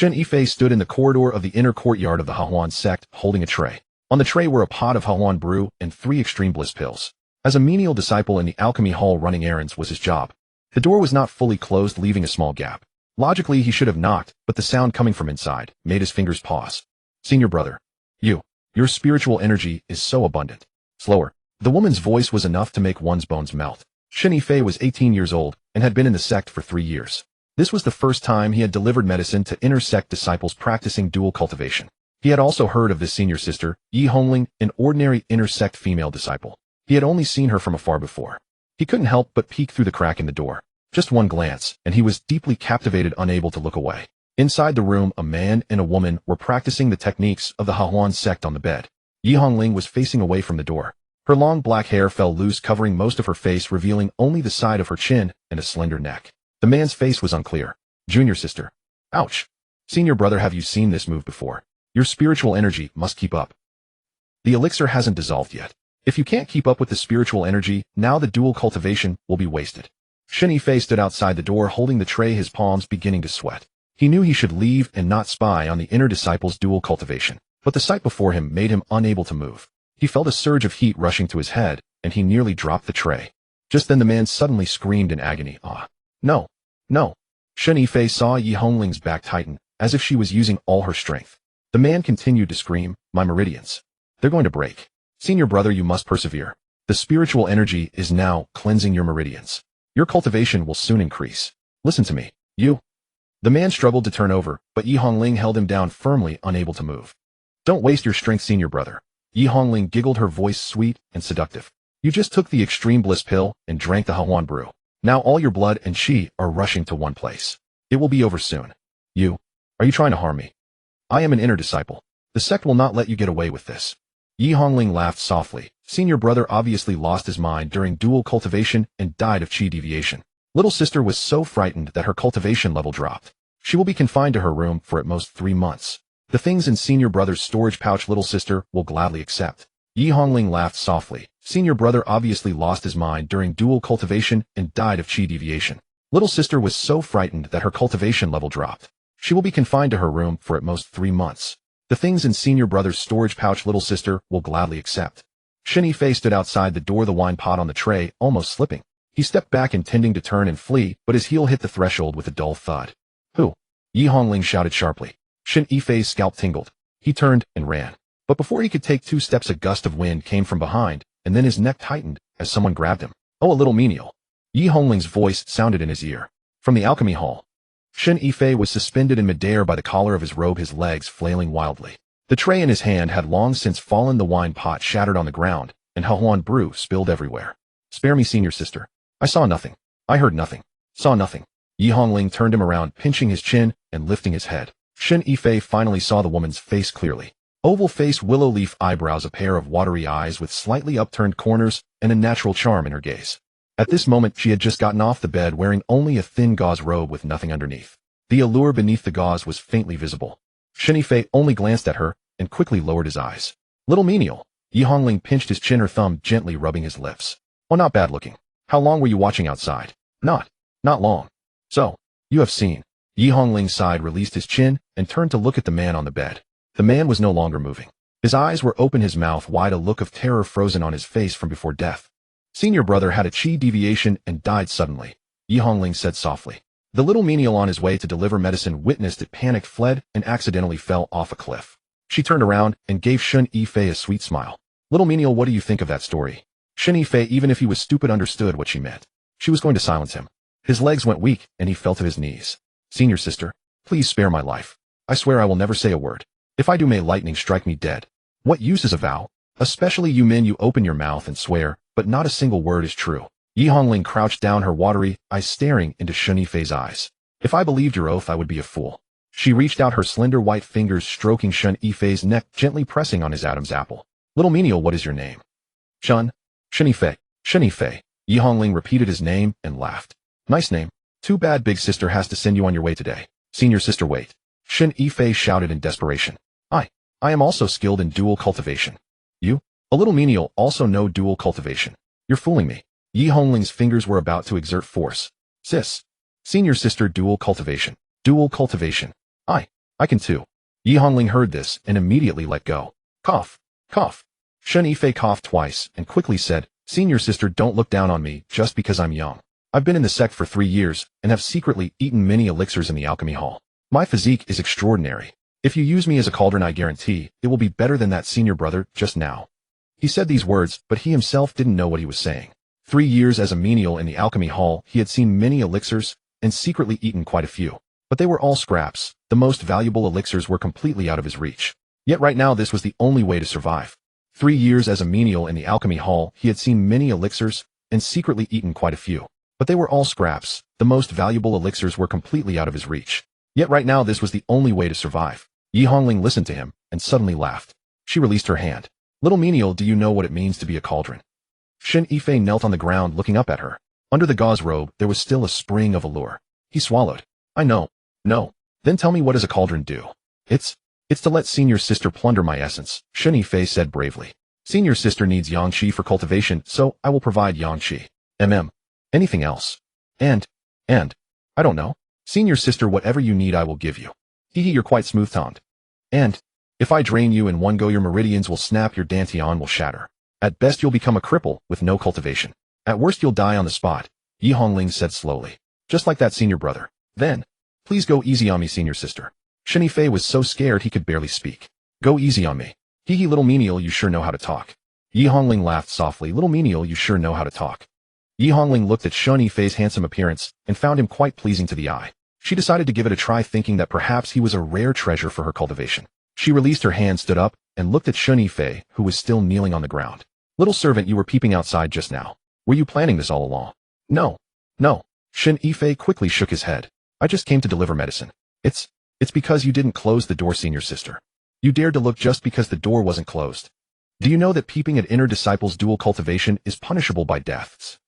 Shen Yifei stood in the corridor of the inner courtyard of the Hehuan Sect, holding a tray. On the tray were a pot of Hehuan brew and 3 extreme bliss pills. As a menial disciple in the alchemy hall, running errands was his job. The door was not fully closed, leaving a small gap. Logically, he should have knocked, but the sound coming from inside made his fingers pause. Senior brother. Your spiritual energy is so abundant. Slower. The woman's voice was enough to make one's bones melt. Shen Yifei was 18 years old and had been in the sect for 3 years. This was the first time he had delivered medicine to inner sect disciples practicing dual cultivation. He had also heard of this senior sister, Yi Hongling, an ordinary inner sect female disciple. He had only seen her from afar before. He couldn't help but peek through the crack in the door. Just one glance, and he was deeply captivated, unable to look away. Inside the room, a man and a woman were practicing the techniques of the Hehuan Sect on the bed. Yi Hongling was facing away from the door. Her long black hair fell loose, covering most of her face, revealing only the side of her chin and a slender neck. The man's face was unclear. Junior sister. Ouch. Senior brother, have you seen this move before? Your spiritual energy must keep up. The elixir hasn't dissolved yet. If you can't keep up with the spiritual energy, now the dual cultivation will be wasted. Shen Yifei stood outside the door holding the tray, his palms beginning to sweat. He knew he should leave and not spy on the inner disciple's dual cultivation, but the sight before him made him unable to move. He felt a surge of heat rushing to his head, and he nearly dropped the tray. Just then the man suddenly screamed in agony. Ah! No! No! Shen Yifei saw Yi Hongling's back tighten, as if she was using all her strength. The man continued to scream, my meridians. They're going to break. Senior brother, you must persevere. The spiritual energy is now cleansing your meridians. Your cultivation will soon increase. Listen to me. The man struggled to turn over, but Yi Hongling held him down firmly, unable to move. Don't waste your strength, senior brother. Yi Hongling giggled, her voice sweet and seductive. You just took the extreme bliss pill and drank the Hehuan brew. Now all your blood and qi are rushing to one place. It will be over soon. Are you trying to harm me? I am an inner disciple. The sect will not let you get away with this. Yi Hongling laughed softly. Senior brother obviously lost his mind during dual cultivation and died of qi deviation. Little sister was so frightened that her cultivation level dropped. She will be confined to her room for at most 3 months. The things in senior brother's storage pouch little sister will gladly accept. Yi Hongling laughed softly. Senior brother obviously lost his mind during dual cultivation and died of qi deviation. Little sister was so frightened that her cultivation level dropped. She will be confined to her room for at most 3 months. The things in senior brother's storage pouch little sister will gladly accept. Shen Yifei stood outside the door, the wine pot on the tray, almost slipping. He stepped back, intending to turn and flee, but his heel hit the threshold with a dull thud. Who? Yi Hongling shouted sharply. Shen Yifei's scalp tingled. He turned and ran. But before he could take 2 steps, a gust of wind came from behind, and then his neck tightened as someone grabbed him. Oh, a little menial. Yi Hongling's voice sounded in his ear. From the alchemy hall. Shen Yifei was suspended in midair by the collar of his robe, his legs flailing wildly. The tray in his hand had long since fallen, the wine pot shattered on the ground, and Hehuan brew spilled everywhere. Spare me, senior sister. I saw nothing. I heard nothing. Saw nothing. Yi Hongling turned him around, pinching his chin and lifting his head. Shen Yifei finally saw the woman's face clearly. Oval face, willow leaf eyebrows, a pair of watery eyes with slightly upturned corners, and a natural charm in her gaze. At this moment, she had just gotten off the bed wearing only a thin gauze robe with nothing underneath. The allure beneath the gauze was faintly visible. Shen Yifei only glanced at her and quickly lowered his eyes. Little menial. Yi Hongling pinched his chin, her thumb gently rubbing his lips. Oh, not bad looking. How long were you watching outside? Not long. So, you have seen. Yi Hongling sighed, released his chin, and turned to look at the man on the bed. The man was no longer moving. His eyes were open, his mouth wide, a look of terror frozen on his face from before death. Senior brother had a qi deviation and died suddenly, Yi Hongling said softly. The little menial on his way to deliver medicine witnessed it, panicked, fled, and accidentally fell off a cliff. She turned around and gave Shen Yifei a sweet smile. Little menial, what do you think of that story? Shen Yifei, even if he was stupid, understood what she meant. She was going to silence him. His legs went weak, and he fell to his knees. Senior sister, please spare my life. I swear I will never say a word. If I do, may lightning strike me dead. What use is a vow? Especially you men, you open your mouth and swear, but not a single word is true. Yi Hongling crouched down, her watery eyes staring into Shen Yifei's eyes. If I believed your oath, I would be a fool. She reached out her slender white fingers, stroking Shen Yifei's neck, gently pressing on his Adam's apple. Little menial, what is your name? Shen Yifei. Shen Yifei. Yi Hongling repeated his name and laughed. Nice name. Too bad big sister has to send you on your way today. Senior sister, wait. Shen Yifei shouted in desperation. I am also skilled in dual cultivation. You? A little menial, also know dual cultivation. You're fooling me. Yi Hongling's fingers were about to exert force. Sis. Senior sister, dual cultivation. Dual cultivation. I I can too. Yi Hongling heard this and immediately let go. Cough. Cough. Shen Yifei coughed twice and quickly said, Senior sister, don't look down on me just because I'm young. I've been in the sect for 3 years and have secretly eaten many elixirs in the alchemy hall. My physique is extraordinary. If you use me as a cauldron, I guarantee it will be better than that senior brother just now. He said these words, but he himself didn't know what he was saying. 3 years as a menial in the alchemy hall, he had seen many elixirs and secretly eaten quite a few. But they were all scraps. The most valuable elixirs were completely out of his reach. Yet right now this was the only way to survive. 3 years as a menial in the alchemy hall, he had seen many elixirs and secretly eaten quite a few. But they were all scraps. The most valuable elixirs were completely out of his reach. Yet right now this was the only way to survive. Yi Hongling listened to him and suddenly laughed. She released her hand. Little menial, do you know what it means to be a cauldron? Shen Yifei knelt on the ground looking up at her. Under the gauze robe, there was still a spring of allure. He swallowed. I know. No. Then tell me, what does a cauldron do? It's to let senior sister plunder my essence, Shen Yifei said bravely. Senior sister needs xianxia for cultivation, so I will provide xianxia. Anything else? And, I don't know. Senior sister, whatever you need I will give you. Hehe, you're quite smooth-tongued. And, if I drain you in one go, your meridians will snap, your dantian will shatter. At best you'll become a cripple with no cultivation. At worst you'll die on the spot, Yi Hongling said slowly. Just like that senior brother. Then, please go easy on me, senior sister. Shen Yifei was so scared he could barely speak. Go easy on me. Hehe, little menial, you sure know how to talk. Yi Hongling laughed softly. Little menial, you sure know how to talk. Yi Hongling looked at Shen Yifei's handsome appearance and found him quite pleasing to the eye. She decided to give it a try, thinking that perhaps he was a rare treasure for her cultivation. She released her hand, stood up, and looked at Shen Yifei, who was still kneeling on the ground. Little servant, you were peeping outside just now. Were you planning this all along? No. Shen Yifei quickly shook his head. I just came to deliver medicine. It's because you didn't close the door, senior sister. You dared to look just because the door wasn't closed. Do you know that peeping at inner disciples' dual cultivation is punishable by deaths?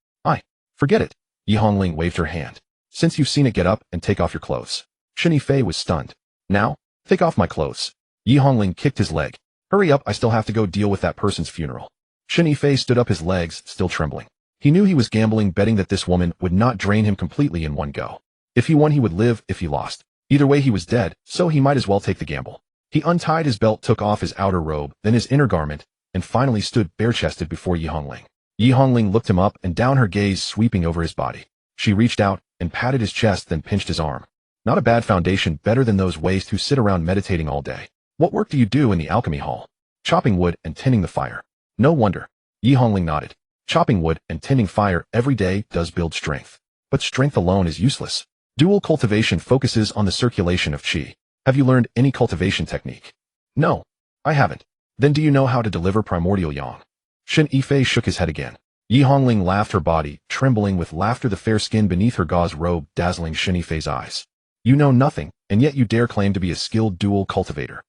Forget it. Yi Hongling waved her hand. Since you've seen it, get up and take off your clothes. Shen Yifei was stunned. Now? Take off my clothes. Yi Hongling kicked his leg. Hurry up, I still have to go deal with that person's funeral. Shen Yifei stood up, his legs still trembling. He knew he was gambling, betting that this woman would not drain him completely in one go. If he won, he would live. If he lost, either way he was dead, so he might as well take the gamble. He untied his belt, took off his outer robe, then his inner garment, and finally stood bare-chested before Yi Hongling. Yi Hongling looked him up and down, her gaze sweeping over his body. She reached out and patted his chest, then pinched his arm. Not a bad foundation, better than those wastes who sit around meditating all day. What work do you do in the alchemy hall? Chopping wood and tending the fire. No wonder. Yi Hongling nodded. Chopping wood and tending fire every day does build strength. But strength alone is useless. Dual cultivation focuses on the circulation of qi. Have you learned any cultivation technique? No, I haven't. Then do you know how to deliver primordial yang? Shen Yifei shook his head again. Yi Hongling laughed, her body trembling with laughter, the fair skin beneath her gauze robe dazzling Shen Yifei's eyes. You know nothing, and yet you dare claim to be a skilled dual cultivator.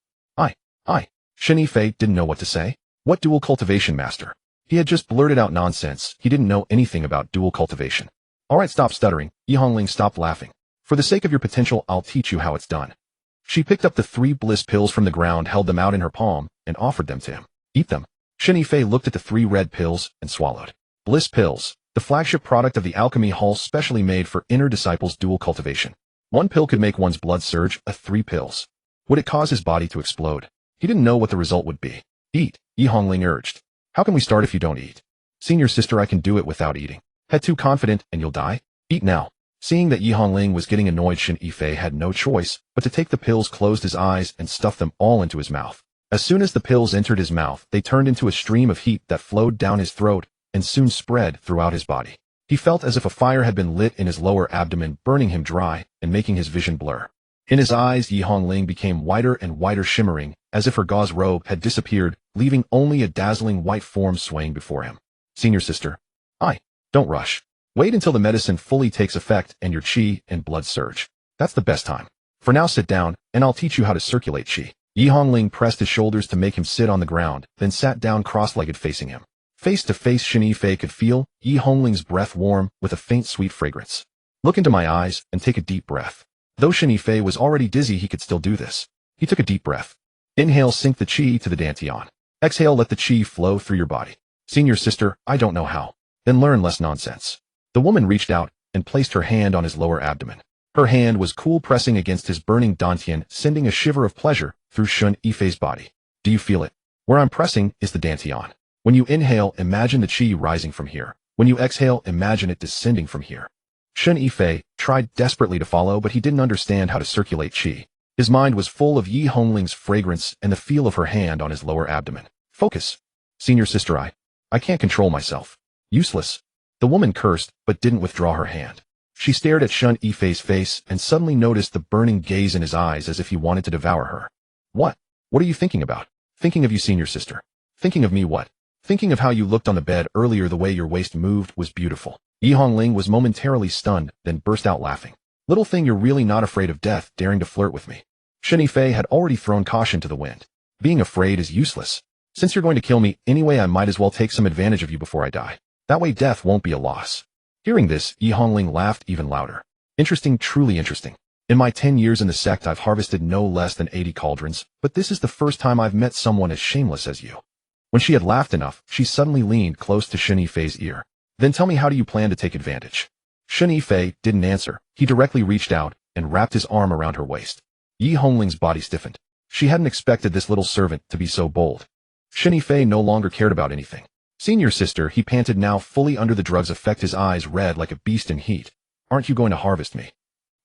Shen Yifei didn't know what to say. What dual cultivation, master? He had just blurted out nonsense. He didn't know anything about dual cultivation. Alright, stop stuttering. Yi Hongling stopped laughing. For the sake of your potential, I'll teach you how it's done. She picked up the 3 bliss pills from the ground, held them out in her palm, and offered them to him. Eat them. Shen Yifei looked at the 3 red pills and swallowed. Bliss Pills, the flagship product of the alchemy hall, specially made for inner disciples' dual cultivation. 1 pill could make one's blood surge. 3 pills. Would it cause his body to explode? He didn't know what the result would be. Eat, Yi Hongling urged. How can we start if you don't eat? Senior sister, I can do it without eating. Head too confident and you'll die. Eat now. Seeing that Yi Hongling was getting annoyed, Shen Yifei had no choice but to take the pills, closed his eyes, and stuffed them all into his mouth. As soon as the pills entered his mouth, they turned into a stream of heat that flowed down his throat and soon spread throughout his body. He felt as if a fire had been lit in his lower abdomen, burning him dry and making his vision blur. In his eyes, Yi Hongling became whiter and whiter, shimmering, as if her gauze robe had disappeared, leaving only a dazzling white form swaying before him. Senior sister. Don't rush. Wait until the medicine fully takes effect and your qi and blood surge. That's the best time. For now, sit down, and I'll teach you how to circulate qi. Yi Hongling pressed his shoulders to make him sit on the ground, then sat down cross-legged facing him. Face to face, Shen Yifei could feel Yi Hongling's breath warm with a faint sweet fragrance. Look into my eyes and take a deep breath. Though Shen Yifei was already dizzy, he could still do this. He took a deep breath. Inhale, sink the qi to the dantian. Exhale, let the qi flow through your body. Senior sister, I don't know how. Then learn less nonsense. The woman reached out and placed her hand on his lower abdomen. Her hand was cool, pressing against his burning dantian, sending a shiver of pleasure through Shen Yifei's body. Do you feel it? Where I'm pressing is the dantian. When you inhale, imagine the qi rising from here. When you exhale, imagine it descending from here. Shen Yifei tried desperately to follow, but he didn't understand how to circulate qi. His mind was full of Yi Hongling's fragrance and the feel of her hand on his lower abdomen. Focus. Senior sister, I can't control myself. Useless. The woman cursed, but didn't withdraw her hand. She stared at Shen Yifei's face and suddenly noticed the burning gaze in his eyes as if he wanted to devour her. What? What are you thinking about? Thinking of you, senior sister. Thinking of me what? Thinking of how you looked on the bed earlier. The way your waist moved was beautiful. Yi Hongling was momentarily stunned, then burst out laughing. Little thing, you're really not afraid of death, daring to flirt with me. Shen Yifei had already thrown caution to the wind. Being afraid is useless. Since you're going to kill me anyway, I might as well take some advantage of you before I die. That way death won't be a loss. Hearing this, Yi Hongling laughed even louder. Interesting, truly interesting. In my 10 years in the sect, I've harvested no less than 80 cauldrons, but this is the first time I've met someone as shameless as you. When she had laughed enough, she suddenly leaned close to Shen Yifei's ear. Then tell me, how do you plan to take advantage? Shen Yifei didn't answer. He directly reached out and wrapped his arm around her waist. Yi Hongling's body stiffened. She hadn't expected this little servant to be so bold. Shen Yifei no longer cared about anything. Senior sister, he panted, now fully under the drug's effect, his eyes red like a beast in heat. Aren't you going to harvest me?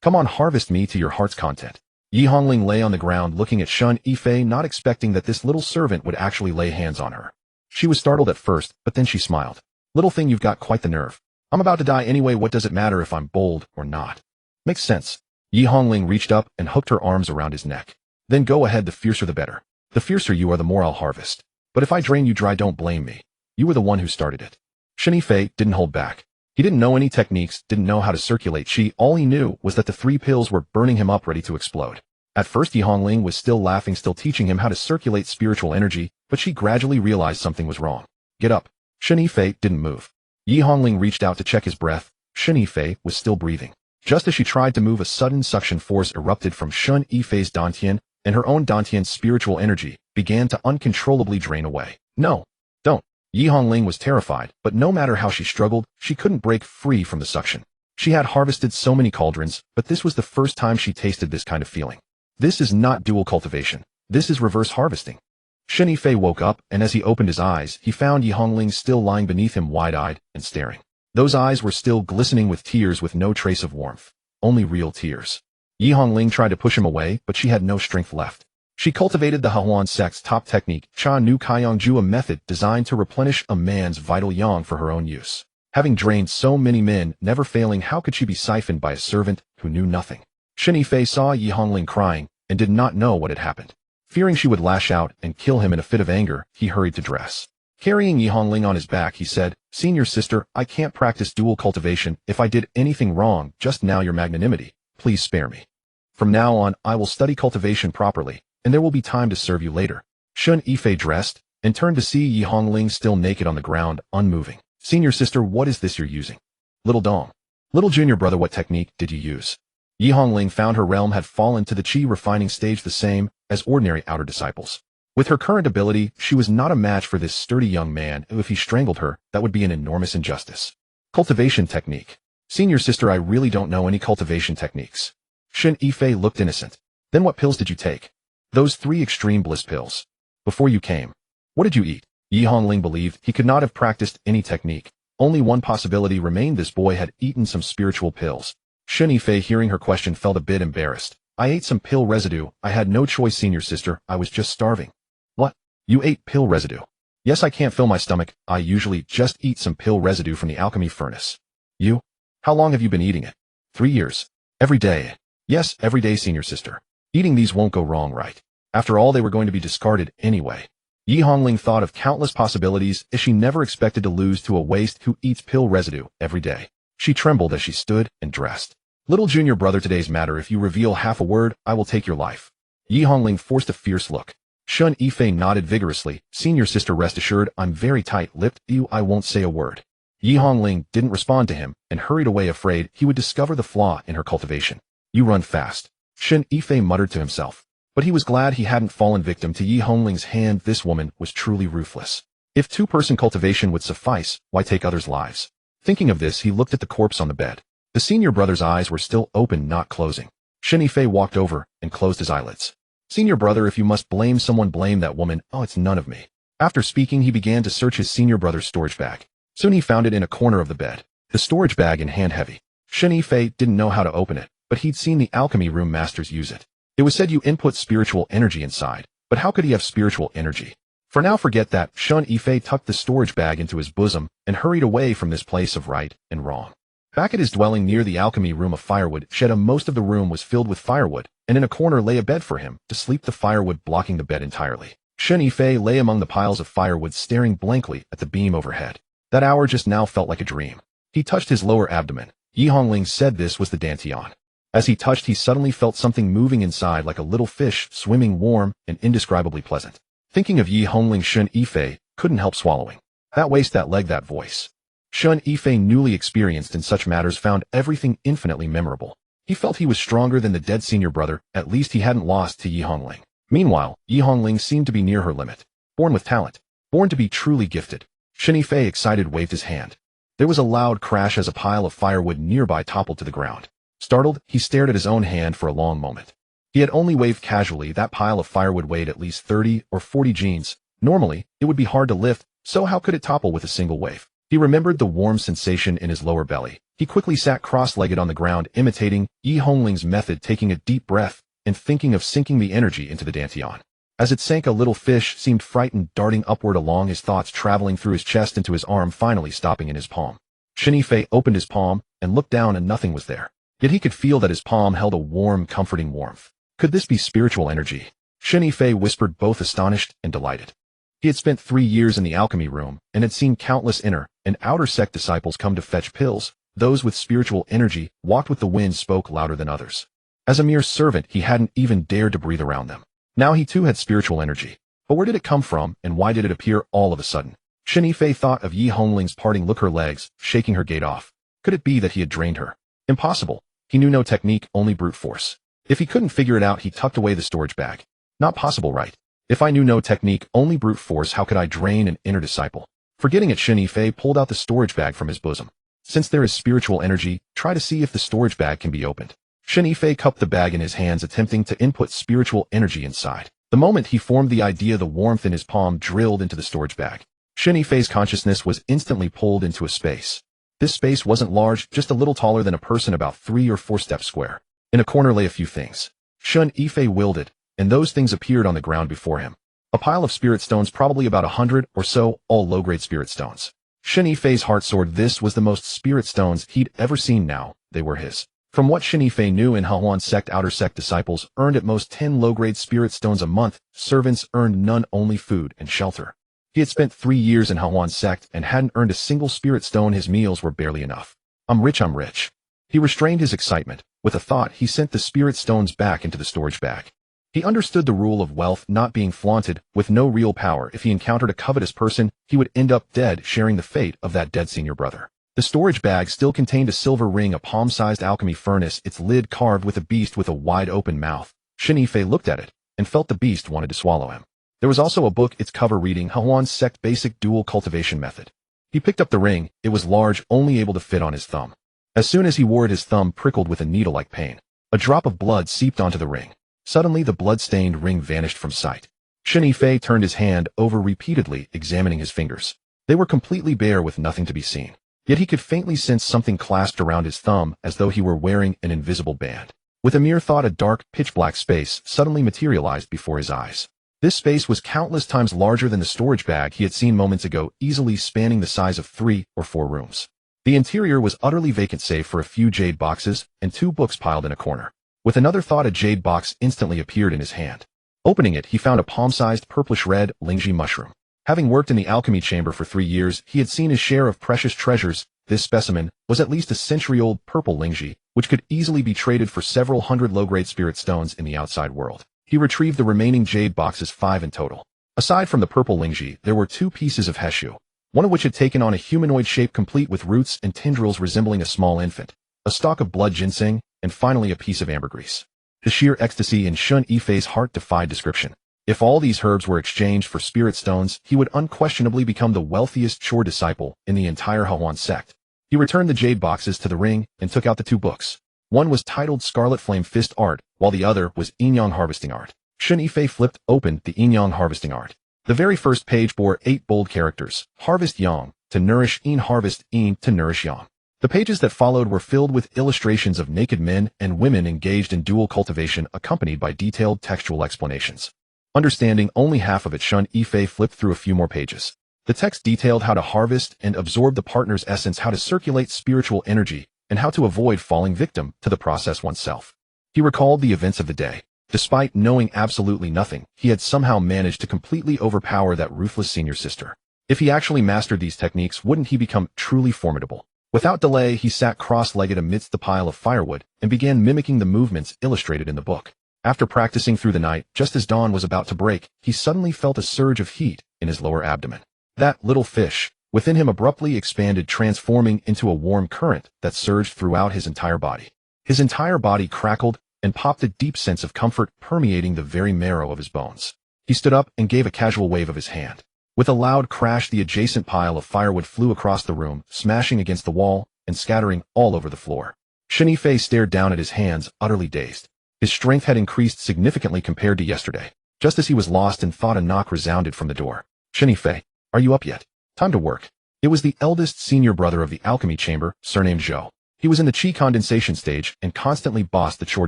Come on, harvest me to your heart's content. Yi Hongling lay on the ground looking at Shen Yifei, not expecting that this little servant would actually lay hands on her. She was startled at first, but then she smiled. Little thing, you've got quite the nerve. I'm about to die anyway, what does it matter if I'm bold or not? Makes sense. Yi Hongling reached up and hooked her arms around his neck. Then go ahead, the fiercer the better. The fiercer you are, the more I'll harvest. But if I drain you dry, don't blame me. You were the one who started it. Shen Yifei didn't hold back. He didn't know any techniques, didn't know how to circulate qi. All he knew was that the 3 pills were burning him up, ready to explode. At first, Yi Hongling was still laughing, still teaching him how to circulate spiritual energy, but she gradually realized something was wrong. Get up. Shen Yifei didn't move. Yi Hongling reached out to check his breath. Shen Yifei was still breathing. Just as she tried to move, a sudden suction force erupted from Shen Yifei's dantian, and her own dantian's spiritual energy began to uncontrollably drain away. No. Don't. Yi Hongling was terrified, but no matter how she struggled, she couldn't break free from the suction. She had harvested so many cauldrons, but this was the first time she tasted this kind of feeling. This is not dual cultivation. This is reverse harvesting. Shen Yifei woke up, and as he opened his eyes, he found Yi Hongling still lying beneath him, wide-eyed and staring. Those eyes were still glistening with tears, with no trace of warmth. Only real tears. Yi Hongling tried to push him away, but she had no strength left. She cultivated the Hehuan Sect's top technique, Cha Nu Kaiyangju, a method designed to replenish a man's vital yang for her own use. Having drained so many men, never failing, how could she be siphoned by a servant who knew nothing? Shen Yifei saw Yi Hongling crying and did not know what had happened. Fearing she would lash out and kill him in a fit of anger, he hurried to dress. Carrying Yi Hongling on his back, he said, Senior sister, I can't practice dual cultivation. If I did anything wrong just now, your magnanimity, please spare me. From now on, I will study cultivation properly, and there will be time to serve you later. Shen Yifei dressed and turned to see Yi Hongling still naked on the ground, unmoving. Senior sister, what is this you're using? Little Dong. Little junior brother, what technique did you use? Yi Hongling found her realm had fallen to the qi refining stage, the same as ordinary outer disciples. With her current ability, she was not a match for this sturdy young man, and if he strangled her, that would be an enormous injustice. Cultivation technique. Senior sister, I really don't know any cultivation techniques. Shen Yifei looked innocent. Then what pills did you take? Those 3 extreme bliss pills. Before you came. What did you eat? Yi Hongling believed he could not have practiced any technique. Only one possibility remained: this boy had eaten some spiritual pills. Shen Yifei, hearing her question, felt a bit embarrassed. I ate some pill residue. I had no choice, senior sister. I was just starving. What? You ate pill residue? Yes, I can't fill my stomach. I usually just eat some pill residue from the alchemy furnace. You? How long have you been eating it? 3 years. Every day. Yes, every day, senior sister. Eating these won't go wrong, right? After all, they were going to be discarded anyway. Yi Hongling thought of countless possibilities, as she never expected to lose to a waste who eats pill residue every day. She trembled as she stood and dressed. Little junior brother, today's matter. If you reveal half a word, I will take your life. Yi Hongling forced a fierce look. Shen Yifei nodded vigorously. Senior sister, rest assured, I'm very tight-lipped. I won't say a word. Yi Hongling didn't respond to him and hurried away, afraid he would discover the flaw in her cultivation. You run fast. Shen Yifei muttered to himself. But he was glad he hadn't fallen victim to Yi Hongling's hand. This woman was truly ruthless. If 2-person cultivation would suffice, why take others' lives? Thinking of this, he looked at the corpse on the bed. The senior brother's eyes were still open, not closing. Shen Yifei walked over and closed his eyelids. Senior brother, if you must blame someone, blame that woman. Oh, it's none of me. After speaking, he began to search his senior brother's storage bag. Soon he found it in a corner of the bed. The storage bag in hand heavy. Shen Yifei didn't know how to open it, but he'd seen the alchemy room masters use it. It was said you input spiritual energy inside, but how could he have spiritual energy? For now, forget that. Shen Yifei tucked the storage bag into his bosom and hurried away from this place of right and wrong. Back at his dwelling near the alchemy room of firewood, most of the room was filled with firewood, and in a corner lay a bed for him to sleep, the firewood blocking the bed entirely. Shen Yifei lay among the piles of firewood, staring blankly at the beam overhead. That hour just now felt like a dream. He touched his lower abdomen. Yi Hongling said this was the dantian. As he touched, he suddenly felt something moving inside, like a little fish swimming, warm and indescribably pleasant. Thinking of Yi Hongling, Shen Yifei couldn't help swallowing. That waist, that leg, that voice. Shen Yifei, newly experienced in such matters, found everything infinitely memorable. He felt he was stronger than the dead senior brother. At least he hadn't lost to Yi Hongling. Meanwhile, Yi Hongling seemed to be near her limit. Born with talent. Born to be truly gifted. Shen Yifei, excited, waved his hand. There was a loud crash as a pile of firewood nearby toppled to the ground. Startled, he stared at his own hand for a long moment. He had only waved casually. That pile of firewood weighed at least 30 or 40 genes. Normally, it would be hard to lift, so how could it topple with a single wave? He remembered the warm sensation in his lower belly. He quickly sat cross-legged on the ground, imitating Yi Hongling's method, taking a deep breath and thinking of sinking the energy into the dantian. As it sank, a little fish seemed frightened, darting upward along his thoughts, traveling through his chest into his arm, finally stopping in his palm. Shen Yifei opened his palm and looked down, and nothing was there. Yet he could feel that his palm held a warm, comforting warmth. Could this be spiritual energy? Shen Yifei whispered, both astonished and delighted. He had spent 3 years in the alchemy room and had seen countless inner and outer sect disciples come to fetch pills. Those with spiritual energy walked with the wind, spoke louder than others. As a mere servant, he hadn't even dared to breathe around them. Now he too had spiritual energy. But where did it come from, and why did it appear all of a sudden? Shen Yifei thought of Yi Hongling's parting look, her legs, shaking her gait off. Could it be that he had drained her? Impossible. He knew no technique, only brute force. If he couldn't figure it out, he tucked away the storage bag. Not possible, right? If I knew no technique, only brute force, how could I drain an inner disciple? Forgetting it, Shen Yifei pulled out the storage bag from his bosom. Since there is spiritual energy, try to see if the storage bag can be opened. Shen Yifei cupped the bag in his hands, attempting to input spiritual energy inside. The moment he formed the idea, the warmth in his palm drilled into the storage bag. Shen Yifei's consciousness was instantly pulled into a space. This space wasn't large, just a little taller than a person, about 3 or 4 steps square. In a corner lay a few things. Shen Yifei willed it, and those things appeared on the ground before him. A pile of spirit stones, probably about 100 or so, all low-grade spirit stones. Shen Yifei's heart soared. This was the most spirit stones he'd ever seen. Now, they were his. From what Shen Yifei knew, in Hehuan Sect, outer sect disciples earned at most 10 low-grade spirit stones a month. Servants earned none, only food and shelter. He had spent 3 years in Hehuan Sect and hadn't earned a single spirit stone. His meals were barely enough. I'm rich, I'm rich. He restrained his excitement. With a thought, he sent the spirit stones back into the storage bag. He understood the rule of wealth not being flaunted. With no real power, if he encountered a covetous person, he would end up dead, sharing the fate of that dead senior brother. The storage bag still contained a silver ring, a palm-sized alchemy furnace, its lid carved with a beast with a wide-open mouth. Shen Yifei looked at it and felt the beast wanted to swallow him. There was also a book, its cover reading Hehuan Sect Basic Dual Cultivation Method. He picked up the ring. It was large, only able to fit on his thumb. As soon as he wore it, his thumb prickled with a needle-like pain. A drop of blood seeped onto the ring. Suddenly, the blood-stained ring vanished from sight. Shen Yifei turned his hand over repeatedly, examining his fingers. They were completely bare, with nothing to be seen. Yet he could faintly sense something clasped around his thumb, as though he were wearing an invisible band. With a mere thought, a dark, pitch-black space suddenly materialized before his eyes. This space was countless times larger than the storage bag he had seen moments ago, easily spanning the size of 3 or 4 rooms. The interior was utterly vacant, save for a few jade boxes and 2 books piled in a corner. With another thought, a jade box instantly appeared in his hand. Opening it, he found a palm-sized purplish-red lingji mushroom. Having worked in the alchemy chamber for 3 years, he had seen his share of precious treasures. This specimen was at least a century-old purple lingji, which could easily be traded for several hundred low-grade spirit stones in the outside world. He retrieved the remaining jade boxes, 5 in total. Aside from the purple lingji, there were 2 pieces of heshu, one of which had taken on a humanoid shape, complete with roots and tendrils resembling a small infant, a stalk of blood ginseng, and finally a piece of ambergris. The sheer ecstasy in Shen Yifei's heart defied description. If all these herbs were exchanged for spirit stones, he would unquestionably become the wealthiest chore disciple in the entire Hehuan Sect. He returned the jade boxes to the ring and took out the 2 books. One was titled Scarlet Flame Fist Art, while the other was Yin-Yang Harvesting Art. Shen Yifei flipped open the Yin-Yang Harvesting Art. The very first page bore 8 bold characters: Harvest Yang, to nourish Yin, harvest Yin, to nourish Yang. The pages that followed were filled with illustrations of naked men and women engaged in dual cultivation, accompanied by detailed textual explanations. Understanding only half of it, Shen Yifei flipped through a few more pages. The text detailed how to harvest and absorb the partner's essence, how to circulate spiritual energy, and how to avoid falling victim to the process oneself. He recalled the events of the day. Despite knowing absolutely nothing, he had somehow managed to completely overpower that ruthless senior sister. If he actually mastered these techniques, wouldn't he become truly formidable? Without delay, he sat cross-legged amidst the pile of firewood and began mimicking the movements illustrated in the book. After practicing through the night, just as dawn was about to break, he suddenly felt a surge of heat in his lower abdomen. That little fish within him abruptly expanded, transforming into a warm current that surged throughout his entire body. His entire body crackled and popped, a deep sense of comfort permeating the very marrow of his bones. He stood up and gave a casual wave of his hand. With a loud crash, the adjacent pile of firewood flew across the room, smashing against the wall and scattering all over the floor. Shen Yifei stared down at his hands, utterly dazed. His strength had increased significantly compared to yesterday. Just as he was lost in thought, a knock resounded from the door. Shen Yifei, are you up yet? Time to work. It was the eldest senior brother of the alchemy chamber, surnamed Zhou. He was in the qi condensation stage and constantly bossed the chore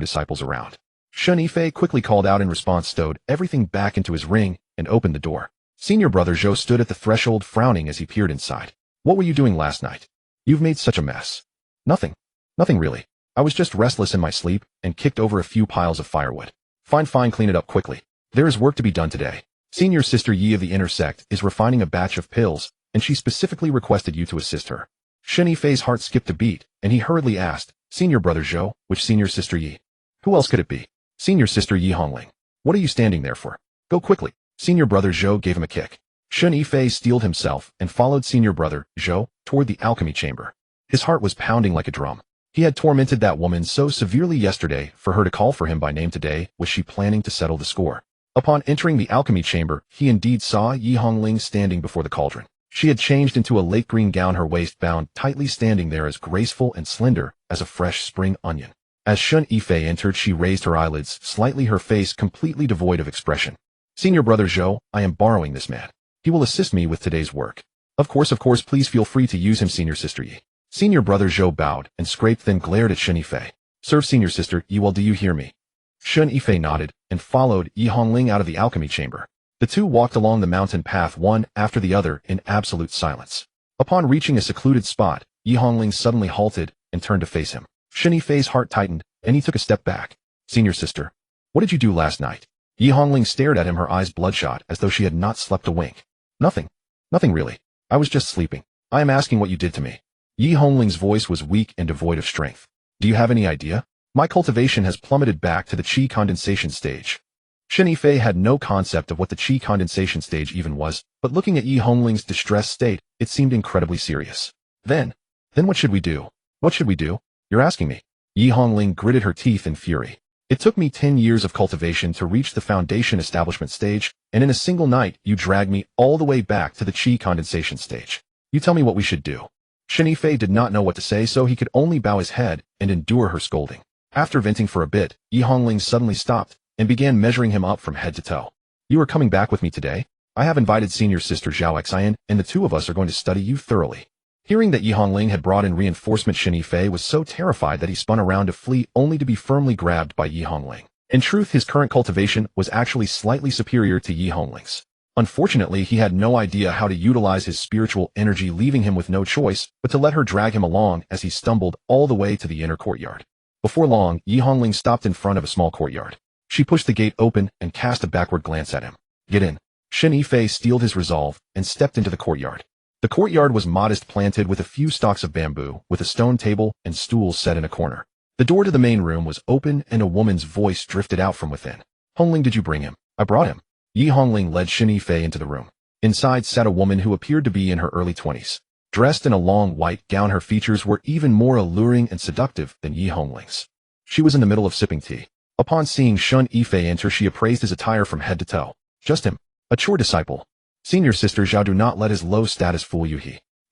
disciples around. Shen Yifei quickly called out in response, stowed everything back into his ring, and opened the door. Senior brother Zhou stood at the threshold, frowning as he peered inside. What were you doing last night? You've made such a mess. Nothing. Nothing really. I was just restless in my sleep and kicked over a few piles of firewood. Fine, clean it up quickly. There is work to be done today. Senior sister Yi of the inner sect is refining a batch of pills, and she specifically requested you to assist her. Shen Yifei's heart skipped a beat, and he hurriedly asked, Senior brother Zhou, which senior sister Yi? Who else could it be? Senior sister Yi Hongling. What are you standing there for? Go quickly. Senior brother Zhou gave him a kick. Shen Yifei steeled himself and followed senior brother Zhou toward the alchemy chamber. His heart was pounding like a drum. He had tormented that woman so severely yesterday. For her to call for him by name today, was she planning to settle the score? Upon entering the alchemy chamber, he indeed saw Yi Hongling standing before the cauldron. She had changed into a lake green gown, her waist bound tightly, standing there as graceful and slender as a fresh spring onion. As Shen Yifei entered, she raised her eyelids slightly, her face completely devoid of expression. Senior brother Zhou, I am borrowing this man. He will assist me with today's work. Of course, please feel free to use him, senior sister Yi. Senior brother Zhou bowed and scraped, then glared at Shen Yifei. Serve senior sister Yi well, do you hear me? Shen Yifei nodded and followed Yi Hongling out of the alchemy chamber. The two walked along the mountain path one after the other in absolute silence. Upon reaching a secluded spot, Yi Hongling suddenly halted and turned to face him. Shen Yifei's heart tightened, and he took a step back. Senior sister, what did you do last night? Yi Hongling stared at him, her eyes bloodshot, as though she had not slept a wink. Nothing. Nothing really. I was just sleeping. I am asking what you did to me. Yi Hongling's voice was weak and devoid of strength. Do you have any idea? My cultivation has plummeted back to the qi condensation stage. Shen Yifei had no concept of what the qi condensation stage even was, but looking at Yi Hongling's distressed state, it seemed incredibly serious. Then what should we do? What should we do? You're asking me. Yi Hongling gritted her teeth in fury. It took me 10 years of cultivation to reach the foundation establishment stage, and in a single night, you dragged me all the way back to the qi condensation stage. You tell me what we should do. Shen Yifei did not know what to say, so he could only bow his head and endure her scolding. After venting for a bit, Yi Hongling suddenly stopped and began measuring him up from head to toe. You are coming back with me today? I have invited senior sister xianxia, and the two of us are going to study you thoroughly. Hearing that Yi Hongling had brought in reinforcement, Shen Yifei was so terrified that he spun around to flee, only to be firmly grabbed by Yi Hongling. In truth, his current cultivation was actually slightly superior to Yi Hongling's. Unfortunately, he had no idea how to utilize his spiritual energy, leaving him with no choice but to let her drag him along as he stumbled all the way to the inner courtyard. Before long, Yi Hongling stopped in front of a small courtyard. She pushed the gate open and cast a backward glance at him. Get in. Shen Yifei steeled his resolve and stepped into the courtyard. The courtyard was modest, planted with a few stalks of bamboo, with a stone table and stools set in a corner. The door to the main room was open, and a woman's voice drifted out from within. Hongling, did you bring him? I brought him. Yi Hongling led Shen Yifei into the room. Inside sat a woman who appeared to be in her early 20s. Dressed in a long white gown, her features were even more alluring and seductive than Yi Hongling's. She was in the middle of sipping tea. Upon seeing Shen Yifei enter, she appraised his attire from head to toe. Just him. A chore disciple. Senior sister Zhao, do not let his low status fool you.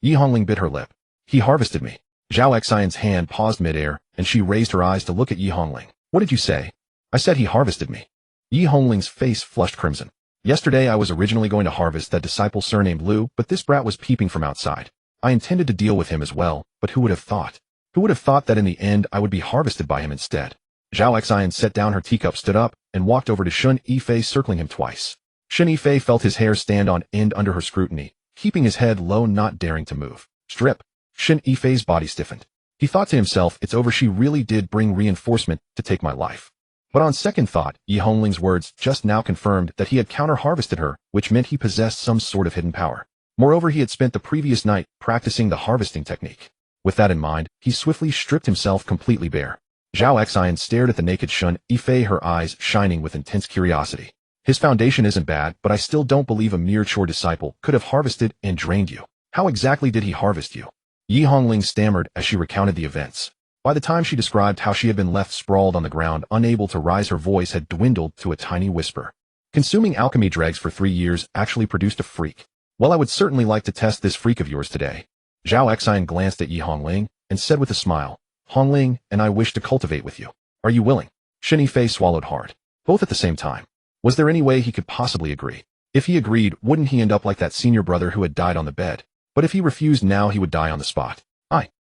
Yi Hongling bit her lip. He harvested me. Zhao Xian's hand paused midair, and she raised her eyes to look at Yi Hongling. What did you say? I said he harvested me. Yi Hongling's face flushed crimson. Yesterday I was originally going to harvest that disciple surnamed Lu, but this brat was peeping from outside. I intended to deal with him as well, but who would have thought? Who would have thought that in the end I would be harvested by him instead? Zhao Xian set down her teacup, stood up, and walked over to Shen Yifei, circling him twice. Shen Yifei felt his hair stand on end under her scrutiny, keeping his head low, not daring to move. Strip. Shen Yifei's body stiffened. He thought to himself, it's over, she really did bring reinforcement to take my life. But on second thought, Yi Hongling's words just now confirmed that he had counter-harvested her, which meant he possessed some sort of hidden power. Moreover, he had spent the previous night practicing the harvesting technique. With that in mind, he swiftly stripped himself completely bare. Zhao Xian stared at the naked Shen Yifei, her eyes shining with intense curiosity. His foundation isn't bad, but I still don't believe a mere chore disciple could have harvested and drained you. How exactly did he harvest you? Yi Hongling stammered as she recounted the events. By the time she described how she had been left sprawled on the ground, unable to rise, her voice had dwindled to a tiny whisper. Consuming alchemy dregs for 3 years actually produced a freak. Well, I would certainly like to test this freak of yours today. Zhao Xian glanced at Yi Hongling and said with a smile, Hongling, and I wish to cultivate with you. Are you willing? Shen Yifei swallowed hard. Both at the same time. Was there any way he could possibly agree? If he agreed, wouldn't he end up like that senior brother who had died on the bed? But if he refused now, he would die on the spot.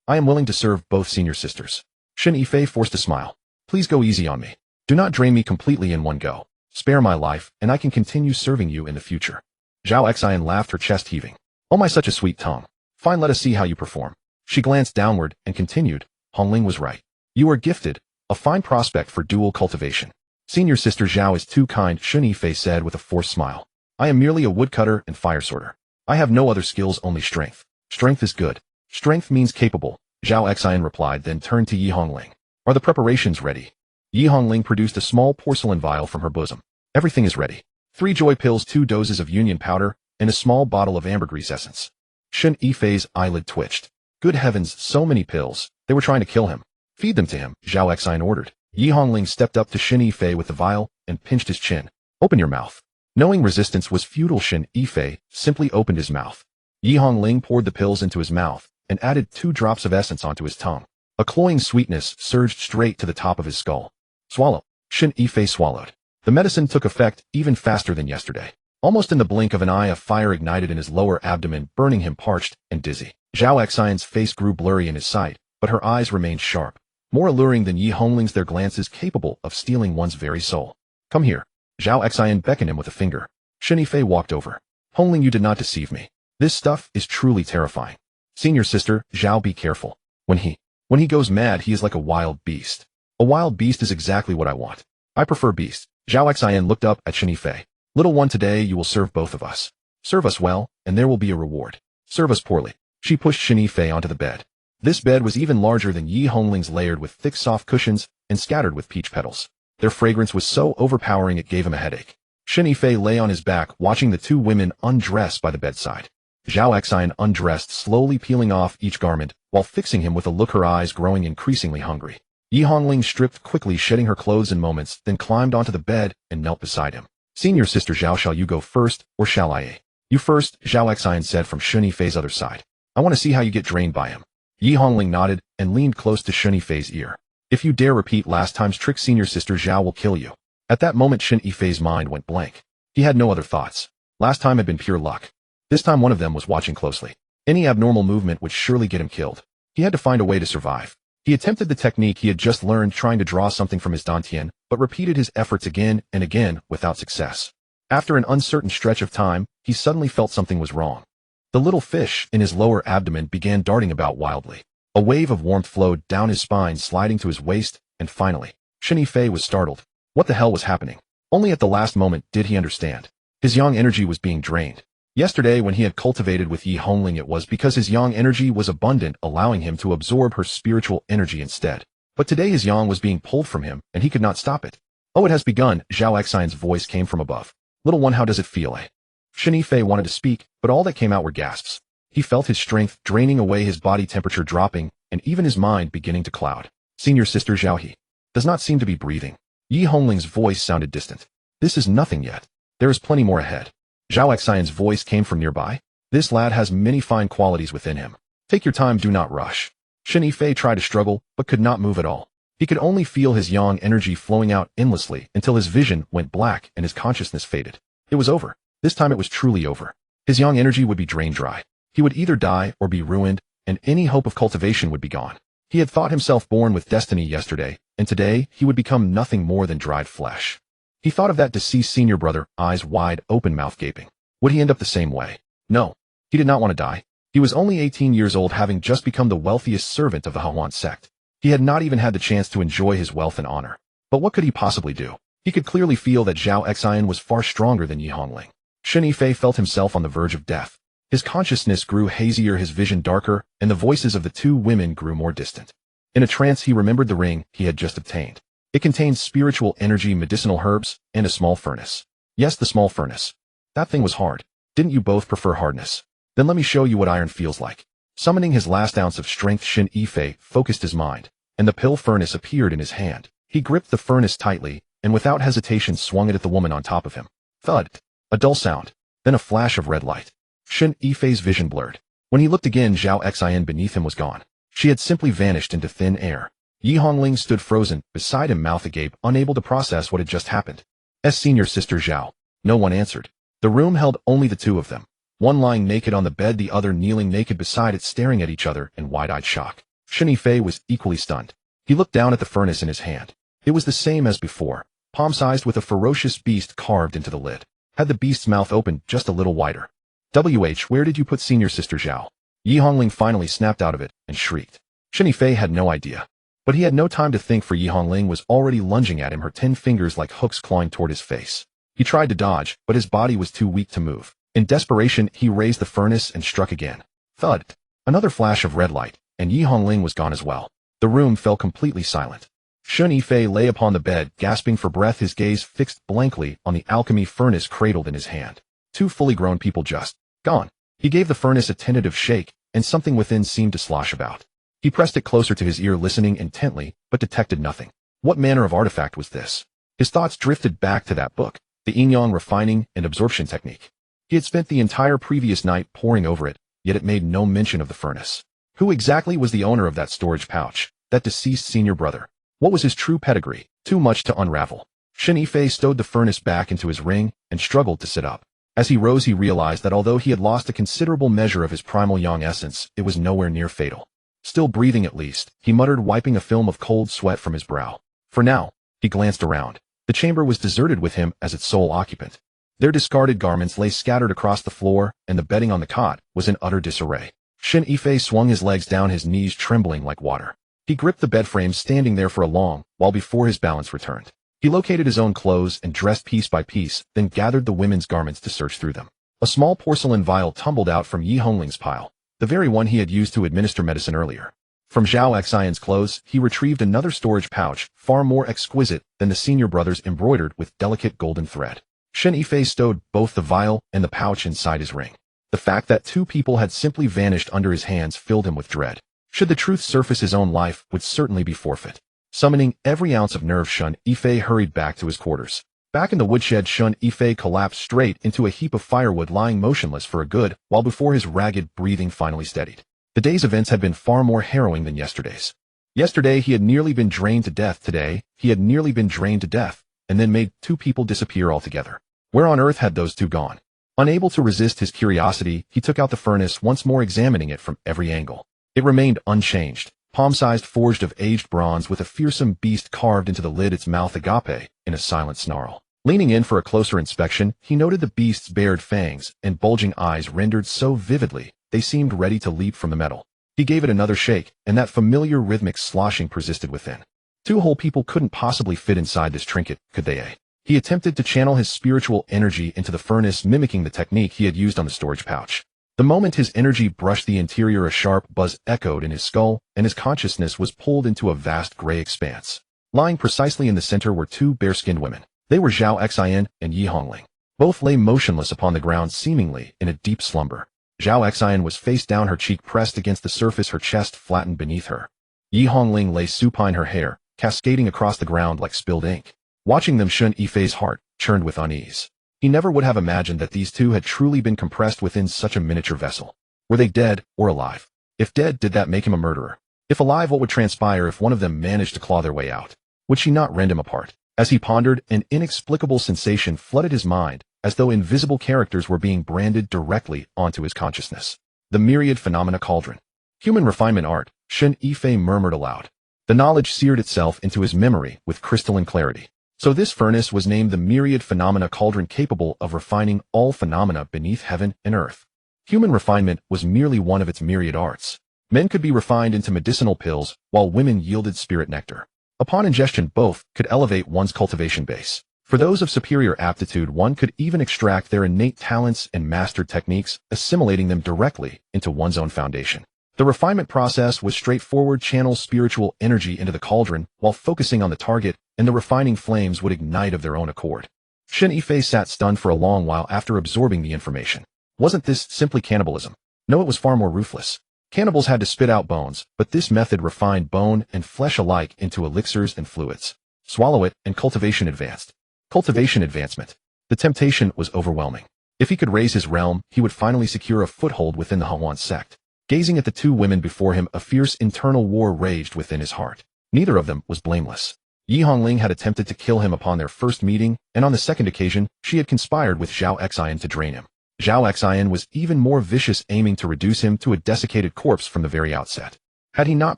I am willing to serve both senior sisters. Shen Yifei forced a smile. Please go easy on me. Do not drain me completely in one go. Spare my life, and I can continue serving you in the future. Zhao Xian laughed, her chest heaving. Oh my, such a sweet tongue. Fine, let us see how you perform. She glanced downward and continued, Hongling was right. You are gifted, a fine prospect for dual cultivation. Senior sister Zhao is too kind, Shen Yifei said with a forced smile. I am merely a woodcutter and fire sorter. I have no other skills, only strength. Strength is good. Strength means capable, Zhao Xian replied, then turned to Yi Hongling. Are the preparations ready? Yi Hongling produced a small porcelain vial from her bosom. Everything is ready. 3 joy pills, 2 doses of union powder, and a small bottle of ambergris essence. Shen Yifei's eyelid twitched. Good heavens, so many pills. They were trying to kill him. Feed them to him, Zhao Xian ordered. Yi Hongling stepped up to Shen Yifei with the vial and pinched his chin. Open your mouth. Knowing resistance was futile, Shen Yifei simply opened his mouth. Yi Hongling poured the pills into his mouth and added 2 drops of essence onto his tongue. A cloying sweetness surged straight to the top of his skull. Swallow. Shen Yifei swallowed. The medicine took effect even faster than yesterday. Almost in the blink of an eye, a fire ignited in his lower abdomen, burning him parched and dizzy. Zhao Xian's face grew blurry in his sight, but her eyes remained sharp. More alluring than Yi Hongling's, their glances capable of stealing one's very soul. Come here. Zhao Xian beckoned him with a finger. Shen Yifei walked over. Hongling, you did not deceive me. This stuff is truly terrifying. Senior sister, Zhao, be careful. When he goes mad, he is like a wild beast. A wild beast is exactly what I want. I prefer beasts. Zhao Xian looked up at Shen Yifei. Little one, today you will serve both of us. Serve us well, and there will be a reward. Serve us poorly. She pushed Shen Yifei onto the bed. This bed was even larger than Yi Hongling's, layered with thick soft cushions and scattered with peach petals. Their fragrance was so overpowering it gave him a headache. Shen Yifei lay on his back, watching the 2 women undress by the bedside. Zhao Xian undressed, slowly peeling off each garment, while fixing him with a look, her eyes growing increasingly hungry. Yi Hongling stripped quickly, shedding her clothes in moments, then climbed onto the bed and knelt beside him. Senior sister Zhao, shall you go first, or shall I? You first, Zhao Xian said from Shen Yifei's other side. I want to see how you get drained by him. Yi Hongling nodded and leaned close to Shen Yifei's ear. If you dare repeat last time's trick, senior sister Zhao will kill you. At that moment, Shen Yifei's mind went blank. He had no other thoughts. Last time had been pure luck. This time one of them was watching closely. Any abnormal movement would surely get him killed. He had to find a way to survive. He attempted the technique he had just learned, trying to draw something from his dantian, but repeated his efforts again and again without success. After an uncertain stretch of time, he suddenly felt something was wrong. The little fish in his lower abdomen began darting about wildly. A wave of warmth flowed down his spine, sliding to his waist, and finally, Shen Yifei was startled. What the hell was happening? Only at the last moment did he understand. His yang energy was being drained. Yesterday, when he had cultivated with Yi Hongling, it was because his yang energy was abundant, allowing him to absorb her spiritual energy instead. But today his yang was being pulled from him, and he could not stop it. Oh, it has begun, Zhao Xian's voice came from above. Little one, how does it feel, eh? Shen Yifei wanted to speak, but all that came out were gasps. He felt his strength draining away, his body temperature dropping, and even his mind beginning to cloud. Senior sister Zhao, he does not seem to be breathing. Yi Hongling's voice sounded distant. This is nothing yet. There is plenty more ahead. Zhao Xian's voice came from nearby. This lad has many fine qualities within him. Take your time, do not rush. Shen Yifei tried to struggle, but could not move at all. He could only feel his yang energy flowing out endlessly until his vision went black and his consciousness faded. It was over. This time it was truly over. His yang energy would be drained dry. He would either die or be ruined, and any hope of cultivation would be gone. He had thought himself born with destiny yesterday, and today he would become nothing more than dried flesh. He thought of that deceased senior brother, eyes wide open, mouth gaping. Would he end up the same way? No. He did not want to die. He was only 18 years old, having just become the wealthiest servant of the Hehuan Sect. He had not even had the chance to enjoy his wealth and honor. But what could he possibly do? He could clearly feel that xianxia was far stronger than Yihongling. Shen Yifei felt himself on the verge of death. His consciousness grew hazier, his vision darker, and the voices of the two women grew more distant. In a trance, he remembered the ring he had just obtained. It contained spiritual energy, medicinal herbs, and a small furnace. Yes, the small furnace. That thing was hard. Didn't you both prefer hardness? Then let me show you what iron feels like. Summoning his last ounce of strength, Shen Yifei focused his mind, and the pill furnace appeared in his hand. He gripped the furnace tightly, and without hesitation swung it at the woman on top of him. Thud. A dull sound. Then a flash of red light. Shen Yifei's vision blurred. When he looked again, xianxia beneath him was gone. She had simply vanished into thin air. Yihongling stood frozen, beside him, mouth agape, unable to process what had just happened. Senior sister Zhao. No one answered. The room held only the two of them. One lying naked on the bed, the other kneeling naked beside it, staring at each other in wide-eyed shock. Shen Yifei was equally stunned. He looked down at the furnace in his hand. It was the same as before, palm-sized, with a ferocious beast carved into the lid. Had the beast's mouth opened just a little wider. Where did you put senior sister Zhao? Yihongling finally snapped out of it and shrieked. Shen Yifei had no idea. But he had no time to think, for Yihongling was already lunging at him, her 10 fingers like hooks clawing toward his face. He tried to dodge, but his body was too weak to move. In desperation, he raised the furnace and struck again. Thud. Another flash of red light, and Yihongling was gone as well. The room fell completely silent. Shen Yifei lay upon the bed, gasping for breath, his gaze fixed blankly on the alchemy furnace cradled in his hand. Two fully grown people just gone. He gave the furnace a tentative shake, and something within seemed to slosh about. He pressed it closer to his ear, listening intently, but detected nothing. What manner of artifact was this? His thoughts drifted back to that book, the yin-yang refining and absorption technique. He had spent the entire previous night poring over it, yet it made no mention of the furnace. Who exactly was the owner of that storage pouch, that deceased senior brother? What was his true pedigree? Too much to unravel. Shen Yifei stowed the furnace back into his ring and struggled to sit up. As he rose, he realized that although he had lost a considerable measure of his primal yang essence, it was nowhere near fatal. Still breathing at least, he muttered, wiping a film of cold sweat from his brow. For now. He glanced around. The chamber was deserted, with him as its sole occupant. Their discarded garments lay scattered across the floor, and the bedding on the cot was in utter disarray. Shen Yifei swung his legs down, his knees trembling like water. He gripped the bed frame, standing there for a long while before his balance returned. He located his own clothes and dressed piece by piece, then gathered the women's garments to search through them. A small porcelain vial tumbled out from Yihongling's pile, the very one he had used to administer medicine earlier. From xianxia's clothes, he retrieved another storage pouch, far more exquisite than the senior brother's, embroidered with delicate golden thread. Shen Yifei stowed both the vial and the pouch inside his ring. The fact that two people had simply vanished under his hands filled him with dread. Should the truth surface, his own life would certainly be forfeit. Summoning every ounce of nerve, Shen Yifei hurried back to his quarters. Back in the woodshed, Shen Yifei collapsed straight into a heap of firewood, lying motionless for a good while before his ragged breathing finally steadied. The day's events had been far more harrowing than yesterday's. Yesterday, he had nearly been drained to death. Today, he had nearly been drained to death, and then made two people disappear altogether. Where on earth had those two gone? Unable to resist his curiosity, he took out the furnace, once more examining it from every angle. It remained unchanged, palm-sized, forged of aged bronze, with a fearsome beast carved into the lid, its mouth agape in a silent snarl. Leaning in for a closer inspection, he noted the beast's bared fangs and bulging eyes, rendered so vividly they seemed ready to leap from the metal. He gave it another shake, and that familiar rhythmic sloshing persisted within. Two whole people couldn't possibly fit inside this trinket, could they? He attempted to channel his spiritual energy into the furnace, mimicking the technique he had used on the storage pouch. The moment his energy brushed the interior, a sharp buzz echoed in his skull, and his consciousness was pulled into a vast gray expanse. Lying precisely in the center were two bare-skinned women. They were xianxia and Yihongling. Both lay motionless upon the ground, seemingly in a deep slumber. Xianxia was face down, her cheek pressed against the surface, her chest flattened beneath her. Yihongling lay supine, her hair cascading across the ground like spilled ink. Watching them, Shen Yifei's heart churned with unease. He never would have imagined that these two had truly been compressed within such a miniature vessel. Were they dead or alive? If dead, did that make him a murderer? If alive, what would transpire if one of them managed to claw their way out? Would she not rend him apart? As he pondered, an inexplicable sensation flooded his mind, as though invisible characters were being branded directly onto his consciousness. The myriad phenomena cauldron. Human refinement art, Shen Yifei murmured aloud. The knowledge seared itself into his memory with crystalline clarity. So this furnace was named the myriad phenomena cauldron, capable of refining all phenomena beneath heaven and earth. Human refinement was merely one of its myriad arts. Men could be refined into medicinal pills, while women yielded spirit nectar. Upon ingestion, both could elevate one's cultivation base. For those of superior aptitude, one could even extract their innate talents and mastered techniques, assimilating them directly into one's own foundation. The refinement process was straightforward: channel spiritual energy into the cauldron while focusing on the target, and the refining flames would ignite of their own accord. Shen Yifei sat stunned for a long while after absorbing the information. Wasn't this simply cannibalism? No, it was far more ruthless. Cannibals had to spit out bones, but this method refined bone and flesh alike into elixirs and fluids. Swallow it, and cultivation advanced. Cultivation advancement. The temptation was overwhelming. If he could raise his realm, he would finally secure a foothold within the Hehuan Sect. Gazing at the two women before him, a fierce internal war raged within his heart. Neither of them was blameless. Yi Hongling had attempted to kill him upon their first meeting, and on the second occasion, she had conspired with xianxia to drain him. Xianxia was even more vicious, aiming to reduce him to a desiccated corpse from the very outset. Had he not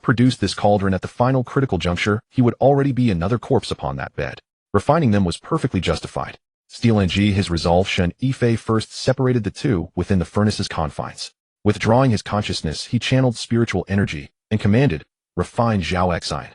produced this cauldron at the final critical juncture, he would already be another corpse upon that bed. Refining them was perfectly justified. Stealing his resolve, Shen Yifei first separated the two within the furnace's confines. Withdrawing his consciousness, he channeled spiritual energy and commanded, "Refine xianxia."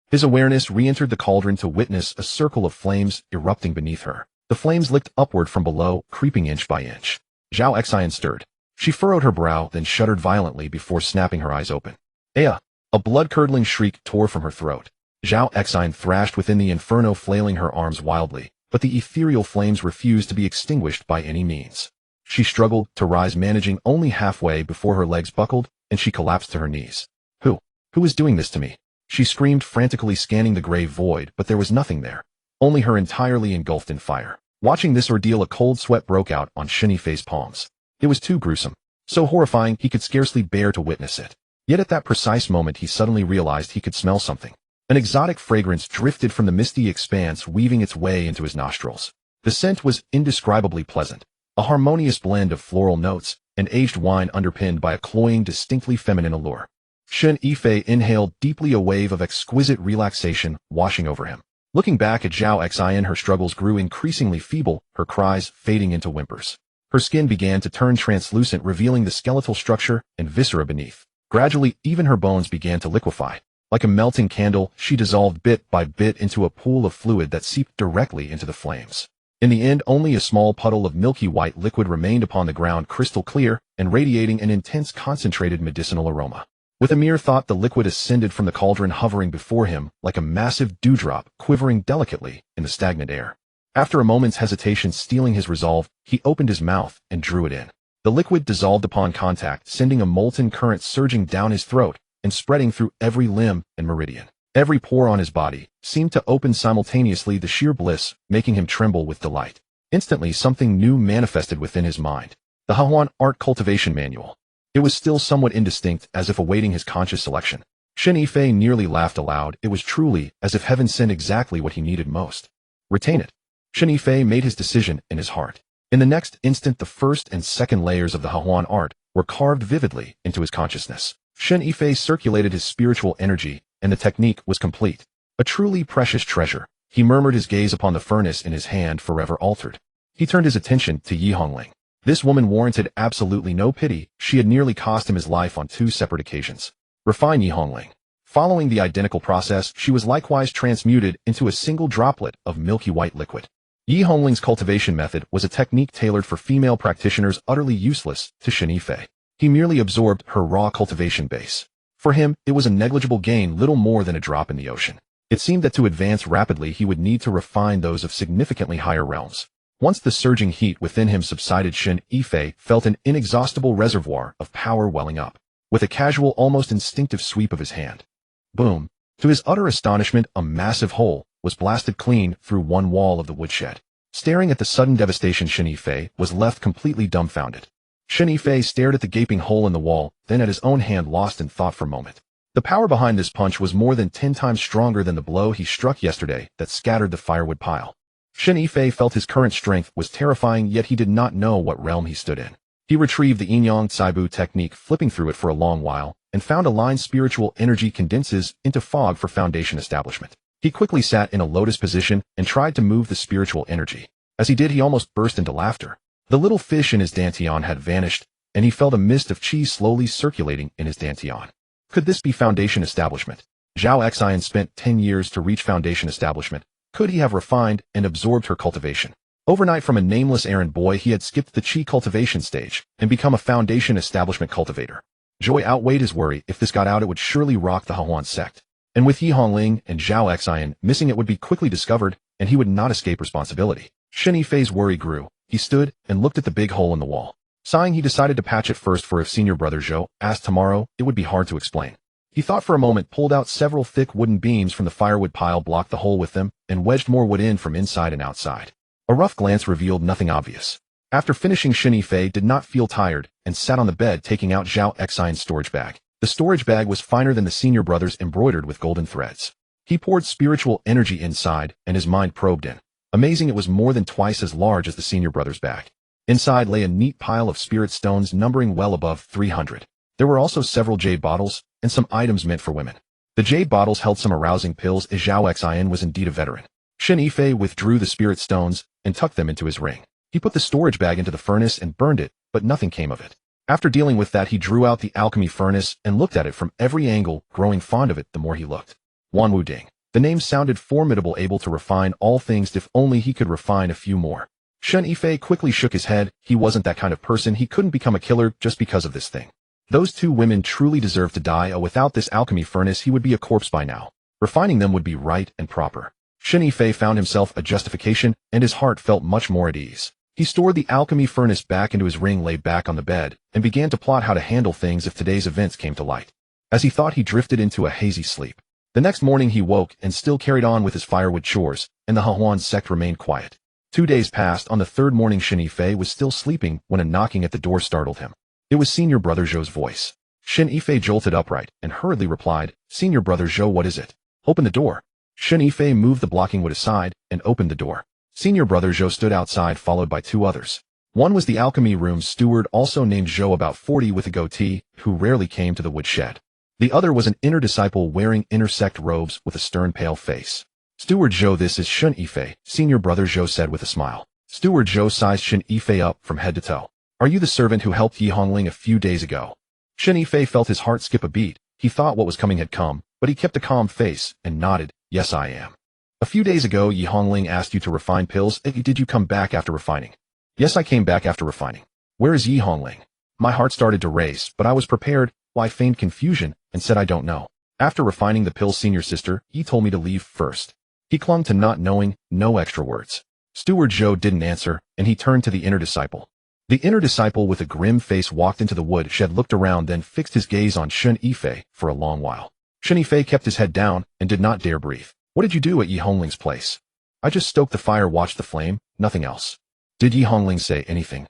His awareness re-entered the cauldron to witness a circle of flames erupting beneath her. The flames licked upward from below, creeping inch by inch. Xianxia stirred. She furrowed her brow, then shuddered violently before snapping her eyes open. "Aya!" A blood-curdling shriek tore from her throat. Xianxia thrashed within the inferno, flailing her arms wildly, but the ethereal flames refused to be extinguished by any means. She struggled to rise, managing only halfway before her legs buckled, and she collapsed to her knees. Who is doing this to me?" She screamed, frantically scanning the gray void, but there was nothing there. Only her, entirely engulfed in fire. Watching this ordeal, a cold sweat broke out on Shen Yifei's palms. It was too gruesome. So horrifying, he could scarcely bear to witness it. Yet at that precise moment, he suddenly realized he could smell something. An exotic fragrance drifted from the misty expanse, weaving its way into his nostrils. The scent was indescribably pleasant. A harmonious blend of floral notes and aged wine, underpinned by a cloying, distinctly feminine allure. Shen Yifei inhaled deeply, a wave of exquisite relaxation washing over him. Looking back at xianxia, her struggles grew increasingly feeble, her cries fading into whimpers. Her skin began to turn translucent, revealing the skeletal structure and viscera beneath. Gradually, even her bones began to liquefy. Like a melting candle, she dissolved bit by bit into a pool of fluid that seeped directly into the flames. In the end, only a small puddle of milky white liquid remained upon the ground, crystal clear and radiating an intense, concentrated medicinal aroma. With a mere thought, the liquid ascended from the cauldron, hovering before him like a massive dewdrop, quivering delicately in the stagnant air. After a moment's hesitation, stealing his resolve, he opened his mouth and drew it in. The liquid dissolved upon contact, sending a molten current surging down his throat and spreading through every limb and meridian. Every pore on his body seemed to open simultaneously, the sheer bliss making him tremble with delight. Instantly, something new manifested within his mind. The Hehuan Art Cultivation Manual. It was still somewhat indistinct, as if awaiting his conscious selection. Shen Yifei nearly laughed aloud. It was truly as if heaven sent exactly what he needed most. Retain it. Shen Yifei made his decision in his heart. In the next instant, the first and second layers of the Hehuan art were carved vividly into his consciousness. Shen Yifei circulated his spiritual energy, and the technique was complete. A truly precious treasure. He murmured, his gaze upon the furnace in his hand forever altered. He turned his attention to Yi Hongling. This woman warranted absolutely no pity. She had nearly cost him his life on 2 separate occasions. Refine Yi Hongling. Following the identical process, she was likewise transmuted into a single droplet of milky white liquid. Yi Hongling's cultivation method was a technique tailored for female practitioners, utterly useless to Shen Yifei. He merely absorbed her raw cultivation base. For him, it was a negligible gain, little more than a drop in the ocean. It seemed that to advance rapidly, he would need to refine those of significantly higher realms. Once the surging heat within him subsided, Shen Yifei felt an inexhaustible reservoir of power welling up. With a casual, almost instinctive sweep of his hand, boom! To his utter astonishment, a massive hole was blasted clean through one wall of the woodshed. Staring at the sudden devastation, Shen Yifei was left completely dumbfounded. Shen Yifei stared at the gaping hole in the wall, then at his own hand, lost in thought for a moment. The power behind this punch was more than 10 times stronger than the blow he struck yesterday that scattered the firewood pile. Shen Yifei felt his current strength was terrifying, yet he did not know what realm he stood in. He retrieved the Yin-Yang Caibu technique, flipping through it for a long while, and found a line spiritual energy condenses into fog for foundation establishment. He quickly sat in a lotus position and tried to move the spiritual energy. As he did, he almost burst into laughter. The little fish in his dantian had vanished, and he felt a mist of chi slowly circulating in his dantian. Could this be foundation establishment? Xianxia spent 10 years to reach foundation establishment. Could he have refined and absorbed her cultivation? Overnight, from a nameless errand boy, he had skipped the chi cultivation stage and become a foundation establishment cultivator. Joy outweighed his worry. If this got out, it would surely rock the Hehuan Sect. And with Yihongling and Xianxia missing, it would be quickly discovered, and he would not escape responsibility. Shen Yifei's worry grew. He stood and looked at the big hole in the wall. Sighing, he decided to patch it first, for if senior brother Zhou asked tomorrow, it would be hard to explain. He thought for a moment, pulled out several thick wooden beams from the firewood pile, blocked the hole with them, and wedged more wood in from inside and outside. A rough glance revealed nothing obvious. After finishing, Shen Yifei did not feel tired and sat on the bed, taking out Xianxia's storage bag. The storage bag was finer than the senior brother's, embroidered with golden threads. He poured spiritual energy inside, and his mind probed in. Amazing, it was more than twice as large as the senior brother's bag. Inside lay a neat pile of spirit stones numbering well above 300. There were also several jade bottles and some items meant for women. The jade bottles held some arousing pills, as Xianxia was indeed a veteran. Shen Yifei withdrew the spirit stones and tucked them into his ring. He put the storage bag into the furnace and burned it, but nothing came of it. After dealing with that, he drew out the alchemy furnace and looked at it from every angle, growing fond of it the more he looked. Wan Wu Ding. The name sounded formidable, able to refine all things. If only he could refine a few more. Shen Yifei quickly shook his head. He wasn't that kind of person. He couldn't become a killer just because of this thing. Those two women truly deserved to die. Without this alchemy furnace, he would be a corpse by now. Refining them would be right and proper. Shen Yifei found himself a justification, and his heart felt much more at ease. He stored the alchemy furnace back into his ring, lay back on the bed, and began to plot how to handle things if today's events came to light. As he thought, he drifted into a hazy sleep. The next morning he woke and still carried on with his firewood chores, and the Hehuan Sect remained quiet. 2 days passed. On the third morning, Shen Yifei was still sleeping when a knocking at the door startled him. It was senior brother Zhou's voice. Shen Yifei jolted upright and hurriedly replied, "Senior brother Zhou, what is it?" "Open the door." Shen Yifei moved the blocking wood aside and opened the door. Senior brother Zhou stood outside, followed by 2 others. One was the alchemy room steward, also named Zhou, about 40, with a goatee, who rarely came to the woodshed. The other was an inner disciple wearing inner sect robes with a stern, pale face. "Steward Zhou, this is Shen Yifei," senior brother Zhou said with a smile. Steward Zhou sized Shen Yifei up from head to toe. "Are you the servant who helped Yihongling a few days ago?" Shen Yifei felt his heart skip a beat. He thought what was coming had come, but he kept a calm face and nodded. "Yes, I am." "A few days ago, Yihongling asked you to refine pills. Did you come back after refining?" "Yes, I came back after refining." "Where is Yihongling?" My heart started to race, but I was prepared. I feigned confusion and said I don't know. After refining the pills, senior sister, he told me to leave first. He clung to not knowing, no extra words. Steward Zhou didn't answer, and he turned to the inner disciple. The inner disciple with a grim face walked into the woodshed, looked around, then fixed his gaze on Shen Yifei for a long while. Shen Yifei kept his head down and did not dare breathe. "What did you do at Yihongling's place?" "I just stoked the fire, watched the flame, nothing else." "Did Yihongling say anything?"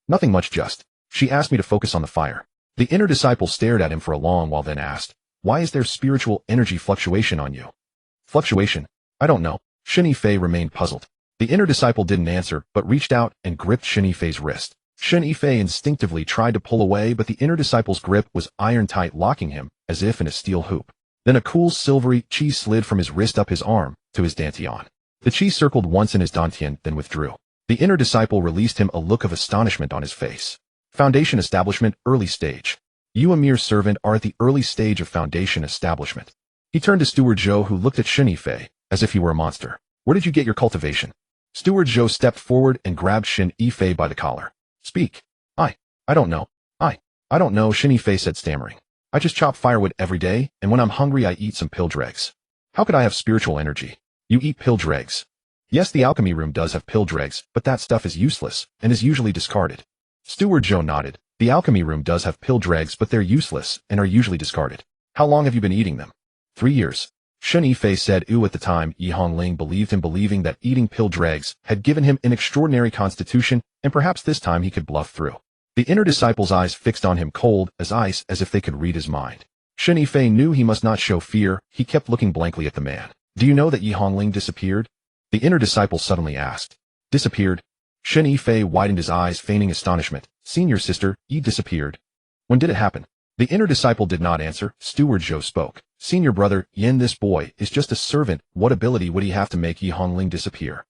"Nothing much, just. She asked me to focus on the fire." The inner disciple stared at him for a long while, then asked, "Why is there spiritual energy fluctuation on you?" "Fluctuation? I don't know." Shen Yifei remained puzzled. The inner disciple didn't answer, but reached out and gripped Shen Yifei's wrist. Shen Yifei instinctively tried to pull away, but the inner disciple's grip was iron-tight, locking him as if in a steel hoop. Then a cool silvery chi slid from his wrist up his arm to his dantian. The chi circled once in his dantian, then withdrew. The inner disciple released him, a look of astonishment on his face. Foundation establishment, early stage. You, a mere servant, are at the early stage of foundation establishment. He turned to Steward Zhou, who looked at Shen Yifei as if he were a monster. "Where did you get your cultivation?" Steward Zhou stepped forward and grabbed Shen Yifei by the collar. "Speak." I don't know. I don't know," Shen Yifei said, stammering. "I just chop firewood every day, and when I'm hungry I eat some pill dregs." "How could I have spiritual energy?" "You eat pill dregs." "Yes, the alchemy room does have pill dregs, but that stuff is useless and is usually discarded." Steward Zhou nodded. "The alchemy room does have pill dregs, but they're useless and are usually discarded." "How long have you been eating them?" 3 years. Shen Yifei said at the time. Yihongling believed him, believing that eating pill dregs had given him an extraordinary constitution, and perhaps this time he could bluff through. The inner disciple's eyes fixed on him cold as ice, as if they could read his mind. Shen Yifei knew he must not show fear. He kept looking blankly at the man. Do you know that Yi Hongling disappeared? The inner disciple suddenly asked. Disappeared? Shen Yifei widened his eyes, feigning astonishment. Senior sister, Yi disappeared. When did it happen? The inner disciple did not answer. Steward Zhou spoke. Senior brother, Yin, this boy is just a servant. What ability would he have to make Yi Hongling disappear?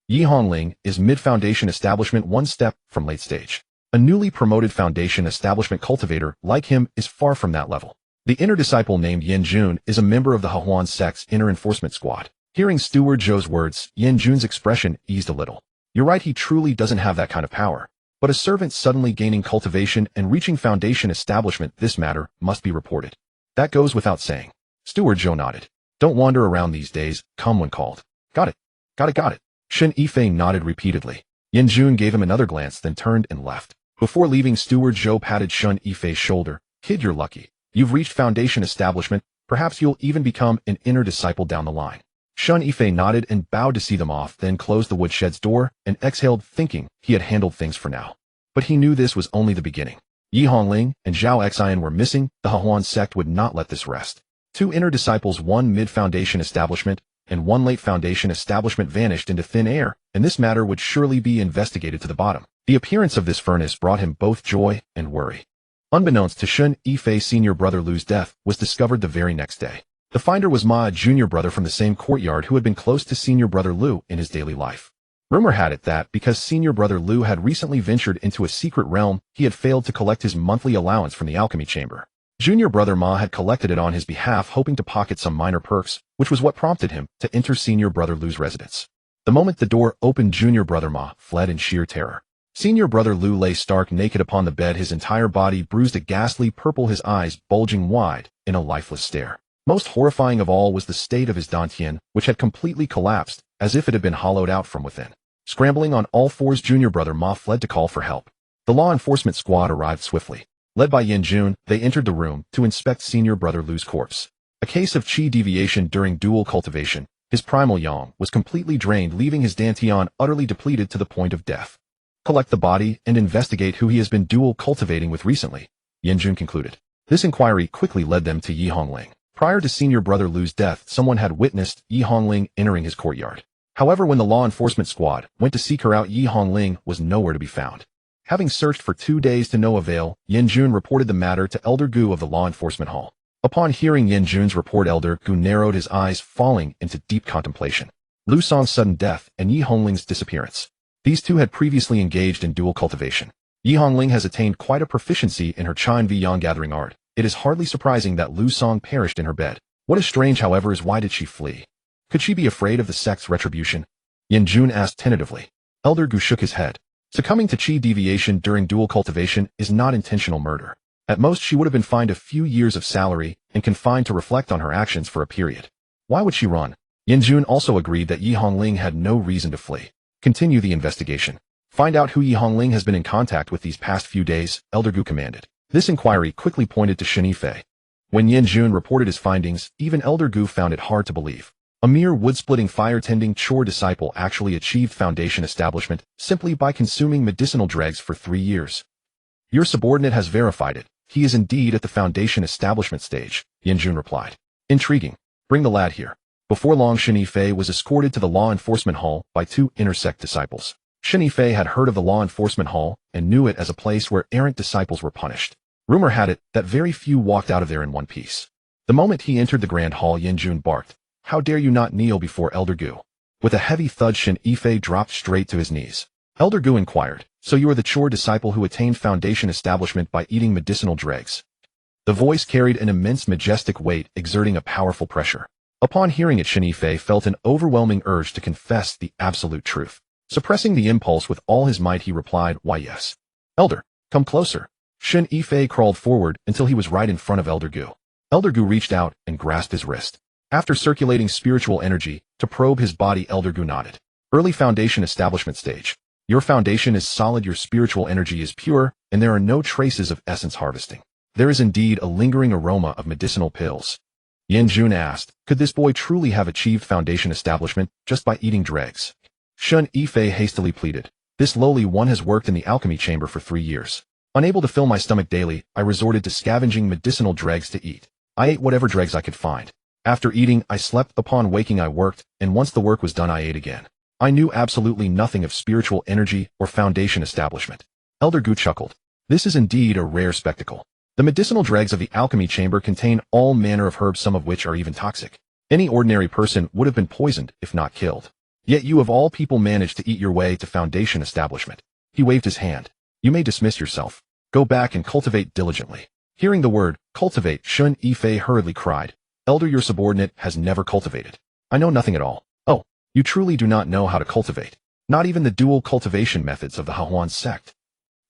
Yi Hongling is mid-foundation establishment, one step from late stage. A newly promoted foundation establishment cultivator like him is far from that level. The inner disciple named Yin Jun is a member of the Hehuan Sect's inner enforcement squad. Hearing Steward Zhou's words, Yin Jun's expression eased a little. You're right, he truly doesn't have that kind of power. But a servant suddenly gaining cultivation and reaching foundation establishment, this matter must be reported. That goes without saying. Steward Zhou nodded. Don't wander around these days, come when called. Got it. Got it. Shen Yifei nodded repeatedly. Yin Jun gave him another glance, then turned and left. Before leaving, Steward Zhou patted Shen Yifei's shoulder. Kid, you're lucky. You've reached foundation establishment. Perhaps you'll even become an inner disciple down the line. Shen Yifei nodded and bowed to see them off, then closed the woodshed's door and exhaled, thinking he had handled things for now. But he knew this was only the beginning. Yi Hongling and Zhao Xian were missing. The Hehuan Sect would not let this rest. 2 inner disciples, 1 mid-foundation establishment, and 1 late foundation establishment vanished into thin air, and this matter would surely be investigated to the bottom. The appearance of this furnace brought him both joy and worry. Unbeknownst to Shen Yifei, senior brother Lu's death was discovered the very next day. The finder was Ma, a junior brother from the same courtyard who had been close to senior brother Lu in his daily life. Rumor had it that because senior brother Lu had recently ventured into a secret realm, he had failed to collect his monthly allowance from the alchemy chamber. Junior brother Ma had collected it on his behalf, hoping to pocket some minor perks, which was what prompted him to enter senior brother Lu's residence. The moment the door opened, junior brother Ma fled in sheer terror. Senior brother Lu lay stark naked upon the bed, his entire body bruised a ghastly purple, his eyes bulging wide in a lifeless stare. Most horrifying of all was the state of his dantian, which had completely collapsed, as if it had been hollowed out from within. Scrambling on all fours, junior brother Ma fled to call for help. The law enforcement squad arrived swiftly. Led by Yin Jun, they entered the room to inspect senior brother Lu's corpse. A case of qi deviation during dual cultivation. His primal yang was completely drained, leaving his dantian utterly depleted to the point of death. Collect the body and investigate who he has been dual cultivating with recently, Yin Jun concluded. This inquiry quickly led them to Yi Hongling. Prior to senior brother Lu's death, someone had witnessed Yi Hongling entering his courtyard. However, when the law enforcement squad went to seek her out, Yi Hongling was nowhere to be found. Having searched for 2 days to no avail, Yin Jun reported the matter to Elder Gu of the law enforcement hall. Upon hearing Yin Jun's report, Elder Gu narrowed his eyes, falling into deep contemplation. Lu Song's sudden death and Yi Hongling's disappearance. These two had previously engaged in dual cultivation. Yi Hongling has attained quite a proficiency in her Qian Yang gathering art. It is hardly surprising that Lu Song perished in her bed. What is strange, however, is why did she flee? Could she be afraid of the sect's retribution? Yin Jun asked tentatively. Elder Gu shook his head. Succumbing to qi deviation during dual cultivation is not intentional murder. At most, she would have been fined a few years of salary and confined to reflect on her actions for a period. Why would she run? Yin Jun also agreed that Yi Hongling had no reason to flee. Continue the investigation. Find out who Yi Hongling has been in contact with these past few days, Elder Gu commanded. This inquiry quickly pointed to Shen Yifei. When Yin Jun reported his findings, even Elder Gu found it hard to believe. A mere wood-splitting, fire-tending chore disciple actually achieved foundation establishment simply by consuming medicinal dregs for 3 years. Your subordinate has verified it. He is indeed at the foundation establishment stage, Yin Jun replied. Intriguing. Bring the lad here. Before long, Shen Yifei was escorted to the law enforcement hall by 2 inner sect disciples. Shen Yifei had heard of the law enforcement hall and knew it as a place where errant disciples were punished. Rumor had it that very few walked out of there in one piece. The moment he entered the grand hall, Yin Jun barked, "How dare you not kneel before Elder Gu?" With a heavy thud, Shen Yifei dropped straight to his knees. Elder Gu inquired, "So you are the chore disciple who attained foundation establishment by eating medicinal dregs?" The voice carried an immense majestic weight, exerting a powerful pressure. Upon hearing it, Shen Yifei felt an overwhelming urge to confess the absolute truth. Suppressing the impulse with all his might, he replied, "Why, yes. Elder, come closer." Shen Yifei crawled forward until he was right in front of Elder Gu. Elder Gu reached out and grasped his wrist. After circulating spiritual energy to probe his body, Elder Gu nodded. Early foundation establishment stage. Your foundation is solid, your spiritual energy is pure, and there are no traces of essence harvesting. There is indeed a lingering aroma of medicinal pills. Yin Jun asked, could this boy truly have achieved foundation establishment just by eating dregs? Shen Yifei hastily pleaded. This lowly one has worked in the alchemy chamber for 3 years. Unable to fill my stomach daily, I resorted to scavenging medicinal dregs to eat. I ate whatever dregs I could find. After eating, I slept. Upon waking I worked, and once the work was done I ate again. I knew absolutely nothing of spiritual energy or foundation establishment. Elder Gu chuckled. This is indeed a rare spectacle. The medicinal dregs of the alchemy chamber contain all manner of herbs, some of which are even toxic. Any ordinary person would have been poisoned if not killed. Yet you of all people managed to eat your way to foundation establishment. He waved his hand. You may dismiss yourself. Go back and cultivate diligently. Hearing the word, cultivate, Shen Yifei hurriedly cried. Elder, your subordinate has never cultivated. I know nothing at all. Oh, you truly do not know how to cultivate. Not even the dual cultivation methods of the Hehuan Sect.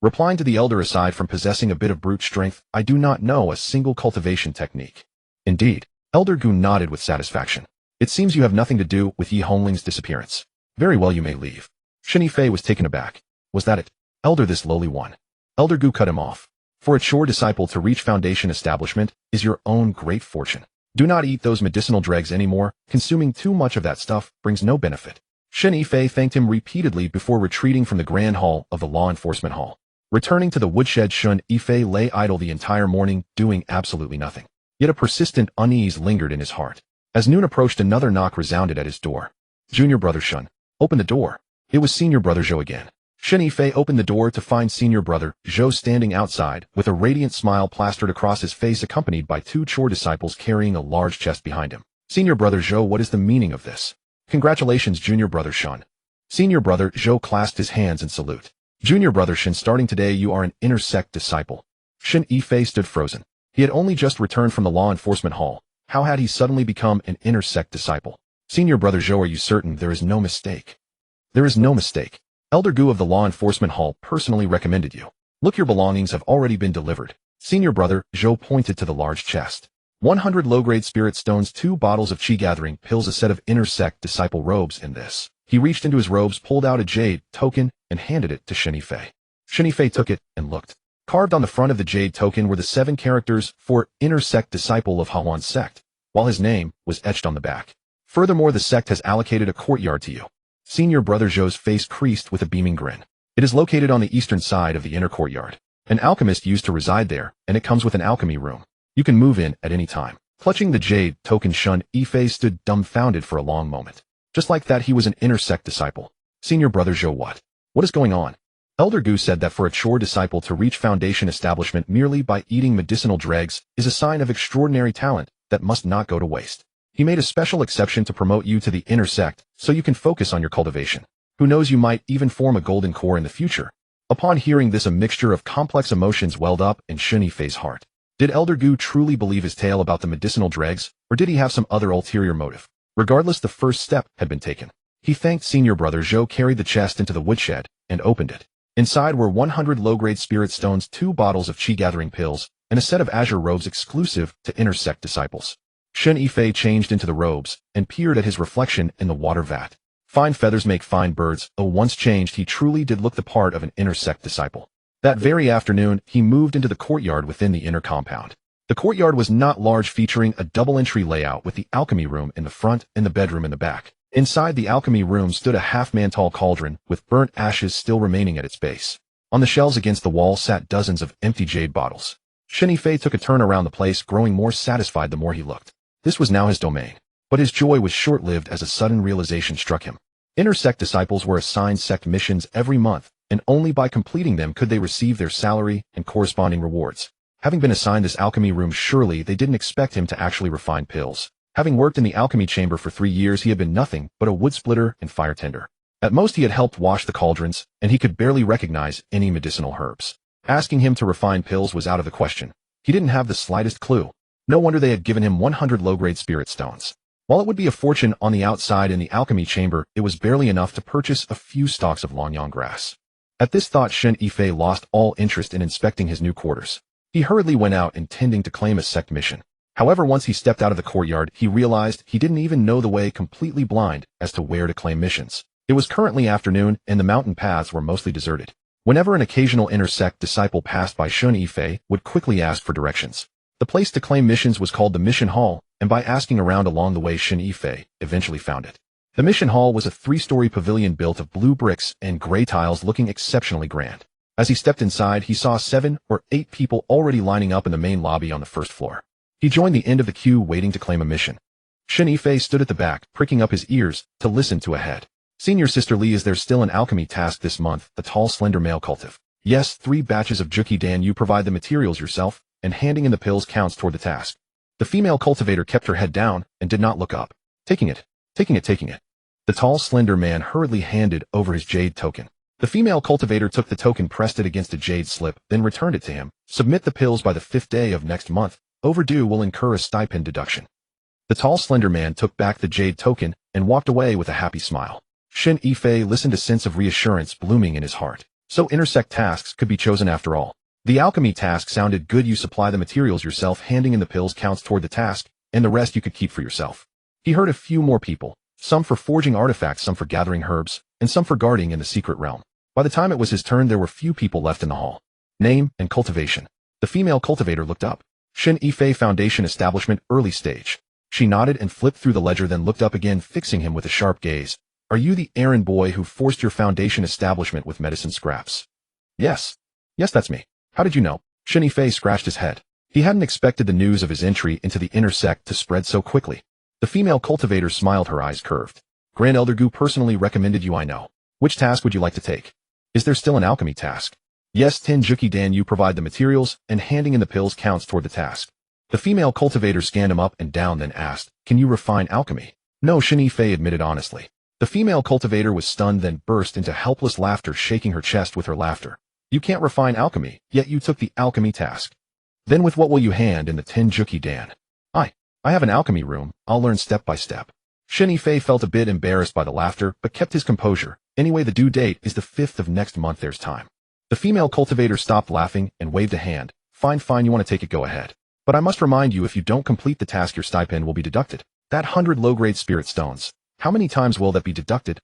Replying to the elder, aside from possessing a bit of brute strength, I do not know a single cultivation technique. Indeed, Elder Gu nodded with satisfaction. It seems you have nothing to do with Yi Hongling's disappearance. Very well, you may leave. Shen Yifei was taken aback. Was that it? Elder, this lowly one. Elder Gu cut him off. For a chore disciple to reach foundation establishment is your own great fortune. Do not eat those medicinal dregs anymore. Consuming too much of that stuff brings no benefit. Shen Yifei thanked him repeatedly before retreating from the grand hall of the law enforcement hall. Returning to the woodshed, Shen Yifei lay idle the entire morning, doing absolutely nothing. Yet a persistent unease lingered in his heart. As noon approached, another knock resounded at his door. Junior brother Shen, open the door. It was senior brother Zhou again. Shen Yifei opened the door to find senior brother Zhou standing outside, with a radiant smile plastered across his face, accompanied by two chore disciples carrying a large chest behind him. Senior brother Zhou, what is the meaning of this? Congratulations, junior brother Shen. Senior brother Zhou clasped his hands in salute. Junior brother Shen, starting today you are an inner sect disciple. Shen Yifei stood frozen. He had only just returned from the law enforcement hall. How had he suddenly become an inner sect disciple? Senior brother Zhou, are you certain there is no mistake? There is no mistake. Elder Gu of the law enforcement hall personally recommended you. Look, your belongings have already been delivered. Senior brother Zhou pointed to the large chest. 100 low-grade spirit stones, 2 bottles of chi-gathering pills, a set of inner sect disciple robes. In this, he reached into his robes, pulled out a jade token, and handed it to Shen Yifei. Shen Yifei took it and looked. Carved on the front of the jade token were the 7 characters for inner sect disciple of Hehuan Sect, while his name was etched on the back. Furthermore, the sect has allocated a courtyard to you. Senior brother Zhou's face creased with a beaming grin. It is located on the eastern side of the inner courtyard. An alchemist used to reside there, and it comes with an alchemy room. You can move in at any time. Clutching the jade token, Shen Yifei stood dumbfounded for a long moment. Just like that, he was an inner sect disciple. Senior brother Zhou, what is going on? Elder Gu said that for a chore disciple to reach foundation establishment merely by eating medicinal dregs is a sign of extraordinary talent that must not go to waste. He made a special exception to promote you to the inner sect so you can focus on your cultivation. Who knows, you might even form a golden core in the future. Upon hearing this, a mixture of complex emotions welled up in Shen Yifei's heart. Did Elder Gu truly believe his tale about the medicinal dregs, or did he have some other ulterior motive? Regardless, the first step had been taken. He thanked senior brother Zhou, carried the chest into the woodshed, and opened it. Inside were 100 low-grade spirit stones, 2 bottles of chi-gathering pills, and a set of azure robes exclusive to inner sect disciples. Shen Yifei changed into the robes and peered at his reflection in the water vat. Fine feathers make fine birds. Oh, once changed, he truly did look the part of an inner sect disciple. That very afternoon, he moved into the courtyard within the inner compound. The courtyard was not large, featuring a double-entry layout with the alchemy room in the front and the bedroom in the back. Inside the alchemy room stood a half-man-tall cauldron with burnt ashes still remaining at its base. On the shelves against the wall sat dozens of empty jade bottles. Shen Yifei took a turn around the place, growing more satisfied the more he looked. This was now his domain. But his joy was short-lived as a sudden realization struck him. Inner sect disciples were assigned sect missions every month, and only by completing them could they receive their salary and corresponding rewards. Having been assigned this alchemy room, surely they didn't expect him to actually refine pills. Having worked in the alchemy chamber for 3 years, he had been nothing but a wood splitter and fire tender. At most, he had helped wash the cauldrons, and he could barely recognize any medicinal herbs. Asking him to refine pills was out of the question. He didn't have the slightest clue. No wonder they had given him 100 low-grade spirit stones. While it would be a fortune on the outside in the alchemy chamber, it was barely enough to purchase a few stalks of longyang grass. At this thought, Shen Yifei lost all interest in inspecting his new quarters. He hurriedly went out, intending to claim a sect mission. However, once he stepped out of the courtyard, he realized he didn't even know the way, completely blind as to where to claim missions. It was currently afternoon, and the mountain paths were mostly deserted. Whenever an occasional inner sect disciple passed by, Shen Yifei would quickly ask for directions. The place to claim missions was called the Mission Hall, and by asking around along the way, Shen Yifei eventually found it. The Mission Hall was a 3-story pavilion built of blue bricks and gray tiles, looking exceptionally grand. As he stepped inside, he saw 7 or 8 people already lining up in the main lobby on the first floor. He joined the end of the queue waiting to claim a mission. Shen Yifei stood at the back, pricking up his ears to listen to ahead. Senior Sister Li, is there still an alchemy task this month? The tall, slender male cultive. Yes, 3 batches of Juki Dan. You provide the materials yourself, and handing in the pills counts toward the task. The female cultivator kept her head down and did not look up. Taking it. The tall, slender man hurriedly handed over his jade token. The female cultivator took the token, pressed it against a jade slip, then returned it to him. Submit the pills by the 5th day of next month. Overdue will incur a stipend deduction. The tall, slender man took back the jade token and walked away with a happy smile. Shen Yifei listened, a sense of reassurance blooming in his heart. So intersect tasks could be chosen after all. The alchemy task sounded good. You supply the materials yourself, handing in the pills counts toward the task, and the rest you could keep for yourself. He heard a few more people, some for forging artifacts, some for gathering herbs, and some for guarding in the secret realm. By the time it was his turn, there were few people left in the hall. Name and cultivation. The female cultivator looked up. Shen Yifei Foundation Establishment, early stage. She nodded and flipped through the ledger, then looked up again, fixing him with a sharp gaze. Are you the errand boy who forced your foundation establishment with medicine scraps? Yes, that's me. How did you know? Shen Yifei scratched his head. He hadn't expected the news of his entry into the inner sect to spread so quickly. The female cultivator smiled, her eyes curved. Grand Elder Gu personally recommended you, I know. Which task would you like to take? Is there still an alchemy task? Yes, 10 Juki Dan. You provide the materials, and handing in the pills counts toward the task. The female cultivator scanned him up and down, then asked, can you refine alchemy? No, Shen Yifei admitted honestly. The female cultivator was stunned, then burst into helpless laughter, shaking her chest with her laughter. You can't refine alchemy, yet you took the alchemy task. Then with what will you hand in the 10 Juki Dan? I have an alchemy room. I'll learn step by step. Shen Yifei felt a bit embarrassed by the laughter, but kept his composure. Anyway, the due date is the 5th of next month. There's time. The female cultivator stopped laughing and waved a hand. Fine, you want to take it, go ahead. But I must remind you, if you don't complete the task, your stipend will be deducted. That 100 low-grade spirit stones. How many times will that be deducted?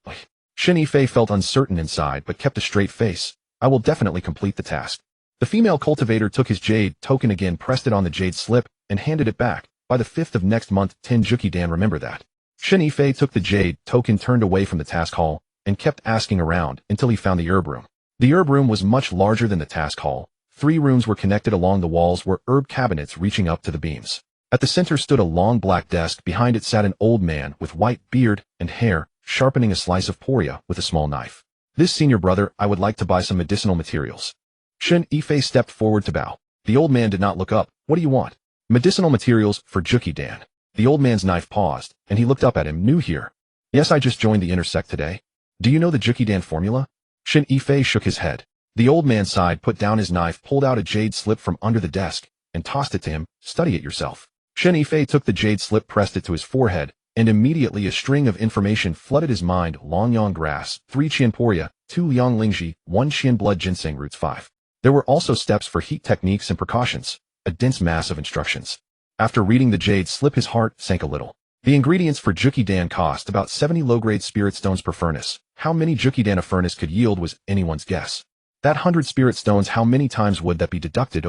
Shen Yifei felt uncertain inside, but kept a straight face. I will definitely complete the task. The female cultivator took his jade token again, pressed it on the jade slip, and handed it back. By the 5th of next month, 10 Juki Dan. Remember that. Shen Yifei took the jade token, turned away from the task hall, and kept asking around until he found the herb room. The herb room was much larger than the task hall. 3 rooms were connected. Along the walls were herb cabinets reaching up to the beams. At the center stood a long black desk. Behind it sat an old man with white beard and hair, sharpening a slice of poria with a small knife. This senior brother, I would like to buy some medicinal materials. Shen Yifei stepped forward to bow. The old man did not look up. What do you want? Medicinal materials for Juki Dan. The old man's knife paused, and he looked up at him. New here? Yes, I just joined the inner sect today. Do you know the Juki Dan formula? Shen Yifei shook his head. The old man sighed, put down his knife, pulled out a jade slip from under the desk, and tossed it to him. Study it yourself. Shen Yifei took the jade slip, pressed it to his forehead, and immediately a string of information flooded his mind. Longyang grass, 3 qian poria, 2 liang lingji, 1 qian blood ginseng roots 5. There were also steps for heat techniques and precautions, a dense mass of instructions. After reading the jade slip, his heart sank a little. The ingredients for Juki Dan cost about 70 low-grade spirit stones per furnace. How many Juki Dan a furnace could yield was anyone's guess. That 100 spirit stones, how many times would that be deducted?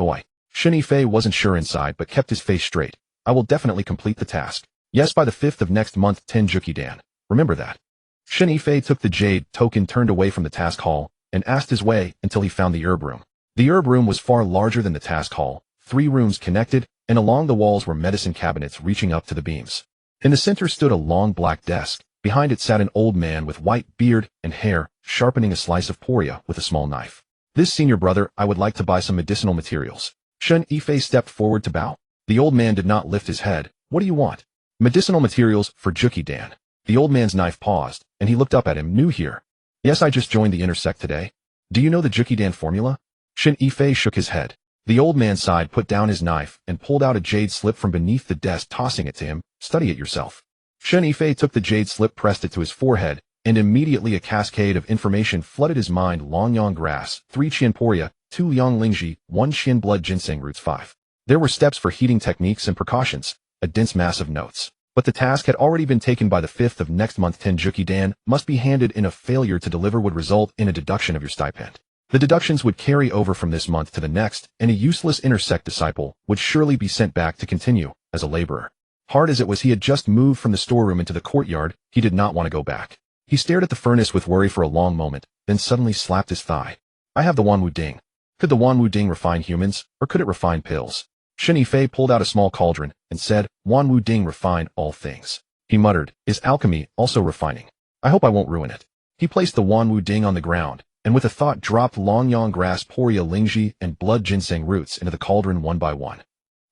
Shen Yifei wasn't sure inside, but kept his face straight. I will definitely complete the task. Yes, by the 5th of next month, 10 Juki Dan. Remember that. Shen Yifei took the jade token, turned away from the task hall, and asked his way until he found the herb room. The herb room was far larger than the task hall. 3 rooms connected, and along the walls were medicine cabinets reaching up to the beams. In the center stood a long black desk. Behind it sat an old man with white beard and hair, sharpening a slice of poria with a small knife. This senior brother, I would like to buy some medicinal materials. Shen Yifei stepped forward to bow. The old man did not lift his head. What do you want? Medicinal materials for Juki Dan. The old man's knife paused, and he looked up at him. New here? Yes, I just joined the inner sect today. Do you know the Juki Dan formula? Shen Yifei shook his head. The old man sighed, put down his knife, and pulled out a jade slip from beneath the desk, tossing it to him. Study it yourself. Shen Yifei took the jade slip, pressed it to his forehead, and immediately a cascade of information flooded his mind. Longyang grass, 3 qian poria, 2 liang lingji, 1 qian blood ginseng roots 5. There were steps for heating techniques and precautions, a dense mass of notes. But the task had already been taken. By the 5th of next month, 10 Juki Dan must be handed in. A failure to deliver would result in a deduction of your stipend. The deductions would carry over from this month to the next, and a useless inner sect disciple would surely be sent back to continue as a laborer. Hard as it was, he had just moved from the storeroom into the courtyard. He did not want to go back. He stared at the furnace with worry for a long moment, then suddenly slapped his thigh. I have the Wanwu Ding. Could the Wanwu Ding refine humans, or could it refine pills? Shen Yifei pulled out a small cauldron and said, Wanwu Ding refine all things. He muttered, is alchemy also refining? I hope I won't ruin it. He placed the Wanwu Ding on the ground, and with a thought dropped longyang grass poria lingji and blood ginseng roots into the cauldron one by one.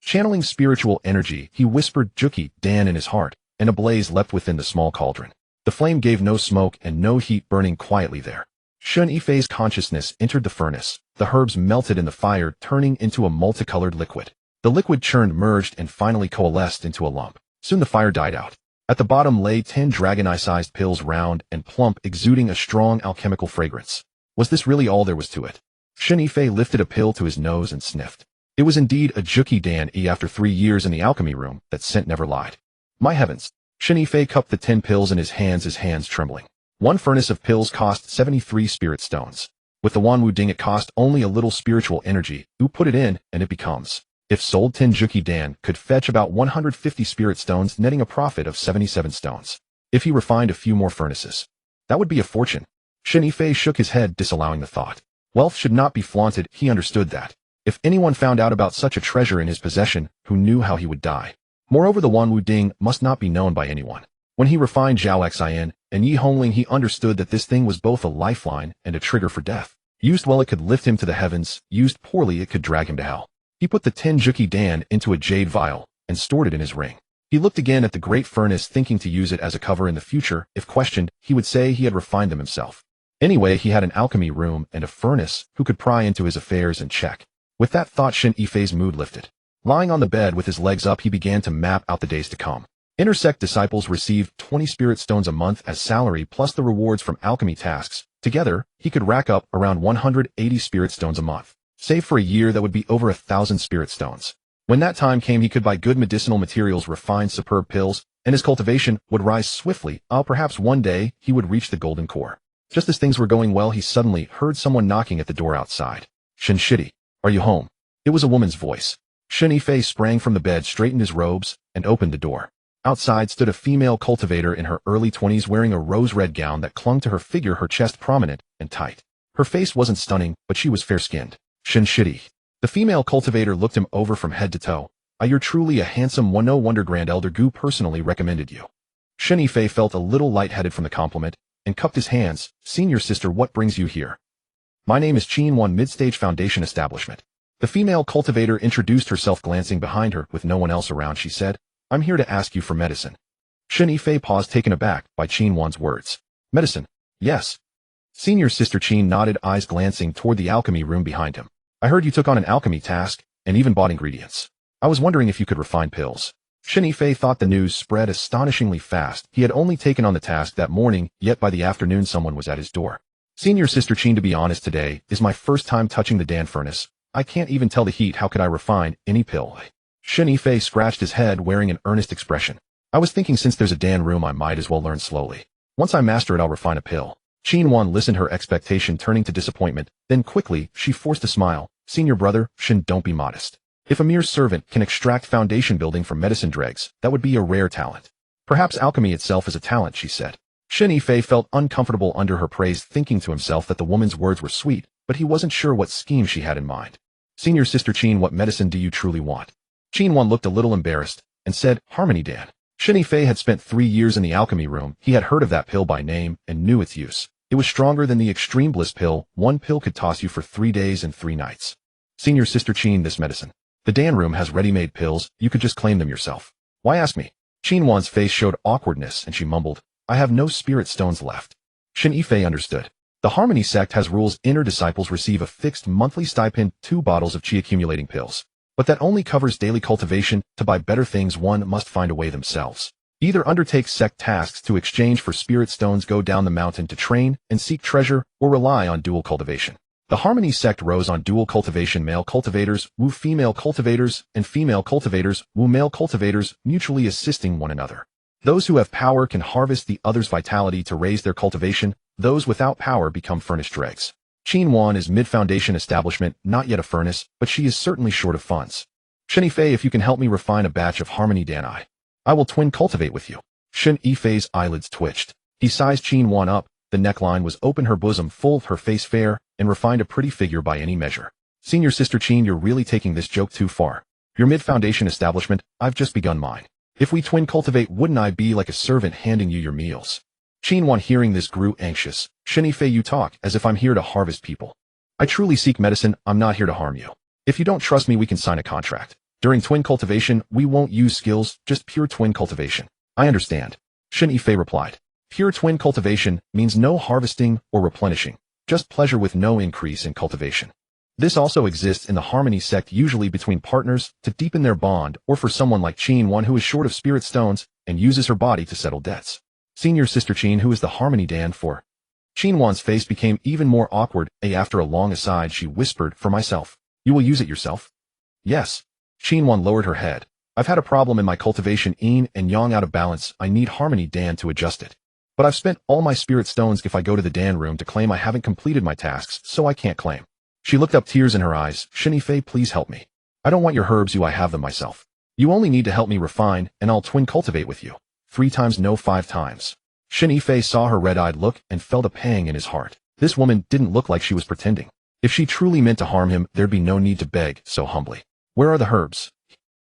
Channeling spiritual energy, he whispered Juki Dan in his heart, and a blaze leapt within the small cauldron. The flame gave no smoke and no heat, burning quietly there. Shen Yifei's consciousness entered the furnace. The herbs melted in the fire, turning into a multicolored liquid. The liquid churned, merged, and finally coalesced into a lump. Soon the fire died out. At the bottom lay 10 dragon eye-sized pills, round and plump, exuding a strong alchemical fragrance. Was this really all there was to it? Shen Yifei lifted a pill to his nose and sniffed. It was indeed a Juki Dan E. After 3 years in the alchemy room, that scent never lied. My heavens! Shen Yifei cupped the 10 pills in his hands trembling. One furnace of pills cost 73 spirit stones. With the Wanwu Ding it cost only a little spiritual energy. You put it in, and it becomes. If sold, 10 Juki Dan could fetch about 150 spirit stones, netting a profit of 77 stones. If he refined a few more furnaces, that would be a fortune. Shen Yifei shook his head, disallowing the thought. Wealth should not be flaunted, he understood that. If anyone found out about such a treasure in his possession, who knew how he would die? Moreover, the Wanwu Ding must not be known by anyone. When he refined xianxia and Yi Hongling, he understood that this thing was both a lifeline and a trigger for death. Used well, it could lift him to the heavens. Used poorly, it could drag him to hell. He put the 10 Juki Dan into a jade vial and stored it in his ring. He looked again at the great furnace, thinking to use it as a cover in the future. If questioned, he would say he had refined them himself. Anyway, he had an alchemy room and a furnace who could pry into his affairs and check. With that thought, Shen Yifei's mood lifted. Lying on the bed with his legs up, he began to map out the days to come. Inner Sect disciples received 20 spirit stones a month as salary, plus the rewards from alchemy tasks. Together, he could rack up around 180 spirit stones a month. Save for a year, that would be over 1,000 spirit stones. When that time came, he could buy good medicinal materials, refine superb pills, and his cultivation would rise swiftly. Perhaps one day, he would reach the golden core. Just as things were going well, he suddenly heard someone knocking at the door outside. Shen Shidi, are you home? It was a woman's voice. Shen Yifei sprang from the bed, straightened his robes, and opened the door. Outside stood a female cultivator in her early 20s, wearing a rose-red gown that clung to her figure, her chest prominent and tight. Her face wasn't stunning, but she was fair-skinned. Shen Shidi. The female cultivator looked him over from head to toe. You're truly a handsome one. No wonder Grand Elder Gu personally recommended you. Shen Yifei felt a little lightheaded from the compliment and cupped his hands. Senior sister, what brings you here? My name is Xianxia, Midstage Foundation Establishment. The female cultivator introduced herself, glancing behind her. With no one else around, she said, I'm here to ask you for medicine. Shen Yifei paused, taken aback by Xianxua's words. Medicine? Yes. Senior sister Qin nodded, eyes glancing toward the alchemy room behind him. I heard you took on an alchemy task and even bought ingredients. I was wondering if you could refine pills. Shen Yifei thought the news spread astonishingly fast. He had only taken on the task that morning, yet by the afternoon someone was at his door. Senior sister Qin, to be honest, today is my first time touching the Dan furnace. I can't even tell the heat. How could I refine any pill? Shen Yifei scratched his head, wearing an earnest expression. I was thinking, since there's a Dan room, I might as well learn slowly. Once I master it, I'll refine a pill. Xianxia listened, her expectation turning to disappointment. Then quickly, she forced a smile. Senior brother, Shen, don't be modest. If a mere servant can extract foundation building from medicine dregs, that would be a rare talent. Perhaps alchemy itself is a talent, she said. Shen Yifei felt uncomfortable under her praise, thinking to himself that the woman's words were sweet, but he wasn't sure what scheme she had in mind. Senior sister Qin, what medicine do you truly want? Xianxia looked a little embarrassed and said, Harmony Dan. Shen Yifei had spent 3 years in the alchemy room. He had heard of that pill by name and knew its use. It was stronger than the extreme bliss pill. One pill could toss you for 3 days and 3 nights. Senior sister Qin, this medicine. The Dan room has ready-made pills. You could just claim them yourself. Why ask me? Xianxua's face showed awkwardness and she mumbled, I have no spirit stones left. Shen Yifei understood. The Harmony Sect has rules. Inner disciples receive a fixed monthly stipend, 2 bottles of chi accumulating pills. But that only covers daily cultivation. To buy better things, one must find a way themselves. Either undertake sect tasks to exchange for spirit stones, go down the mountain to train and seek treasure, or rely on dual cultivation. The Harmony Sect rose on dual cultivation. Male cultivators woo female cultivators, and female cultivators woo male cultivators, mutually assisting one another. Those who have power can harvest the other's vitality to raise their cultivation. Those without power become furnished dregs. Xianxia is mid-foundation establishment, not yet a furnace, but she is certainly short of funds. Shen Yifei, if you can help me refine a batch of Harmony Dan, I will twin cultivate with you. Shen Yifei's eyelids twitched. He sized Xianxia up, the neckline was open, her bosom full, her face fair, and refined, a pretty figure by any measure. Senior Sister Qin, you're really taking this joke too far. Your mid-foundation establishment, I've just begun mine. If we twin cultivate, wouldn't I be like a servant handing you your meals? Qin Wan, hearing this, grew anxious. Shen Yifei, you talk as if I'm here to harvest people. I truly seek medicine, I'm not here to harm you. If you don't trust me, we can sign a contract. During twin cultivation, we won't use skills, just pure twin cultivation. I understand. Shen Yifei replied. Pure twin cultivation means no harvesting or replenishing, just pleasure with no increase in cultivation. This also exists in the Harmony Sect, usually between partners, to deepen their bond, or for someone like Qin Wan who is short of spirit stones and uses her body to settle debts. Senior Sister Qin, who is the Harmony Dan for? Qin Wan's face became even more awkward. After a long aside, she whispered, for myself. You will use it yourself? Yes. Qin Wan lowered her head. I've had a problem in my cultivation, yin and yang out of balance. I need Harmony Dan to adjust it. But I've spent all my spirit stones. If I go to the Dan room to claim, I haven't completed my tasks, so I can't claim. She looked up, tears in her eyes. Shen Yifei, please help me. I don't want your herbs, I have them myself. You only need to help me refine, and I'll twin cultivate with you. 3 times no, 5 times. Shen Yifei saw her red-eyed look and felt a pang in his heart. This woman didn't look like she was pretending. If she truly meant to harm him, there'd be no need to beg so humbly. Where are the herbs?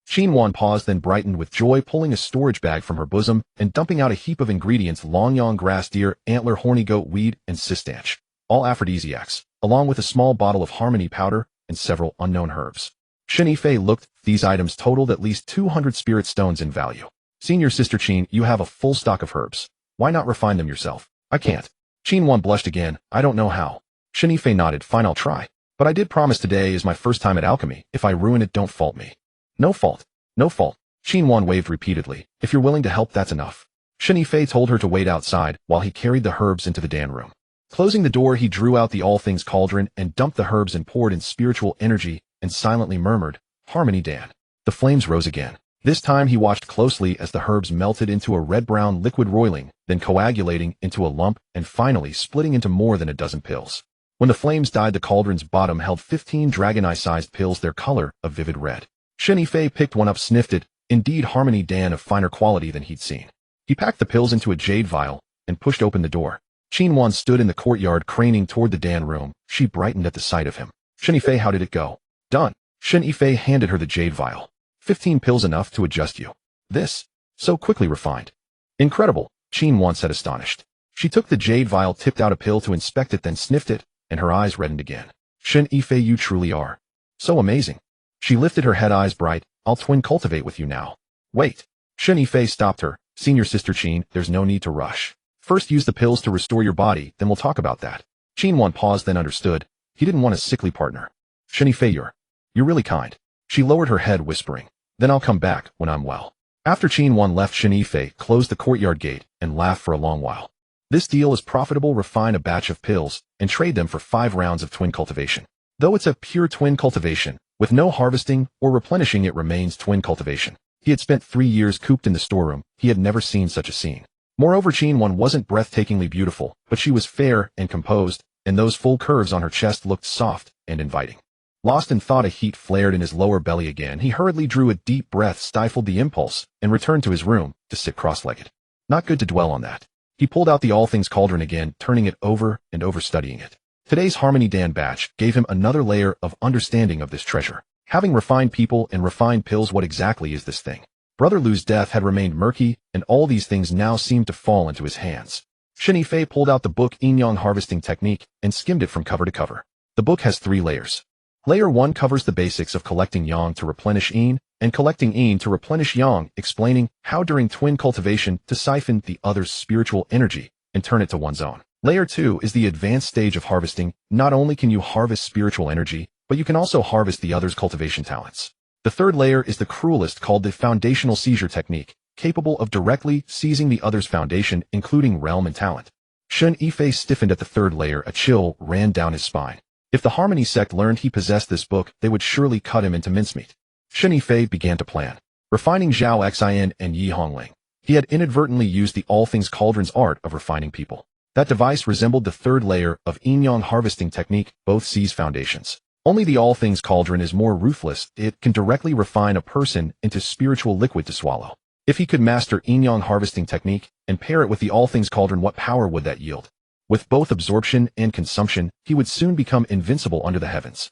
Qin Wan paused, then brightened with joy, pulling a storage bag from her bosom and dumping out a heap of ingredients: longyang grass, deer, antler, horny goat weed, and cistanch, all aphrodisiacs, along with a small bottle of harmony powder and several unknown herbs. Shen Yifei looked. These items totaled at least 200 spirit stones in value. Senior Sister Qin, you have a full stock of herbs. Why not refine them yourself? I can't. Qin Wan blushed again. I don't know how. Shen Yifei nodded. Fine, I'll try. But I did promise today is my first time at alchemy. If I ruin it, don't fault me. No fault. No fault. Qin Wan waved repeatedly. If you're willing to help, that's enough. Shen Yifei told her to wait outside while he carried the herbs into the Dan room. Closing the door, he drew out the All Things cauldron and dumped the herbs and poured in spiritual energy and silently murmured, Harmony Dan. The flames rose again. This time he watched closely as the herbs melted into a red-brown liquid, roiling, then coagulating into a lump, and finally splitting into more than a dozen pills. When the flames died, the cauldron's bottom held 15 dragon eye-sized pills, their color a vivid red. Shen Yifei picked one up, sniffed it. Indeed, Harmony Dan of finer quality than he'd seen. He packed the pills into a jade vial and pushed open the door. Qin Wan stood in the courtyard, craning toward the Dan room. She brightened at the sight of him. Shen Yifei, how did it go? Done. Shen Yifei handed her the jade vial. 15 pills, enough to adjust you. This? So quickly refined. Incredible, Qin Wan said, astonished. She took the jade vial, tipped out a pill to inspect it, then sniffed it, and her eyes reddened again. Shen Yifei, you truly are so amazing. She lifted her head, eyes bright. I'll twin cultivate with you now. Wait. Shen Yifei stopped her. Senior Sister Qin, there's no need to rush. First use the pills to restore your body, then we'll talk about that. Qin Wan paused, then understood. He didn't want a sickly partner. Shen Yifei, you're really kind. She lowered her head, whispering. Then I'll come back when I'm well. After Qin Wan left, Shen Yifei closed the courtyard gate and laughed for a long while. This deal is profitable. Refine a batch of pills and trade them for 5 rounds of twin cultivation. Though it's a pure twin cultivation, with no harvesting or replenishing, it remains twin cultivation. He had spent 3 years cooped in the storeroom. He had never seen such a scene. Moreover, Qin Wan wasn't breathtakingly beautiful, but she was fair and composed, and those full curves on her chest looked soft and inviting. Lost in thought, a heat flared in his lower belly again. He hurriedly drew a deep breath, stifled the impulse, and returned to his room to sit cross-legged. Not good to dwell on that. He pulled out the All Things cauldron again, turning it over and over, studying it. Today's Harmony Dan batch gave him another layer of understanding of this treasure. Having refined people and refined pills, what exactly is this thing? Brother Lu's death had remained murky, and all these things now seemed to fall into his hands. Shen Yifei pulled out the book Yin Yang Harvesting Technique and skimmed it from cover to cover. The book has 3 layers. Layer 1 covers the basics of collecting yang to replenish yin, and collecting yin to replenish yang, explaining how during twin cultivation to siphon the other's spiritual energy and turn it to one's own. Layer 2 is the advanced stage of harvesting. Not only can you harvest spiritual energy, but you can also harvest the other's cultivation talents. The 3rd layer is the cruelest, called the foundational seizure technique, capable of directly seizing the other's foundation, including realm and talent. Shen Yifei stiffened at the 3rd layer. A chill ran down his spine. If the Harmony Sect learned he possessed this book, they would surely cut him into mincemeat. Shen Yifei began to plan. Refining Zhao Xian and Yi Hongling. He had inadvertently used the All Things cauldron's art of refining people. That device resembled the 3rd layer of Yin Yang harvesting technique, both seize foundations. Only the All Things cauldron is more ruthless. It can directly refine a person into spiritual liquid to swallow. If he could master Yin Yang harvesting technique and pair it with the All Things cauldron, what power would that yield? With both absorption and consumption, he would soon become invincible under the heavens.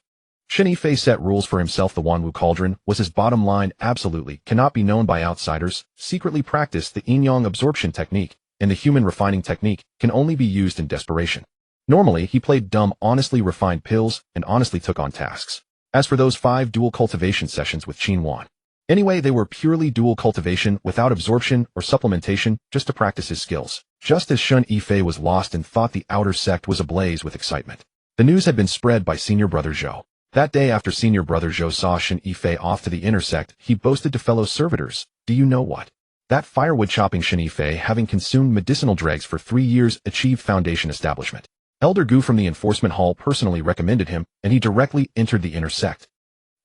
Shen Yifei set rules for himself. The Wanwu Cauldron was his bottom line. Absolutely cannot be known by outsiders. Secretly practiced the yin-yang absorption technique, and the human refining technique can only be used in desperation. Normally, he played dumb, honestly refined pills and honestly took on tasks. As for those 5 dual cultivation sessions with Qin Wan, anyway, they were purely dual cultivation without absorption or supplementation, just to practice his skills. Just as Shen Yifei was lost and thought the outer sect was ablaze with excitement, the news had been spread by senior brother Zhou. That day after senior brother Zhou saw Shen Yifei off to the inner sect, he boasted to fellow servitors, "Do you know what? That firewood chopping Shen Yifei, having consumed medicinal dregs for 3 years, achieved foundation establishment. Elder Gu from the enforcement hall personally recommended him, and he directly entered the inner sect."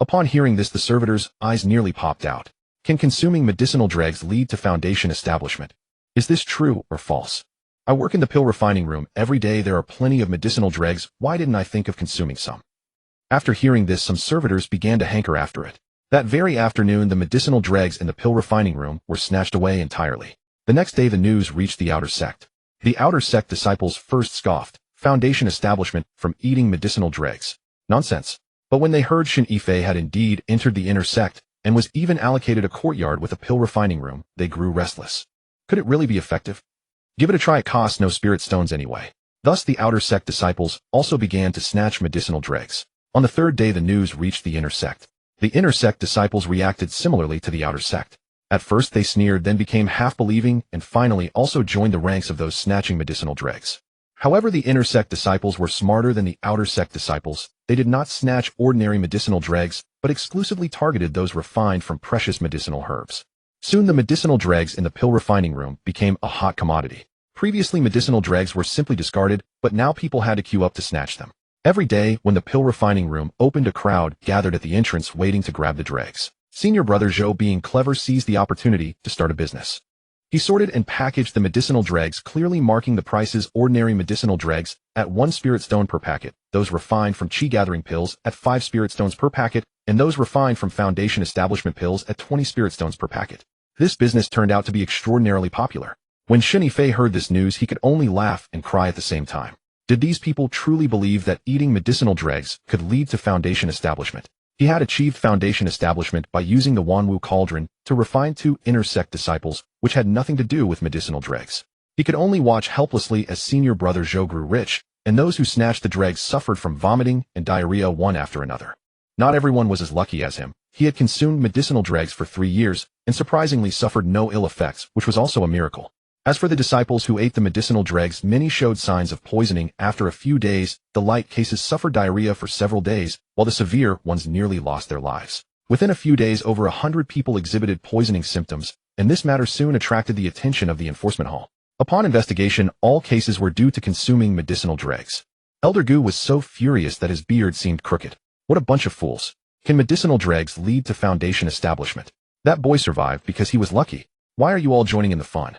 Upon hearing this, the servitors' eyes nearly popped out. Can consuming medicinal dregs lead to foundation establishment? Is this true or false? I work in the pill refining room. Every day there are plenty of medicinal dregs. Why didn't I think of consuming some? After hearing this, some servitors began to hanker after it. That very afternoon, the medicinal dregs in the pill refining room were snatched away entirely. The next day, the news reached the outer sect. The outer sect disciples first scoffed, foundation establishment from eating medicinal dregs. Nonsense. But when they heard Shen Yifei had indeed entered the inner sect and was even allocated a courtyard with a pill refining room, they grew restless. Could it really be effective? Give it a try. It costs no spirit stones anyway. Thus the outer sect disciples also began to snatch medicinal dregs. On the 3rd day, the news reached the inner sect. The inner sect disciples reacted similarly to the outer sect. At first they sneered, then became half-believing, and finally also joined the ranks of those snatching medicinal dregs. However, the inner sect disciples were smarter than the outer sect disciples. They did not snatch ordinary medicinal dregs, but exclusively targeted those refined from precious medicinal herbs. Soon the medicinal dregs in the pill refining room became a hot commodity. Previously, medicinal dregs were simply discarded, but now people had to queue up to snatch them. Every day, when the pill refining room opened, a crowd gathered at the entrance waiting to grab the dregs. Senior brother Zhou, being clever, seized the opportunity to start a business. He sorted and packaged the medicinal dregs, clearly marking the prices: ordinary medicinal dregs at 1 spirit stone per packet, those refined from qi gathering pills at 5 spirit stones per packet, and those refined from foundation establishment pills at 20 spirit stones per packet. This business turned out to be extraordinarily popular. When Shen Yifei heard this news, he could only laugh and cry at the same time. Did these people truly believe that eating medicinal dregs could lead to foundation establishment? He had achieved foundation establishment by using the Wanwu Cauldron to refine 2 inner sect disciples, which had nothing to do with medicinal dregs. He could only watch helplessly as senior brother Zhou grew rich, and those who snatched the dregs suffered from vomiting and diarrhea one after another. Not everyone was as lucky as him. He had consumed medicinal dregs for 3 years, and surprisingly suffered no ill effects, which was also a miracle. As for the disciples who ate the medicinal dregs, many showed signs of poisoning. After a few days, the light cases suffered diarrhea for several days, while the severe ones nearly lost their lives. Within a few days, over 100 people exhibited poisoning symptoms, and this matter soon attracted the attention of the enforcement hall. Upon investigation, all cases were due to consuming medicinal dregs. Elder Gu was so furious that his beard seemed crooked. What a bunch of fools. Can medicinal dregs lead to foundation establishment? That boy survived because he was lucky. Why are you all joining in the fun?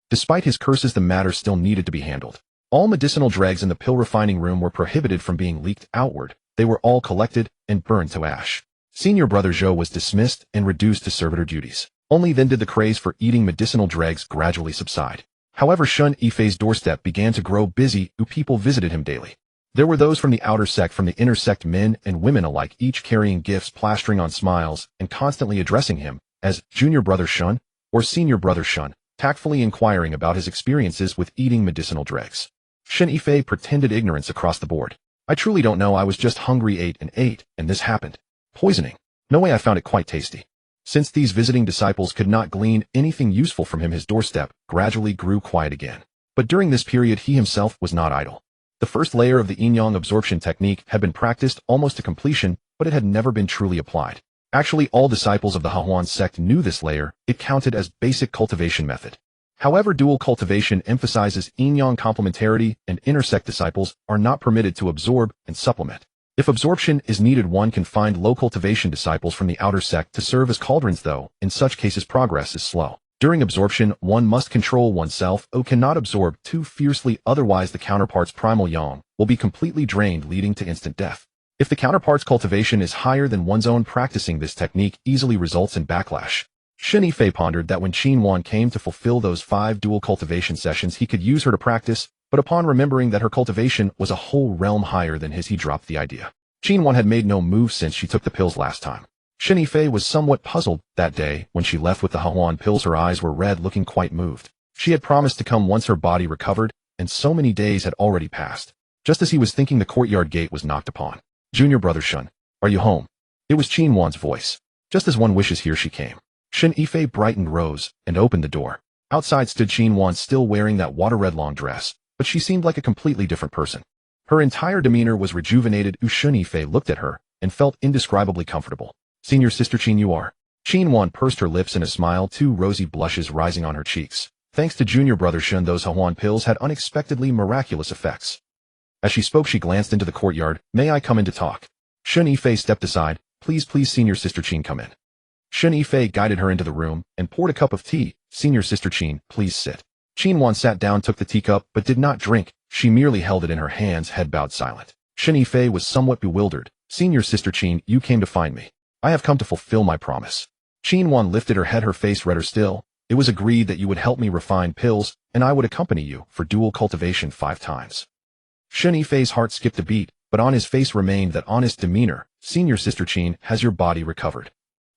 Despite his curses, the matter still needed to be handled. All medicinal dregs in the pill refining room were prohibited from being leaked outward. They were all collected and burned to ash. Senior brother Zhou was dismissed and reduced to servitor duties. Only then did the craze for eating medicinal dregs gradually subside. However, Shen Yifei's doorstep began to grow busy. People visited him daily. There were those from the outer sect, from the inner sect, men and women alike, each carrying gifts, plastering on smiles, and constantly addressing him as Junior Brother Shen or Senior Brother Shen, tactfully inquiring about his experiences with eating medicinal dregs. Shen Yifei pretended ignorance across the board. I truly don't know. I was just hungry, ate, and this happened. Poisoning. No way. I found it quite tasty. Since these visiting disciples could not glean anything useful from him, his doorstep gradually grew quiet again. But during this period, he himself was not idle. The first layer of the yin-yang absorption technique had been practiced almost to completion, but it had never been truly applied. Actually, all disciples of the Hehuan Sect knew this layer. It counted as basic cultivation method. However, dual cultivation emphasizes yin-yang complementarity, and inner sect disciples are not permitted to absorb and supplement. If absorption is needed, one can find low cultivation disciples from the outer sect to serve as cauldrons, though in such cases progress is slow. During absorption, one must control oneself. Cannot absorb too fiercely, otherwise the counterpart's primal yang will be completely drained, leading to instant death. If the counterpart's cultivation is higher than one's own, practicing this technique easily results in backlash. Shen Yifei pondered that when Qin Wan came to fulfill those 5 dual cultivation sessions, he could use her to practice, but but upon remembering that her cultivation was a whole realm higher than his, he dropped the idea. Xianxia had made no move since she took the pills last time. Shen Yifei was somewhat puzzled that day when she left with the Hehuan pills. Her eyes were red, looking quite moved. She had promised to come once her body recovered, and so many days had already passed. Just as he was thinking, the courtyard gate was knocked upon. "Junior brother Shen, are you home?" It was Xianxua's voice. "Just as one wishes, here she came." Shen Yifei brightened, rose, and opened the door. Outside stood Xianxua, still wearing that water-red long dress, but she seemed like a completely different person. Her entire demeanor was rejuvenated. Shen Yifei looked at her and felt indescribably comfortable. "Senior Sister Xian, you are?" Xianxua pursed her lips in a smile, two rosy blushes rising on her cheeks. Thanks to junior brother Shen, those Hehuan pills had unexpectedly miraculous effects. As she spoke, she glanced into the courtyard. "May I come in to talk?" Shen Yifei stepped aside. Please, Senior Sister Xian, come in." Shen Yifei guided her into the room and poured a cup of tea. "Senior Sister Xian, please sit." Xianxua sat down, took the teacup, but did not drink. She merely held it in her hands, head bowed, silent. Shen Yifei was somewhat bewildered. "Senior Sister Xian, you came to find me." "I have come to fulfill my promise." Xianxua lifted her head, her face redder still. "It was agreed that you would help me refine pills, and I would accompany you for dual cultivation 5 times. Shen Yifei's heart skipped a beat, but on his face remained that honest demeanor. "Senior Sister Xian, has your body recovered?"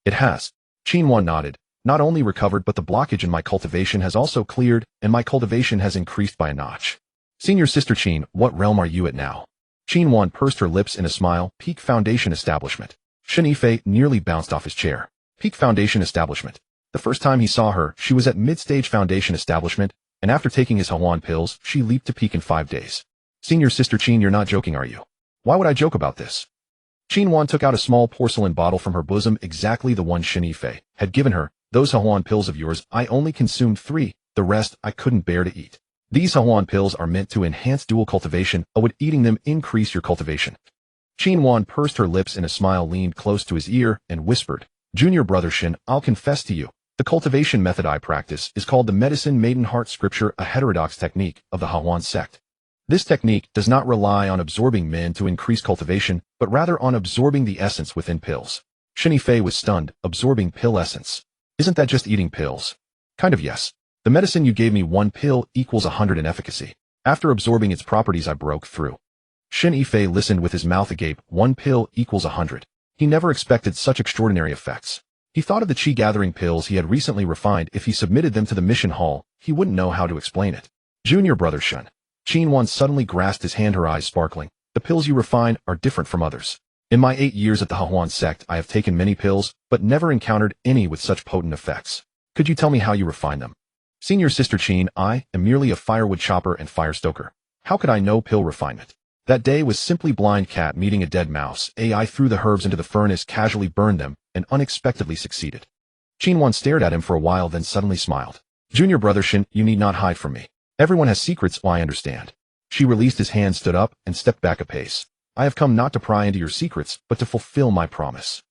"It has." Xianxua nodded. "Not only recovered, but the blockage in my cultivation has also cleared, and my cultivation has increased by a notch." "Senior Sister Xian, what realm are you at now?" Xianxua pursed her lips in a smile. "Peak Foundation Establishment." Shen Yifei nearly bounced off his chair. Peak Foundation Establishment. The first time he saw her, she was at mid-stage Foundation Establishment, and after taking his Hehuan pills, she leaped to peak in 5 days. "Senior Sister Xian, you're not joking, are you?" "Why would I joke about this?" Xianxua took out a small porcelain bottle from her bosom, exactly the one Shen Yifei had given her. "Those Hehuan pills of yours, I only consumed 3, the rest I couldn't bear to eat. These Hehuan pills are meant to enhance dual cultivation. Would eating them increase your cultivation?" Xianxua pursed her lips in a smile, leaned close to his ear, and whispered, "Junior brother Shen, I'll confess to you. The cultivation method I practice is called the Medicine Maiden Heart Scripture, a heterodox technique of the Hehuan Sect. This technique does not rely on absorbing men to increase cultivation, but rather on absorbing the essence within pills." Shen Yifei was stunned. "Absorbing pill essence? Isn't that just eating pills?" "Kind of, yes. The medicine you gave me, 1 pill equals 100 in efficacy. After absorbing its properties, I broke through." Shen Yifei listened with his mouth agape. 1 pill equals 100. He never expected such extraordinary effects. He thought of the chi-gathering pills he had recently refined. If he submitted them to the mission hall, he wouldn't know how to explain it. "Junior brother Shen." Xianxua suddenly grasped his hand, her eyes sparkling. "The pills you refine are different from others. In my 8 years at the Hehuan Sect, I have taken many pills, but never encountered any with such potent effects. Could you tell me how you refine them?" "Senior Sister Xian, I am merely a firewood chopper and fire stoker. How could I know pill refinement? That day was simply blind cat meeting a dead mouse. I threw the herbs into the furnace, casually burned them, and unexpectedly succeeded." Xianxua stared at him for a while, then suddenly smiled. "Junior brother Shen, you need not hide from me. Everyone has secrets, I understand." She released his hand, stood up, and stepped back a pace. "I have come not to pry into your secrets, but to fulfill my promise."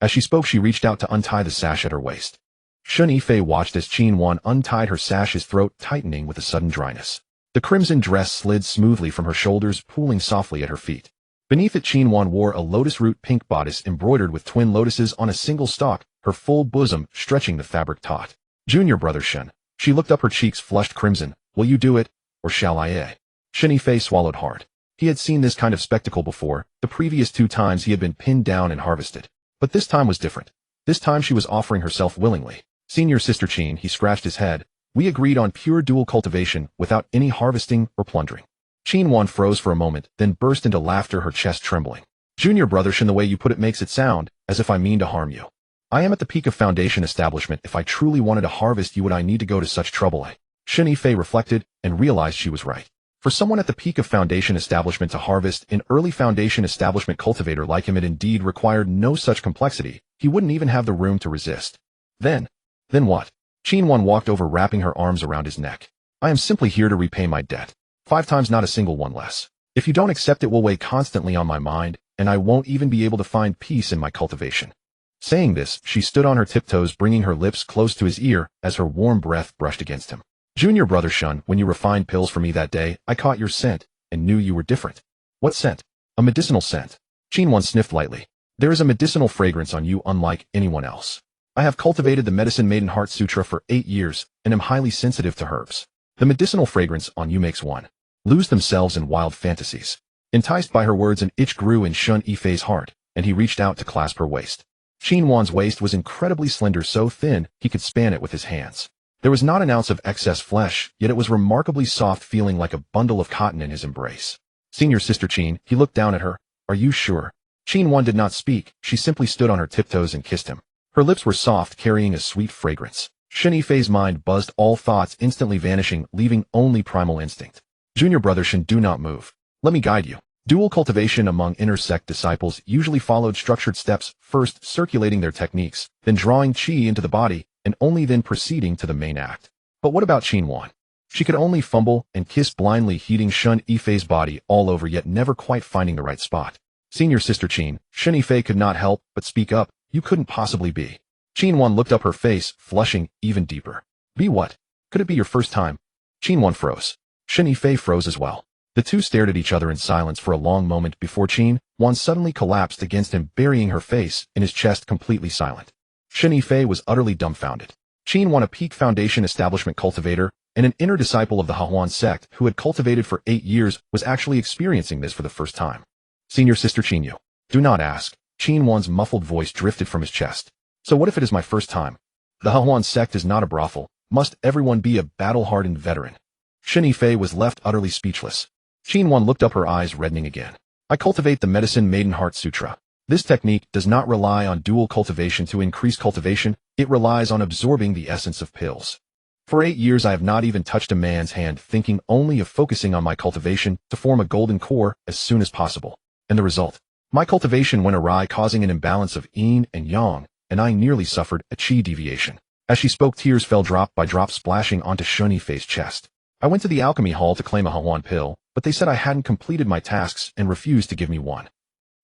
As she spoke, she reached out to untie the sash at her waist. Shen Yifei watched as Xianxua untied her sash, his throat tightening with a sudden dryness. The crimson dress slid smoothly from her shoulders, pooling softly at her feet. Beneath it, Xianxua wore a lotus root pink bodice embroidered with twin lotuses on a single stalk, her full bosom stretching the fabric taut. "Junior brother Shen." She looked up, her cheeks flushed crimson. "Will you do it, or shall I?" Shen Yifei swallowed hard. He had seen this kind of spectacle before. The previous 2 times he had been pinned down and harvested. But this time was different. This time she was offering herself willingly. "Senior Sister Xian," he scratched his head. "We agreed on pure dual cultivation, without any harvesting or plundering." Xianxua froze for a moment, then burst into laughter, her chest trembling. "Junior brother Shen, the way you put it makes it sound as if I mean to harm you. I am at the peak of Foundation Establishment. If I truly wanted to harvest you, would I need to go to such trouble?" Shen Yifei reflected and realized she was right. For someone at the peak of Foundation Establishment to harvest an early Foundation Establishment cultivator like him, it indeed required no such complexity. He wouldn't even have the room to resist. Then what? Xianxua walked over, wrapping her arms around his neck. "I am simply here to repay my debt. 5 times, not a single one less. If you don't accept, it will weigh constantly on my mind, and I won't even be able to find peace in my cultivation." Saying this, she stood on her tiptoes, bringing her lips close to his ear as her warm breath brushed against him. "Junior brother Shen, when you refined pills for me that day, I caught your scent and knew you were different." "What scent?" "A medicinal scent." Xianxua sniffed lightly. "There is a medicinal fragrance on you unlike anyone else. I have cultivated the Medicine Maiden Heart Sutra for 8 years and am highly sensitive to herbs. The medicinal fragrance on you makes one lose themselves in wild fantasies. Enticed by her words, an itch grew in Shen Yifei's heart, and he reached out to clasp her waist. Qinhuan's waist was incredibly slender, so thin he could span it with his hands. There was not an ounce of excess flesh, yet it was remarkably soft, feeling like a bundle of cotton in his embrace. Senior Sister Qin, he looked down at her. Are you sure? Qinhuan did not speak. She simply stood on her tiptoes and kissed him. Her lips were soft, carrying a sweet fragrance. Shen Yifei's mind buzzed, all thoughts instantly vanishing, leaving only primal instinct. Junior brother Shen, do not move. Let me guide you. Dual cultivation among inner sect disciples usually followed structured steps, first circulating their techniques, then drawing qi into the body, and only then proceeding to the main act. But what about Qinhuan? She could only fumble and kiss blindly, heating Shen Yifei's body all over, yet never quite finding the right spot. Senior Sister Qin, Shen Yifei could not help but speak up. You couldn't possibly be. Qinhuan looked up, her face flushing even deeper. Be what? Could it be your first time? Qinhuan froze. Shen Yifei froze as well. The two stared at each other in silence for a long moment before Qinhuan suddenly collapsed against him, burying her face in his chest, completely silent. Shen Yifei was utterly dumbfounded. Qinhuan, a peak foundation establishment cultivator and an inner disciple of the Hehuan Sect who had cultivated for 8 years, was actually experiencing this for the first time. Senior Sister Qin, you do not ask. Qinhuan's muffled voice drifted from his chest. So what if it is my first time? The Hehuan Sect is not a brothel. Must everyone be a battle-hardened veteran? Shen Yifei was left utterly speechless. Qinhuan looked up, her eyes reddening again. I cultivate the Medicine Maiden Heart Sutra. This technique does not rely on dual cultivation to increase cultivation, it relies on absorbing the essence of pills. For 8 years I have not even touched a man's hand, thinking only of focusing on my cultivation to form a golden core as soon as possible. And the result? My cultivation went awry, causing an imbalance of yin and yang, and I nearly suffered a qi deviation. As she spoke, tears fell drop by drop, splashing onto Shen Yifei's chest. I went to the alchemy hall to claim a Hehuan pill, but they said I hadn't completed my tasks and refused to give me one.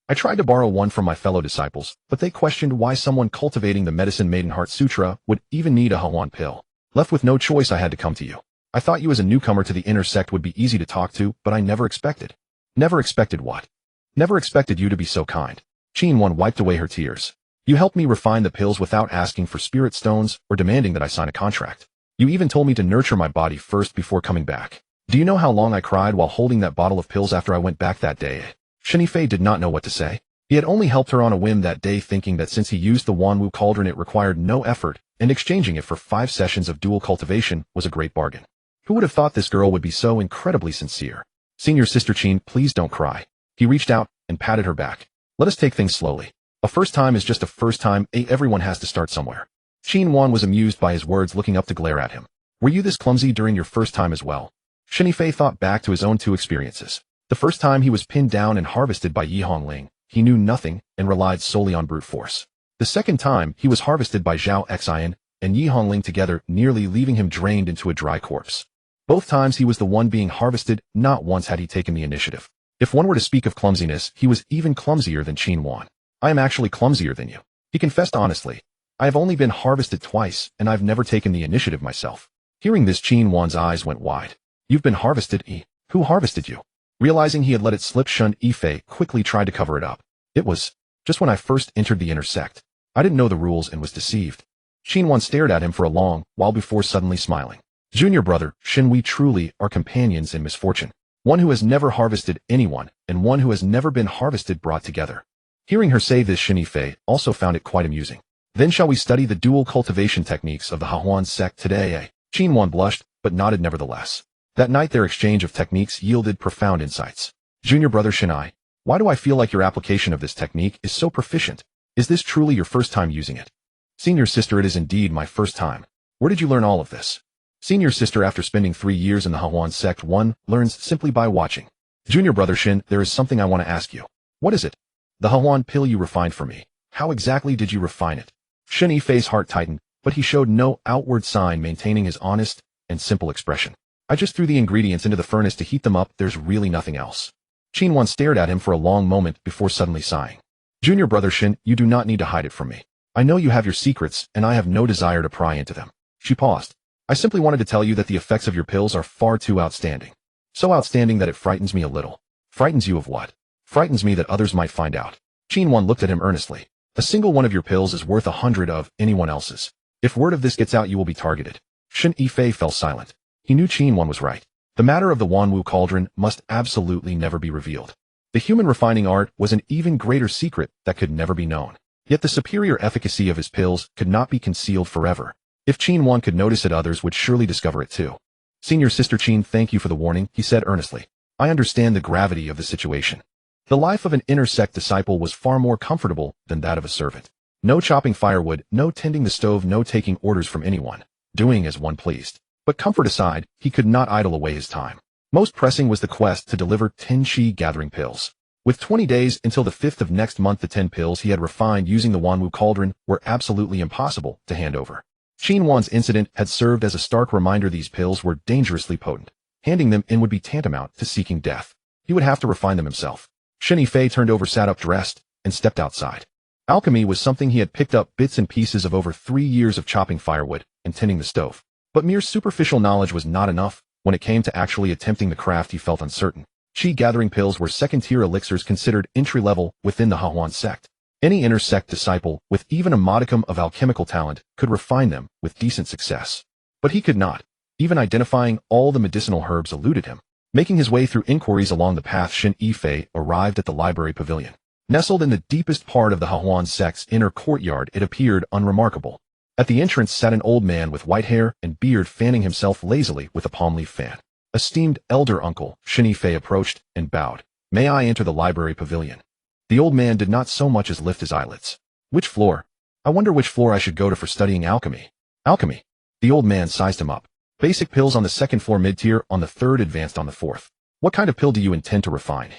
I tried to borrow one from my fellow disciples, but they questioned why someone cultivating the Medicine Maiden Heart Sutra would even need a Hehuan pill. Left with no choice, I had to come to you. I thought you as a newcomer to the inner sect would be easy to talk to, but I never expected. Never expected what? Never expected you to be so kind. Qinhuan wiped away her tears. You helped me refine the pills without asking for spirit stones or demanding that I sign a contract. You even told me to nurture my body first before coming back. Do you know how long I cried while holding that bottle of pills after I went back that day? Shen Yifei did not know what to say. He had only helped her on a whim that day, thinking that since he used the Wanwu cauldron it required no effort, and exchanging it for 5 sessions of dual cultivation was a great bargain. Who would have thought this girl would be so incredibly sincere? Senior Sister Qin, please don't cry. He reached out and patted her back. Let us take things slowly. A first time is just a first time, everyone has to start somewhere. Qinhuan was amused by his words, looking up to glare at him. Were you this clumsy during your first time as well? Shen Yifei thought back to his own 2 experiences. The first time he was pinned down and harvested by Yi Hongling, he knew nothing and relied solely on brute force. The second time he was harvested by xianxia and Yi Hongling together, nearly leaving him drained into a dry corpse. Both times he was the one being harvested, not once had he taken the initiative. If one were to speak of clumsiness, he was even clumsier than Qinhuan. I am actually clumsier than you. He confessed honestly. I have only been harvested twice, and I've never taken the initiative myself. Hearing this, Qinhuan's eyes went wide. You've been harvested, Who harvested you? Realizing he had let it slip, Shen Yifei quickly tried to cover it up. It was just when I first entered the inner sect. I didn't know the rules and was deceived. Qinhuan stared at him for a long while before suddenly smiling. Junior brother, Shen, we truly are companions in misfortune. One who has never harvested anyone, and one who has never been harvested brought together. Hearing her say this, Shen Yifei also found it quite amusing. Then shall we study the dual cultivation techniques of the Hehuan Sect today? Qinhuan blushed, but nodded nevertheless. That night their exchange of techniques yielded profound insights. Junior brother Shen, why do I feel like your application of this technique is so proficient? Is this truly your first time using it? Senior sister, it is indeed my first time. Where did you learn all of this? Senior sister, after spending 3 years in the Hehuan Sect, one learns simply by watching. Junior brother Shen, there is something I want to ask you. What is it? The Hehuan pill you refined for me. How exactly did you refine it? Shen Yifei's heart tightened, but he showed no outward sign, maintaining his honest and simple expression. I just threw the ingredients into the furnace to heat them up, there's really nothing else. Qinhuan stared at him for a long moment before suddenly sighing. Junior brother Shen, you do not need to hide it from me. I know you have your secrets, and I have no desire to pry into them. She paused. I simply wanted to tell you that the effects of your pills are far too outstanding. So outstanding that it frightens me a little. Frightens you of what? Frightens me that others might find out. Qinhuan looked at him earnestly. A single one of your pills is worth 100 of anyone else's. If word of this gets out, you will be targeted. Shen Yifei fell silent. He knew Qinhuan was right. The matter of the Wanwu cauldron must absolutely never be revealed. The human refining art was an even greater secret that could never be known. Yet the superior efficacy of his pills could not be concealed forever. If Qin Wan could notice it, others would surely discover it too. Senior Sister Qin, thank you for the warning, he said earnestly. I understand the gravity of the situation. The life of an inner sect disciple was far more comfortable than that of a servant. No chopping firewood, no tending the stove, no taking orders from anyone, doing as one pleased. But comfort aside, he could not idle away his time. Most pressing was the quest to deliver 10 qi gathering pills. With 20 days until the 5th of next month, the 10 pills he had refined using the Wanwu cauldron were absolutely impossible to hand over. Qin Wan's incident had served as a stark reminder these pills were dangerously potent. Handing them in would be tantamount to seeking death. He would have to refine them himself. Shen Yifei turned over, sat up, dressed, and stepped outside. Alchemy was something he had picked up bits and pieces of over 3 years of chopping firewood and tending the stove. But mere superficial knowledge was not enough. When it came to actually attempting the craft, he felt uncertain. Qi-gathering pills were second-tier elixirs considered entry-level within the Hehuan Sect. Any inner sect disciple with even a modicum of alchemical talent could refine them with decent success. But he could not. Even identifying all the medicinal herbs eluded him. Making his way through inquiries along the path, Shen Yifei arrived at the library pavilion. Nestled in the deepest part of the Hehuan Sect's inner courtyard, it appeared unremarkable. At the entrance sat an old man with white hair and beard, fanning himself lazily with a palm leaf fan. Esteemed elder uncle, Shen Yifei approached and bowed. May I enter the library pavilion? The old man did not so much as lift his eyelids. Which floor? I wonder which floor I should go to for studying alchemy. Alchemy. The old man sized him up. Basic pills on the 2nd floor, mid-tier on the 3rd, advanced on the 4th. What kind of pill do you intend to refine?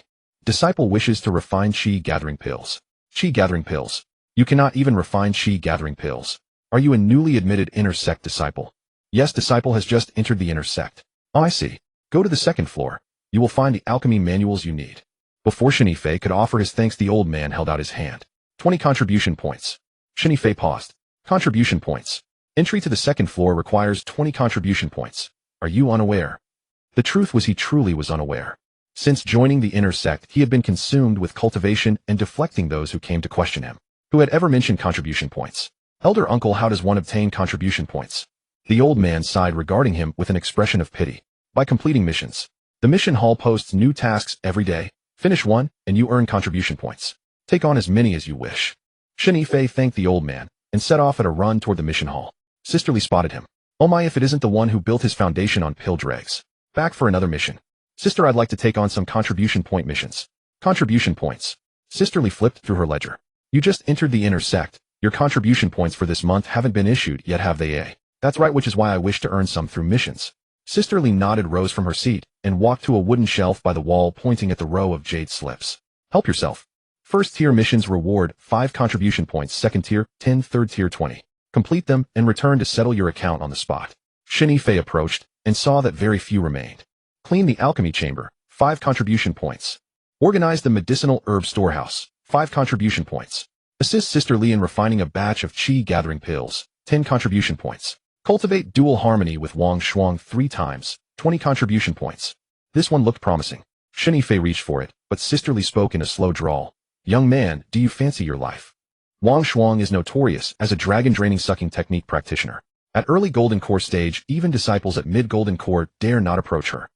Disciple wishes to refine qi-gathering pills. Qi-gathering pills. You cannot even refine qi-gathering pills. Are you a newly admitted inner sect disciple? Yes, disciple has just entered the inner sect. Oh, I see. Go to the 2nd floor. You will find the alchemy manuals you need. Before Shen Yifei could offer his thanks, the old man held out his hand. 20 contribution points. Shen Yifei paused. Contribution points. Entry to the 2nd floor requires 20 contribution points. Are you unaware? The truth was, he truly was unaware. Since joining the inner sect, he had been consumed with cultivation and deflecting those who came to question him. Who had ever mentioned contribution points? Elder uncle, how does one obtain contribution points? The old man sighed, regarding him with an expression of pity. By completing missions. The mission hall posts new tasks every day. Finish one, and you earn contribution points. Take on as many as you wish. Shen Yifei thanked the old man and set off at a run toward the mission hall. Sisterly spotted him. Oh my, if it isn't the one who built his foundation on pill dregs. Back for another mission. Sister, I'd like to take on some contribution point missions. Contribution points. Sisterly flipped through her ledger. You just entered the inner sect. Your contribution points for this month haven't been issued yet, have they? That's right, which is why I wish to earn some through missions. Sisterly nodded, rose from her seat, and walked to a wooden shelf by the wall, pointing at the row of jade slips. Help yourself. 1st tier missions reward 5 contribution points, 2nd tier 10, 3rd tier 20. Complete them and return to settle your account on the spot. Shen Yifei approached and saw that very few remained. Clean the alchemy chamber, 5 contribution points. Organize the medicinal herb storehouse, 5 contribution points. Assist Sisterly in refining a batch of qi-gathering pills, 10 contribution points. Cultivate dual harmony with Wang Shuang 3 times, 20 contribution points. This one looked promising. Shen Yifei reached for it, but Sisterly spoke in a slow drawl. Young man, do you fancy your life? Wang Shuang is notorious as a dragon-draining sucking technique practitioner. At early golden core stage, even disciples at mid-golden core dare not approach her.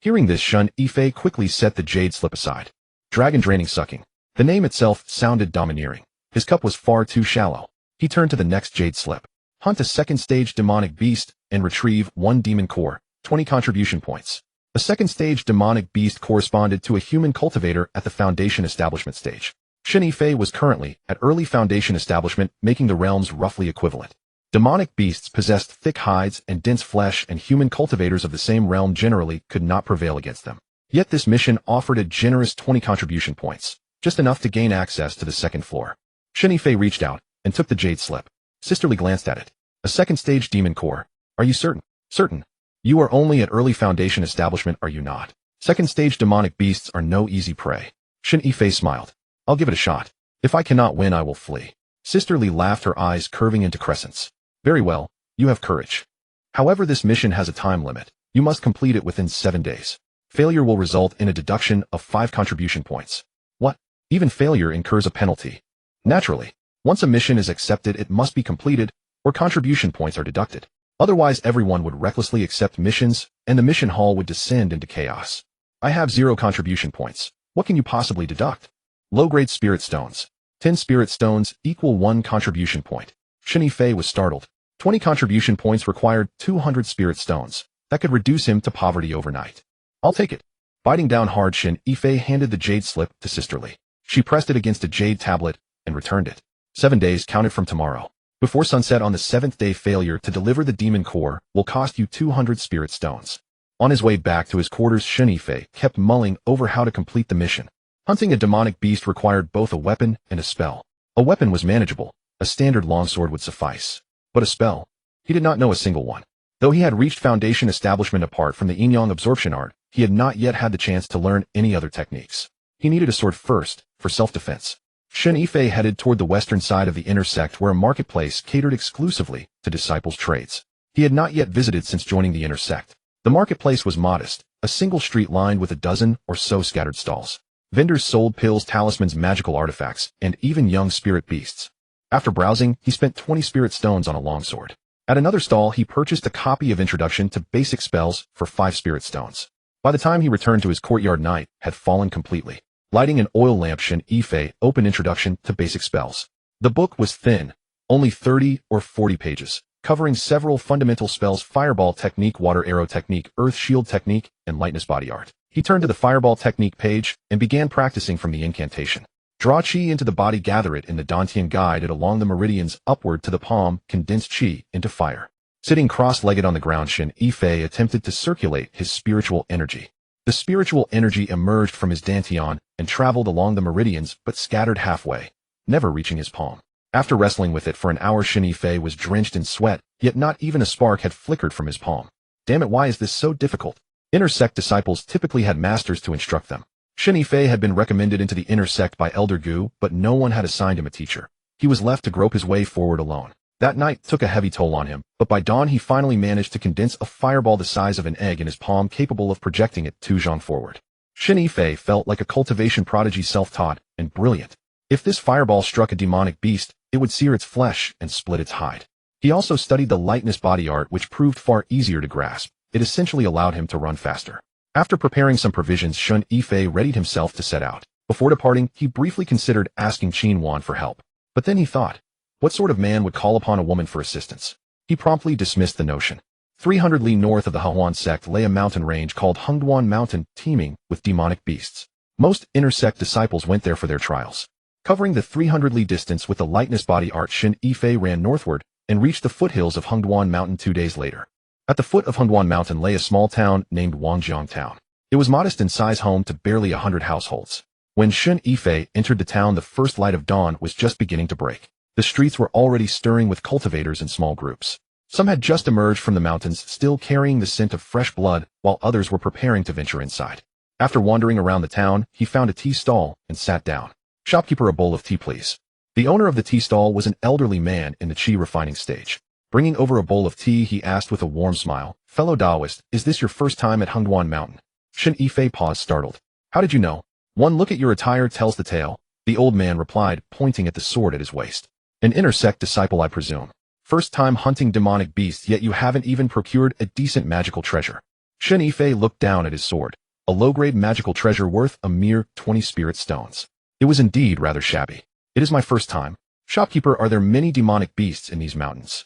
Hearing this, Shen Yifei quickly set the jade slip aside. Dragon-draining sucking. The name itself sounded domineering. His cup was far too shallow. He turned to the next jade slip. Hunt a 2nd stage demonic beast and retrieve 1 demon core, 20 contribution points. A 2nd stage demonic beast corresponded to a human cultivator at the foundation establishment stage. Shen Yifei was currently at early foundation establishment, making the realms roughly equivalent. Demonic beasts possessed thick hides and dense flesh, and human cultivators of the same realm generally could not prevail against them. Yet this mission offered a generous 20 contribution points, just enough to gain access to the 2nd floor. Shen Yifei reached out and took the jade slip. Sisterly glanced at it. A 2nd stage demon core. Are you certain? Certain. You are only at early foundation establishment, are you not? 2nd stage demonic beasts are no easy prey. Shen Yifei smiled. I'll give it a shot. If I cannot win, I will flee. Sisterly laughed, her eyes curving into crescents. Very well, you have courage. However, this mission has a time limit. You must complete it within 7 days. Failure will result in a deduction of 5 contribution points. What? Even failure incurs a penalty. Naturally. Once a mission is accepted, it must be completed, or contribution points are deducted. Otherwise everyone would recklessly accept missions, and the mission hall would descend into chaos. I have 0 contribution points. What can you possibly deduct? Low-grade spirit stones. 10 spirit stones equal 1 contribution point. Shen Yifei was startled. 20 contribution points required 200 spirit stones. That could reduce him to poverty overnight. I'll take it. Biting down hard, Shen Yifei handed the jade slip to Sisterly. She pressed it against a jade tablet and returned it. 7 days counted from tomorrow. Before sunset on the 7th day, failure to deliver the demon core will cost you 200 spirit stones. On his way back to his quarters, Shen Yifei kept mulling over how to complete the mission. Hunting a demonic beast required both a weapon and a spell. A weapon was manageable. A standard longsword would suffice. But a spell? He did not know a single one. Though he had reached foundation establishment apart from the yin-yang absorption art, he had not yet had the chance to learn any other techniques. He needed a sword first, for self-defense. Shen Yifei headed toward the western side of the inner sect, where a marketplace catered exclusively to disciples' trades. He had not yet visited since joining the inner sect. The marketplace was modest, a single street lined with a dozen or so scattered stalls. Vendors sold pills, talismans, magical artifacts, and even young spirit beasts. After browsing, he spent 20 spirit stones on a longsword. At another stall, he purchased a copy of Introduction to Basic Spells for 5 spirit stones. By the time he returned to his courtyard, night had fallen completely. Lighting an oil lamp, Shen Yifei opened Introduction to Basic Spells. The book was thin, only 30 or 40 pages, covering several fundamental spells: Fireball Technique, Water Arrow Technique, Earth Shield Technique, and Lightness Body Art. He turned to the Fireball Technique page and began practicing from the incantation. Draw chi into the body, gather it in the Dantian, guide it along the meridians upward to the palm, condense chi into fire. Sitting cross-legged on the ground, Shen Yifei attempted to circulate his spiritual energy. The spiritual energy emerged from his dantian and traveled along the meridians, but scattered halfway, never reaching his palm. After wrestling with it for an hour, Shen Yifei was drenched in sweat, yet not even a spark had flickered from his palm. Damn it, why is this so difficult? Inner sect disciples typically had masters to instruct them. Shen Yifei had been recommended into the inner sect by Elder Gu, but no one had assigned him a teacher. He was left to grope his way forward alone. That night took a heavy toll on him, but by dawn he finally managed to condense a fireball the size of an egg in his palm, capable of projecting it 2 zhang forward. Shen Yifei felt like a cultivation prodigy, self-taught and brilliant. If this fireball struck a demonic beast, it would sear its flesh and split its hide. He also studied the lightness body art, which proved far easier to grasp. It essentially allowed him to run faster. After preparing some provisions, Shen Yifei readied himself to set out. Before departing, he briefly considered asking Qin Wan for help. But then he thought, what sort of man would call upon a woman for assistance? He promptly dismissed the notion. 300 li north of the Hehuan Sect lay a mountain range called Hengduan Mountain, teeming with demonic beasts. Most inner sect disciples went there for their trials. Covering the 300 li distance with the lightness body art, Shen Yifei ran northward and reached the foothills of Hengduan Mountain 2 days later. At the foot of Hengduan Mountain lay a small town named Wangjiang Town. It was modest in size, home to barely 100 households. When Shen Yifei entered the town, the first light of dawn was just beginning to break. The streets were already stirring with cultivators in small groups. Some had just emerged from the mountains, still carrying the scent of fresh blood, while others were preparing to venture inside. After wandering around the town, he found a tea stall and sat down. Shopkeeper, a bowl of tea, please. The owner of the tea stall was an elderly man in the chi refining stage. Bringing over a bowl of tea, he asked with a warm smile, fellow Taoist, is this your first time at Hengduan Mountain? Shen Yifei paused, startled. How did you know? One look at your attire tells the tale, the old man replied, pointing at the sword at his waist. An inner sect disciple, I presume. First time hunting demonic beasts, yet you haven't even procured a decent magical treasure. Shen Yifei looked down at his sword, a low-grade magical treasure worth a mere 20 spirit stones. It was indeed rather shabby. It is my first time. Shopkeeper, are there many demonic beasts in these mountains?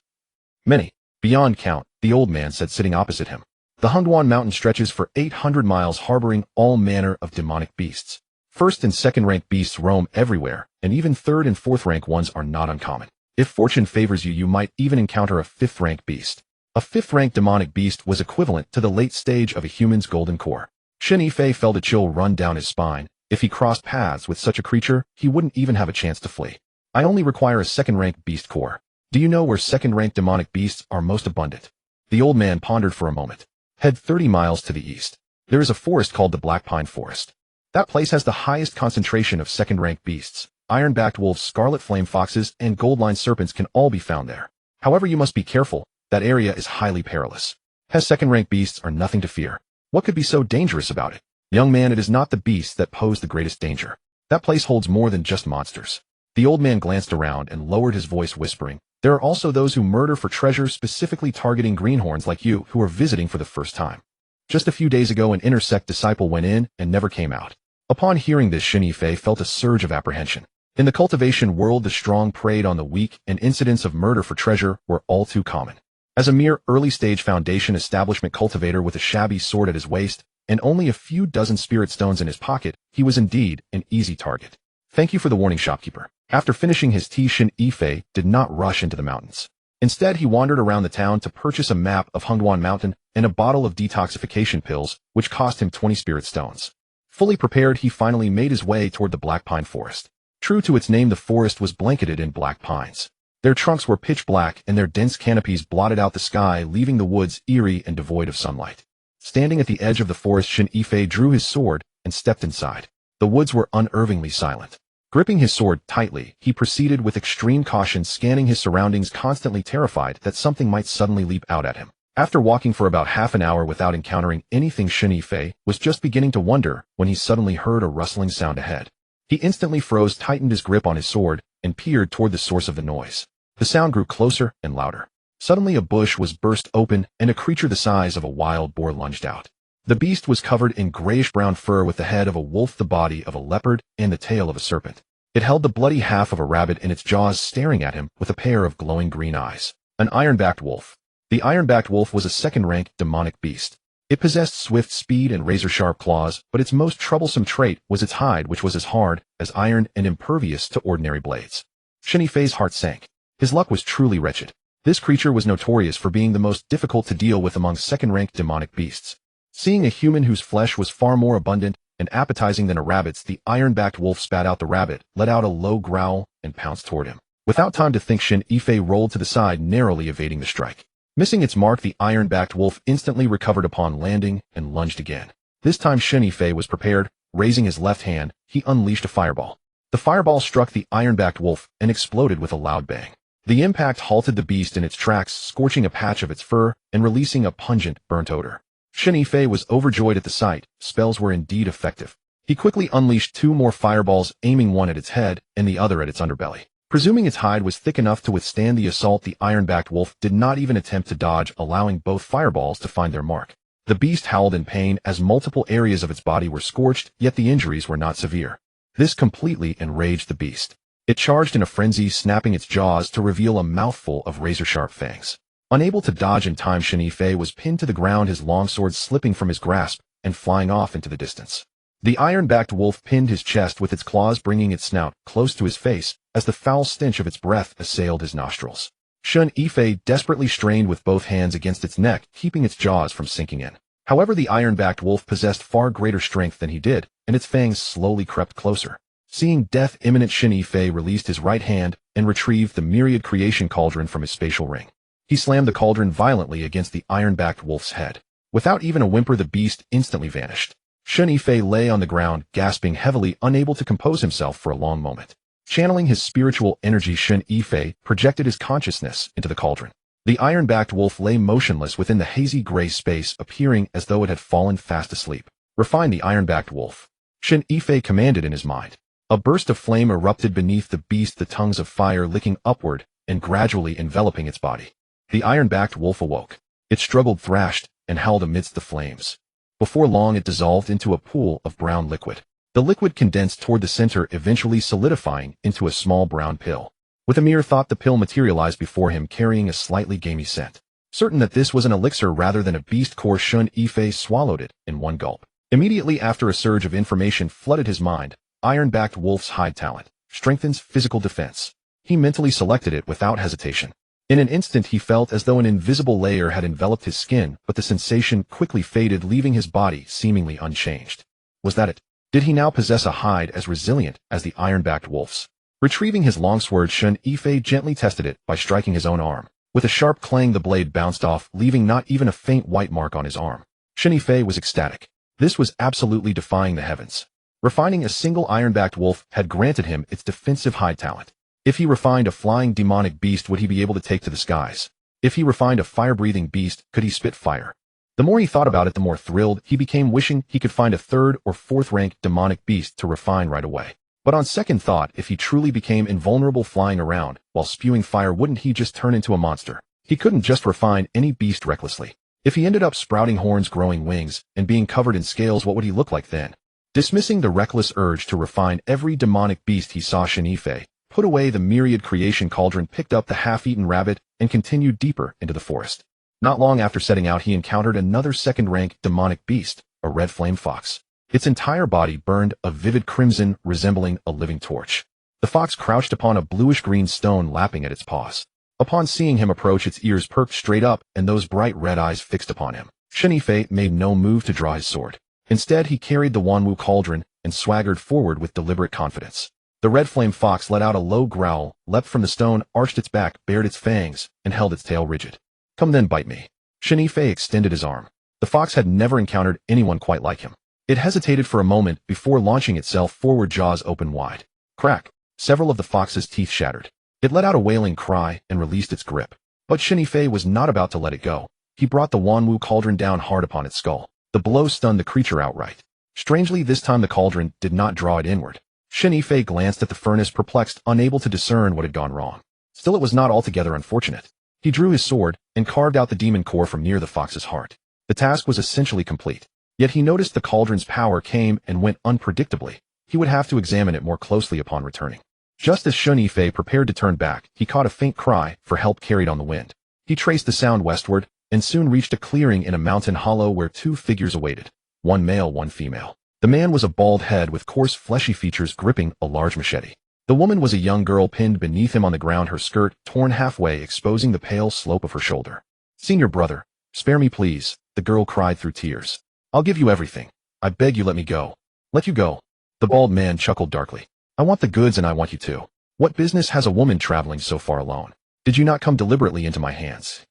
Many. Beyond count, the old man said, sitting opposite him. The Hengduan Mountain stretches for 800 miles, harboring all manner of demonic beasts. First and second rank beasts roam everywhere, and even third and fourth rank ones are not uncommon. If fortune favors you, you might even encounter a 5th rank beast. A 5th rank demonic beast was equivalent to the late stage of a human's golden core. Shen Yifei felt a chill run down his spine. If he crossed paths with such a creature, he wouldn't even have a chance to flee. I only require a 2nd rank beast core. Do you know where 2nd rank demonic beasts are most abundant? The old man pondered for a moment. Head 30 miles to the east. There is a forest called the Black Pine Forest. That place has the highest concentration of 2nd rank beasts. Iron-backed wolves, scarlet flame foxes, and gold-lined serpents can all be found there. However, you must be careful. That area is highly perilous. His 2nd rank beasts are nothing to fear. What could be so dangerous about it? Young man, it is not the beasts that pose the greatest danger. That place holds more than just monsters. The old man glanced around and lowered his voice, whispering, "There are also those who murder for treasure, specifically targeting greenhorns like you who are visiting for the first time. Just a few days ago, an inner sect disciple went in and never came out." Upon hearing this, Shen Yifei felt a surge of apprehension. In the cultivation world, the strong preyed on the weak, and incidents of murder for treasure were all too common. As a mere early-stage foundation establishment cultivator with a shabby sword at his waist and only a few dozen spirit stones in his pocket, he was indeed an easy target. "Thank you for the warning, shopkeeper." After finishing his tea, Shen Yifei did not rush into the mountains. Instead, he wandered around the town to purchase a map of Hehuan Mountain and a bottle of detoxification pills, which cost him 20 spirit stones. Fully prepared, he finally made his way toward the black pine forest. True to its name, the forest was blanketed in black pines. Their trunks were pitch black and their dense canopies blotted out the sky, leaving the woods eerie and devoid of sunlight. Standing at the edge of the forest, Shen Yifei drew his sword and stepped inside. The woods were unnervingly silent. Gripping his sword tightly, he proceeded with extreme caution, scanning his surroundings, constantly terrified that something might suddenly leap out at him. After walking for about half an hour without encountering anything, Shen Yifei was just beginning to wonder when he suddenly heard a rustling sound ahead. He instantly froze, tightened his grip on his sword, and peered toward the source of the noise. The sound grew closer and louder. Suddenly a bush was burst open, and a creature the size of a wild boar lunged out. The beast was covered in grayish-brown fur with the head of a wolf, the body of a leopard, and the tail of a serpent. It held the bloody half of a rabbit in its jaws, staring at him with a pair of glowing green eyes. An iron-backed wolf. The iron-backed wolf was a second-rank demonic beast. It possessed swift speed and razor-sharp claws, but its most troublesome trait was its hide, which was as hard as iron and impervious to ordinary blades. Shen Yifei's heart sank. His luck was truly wretched. This creature was notorious for being the most difficult to deal with among second-rank demonic beasts. Seeing a human whose flesh was far more abundant and appetizing than a rabbit's, the iron-backed wolf spat out the rabbit, let out a low growl, and pounced toward him. Without time to think, Shen Yifei rolled to the side, narrowly evading the strike. Missing its mark, the iron-backed wolf instantly recovered upon landing and lunged again. This time Shen Yifei was prepared. Raising his left hand, he unleashed a fireball. The fireball struck the iron-backed wolf and exploded with a loud bang. The impact halted the beast in its tracks, scorching a patch of its fur and releasing a pungent, burnt odor. Shen Yifei was overjoyed at the sight. Spells were indeed effective. He quickly unleashed 2 more fireballs, aiming one at its head and the other at its underbelly. Presuming its hide was thick enough to withstand the assault, the iron-backed wolf did not even attempt to dodge, allowing both fireballs to find their mark. The beast howled in pain as multiple areas of its body were scorched, yet the injuries were not severe. This completely enraged the beast. It charged in a frenzy, snapping its jaws to reveal a mouthful of razor-sharp fangs. Unable to dodge in time, Shen Yifei was pinned to the ground, his longsword slipping from his grasp and flying off into the distance. The iron-backed wolf pinned his chest with its claws, bringing its snout close to his face as the foul stench of its breath assailed his nostrils. Shen Yifei desperately strained with both hands against its neck, keeping its jaws from sinking in. However, the iron-backed wolf possessed far greater strength than he did, and its fangs slowly crept closer. Seeing death imminent, Shen Yifei released his right hand and retrieved the myriad creation cauldron from his spatial ring. He slammed the cauldron violently against the iron-backed wolf's head. Without even a whimper, the beast instantly vanished. Shen Yifei lay on the ground, gasping heavily, unable to compose himself for a long moment. Channeling his spiritual energy, Shen Yifei projected his consciousness into the cauldron. The iron-backed wolf lay motionless within the hazy gray space, appearing as though it had fallen fast asleep. "Refine the iron-backed wolf," Shen Yifei commanded in his mind. A burst of flame erupted beneath the beast, the tongues of fire licking upward and gradually enveloping its body. The iron-backed wolf awoke. It struggled, thrashed, and howled amidst the flames. Before long, it dissolved into a pool of brown liquid. The liquid condensed toward the center, eventually solidifying into a small brown pill. With a mere thought, the pill materialized before him, carrying a slightly gamey scent. Certain that this was an elixir rather than a beast core, Shen Yifei swallowed it in one gulp. Immediately after, a surge of information flooded his mind. Iron-backed wolf's hide talent strengthens physical defense. He mentally selected it without hesitation. In an instant, he felt as though an invisible layer had enveloped his skin, but the sensation quickly faded, leaving his body seemingly unchanged. Was that it? Did he now possess a hide as resilient as the iron-backed wolf's? Retrieving his longsword, Shen Yifei gently tested it by striking his own arm. With a sharp clang, the blade bounced off, leaving not even a faint white mark on his arm. Shen Yifei was ecstatic. This was absolutely defying the heavens. Refining a single iron-backed wolf had granted him its defensive hide talent. If he refined a flying demonic beast, would he be able to take to the skies? If he refined a fire-breathing beast, could he spit fire? The more he thought about it, the more thrilled he became, wishing he could find a 3rd or 4th rank demonic beast to refine right away. But on second thought, if he truly became invulnerable flying around while spewing fire, wouldn't he just turn into a monster? He couldn't just refine any beast recklessly. If he ended up sprouting horns, growing wings, and being covered in scales, what would he look like then? Dismissing the reckless urge to refine every demonic beast he saw, Shen Yifei put away the myriad creation cauldron, picked up the half-eaten rabbit, and continued deeper into the forest. Not long after setting out, he encountered another second-rank demonic beast, a red flame fox. Its entire body burned a vivid crimson, resembling a living torch. The fox crouched upon a bluish-green stone, lapping at its paws. Upon seeing him approach, its ears perked straight up and those bright red eyes fixed upon him. Shen Yifei made no move to draw his sword. Instead, he carried the Wanwu cauldron and swaggered forward with deliberate confidence. The red flame fox let out a low growl, leapt from the stone, arched its back, bared its fangs, and held its tail rigid. Come then, bite me. Shen Yifei extended his arm. The fox had never encountered anyone quite like him. It hesitated for a moment before launching itself forward, jaws open wide. Crack! Several of the fox's teeth shattered. It let out a wailing cry and released its grip. But Shen Yifei was not about to let it go. He brought the Wanwu cauldron down hard upon its skull. The blow stunned the creature outright. Strangely, this time the cauldron did not draw it inward. Shen Yifei glanced at the furnace, perplexed, unable to discern what had gone wrong. Still, it was not altogether unfortunate. He drew his sword and carved out the demon core from near the fox's heart. The task was essentially complete. Yet he noticed the cauldron's power came and went unpredictably. He would have to examine it more closely upon returning. Just as Shen Yifei prepared to turn back, he caught a faint cry for help carried on the wind. He traced the sound westward and soon reached a clearing in a mountain hollow where two figures awaited, one male, one female. The man was a bald head with coarse, fleshy features, gripping a large machete. The woman was a young girl pinned beneath him on the ground, her skirt torn halfway, exposing the pale slope of her shoulder. "Senior brother, spare me please," the girl cried through tears. "I'll give you everything. I beg you, let me go." "Let you go?" The bald man chuckled darkly. "I want the goods and I want you too. What business has a woman traveling so far alone? Did you not come deliberately into my hands?"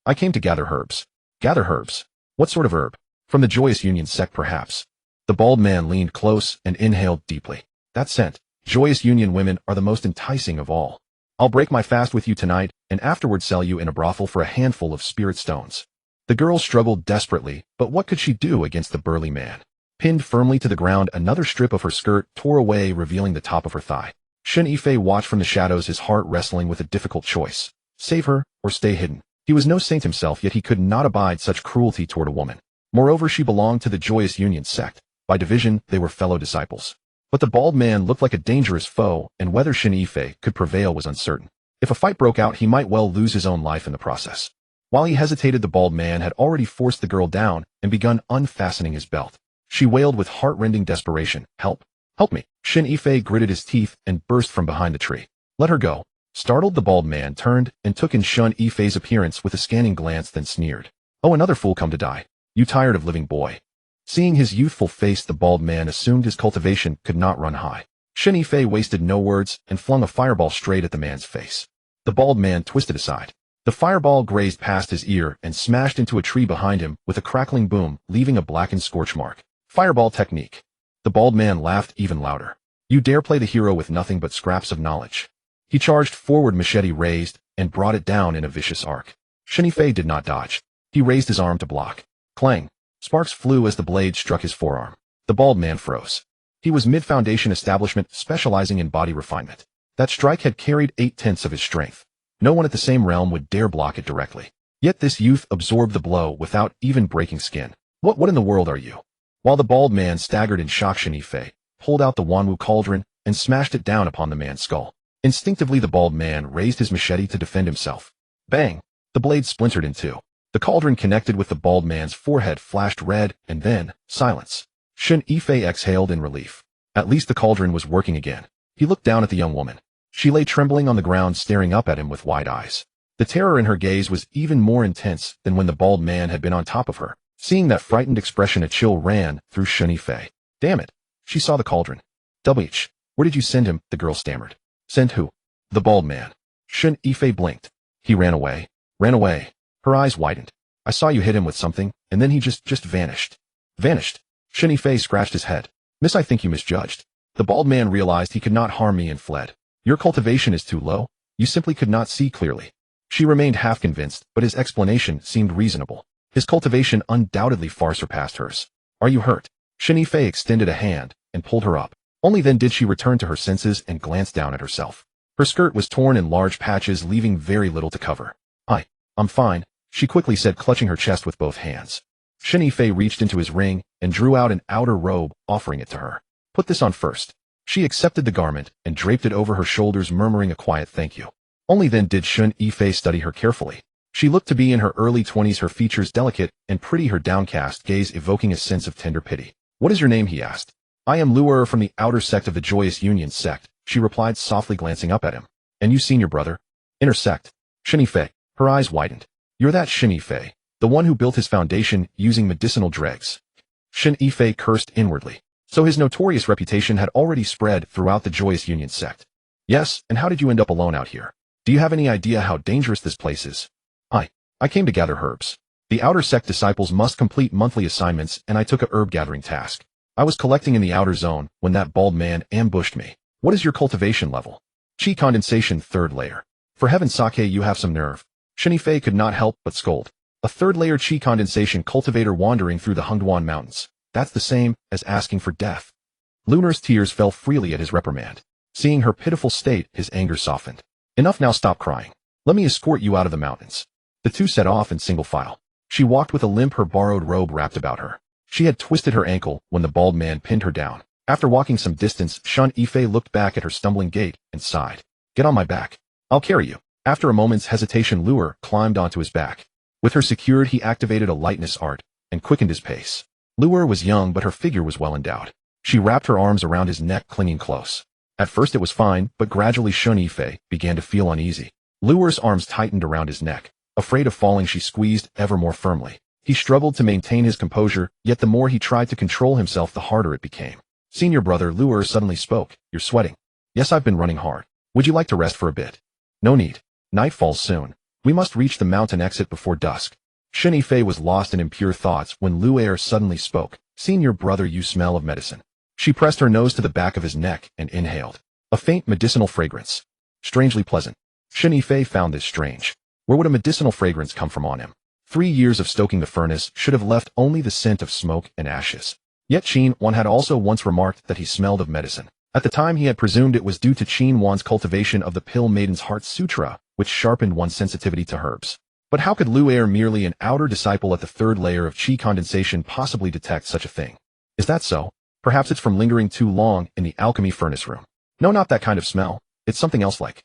I came to gather herbs." "Gather herbs? What sort of herb? From the Joyous Union sect, perhaps?" The bald man leaned close and inhaled deeply. "That scent. Joyous Union women are the most enticing of all. I'll break my fast with you tonight and afterward sell you in a brothel for a handful of spirit stones." The girl struggled desperately, but what could she do against the burly man? Pinned firmly to the ground, another strip of her skirt tore away, revealing the top of her thigh. Shen Yifei watched from the shadows, his heart wrestling with a difficult choice. Save her or stay hidden. He was no saint himself, yet he could not abide such cruelty toward a woman. Moreover, she belonged to the Joyous Union sect. By division, they were fellow disciples. But the bald man looked like a dangerous foe, and whether Shen Yifei could prevail was uncertain. If a fight broke out, he might well lose his own life in the process. While he hesitated, the bald man had already forced the girl down and begun unfastening his belt. She wailed with heart-rending desperation, "Help! Help me!" Shen Yifei gritted his teeth and burst from behind the tree. "Let her go." Startled, the bald man turned and took in Shen Yifei's appearance with a scanning glance, then sneered. "Oh, another fool come to die. You tired of living, boy?" Seeing his youthful face, the bald man assumed his cultivation could not run high. Shen Yifei wasted no words and flung a fireball straight at the man's face. The bald man twisted aside. The fireball grazed past his ear and smashed into a tree behind him with a crackling boom, leaving a blackened scorch mark. Fireball technique. The bald man laughed even louder. "You dare play the hero with nothing but scraps of knowledge." He charged forward, machete raised, and brought it down in a vicious arc. Shen Yifei did not dodge. He raised his arm to block. Clang! Sparks flew as the blade struck his forearm. The bald man froze. He was mid-foundation establishment, specializing in body refinement. That strike had carried 8/10 of his strength. No one at the same realm would dare block it directly. Yet this youth absorbed the blow without even breaking skin. What in the world are you?" While the bald man staggered in shock, Shen Yifei pulled out the Wanwu cauldron and smashed it down upon the man's skull. Instinctively, the bald man raised his machete to defend himself. Bang! The blade splintered in two. The cauldron connected with the bald man's forehead, flashed red, and then silence. Shen Yifei exhaled in relief. At least the cauldron was working again. He looked down at the young woman. She lay trembling on the ground, staring up at him with wide eyes. The terror in her gaze was even more intense than when the bald man had been on top of her. Seeing that frightened expression, a chill ran through Shen Yifei. Damn it! She saw the cauldron. "WH, where did you send him?" the girl stammered. "Send who?" "The bald man." Shen Yifei blinked. "He ran away." "Ran away?" Her eyes widened. "I saw you hit him with something, and then he just vanished." "Vanished?" Shen Yifei scratched his head. "Miss, I think you misjudged." The bald man realized he could not harm me and fled. "Your cultivation is too low. You simply could not see clearly." She remained half convinced, but his explanation seemed reasonable. His cultivation undoubtedly far surpassed hers. "Are you hurt?" Shen Yifei extended a hand and pulled her up. Only then did she return to her senses and glance down at herself. Her skirt was torn in large patches, leaving very little to cover. I'm fine, she quickly said, clutching her chest with both hands. Shen Yifei reached into his ring and drew out an outer robe, offering it to her. Put this on first. She accepted the garment and draped it over her shoulders, murmuring a quiet thank you. Only then did Shen Yifei study her carefully. She looked to be in her early 20s, her features delicate and pretty, her downcast gaze evoking a sense of tender pity. What is your name? He asked. I am Luer from the outer sect of the Hehuan Sect, she replied, softly glancing up at him. And you, senior brother? Inner sect. Shen Yifei. Her eyes widened. You're that Shen Yifei, the one who built his foundation using medicinal dregs. Shen Yifei cursed inwardly. So his notorious reputation had already spread throughout the Hehuan Sect. Yes, and how did you end up alone out here? Do you have any idea how dangerous this place is? I came to gather herbs. The outer sect disciples must complete monthly assignments, and I took a herb gathering task. I was collecting in the outer zone when that bald man ambushed me. What is your cultivation level? Qi condensation 3rd layer. For heaven's sake, you have some nerve. Shen Yifei could not help but scold. A 3rd layer Qi condensation cultivator wandering through the Hehuan Mountains. That's the same as asking for death. Lunar's tears fell freely at his reprimand. Seeing her pitiful state, his anger softened. Enough now, stop crying. Let me escort you out of the mountains. The two set off in single file. She walked with a limp, her borrowed robe wrapped about her. She had twisted her ankle when the bald man pinned her down. After walking some distance, Shen Yifei looked back at her stumbling gait and sighed. Get on my back. I'll carry you. After a moment's hesitation, Luer climbed onto his back. With her secured, he activated a lightness art and quickened his pace. Luer was young, but her figure was well endowed. She wrapped her arms around his neck, clinging close. At first it was fine, but gradually Shen Yifei began to feel uneasy. Luer's arms tightened around his neck. Afraid of falling, she squeezed ever more firmly. He struggled to maintain his composure, yet the more he tried to control himself, the harder it became. Senior brother, Luer suddenly spoke. You're sweating. Yes, I've been running hard. Would you like to rest for a bit? No need. Night falls soon. We must reach the mountain exit before dusk. Shen Yifei was lost in impure thoughts when Luer suddenly spoke. Senior brother, you smell of medicine. She pressed her nose to the back of his neck and inhaled. A faint medicinal fragrance. Strangely pleasant. Shen Yifei found this strange. Where would a medicinal fragrance come from on him? 3 years of stoking the furnace should have left only the scent of smoke and ashes. Yet Qin Wan had also once remarked that he smelled of medicine. At the time he had presumed it was due to Qin Wan's cultivation of the Pill Maiden's Heart Sutra, which sharpened one's sensitivity to herbs. But how could Luer, merely an outer disciple at the 3rd layer of Qi condensation, possibly detect such a thing? Is that so? Perhaps it's from lingering too long in the alchemy furnace room. No, not that kind of smell. It's something else like.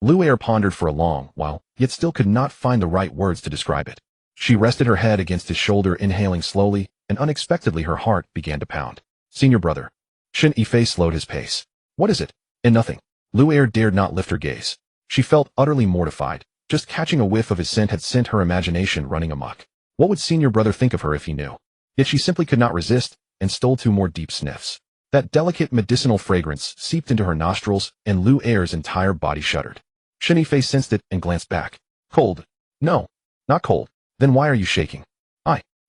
Luer pondered for a long while, yet still could not find the right words to describe it. She rested her head against his shoulder, inhaling slowly, and unexpectedly her heart began to pound. Senior brother. Shen Yifei slowed his pace. What is it? And nothing. Luer dared not lift her gaze. She felt utterly mortified. Just catching a whiff of his scent had sent her imagination running amok. What would senior brother think of her if he knew? Yet she simply could not resist, and stole 2 more deep sniffs. That delicate medicinal fragrance seeped into her nostrils, and Luer's entire body shuddered. Shen Yifei sensed it and glanced back. Cold. No. Not cold. Then why are you shaking?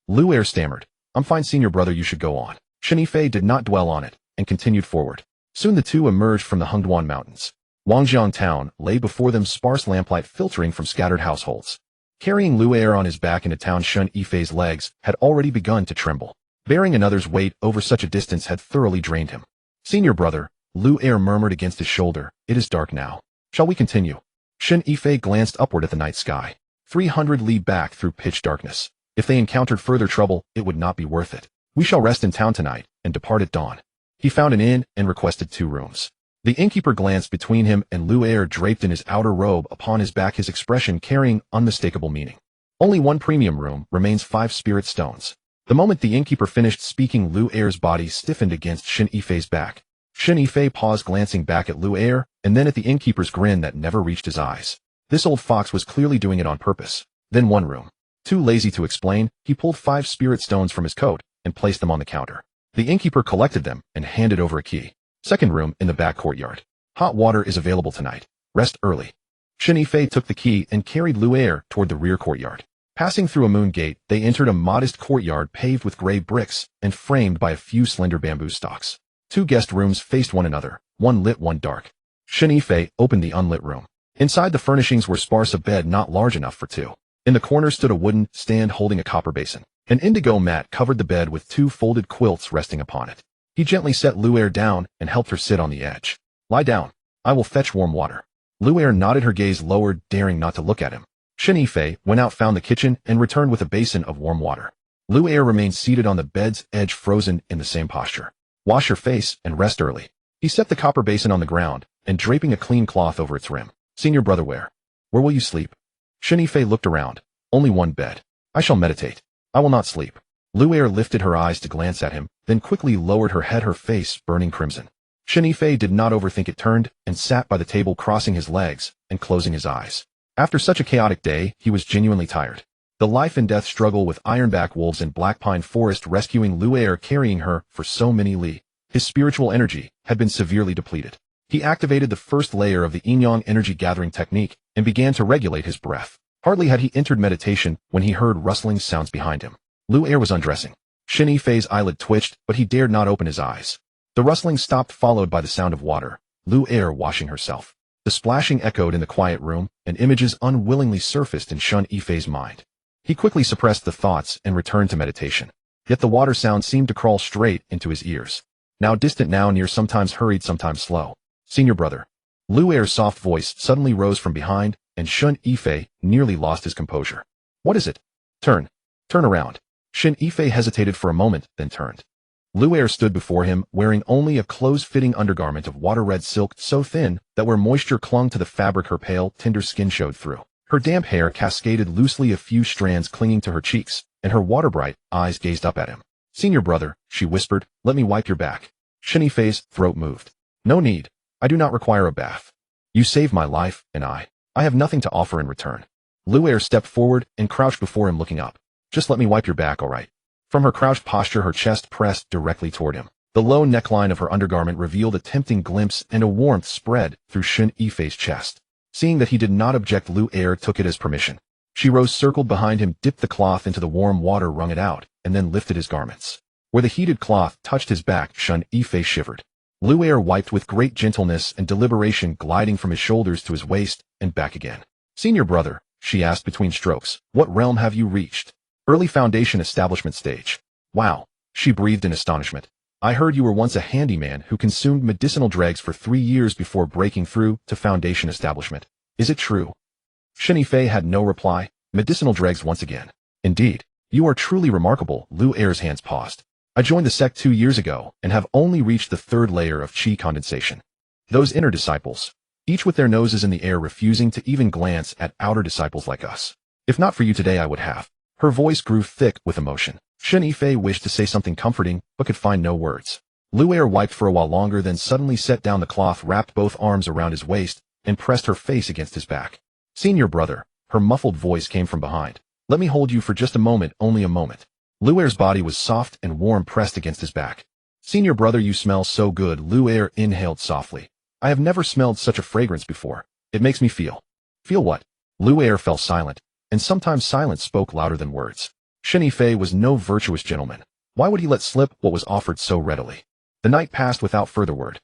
Luer stammered. I'm fine, senior brother, you should go on. Shen Yifei did not dwell on it, and continued forward. Soon the two emerged from the Hehuan Mountains. Wangjiang town lay before them, sparse lamplight filtering from scattered households. Carrying Luer on his back into town, Shen Yifei's legs had already begun to tremble. Bearing another's weight over such a distance had thoroughly drained him. Senior brother, Luer murmured against his shoulder, it is dark now. Shall we continue? Shen Yifei glanced upward at the night sky. 300 li back through pitch darkness. If they encountered further trouble, it would not be worth it. We shall rest in town tonight, and depart at dawn. He found an inn and requested 2 rooms. The innkeeper glanced between him and Luer, draped in his outer robe upon his back, his expression carrying unmistakable meaning. Only 1 premium room remains, 5 spirit stones. The moment the innkeeper finished speaking, Luer's body stiffened against Shen Yifei's back. Shen Yifei paused, glancing back at Luer, and then at the innkeeper's grin that never reached his eyes. This old fox was clearly doing it on purpose. Then 1 room. Too lazy to explain, he pulled 5 spirit stones from his coat and placed them on the counter. The innkeeper collected them and handed over a key. 2nd room in the back courtyard. Hot water is available tonight. Rest early. Shen Yifei took the key and carried Luer toward the rear courtyard. Passing through a moon gate, they entered a modest courtyard paved with gray bricks and framed by a few slender bamboo stalks. 2 guest rooms faced one another, one lit, one dark. Shen Yifei opened the unlit room. Inside, the furnishings were sparse, a bed not large enough for 2. In the corner stood a wooden stand holding a copper basin. An indigo mat covered the bed with 2 folded quilts resting upon it. He gently set Lu'er down and helped her sit on the edge. Lie down. I will fetch warm water. Lu'er nodded, her gaze lowered, daring not to look at him. Shen Yifei went out, found the kitchen, and returned with a basin of warm water. Lu'er remained seated on the bed's edge, frozen in the same posture. Wash your face and rest early. He set the copper basin on the ground and draping a clean cloth over its rim. Senior brother, where will you sleep? Shen Yifei looked around. Only one bed. I shall meditate. I will not sleep. Lu'er lifted her eyes to glance at him, then quickly lowered her head, her face burning crimson. Shen Yifei did not overthink it, turned and sat by the table, crossing his legs and closing his eyes. After such a chaotic day, he was genuinely tired. The life and death struggle with ironback wolves in Black Pine Forest, rescuing Lu'er, carrying her for so many li. His spiritual energy had been severely depleted. He activated the first layer of the yin-yang energy gathering technique and began to regulate his breath. Hardly had he entered meditation when he heard rustling sounds behind him. Lu'er was undressing. Shen Yifei's eyelid twitched, but he dared not open his eyes. The rustling stopped, followed by the sound of water. Lu'er washing herself. The splashing echoed in the quiet room, and images unwillingly surfaced in Shen Yifei's mind. He quickly suppressed the thoughts and returned to meditation. Yet the water sound seemed to crawl straight into his ears. Now distant, now near, sometimes hurried, sometimes slow. Senior brother. Lu'er's soft voice suddenly rose from behind, and Shen Yifei nearly lost his composure. What is it? Turn around. Shen Yifei hesitated for a moment, then turned. Lu'er stood before him, wearing only a close-fitting undergarment of water-red silk, so thin that where moisture clung to the fabric her pale, tender skin showed through. Her damp hair cascaded loosely, a few strands clinging to her cheeks, and her water-bright eyes gazed up at him. Senior brother, she whispered, let me wipe your back. Shen Yifei's throat moved. No need. I do not require a bath. You saved my life, and I have nothing to offer in return. Lu'er stepped forward and crouched before him, looking up. Just let me wipe your back, all right? From her crouched posture, her chest pressed directly toward him. The low neckline of her undergarment revealed a tempting glimpse, and a warmth spread through Shen Yifei's chest. Seeing that he did not object, Lu'er took it as permission. She rose, circled behind him, dipped the cloth into the warm water, wrung it out, and then lifted his garments. Where the heated cloth touched his back, Shen Yifei shivered. Lu'er wiped with great gentleness and deliberation, gliding from his shoulders to his waist and back again. Senior brother, she asked between strokes, what realm have you reached? Early Foundation establishment stage. Wow, she breathed in astonishment. I heard you were once a handyman who consumed medicinal dregs for 3 years before breaking through to Foundation establishment. Is it true? Shen Yifei had no reply. Medicinal dregs once again. Indeed, you are truly remarkable. Lu'er's hands paused. I joined the sect 2 years ago and have only reached the 3rd layer of chi condensation. Those inner disciples, each with their noses in the air, refusing to even glance at outer disciples like us. If not for you today, I would have. Her voice grew thick with emotion. Shen Yifei wished to say something comforting, but could find no words. Lu'er wiped for a while longer, then suddenly set down the cloth, wrapped both arms around his waist, and pressed her face against his back. Senior brother, her muffled voice came from behind. Let me hold you for just a moment, only a moment. Lu'er's body was soft and warm, pressed against his back. Senior brother, you smell so good. Lu'er inhaled softly. I have never smelled such a fragrance before. It makes me feel. Feel what? Lu'er fell silent, and sometimes silence spoke louder than words. Shen Yifei was no virtuous gentleman. Why would he let slip what was offered so readily? The night passed without further word.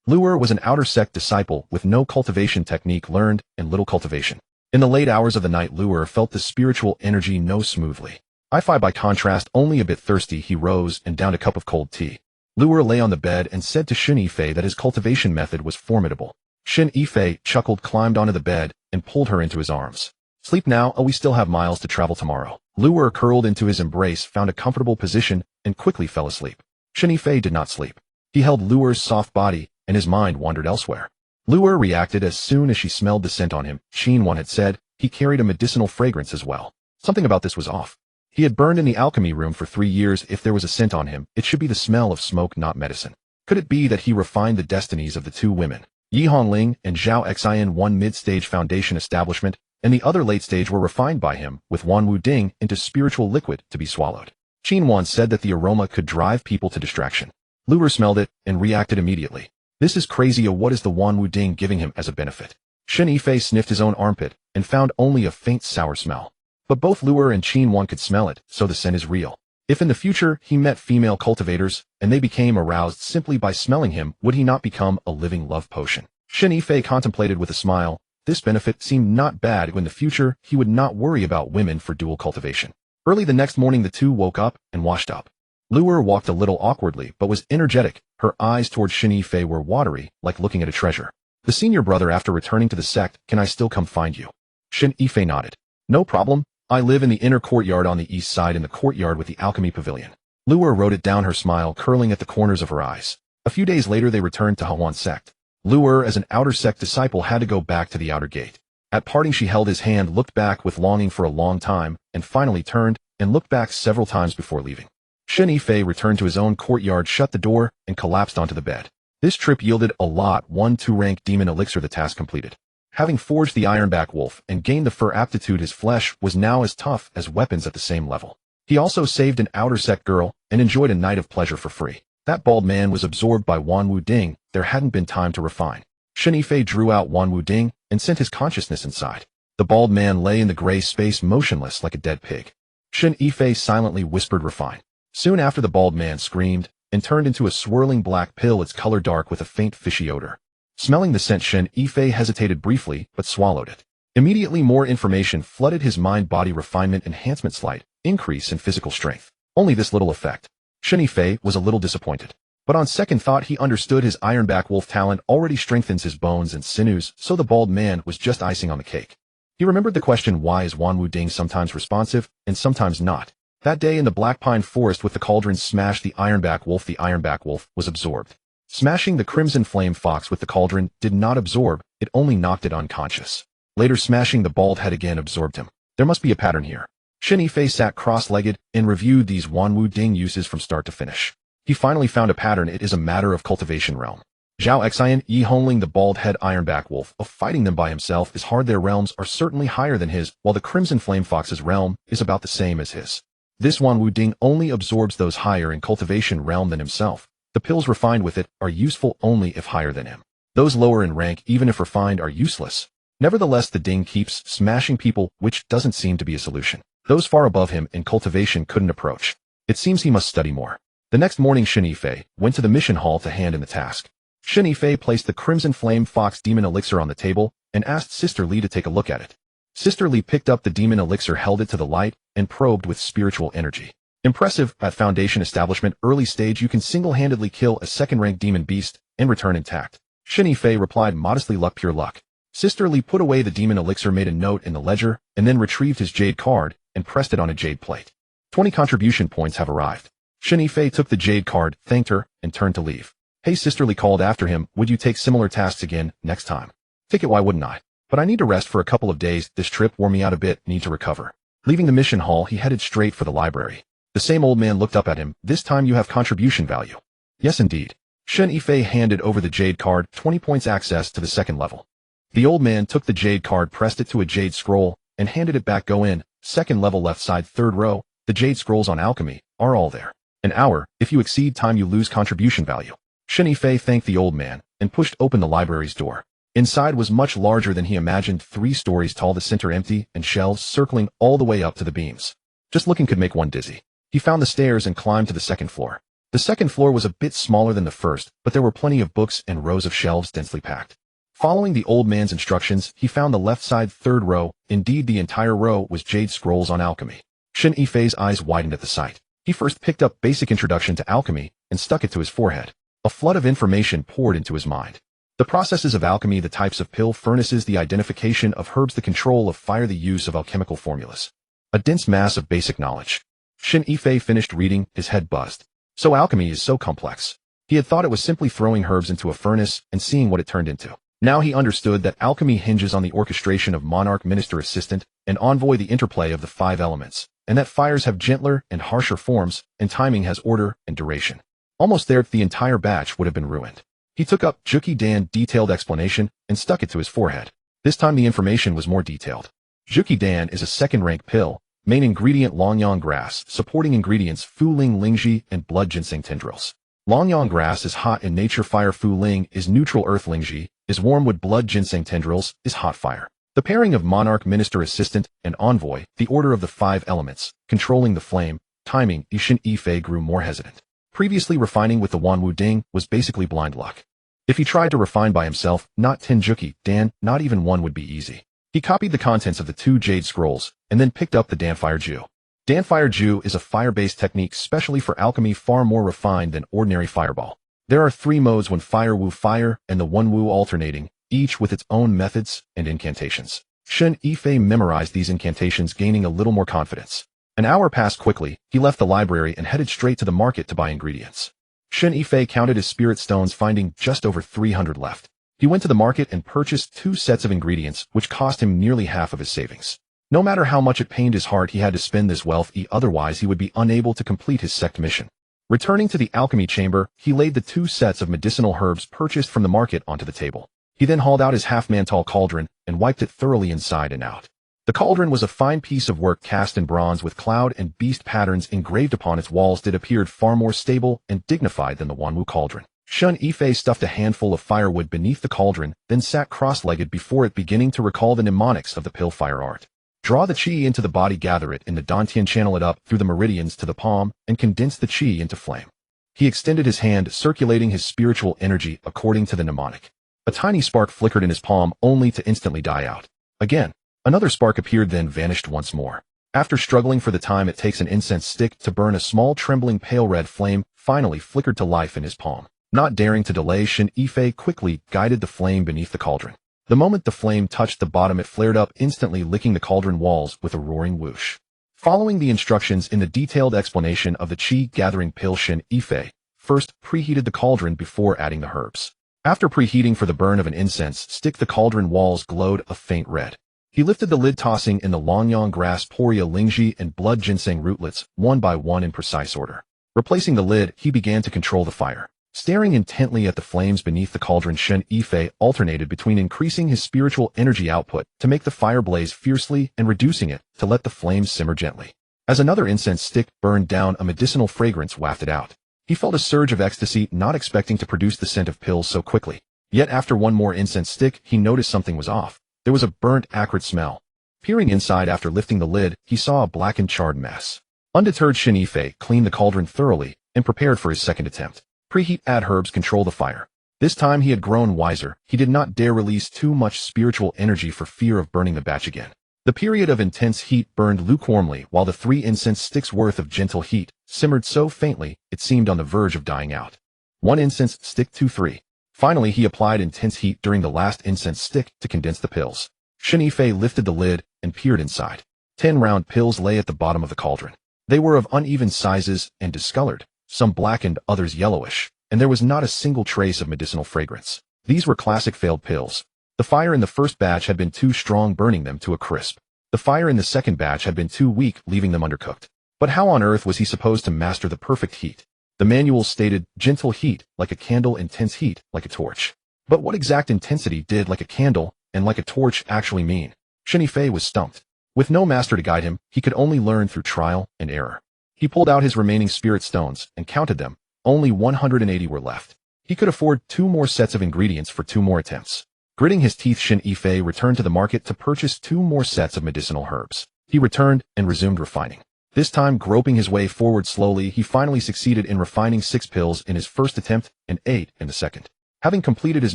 Lu'er was an outer sect disciple with no cultivation technique learned and little cultivation. In the late hours of the night, Lu'er felt the spiritual energy no smoothly. Yifei, by contrast, only a bit thirsty, he rose and downed a cup of cold tea. Lu'er lay on the bed and said to Shen Yifei that his cultivation method was formidable. Shen Yifei chuckled, climbed onto the bed, and pulled her into his arms. Sleep now, we still have miles to travel tomorrow. Lu'er curled into his embrace, found a comfortable position, and quickly fell asleep. Shen Yifei did not sleep. He held Lu'er's soft body, and his mind wandered elsewhere. Lu'er reacted as soon as she smelled the scent on him. Xianxia had said he carried a medicinal fragrance as well. Something about this was off. He had burned in the alchemy room for 3 years. If there was a scent on him, it should be the smell of smoke, not medicine. Could it be that he refined the destinies of the 2 women? Yi Hongling and Zhao Xian, one mid-stage foundation establishment, and the other late stage, were refined by him with Wan Wu Ding into spiritual liquid to be swallowed. Xianxia said that the aroma could drive people to distraction. Lu'er smelled it and reacted immediately. This is crazy. What is the Wan Wu Ding giving him as a benefit? Shen Yifei sniffed his own armpit and found only a faint sour smell. But both Lu'er and Xianxia could smell it, so the scent is real. If in the future he met female cultivators, and they became aroused simply by smelling him, would he not become a living love potion? Shen Yifei contemplated with a smile. This benefit seemed not bad. In the future, he would not worry about women for dual cultivation. Early the next morning, the two woke up and washed up. Luer walked a little awkwardly but was energetic. Her eyes toward Shen Yifei were watery, like looking at a treasure. The senior brother after returning to the sect, can I still come find you? Shen Yifei nodded. No problem. I live in the inner courtyard on the east side in the courtyard with the alchemy pavilion. Luer wrote it down, her smile curling at the corners of her eyes. A few days later they returned to Hehuan Sect. Luer, as an outer sect disciple, had to go back to the outer gate. At parting she held his hand, looked back with longing for a long time, and finally turned and looked back several times before leaving. Shen Yifei returned to his own courtyard, shut the door, and collapsed onto the bed. This trip yielded a lot. 1-2-rank demon elixir. The task completed. Having forged the ironback wolf and gained the fur aptitude, his flesh was now as tough as weapons at the same level. He also saved an outer sect girl and enjoyed a night of pleasure for free. That bald man was absorbed by Wan Wu Ding. There hadn't been time to refine. Shen Yifei drew out Wan Wu Ding and sent his consciousness inside. The bald man lay in the gray space motionless like a dead pig. Shen Yifei silently whispered, refine. Soon after, the bald man screamed and turned into a swirling black pill, its color dark with a faint fishy odor. Smelling the scent, Shen Yifei hesitated briefly but swallowed it. Immediately more information flooded his mind. Body refinement enhancement, slight increase in physical strength. Only this little effect. Shen Yifei was a little disappointed. But on second thought he understood his ironback wolf talent already strengthens his bones and sinews, so the bald man was just icing on the cake. He remembered the question, why is Wan Wu Ding sometimes responsive and sometimes not? That day in the Black Pine Forest with the cauldron smashed the ironback wolf, the ironback wolf was absorbed. Smashing the crimson flame fox with the cauldron did not absorb, it only knocked it unconscious. Later smashing the bald head again absorbed him. There must be a pattern here. Shen Yifei sat cross-legged and reviewed these Wan Wu Ding uses from start to finish. He finally found a pattern. It is a matter of cultivation realm. Xianxia, Yi Hongling, the bald head ironback wolf, of fighting them by himself is hard. Their realms are certainly higher than his, while the crimson flame fox's realm is about the same as his. This Wan Wu Ding only absorbs those higher in cultivation realm than himself. The pills refined with it are useful only if higher than him. Those lower in rank, even if refined, are useless. Nevertheless, the Ding keeps smashing people, which doesn't seem to be a solution. Those far above him in cultivation couldn't approach. It seems he must study more. The next morning Shen Yifei went to the mission hall to hand in the task. Shen Yifei placed the Crimson Flame Fox Demon Elixir on the table and asked Sister Li to take a look at it. Sister Li picked up the Demon Elixir, held it to the light, and probed with spiritual energy. Impressive. At Foundation Establishment early stage you can single-handedly kill a second-rank demon beast and return intact. Shen Yifei replied modestly, luck, pure luck. Sister Li put away the Demon Elixir, made a note in the ledger, and then retrieved his jade card and pressed it on a jade plate. 20 contribution points have arrived. Shen Yifei took the jade card, thanked her, and turned to leave. Hey, Sister Li called after him, would you take similar tasks again next time? Take it, why wouldn't I? But I need to rest for a couple of days. This trip wore me out a bit, need to recover. Leaving the mission hall, he headed straight for the library. The same old man looked up at him. This time you have contribution value. Yes, indeed. Shen Yifei handed over the jade card, 20 points access to the second level. The old man took the jade card, pressed it to a jade scroll, and handed it back. Go in, second level, left side, third row. The jade scrolls on alchemy are all there. An hour. If you exceed time you lose contribution value. Shen Yifei thanked the old man and pushed open the library's door. Inside was much larger than he imagined, 3 stories tall, the center empty, and shelves circling all the way up to the beams. Just looking could make one dizzy. He found the stairs and climbed to the second floor. The second floor was a bit smaller than the first, but there were plenty of books and rows of shelves densely packed. Following the old man's instructions, he found the left side third row. Indeed, the entire row was jade scrolls on alchemy. Shen Yifei's eyes widened at the sight. He first picked up Basic Introduction to Alchemy and stuck it to his forehead. A flood of information poured into his mind. The processes of alchemy, the types of pill furnaces, the identification of herbs, the control of fire, the use of alchemical formulas. A dense mass of basic knowledge. Shen Yifei finished reading, his head buzzed. So alchemy is so complex. He had thought it was simply throwing herbs into a furnace and seeing what it turned into. Now he understood that alchemy hinges on the orchestration of monarch, minister, assistant, and envoy, the interplay of the 5 elements, and that fires have gentler and harsher forms, and timing has order and duration. Almost there, the entire batch would have been ruined. He took up Juki Dan detailed explanation and stuck it to his forehead. This time the information was more detailed. Juki Dan is a second-rank pill, main ingredient longyang grass, supporting ingredients fu ling lingji and blood ginseng tendrils. Longyang grass is hot in nature, fire fu ling is neutral, earth lingji is warm wood, blood ginseng tendrils is hot fire. The pairing of monarch, minister, assistant, and envoy, the order of the 5 elements, controlling the flame, timing. Shen Yifei grew more hesitant. Previously refining with the Wan Wu Ding was basically blind luck. If he tried to refine by himself, not 10 Juki Dan, not even 1 would be easy. He copied the contents of the 2 jade scrolls, and then picked up the Danfire Ju. Danfire Ju is a fire-based technique specially for alchemy far more refined than ordinary fireball. There are 3 modes when fire Wu fire and the 1 Wu alternating, each with its own methods and incantations. Shen Yifei memorized these incantations, gaining a little more confidence. An hour passed quickly. He left the library and headed straight to the market to buy ingredients. Shen Yifei counted his spirit stones, finding just over 300 left. He went to the market and purchased 2 sets of ingredients, which cost him nearly half of his savings. No matter how much it pained his heart, he had to spend this wealth, otherwise he would be unable to complete his sect mission. Returning to the alchemy chamber, he laid the 2 sets of medicinal herbs purchased from the market onto the table. He then hauled out his half-man-tall cauldron and wiped it thoroughly inside and out. The cauldron was a fine piece of work cast in bronze with cloud and beast patterns engraved upon its walls that appeared far more stable and dignified than the Wanwu cauldron. Shen Yifei stuffed a handful of firewood beneath the cauldron, then sat cross-legged before it, beginning to recall the mnemonics of the pill fire art. Draw the qi into the body, gather it in the dantian, channel it up through the meridians to the palm, and condense the qi into flame. He extended his hand, circulating his spiritual energy according to the mnemonic. A tiny spark flickered in his palm, only to instantly die out. Again, another spark appeared, then vanished once more. After struggling for the time it takes an incense stick to burn, a small trembling pale red flame finally flickered to life in his palm. Not daring to delay, Shen Yifei quickly guided the flame beneath the cauldron. The moment the flame touched the bottom, it flared up, instantly licking the cauldron walls with a roaring whoosh. Following the instructions in the detailed explanation of the qi-gathering pill, Shen Yifei first preheated the cauldron before adding the herbs. After preheating for the burn of an incense stick, the cauldron walls glowed a faint red. He lifted the lid, tossing in the longyang grass, poria lingji, and blood ginseng rootlets, one by one in precise order. Replacing the lid, he began to control the fire. Staring intently at the flames beneath the cauldron, Shen Yifei alternated between increasing his spiritual energy output to make the fire blaze fiercely and reducing it to let the flames simmer gently. As another incense stick burned down, a medicinal fragrance wafted out. He felt a surge of ecstasy, not expecting to produce the scent of pills so quickly. Yet after one more incense stick, he noticed something was off. There was a burnt, acrid smell. Peering inside after lifting the lid, he saw a blackened, charred mess. Undeterred, Shen Yifei cleaned the cauldron thoroughly and prepared for his second attempt. Preheat, add herbs, control the fire. This time he had grown wiser. He did not dare release too much spiritual energy for fear of burning the batch again. The period of intense heat burned lukewarmly, while the 3 incense sticks worth of gentle heat simmered so faintly it seemed on the verge of dying out. 1 incense stick, 2, 3. Finally he applied intense heat during the last incense stick to condense the pills. Shen Yifei lifted the lid and peered inside. 10 round pills lay at the bottom of the cauldron. They were of uneven sizes and discolored, some blackened, others yellowish, and there was not a single trace of medicinal fragrance. These were classic failed pills. The fire in the first batch had been too strong, burning them to a crisp. The fire in the second batch had been too weak, leaving them undercooked. But how on earth was he supposed to master the perfect heat? The manual stated, gentle heat, like a candle, intense heat, like a torch. But what exact intensity did like a candle and like a torch actually mean? Shen Yifei was stumped. With no master to guide him, he could only learn through trial and error. He pulled out his remaining spirit stones and counted them. Only 180 were left. He could afford 2 more sets of ingredients for 2 more attempts. Gritting his teeth, Shen Yifei returned to the market to purchase 2 more sets of medicinal herbs. He returned and resumed refining. This time, groping his way forward slowly, he finally succeeded in refining 6 pills in his first attempt and 8 in the second. Having completed his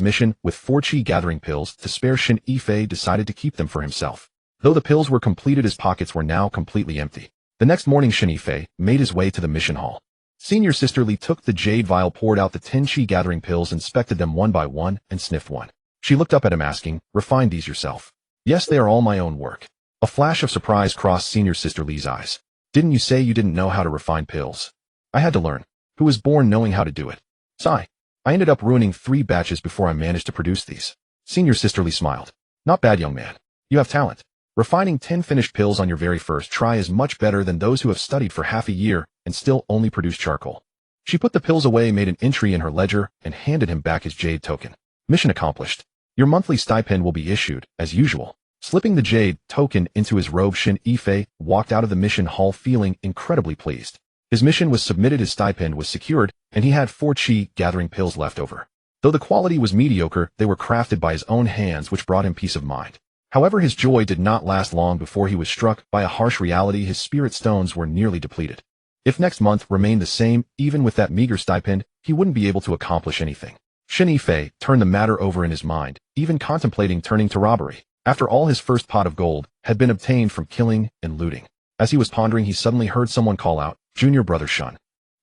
mission with 4 qi-gathering pills to spare, Shen Yifei decided to keep them for himself. Though the pills were completed, his pockets were now completely empty. The next morning, Shen Yifei made his way to the mission hall. Senior Sister Li took the jade vial, poured out the 10 qi-gathering pills, inspected them one by one, and sniffed one. She looked up at him, asking, "Refined these yourself?" "Yes, they are all my own work." A flash of surprise crossed Senior Sister Li's eyes. "Didn't you say you didn't know how to refine pills?" "I had to learn. Who was born knowing how to do it?" "Sigh. I ended up ruining 3 batches before I managed to produce these." Senior Sister Li smiled. "Not bad, young man. You have talent. Refining 10 finished pills on your very first try is much better than those who have studied for half a year and still only produce charcoal." She put the pills away, made an entry in her ledger, and handed him back his jade token. "Mission accomplished. Your monthly stipend will be issued, as usual." Slipping the jade token into his robe, Shen Yifei walked out of the mission hall feeling incredibly pleased. His mission was submitted, his stipend was secured, and he had 4 qi-gathering pills left over. Though the quality was mediocre, they were crafted by his own hands, which brought him peace of mind. However, his joy did not last long before he was struck by a harsh reality. His spirit stones were nearly depleted. If next month remained the same, even with that meager stipend, he wouldn't be able to accomplish anything. Shen Yifei turned the matter over in his mind, even contemplating turning to robbery. After all, his first pot of gold had been obtained from killing and looting. As he was pondering, he suddenly heard someone call out, "Junior brother Shen."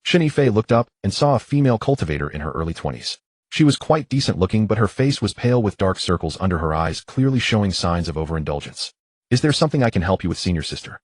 Shen Yifei looked up and saw a female cultivator in her early 20s. She was quite decent looking, but her face was pale with dark circles under her eyes, clearly showing signs of overindulgence. "Is there something I can help you with, senior sister?"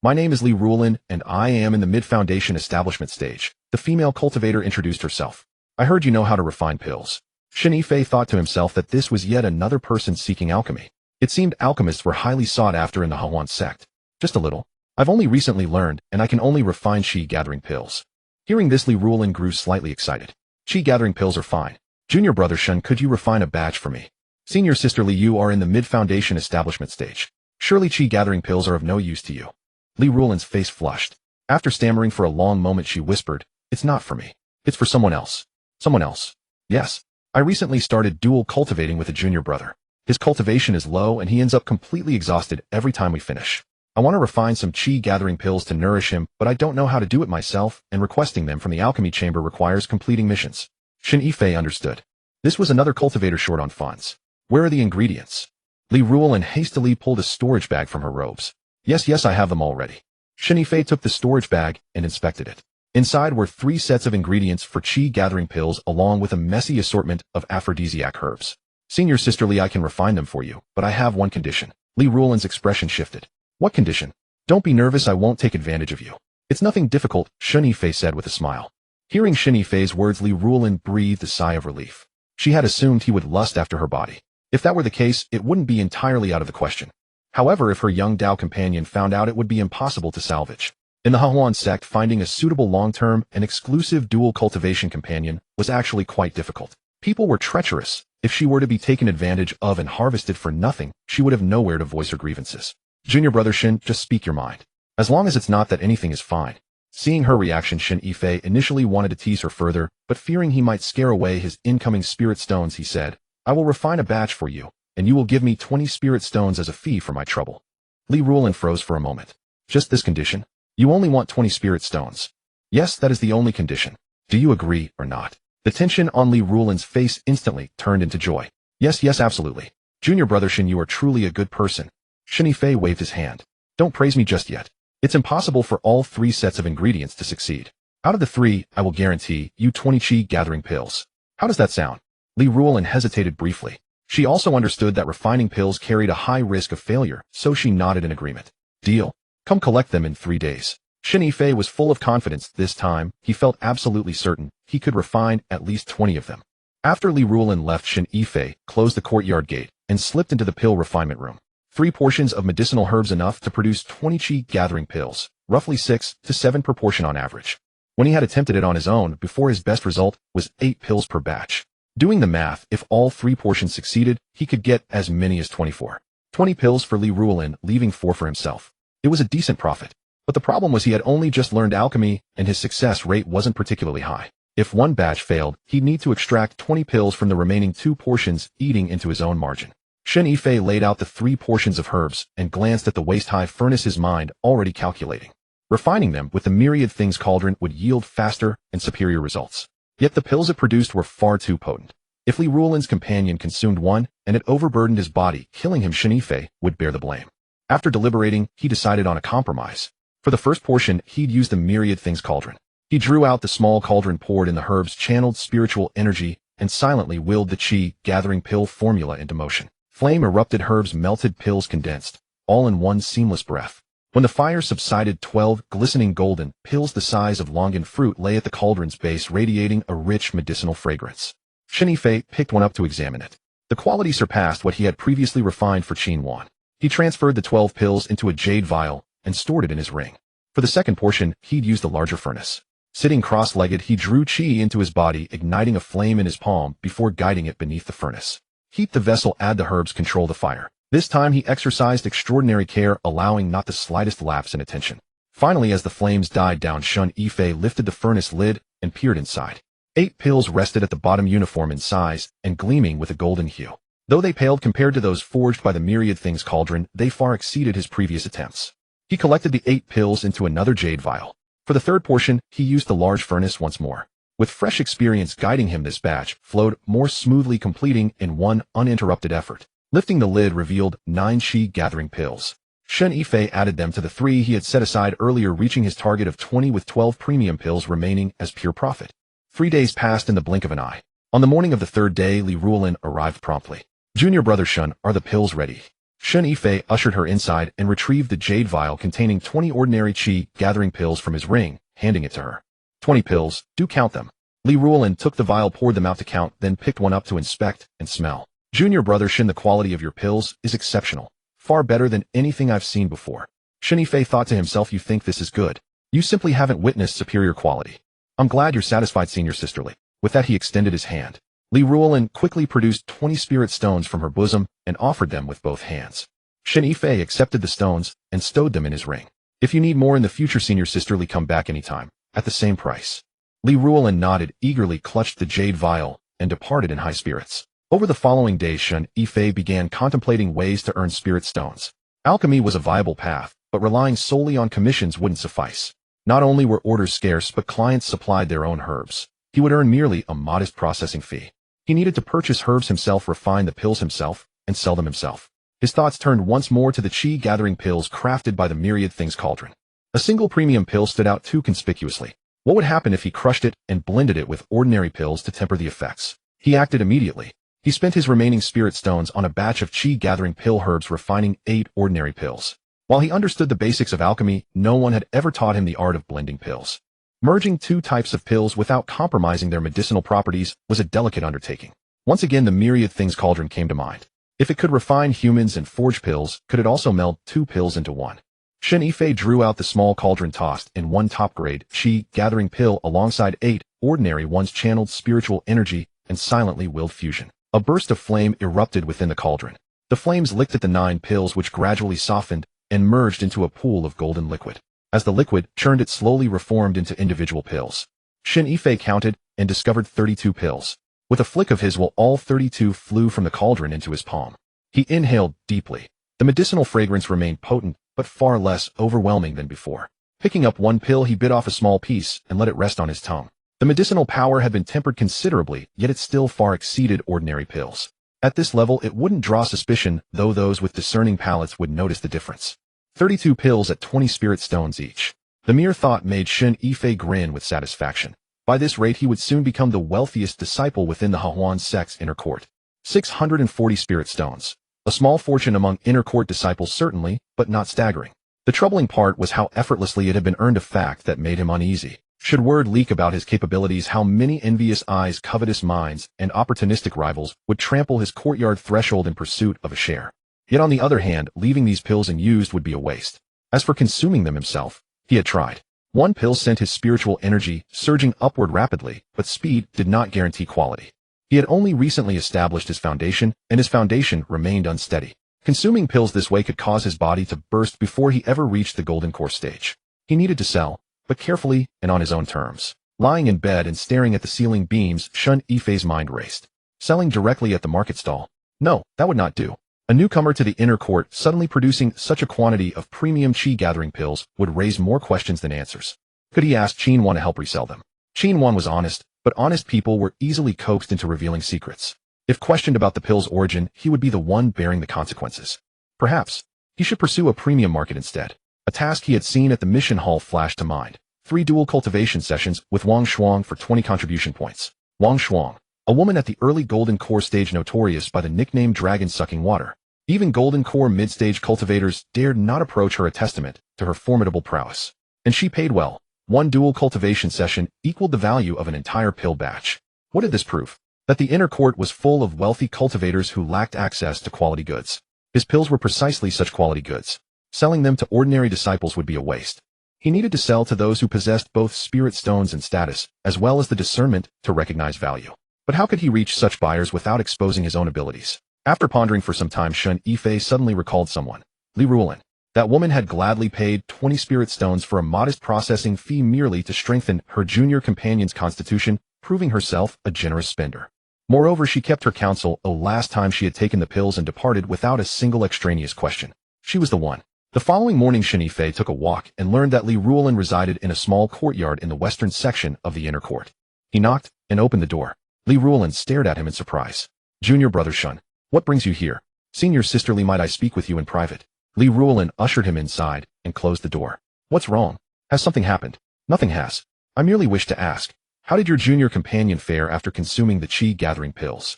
"My name is Li Rulin, and I am in the mid-foundation establishment stage," the female cultivator introduced herself. "I heard you know how to refine pills." Shen Yifei thought to himself that this was yet another person seeking alchemy. It seemed alchemists were highly sought after in the Hehuan Sect. "Just a little. I've only recently learned, and I can only refine qi-gathering pills." Hearing this, Li Rulin grew slightly excited. "Qi-gathering pills are fine. Junior brother Shen, could you refine a batch for me?" "Senior sister Li, you are in the mid-foundation establishment stage. Surely qi-gathering pills are of no use to you." Li Rulin's face flushed. After stammering for a long moment, she whispered, "It's not for me. It's for someone else." "Someone else?" "Yes. I recently started dual cultivating with a junior brother. His cultivation is low and he ends up completely exhausted every time we finish. I want to refine some qi-gathering pills to nourish him, but I don't know how to do it myself, and requesting them from the alchemy chamber requires completing missions." Shen Yifei understood. This was another cultivator short on funds. "Where are the ingredients?" Li Rulin hastily pulled a storage bag from her robes. Yes, I have them already." Shen Yifei took the storage bag and inspected it. Inside were 3 sets of ingredients for qi-gathering pills along with a messy assortment of aphrodisiac herbs. "Senior sister Li, I can refine them for you, but I have one condition." Li Rulin's expression shifted. "What condition?" "Don't be nervous, I won't take advantage of you." "It's nothing difficult," Shen Yifei said with a smile. Hearing Shen Yifei's words, Li Rulin breathed a sigh of relief. She had assumed he would lust after her body. If that were the case, it wouldn't be entirely out of the question. However, if her young Dao companion found out, it would be impossible to salvage. In the Hehuan Sect, finding a suitable long-term and exclusive dual cultivation companion was actually quite difficult. People were treacherous. If she were to be taken advantage of and harvested for nothing, she would have nowhere to voice her grievances. "Junior brother Shen, just speak your mind. As long as it's not that, anything is fine." Seeing her reaction, Shen Yifei initially wanted to tease her further, but fearing he might scare away his incoming spirit stones, he said, "I will refine a batch for you, and you will give me 20 spirit stones as a fee for my trouble." Li Rulin froze for a moment. "Just this condition? You only want 20 spirit stones?" "Yes, that is the only condition. Do you agree or not?" The tension on Li Rulin's face instantly turned into joy. Yes, absolutely. "Junior brother Shen, you are truly a good person." Shen Yifei waved his hand. "Don't praise me just yet. It's impossible for all 3 sets of ingredients to succeed. Out of the 3, I will guarantee you 20 qi-gathering pills. How does that sound?" Li Rulin hesitated briefly. She also understood that refining pills carried a high risk of failure, so she nodded in agreement. "Deal. Come collect them in 3 days." Shen Yifei was full of confidence this time. He felt absolutely certain he could refine at least 20 of them. After Li Rulin left, Shen Yifei closed the courtyard gate and slipped into the pill refinement room. 3 portions of medicinal herbs enough to produce 20 qi-gathering pills, roughly 6 to 7 per portion on average. When he had attempted it on his own before, his best result was 8 pills per batch. Doing the math, if all 3 portions succeeded, he could get as many as 24. 20 pills for Li Rulin, leaving 4 for himself. It was a decent profit. But the problem was he had only just learned alchemy, and his success rate wasn't particularly high. If one batch failed, he'd need to extract 20 pills from the remaining 2 portions, eating into his own margin. Shen Yifei laid out the 3 portions of herbs and glanced at the waist-high furnace, his mind already calculating. Refining them with the myriad things cauldron would yield faster and superior results. Yet the pills it produced were far too potent. If Li Rulin's companion consumed one, and it overburdened his body, killing him, Shen Yifei would bear the blame. After deliberating, he decided on a compromise. For the first portion, he'd use the myriad things cauldron. He drew out the small cauldron, poured in the herbs, channeled spiritual energy, and silently willed the qi-gathering pill formula into motion. Flame erupted, herbs melted, pills condensed, all in one seamless breath. When the fire subsided, 12 glistening golden pills the size of longan fruit lay at the cauldron's base, radiating a rich medicinal fragrance. Shen Yifei picked one up to examine it. The quality surpassed what he had previously refined for Qin Wan. He transferred the 12 pills into a jade vial and stored it in his ring. For the second portion, he'd used a larger furnace. Sitting cross-legged, he drew qi into his body, igniting a flame in his palm before guiding it beneath the furnace. Heat the vessel, add the herbs, control the fire. This time he exercised extraordinary care, allowing not the slightest lapse in attention. Finally, as the flames died down, Shen Yifei lifted the furnace lid and peered inside. 8 pills rested at the bottom, uniform in size and gleaming with a golden hue. Though they paled compared to those forged by the myriad things cauldron, they far exceeded his previous attempts. He collected the 8 pills into another jade vial. For the third portion, he used the large furnace once more. With fresh experience guiding him, this batch flowed more smoothly, completing in one uninterrupted effort. Lifting the lid revealed 9 qi-gathering pills. Shen Yifei added them to the 3 he had set aside earlier, reaching his target of 20 with 12 premium pills remaining as pure profit. 3 days passed in the blink of an eye. On the morning of the 3rd day, Li Ruolin arrived promptly. "Junior brother Shen, are the pills ready?" Shen Yifei ushered her inside and retrieved the jade vial containing 20 ordinary qi gathering pills from his ring, handing it to her. 20 pills, do count them. Li Ruolin took the vial, poured them out to count, then picked one up to inspect and smell. "Junior brother Shen, the quality of your pills is exceptional. Far better than anything I've seen before." Shen Yifei thought to himself, "You think this is good? You simply haven't witnessed superior quality. I'm glad you're satisfied, senior sisterly." With that, he extended his hand. Li Ruolin quickly produced 20 spirit stones from her bosom and offered them with both hands. Shen Yifei accepted the stones and stowed them in his ring. "If you need more in the future, senior sisterly, come back anytime, at the same price." Li Ruolin nodded, eagerly clutched the jade vial, and departed in high spirits. Over the following days, Shen Yifei began contemplating ways to earn spirit stones. Alchemy was a viable path, but relying solely on commissions wouldn't suffice. Not only were orders scarce, but clients supplied their own herbs. He would earn merely a modest processing fee. He needed to purchase herbs himself, refine the pills himself, and sell them himself. His thoughts turned once more to the qi-gathering pills crafted by the myriad things cauldron. A single premium pill stood out too conspicuously. What would happen if he crushed it and blended it with ordinary pills to temper the effects? He acted immediately. He spent his remaining spirit stones on a batch of qi-gathering pill herbs, refining 8 ordinary pills. While he understood the basics of alchemy, no one had ever taught him the art of blending pills. Merging 2 types of pills without compromising their medicinal properties was a delicate undertaking. Once again, the myriad things cauldron came to mind. If it could refine humans and forge pills, could it also meld 2 pills into one? Shen Yifei drew out the small cauldron, tossed in 1 top-grade qi-gathering pill alongside 8 ordinary ones, channeled spiritual energy, and silently willed fusion. A burst of flame erupted within the cauldron. The flames licked at the 9 pills, which gradually softened and merged into a pool of golden liquid. As the liquid churned, it slowly reformed into individual pills. Shen Yifei counted and discovered 32 pills. With a flick of his will, all 32 flew from the cauldron into his palm. He inhaled deeply. The medicinal fragrance remained potent, but far less overwhelming than before. Picking up 1 pill, he bit off a small piece and let it rest on his tongue. The medicinal power had been tempered considerably, yet it still far exceeded ordinary pills. At this level, it wouldn't draw suspicion, though those with discerning palates would notice the difference. 32 pills at 20 spirit stones each. The mere thought made Shen Yifei grin with satisfaction. By this rate, he would soon become the wealthiest disciple within the Hehuan Sect's inner court. 640 spirit stones. A small fortune among inner court disciples certainly, but not staggering. The troubling part was how effortlessly it had been earned, a fact that made him uneasy. Should word leak about his capabilities, how many envious eyes, covetous minds, and opportunistic rivals would trample his courtyard threshold in pursuit of a share. Yet on the other hand, leaving these pills unused would be a waste. As for consuming them himself, he had tried. 1 pill sent his spiritual energy surging upward rapidly, but speed did not guarantee quality. He had only recently established his foundation, and his foundation remained unsteady. Consuming pills this way could cause his body to burst before he ever reached the golden core stage. He needed to sell, but carefully and on his own terms. Lying in bed and staring at the ceiling beams, Shen Yifei's mind raced. Selling directly at the market stall? No, that would not do. A newcomer to the inner court suddenly producing such a quantity of premium qi-gathering pills would raise more questions than answers. Could he ask Xianxia to help resell them? Xianxia was honest, but honest people were easily coaxed into revealing secrets. If questioned about the pill's origin, he would be the one bearing the consequences. Perhaps he should pursue a premium market instead. A task he had seen at the mission hall flashed to mind. 3 dual cultivation sessions with Wang Shuang for 20 contribution points. Wang Shuang, a woman at the early golden core stage notorious by the nickname dragon-sucking water. Even golden core mid-stage cultivators dared not approach her, a testament to her formidable prowess. And she paid well. 1 dual cultivation session equaled the value of an entire pill batch. What did this prove? That the inner court was full of wealthy cultivators who lacked access to quality goods. His pills were precisely such quality goods. Selling them to ordinary disciples would be a waste. He needed to sell to those who possessed both spirit stones and status, as well as the discernment to recognize value. But how could he reach such buyers without exposing his own abilities? After pondering for some time, Shen Yifei suddenly recalled someone. Li Ruolin. That woman had gladly paid 20 spirit stones for a modest processing fee merely to strengthen her junior companion's constitution, proving herself a generous spender. Moreover, she kept her counsel. Last time she had taken the pills and departed without a single extraneous question. She was the one. The following morning, Shen Yifei took a walk and learned that Li Ruolin resided in a small courtyard in the western section of the inner court. He knocked and opened the door. Li Ruolin stared at him in surprise. "Junior brother Shen, what brings you here? Senior sisterly, might I speak with you in private?" Li Ruolin ushered him inside and closed the door. What's wrong? Has something happened? Nothing has. I merely wish to ask, how did your junior companion fare after consuming the qi-gathering pills?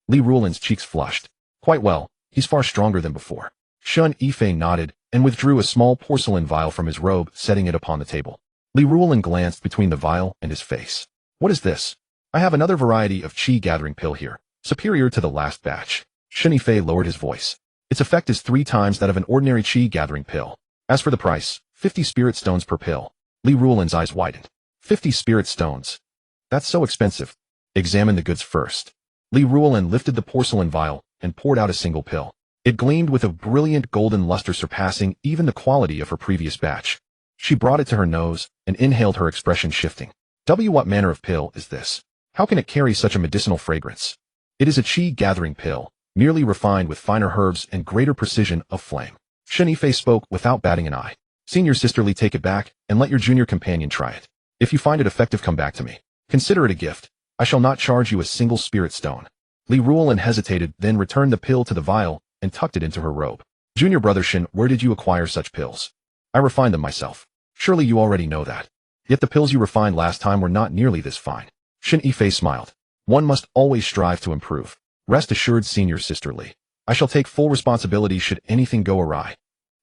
Li Ruolin's cheeks flushed. Quite well, he's far stronger than before. Shen Yifei nodded and withdrew a small porcelain vial from his robe, setting it upon the table. Li Ruolin glanced between the vial and his face. What is this? I have another variety of qi-gathering pill here, superior to the last batch. Shen Yifei lowered his voice. Its effect is 3 times that of an ordinary qi-gathering pill. As for the price, 50 spirit stones per pill. Li Ruolin's eyes widened. 50 spirit stones. That's so expensive. Examine the goods first. Li Ruolin lifted the porcelain vial and poured out a single pill. It gleamed with a brilliant golden luster surpassing even the quality of her previous batch. She brought it to her nose and inhaled, her expression shifting. What manner of pill is this? How can it carry such a medicinal fragrance? It is a qi-gathering pill, merely refined with finer herbs and greater precision of flame. Shen Yifei spoke without batting an eye. Senior sisterly, take it back and let your junior companion try it. If you find it effective, come back to me. Consider it a gift. I shall not charge you a single spirit stone. Li Ruolin hesitated, then returned the pill to the vial and tucked it into her robe. Junior brother Shen, where did you acquire such pills? I refined them myself. Surely you already know that. Yet the pills you refined last time were not nearly this fine. Shen Yifei smiled. One must always strive to improve. Rest assured, senior sister Li. I shall take full responsibility should anything go awry.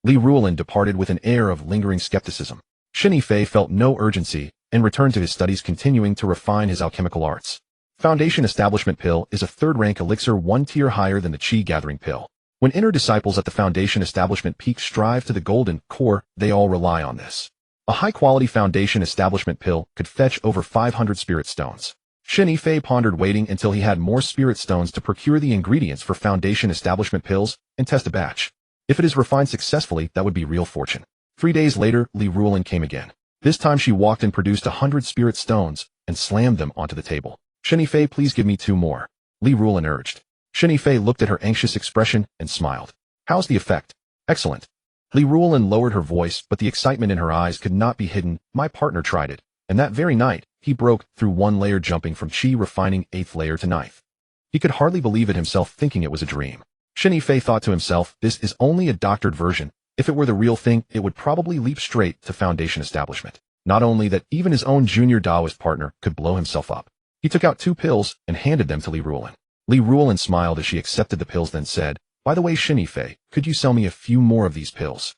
Li Ruolin departed with an air of lingering skepticism. Shen Yifei felt no urgency and returned to his studies, continuing to refine his alchemical arts. Foundation Establishment Pill is a third-rank elixir, 1 tier higher than the qi-gathering pill. When inner disciples at the Foundation Establishment peak strive to the golden core, they all rely on this. A high-quality Foundation Establishment pill could fetch over 500 spirit stones. Shen Yifei pondered, waiting until he had more spirit stones to procure the ingredients for Foundation Establishment pills and test a batch. If it is refined successfully, that would be real fortune. 3 days later, Li Ruolin came again. This time she walked and produced 100 spirit stones and slammed them onto the table. Shen Yifei, please give me 2 more. Li Ruolin urged. Shen Yifei looked at her anxious expression and smiled. How's the effect? Excellent. Li Ruolin lowered her voice, but the excitement in her eyes could not be hidden. My partner tried it, and that very night, he broke through 1 layer, jumping from qi refining 8th layer to 9th. He could hardly believe it himself, thinking it was a dream. Shen Yifei thought to himself, this is only a doctored version. If it were the real thing, it would probably leap straight to Foundation Establishment. Not only that, even his own junior Taoist partner could blow himself up. He took out 2 pills and handed them to Li Ruolin. Li Ruolin smiled as she accepted the pills, then said, by the way, Shen Yifei, could you sell me a few more of these pills?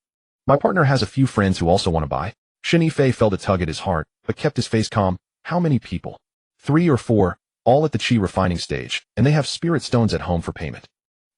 My partner has a few friends who also want to buy. Shen Yifei felt a tug at his heart, but kept his face calm. How many people? 3 or 4, all at the qi refining stage, and they have spirit stones at home for payment.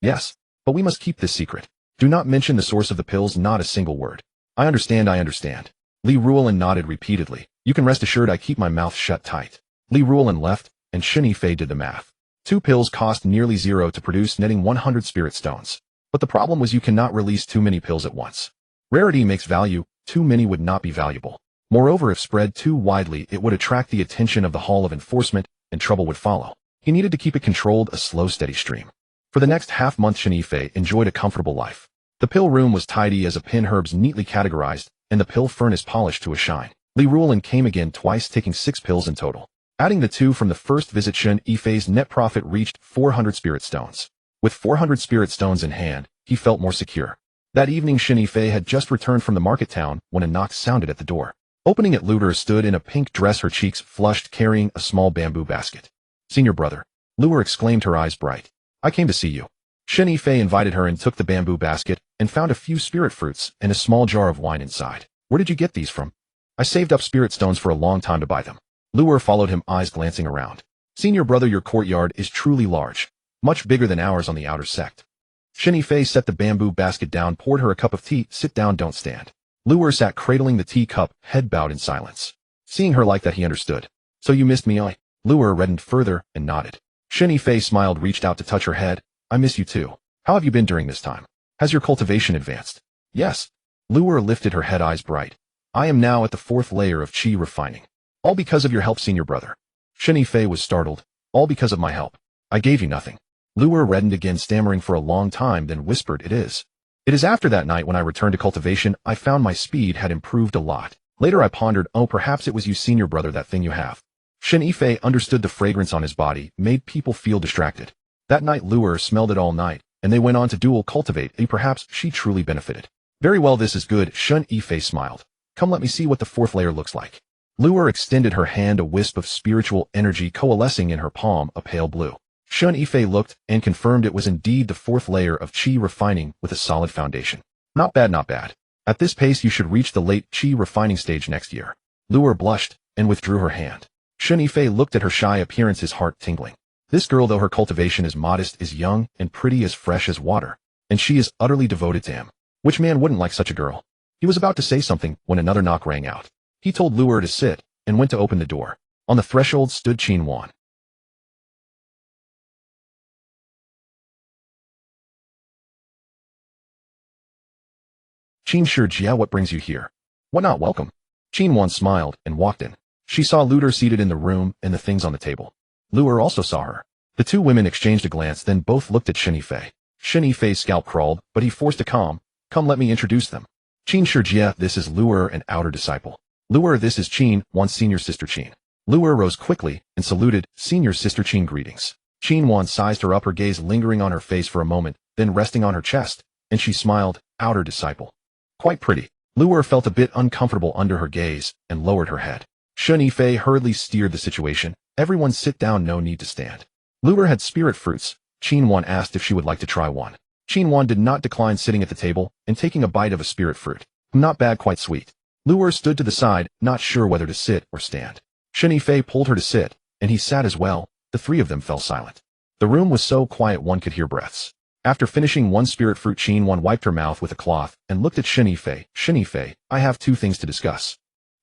Yes, but we must keep this secret. Do not mention the source of the pills, not a single word. I understand, I understand. Li Ruolin nodded repeatedly. You can rest assured I keep my mouth shut tight. Li Ruolin left, and Shen Yifei did the math. 2 pills cost nearly 0 to produce, netting 100 spirit stones. But the problem was you cannot release too many pills at once. Rarity makes value, too many would not be valuable. Moreover, if spread too widely, it would attract the attention of the Hall of Enforcement, and trouble would follow. He needed to keep it controlled, a slow, steady stream. For the next half-month, Shen Yifei enjoyed a comfortable life. The pill room was tidy as a pin, herbs neatly categorized, and the pill furnace polished to a shine. Li Ruolin came again twice, taking 6 pills in total. Adding the 2 from the first visit, Shen Yifei's net profit reached 400 spirit stones. With 400 spirit stones in hand, he felt more secure. That evening, Shen Yifei had just returned from the market town when a knock sounded at the door. Opening it, Luder stood in a pink dress, her cheeks flushed, carrying a small bamboo basket. Senior brother, Luer exclaimed, her eyes bright. I came to see you. Shen Yifei invited her and took the bamboo basket and found a few spirit fruits and a small jar of wine inside. Where did you get these from? I saved up spirit stones for a long time to buy them. Luer followed him, eyes glancing around. Senior brother, your courtyard is truly large, much bigger than ours on the outer sect. Shen Yifei set the bamboo basket down, poured her a cup of tea. Sit down, don't stand. Luer sat cradling the teacup, head bowed in silence. Seeing her like that, he understood. So you missed me, I? Luer reddened further and nodded. Shen Yifei smiled, reached out to touch her head. I miss you too. How have you been during this time? Has your cultivation advanced? Yes. Luer lifted her head, eyes bright. I am now at the 4th layer of qi refining. All because of your help, senior brother. Shen Yifei was startled. All because of my help. I gave you nothing. Luer reddened again, stammering for a long time, then whispered, It is after that night when I returned to cultivation, I found my speed had improved a lot. Later I pondered, oh, perhaps it was you, senior brother, that thing you have. Shen Yifei understood the fragrance on his body made people feel distracted. That night Luer smelled it all night, and they went on to dual cultivate, perhaps she truly benefited. Very well, this is good, Shen Yifei smiled. Come, let me see what the fourth layer looks like. Luer extended her hand, a wisp of spiritual energy coalescing in her palm, a pale blue. Shen Yifei looked and confirmed it was indeed the fourth layer of qi refining with a solid foundation. Not bad, not bad. At this pace you should reach the late qi refining stage next year. Luer blushed and withdrew her hand. Shen Yifei looked at her shy appearance, his heart tingling. This girl, though her cultivation is modest, is young and pretty, as fresh as water, and she is utterly devoted to him. Which man wouldn't like such a girl? He was about to say something when another knock rang out. He told Luer to sit and went to open the door. On the threshold stood Qin Wan. Qin Shijia, what brings you here? What, not welcome? Qin Wan smiled and walked in. She saw Luer seated in the room and the things on the table. Luer also saw her. The two women exchanged a glance, then both looked at Shen Yifei. Shen Yifei's scalp crawled, but he forced a calm. Come, let me introduce them. Qin Shijia, this is Luer, an outer disciple. Luer, this is Qin Wan's senior sister Qin. Luer rose quickly and saluted. Senior sister Qin, greetings. Qin Wan sized her up, her gaze lingering on her face for a moment, then resting on her chest, and she smiled. Outer disciple. Quite pretty. Luer felt a bit uncomfortable under her gaze and lowered her head. Shen Yifei hurriedly steered the situation. Everyone sit down, no need to stand. Luer had spirit fruits. Qin Wan asked if she would like to try one. Qin Wan did not decline, sitting at the table and taking a bite of a spirit fruit. Not bad, quite sweet. Luer stood to the side, not sure whether to sit or stand. Shen Yifei pulled her to sit, and he sat as well. The three of them fell silent. The room was so quiet one could hear breaths. After finishing one spirit fruit, Qin Wan wiped her mouth with a cloth and looked at Shen Yifei. Shen Yifei, I have two things to discuss.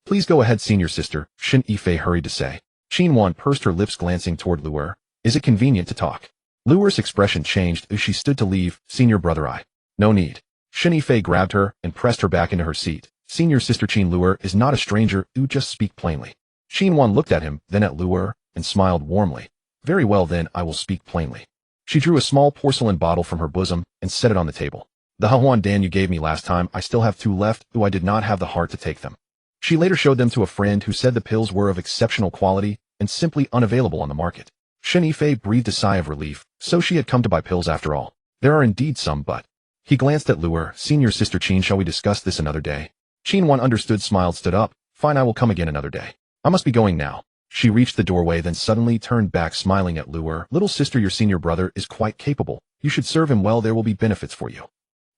Please go ahead, senior sister, Shen Yifei hurried to say. Qin Wan pursed her lips, glancing toward Luer. Is it convenient to talk? Luer's expression changed as she stood to leave. Senior brother, no need. Shen Yifei grabbed her and pressed her back into her seat. Senior sister Qin, Luer is not a stranger, you just speak plainly. Qin Wan looked at him, then at Luer, and smiled warmly. Very well then, I will speak plainly. She drew a small porcelain bottle from her bosom and set it on the table. The Hehuan Dan you gave me last time, I still have two left, though I did not have the heart to take them. She later showed them to a friend who said the pills were of exceptional quality and simply unavailable on the market. Shen Yifei breathed a sigh of relief, so she had come to buy pills after all. There are indeed some, but... He glanced at Luer. Senior sister Qin, shall we discuss this another day? Qin Wan understood, smiled, stood up. Fine, I will come again another day. I must be going now. She reached the doorway, then suddenly turned back, smiling at Luer. Little sister, your senior brother is quite capable. You should serve him well, there will be benefits for you.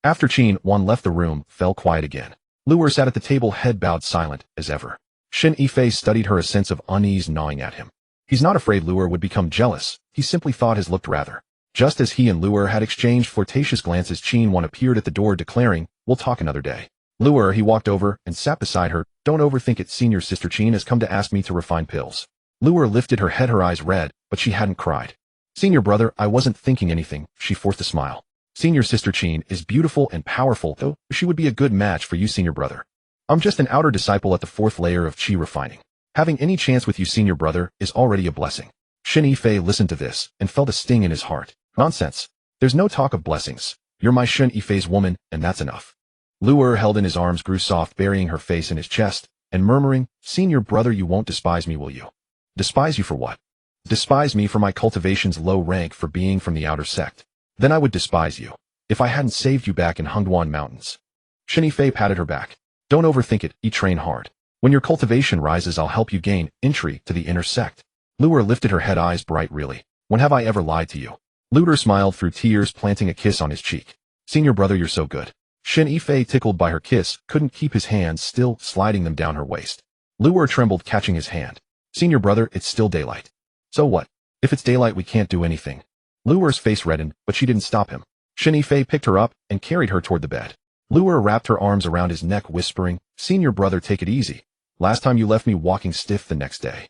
After Qin Wan left the room, fell quiet again. Luer sat at the table, head bowed, silent as ever. Shen Yifei studied her, a sense of unease gnawing at him. He's not afraid Luer would become jealous. He simply thought his looked rather. Just as he and Luer had exchanged flirtatious glances, Qin Wan appeared at the door, declaring, we'll talk another day. Luer, he walked over and sat beside her. Don't overthink it, senior sister Qin has come to ask me to refine pills. Luer lifted her head, her eyes red, but she hadn't cried. Senior brother, I wasn't thinking anything, she forced a smile. Senior sister Qin is beautiful and powerful, though she would be a good match for you, senior brother. I'm just an outer disciple at the fourth layer of qi refining. Having any chance with you, senior brother, is already a blessing. Shen Yifei listened to this and felt a sting in his heart. Nonsense. There's no talk of blessings. You're my Shen Yifei's woman, and that's enough. Luer, held in his arms, grew soft, burying her face in his chest and murmuring, Senior brother, you won't despise me, will you? Despise you for what? Despise me for my cultivation's low rank, for being from the outer sect. Then I would despise you if I hadn't saved you back in Hungduan Mountains. Shen Yifei patted her back. Don't overthink it, train hard. When your cultivation rises, I'll help you gain entry to the inner sect. Luer lifted her head, eyes bright. Really? When have I ever lied to you? Luer smiled through tears, planting a kiss on his cheek. Senior brother, you're so good. Shen Yifei, tickled by her kiss, couldn't keep his hands still, sliding them down her waist. Luer trembled, catching his hand. Senior brother, it's still daylight. So what? If it's daylight, we can't do anything. Luer's face reddened, but she didn't stop him. Shen Yifei picked her up and carried her toward the bed. Luer wrapped her arms around his neck, whispering, Senior brother, take it easy. Last time you left me walking stiff the next day.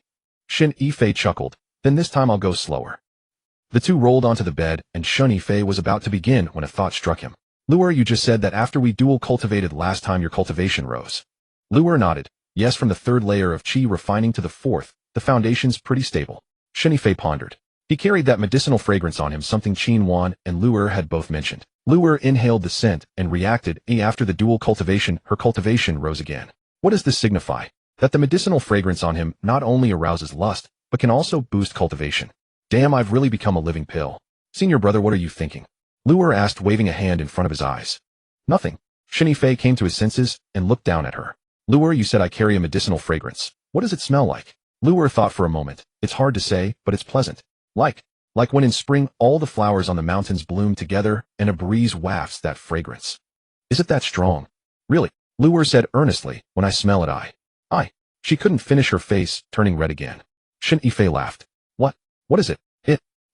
Shen Yifei chuckled. Then this time I'll go slower. The two rolled onto the bed, and Shen Yifei was about to begin when a thought struck him. Luer, you just said that after we dual cultivated last time your cultivation rose. Luer nodded. Yes, from the third layer of qi refining to the fourth, the foundation's pretty stable. Shen Yifei pondered. He carried that medicinal fragrance on him, something Qin Wan and Luer had both mentioned. Luer inhaled the scent and reacted. After the dual cultivation, her cultivation rose again. What does this signify? That the medicinal fragrance on him not only arouses lust, but can also boost cultivation. Damn, I've really become a living pill. Senior brother, what are you thinking? Luer asked, waving a hand in front of his eyes. Nothing. Shen Yifei came to his senses and looked down at her. Luer, you said I carry a medicinal fragrance. What does it smell like? Luer thought for a moment. It's hard to say, but it's pleasant. Like when in spring all the flowers on the mountains bloom together and a breeze wafts that fragrance. Is it that strong? Really? Luer said earnestly, when I smell it I. She couldn't finish her face, turning red again. Shen Yifei laughed. What is it?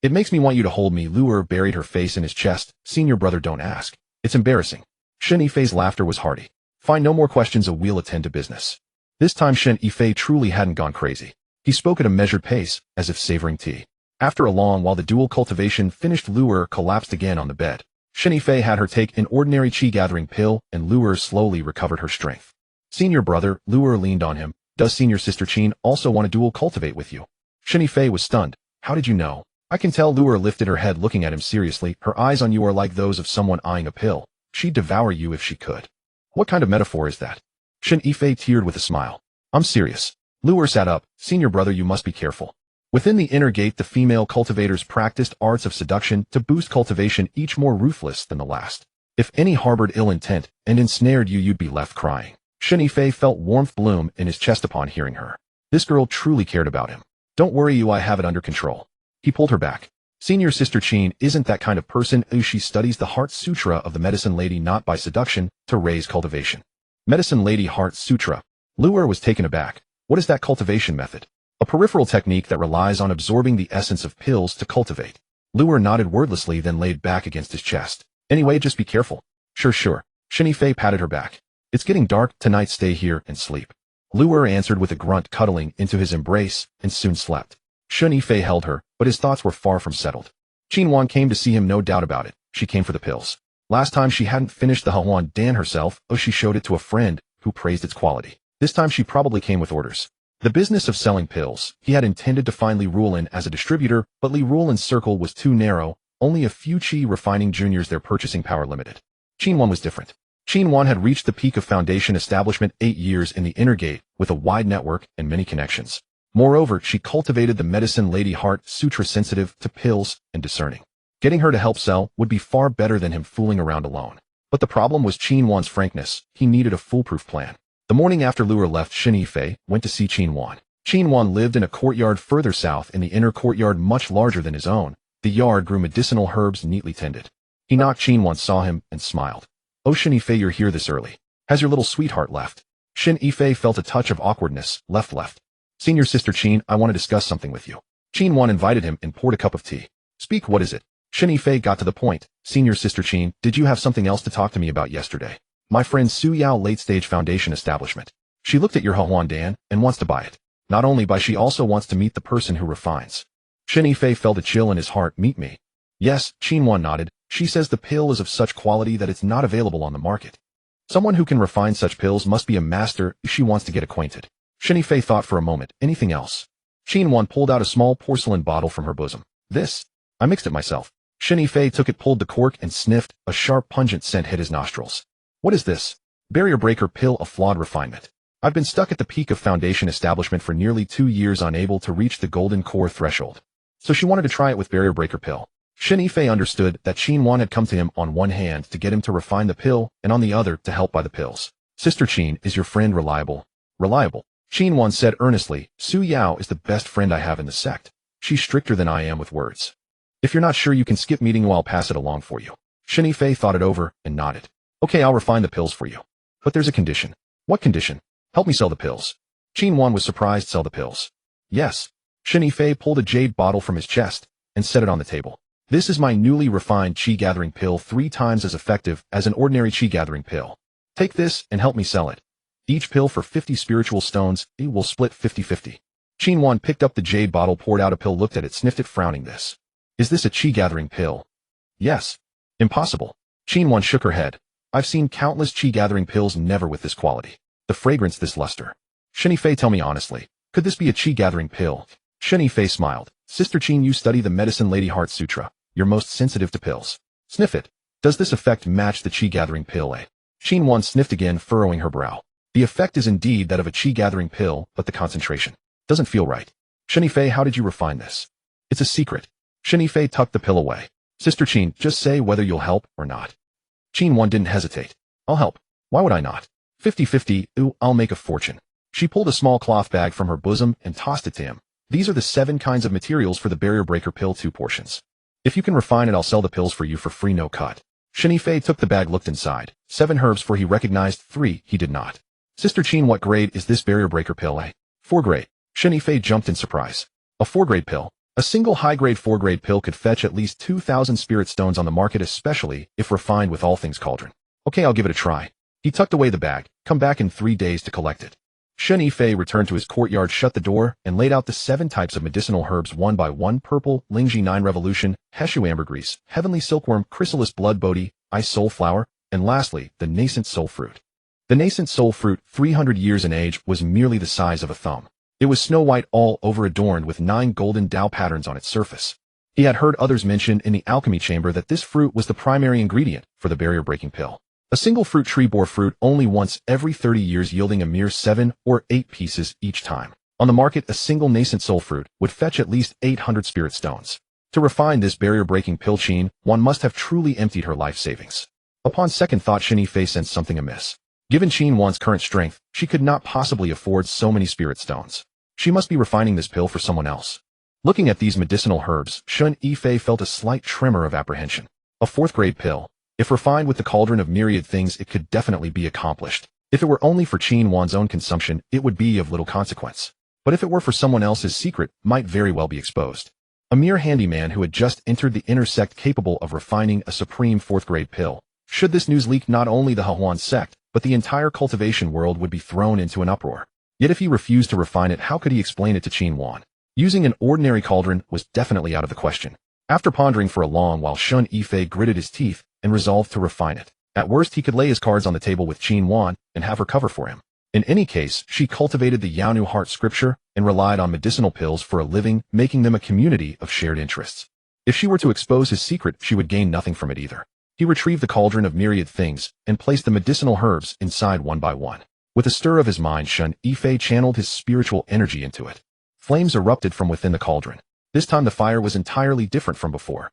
It makes me want you to hold me. Luer buried her face in his chest. Senior brother, don't ask. It's embarrassing. Shen Yifei's laughter was hearty. Fine, no more questions, we'll attend to business. This time Shen Yifei truly hadn't gone crazy. He spoke at a measured pace, as if savoring tea. After a long while the dual cultivation finished, Luer collapsed again on the bed. Shen Yifei had her take an ordinary chi-gathering pill, and Luer slowly recovered her strength. Senior brother, Luer leaned on him. Does senior sister Qin also want to dual cultivate with you? Shen Yifei was stunned. How did you know? I can tell. Luer lifted her head, looking at him seriously. Her eyes on you are like those of someone eyeing a pill. She'd devour you if she could. What kind of metaphor is that? Shen Yifei teared with a smile. I'm serious. Luer sat up. Senior brother, you must be careful. Within the inner gate, the female cultivators practiced arts of seduction to boost cultivation, each more ruthless than the last. If any harbored ill intent and ensnared you, you'd be left crying. Shen Yifei felt warmth bloom in his chest upon hearing her. This girl truly cared about him. Don't worry, you, I have it under control. He pulled her back. Senior sister Qin isn't that kind of person. She studies the Heart Sutra of the Medicine Lady, not by seduction, to raise cultivation. Medicine Lady Heart Sutra. Luer was taken aback. What is that cultivation method? A peripheral technique that relies on absorbing the essence of pills to cultivate. Luer nodded wordlessly, then laid back against his chest. Anyway, just be careful. Sure. Shen Yifei patted her back. It's getting dark tonight, stay here and sleep. Luer answered with a grunt, cuddling into his embrace, and soon slept. Shen Yifei held her, but his thoughts were far from settled. Qin came to see him, no doubt about it. She came for the pills. Last time she hadn't finished the Hehuan Dan herself, she showed it to a friend, who praised its quality. This time she probably came with orders. The business of selling pills, he had intended to find Li Rulin as a distributor, but Li Rulin's circle was too narrow, only a few chi refining juniors, their purchasing power limited. Qin was different. Qin had reached the peak of foundation establishment 8 years in the inner gate, with a wide network and many connections. Moreover, she cultivated the medicine lady Heart Sutra, sensitive to pills and discerning. Getting her to help sell would be far better than him fooling around alone. But the problem was Qin frankness. He needed a foolproof plan. The morning after Luer left, Shen Yifei went to see Qin. Qin lived in a courtyard further south, in the inner courtyard, much larger than his own. The yard grew medicinal herbs neatly tended. He knocked. Qin saw him and smiled. Oh, Shen Yifei, you're here this early. Has your little sweetheart left? Shen Yifei felt a touch of awkwardness. Left. Senior sister Qin, I want to discuss something with you. Qin invited him and poured a cup of tea. Speak, what is it? Shen Yifei got to the point. Senior sister Qin, did you have something else to talk to me about yesterday? My friend Su Yao, late-stage foundation establishment. She looked at your Hehuan Dan and wants to buy it. Not only buy, she also wants to meet the person who refines. Shen Yifei felt a chill in his heart. Meet me. Yes, Qin nodded. She says the pill is of such quality that it's not available on the market. Someone who can refine such pills must be a master. She wants to get acquainted. Shen Yifei thought for a moment. Anything else? Qin pulled out a small porcelain bottle from her bosom. This? I mixed it myself. Shen Yifei took it, pulled the cork, and sniffed. A sharp, pungent scent hit his nostrils. What is this? Barrier breaker pill, a flawed refinement. I've been stuck at the peak of foundation establishment for nearly 2 years, unable to reach the golden core threshold. So she wanted to try it with barrier breaker pill. Shen Yifei understood that Qin had come to him on one hand to get him to refine the pill, and on the other to help buy the pills. Sister Qin, is your friend reliable? Reliable. Qin said earnestly. Su Yao is the best friend I have in the sect. She's stricter than I am with words. If you're not sure, you can skip meeting, or I'll pass it along for you. Shen Yifei thought it over and nodded. Okay, I'll refine the pills for you. But there's a condition. What condition? Help me sell the pills. Qin was surprised. Sell the pills? Yes. Shen Yifei pulled a jade bottle from his chest and set it on the table. This is my newly refined chi-gathering pill, 3 times as effective as an ordinary chi-gathering pill. Take this and help me sell it. Each pill for 50 spiritual stones. It will split 50-50. Qin picked up the jade bottle, poured out a pill, looked at it, sniffed it, frowning. This. Is this a chi-gathering pill? Yes. Impossible. Qin shook her head. I've seen countless chi-gathering pills, never with this quality. The fragrance, this luster. Shen Yifei, tell me honestly, could this be a chi-gathering pill? Shen Yifei smiled. Sister Qin, you study the Medicine Lady Heart Sutra. You're most sensitive to pills. Sniff it. Does this effect match the chi-gathering pill? Qin sniffed again, furrowing her brow. The effect is indeed that of a chi-gathering pill, but the concentration doesn't feel right. Shen Yifei, how did you refine this? It's a secret. Shen Yifei tucked the pill away. Sister Qin, just say whether you'll help or not. Qin didn't hesitate. I'll help. Why would I not? 50-50, ooh, I'll make a fortune. She pulled a small cloth bag from her bosom and tossed it to him. These are the 7 kinds of materials for the barrier breaker pill 2 portions. If you can refine it, I'll sell the pills for you for free, no cut. Shen Yifei took the bag, looked inside. 7 herbs, for he recognized 3 he did not. Sister Qin, what grade is this barrier breaker pill? 4 grade. Shen Yifei jumped in surprise. A 4 grade pill. A single high-grade 4 grade pill could fetch at least 2,000 spirit stones on the market, especially if refined with all things cauldron. Okay, I'll give it a try. He tucked away the bag. Come back in 3 days to collect it. Shen Yifei returned to his courtyard, shut the door, and laid out the 7 types of medicinal herbs one by one: purple, Lingji 9 revolution, Heshu ambergris, heavenly silkworm, chrysalis blood bodhi, ice soul flower, and lastly, the nascent soul fruit. The nascent soul fruit, 300 years in age, was merely the size of a thumb. It was snow white all over, adorned with 9 golden Tao patterns on its surface. He had heard others mention in the alchemy chamber that this fruit was the primary ingredient for the barrier-breaking pill. A single fruit tree bore fruit only once every 30 years, yielding a mere 7 or 8 pieces each time. On the market, a single nascent soul fruit would fetch at least 800 spirit stones. To refine this barrier-breaking pill, Qin, one must have truly emptied her life savings. Upon second thought, Shen Yifei sensed something amiss. Given Qin Wan's current strength, she could not possibly afford so many spirit stones. She must be refining this pill for someone else. Looking at these medicinal herbs, Shen Yifei felt a slight tremor of apprehension. A 4th grade pill. If refined with the cauldron of myriad things, it could definitely be accomplished. If it were only for Qin Wan's own consumption, it would be of little consequence. But if it were for someone else, his secret might very well be exposed. A mere handyman who had just entered the inner sect capable of refining a supreme 4th grade pill. Should this news leak, not only the Hehuan Sect, but the entire cultivation world would be thrown into an uproar. Yet if he refused to refine it, how could he explain it to Qin Wan? Using an ordinary cauldron was definitely out of the question. After pondering for a long while, Shen Yifei gritted his teeth and resolved to refine it. At worst, he could lay his cards on the table with Qin Wan and have her cover for him. In any case, she cultivated the Yanu heart scripture and relied on medicinal pills for a living, making them a community of shared interests. If she were to expose his secret, she would gain nothing from it either. He retrieved the cauldron of myriad things and placed the medicinal herbs inside one by one. With a stir of his mind, Shen Yifei channeled his spiritual energy into it. Flames erupted from within the cauldron. This time the fire was entirely different from before.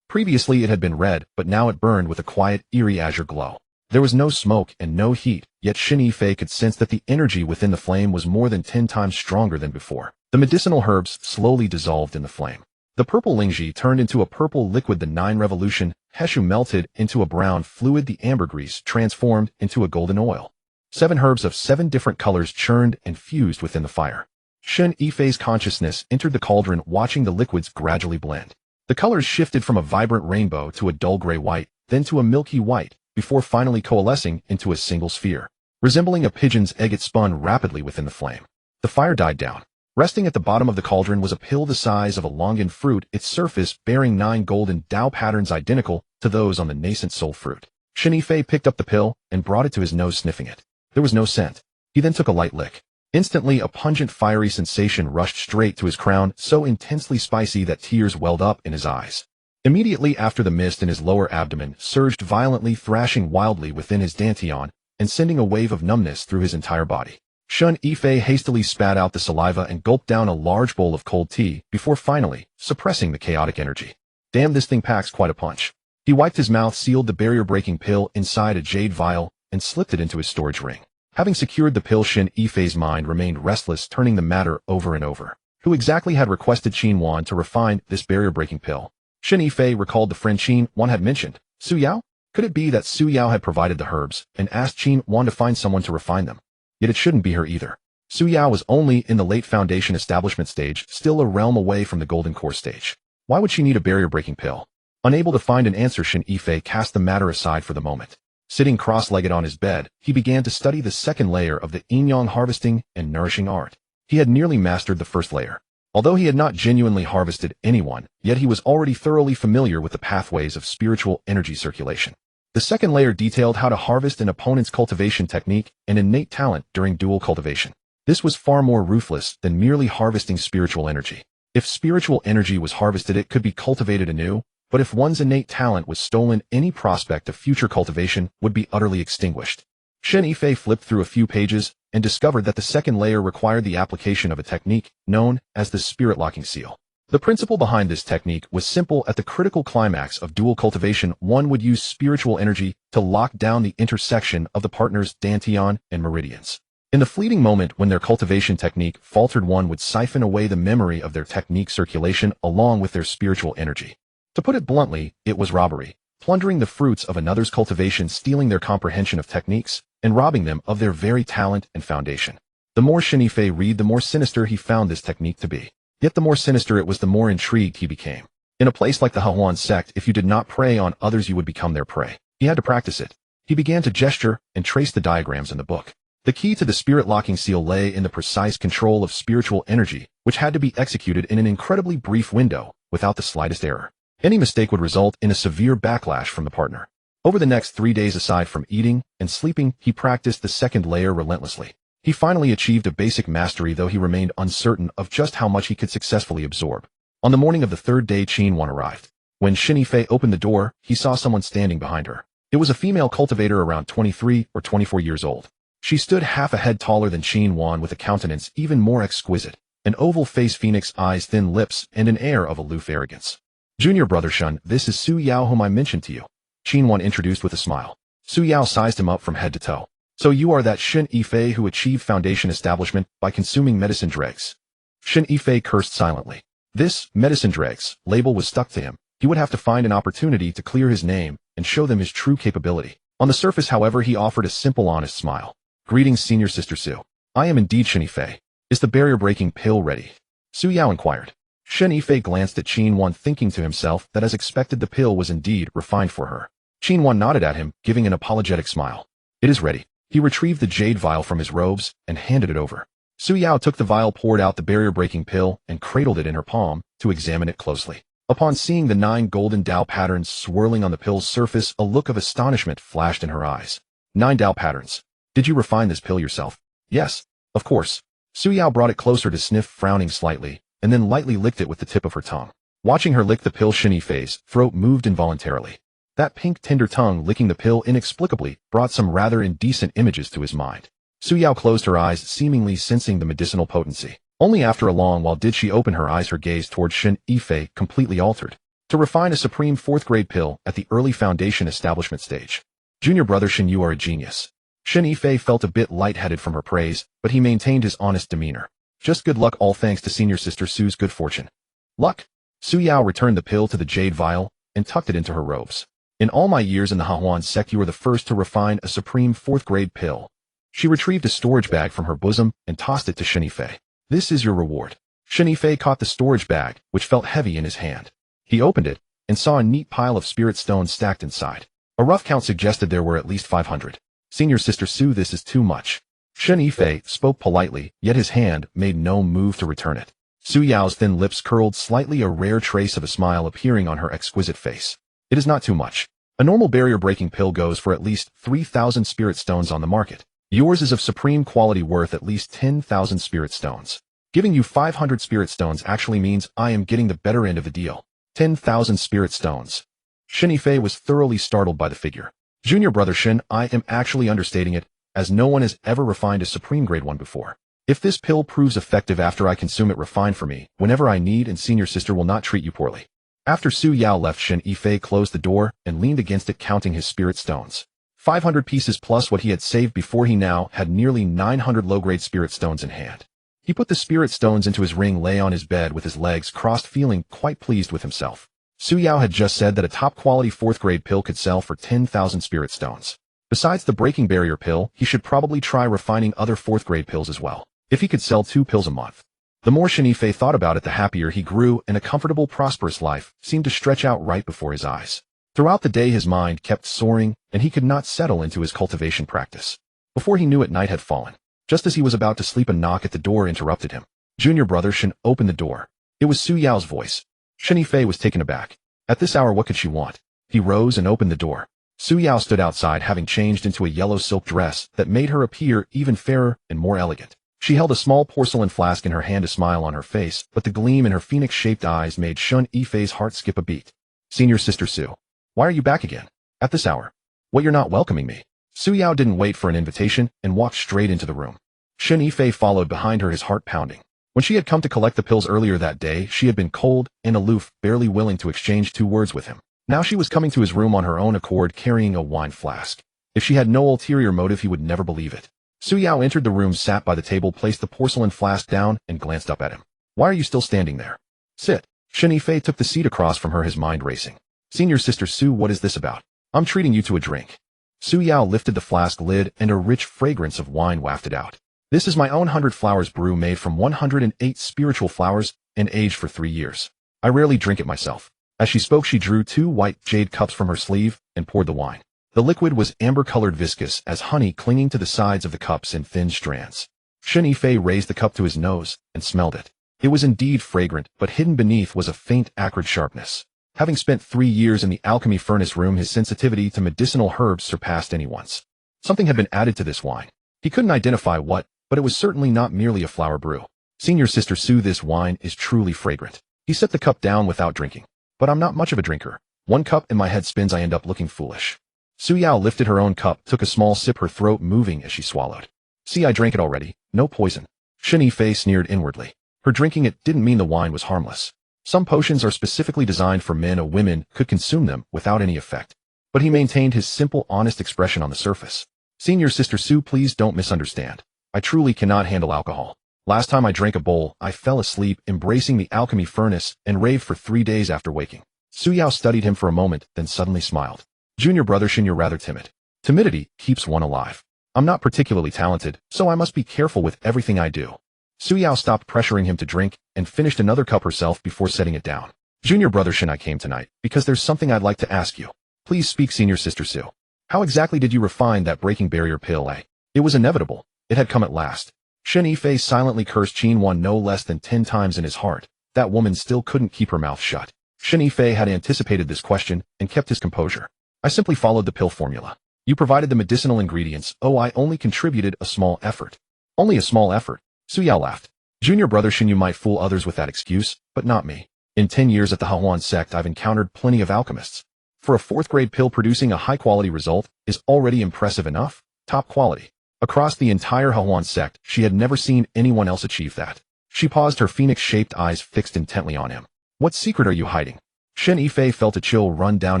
Previously it had been red, but now it burned with a quiet, eerie azure glow. There was no smoke and no heat, yet Shen Yifei could sense that the energy within the flame was more than 10 times stronger than before. The medicinal herbs slowly dissolved in the flame. The purple Lingji turned into a purple liquid, the 9 revolution, Heshu melted into a brown fluid, the ambergris transformed into a golden oil. 7 herbs of 7 different colors churned and fused within the fire. Shen Yifei's consciousness entered the cauldron, watching the liquids gradually blend. The colors shifted from a vibrant rainbow to a dull gray-white, then to a milky white, before finally coalescing into a single sphere. Resembling a pigeon's egg, it spun rapidly within the flame. The fire died down. Resting at the bottom of the cauldron was a pill the size of a longan fruit, its surface bearing 9 golden Tao patterns identical to those on the nascent soul fruit. Shen Yifei picked up the pill and brought it to his nose, sniffing it. There was no scent. He then took a light lick. Instantly, a pungent, fiery sensation rushed straight to his crown, so intensely spicy that tears welled up in his eyes. Immediately after, the mist in his lower abdomen surged violently, thrashing wildly within his dantian and sending a wave of numbness through his entire body. Shen Yifei hastily spat out the saliva and gulped down a large bowl of cold tea before finally suppressing the chaotic energy. Damn, this thing packs quite a punch. He wiped his mouth, sealed the barrier-breaking pill inside a jade vial, and slipped it into his storage ring. Having secured the pill, Shen Yifei's mind remained restless, turning the matter over and over. Who exactly had requested Qin Wan to refine this barrier-breaking pill? Shen Yifei recalled the friend Qin Wan had mentioned. Su Yao? Could it be that Su Yao had provided the herbs and asked Qin Wan to find someone to refine them? Yet it shouldn't be her either. Su Yao was only in the late foundation establishment stage, still a realm away from the golden core stage. Why would she need a barrier-breaking pill? Unable to find an answer, Shen Yifei cast the matter aside for the moment. Sitting cross-legged on his bed, he began to study the second layer of the yin-yang harvesting and nourishing art. He had nearly mastered the first layer. Although he had not genuinely harvested anyone, yet he was already thoroughly familiar with the pathways of spiritual energy circulation. The second layer detailed how to harvest an opponent's cultivation technique and innate talent during dual cultivation. This was far more ruthless than merely harvesting spiritual energy. If spiritual energy was harvested, it could be cultivated anew, but if one's innate talent was stolen, any prospect of future cultivation would be utterly extinguished. Shen Yifei flipped through a few pages and discovered that the second layer required the application of a technique known as the spirit locking seal. The principle behind this technique was simple. At the critical climax of dual cultivation, one would use spiritual energy to lock down the intersection of the partner's dantian and meridians. In the fleeting moment when their cultivation technique faltered, one would siphon away the memory of their technique circulation along with their spiritual energy. To put it bluntly, it was robbery, plundering the fruits of another's cultivation, stealing their comprehension of techniques, and robbing them of their very talent and foundation. The more Shen Yifei read, the more sinister he found this technique to be. Yet the more sinister it was, the more intrigued he became. In a place like the Hehuan Sect, if you did not prey on others, you would become their prey. He had to practice it. He began to gesture and trace the diagrams in the book. The key to the spirit-locking seal lay in the precise control of spiritual energy, which had to be executed in an incredibly brief window, without the slightest error. Any mistake would result in a severe backlash from the partner. Over the next 3 days, aside from eating and sleeping, he practiced the second layer relentlessly. He finally achieved a basic mastery, though he remained uncertain of just how much he could successfully absorb. On the morning of the third day, Xianxia arrived. When Shen Yifei opened the door, he saw someone standing behind her. It was a female cultivator around 23 or 24 years old. She stood half a head taller than Xianxia, with a countenance even more exquisite, an oval face, phoenix eyes, thin lips, and an air of aloof arrogance. "Junior brother Shen, this is Su Yao, whom I mentioned to you," Xianxia introduced with a smile. Su Yao sized him up from head to toe. "So you are that Shen Yifei who achieved foundation establishment by consuming medicine dregs?" Shen Yifei cursed silently. This medicine dregs label was stuck to him. He would have to find an opportunity to clear his name and show them his true capability. On the surface, however, he offered a simple, honest smile. "Greetings, Senior Sister Su. I am indeed Shen Yifei. Is the barrier-breaking pill ready?" Su Yao inquired. Shen Yifei glanced at Xianxia, thinking to himself that, as expected, the pill was indeed refined for her. Xianxia nodded at him, giving an apologetic smile. "It is ready." He retrieved the jade vial from his robes and handed it over. Su Yao took the vial, poured out the barrier-breaking pill, and cradled it in her palm to examine it closely. Upon seeing the 9 golden Dao patterns swirling on the pill's surface, a look of astonishment flashed in her eyes. 9 Dao patterns. "Did you refine this pill yourself?" "Yes, of course." Su Yao brought it closer to sniff, frowning slightly, and then lightly licked it with the tip of her tongue. Watching her lick the pill, Shen Yifei's throat moved involuntarily. That pink, tender tongue licking the pill inexplicably brought some rather indecent images to his mind. Su Yao closed her eyes, seemingly sensing the medicinal potency. Only after a long while did she open her eyes, her gaze towards Shen Yifei completely altered. To refine a supreme 4th-grade pill at the early foundation establishment stage. "Junior brother Shen, you are a genius." Shen Yifei felt a bit lightheaded from her praise, but he maintained his honest demeanor. "Just good luck, all thanks to Senior Sister Su's good fortune." "Luck?" Su Yao returned the pill to the jade vial and tucked it into her robes. "In all my years in the Hehuan Sect, you are the first to refine a supreme 4th-grade pill." She retrieved a storage bag from her bosom and tossed it to Shen Yifei. "This is your reward." Shen Yifei caught the storage bag, which felt heavy in his hand. He opened it and saw a neat pile of spirit stones stacked inside. A rough count suggested there were at least 500. "Senior Sister Su, this is too much." Shen Yifei spoke politely, yet his hand made no move to return it. Su Yao's thin lips curled slightly, a rare trace of a smile appearing on her exquisite face. "It is not too much. A normal barrier-breaking pill goes for at least 3,000 spirit stones on the market. Yours is of supreme quality, worth at least 10,000 spirit stones. Giving you 500 spirit stones actually means I am getting the better end of the deal. 10,000 spirit stones." Shen Yifei was thoroughly startled by the figure. "Junior brother Shen, I am actually understating it, as no one has ever refined a supreme grade one before. If this pill proves effective after I consume it, refine for me whenever I need, and Senior Sister will not treat you poorly." After Su Yao left, Shen Yifei closed the door and leaned against it, counting his spirit stones. 500 pieces plus what he had saved before. He now had nearly 900 low-grade spirit stones in hand. He put the spirit stones into his ring, lay on his bed with his legs crossed, feeling quite pleased with himself. Su Yao had just said that a top-quality 4th-grade pill could sell for 10,000 spirit stones. Besides the breaking barrier pill, he should probably try refining other 4th-grade pills as well. If he could sell 2 pills a month. The more Shen Yifei thought about it, the happier he grew, and a comfortable, prosperous life seemed to stretch out right before his eyes. Throughout the day, his mind kept soaring, and he could not settle into his cultivation practice. Before he knew it, night had fallen. Just as he was about to sleep, a knock at the door interrupted him. "Junior brother Shen, open the door." It was Su Yao's voice. Shen Yifei was taken aback. At this hour, what could she want? He rose and opened the door. Su Yao stood outside, having changed into a yellow silk dress that made her appear even fairer and more elegant. She held a small porcelain flask in her hand, a smile on her face, but the gleam in her phoenix-shaped eyes made Shen Yifei's heart skip a beat. "Senior Sister Su, why are you back again? At this hour? What, you're not welcoming me?" Su Yao didn't wait for an invitation and walked straight into the room. Shen Yifei followed behind her, his heart pounding. When she had come to collect the pills earlier that day, she had been cold and aloof, barely willing to exchange 2 words with him. Now she was coming to his room on her own accord, carrying a wine flask. If she had no ulterior motive, he would never believe it. Su Yao entered the room, sat by the table, placed the porcelain flask down, and glanced up at him. Why are you still standing there? Sit. Shen Yifei took the seat across from her, his mind racing. Senior Sister Su, what is this about? I'm treating you to a drink. Su Yao lifted the flask lid, and a rich fragrance of wine wafted out. This is my own 100 flowers brew made from 108 spiritual flowers and aged for 3 years. I rarely drink it myself. As she spoke, she drew 2 white jade cups from her sleeve and poured the wine. The liquid was amber-colored, viscous as honey, clinging to the sides of the cups in thin strands. Shen Yifei raised the cup to his nose and smelled it. It was indeed fragrant, but hidden beneath was a faint, acrid sharpness. Having spent 3 years in the alchemy furnace room, his sensitivity to medicinal herbs surpassed anyone's. Something had been added to this wine. He couldn't identify what, but it was certainly not merely a flower brew. Senior Sister Su, this wine is truly fragrant. He set the cup down without drinking. But I'm not much of a drinker. 1 cup and my head spins, I end up looking foolish. Su Yao lifted her own cup, took a small sip, her throat moving as she swallowed. See, I drank it already. No poison. Shen Yifei sneered inwardly. Her drinking it didn't mean the wine was harmless. Some potions are specifically designed for men, or women could consume them without any effect. But he maintained his simple, honest expression on the surface. Senior Sister Su, please don't misunderstand. I truly cannot handle alcohol. Last time I drank a bowl, I fell asleep, embracing the alchemy furnace, and raved for 3 days after waking. Su Yao studied him for a moment, then suddenly smiled. Junior brother Shen, you're rather timid. Timidity keeps one alive. I'm not particularly talented, so I must be careful with everything I do. Su Yao stopped pressuring him to drink and finished another cup herself before setting it down. Junior brother Shen, I came tonight because there's something I'd like to ask you. Please speak. Senior Sister Su. How exactly did you refine that breaking barrier pill? It was inevitable. It had come at last. Shen Yifei silently cursed Qin no less than 10 times in his heart. That woman still couldn't keep her mouth shut. Shen Yifei had anticipated this question and kept his composure. I simply followed the pill formula. You provided the medicinal ingredients. Oh, I only contributed a small effort. Only a small effort. Su Yao laughed. Junior brother Shen, you might fool others with that excuse, but not me. In 10 years at the Hehuan Sect, I've encountered plenty of alchemists. For a 4th-grade pill, producing a high-quality result is already impressive enough. Top quality. Across the entire Hehuan Sect, she had never seen anyone else achieve that. She paused, her phoenix-shaped eyes fixed intently on him. What secret are you hiding? Shen Yifei felt a chill run down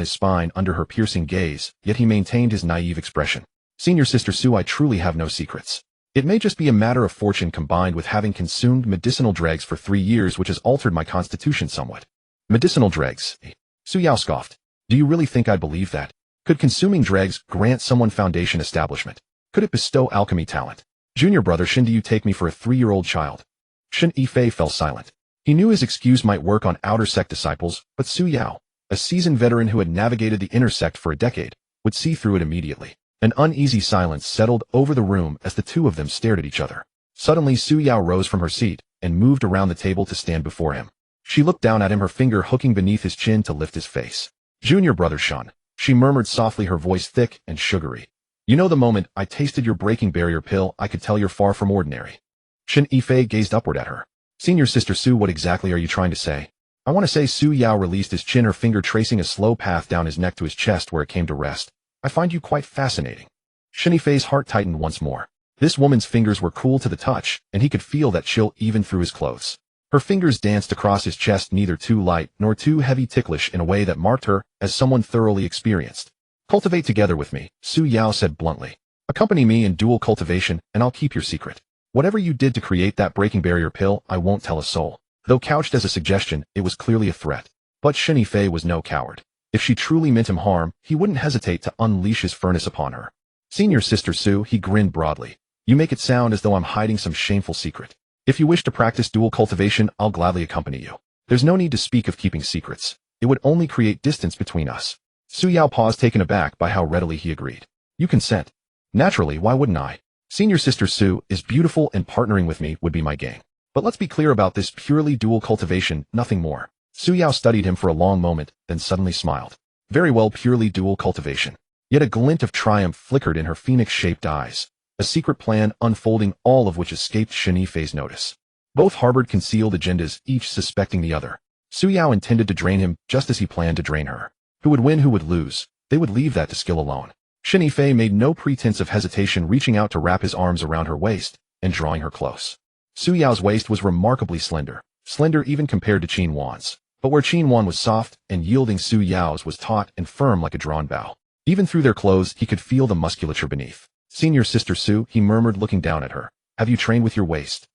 his spine under her piercing gaze, yet he maintained his naive expression. Senior Sister Su, I truly have no secrets. It may just be a matter of fortune combined with having consumed medicinal dregs for 3 years, which has altered my constitution somewhat. Medicinal dregs? Su Yao scoffed. Do you really think I'd believe that? Could consuming dregs grant someone foundation establishment? Could it bestow alchemy talent? Junior brother Shen, do you take me for a 3-year-old child? Shen Yifei fell silent. He knew his excuse might work on outer sect disciples, but Su Yao, a seasoned veteran who had navigated the inner sect for a decade, would see through it immediately. An uneasy silence settled over the room as the two of them stared at each other. Suddenly Su Yao rose from her seat and moved around the table to stand before him. She looked down at him, her finger hooking beneath his chin to lift his face. Junior brother Shen, she murmured softly, her voice thick and sugary. You know, the moment I tasted your breaking barrier pill, I could tell you're far from ordinary. Shen Yifei gazed upward at her. Senior Sister Su, what exactly are you trying to say? I want to say. Su Yao released his chin, her finger tracing a slow path down his neck to his chest where it came to rest. I find you quite fascinating. Shen Yifei's heart tightened once more. This woman's fingers were cool to the touch, and he could feel that chill even through his clothes. Her fingers danced across his chest, neither too light nor too heavy, ticklish in a way that marked her as someone thoroughly experienced. Cultivate together with me, Su Yao said bluntly. Accompany me in dual cultivation, and I'll keep your secret. Whatever you did to create that breaking barrier pill, I won't tell a soul. Though couched as a suggestion, it was clearly a threat. But Shen Yifei was no coward. If she truly meant him harm, he wouldn't hesitate to unleash his furnace upon her. Senior Sister Su, he grinned broadly. You make it sound as though I'm hiding some shameful secret. If you wish to practice dual cultivation, I'll gladly accompany you. There's no need to speak of keeping secrets. It would only create distance between us. Su Yao paused, taken aback by how readily he agreed. You consent. Naturally, why wouldn't I? Senior Sister Su is beautiful, and partnering with me would be my gain. But let's be clear about this: purely dual cultivation, nothing more. Su Yao studied him for a long moment, then suddenly smiled. Very well, purely dual cultivation. Yet a glint of triumph flickered in her phoenix-shaped eyes. A secret plan unfolding, all of which escaped Shen Yifei's notice. Both harbored concealed agendas, each suspecting the other. Su Yao intended to drain him just as he planned to drain her. Who would win, who would lose? They would leave that to skill alone. Shen Yifei made no pretense of hesitation, reaching out to wrap his arms around her waist and drawing her close. Su Yao's waist was remarkably slender even compared to Qin Wan's. But where Qin Wan was soft and yielding, Su Yao's was taut and firm like a drawn bow. Even through their clothes, he could feel the musculature beneath. Senior Sister Su, he murmured, looking down at her. Have you trained with your waist?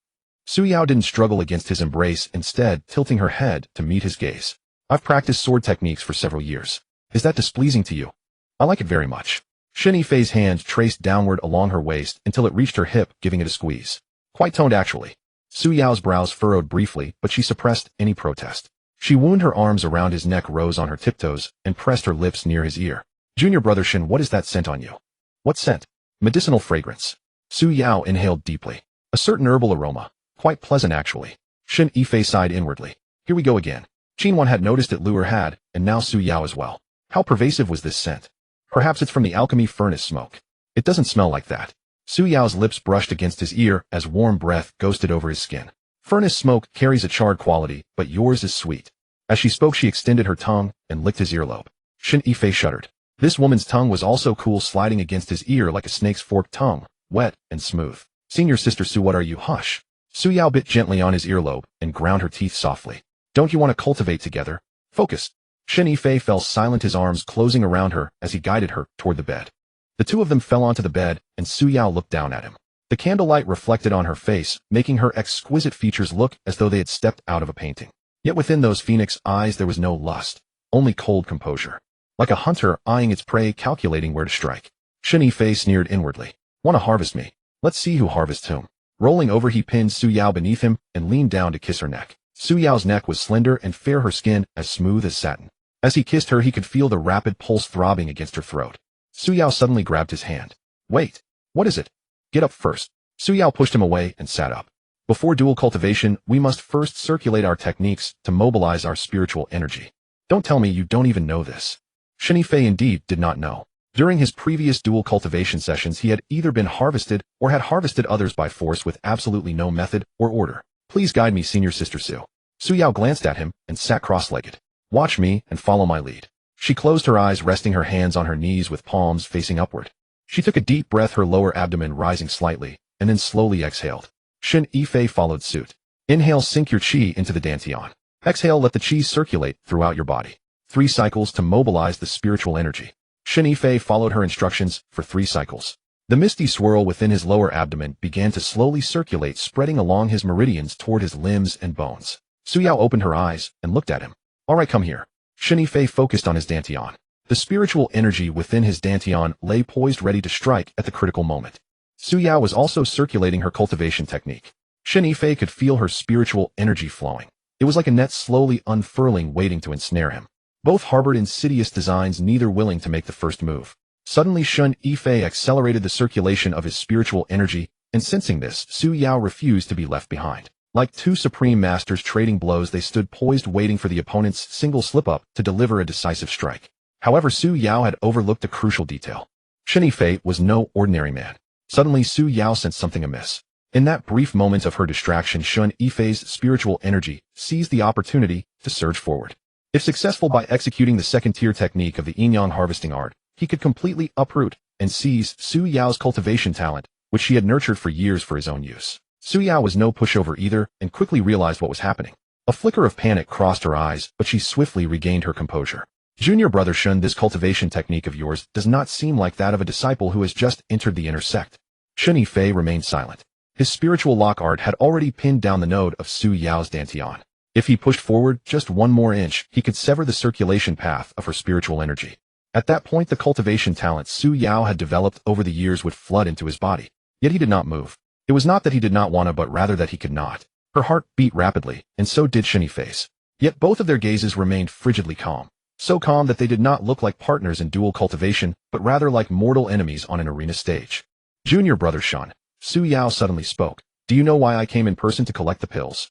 Su Yao didn't struggle against his embrace, instead tilting her head to meet his gaze. I've practiced sword techniques for several years. Is that displeasing to you? I like it very much. Shen Yifei's hand traced downward along her waist until it reached her hip, giving it a squeeze. Quite toned, actually. Su Yao's brows furrowed briefly, but she suppressed any protest. She wound her arms around his neck, rose on her tiptoes, and pressed her lips near his ear. Junior brother Shen, what is that scent on you? What scent? Medicinal fragrance. Su Yao inhaled deeply. A certain herbal aroma. Quite pleasant, actually. Shen Yifei sighed inwardly. Here we go again. Qin Wan had noticed it, Luer had, and now Su Yao as well. How pervasive was this scent? Perhaps it's from the alchemy furnace smoke. It doesn't smell like that. Su Yao's lips brushed against his ear as warm breath ghosted over his skin. Furnace smoke carries a charred quality, but yours is sweet. As she spoke, she extended her tongue and licked his earlobe. Shen Yifei shuddered. This woman's tongue was also cool, sliding against his ear like a snake's forked tongue, wet and smooth. Senior Sister Su, what are you? Hush. Su Yao bit gently on his earlobe and ground her teeth softly. Don't you want to cultivate together? Focus. Shen Yifei fell silent, his arms closing around her as he guided her toward the bed. The two of them fell onto the bed, and Su Yao looked down at him. The candlelight reflected on her face, making her exquisite features look as though they had stepped out of a painting. Yet within those phoenix eyes there was no lust, only cold composure. Like a hunter eyeing its prey, calculating where to strike. Shen Yifei sneered inwardly. Want to harvest me? Let's see who harvests whom. Rolling over, he pinned Su Yao beneath him and leaned down to kiss her neck. Su Yao's neck was slender and fair, her skin as smooth as satin. As he kissed her, he could feel the rapid pulse throbbing against her throat. Su Yao suddenly grabbed his hand. Wait. What is it? Get up first. Su Yao pushed him away and sat up. Before dual cultivation, we must first circulate our techniques to mobilize our spiritual energy. Don't tell me you don't even know this. Shen Yifei indeed did not know. During his previous dual cultivation sessions, he had either been harvested or had harvested others by force with absolutely no method or order. Please guide me, Senior Sister Su. Su Yao glanced at him and sat cross-legged. Watch me and follow my lead. She closed her eyes, resting her hands on her knees with palms facing upward. She took a deep breath, her lower abdomen rising slightly, and then slowly exhaled. Shen Yifei followed suit. Inhale, sink your qi into the dantian. Exhale, let the qi circulate throughout your body. 3 cycles to mobilize the spiritual energy. Shen Yifei followed her instructions for 3 cycles. The misty swirl within his lower abdomen began to slowly circulate, spreading along his meridians toward his limbs and bones. Su Yao opened her eyes and looked at him. All right, come here. Shen Yifei focused on his dantian. The spiritual energy within his dantian lay poised, ready to strike at the critical moment. Su Yao was also circulating her cultivation technique. Shen Yifei could feel her spiritual energy flowing. It was like a net slowly unfurling, waiting to ensnare him. Both harbored insidious designs, neither willing to make the first move. Suddenly, Shen Yifei accelerated the circulation of his spiritual energy, and sensing this, Su Yao refused to be left behind. Like 2 supreme masters trading blows, they stood poised, waiting for the opponent's single slip-up to deliver a decisive strike. However, Su Yao had overlooked a crucial detail. Shen Yifei was no ordinary man. Suddenly, Su Yao sensed something amiss. In that brief moment of her distraction, Shen Yifei's spiritual energy seized the opportunity to surge forward. If successful by executing the second-tier technique of the yin-yang harvesting art, he could completely uproot and seize Su Yao's cultivation talent, which she had nurtured for years for his own use. Su Yao was no pushover either, and quickly realized what was happening. A flicker of panic crossed her eyes, but she swiftly regained her composure. Junior brother Shen, this cultivation technique of yours does not seem like that of a disciple who has just entered the inner sect. Shen Yifei remained silent. His spiritual lock art had already pinned down the node of Su Yao's dantian. If he pushed forward just 1 more inch, he could sever the circulation path of her spiritual energy. At that point, the cultivation talent Su Yao had developed over the years would flood into his body. Yet he did not move. It was not that he did not want to, but rather that he could not. Her heart beat rapidly, and so did Shen Yifei's. Yet both of their gazes remained frigidly calm. So calm that they did not look like partners in dual cultivation, but rather like mortal enemies on an arena stage. Junior brother Shen, Su Yao suddenly spoke. Do you know why I came in person to collect the pills?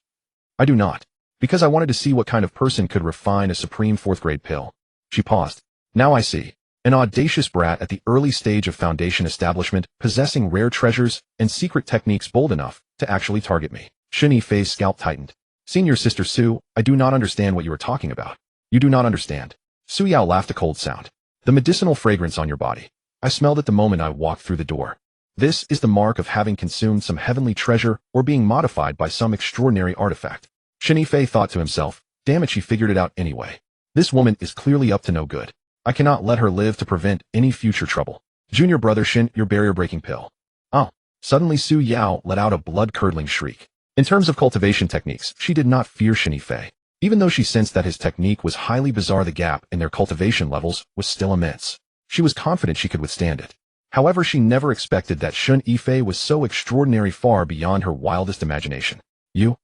I do not. Because I wanted to see what kind of person could refine a supreme 4th-grade pill. She paused. Now I see. An audacious brat at the early stage of foundation establishment, possessing rare treasures and secret techniques, bold enough to actually target me. Shen Yifei's scalp tightened. Senior Sister Su, I do not understand what you are talking about. You do not understand. Su Yao laughed a cold sound. The medicinal fragrance on your body. I smelled it the moment I walked through the door. This is the mark of having consumed some heavenly treasure or being modified by some extraordinary artifact. Shen Yifei thought to himself, damn it, she figured it out anyway. This woman is clearly up to no good. I cannot let her live to prevent any future trouble. Junior brother Shen, your barrier-breaking pill. Oh. Suddenly Su Yao let out a blood-curdling shriek. In terms of cultivation techniques, she did not fear Shen Yifei. Even though she sensed that his technique was highly bizarre, the gap in their cultivation levels was still immense. She was confident she could withstand it. However, she never expected that Shen Yifei was so extraordinary, far beyond her wildest imagination. You.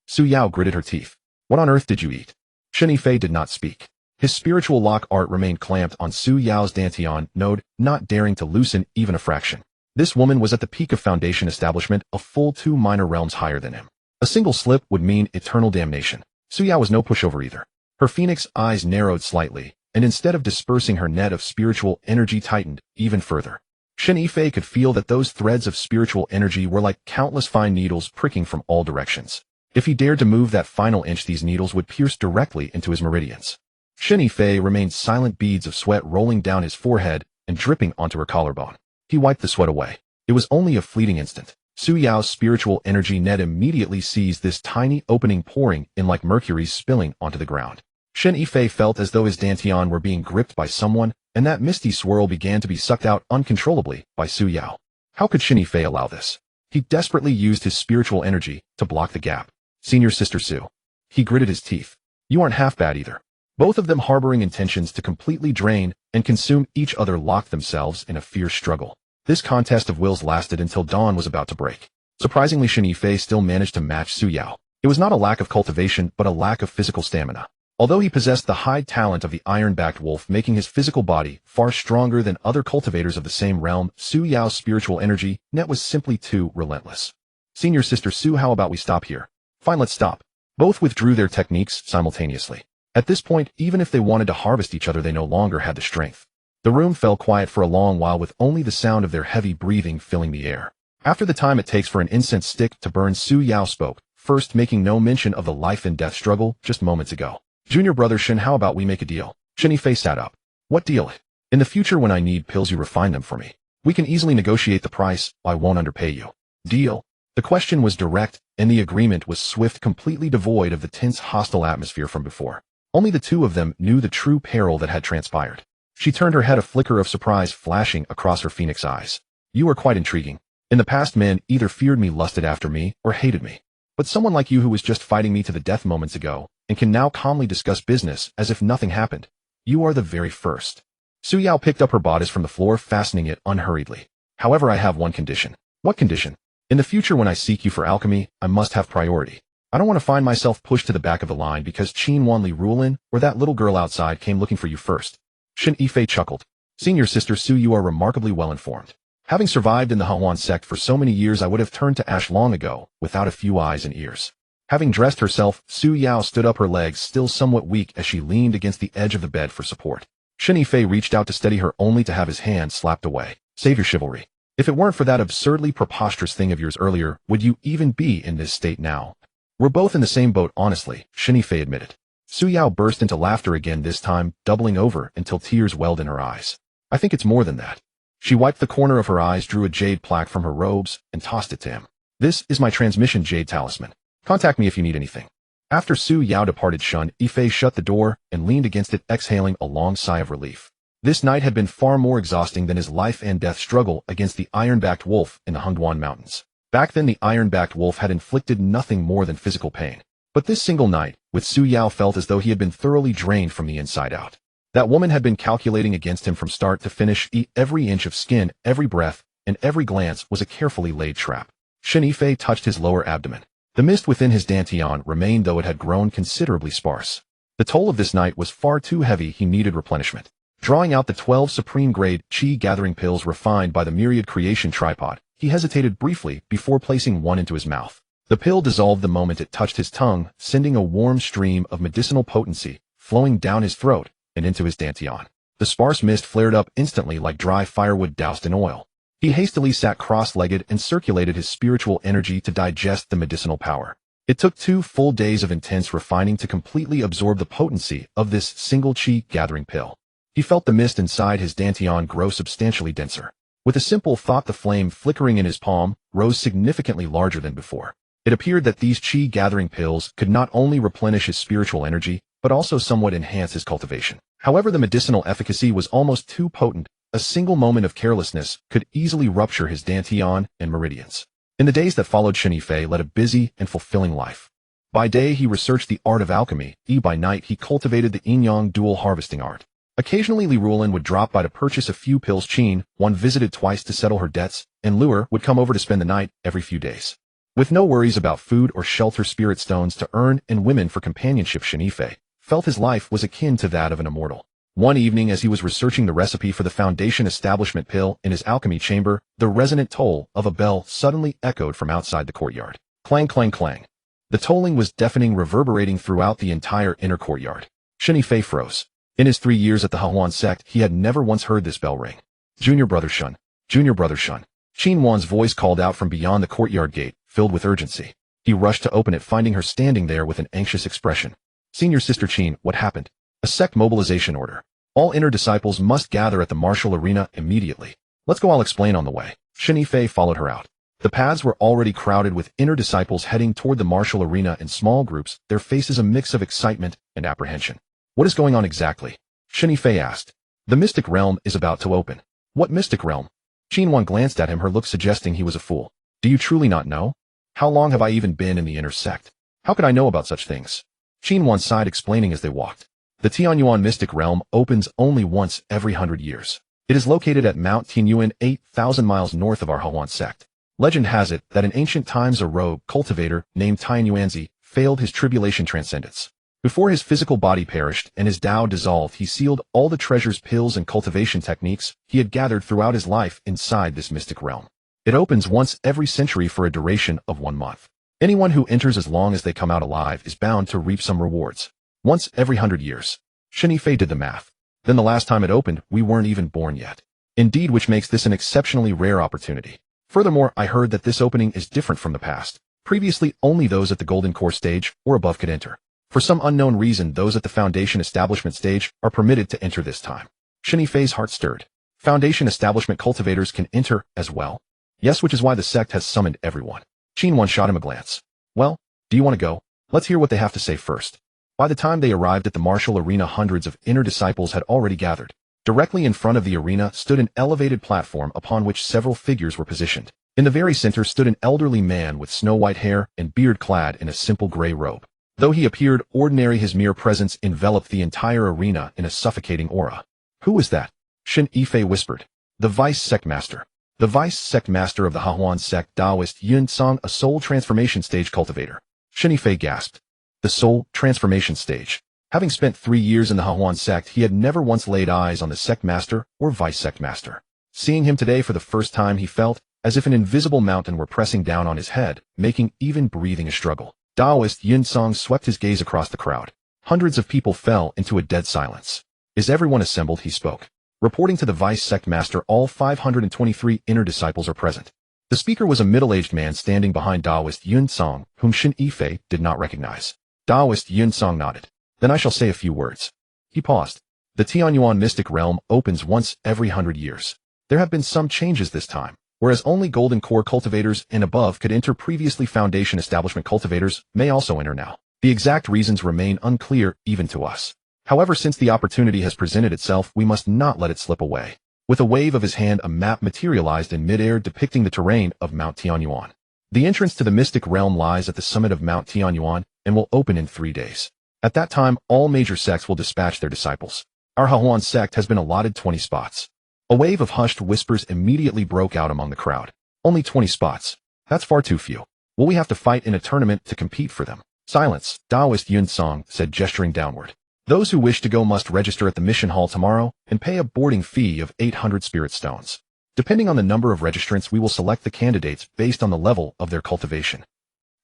Su Yao gritted her teeth. What on earth did you eat? Shen Yifei did not speak. His spiritual lock art remained clamped on Su Yao's dantian node, not daring to loosen even a fraction. This woman was at the peak of foundation establishment, a full 2 minor realms higher than him. A single slip would mean eternal damnation. Su Yao was no pushover either. Her phoenix eyes narrowed slightly, and instead of dispersing, her net of spiritual energy tightened even further. Shen Yifei could feel that those threads of spiritual energy were like countless fine needles pricking from all directions. If he dared to move that final inch, these needles would pierce directly into his meridians. Shen Yifei remained silent, beads of sweat rolling down his forehead and dripping onto her collarbone. He wiped the sweat away. It was only a fleeting instant. Su Yao's spiritual energy net immediately seized this tiny opening, pouring in like mercury spilling onto the ground. Shen Yifei felt as though his dantian were being gripped by someone, and that misty swirl began to be sucked out uncontrollably by Su Yao. How could Shen Yifei allow this? He desperately used his spiritual energy to block the gap. Senior Sister Su. He gritted his teeth. You aren't half bad either. Both of them, harboring intentions to completely drain and consume each other, locked themselves in a fierce struggle. This contest of wills lasted until dawn was about to break. Surprisingly, Shen Yifei still managed to match Su Yao. It was not a lack of cultivation, but a lack of physical stamina. Although he possessed the high talent of the iron-backed wolf, making his physical body far stronger than other cultivators of the same realm, Su Yao's spiritual energy net was simply too relentless. Senior Sister Su, how about we stop here? Fine, let's stop. Both withdrew their techniques simultaneously. At this point, even if they wanted to harvest each other, they no longer had the strength. The room fell quiet for a long while, with only the sound of their heavy breathing filling the air. After the time it takes for an incense stick to burn, Su Yao spoke, first making no mention of the life and death struggle just moments ago. Junior brother Shen, how about we make a deal? Shen Yifei sat up. What deal? In the future, when I need pills, you refine them for me. We can easily negotiate the price. I won't underpay you. Deal? The question was direct, and the agreement was swift, completely devoid of the tense, hostile atmosphere from before. Only the two of them knew the true peril that had transpired. She turned her head, a flicker of surprise flashing across her phoenix eyes. You are quite intriguing. In the past, men either feared me, lusted after me, or hated me. But someone like you, who was just fighting me to the death moments ago, and can now calmly discuss business as if nothing happened. You are the very first. Su Yao picked up her bodice from the floor, fastening it unhurriedly. However, I have one condition. What condition? In the future, when I seek you for alchemy, I must have priority. I don't want to find myself pushed to the back of the line because Qin Wanli Rulin or that little girl outside came looking for you first. Shen Yifei chuckled. Senior Sister Su, you are remarkably well informed. Having survived in the Hehuan Sect for so many years, I would have turned to ash long ago, without a few eyes and ears. Having dressed herself, Su Yao stood up, her legs still somewhat weak as she leaned against the edge of the bed for support. Shen Yifei reached out to steady her, only to have his hand slapped away. Save your chivalry. If it weren't for that absurdly preposterous thing of yours earlier, would you even be in this state now? We're both in the same boat, honestly, Shen Yifei admitted. Su Yao burst into laughter again, this time doubling over until tears welled in her eyes. I think it's more than that. She wiped the corner of her eyes, drew a jade plaque from her robes, and tossed it to him. This is my transmission jade talisman. Contact me if you need anything. After Su Yao departed, Shen Yifei shut the door and leaned against it, exhaling a long sigh of relief. This night had been far more exhausting than his life and death struggle against the iron-backed wolf in the Hengduan Mountains. Back then, the iron-backed wolf had inflicted nothing more than physical pain. But this single night, with Su Yao, felt as though he had been thoroughly drained from the inside out. That woman had been calculating against him from start to finish. Every inch of skin, every breath, and every glance was a carefully laid trap. Shen Yifei touched his lower abdomen. The mist within his dantian remained, though it had grown considerably sparse. The toll of this night was far too heavy. He needed replenishment. Drawing out the 12 supreme-grade qi-gathering pills refined by the myriad creation tripod, he hesitated briefly before placing one into his mouth. The pill dissolved the moment it touched his tongue, sending a warm stream of medicinal potency flowing down his throat and into his dantian. The sparse mist flared up instantly like dry firewood doused in oil. He hastily sat cross-legged and circulated his spiritual energy to digest the medicinal power. It took 2 full days of intense refining to completely absorb the potency of this single qi-gathering pill. He felt the mist inside his dantian grow substantially denser. With a simple thought, the flame flickering in his palm rose significantly larger than before. It appeared that these chi-gathering pills could not only replenish his spiritual energy, but also somewhat enhance his cultivation. However, the medicinal efficacy was almost too potent. A single moment of carelessness could easily rupture his dantian and meridians. In the days that followed, Shen Yifei led a busy and fulfilling life. By day, he researched the art of alchemy, by night he cultivated the yin-yang dual harvesting art. Occasionally, Li Ruolin would drop by to purchase a few pills. Qin Wan visited twice to settle her debts, and Luer would come over to spend the night every few days. With no worries about food or shelter, spirit stones to earn, and women for companionship, Shen Yifei felt his life was akin to that of an immortal. One evening, as he was researching the recipe for the Foundation Establishment pill in his alchemy chamber, the resonant toll of a bell suddenly echoed from outside the courtyard. Clang, clang, clang. The tolling was deafening, reverberating throughout the entire inner courtyard. Shen Yifei froze. In his 3 years at the Hehuan Sect, he had never once heard this bell ring. Junior brother Shun. Junior brother Shun. Qin Wan's voice called out from beyond the courtyard gate, filled with urgency. He rushed to open it, finding her standing there with an anxious expression. Senior sister Qin, what happened? A sect mobilization order. All inner disciples must gather at the martial arena immediately. Let's go, I'll explain on the way. Shen Yifei followed her out. The paths were already crowded with inner disciples heading toward the martial arena in small groups, their faces a mix of excitement and apprehension. What is going on exactly? Shen Yifei asked. The mystic realm is about to open. What mystic realm? Qin Wan glanced at him, her look suggesting he was a fool. Do you truly not know? How long have I even been in the inner sect? How could I know about such things? Qin Wan sighed, explaining as they walked. The Tianyuan mystic realm opens only once every 100 years. It is located at Mount Tianyuan, 8,000 miles north of our Hehuan Sect. Legend has it that in ancient times a rogue cultivator named Tianyuanzi failed his tribulation transcendence. Before his physical body perished and his Tao dissolved, he sealed all the treasures, pills, and cultivation techniques he had gathered throughout his life inside this mystic realm. It opens once every century for a duration of 1 month. Anyone who enters, as long as they come out alive, is bound to reap some rewards. Once every 100 years. Shen Yifei did the math. Then the last time it opened, we weren't even born yet. Indeed, which makes this an exceptionally rare opportunity. Furthermore, I heard that this opening is different from the past. Previously, only those at the Golden Core stage or above could enter. For some unknown reason, those at the Foundation Establishment stage are permitted to enter this time. Shen Yifei's heart stirred. Foundation Establishment cultivators can enter as well? Yes, which is why the sect has summoned everyone. Qin Wan shot him a glance. Well, do you want to go? Let's hear what they have to say first. By the time they arrived at the martial arena, hundreds of inner disciples had already gathered. Directly in front of the arena stood an elevated platform upon which several figures were positioned. In the very center stood an elderly man with snow-white hair and beard, clad in a simple gray robe. Though he appeared ordinary, his mere presence enveloped the entire arena in a suffocating aura. Who is that? Shen Yifei whispered. The Vice Sect Master. The Vice Sect Master of the Hehuan Sect, Taoist Yun-Song, a soul transformation stage cultivator. Shen Yifei gasped. The soul transformation stage. Having spent 3 years in the Hehuan Sect, he had never once laid eyes on the Sect Master or Vice Sect Master. Seeing him today for the first time, he felt as if an invisible mountain were pressing down on his head, making even breathing a struggle. Taoist Yun-Song swept his gaze across the crowd. Hundreds of people fell into a dead silence. Is everyone assembled? He spoke. Reporting to the Vice Sect Master, all 523 inner disciples are present. The speaker was a middle-aged man standing behind Taoist Yun-Song, whom Shen Yifei did not recognize. Taoist Yun-Song nodded. Then I shall say a few words. He paused. The Tianyuan mystic realm opens once every 100 years. There have been some changes this time. Whereas only Golden Core cultivators and above could enter, previously Foundation Establishment cultivators may also enter now. The exact reasons remain unclear even to us. However, since the opportunity has presented itself, we must not let it slip away. With a wave of his hand, a map materialized in midair depicting the terrain of Mount Tianyuan. The entrance to the mystic realm lies at the summit of Mount Tianyuan and will open in 3 days. At that time, all major sects will dispatch their disciples. Our Hehuan Sect has been allotted 20 spots. A wave of hushed whispers immediately broke out among the crowd. Only 20 spots. That's far too few. Will we have to fight in a tournament to compete for them? Silence, Taoist Yun-Song said, gesturing downward. Those who wish to go must register at the mission hall tomorrow and pay a boarding fee of 800 spirit stones. Depending on the number of registrants, we will select the candidates based on the level of their cultivation.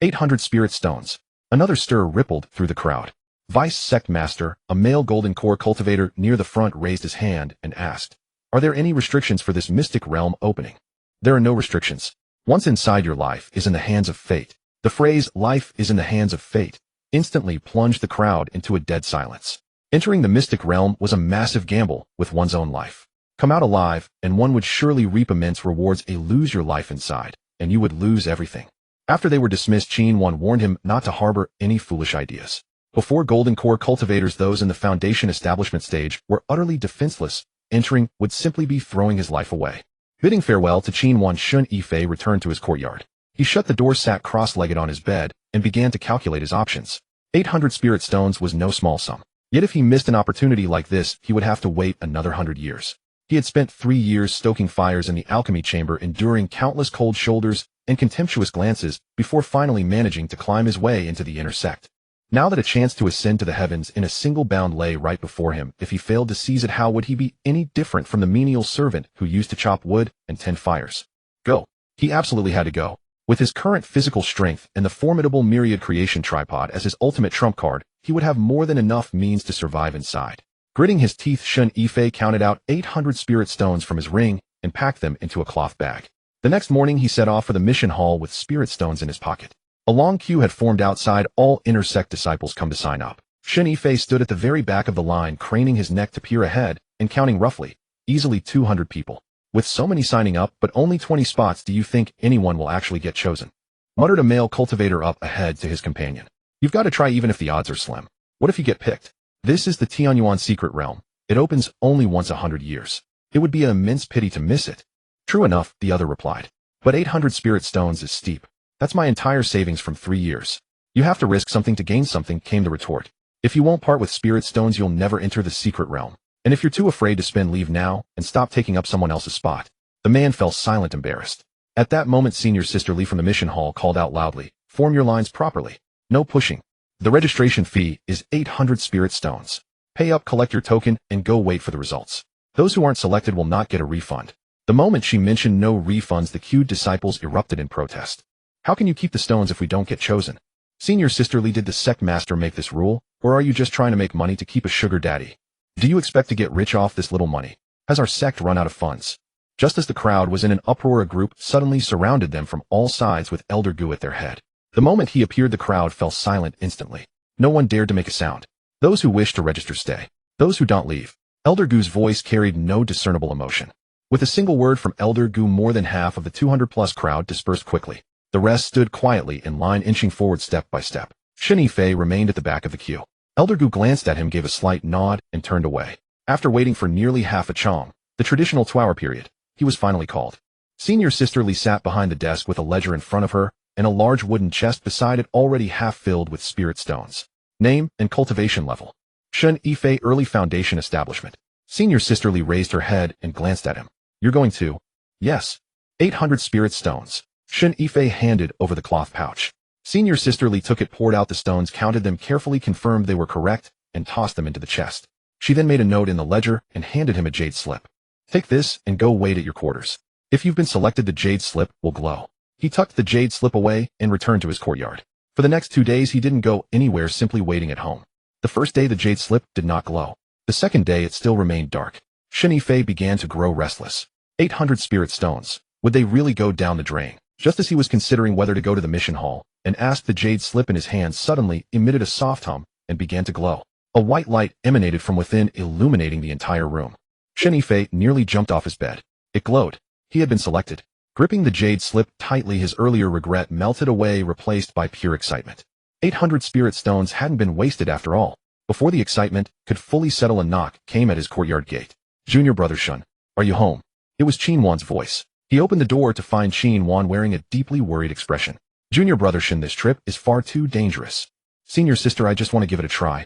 800 spirit stones. Another stir rippled through the crowd. Vice Sect Master, a male Golden Core cultivator near the front, raised his hand and asked, "Are there any restrictions for this mystic realm opening?" There are no restrictions. Once inside, your life is in the hands of fate. The phrase, "life is in the hands of fate," instantly plunged the crowd into a dead silence. Entering the mystic realm was a massive gamble with one's own life. come out alive, and one would surely reap immense rewards. Lose your life inside, and you would lose everything. After they were dismissed, Qian Yuan warned him not to harbor any foolish ideas. Before Golden Core cultivators, those in the foundation establishment stage were utterly defenseless. Entering would simply be throwing his life away. Bidding farewell to Qian Yuan, Shen Yifei returned to his courtyard. He shut the door, sat cross-legged on his bed, and began to calculate his options. 800 spirit stones was no small sum. Yet if he missed an opportunity like this, he would have to wait another 100 years. He had spent 3 years stoking fires in the alchemy chamber, enduring countless cold shoulders and contemptuous glances before finally managing to climb his way into the inner sect. Now that a chance to ascend to the heavens in a single bound lay right before him, if he failed to seize it, how would he be any different from the menial servant who used to chop wood and tend fires? Go. He absolutely had to go. With his current physical strength and the formidable myriad creation tripod as his ultimate trump card, he would have more than enough means to survive inside. Gritting his teeth, Shen Yifei counted out 800 spirit stones from his ring and packed them into a cloth bag. The next morning he set off for the mission hall with spirit stones in his pocket. A long queue had formed outside. All inner sect disciples come to sign up. Shen Yifei stood at the very back of the line, craning his neck to peer ahead and counting roughly, easily 200 people. With so many signing up but only 20 spots, do you think anyone will actually get chosen? Muttered a male cultivator up ahead to his companion. You've got to try even if the odds are slim. What if you get picked? This is the Tianyuan secret realm. It opens only once 100 years. It would be an immense pity to miss it. True enough, the other replied. But 800 spirit stones is steep. That's my entire savings from 3 years. You have to risk something to gain something, came the retort. If you won't part with spirit stones, you'll never enter the secret realm. And if you're too afraid to spend, leave now and stop taking up someone else's spot. The man fell silent, embarrassed. At that moment, Senior Sister Lee from the mission hall called out loudly, form your lines properly. No pushing. The registration fee is 800 spirit stones. Pay up, collect your token, and go wait for the results. Those who aren't selected will not get a refund. The moment she mentioned no refunds, the queued disciples erupted in protest. How can you keep the stones if we don't get chosen? Senior Sister Lee, did the sect master make this rule, or are you just trying to make money to keep a sugar daddy? Do you expect to get rich off this little money? Has our sect run out of funds? Just as the crowd was in an uproar, a group suddenly surrounded them from all sides with Elder Gu at their head. The moment he appeared, the crowd fell silent instantly. No one dared to make a sound. Those who wish to register stay. Those who don't, leave. Elder Gu's voice carried no discernible emotion. With a single word from Elder Gu, more than half of the 200-plus crowd dispersed quickly. The rest stood quietly in line, inching forward step by step. Shen Yifei remained at the back of the queue. Elder Gu glanced at him, gave a slight nod, and turned away. After waiting for nearly half a chong, the traditional 2-hour period, he was finally called. Senior Sister Lee sat behind the desk with a ledger in front of her and a large wooden chest beside it, already half filled with spirit stones. Name and cultivation level. Shen Yifei, early foundation establishment. Senior Sister Lee raised her head and glanced at him. You're going to? Yes. 800 spirit stones. Shen Yifei handed over the cloth pouch. Senior Sister Lee took it, poured out the stones, counted them carefully, confirmed they were correct, and tossed them into the chest. She then made a note in the ledger and handed him a jade slip. Take this and go wait at your quarters. If you've been selected, the jade slip will glow. He tucked the jade slip away and returned to his courtyard. For the next 2 days, he didn't go anywhere, simply waiting at home. The first day, the jade slip did not glow. The second day, it still remained dark. Shen Yifei began to grow restless. 800 spirit stones. Would they really go down the drain? Just as he was considering whether to go to the mission hall and ask, the jade slip in his hand suddenly emitted a soft hum and began to glow. A white light emanated from within, illuminating the entire room. Shen Yifei nearly jumped off his bed. It glowed. He had been selected. Gripping the jade slip tightly, his earlier regret melted away, replaced by pure excitement. 800 spirit stones hadn't been wasted after all. Before the excitement could fully settle, a knock came at his courtyard gate. Junior brother Shen, are you home? It was Qian Yuan's voice. He opened the door to find Qian Yuan wearing a deeply worried expression. Junior brother Shen, this trip is far too dangerous. Senior sister, I just want to give it a try.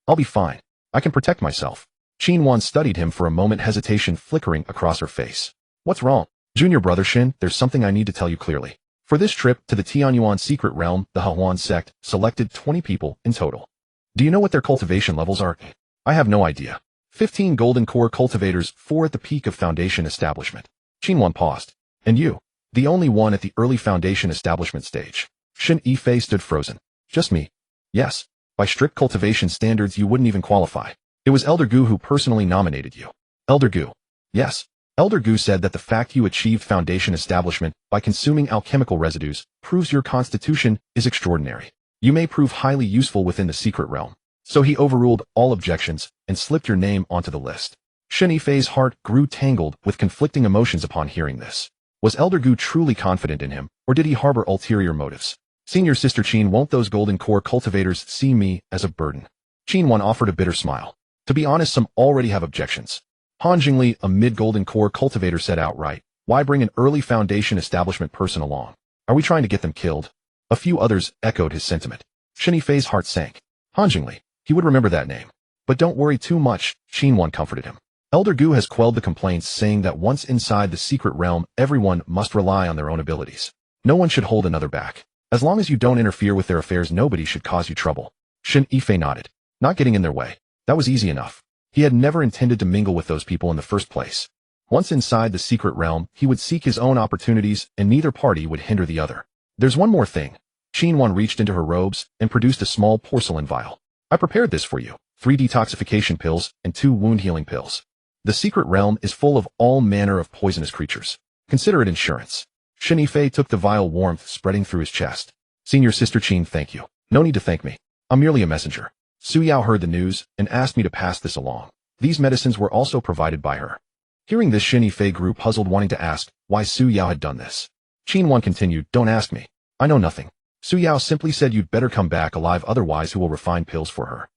I'll be fine. I can protect myself. Qian Yuan studied him for a moment, hesitation flickering across her face. What's wrong? Junior brother Shen, there's something I need to tell you clearly. For this trip to the Tianyuan secret realm, the Hehuan Sect selected 20 people in total. Do you know what their cultivation levels are? I have no idea. 15 golden core cultivators, 4 at the peak of foundation establishment. Qian Yuan paused. And you? The only one at the early foundation establishment stage. Shen Yifei stood frozen. Just me. Yes. By strict cultivation standards, you wouldn't even qualify. It was Elder Gu who personally nominated you. Elder Gu. Yes. Elder Gu said that the fact you achieved foundation establishment by consuming alchemical residues proves your constitution is extraordinary. You may prove highly useful within the secret realm. So he overruled all objections and slipped your name onto the list. Shen Yifei's heart grew tangled with conflicting emotions upon hearing this. Was Elder Gu truly confident in him, or did he harbor ulterior motives? Senior Sister Qin, won't those golden core cultivators see me as a burden? Qin offered a bitter smile. To be honest, some already have objections. Han Jingli, a mid-golden core cultivator, said outright, why bring an early Foundation establishment person along? Are we trying to get them killed? A few others echoed his sentiment. Shen Yifei's heart sank. Han Jingli, he would remember that name. But don't worry too much, Qin comforted him. Elder Gu has quelled the complaints, saying that once inside the secret realm, everyone must rely on their own abilities. No one should hold another back. As long as you don't interfere with their affairs, nobody should cause you trouble. Shen Yifei nodded. Not getting in their way. That was easy enough. He had never intended to mingle with those people in the first place. Once inside the secret realm, he would seek his own opportunities, and neither party would hinder the other. There's one more thing. Qin reached into her robes and produced a small porcelain vial. I prepared this for you. 3 detoxification pills and 2 wound healing pills. The secret realm is full of all manner of poisonous creatures. Consider it insurance. Shen Yifei took the vial, warmth spreading through his chest. Senior Sister Qin, thank you. No need to thank me. I'm merely a messenger. Su Yao heard the news and asked me to pass this along. These medicines were also provided by her. Hearing this, Shen Yifei grew puzzled, wanting to ask why Su Yao had done this. Qin continued, don't ask me. I know nothing. Su Yao simply said you'd better come back alive, otherwise who will refine pills for her.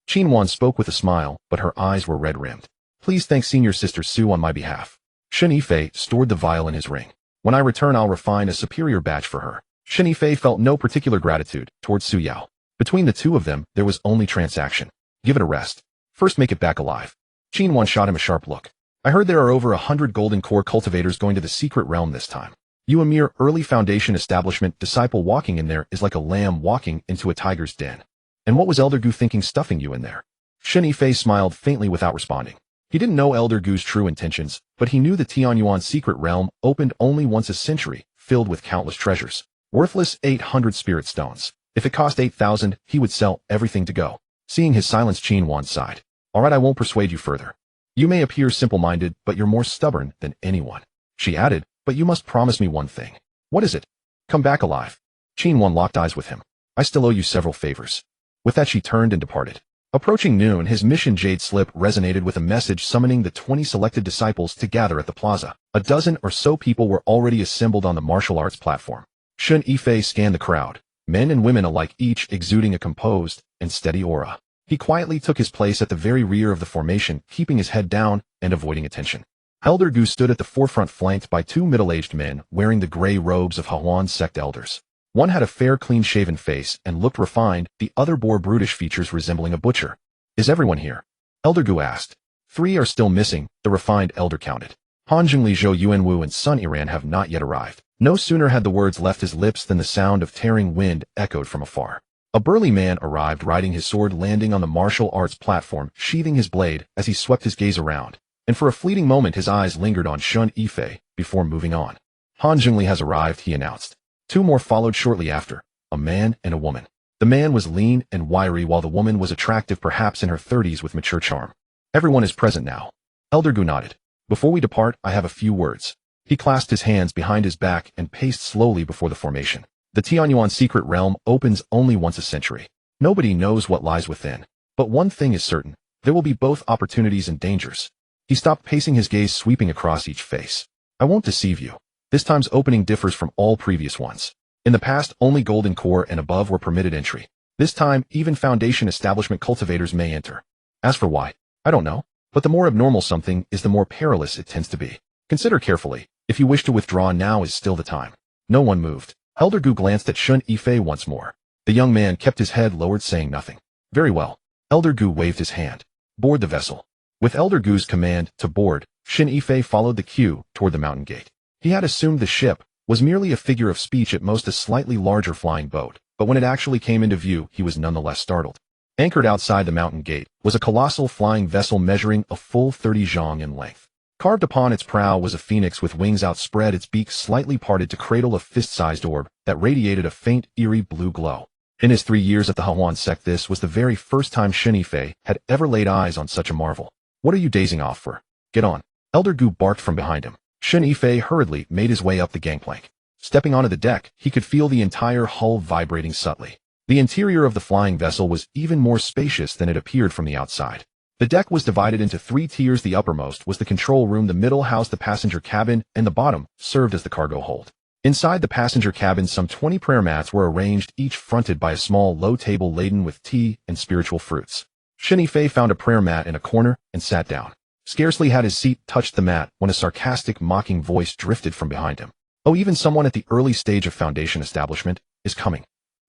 Qin spoke with a smile, but her eyes were red-rimmed. Please thank Senior Sister Su on my behalf. Shen Yifei stored the vial in his ring. When I return, I'll refine a superior batch for her. Shen Yifei felt no particular gratitude towards Su Yao. Between the two of them, there was only transaction. Give it a rest. First make it back alive. Qin shot him a sharp look. I heard there are over 100 golden core cultivators going to the secret realm this time. You, a mere early Foundation establishment disciple, walking in there is like a lamb walking into a tiger's den. And what was Elder Gu thinking stuffing you in there? Shen Yifei smiled faintly without responding. He didn't know Elder Gu's true intentions, but he knew the Tianyuan secret realm opened only once a century, filled with countless treasures. Worthless 800 spirit stones. If it cost 8,000, he would sell everything to go. Seeing his silence, Qin sighed. Alright, I won't persuade you further. You may appear simple-minded, but you're more stubborn than anyone. She added, but you must promise me one thing. What is it? Come back alive. Qin locked eyes with him. I still owe you several favors. With that, she turned and departed. Approaching noon, his mission jade slip resonated with a message summoning the 20 selected disciples to gather at the plaza. A dozen or so people were already assembled on the martial arts platform. Shen Yifei scanned the crowd, men and women alike, each exuding a composed and steady aura. He quietly took his place at the very rear of the formation, keeping his head down and avoiding attention. Elder Gu stood at the forefront, flanked by 2 middle-aged men wearing the gray robes of Hehuan Sect elders. One had a fair, clean-shaven face and looked refined, the other bore brutish features resembling a butcher. Is everyone here? Elder Gu asked. 3 are still missing, the refined elder counted. Han Jingli, Zhou Yuanwu, and Sun Iran have not yet arrived. No sooner had the words left his lips than the sound of tearing wind echoed from afar. A burly man arrived, riding his sword, landing on the martial arts platform, sheathing his blade as he swept his gaze around, and for a fleeting moment his eyes lingered on Shen Yifei before moving on. Han Jingli has arrived, he announced. 2 more followed shortly after, a man and a woman. The man was lean and wiry, while the woman was attractive, perhaps in her 30s, with mature charm. Everyone is present now. Elder Gu nodded. Before we depart, I have a few words. He clasped his hands behind his back and paced slowly before the formation. The Tianyuan secret realm opens only once a century. Nobody knows what lies within. But one thing is certain, there will be both opportunities and dangers. He stopped pacing, his gaze sweeping across each face. I won't deceive you. This time's opening differs from all previous ones. In the past, only golden core and above were permitted entry. This time, even Foundation establishment cultivators may enter. As for why, I don't know. But the more abnormal something is, the more perilous it tends to be. Consider carefully. If you wish to withdraw, now is still the time. No one moved. Elder Gu glanced at Shen Yifei once more. The young man kept his head lowered, saying nothing. Very well. Elder Gu waved his hand. Board the vessel. With Elder Gu's command to board, Shen Yifei followed the queue toward the mountain gate. He had assumed the ship was merely a figure of speech, at most a slightly larger flying boat, but when it actually came into view, he was nonetheless startled. Anchored outside the mountain gate was a colossal flying vessel measuring a full 30 zhang in length. Carved upon its prow was a phoenix with wings outspread, its beak slightly parted to cradle a fist-sized orb that radiated a faint, eerie blue glow. In his 3 years at the Hehuan Sect, this was the very first time Shen Yifei had ever laid eyes on such a marvel. What are you dazing off for? Get on. Elder Gu barked from behind him. Shen Yifei hurriedly made his way up the gangplank. Stepping onto the deck, he could feel the entire hull vibrating subtly. The interior of the flying vessel was even more spacious than it appeared from the outside. The deck was divided into 3 tiers. The uppermost was the control room, the middle housed the passenger cabin, and the bottom served as the cargo hold. Inside the passenger cabin, some 20 prayer mats were arranged, each fronted by a small low table laden with tea and spiritual fruits. Shen Yifei found a prayer mat in a corner and sat down. Scarcely had his seat touched the mat when a sarcastic, mocking voice drifted from behind him. "Oh, even someone at the early stage of Foundation establishment is coming."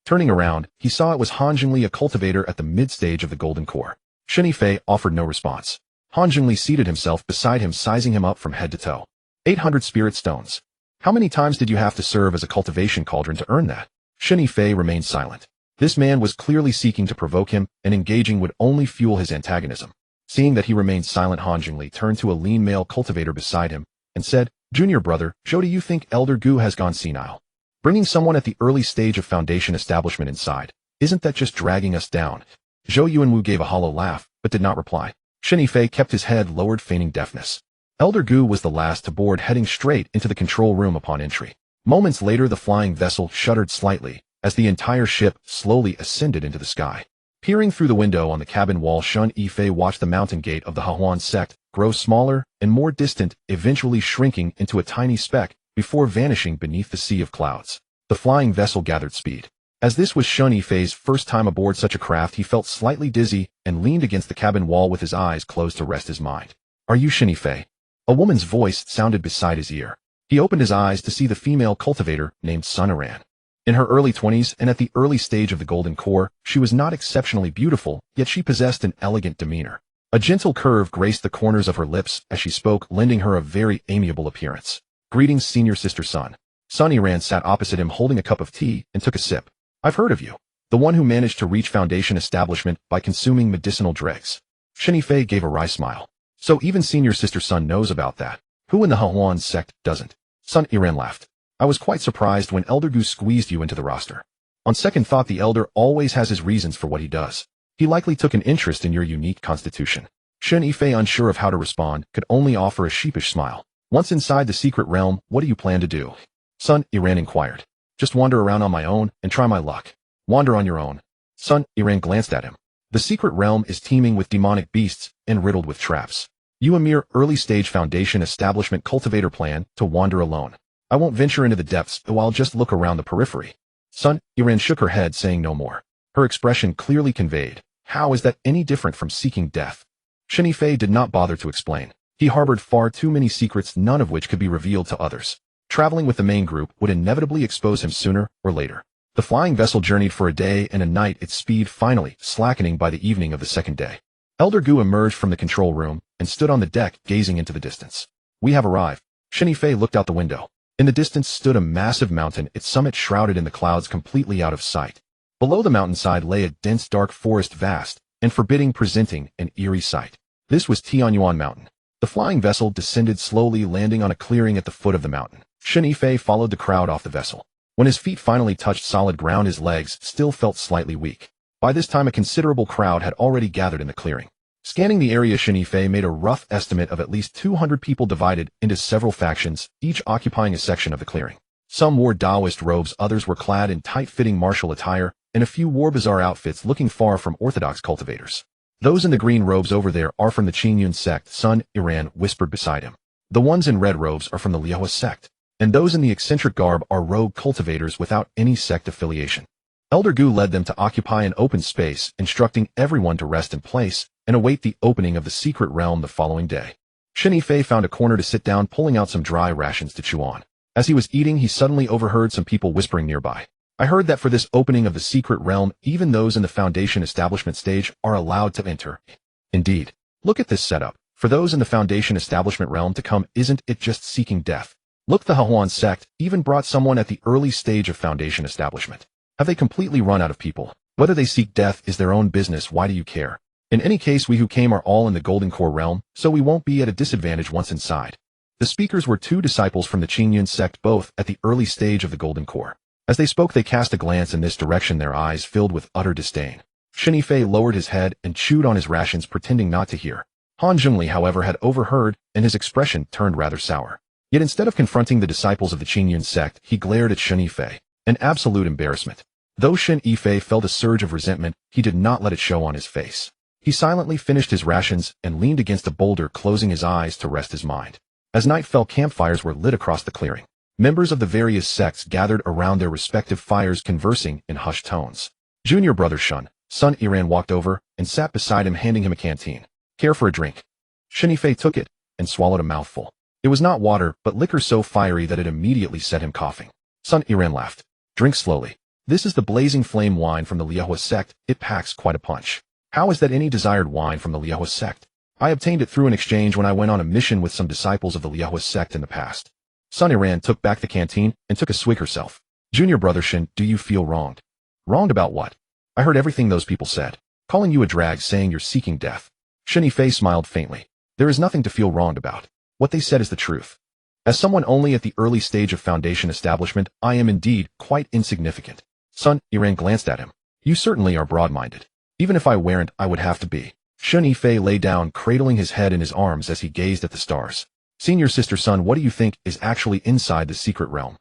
Turning around, he saw it was Han Zhengli, a cultivator at the mid-stage of the Golden Core. Shen Yifei offered no response. Han Zhengli seated himself beside him, sizing him up from head to toe. 800 spirit stones. How many times did you have to serve as a cultivation cauldron to earn that? Shen Yifei remained silent. This man was clearly seeking to provoke him, and engaging would only fuel his antagonism. Seeing that he remained silent, Han Zhengli turned to a lean male cultivator beside him and said, "Junior brother, Zhou, do you think Elder Gu has gone senile? Bringing someone at the early stage of Foundation establishment inside, isn't that just dragging us down?" Zhou Yuanwu gave a hollow laugh, but did not reply. Shen Yifei kept his head lowered, feigning deafness. Elder Gu was the last to board, heading straight into the control room upon entry. Moments later, the flying vessel shuddered slightly as the entire ship slowly ascended into the sky. Peering through the window on the cabin wall, Shen Yifei watched the mountain gate of the Hehuan Sect grow smaller and more distant, eventually shrinking into a tiny speck before vanishing beneath the sea of clouds. The flying vessel gathered speed. As this was Shen Yifei's first time aboard such a craft, he felt slightly dizzy and leaned against the cabin wall with his eyes closed to rest his mind. "Are you Shen Yifei?" A woman's voice sounded beside his ear. He opened his eyes to see the female cultivator named Sun Iran. In her early 20s and at the early stage of the Golden Core, she was not exceptionally beautiful, yet she possessed an elegant demeanor. A gentle curve graced the corners of her lips as she spoke, lending her a very amiable appearance. "Greetings, senior sister Sun." Sun Iran sat opposite him holding a cup of tea and took a sip. "I've heard of you. The one who managed to reach Foundation establishment by consuming medicinal dregs." Shen Yifei gave a wry smile. "So even senior sister Sun knows about that. Who in the Hehuan Sect doesn't?" Sun Iran laughed. "I was quite surprised when Elder Gu squeezed you into the roster. On second thought, the Elder always has his reasons for what he does. He likely took an interest in your unique constitution." Shen Yifei, unsure of how to respond, could only offer a sheepish smile. "Once inside the secret realm, what do you plan to do?" Sun Iran inquired. "Just wander around on my own and try my luck." "Wander on your own?" Sun Iran glanced at him. "The secret realm is teeming with demonic beasts and riddled with traps. You, a mere early-stage Foundation establishment cultivator, plan to wander alone. I won't venture into the depths, though I'll just look around the periphery." Sun Iran shook her head, saying no more. Her expression clearly conveyed, "How is that any different from seeking death?" Shen Yifei did not bother to explain. He harbored far too many secrets, none of which could be revealed to others. Traveling with the main group would inevitably expose him sooner or later. The flying vessel journeyed for a day and a night, its speed finally slackening by the evening of the second day. Elder Gu emerged from the control room and stood on the deck, gazing into the distance. "We have arrived." Shen Yifei looked out the window. In the distance stood a massive mountain, its summit shrouded in the clouds, completely out of sight. Below the mountainside lay a dense dark forest, vast and forbidding, presenting an eerie sight. This was Tianyuan Mountain. The flying vessel descended slowly, landing on a clearing at the foot of the mountain. Shen Yifei followed the crowd off the vessel. When his feet finally touched solid ground, his legs still felt slightly weak. By this time, a considerable crowd had already gathered in the clearing. Scanning the area, Shen Yifei made a rough estimate of at least 200 people divided into several factions, each occupying a section of the clearing. Some wore Taoist robes, others were clad in tight-fitting martial attire, and a few wore bizarre outfits, looking far from orthodox cultivators. "Those in the green robes over there are from the Hehuan Sect," Sun Iran whispered beside him. "The ones in red robes are from the Hehuan Sect, and those in the eccentric garb are rogue cultivators without any sect affiliation." Elder Gu led them to occupy an open space, instructing everyone to rest in place and await the opening of the secret realm the following day. Shen Yifei found a corner to sit down, pulling out some dry rations to chew on. As he was eating, he suddenly overheard some people whispering nearby. "I heard that for this opening of the secret realm, even those in the Foundation establishment stage are allowed to enter." "Indeed. Look at this setup. For those in the Foundation establishment realm to come, isn't it just seeking death? Look, the Hehuan Sect even brought someone at the early stage of Foundation establishment. Have they completely run out of people? Whether they seek death is their own business. Why do you care? In any case, we who came are all in the Golden Core realm, so we won't be at a disadvantage once inside." The speakers were 2 disciples from the Hehuan Sect, both at the early stage of the Golden Core. As they spoke, they cast a glance in this direction, their eyes filled with utter disdain. Shen Yifei lowered his head and chewed on his rations, pretending not to hear. Han Zhengli, however, had overheard, and his expression turned rather sour. Yet instead of confronting the disciples of the Hehuan Sect, he glared at Shen Yifei. An absolute embarrassment. Though Shen Yifei felt a surge of resentment, he did not let it show on his face. He silently finished his rations and leaned against a boulder, closing his eyes to rest his mind. As night fell, campfires were lit across the clearing. Members of the various sects gathered around their respective fires, conversing in hushed tones. Junior brother Shen Yifei walked over and sat beside him, handing him a canteen. Care for a drink? Shen Yifei took it and swallowed a mouthful. It was not water, but liquor so fiery that it immediately set him coughing. Shen Yifei laughed. Drink slowly. This is the blazing flame wine from the Hehuan Sect. It packs quite a punch. How is that any desired wine from the Hehuan Sect? I obtained it through an exchange when I went on a mission with some disciples of the Hehuan Sect in the past. Shen Yifei took back the canteen and took a swig herself. Junior brother Shen, do you feel wronged? Wronged about what? I heard everything those people said. Calling you a drag, saying you're seeking death. Shen Yifei smiled faintly. There is nothing to feel wronged about. What they said is the truth. As someone only at the early stage of Foundation establishment, I am indeed quite insignificant. Shen Yifei glanced at him. You certainly are broad-minded. Even if I weren't, I would have to be. Shen Yifei lay down, cradling his head in his arms as he gazed at the stars. Senior sister Sun, what do you think is actually inside the secret realm?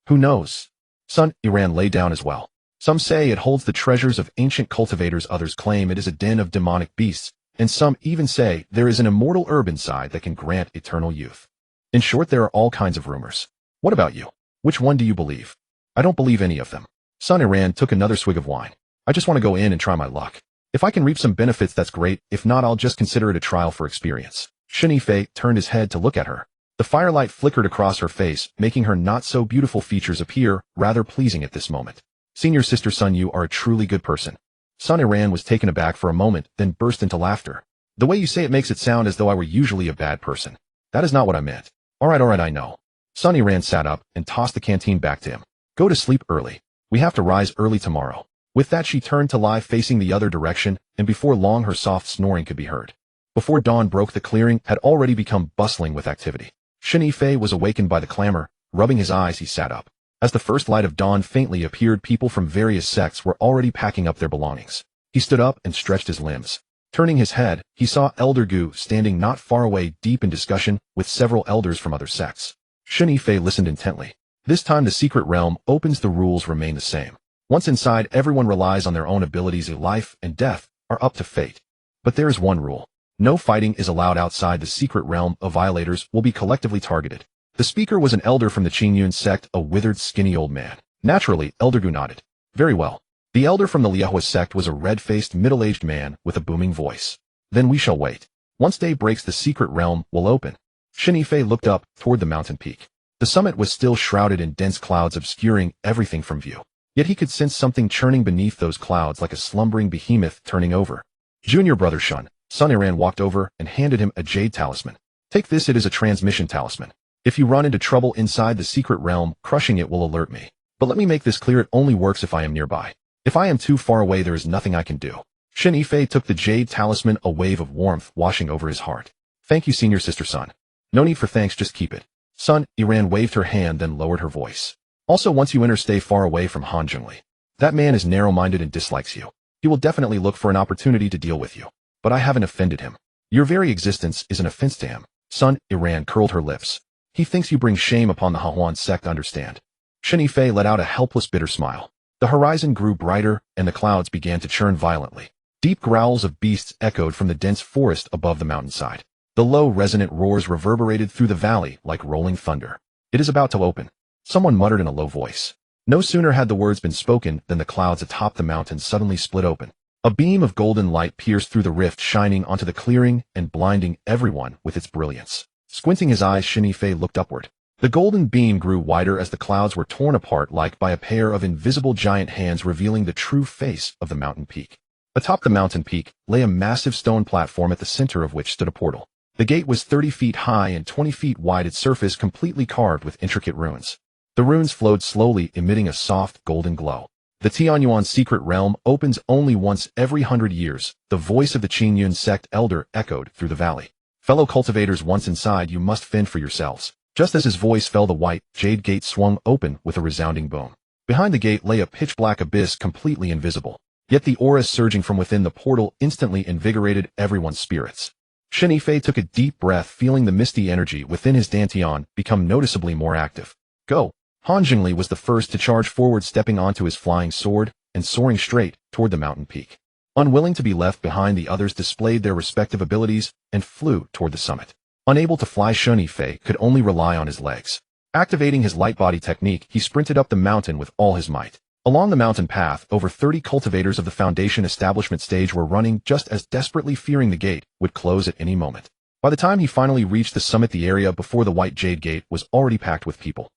Who knows? Shen Yifei lay down as well. Some say it holds the treasures of ancient cultivators, others claim it is a den of demonic beasts, and some even say there is an immortal herb inside that can grant eternal youth. In short, there are all kinds of rumors. What about you? Which one do you believe? I don't believe any of them. Shen Yifei took another swig of wine. I just want to go in and try my luck. If I can reap some benefits, that's great. If not, I'll just consider it a trial for experience. Shen Yifei turned his head to look at her. The firelight flickered across her face, making her not-so-beautiful features appear rather pleasing at this moment. Senior sister Sun, you are a truly good person. Shen Yifei was taken aback for a moment, then burst into laughter. The way you say it makes it sound as though I were usually a bad person. That is not what I meant. All right, I know. Shen Yifei sat up and tossed the canteen back to him. Go to sleep early. We have to rise early tomorrow. With that, she turned to lie facing the other direction, and before long her soft snoring could be heard. Before dawn broke, the clearing had already become bustling with activity. Shen Yifei was awakened by the clamor. Rubbing his eyes, he sat up. As the first light of dawn faintly appeared, people from various sects were already packing up their belongings. He stood up and stretched his limbs. Turning his head, he saw Elder Gu standing not far away, deep in discussion with several elders from other sects. Shen Yifei listened intently. This time the secret realm opens, the rules remain the same. Once inside, everyone relies on their own abilities. Life and death are up to fate. But there is one rule. No fighting is allowed outside the secret realm. Violators will be collectively targeted. The speaker was an elder from the Hehuan Sect, a withered, skinny old man. Naturally, Elder Gu nodded. Very well. The elder from the Hehuan Sect was a red-faced, middle-aged man with a booming voice. Then we shall wait. Once day breaks, the secret realm will open. Shen Yifei looked up toward the mountain peak. The summit was still shrouded in dense clouds, obscuring everything from view. Yet he could sense something churning beneath those clouds, like a slumbering behemoth turning over. Junior brother Shen Yifei walked over and handed him a jade talisman. Take this, it is a transmission talisman. If you run into trouble inside the secret realm, crushing it will alert me. But let me make this clear, it only works if I am nearby. If I am too far away, there is nothing I can do. Shen Yifei took the jade talisman, a wave of warmth washing over his heart. Thank you, senior sister Sun. No need for thanks, just keep it. Shen Yifei waved her hand, then lowered her voice. Also, once you enter, stay far away from Han Zhongli. That man is narrow-minded and dislikes you. He will definitely look for an opportunity to deal with you. But I haven't offended him. Your very existence is an offense to him. Shen Yifei curled her lips. He thinks you bring shame upon the Hehuan Sect, understand. Shen Yifei let out a helpless, bitter smile. The horizon grew brighter, and the clouds began to churn violently. Deep growls of beasts echoed from the dense forest above the mountainside. The low, resonant roars reverberated through the valley like rolling thunder. It is about to open. Someone muttered in a low voice. No sooner had the words been spoken than the clouds atop the mountain suddenly split open. A beam of golden light pierced through the rift, shining onto the clearing and blinding everyone with its brilliance. Squinting his eyes, Shen Yifei looked upward. The golden beam grew wider as the clouds were torn apart like by a pair of invisible giant hands, revealing the true face of the mountain peak. Atop the mountain peak lay a massive stone platform, at the center of which stood a portal. The gate was 30 feet high and 20 feet wide, its surface completely carved with intricate runes. The runes flowed slowly, emitting a soft golden glow. The Tianyuan secret realm opens only once every 100 years. The voice of the Hehuan Sect elder echoed through the valley. Fellow cultivators, once inside, you must fend for yourselves. Just as his voice fell, the white, jade gate swung open with a resounding boom. Behind the gate lay a pitch-black abyss, completely invisible. Yet the auras surging from within the portal instantly invigorated everyone's spirits. Shen Yifei took a deep breath, feeling the misty energy within his dantian become noticeably more active. Go! Han Zhongli was the first to charge forward, stepping onto his flying sword and soaring straight toward the mountain peak. Unwilling to be left behind, the others displayed their respective abilities and flew toward the summit. Unable to fly, Shen Yifei could only rely on his legs. Activating his light body technique, he sprinted up the mountain with all his might. Along the mountain path, over 30 cultivators of the Foundation establishment stage were running just as desperately, fearing the gate would close at any moment. By the time he finally reached the summit, the area before the White Jade Gate was already packed with people.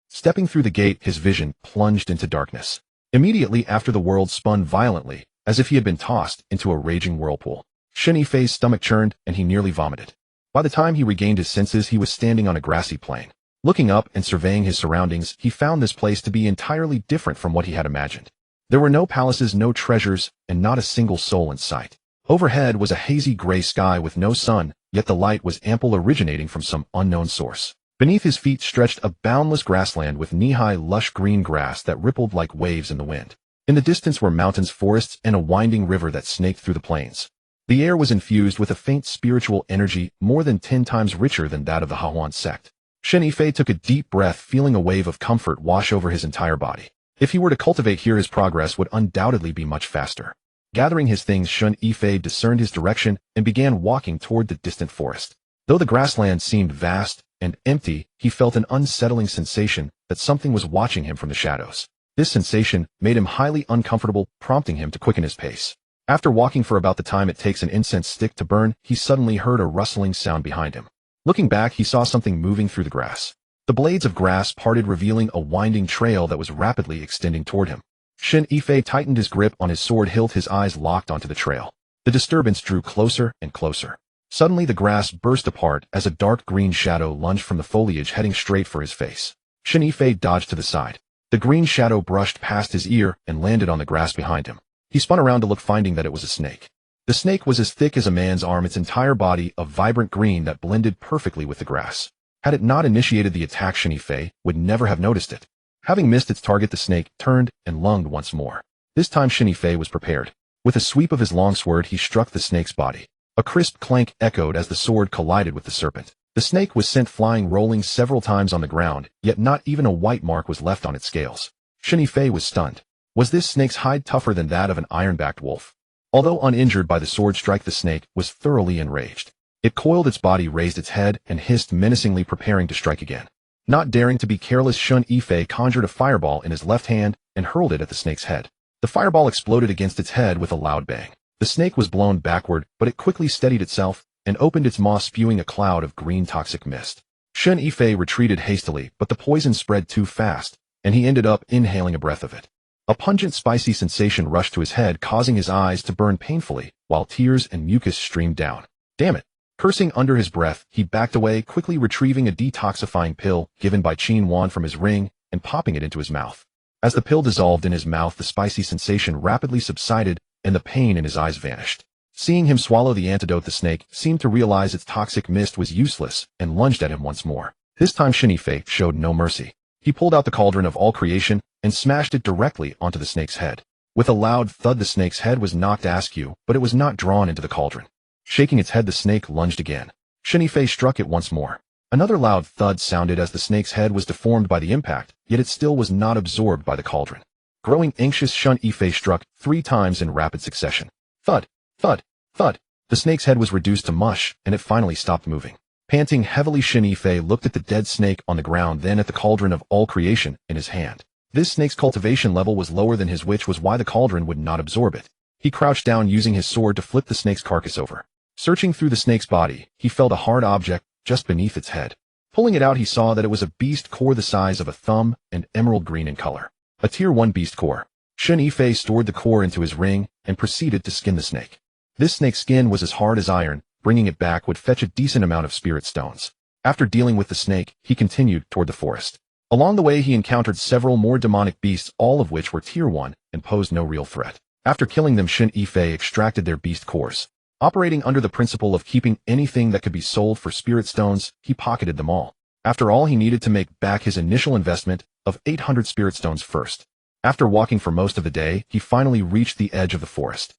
Stepping through the gate, his vision plunged into darkness. Immediately after, the world spun violently, as if he had been tossed into a raging whirlpool. Shen Yifei's stomach churned, and he nearly vomited. By the time he regained his senses, he was standing on a grassy plain. Looking up and surveying his surroundings, he found this place to be entirely different from what he had imagined. There were no palaces, no treasures, and not a single soul in sight. Overhead was a hazy gray sky with no sun, yet the light was ample, originating from some unknown source. Beneath his feet stretched a boundless grassland with knee-high lush green grass that rippled like waves in the wind. In the distance were mountains, forests, and a winding river that snaked through the plains. The air was infused with a faint spiritual energy more than 10 times richer than that of the Hehuan Sect. Shen Yifei took a deep breath, feeling a wave of comfort wash over his entire body. If he were to cultivate here, his progress would undoubtedly be much faster. Gathering his things, Shen Yifei discerned his direction and began walking toward the distant forest. Though the grassland seemed vast and empty, he felt an unsettling sensation that something was watching him from the shadows. This sensation made him highly uncomfortable, prompting him to quicken his pace. After walking for about the time it takes an incense stick to burn, he suddenly heard a rustling sound behind him. Looking back, he saw something moving through the grass. The blades of grass parted, revealing a winding trail that was rapidly extending toward him. Shen Yifei tightened his grip on his sword hilt, his eyes locked onto the trail. The disturbance drew closer and closer. Suddenly the grass burst apart as a dark green shadow lunged from the foliage, heading straight for his face. Shen Yifei dodged to the side. The green shadow brushed past his ear and landed on the grass behind him. He spun around to look, finding that it was a snake. The snake was as thick as a man's arm, its entire body of vibrant green that blended perfectly with the grass. Had it not initiated the attack, Shen Yifei would never have noticed it. Having missed its target, the snake turned and lunged once more. This time Shen Yifei was prepared. With a sweep of his long sword, he struck the snake's body. A crisp clank echoed as the sword collided with the serpent. The snake was sent flying, rolling several times on the ground, yet not even a white mark was left on its scales. Shen Yifei was stunned. Was this snake's hide tougher than that of an iron-backed wolf? Although uninjured by the sword strike, the snake was thoroughly enraged. It coiled its body, raised its head, and hissed menacingly, preparing to strike again. Not daring to be careless, Shen Yifei conjured a fireball in his left hand and hurled it at the snake's head. The fireball exploded against its head with a loud bang. The snake was blown backward, but it quickly steadied itself and opened its maw, spewing a cloud of green toxic mist. Shen Yifei retreated hastily, but the poison spread too fast, and he ended up inhaling a breath of it. A pungent, spicy sensation rushed to his head, causing his eyes to burn painfully, while tears and mucus streamed down. Damn it! Cursing under his breath, he backed away, quickly retrieving a detoxifying pill given by Qin Wan from his ring and popping it into his mouth. As the pill dissolved in his mouth, the spicy sensation rapidly subsided and the pain in his eyes vanished. Seeing him swallow the antidote, the snake seemed to realize its toxic mist was useless and lunged at him once more. This time Shen Yifei showed no mercy. He pulled out the Cauldron of All Creation and smashed it directly onto the snake's head. With a loud thud, the snake's head was knocked askew, but it was not drawn into the cauldron. Shaking its head, the snake lunged again. Shen Yifei struck it once more. Another loud thud sounded as the snake's head was deformed by the impact, yet it still was not absorbed by the cauldron. Growing anxious, Shen Yifei struck 3 times in rapid succession. Thud, thud, thud. The snake's head was reduced to mush, and it finally stopped moving. Panting heavily, Shen Yifei looked at the dead snake on the ground, then at the Cauldron of All Creation in his hand. This snake's cultivation level was lower than his, which was why the cauldron would not absorb it. He crouched down, using his sword to flip the snake's carcass over. Searching through the snake's body, he felt a hard object just beneath its head. Pulling it out, he saw that it was a beast core the size of a thumb and emerald green in color. A Tier 1 beast core. Shen Yifei stored the core into his ring and proceeded to skin the snake. This snake's skin was as hard as iron. Bringing it back would fetch a decent amount of spirit stones. After dealing with the snake, he continued toward the forest. Along the way, he encountered several more demonic beasts, all of which were Tier 1 and posed no real threat. After killing them, Shen Yifei extracted their beast cores. Operating under the principle of keeping anything that could be sold for spirit stones, he pocketed them all. After all, he needed to make back his initial investment of 800 spirit stones first. After walking for most of the day, he finally reached the edge of the forest.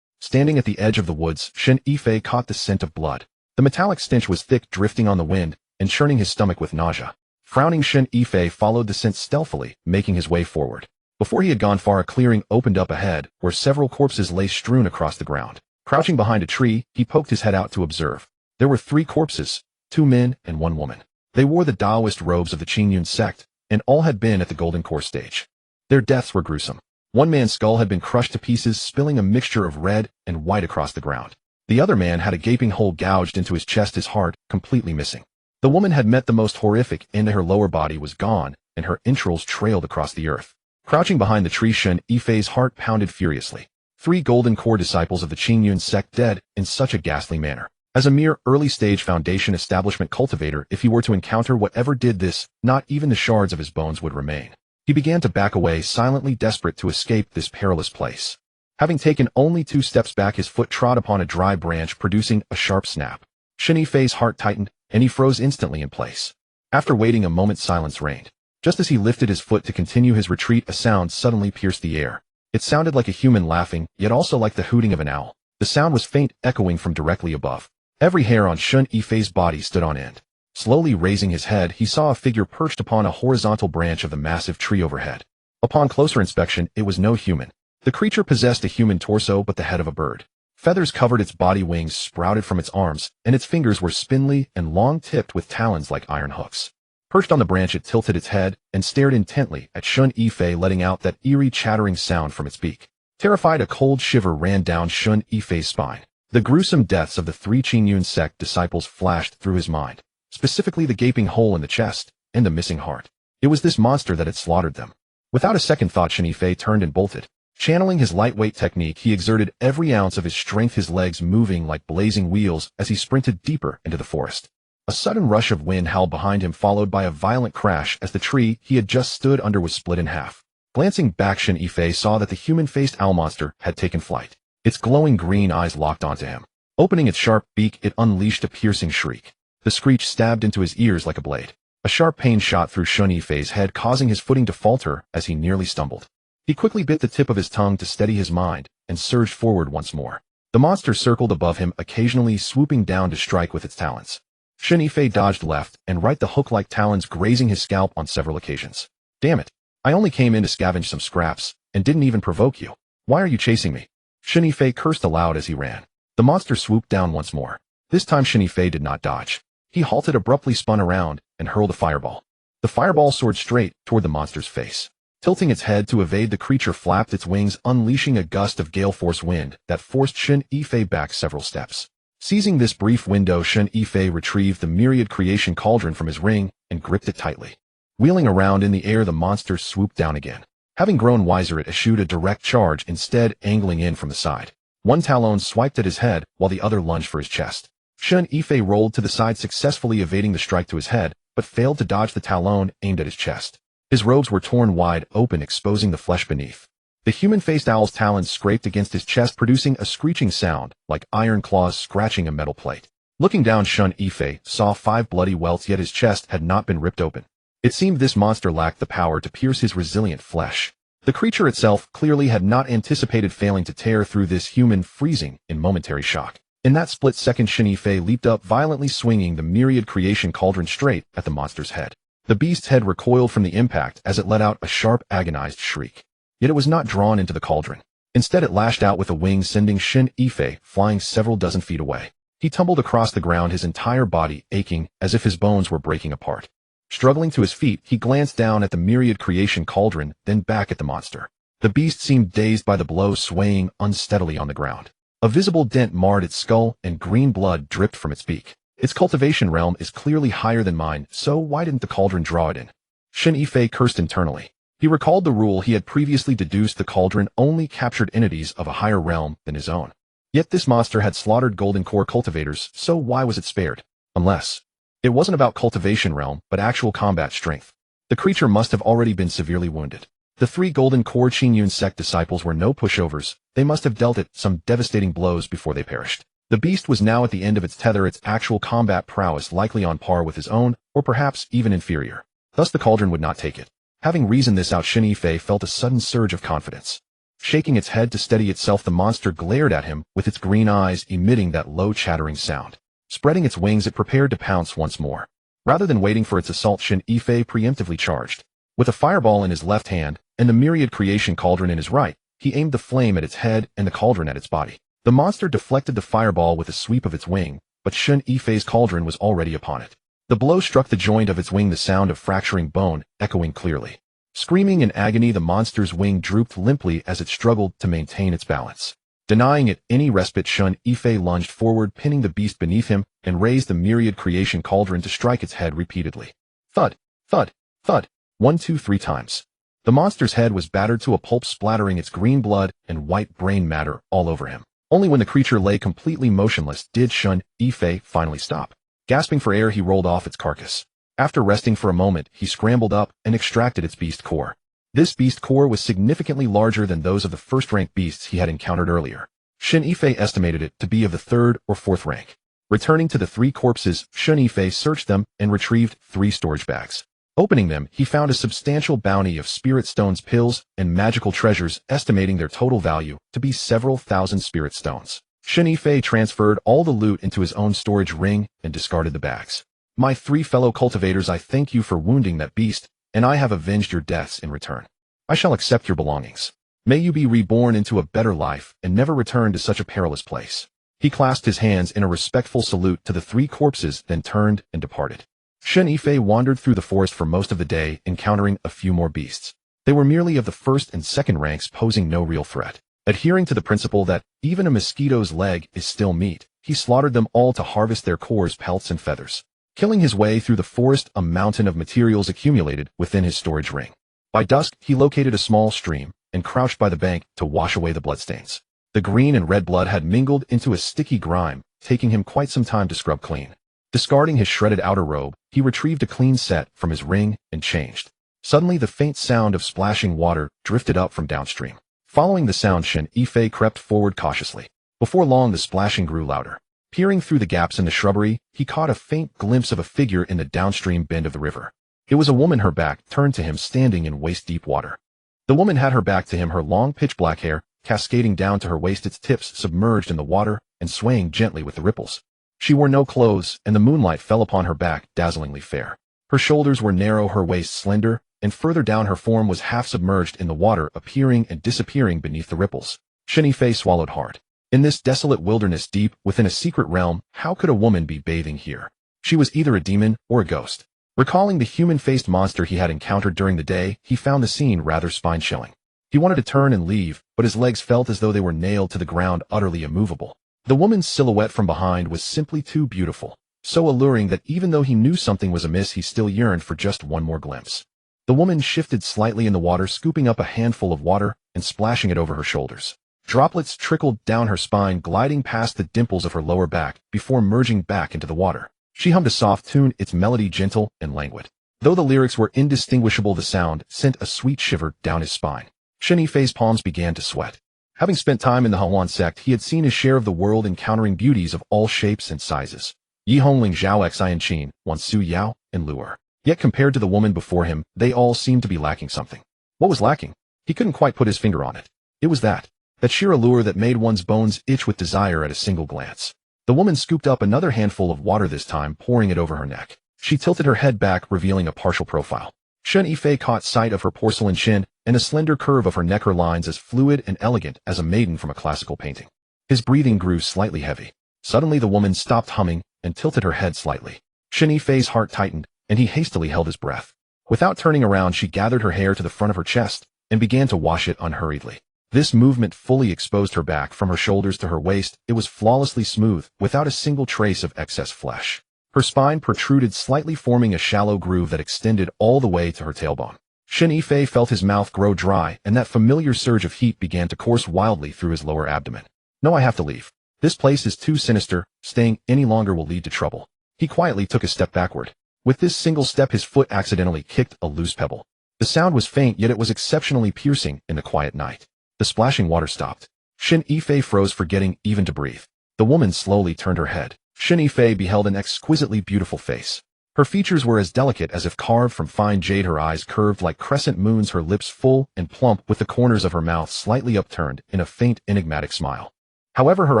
Standing at the edge of the woods, Shen Yifei caught the scent of blood. The metallic stench was thick, drifting on the wind and churning his stomach with nausea. Frowning, Shen Yifei followed the scent stealthily, making his way forward. Before he had gone far, a clearing opened up ahead, where several corpses lay strewn across the ground. Crouching behind a tree, he poked his head out to observe. There were 3 corpses, 2 men and 1 woman. They wore the Taoist robes of the Hehuan Sect, and all had been at the Golden Core stage. Their deaths were gruesome. One man's skull had been crushed to pieces, spilling a mixture of red and white across the ground. The other man had a gaping hole gouged into his chest, his heart completely missing. The woman had met the most horrific end. Her lower body was gone, and her entrails trailed across the earth. Crouching behind the tree, Shen Yifei's heart pounded furiously. 3 Golden Core disciples of the Hehuan Sect dead in such a ghastly manner. As a mere early-stage foundation establishment cultivator, if he were to encounter whatever did this, not even the shards of his bones would remain. He began to back away, silently desperate to escape this perilous place. Having taken only 2 steps back, his foot trod upon a dry branch, producing a sharp snap. Shen Yifei's heart tightened, and he froze instantly in place. After waiting a moment, silence reigned. Just as he lifted his foot to continue his retreat, a sound suddenly pierced the air. It sounded like a human laughing, yet also like the hooting of an owl. The sound was faint, echoing from directly above. Every hair on Shen Yifei's body stood on end. Slowly raising his head, he saw a figure perched upon a horizontal branch of the massive tree overhead. Upon closer inspection, it was no human. The creature possessed a human torso but the head of a bird. Feathers covered its body, wings sprouted from its arms, and its fingers were spindly and long-tipped with talons like iron hooks. Perched on the branch, it tilted its head and stared intently at Shen Yifei, letting out that eerie chattering sound from its beak. Terrified, a cold shiver ran down Shen Yifei's spine. The gruesome deaths of the 3 Hehuan Sect disciples flashed through his mind, specifically the gaping hole in the chest and the missing heart. It was this monster that had slaughtered them. Without a second thought, Shen Yifei turned and bolted. Channeling his lightweight technique, he exerted every ounce of his strength, his legs moving like blazing wheels as he sprinted deeper into the forest. A sudden rush of wind howled behind him, followed by a violent crash as the tree he had just stood under was split in half. Glancing back, Shen Yifei saw that the human-faced owl monster had taken flight. Its glowing green eyes locked onto him. Opening its sharp beak, it unleashed a piercing shriek. The screech stabbed into his ears like a blade. A sharp pain shot through Shen Yifei's head, causing his footing to falter as he nearly stumbled. He quickly bit the tip of his tongue to steady his mind and surged forward once more. The monster circled above him, occasionally swooping down to strike with its talons. Shen Yifei dodged left and right, the hook-like talons grazing his scalp on several occasions. Damn it! I only came in to scavenge some scraps and didn't even provoke you. Why are you chasing me? Shen Yifei cursed aloud as he ran. The monster swooped down once more. This time Shen Yifei did not dodge. He halted abruptly, spun around, and hurled a fireball. The fireball soared straight toward the monster's face. Tilting its head to evade, the creature flapped its wings, unleashing a gust of gale-force wind that forced Shen Yifei back several steps. Seizing this brief window, Shen Yifei retrieved the myriad creation cauldron from his ring and gripped it tightly. Wheeling around in the air, the monster swooped down again. Having grown wiser, it eschewed a direct charge, instead angling in from the side. One talon swiped at his head, while the other lunged for his chest. Shen Yifei rolled to the side, successfully evading the strike to his head, but failed to dodge the talon aimed at his chest. His robes were torn wide open, exposing the flesh beneath. The human-faced owl's talons scraped against his chest, producing a screeching sound, like iron claws scratching a metal plate. Looking down, Shen Yifei saw 5 bloody welts, yet his chest had not been ripped open. It seemed this monster lacked the power to pierce his resilient flesh. The creature itself clearly had not anticipated failing to tear through this human, freezing in momentary shock. In that split second, Shen Yifei leaped up, violently swinging the myriad creation cauldron straight at the monster's head. The beast's head recoiled from the impact as it let out a sharp, agonized shriek. Yet it was not drawn into the cauldron. Instead, it lashed out with a wing, sending Shen Yifei flying several dozen feet away. He tumbled across the ground, his entire body aching as if his bones were breaking apart. Struggling to his feet, he glanced down at the myriad creation cauldron, then back at the monster. The beast seemed dazed by the blow, swaying unsteadily on the ground. A visible dent marred its skull, and green blood dripped from its beak. Its cultivation realm is clearly higher than mine, so why didn't the cauldron draw it in? Shen Yifei cursed internally. He recalled the rule he had previously deduced: the cauldron only captured entities of a higher realm than his own. Yet this monster had slaughtered Golden Core cultivators, so why was it spared? Unless it wasn't about cultivation realm, but actual combat strength. The creature must have already been severely wounded. The 3 Golden Core Hehuan Sect disciples were no pushovers. They must have dealt it some devastating blows before they perished. The beast was now at the end of its tether, its actual combat prowess likely on par with his own, or perhaps even inferior. Thus the cauldron would not take it. Having reasoned this out, Shen Yifei felt a sudden surge of confidence. Shaking its head to steady itself, the monster glared at him with its green eyes, emitting that low chattering sound. Spreading its wings, it prepared to pounce once more. Rather than waiting for its assault, Shen Yifei preemptively charged. With a fireball in his left hand and the myriad creation cauldron in his right, he aimed the flame at its head and the cauldron at its body. The monster deflected the fireball with a sweep of its wing, but Shen Yifei's cauldron was already upon it. The blow struck the joint of its wing, the sound of fracturing bone echoing clearly. Screaming in agony, the monster's wing drooped limply as it struggled to maintain its balance. Denying it any respite, Shen Yifei lunged forward, pinning the beast beneath him, and raised the myriad creation cauldron to strike its head repeatedly. Thud, thud, thud, 1, 2, 3 times. The monster's head was battered to a pulp, splattering its green blood and white brain matter all over him. Only when the creature lay completely motionless did Shen Yifei finally stop. Gasping for air, he rolled off its carcass. After resting for a moment, he scrambled up and extracted its beast core. This beast core was significantly larger than those of the first-rank beasts he had encountered earlier. Shen Yifei estimated it to be of the 3rd or 4th rank. Returning to the 3 corpses, Shen Yifei searched them and retrieved 3 storage bags. Opening them, he found a substantial bounty of spirit stones, pills, and magical treasures, estimating their total value to be several thousand spirit stones. Shen Yifei transferred all the loot into his own storage ring and discarded the bags. My 3 fellow cultivators, I thank you for wounding that beast, and I have avenged your deaths in return. I shall accept your belongings. May you be reborn into a better life and never return to such a perilous place. He clasped his hands in a respectful salute to the 3 corpses, then turned and departed. Shen Yifei wandered through the forest for most of the day, encountering a few more beasts. They were merely of the 1st and 2nd ranks, posing no real threat. Adhering to the principle that even a mosquito's leg is still meat, he slaughtered them all to harvest their cores, pelts, and feathers. Killing his way through the forest, a mountain of materials accumulated within his storage ring. By dusk, he located a small stream and crouched by the bank to wash away the bloodstains. The green and red blood had mingled into a sticky grime, taking him quite some time to scrub clean. Discarding his shredded outer robe, he retrieved a clean set from his ring and changed. Suddenly, the faint sound of splashing water drifted up from downstream. Following the sound, Shen Yifei crept forward cautiously. Before long, the splashing grew louder. Peering through the gaps in the shrubbery, he caught a faint glimpse of a figure in the downstream bend of the river. It was a woman, her back turned to him, standing in waist-deep water. The woman had her back to him, her long pitch-black hair cascading down to her waist, its tips submerged in the water and swaying gently with the ripples. She wore no clothes, and the moonlight fell upon her back, dazzlingly fair. Her shoulders were narrow, her waist slender, and further down her form was half submerged in the water, appearing and disappearing beneath the ripples. Shen Yifei swallowed hard. In this desolate wilderness deep within a secret realm, how could a woman be bathing here? She was either a demon or a ghost. Recalling the human-faced monster he had encountered during the day, he found the scene rather spine-chilling. He wanted to turn and leave, but his legs felt as though they were nailed to the ground, utterly immovable. The woman's silhouette from behind was simply too beautiful, so alluring that even though he knew something was amiss, he still yearned for just one more glimpse. The woman shifted slightly in the water, scooping up a handful of water and splashing it over her shoulders. Droplets trickled down her spine, gliding past the dimples of her lower back before merging back into the water. She hummed a soft tune, its melody gentle and languid. Though the lyrics were indistinguishable, the sound sent a sweet shiver down his spine. Shen Yifei's palms began to sweat. Having spent time in the Hehuan Sect, he had seen his share of the world, encountering beauties of all shapes and sizes. Yi Hongling, Zhao Xianxia, Wansu Yao, and Luer. Yet compared to the woman before him, they all seemed to be lacking something. What was lacking? He couldn't quite put his finger on it. It was that sheer allure that made one's bones itch with desire at a single glance. The woman scooped up another handful of water, this time pouring it over her neck. She tilted her head back, revealing a partial profile. Shen Yifei caught sight of her porcelain chin and a slender curve of her neck, her lines as fluid and elegant as a maiden from a classical painting. His breathing grew slightly heavy. Suddenly the woman stopped humming and tilted her head slightly. Shen Yifei's heart tightened, and he hastily held his breath. Without turning around, she gathered her hair to the front of her chest and began to wash it unhurriedly. This movement fully exposed her back from her shoulders to her waist. It was flawlessly smooth, without a single trace of excess flesh. Her spine protruded slightly, forming a shallow groove that extended all the way to her tailbone. Shen Yifei felt his mouth grow dry, and that familiar surge of heat began to course wildly through his lower abdomen. No, I have to leave. This place is too sinister. Staying any longer will lead to trouble. He quietly took a step backward. With this single step, his foot accidentally kicked a loose pebble. The sound was faint, yet it was exceptionally piercing in the quiet night. The splashing water stopped. Shen Yifei froze, forgetting even to breathe. The woman slowly turned her head. Shen Yifei beheld an exquisitely beautiful face. Her features were as delicate as if carved from fine jade, her eyes curved like crescent moons, her lips full and plump, with the corners of her mouth slightly upturned in a faint, enigmatic smile. However, her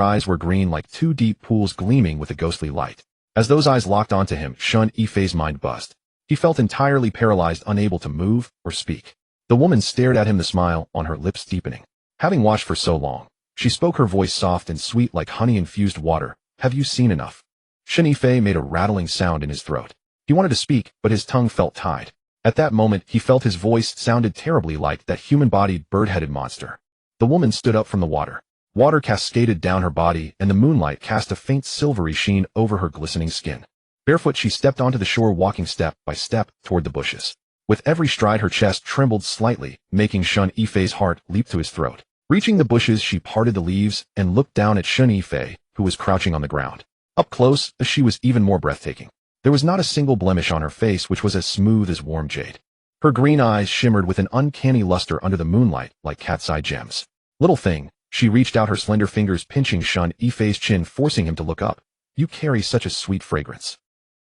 eyes were green like two deep pools gleaming with a ghostly light. As those eyes locked onto him, Shen Yifei's mind buzzed. He felt entirely paralyzed, unable to move or speak. The woman stared at him, the smile on her lips deepening. Having watched for so long, she spoke, her voice soft and sweet like honey-infused water. Have you seen enough? Shen Yifei made a rattling sound in his throat. He wanted to speak, but his tongue felt tied. At that moment, he felt his voice sounded terribly like that human-bodied, bird-headed monster. The woman stood up from the water. Water cascaded down her body, and the moonlight cast a faint silvery sheen over her glistening skin. Barefoot, she stepped onto the shore, walking step by step toward the bushes. With every stride, her chest trembled slightly, making Shen Yifei's heart leap to his throat. Reaching the bushes, she parted the leaves and looked down at Shen Yifei, who was crouching on the ground. Up close, she was even more breathtaking. There was not a single blemish on her face, which was as smooth as warm jade. Her green eyes shimmered with an uncanny luster under the moonlight, like cat's eye gems. Little thing, she reached out her slender fingers, pinching Shen Yifei's chin, forcing him to look up. You carry such a sweet fragrance.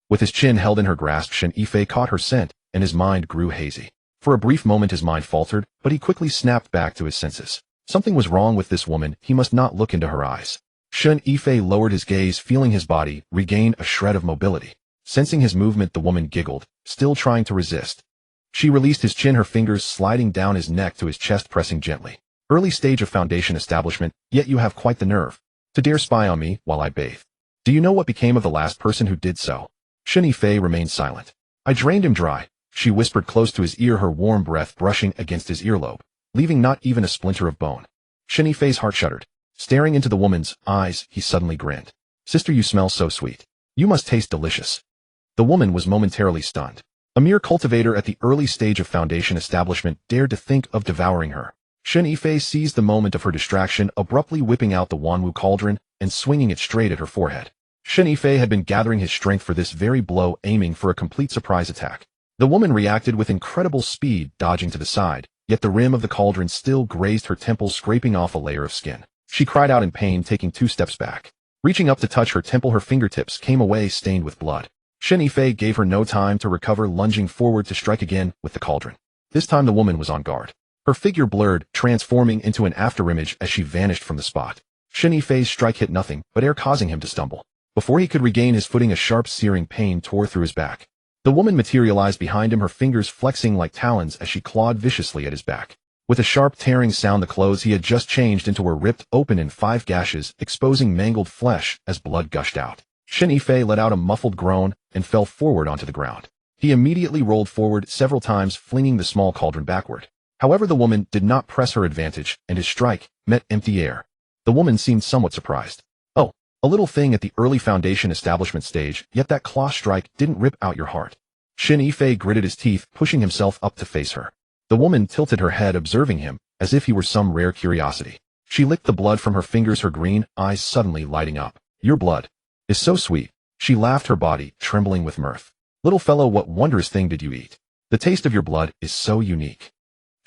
With his chin held in her grasp, Shen Yifei caught her scent, and his mind grew hazy. For a brief moment his mind faltered, but he quickly snapped back to his senses. Something was wrong with this woman, he must not look into her eyes. Shen Yifei lowered his gaze, feeling his body regain a shred of mobility. Sensing his movement, the woman giggled, still trying to resist. She released his chin, her fingers sliding down his neck to his chest, pressing gently. Early stage of foundation establishment, yet you have quite the nerve to dare spy on me while I bathe. Do you know what became of the last person who did so? Shen Yifei remained silent. I drained him dry, she whispered close to his ear, her warm breath brushing against his earlobe, leaving not even a splinter of bone. Shen Yifei's heart shuddered. Staring into the woman's eyes, he suddenly grinned. Sister, you smell so sweet. You must taste delicious. The woman was momentarily stunned. A mere cultivator at the early stage of foundation establishment dared to think of devouring her. Shen Yifei seized the moment of her distraction, abruptly whipping out the Wanwu cauldron and swinging it straight at her forehead. Shen Yifei had been gathering his strength for this very blow, aiming for a complete surprise attack. The woman reacted with incredible speed, dodging to the side, yet the rim of the cauldron still grazed her temple, scraping off a layer of skin. She cried out in pain, taking 2 steps back. Reaching up to touch her temple, her fingertips came away stained with blood. Shen Yifei gave her no time to recover, lunging forward to strike again with the cauldron. This time the woman was on guard. Her figure blurred, transforming into an afterimage as she vanished from the spot. Shen Yifei's strike hit nothing but air, causing him to stumble. Before he could regain his footing, a sharp, searing pain tore through his back. The woman materialized behind him, her fingers flexing like talons as she clawed viciously at his back. With a sharp tearing sound, the clothes he had just changed into were ripped open in 5 gashes, exposing mangled flesh as blood gushed out. Shen Yifei let out a muffled groan and fell forward onto the ground. He immediately rolled forward several times, flinging the small cauldron backward. However, the woman did not press her advantage, and his strike met empty air. The woman seemed somewhat surprised. Oh, a little thing at the early foundation establishment stage, yet that claw strike didn't rip out your heart. Shen Yifei gritted his teeth, pushing himself up to face her. The woman tilted her head, observing him, as if he were some rare curiosity. She licked the blood from her fingers, her green eyes suddenly lighting up. Your blood is so sweet. She laughed, her body trembling with mirth. Little fellow, what wondrous thing did you eat? The taste of your blood is so unique.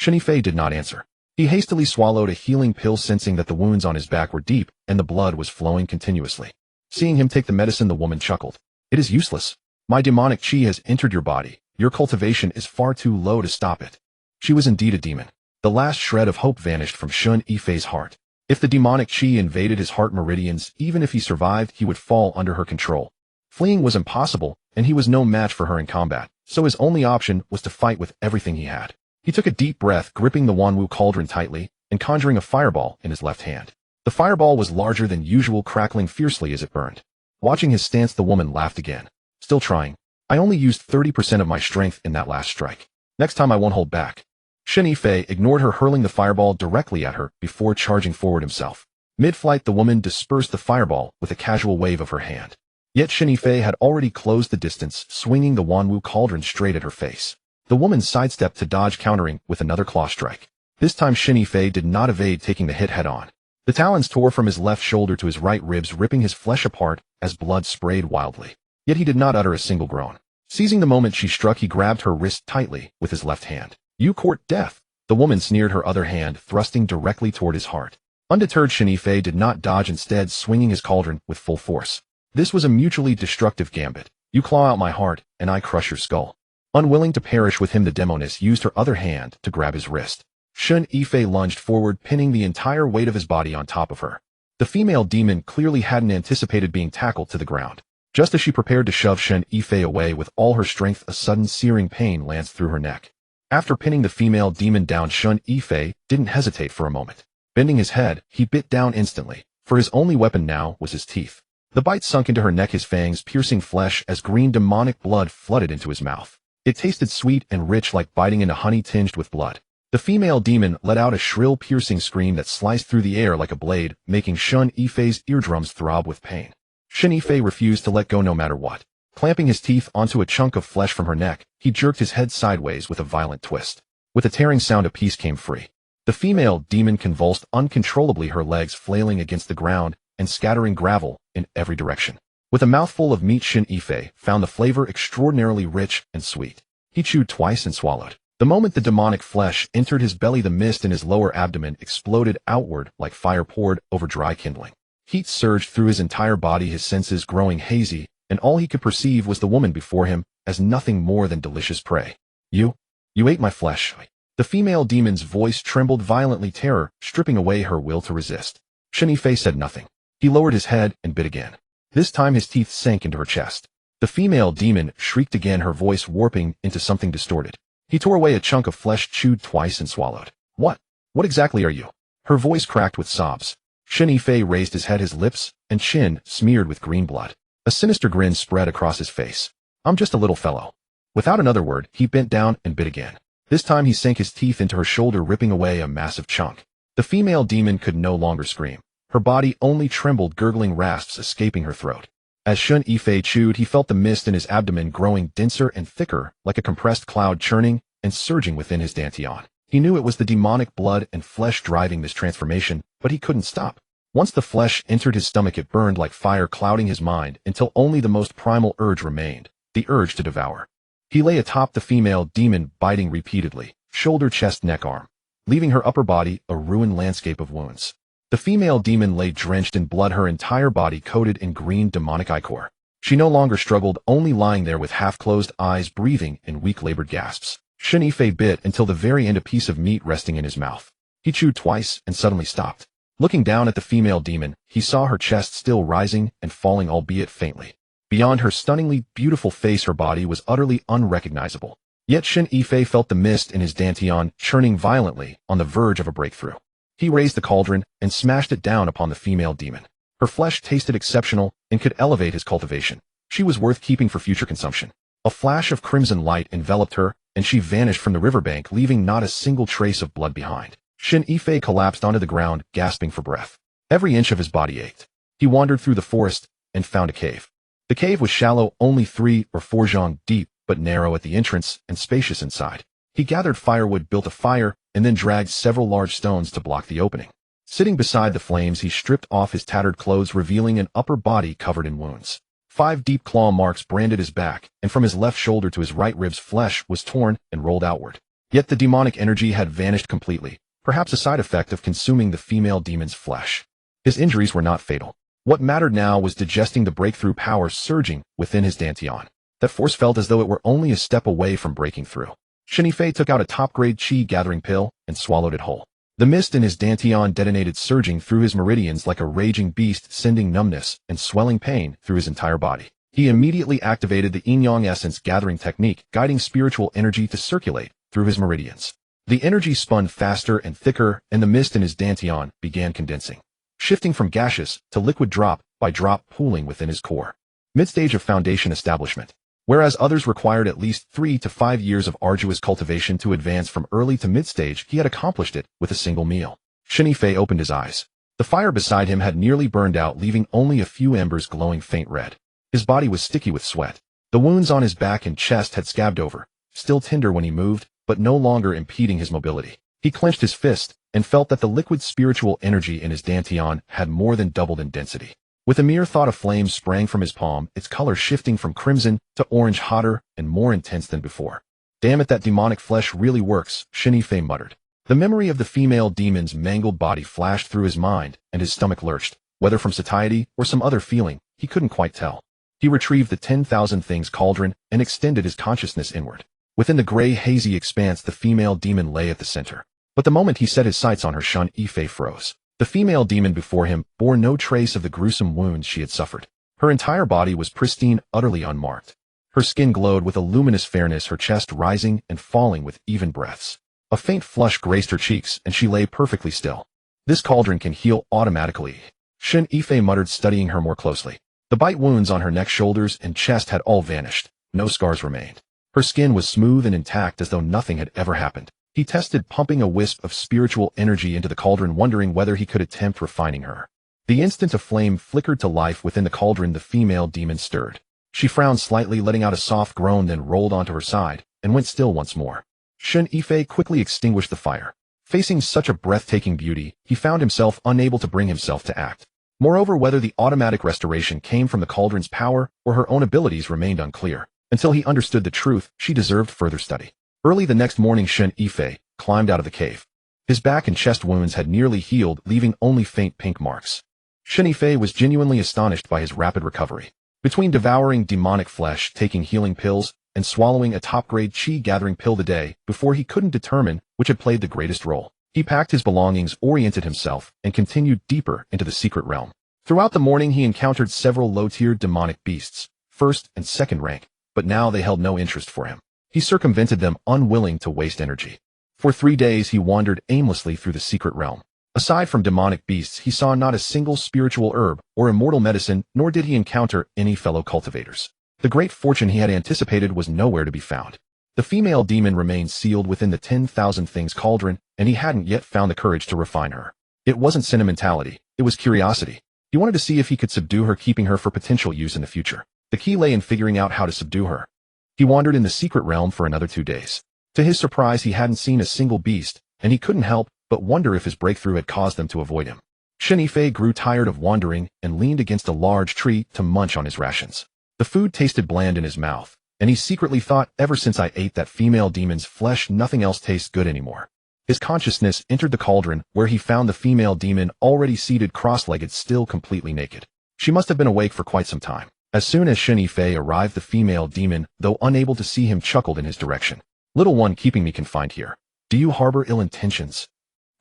Shen Yifei did not answer. He hastily swallowed a healing pill, sensing that the wounds on his back were deep and the blood was flowing continuously. Seeing him take the medicine, the woman chuckled. It is useless. My demonic chi has entered your body. Your cultivation is far too low to stop it. She was indeed a demon. The last shred of hope vanished from Shen Yifei's heart. If the demonic chi invaded his heart meridians, even if he survived, he would fall under her control. Fleeing was impossible, and he was no match for her in combat, so his only option was to fight with everything he had. He took a deep breath, gripping the Wanwu cauldron tightly, and conjuring a fireball in his left hand. The fireball was larger than usual, crackling fiercely as it burned. Watching his stance, the woman laughed again. Still trying. I only used 30% of my strength in that last strike. Next time I won't hold back. Shen Yifei ignored her, hurling the fireball directly at her before charging forward himself. Mid-flight, the woman dispersed the fireball with a casual wave of her hand. Yet Shen Yifei had already closed the distance, swinging the Wanwu cauldron straight at her face. The woman sidestepped to dodge, countering with another claw strike. This time Shen Yifei did not evade, taking the hit head-on. The talons tore from his left shoulder to his right ribs, ripping his flesh apart as blood sprayed wildly. Yet he did not utter a single groan. Seizing the moment she struck, he grabbed her wrist tightly with his left hand. You court death. The woman sneered, her other hand thrusting directly toward his heart. Undeterred, Shen Yifei did not dodge, instead swinging his cauldron with full force. This was a mutually destructive gambit. You claw out my heart, and I crush your skull. Unwilling to perish with him, the demoness used her other hand to grab his wrist. Shen Yifei lunged forward, pinning the entire weight of his body on top of her. The female demon clearly hadn't anticipated being tackled to the ground. Just as she prepared to shove Shen Yifei away with all her strength, a sudden searing pain lanced through her neck. After pinning the female demon down, Shen Yifei didn't hesitate for a moment. Bending his head, he bit down instantly, for his only weapon now was his teeth. The bite sunk into her neck, his fangs piercing flesh as green demonic blood flooded into his mouth. It tasted sweet and rich, like biting into honey tinged with blood. The female demon let out a shrill, piercing scream that sliced through the air like a blade, making Shen Yifei's eardrums throb with pain. Shen Yifei refused to let go no matter what. Clamping his teeth onto a chunk of flesh from her neck, he jerked his head sideways with a violent twist. With a tearing sound, a piece came free. The female demon convulsed uncontrollably, her legs flailing against the ground and scattering gravel in every direction. With a mouthful of meat, Shen Yifei found the flavor extraordinarily rich and sweet. He chewed twice and swallowed. The moment the demonic flesh entered his belly, the mist in his lower abdomen exploded outward like fire poured over dry kindling. Heat surged through his entire body, his senses growing hazy, and all he could perceive was the woman before him as nothing more than delicious prey. You ate my flesh. The female demon's voice trembled violently, terror stripping away her will to resist. Shen Yifei said nothing. He lowered his head and bit again. This time his teeth sank into her chest. The female demon shrieked again, her voice warping into something distorted. He tore away a chunk of flesh, chewed twice and swallowed. What exactly are you? Her voice cracked with sobs. Shen Yifei raised his head, his lips and chin smeared with green blood. A sinister grin spread across his face. I'm just a little fellow. Without another word, he bent down and bit again. This time he sank his teeth into her shoulder, ripping away a massive chunk. The female demon could no longer scream. Her body only trembled, gurgling rasps escaping her throat. As Shen Yifei chewed, he felt the mist in his abdomen growing denser and thicker, like a compressed cloud churning and surging within his dantian. He knew it was the demonic blood and flesh driving this transformation, but he couldn't stop. Once the flesh entered his stomach, it burned like fire, clouding his mind until only the most primal urge remained, the urge to devour. He lay atop the female demon, biting repeatedly, shoulder, chest, neck, arm, leaving her upper body a ruined landscape of wounds. The female demon lay drenched in blood, her entire body coated in green demonic ichor. She no longer struggled, only lying there with half-closed eyes, breathing in weak labored gasps. Shen Yifei bit until the very end, a piece of meat resting in his mouth. He chewed twice and suddenly stopped. Looking down at the female demon, he saw her chest still rising and falling, albeit faintly. Beyond her stunningly beautiful face, her body was utterly unrecognizable. Yet Shen Yifei felt the mist in his dantian churning violently, on the verge of a breakthrough. He raised the cauldron and smashed it down upon the female demon. Her flesh tasted exceptional and could elevate his cultivation. She was worth keeping for future consumption. A flash of crimson light enveloped her, and she vanished from the riverbank, leaving not a single trace of blood behind. Shen Yifei collapsed onto the ground, gasping for breath. Every inch of his body ached. He wandered through the forest and found a cave. The cave was shallow, only 3 or 4 zhang deep, but narrow at the entrance and spacious inside. He gathered firewood, built a fire, and then dragged several large stones to block the opening. Sitting beside the flames, he stripped off his tattered clothes, revealing an upper body covered in wounds. 5 deep claw marks branded his back, and from his left shoulder to his right ribs, flesh was torn and rolled outward. Yet the demonic energy had vanished completely, perhaps a side effect of consuming the female demon's flesh. His injuries were not fatal. What mattered now was digesting the breakthrough power surging within his dantian. That force felt as though it were only a step away from breaking through. Shen Yifei took out a top-grade chi-gathering pill and swallowed it whole. The mist in his dantian detonated, surging through his meridians like a raging beast, sending numbness and swelling pain through his entire body. He immediately activated the yin-yang essence gathering technique, guiding spiritual energy to circulate through his meridians. The energy spun faster and thicker, and the mist in his dantian began condensing, shifting from gaseous to liquid, drop by drop, pooling within his core. Mid-stage of foundation establishment. Whereas others required at least 3 to 5 years of arduous cultivation to advance from early to mid-stage, he had accomplished it with a single meal. Shen Yifei opened his eyes. The fire beside him had nearly burned out, leaving only a few embers glowing faint red. His body was sticky with sweat. The wounds on his back and chest had scabbed over, still tender when he moved, but no longer impeding his mobility. He clenched his fist and felt that the liquid spiritual energy in his dantian had more than doubled in density. With a mere thought, a flame sprang from his palm, its color shifting from crimson to orange, hotter and more intense than before. Damn it, that demonic flesh really works, Shen Yifei muttered. The memory of the female demon's mangled body flashed through his mind, and his stomach lurched, whether from satiety or some other feeling, he couldn't quite tell. He retrieved the 10,000 Things cauldron and extended his consciousness inward. Within the gray, hazy expanse, the female demon lay at the center. But the moment he set his sights on her, Shen Yifei froze. The female demon before him bore no trace of the gruesome wounds she had suffered. Her entire body was pristine, utterly unmarked. Her skin glowed with a luminous fairness, her chest rising and falling with even breaths. A faint flush graced her cheeks, and she lay perfectly still. This cauldron can heal automatically, Shen Yifei muttered, studying her more closely. The bite wounds on her neck, shoulders, and chest had all vanished. No scars remained. Her skin was smooth and intact, as though nothing had ever happened. He tested pumping a wisp of spiritual energy into the cauldron, wondering whether he could attempt refining her. The instant a flame flickered to life within the cauldron, the female demon stirred. She frowned slightly, letting out a soft groan, then rolled onto her side, and went still once more. Shen Yifei quickly extinguished the fire. Facing such a breathtaking beauty, he found himself unable to bring himself to act. Moreover, whether the automatic restoration came from the cauldron's power or her own abilities remained unclear. Until he understood the truth, she deserved further study. Early the next morning, Shen Yifei climbed out of the cave. His back and chest wounds had nearly healed, leaving only faint pink marks. Shen Yifei was genuinely astonished by his rapid recovery. Between devouring demonic flesh, taking healing pills, and swallowing a top-grade chi-gathering pill a day, before he couldn't determine which had played the greatest role. He packed his belongings, oriented himself, and continued deeper into the secret realm. Throughout the morning, he encountered several low-tier demonic beasts, first and second rank, but now they held no interest for him. He circumvented them, unwilling to waste energy. For 3 days, he wandered aimlessly through the secret realm. Aside from demonic beasts, he saw not a single spiritual herb or immortal medicine, nor did he encounter any fellow cultivators. The great fortune he had anticipated was nowhere to be found. The female demon remained sealed within the 10,000 things cauldron, and he hadn't yet found the courage to refine her. It wasn't sentimentality, it was curiosity. He wanted to see if he could subdue her, keeping her for potential use in the future. The key lay in figuring out how to subdue her. He wandered in the secret realm for another 2 days. To his surprise, he hadn't seen a single beast, and he couldn't help but wonder if his breakthrough had caused them to avoid him. Shen Yifei grew tired of wandering and leaned against a large tree to munch on his rations. The food tasted bland in his mouth, and he secretly thought, ever since I ate that female demon's flesh, nothing else tastes good anymore. His consciousness entered the cauldron, where he found the female demon already seated cross-legged, still completely naked. She must have been awake for quite some time. As soon as Shen Yifei arrived, the female demon, though unable to see him, chuckled in his direction. "Little one, keeping me confined here. Do you harbor ill intentions?"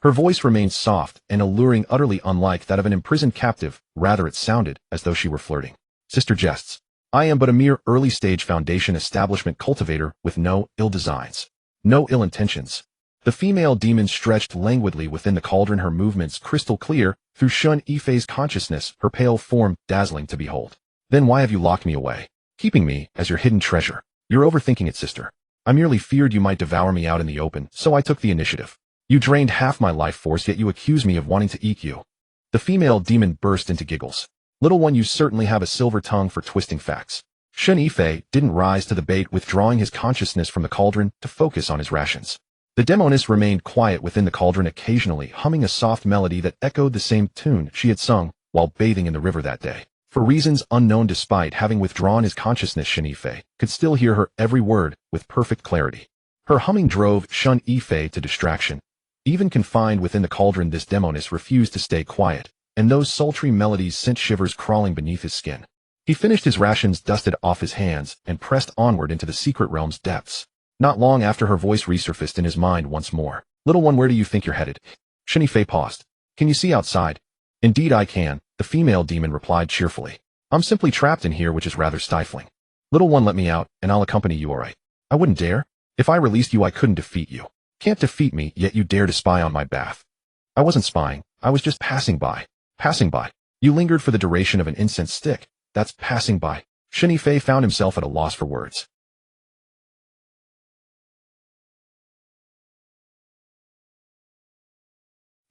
Her voice remained soft and alluring, utterly unlike that of an imprisoned captive. Rather, it sounded as though she were flirting. Sister jests. I am but a mere early-stage foundation establishment cultivator with no ill designs. No ill intentions. The female demon stretched languidly within the cauldron, her movements crystal clear through Shen Yifei's consciousness, her pale form dazzling to behold. Then why have you locked me away, keeping me as your hidden treasure? You're overthinking it, sister. I merely feared you might devour me out in the open, so I took the initiative. You drained half my life force, yet you accuse me of wanting to eat you. The female demon burst into giggles. Little one, you certainly have a silver tongue for twisting facts. Shen Yifei didn't rise to the bait, withdrawing his consciousness from the cauldron to focus on his rations. The demoness remained quiet within the cauldron, occasionally humming a soft melody that echoed the same tune she had sung while bathing in the river that day. For reasons unknown, despite having withdrawn his consciousness, Shen Yifei could still hear her every word with perfect clarity. Her humming drove Shen Yifei to distraction. Even confined within the cauldron, this demoness refused to stay quiet, and those sultry melodies sent shivers crawling beneath his skin. He finished his rations, dusted off his hands, and pressed onward into the secret realm's depths. Not long after, her voice resurfaced in his mind once more. Little one, where do you think you're headed? Shen Yifei paused. Can you see outside? Indeed I can, the female demon replied cheerfully. I'm simply trapped in here, which is rather stifling. Little one, let me out, and I'll accompany you, alright? I wouldn't dare. If I released you, I couldn't defeat you. Can't defeat me, yet you dare to spy on my bath. I wasn't spying, I was just passing by. Passing by. You lingered for the duration of an incense stick. That's passing by. Shen Yifei found himself at a loss for words.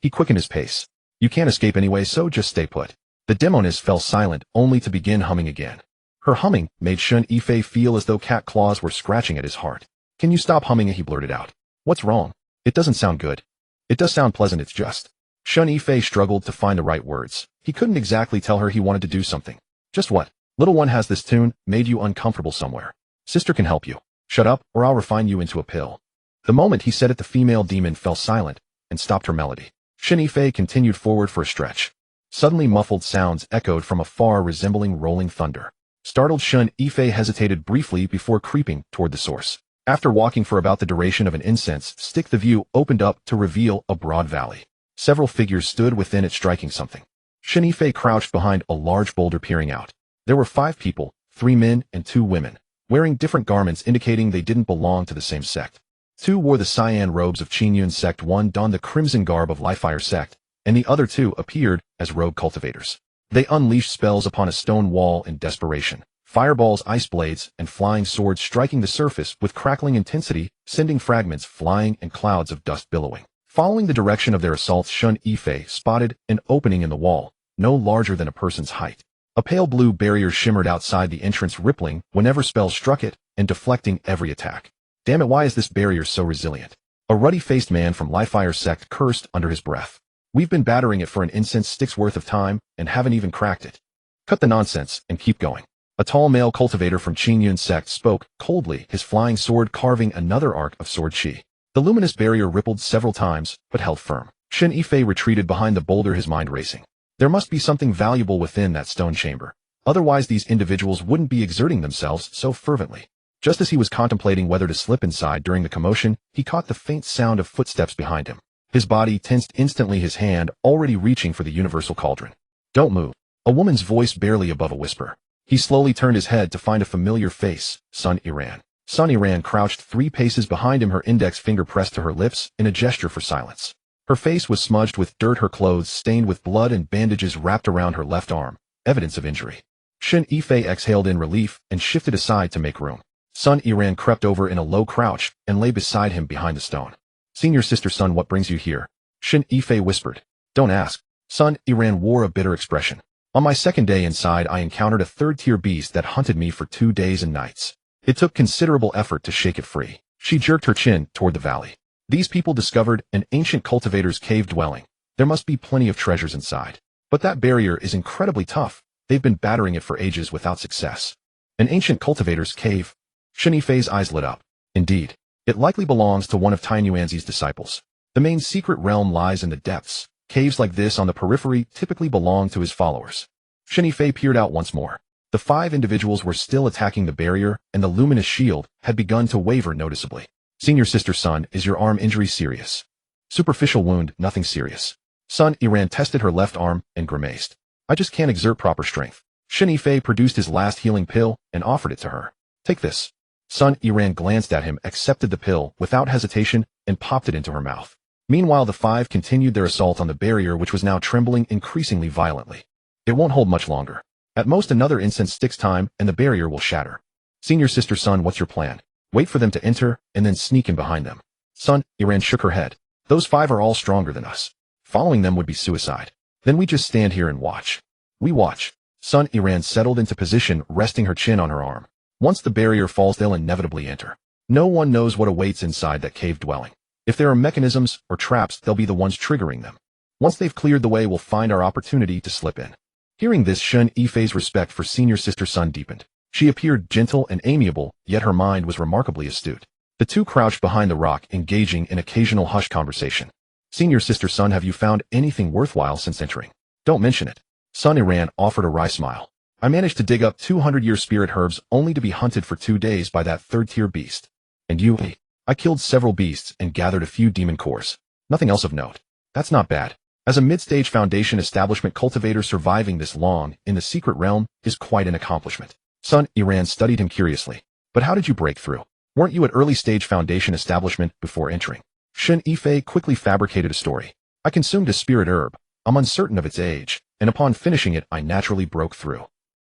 He quickened his pace. You can't escape anyway, so just stay put. The demoness fell silent, only to begin humming again. Her humming made Shen Yifei feel as though cat claws were scratching at his heart. Can you stop humming? He blurted out. What's wrong? It doesn't sound good. It does sound pleasant, it's just. Shen Yifei struggled to find the right words. He couldn't exactly tell her he wanted to do something. Just what? Little one, has this tune made you uncomfortable somewhere? Sister can help you. Shut up, or I'll refine you into a pill. The moment he said it, the female demon fell silent and stopped her melody. Shen Yifei continued forward for a stretch. Suddenly muffled sounds echoed from afar, resembling rolling thunder. Startled, Shen Yifei hesitated briefly before creeping toward the source. After walking for about the duration of an incense stick, the view opened up to reveal a broad valley. Several figures stood within it striking something. Shen Yifei crouched behind a large boulder peering out. There were 5 people, 3 men and 2 women, wearing different garments indicating they didn't belong to the same sect. 2 wore the cyan robes of Hehuan Sect, 1 donned the crimson garb of Hehuan Sect, and the other 2 appeared as rogue cultivators. They unleashed spells upon a stone wall in desperation. Fireballs, ice blades, and flying swords striking the surface with crackling intensity, sending fragments flying and clouds of dust billowing. Following the direction of their assaults, Shen Yifei spotted an opening in the wall, no larger than a person's height. A pale blue barrier shimmered outside the entrance, rippling whenever spells struck it and deflecting every attack. Damn it, why is this barrier so resilient? A ruddy-faced man from Hehuan Sect cursed under his breath. We've been battering it for an incense stick's worth of time and haven't even cracked it. Cut the nonsense and keep going. A tall male cultivator from Hehuan Sect spoke coldly, his flying sword carving another arc of sword chi. The luminous barrier rippled several times, but held firm. Shen Yifei retreated behind the boulder, his mind racing. There must be something valuable within that stone chamber. Otherwise these individuals wouldn't be exerting themselves so fervently. Just as he was contemplating whether to slip inside during the commotion, he caught the faint sound of footsteps behind him. His body tensed instantly, his hand already reaching for the universal cauldron. Don't move. A woman's voice barely above a whisper. He slowly turned his head to find a familiar face, Sun Yiran. Sun Yiran crouched 3 paces behind him, her index finger pressed to her lips in a gesture for silence. Her face was smudged with dirt, her clothes stained with blood, and bandages wrapped around her left arm, evidence of injury. Shen Yifei exhaled in relief and shifted aside to make room. Sun Yiran crept over in a low crouch and lay beside him behind the stone. Senior sister Sun, what brings you here? Shen Yifei whispered. Don't ask. Sun Yiran wore a bitter expression. On my second day inside, I encountered a 3rd-tier beast that hunted me for 2 days and nights. It took considerable effort to shake it free. She jerked her chin toward the valley. These people discovered an ancient cultivator's cave dwelling. There must be plenty of treasures inside. But that barrier is incredibly tough. They've been battering it for ages without success. An ancient cultivator's cave? Shen Yifei's eyes lit up. Indeed. It likely belongs to one of Tai Yuanzi's disciples. The main secret realm lies in the depths. Caves like this on the periphery typically belong to his followers. Shen Yifei peered out once more. The 5 individuals were still attacking the barrier, and the luminous shield had begun to waver noticeably. Senior sister Sun, is your arm injury serious? Superficial wound, nothing serious. Sun Yiran tested her left arm and grimaced. I just can't exert proper strength. Shen Yifei produced his last healing pill and offered it to her. Take this. Sun Yiran glanced at him, accepted the pill without hesitation, and popped it into her mouth. Meanwhile, the 5 continued their assault on the barrier, which was now trembling increasingly violently. It won't hold much longer. At most another incense stick's time, and the barrier will shatter. Senior sister Sun, what's your plan? Wait for them to enter, and then sneak in behind them. Sun Yiran shook her head. Those 5 are all stronger than us. Following them would be suicide. Then we just stand here and watch. We watch. Sun Yiran settled into position, resting her chin on her arm. Once the barrier falls, they'll inevitably enter. No one knows what awaits inside that cave dwelling. If there are mechanisms or traps, they'll be the ones triggering them. Once they've cleared the way, we'll find our opportunity to slip in. Hearing this, Shen Yifei's respect for senior sister Sun deepened. She appeared gentle and amiable, yet her mind was remarkably astute. The 2 crouched behind the rock, engaging in occasional hushed conversation. Senior sister Sun, have you found anything worthwhile since entering? Don't mention it. Sun Yiran offered a wry smile. I managed to dig up 200-year spirit herbs only to be hunted for 2 days by that 3rd-tier beast. And you? I killed several beasts and gathered a few demon cores. Nothing else of note. That's not bad. As a mid-stage Foundation establishment cultivator, surviving this long in the secret realm is quite an accomplishment. Sun Yiran studied him curiously. But how did you break through? Weren't you at early-stage Foundation establishment before entering? Shen Yifei quickly fabricated a story. I consumed a spirit herb. I'm uncertain of its age, and upon finishing it, I naturally broke through.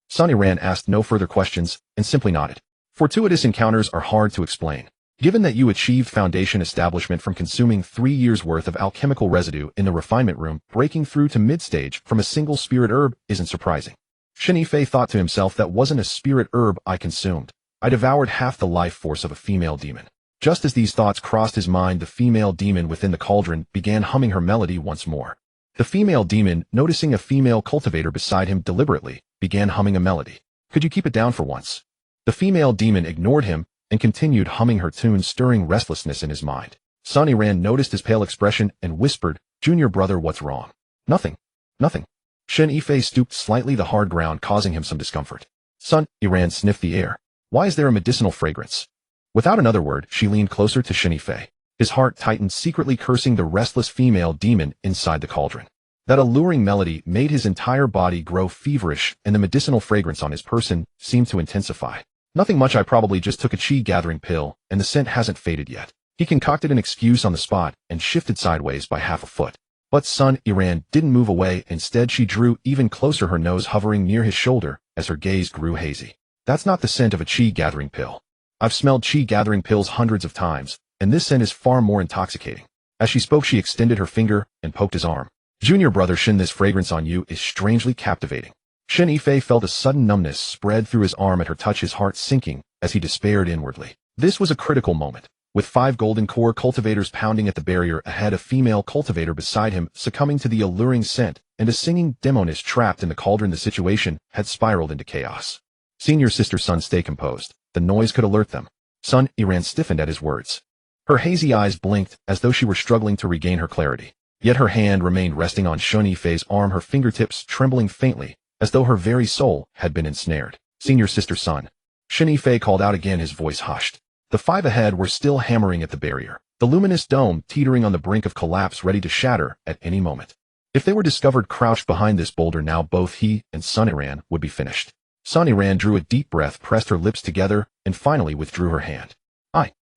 Sun Yiran asked no further questions and simply nodded. Fortuitous encounters are hard to explain. Given that you achieved Foundation establishment from consuming 3 years' worth of alchemical residue in the refinement room, breaking through to mid-stage from a single spirit herb isn't surprising. Shen Yifei thought to himself, that wasn't a spirit herb I consumed. I devoured half the life force of a female demon. Just as these thoughts crossed his mind, the female demon within the cauldron began humming her melody once more. The female demon, noticing a female cultivator beside him deliberately, began humming a melody. Could you keep it down for once? The female demon ignored him and continued humming her tune, stirring restlessness in his mind. Sun Yiran noticed his pale expression and whispered, Junior brother, what's wrong? Nothing. Nothing. Shen Yifei stooped slightly the hard ground, causing him some discomfort. Sun Yiran sniffed the air. Why is there a medicinal fragrance? Without another word, she leaned closer to Shen Yifei. His heart tightened, secretly cursing the restless female demon inside the cauldron. That alluring melody made his entire body grow feverish, and the medicinal fragrance on his person seemed to intensify. Nothing much, I probably just took a chi-gathering pill, and the scent hasn't faded yet. He concocted an excuse on the spot and shifted sideways by half a foot. But Shen Yifei didn't move away. Instead, she drew even closer, her nose hovering near his shoulder as her gaze grew hazy. That's not the scent of a chi-gathering pill. I've smelled chi-gathering pills hundreds of times, and this scent is far more intoxicating. As she spoke, she extended her finger and poked his arm. Junior brother Shen, this fragrance on you is strangely captivating. Shen Yifei felt a sudden numbness spread through his arm at her touch, his heart sinking as he despaired inwardly. This was a critical moment. With 5 golden core cultivators pounding at the barrier ahead, a female cultivator beside him succumbing to the alluring scent, and a singing demoness trapped in the cauldron, the situation had spiraled into chaos. Senior sister Sun, stay composed. The noise could alert them. Shen Yifei stiffened at his words. Her hazy eyes blinked as though she were struggling to regain her clarity. Yet her hand remained resting on Shen Yifei's arm, her fingertips trembling faintly, as though her very soul had been ensnared. Senior sister Sun. Shen Yifei called out again, his voice hushed. The 5 ahead were still hammering at the barrier, the luminous dome teetering on the brink of collapse, ready to shatter at any moment. If they were discovered crouched behind this boulder now, both he and Shen Yifei would be finished. Shen Yifei drew a deep breath, pressed her lips together, and finally withdrew her hand.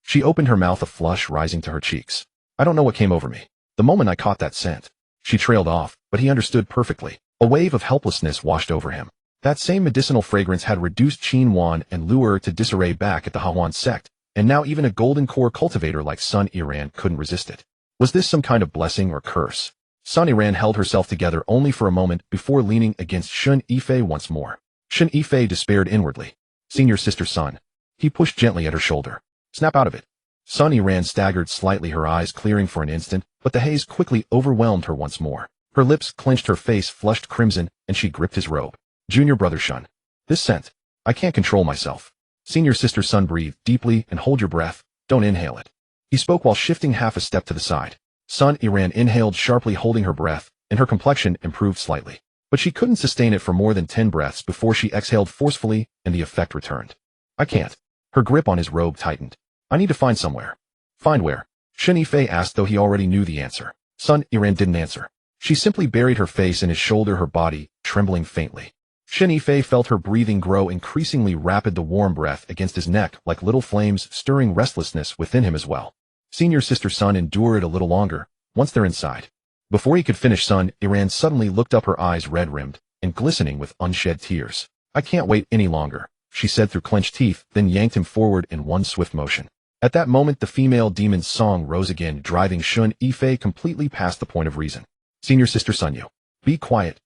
She opened her mouth, a flush rising to her cheeks. I don't know what came over me. The moment I caught that scent. She trailed off, but he understood perfectly. A wave of helplessness washed over him. That same medicinal fragrance had reduced Qin Wan and Lu'er to disarray back at the Hehuan Sect, and now even a golden core cultivator like Shen Yifei couldn't resist it. Was this some kind of blessing or curse? Shen Yifei held herself together only for a moment before leaning against Shen Yifei once more. Shen Yifei despaired inwardly. Senior sister Sun. He pushed gently at her shoulder. Snap out of it. Shen Yifei staggered slightly, her eyes clearing for an instant, but the haze quickly overwhelmed her once more. Her lips clenched, her face flushed crimson, and she gripped his robe. Junior brother Shen. This scent. I can't control myself. Senior sister Sun, breathe deeply and hold your breath. Don't inhale it. He spoke while shifting half a step to the side. Shen Yifei inhaled sharply, holding her breath, and her complexion improved slightly. But she couldn't sustain it for more than 10 breaths before she exhaled forcefully, and the effect returned. I can't. Her grip on his robe tightened. I need to find somewhere. Find where? Shen Yifei asked, though he already knew the answer. Shen Yifei didn't answer. She simply buried her face in his shoulder, her body trembling faintly. Shen Yifei felt her breathing grow increasingly rapid, the warm breath against his neck like little flames stirring restlessness within him as well. Senior sister Sun, endure it a little longer, once they're inside. Before he could finish, Shen Yifei suddenly looked up, her eyes red-rimmed and glistening with unshed tears. I can't wait any longer, she said through clenched teeth, then yanked him forward in one swift motion. At that moment, the female demon's song rose again, driving Shen Yifei completely past the point of reason. Senior sister Sun, you. Be quiet.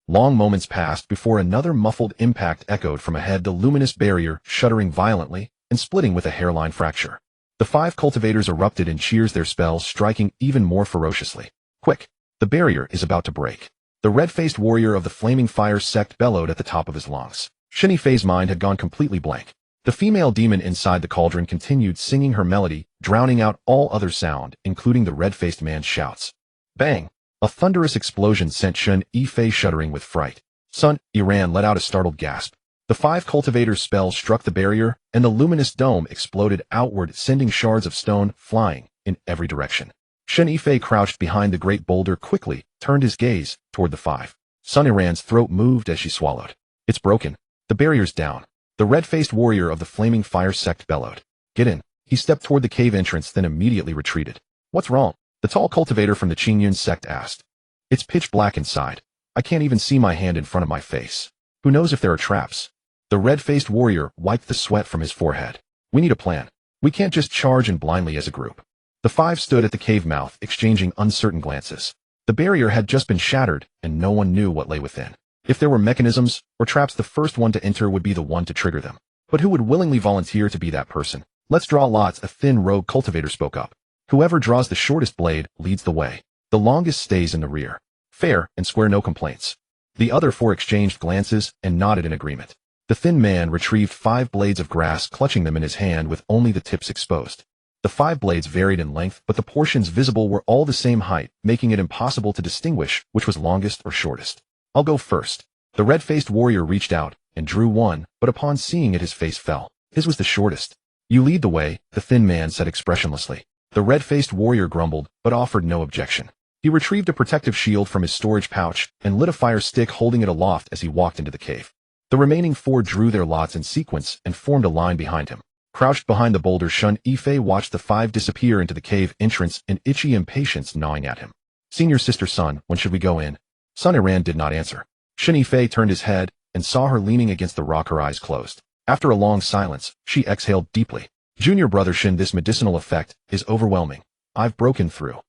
Long moments passed before another muffled impact echoed from ahead, the luminous barrier shuddering violently and splitting with a hairline fracture. The 5 cultivators erupted in cheers, their spells striking even more ferociously. Quick! The barrier is about to break. The red-faced warrior of the Flaming Fire Sect bellowed at the top of his lungs. Shen Yifei's mind had gone completely blank. The female demon inside the cauldron continued singing her melody, drowning out all other sound, including the red-faced man's shouts. Bang! A thunderous explosion sent Shen Yifei shuddering with fright. Shen Yifei let out a startled gasp. The 5 cultivators' spells struck the barrier, and the luminous dome exploded outward, sending shards of stone flying in every direction. Shen Yifei crouched behind the great boulder, quickly turned his gaze toward the 5. Shen Yifei's throat moved as she swallowed. It's broken. The barrier's down. The red-faced warrior of the Flaming Fire Sect bellowed. Get in. He stepped toward the cave entrance, then immediately retreated. What's wrong? The tall cultivator from the Hehuan Sect asked. It's pitch black inside. I can't even see my hand in front of my face. Who knows if there are traps? The red-faced warrior wiped the sweat from his forehead. We need a plan. We can't just charge in blindly as a group. The 5 stood at the cave mouth, exchanging uncertain glances. The barrier had just been shattered, and no one knew what lay within. If there were mechanisms or traps, the first one to enter would be the one to trigger them. But who would willingly volunteer to be that person? Let's draw lots, a thin rogue cultivator spoke up. Whoever draws the shortest blade leads the way. The longest stays in the rear. Fair and square, no complaints. The other 4 exchanged glances and nodded in agreement. The thin man retrieved 5 blades of grass, clutching them in his hand with only the tips exposed. The 5 blades varied in length, but the portions visible were all the same height, making it impossible to distinguish which was longest or shortest. I'll go first. The red-faced warrior reached out and drew one, but upon seeing it his face fell. His was the shortest. You lead the way, the thin man said expressionlessly. The red-faced warrior grumbled, but offered no objection. He retrieved a protective shield from his storage pouch and lit a fire stick, holding it aloft as he walked into the cave. The remaining 4 drew their lots in sequence and formed a line behind him. Crouched behind the boulder, Shen Yifei watched the 5 disappear into the cave entrance, an itchy impatience gnawing at him. "Senior sister Sun, when should we go in?" Sun Iran did not answer. Shen Yifei turned his head and saw her leaning against the rock, her eyes closed. After a long silence, she exhaled deeply. "Junior brother Shen, this medicinal effect is overwhelming. I've broken through."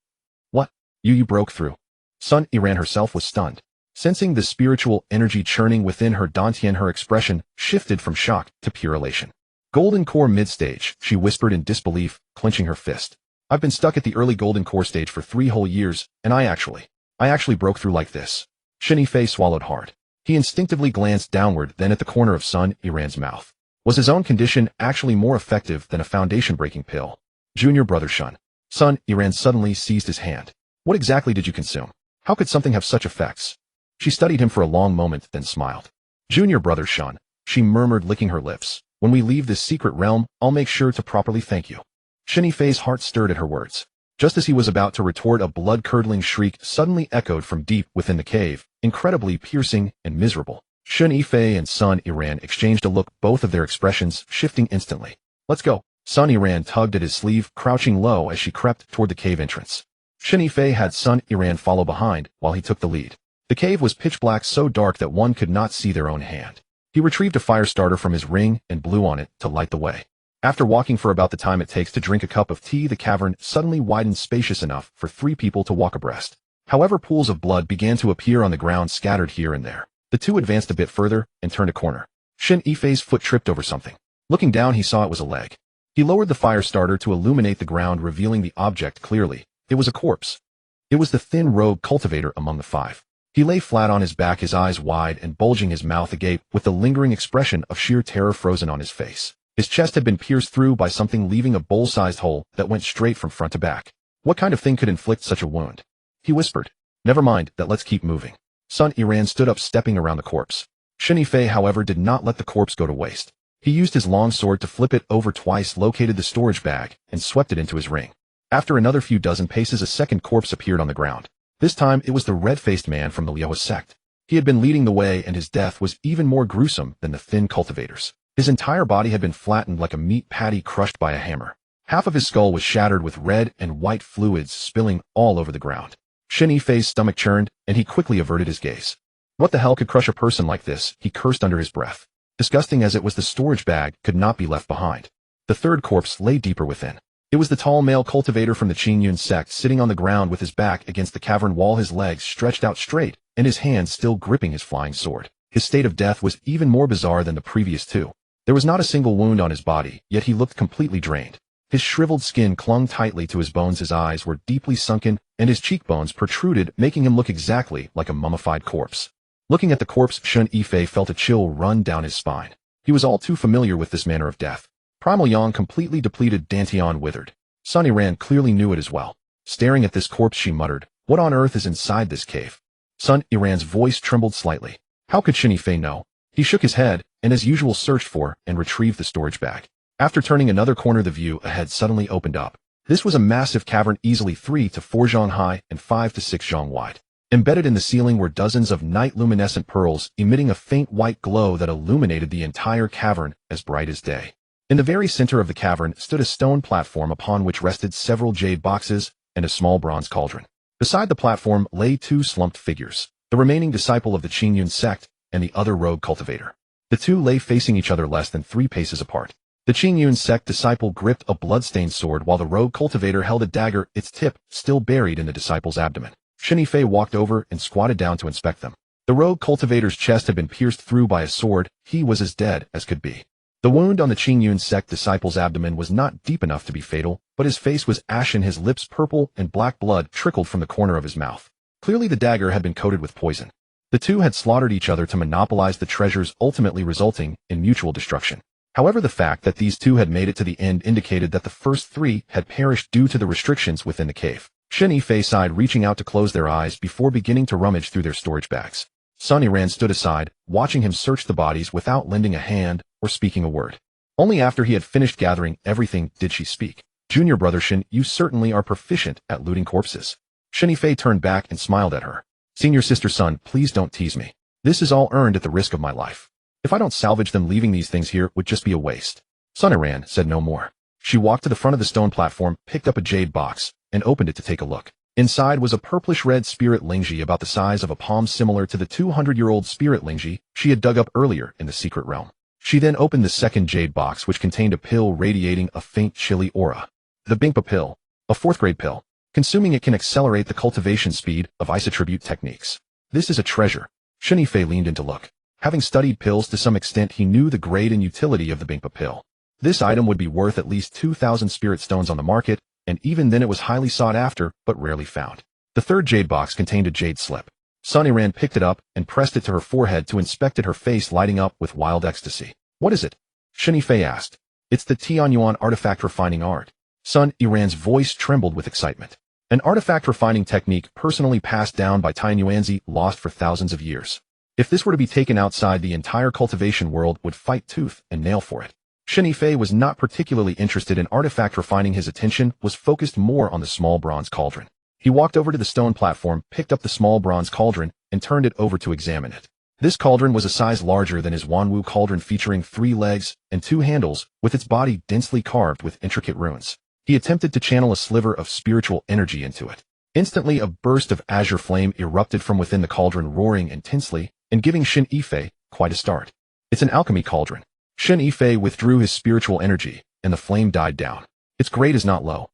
"What? You broke through?" Sun Iran herself was stunned. Sensing the spiritual energy churning within her dantian, her expression shifted from shock to pure elation. "Golden Core mid-stage," she whispered in disbelief, clenching her fist. "I've been stuck at the early Golden Core stage for 3 whole years, and I actually broke through like this." Shen Yifei swallowed hard. He instinctively glanced downward, then at the corner of Sun Iran's mouth. Was his own condition actually more effective than a foundation-breaking pill? "Junior brother Shun." Sun Iran suddenly seized his hand. "What exactly did you consume? How could something have such effects?" She studied him for a long moment, then smiled. "Junior brother Shun," she murmured, licking her lips. "When we leave this secret realm, I'll make sure to properly thank you." Shen Yifei's heart stirred at her words. Just as he was about to retort, a blood-curdling shriek suddenly echoed from deep within the cave, incredibly piercing and miserable. Shen Yifei and Sun Iran exchanged a look, both of their expressions shifting instantly. "Let's go." Sun Iran tugged at his sleeve, crouching low as she crept toward the cave entrance. Shen Yifei had Sun Iran follow behind while he took the lead. The cave was pitch black, so dark that one could not see their own hand. He retrieved a fire starter from his ring and blew on it to light the way. After walking for about the time it takes to drink a cup of tea, the cavern suddenly widened, spacious enough for 3 people to walk abreast. However, pools of blood began to appear on the ground, scattered here and there. The 2 advanced a bit further and turned a corner. Shen Yifei's foot tripped over something. Looking down, he saw it was a leg. He lowered the fire starter to illuminate the ground, revealing the object clearly. It was a corpse. It was the thin rogue cultivator among the 5. He lay flat on his back, his eyes wide and bulging, his mouth agape, with the lingering expression of sheer terror frozen on his face. His chest had been pierced through by something, leaving a bowl-sized hole that went straight from front to back. What kind of thing could inflict such a wound? He whispered. "Never mind that, let's keep moving." Sun Iran stood up, stepping around the corpse. Shen Yifei, however, did not let the corpse go to waste. He used his long sword to flip it over twice, located the storage bag, and swept it into his ring. After another few dozen paces, a second corpse appeared on the ground. This time, it was the red-faced man from the Hehuan Sect. He had been leading the way, and his death was even more gruesome than the thin cultivators. His entire body had been flattened like a meat patty crushed by a hammer. Half of his skull was shattered, with red and white fluids spilling all over the ground. Shen Yifei's stomach churned, and he quickly averted his gaze. What the hell could crush a person like this? He cursed under his breath. Disgusting as it was, the storage bag could not be left behind. The third corpse lay deeper within. It was the tall male cultivator from the Hehuan Sect, sitting on the ground with his back against the cavern wall, his legs stretched out straight, and his hands still gripping his flying sword. His state of death was even more bizarre than the previous 2. There was not a single wound on his body, yet he looked completely drained. His shriveled skin clung tightly to his bones, his eyes were deeply sunken, and his cheekbones protruded, making him look exactly like a mummified corpse. Looking at the corpse, Shen Yifei felt a chill run down his spine. He was all too familiar with this manner of death. Primal yang completely depleted, dantian withered. Sun Iran clearly knew it as well. Staring at this corpse, she muttered, "What on earth is inside this cave?" Sun Iran's voice trembled slightly. How could Shen Yifei know? He shook his head, and as usual searched for and retrieved the storage bag. After turning another corner, the view ahead suddenly opened up. This was a massive cavern, easily 3 to 4 zhang high and 5 to 6 zhang wide. Embedded in the ceiling were dozens of night-luminescent pearls, emitting a faint white glow that illuminated the entire cavern as bright as day. In the very center of the cavern stood a stone platform upon which rested several jade boxes and a small bronze cauldron. Beside the platform lay 2 slumped figures, the remaining disciple of the Hehuan Sect and the other rogue cultivator. The 2 lay facing each other less than 3 paces apart. The Hehuan Sect disciple gripped a blood-stained sword while the rogue cultivator held a dagger, its tip still buried in the disciple's abdomen. Shen Yifei walked over and squatted down to inspect them. The rogue cultivator's chest had been pierced through by a sword. He was as dead as could be. The wound on the Hehuan Sect disciple's abdomen was not deep enough to be fatal, but his face was ashen, his lips purple, and black blood trickled from the corner of his mouth. Clearly the dagger had been coated with poison. The 2 had slaughtered each other to monopolize the treasures, ultimately resulting in mutual destruction. However, the fact that these 2 had made it to the end indicated that the first 3 had perished due to the restrictions within the cave. Shen Yifei sighed, reaching out to close their eyes before beginning to rummage through their storage bags. Sun Iran stood aside, watching him search the bodies without lending a hand or speaking a word. Only after he had finished gathering everything did she speak. Junior brother Shen, you certainly are proficient at looting corpses. Shen Yifei turned back and smiled at her. Senior sister son, please don't tease me. This is all earned at the risk of my life. If I don't salvage them, leaving these things here would just be a waste. Sun Iran said no more. She walked to the front of the stone platform, picked up a jade box, and opened it to take a look. Inside was a purplish-red spirit lingji about the size of a palm, similar to the 200-year-old spirit lingji she had dug up earlier in the secret realm. She then opened the second jade box, which contained a pill radiating a faint chilly aura. The Bingpa pill, a 4th-grade pill. Consuming it can accelerate the cultivation speed of isotribute techniques. This is a treasure. Shen Yifei leaned in to look. Having studied pills to some extent, he knew the grade and utility of the Bingpa pill. This item would be worth at least 2,000 spirit stones on the market, and even then it was highly sought after, but rarely found. The third jade box contained a jade slip. Sun Iran picked it up and pressed it to her forehead to inspect it, her face lighting up with wild ecstasy. What is it? Shen Yifei asked. It's the Tianyuan artifact refining art. Sun Iran's voice trembled with excitement. An artifact refining technique personally passed down by Tianyuanzi, lost for thousands of years. If this were to be taken outside, the entire cultivation world would fight tooth and nail for it. Shen Yifei was not particularly interested in artifact refining. His attention was focused more on the small bronze cauldron. He walked over to the stone platform, picked up the small bronze cauldron, and turned it over to examine it. This cauldron was a size larger than his Wanwu cauldron, featuring 3 legs and 2 handles, with its body densely carved with intricate runes. He attempted to channel a sliver of spiritual energy into it. Instantly, a burst of azure flame erupted from within the cauldron, roaring intensely and giving Shen Yifei quite a start. It's an alchemy cauldron. Shen Yifei withdrew his spiritual energy, and the flame died down. Its grade is not low.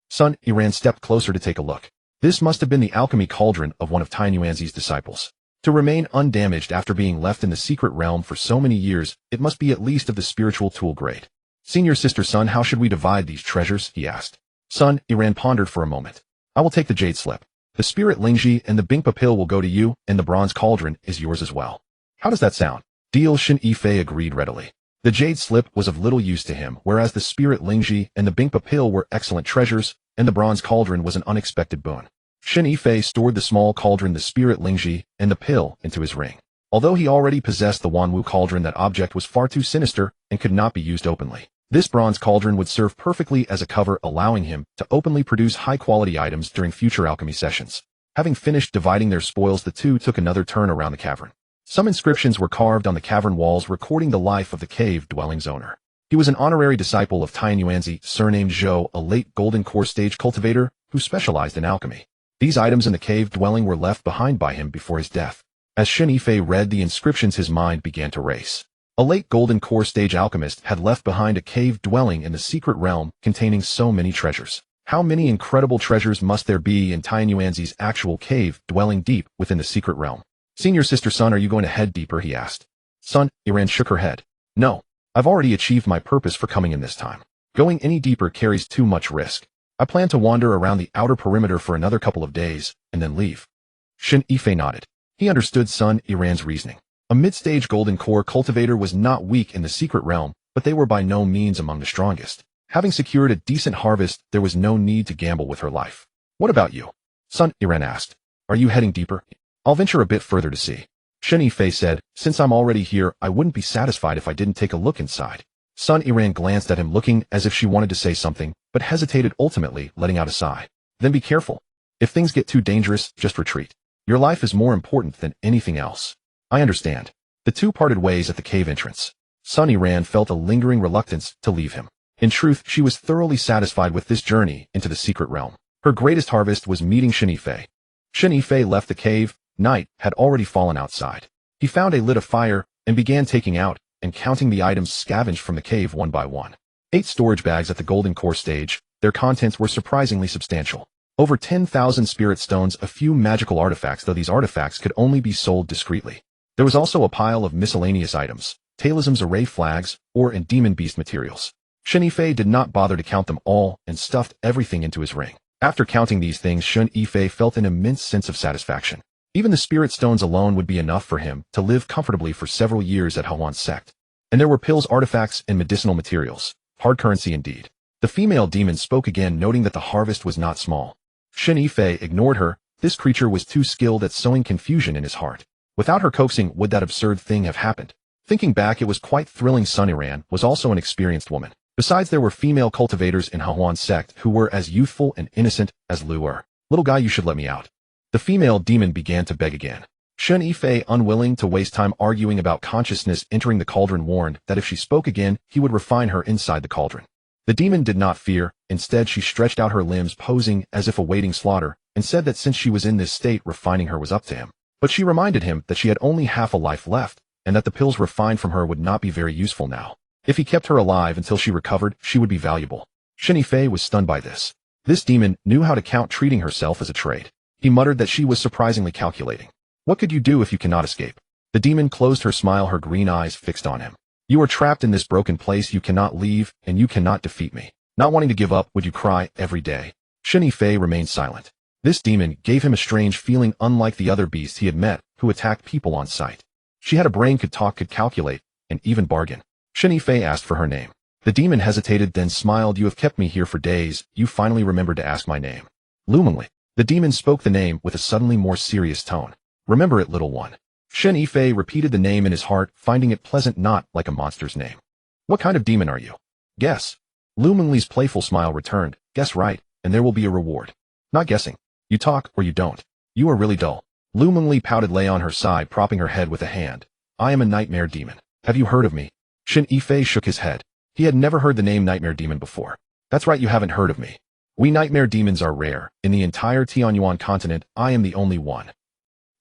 Sun Iran stepped closer to take a look. This must have been the alchemy cauldron of one of Tianyuanzi's disciples. To remain undamaged after being left in the secret realm for so many years, it must be at least of the spiritual tool grade. Senior sister son, how should we divide these treasures? He asked. Sun Iran pondered for a moment. I will take the jade slip. The spirit lingji and the Bingpa pill will go to you, and the bronze cauldron is yours as well. How does that sound? Deal. Shen Yifei agreed readily. The jade slip was of little use to him, whereas the spirit lingji and the Bingpa pill were excellent treasures, and the bronze cauldron was an unexpected boon. Shen Yifei stored the small cauldron, the spirit lingji, and the pill into his ring. Although he already possessed the Wanwu cauldron, that object was far too sinister and could not be used openly. This bronze cauldron would serve perfectly as a cover, allowing him to openly produce high-quality items during future alchemy sessions. Having finished dividing their spoils, the two took another turn around the cavern. Some inscriptions were carved on the cavern walls, recording the life of the cave dwelling's owner. He was an honorary disciple of Tianyuanzi, surnamed Zhou, a late golden core stage cultivator who specialized in alchemy. These items in the cave dwelling were left behind by him before his death. As Shen Yifei read the inscriptions, his mind began to race. A late golden core stage alchemist had left behind a cave dwelling in the secret realm containing so many treasures. How many incredible treasures must there be in Tianyuanzi's actual cave dwelling deep within the secret realm? Senior sister son, are you going to head deeper? He asked. Sun Iran shook her head. No, I've already achieved my purpose for coming in this time. Going any deeper carries too much risk. I plan to wander around the outer perimeter for another couple of days and then leave. Shen Yifei nodded. He understood Sun Iran's reasoning. A mid-stage golden core cultivator was not weak in the secret realm, but they were by no means among the strongest. Having secured a decent harvest, there was no need to gamble with her life. What about you? Sun Iran asked. Are you heading deeper? I'll venture a bit further to see. Shen Yifei said, since I'm already here, I wouldn't be satisfied if I didn't take a look inside. Sun Iran glanced at him, looking as if she wanted to say something, but hesitated, ultimately letting out a sigh. Then be careful. If things get too dangerous, just retreat. Your life is more important than anything else. I understand. The two parted ways at the cave entrance. Sun Iran felt a lingering reluctance to leave him. In truth, she was thoroughly satisfied with this journey into the secret realm. Her greatest harvest was meeting Shen Yifei. Shen Yifei left the cave. Night had already fallen outside. He found a lit of fire and began taking out and counting the items scavenged from the cave one by one. 8 storage bags at the golden core stage. Their contents were surprisingly substantial. Over 10,000 spirit stones, a few magical artifacts, though these artifacts could only be sold discreetly. There was also a pile of miscellaneous items, talismans, array flags, ore and demon beast materials. Shen Yifei did not bother to count them all and stuffed everything into his ring. After counting these things, Shen Yifei felt an immense sense of satisfaction. Even the spirit stones alone would be enough for him to live comfortably for several years at Hehuan Sect. And there were pills, artifacts, and medicinal materials. Hard currency indeed. The female demon spoke again, noting that the harvest was not small. Shen Yifei ignored her. This creature was too skilled at sowing confusion in his heart. Without her coaxing, would that absurd thing have happened? Thinking back, it was quite thrilling. Sun Iran was also an experienced woman. Besides, there were female cultivators in Hehuan Sect who were as youthful and innocent as Lu Er. Little guy, you should let me out. The female demon began to beg again. Shen Yifei, unwilling to waste time arguing about consciousness entering the cauldron, warned that if she spoke again, he would refine her inside the cauldron. The demon did not fear. Instead, she stretched out her limbs, posing as if awaiting slaughter, and said that since she was in this state, refining her was up to him. But she reminded him that she had only half a life left, and that the pills refined from her would not be very useful now. If he kept her alive until she recovered, she would be valuable. Shen Yifei was stunned by this. This demon knew how to count, treating herself as a trade. He muttered that she was surprisingly calculating. What could you do if you cannot escape? The demon closed her smile, her green eyes fixed on him. You are trapped in this broken place, you cannot leave, and you cannot defeat me. Not wanting to give up, would you cry every day? Shen Yifei remained silent. This demon gave him a strange feeling, unlike the other beasts he had met, who attacked people on sight. She had a brain, could talk, could calculate, and even bargain. Shen Yifei asked for her name. The demon hesitated, then smiled. You have kept me here for days, you finally remembered to ask my name. Loomingly, the demon spoke the name with a suddenly more serious tone. Remember it, little one. Shen Yifei repeated the name in his heart, finding it pleasant, not like a monster's name. What kind of demon are you? Guess. Lu Mingli's playful smile returned. Guess right, and there will be a reward. Not guessing. You talk or you don't. You are really dull. Lu Mingli pouted, lay on her side, propping her head with a hand. I am a nightmare demon. Have you heard of me? Shen Yifei shook his head. He had never heard the name nightmare demon before. That's right, you haven't heard of me. We nightmare demons are rare. In the entire Tianyuan continent, I am the only one.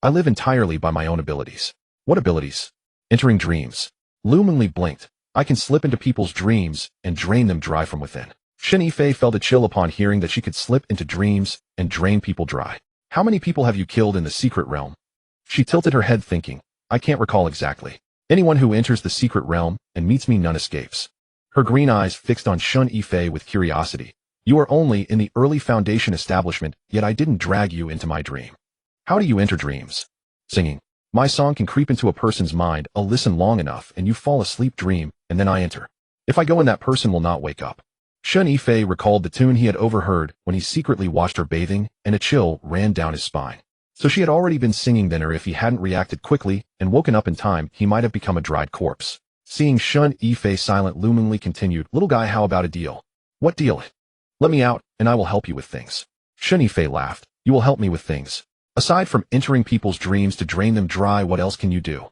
I live entirely by my own abilities. What abilities? Entering dreams. Lu Mingli blinked. I can slip into people's dreams and drain them dry from within. Shen Yifei felt a chill upon hearing that she could slip into dreams and drain people dry. How many people have you killed in the secret realm? She tilted her head, thinking. I can't recall exactly. Anyone who enters the secret realm and meets me, none escapes. Her green eyes fixed on Shen Yifei with curiosity. You are only in the early foundation establishment, yet I didn't drag you into my dream. How do you enter dreams? Singing. My song can creep into a person's mind. I'll listen long enough and you fall asleep, dream, and then I enter. If I go in, that person will not wake up. Shen Yifei recalled the tune he had overheard when he secretly watched her bathing, and a chill ran down his spine. So she had already been singing then, or if he hadn't reacted quickly and woken up in time, he might have become a dried corpse. Seeing Shen Yifei silent, Lu Mingli continued, Little guy, how about a deal? What deal? Let me out, and I will help you with things. Shen Yifei laughed. You will help me with things. Aside from entering people's dreams to drain them dry, what else can you do?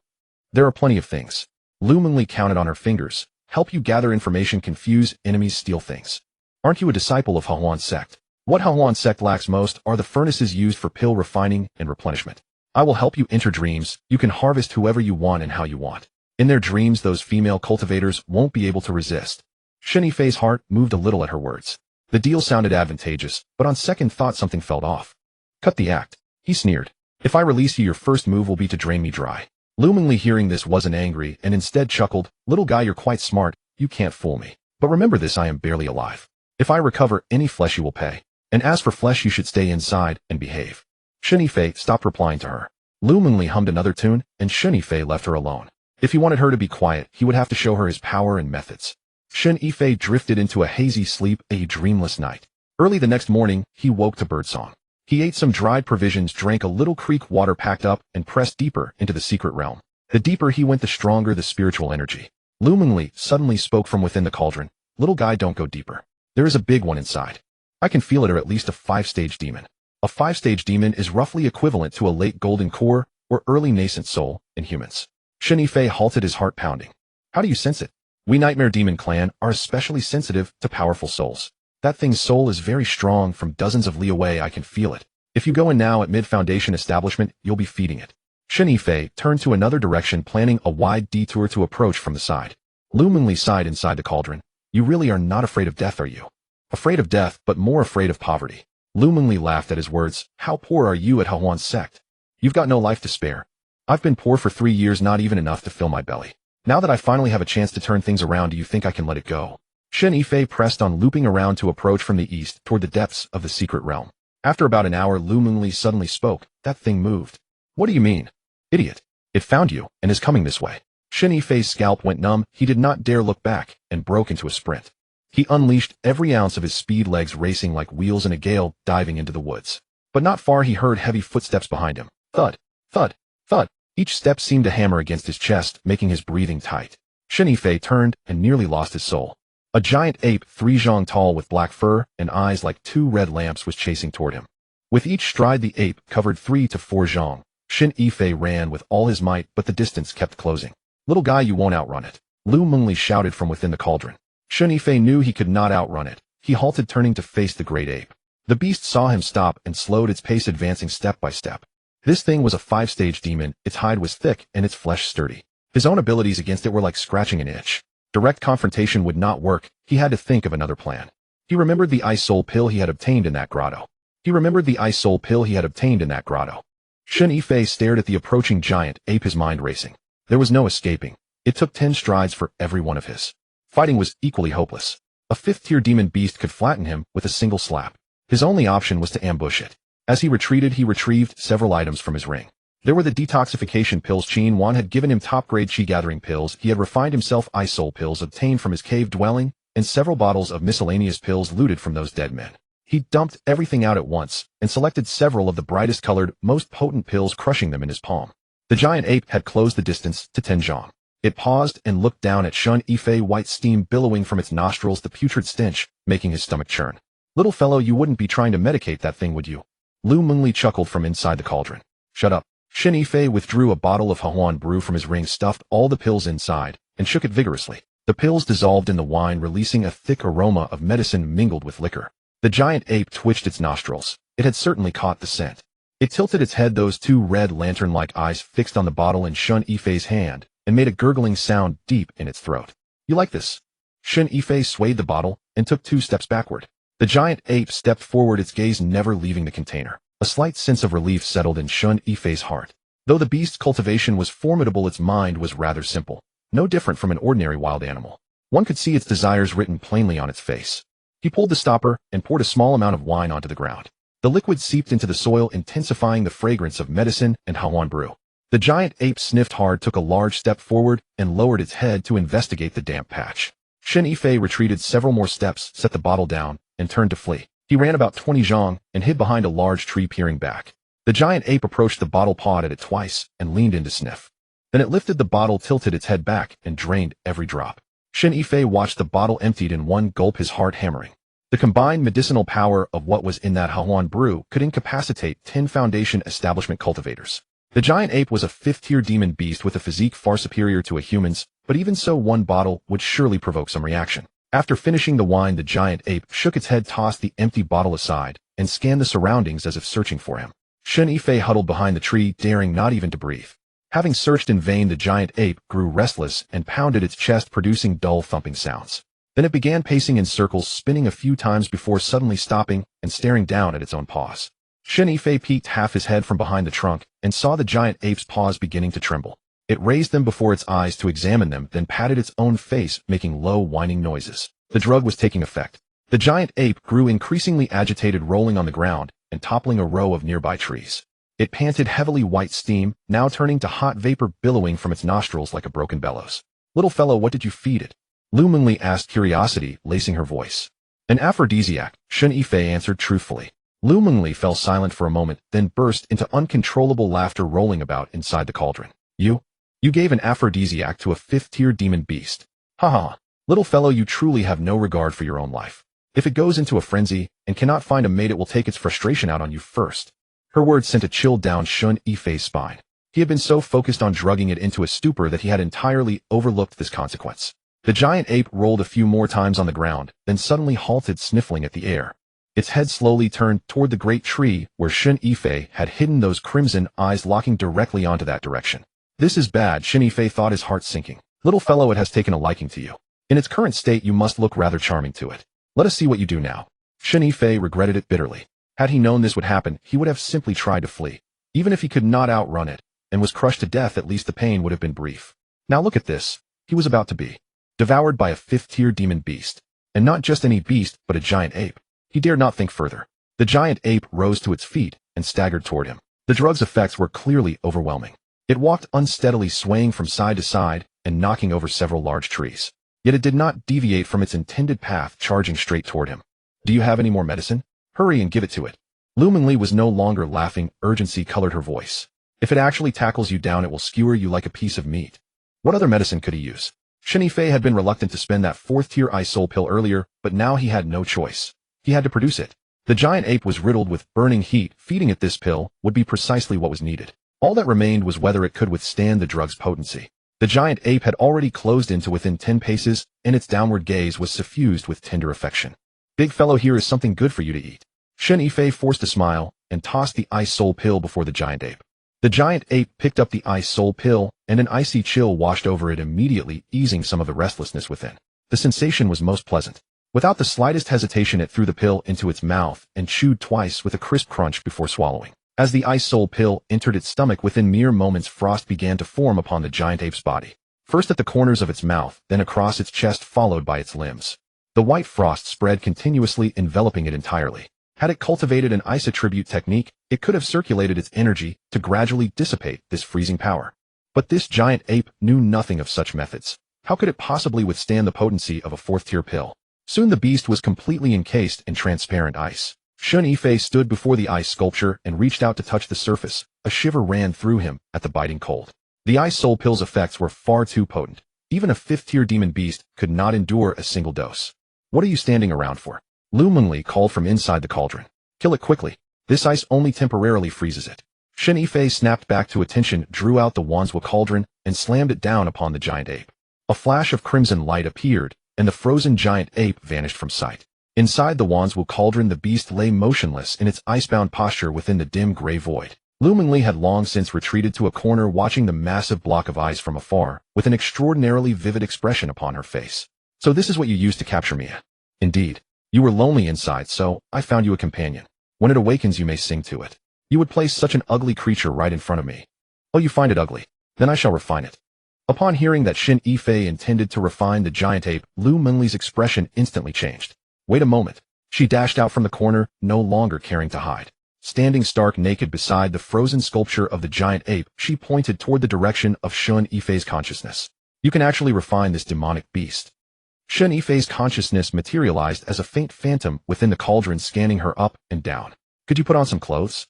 There are plenty of things. Lu Mingli counted on her fingers. Help you gather information, confuse enemies, steal things. Aren't you a disciple of Hehuan Sect? What Hehuan Sect lacks most are the furnaces used for pill refining and replenishment. I will help you enter dreams. You can harvest whoever you want and how you want. In their dreams, those female cultivators won't be able to resist. Shen Yifei's heart moved a little at her words. The deal sounded advantageous, but on second thought something felt off. Cut the act. He sneered. If I release you, your first move will be to drain me dry. Lu Mingli, hearing this, wasn't angry and instead chuckled. Little guy, you're quite smart. You can't fool me. But remember this, I am barely alive. If I recover any flesh, you will pay. And as for flesh, you should stay inside and behave. Shen Yifei stopped replying to her. Lu Mingli hummed another tune, and Shen Yifei left her alone. If he wanted her to be quiet, he would have to show her his power and methods. Shen Yifei drifted into a hazy sleep, a dreamless night. Early the next morning, he woke to birdsong. He ate some dried provisions, drank a little creek water, packed up, and pressed deeper into the secret realm. The deeper he went, the stronger the spiritual energy. Lu Mingli suddenly spoke from within the cauldron. Little guy, don't go deeper. There is a big one inside. I can feel it, or at least a 5-stage demon. A 5-stage demon is roughly equivalent to a late golden core or early nascent soul in humans. Shen Yifei halted, his heart pounding. How do you sense it? We Nightmare Demon Clan are especially sensitive to powerful souls. That thing's soul is very strong, from dozens of li away. I can feel it. If you go in now at mid-foundation establishment, you'll be feeding it. Shen Yifei turned to another direction, planning a wide detour to approach from the side. Lu Mingli sighed inside the cauldron. You really are not afraid of death, are you? Afraid of death, but more afraid of poverty. Lu Mingli laughed at his words. How poor are you at Hehuan Sect? You've got no life to spare. I've been poor for 3 years, not even enough to fill my belly. Now that I finally have a chance to turn things around, do you think I can let it go? Shen Yifei pressed on, looping around to approach from the east toward the depths of the secret realm. After about an hour, Lu Mingli suddenly spoke. That thing moved. What do you mean? Idiot. It found you and is coming this way. Shen Yifei's scalp went numb. He did not dare look back and broke into a sprint. He unleashed every ounce of his speed, legs racing like wheels in a gale, diving into the woods. But not far, he heard heavy footsteps behind him. Thud, thud, thud. Each step seemed to hammer against his chest, making his breathing tight. Shen Yifei turned and nearly lost his soul. A giant ape 3 zhang tall with black fur and eyes like 2 red lamps was chasing toward him. With each stride the ape covered 3 to 4 zhang. Shen Yifei ran with all his might, but the distance kept closing. Little guy, you won't outrun it. Lu Mengli shouted from within the cauldron. Shen Yifei knew he could not outrun it. He halted, turning to face the great ape. The beast saw him stop and slowed its pace, advancing step by step. This thing was a 5-stage demon, its hide was thick and its flesh sturdy. His own abilities against it were like scratching an itch. Direct confrontation would not work, he had to think of another plan. He remembered the ice soul pill he had obtained in that grotto. Shen Yifei stared at the approaching giant ape, his mind racing. There was no escaping. It took 10 strides for every one of his. Fighting was equally hopeless. A 5th-tier demon beast could flatten him with a single slap. His only option was to ambush it. As he retreated, he retrieved several items from his ring. There were the detoxification pills. Qin Wan had given him top-grade chi-gathering pills. He had refined himself ice soul pills obtained from his cave dwelling, and several bottles of miscellaneous pills looted from those dead men. He dumped everything out at once, and selected several of the brightest colored, most potent pills, crushing them in his palm. The giant ape had closed the distance to 10 zhang. It paused and looked down at Shen Yifei, white steam billowing from its nostrils, the putrid stench, making his stomach churn. Little fellow, you wouldn't be trying to medicate that thing, would you? Lu Mengli chuckled from inside the cauldron. Shut up. Shen Yifei withdrew a bottle of Hehuan brew from his ring, stuffed all the pills inside, and shook it vigorously. The pills dissolved in the wine, releasing a thick aroma of medicine mingled with liquor. The giant ape twitched its nostrils. It had certainly caught the scent. It tilted its head, those 2 red lantern-like eyes fixed on the bottle in Shen Yifei's hand, and made a gurgling sound deep in its throat. You like this? Shen Yifei swayed the bottle and took 2 steps backward. The giant ape stepped forward, its gaze never leaving the container. A slight sense of relief settled in Shen Yifei's heart. Though the beast's cultivation was formidable, its mind was rather simple, no different from an ordinary wild animal. One could see its desires written plainly on its face. He pulled the stopper and poured a small amount of wine onto the ground. The liquid seeped into the soil, intensifying the fragrance of medicine and Hehuan brew. The giant ape sniffed hard, took a large step forward, and lowered its head to investigate the damp patch. Shen Yifei retreated several more steps, set the bottle down, and turned to flee. He ran about 20 zhang and hid behind a large tree, peering back. The giant ape approached the bottle, pawed at it twice, and leaned in to sniff. Then it lifted the bottle, tilted its head back, and drained every drop. Shen Yifei watched the bottle emptied in one gulp, his heart hammering. The combined medicinal power of what was in that Hehuan brew could incapacitate 10 Foundation establishment cultivators. The giant ape was a 5th-tier demon beast with a physique far superior to a human's, but even so, one bottle would surely provoke some reaction. After finishing the wine, the giant ape shook its head, tossed the empty bottle aside, and scanned the surroundings as if searching for him. Shen Yifei huddled behind the tree, daring not even to breathe. Having searched in vain, the giant ape grew restless and pounded its chest, producing dull thumping sounds. Then it began pacing in circles, spinning a few times before suddenly stopping and staring down at its own paws. Shen Yifei peeked half his head from behind the trunk and saw the giant ape's paws beginning to tremble. It raised them before its eyes to examine them, then patted its own face, making low, whining noises. The drug was taking effect. The giant ape grew increasingly agitated, rolling on the ground and toppling a row of nearby trees. It panted heavily, white steam, now turning to hot vapor billowing from its nostrils like a broken bellows. Little fellow, what did you feed it? Lu Mengli asked, curiosity lacing her voice. An aphrodisiac, Shen Yifei answered truthfully. Lu Mengli fell silent for a moment, then burst into uncontrollable laughter, rolling about inside the cauldron. You gave an aphrodisiac to a 5th-tier demon beast. Ha ha. Little fellow, you truly have no regard for your own life. If it goes into a frenzy and cannot find a mate, it will take its frustration out on you first. Her words sent a chill down Shen Yifei's spine. He had been so focused on drugging it into a stupor that he had entirely overlooked this consequence. The giant ape rolled a few more times on the ground, then suddenly halted, sniffling at the air. Its head slowly turned toward the great tree where Shen Yifei had hidden, those crimson eyes locking directly onto that direction. This is bad, Shen Yifei thought, his heart sinking. Little fellow, it has taken a liking to you. In its current state, you must look rather charming to it. Let us see what you do now. Shen Yifei regretted it bitterly. Had he known this would happen, he would have simply tried to flee. Even if he could not outrun it and was crushed to death, at least the pain would have been brief. Now look at this. He was about to be devoured by a 5th-tier demon beast. And not just any beast, but a giant ape. He dared not think further. The giant ape rose to its feet and staggered toward him. The drug's effects were clearly overwhelming. It walked unsteadily, swaying from side to side and knocking over several large trees. Yet it did not deviate from its intended path, charging straight toward him. Do you have any more medicine? Hurry and give it to it. Lu Mengli was no longer laughing, urgency colored her voice. If it actually tackles you down, it will skewer you like a piece of meat. What other medicine could he use? Shen Yifei had been reluctant to spend that 4th-tier ice soul pill earlier, but now he had no choice. He had to produce it. The giant ape was riddled with burning heat. Feeding it this pill would be precisely what was needed. All that remained was whether it could withstand the drug's potency. The giant ape had already closed in to within 10 paces, and its downward gaze was suffused with tender affection. Big fellow, here is something good for you to eat. Shen Yifei forced a smile and tossed the ice soul pill before the giant ape. The giant ape picked up the ice soul pill, and an icy chill washed over it immediately, easing some of the restlessness within. The sensation was most pleasant. Without the slightest hesitation, it threw the pill into its mouth and chewed twice with a crisp crunch before swallowing. As the ice soul pill entered its stomach, within mere moments frost began to form upon the giant ape's body. First at the corners of its mouth, then across its chest, followed by its limbs. The white frost spread continuously, enveloping it entirely. Had it cultivated an ice attribute technique, it could have circulated its energy to gradually dissipate this freezing power. But this giant ape knew nothing of such methods. How could it possibly withstand the potency of a 4th-tier pill? Soon the beast was completely encased in transparent ice. Shen Yifei stood before the ice sculpture and reached out to touch the surface. A shiver ran through him at the biting cold. The ice soul pill's effects were far too potent. Even a 5th-tier demon beast could not endure a single dose. What are you standing around for? Lu Mengli called from inside the cauldron. Kill it quickly. This ice only temporarily freezes it. Shen Yifei snapped back to attention, drew out the Wanzhou cauldron, and slammed it down upon the giant ape. A flash of crimson light appeared, and the frozen giant ape vanished from sight. Inside the Wanzhou cauldron, the beast lay motionless in its icebound posture within the dim gray void. Lu Mengli had long since retreated to a corner, watching the massive block of ice from afar, with an extraordinarily vivid expression upon her face. So this is what you used to capture me. Indeed. You were lonely inside, so I found you a companion. When it awakens, you may sing to it. You would place such an ugly creature right in front of me. Oh, you find it ugly? Then I shall refine it. Upon hearing that Shen Yifei intended to refine the giant ape, Lu Mengli's expression instantly changed. Wait a moment. She dashed out from the corner, no longer caring to hide. Standing stark naked beside the frozen sculpture of the giant ape, she pointed toward the direction of Shen Yifei's consciousness. You can actually refine this demonic beast. Shen Yifei's consciousness materialized as a faint phantom within the cauldron, scanning her up and down. Could you put on some clothes?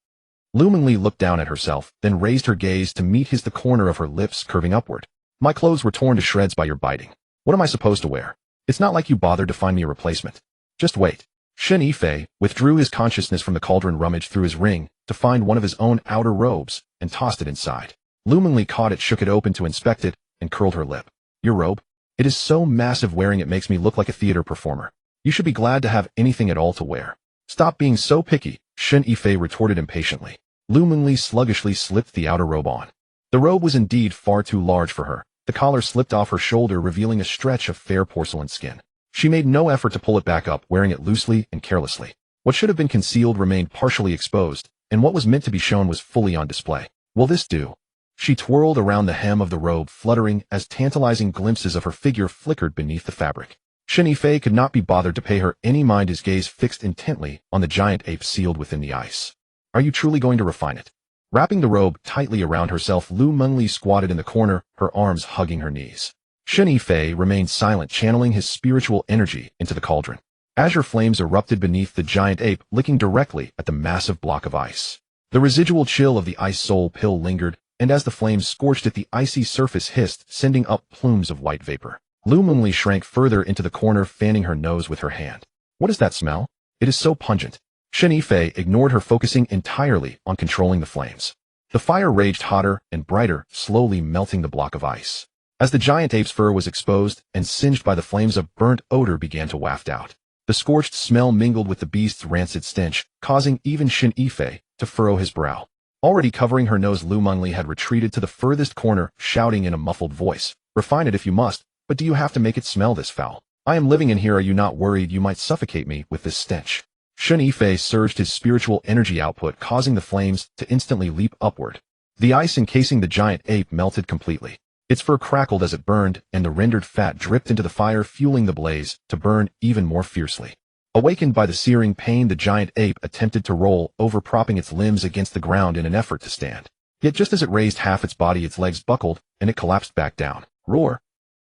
Lu Mengli looked down at herself, then raised her gaze to meet his, the corner of her lips curving upward. My clothes were torn to shreds by your biting. What am I supposed to wear? It's not like you bothered to find me a replacement. Just wait. Shen Yifei withdrew his consciousness from the cauldron, rummaged through his ring to find one of his own outer robes, and tossed it inside. Lu Mengli caught it, shook it open to inspect it, and curled her lip. Your robe? It is so massive, wearing it makes me look like a theater performer. You should be glad to have anything at all to wear. Stop being so picky, Shen Yifei retorted impatiently. Lu Mengli sluggishly slipped the outer robe on. The robe was indeed far too large for her. The collar slipped off her shoulder, revealing a stretch of fair porcelain skin. She made no effort to pull it back up, wearing it loosely and carelessly. What should have been concealed remained partially exposed, and what was meant to be shown was fully on display. Will this do? She twirled around the hem of the robe, fluttering as tantalizing glimpses of her figure flickered beneath the fabric. Shen Yifei could not be bothered to pay her any mind, his gaze fixed intently on the giant ape sealed within the ice. Are you truly going to refine it? Wrapping the robe tightly around herself, Lu Mengli squatted in the corner, her arms hugging her knees. Shen Yifei remained silent, channeling his spiritual energy into the cauldron. Azure flames erupted beneath the giant ape, licking directly at the massive block of ice. The residual chill of the ice soul pill lingered, and as the flames scorched it, the icy surface hissed, sending up plumes of white vapor. Lu Mengli shrank further into the corner, fanning her nose with her hand. What is that smell? It is so pungent. Shen Yifei ignored her, focusing entirely on controlling the flames. The fire raged hotter and brighter, slowly melting the block of ice. As the giant ape's fur was exposed and singed by the flames, a burnt odor began to waft out. The scorched smell mingled with the beast's rancid stench, causing even Shen Yifei to furrow his brow. Already covering her nose, Lu Mengli had retreated to the furthest corner, shouting in a muffled voice, "Refine it if you must, but do you have to make it smell this foul? I am living in here. Are you not worried you might suffocate me with this stench?" Shen Yifei surged his spiritual energy output, causing the flames to instantly leap upward. The ice encasing the giant ape melted completely. Its fur crackled as it burned, and the rendered fat dripped into the fire, fueling the blaze to burn even more fiercely. Awakened by the searing pain, the giant ape attempted to roll over, propping its limbs against the ground in an effort to stand. Yet just as it raised half its body, its legs buckled, and it collapsed back down. Roar!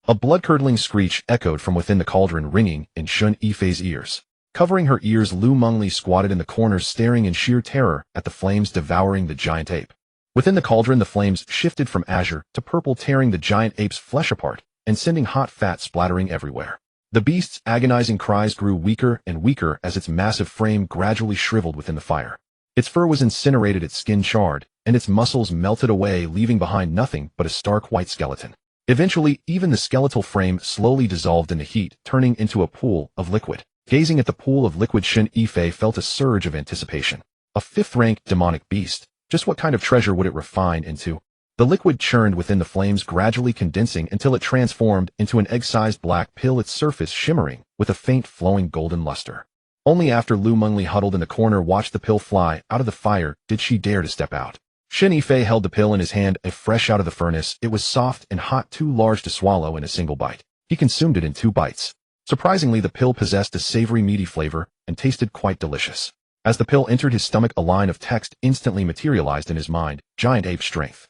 A blood-curdling screech echoed from within the cauldron, ringing in Shen Yifei's ears. Covering her ears, Lu Mengli squatted in the corner, staring in sheer terror at the flames devouring the giant ape. Within the cauldron, the flames shifted from azure to purple, tearing the giant ape's flesh apart, and sending hot fat splattering everywhere. The beast's agonizing cries grew weaker and weaker as its massive frame gradually shriveled within the fire. Its fur was incinerated, its skin charred, and its muscles melted away, leaving behind nothing but a stark white skeleton. Eventually, even the skeletal frame slowly dissolved in the heat, turning into a pool of liquid. Gazing at the pool of liquid, Shen Yifei felt a surge of anticipation. A fifth-rank demonic beast. Just what kind of treasure would it refine into? The liquid churned within the flames, gradually condensing until it transformed into an egg-sized black pill, its surface shimmering with a faint flowing golden luster. Only after Lu Mengli, huddled in the corner, watched the pill fly out of the fire did she dare to step out. Shen Yifei held the pill in his hand, fresh out of the furnace. It was soft and hot, too large to swallow in a single bite. He consumed it in 2 bites. Surprisingly, the pill possessed a savory, meaty flavor and tasted quite delicious. As the pill entered his stomach, a line of text instantly materialized in his mind: giant ape strength.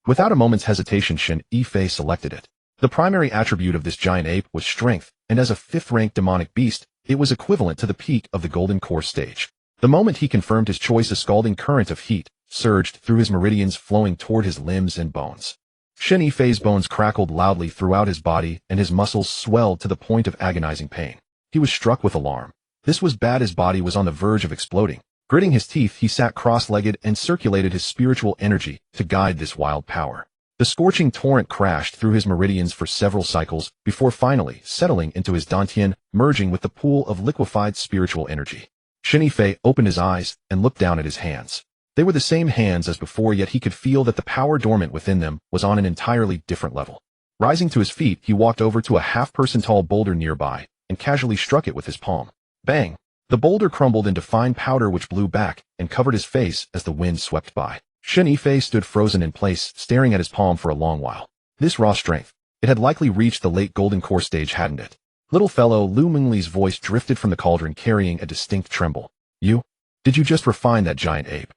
Without a moment's hesitation, Shen Yifei selected it. The primary attribute of this giant ape was strength, and as a 5th-rank demonic beast, it was equivalent to the peak of the golden core stage. The moment he confirmed his choice, a scalding current of heat surged through his meridians, flowing toward his limbs and bones. Shen Yifei's bones crackled loudly throughout his body, and his muscles swelled to the point of agonizing pain. He was struck with alarm. This was bad. His body was on the verge of exploding. Gritting his teeth, he sat cross-legged and circulated his spiritual energy to guide this wild power. The scorching torrent crashed through his meridians for several cycles before finally settling into his dantian, merging with the pool of liquefied spiritual energy. Shen Yifei opened his eyes and looked down at his hands. They were the same hands as before, yet he could feel that the power dormant within them was on an entirely different level. Rising to his feet, he walked over to a half-person tall boulder nearby and casually struck it with his palm. Bang! The boulder crumbled into fine powder, which blew back and covered his face as the wind swept by. Shen Yifei stood frozen in place, staring at his palm for a long while. This raw strength. It had likely reached the late golden core stage, hadn't it? Little fellow, Lu Mengli's voice drifted from the cauldron, carrying a distinct tremble. Did you just refine that giant ape?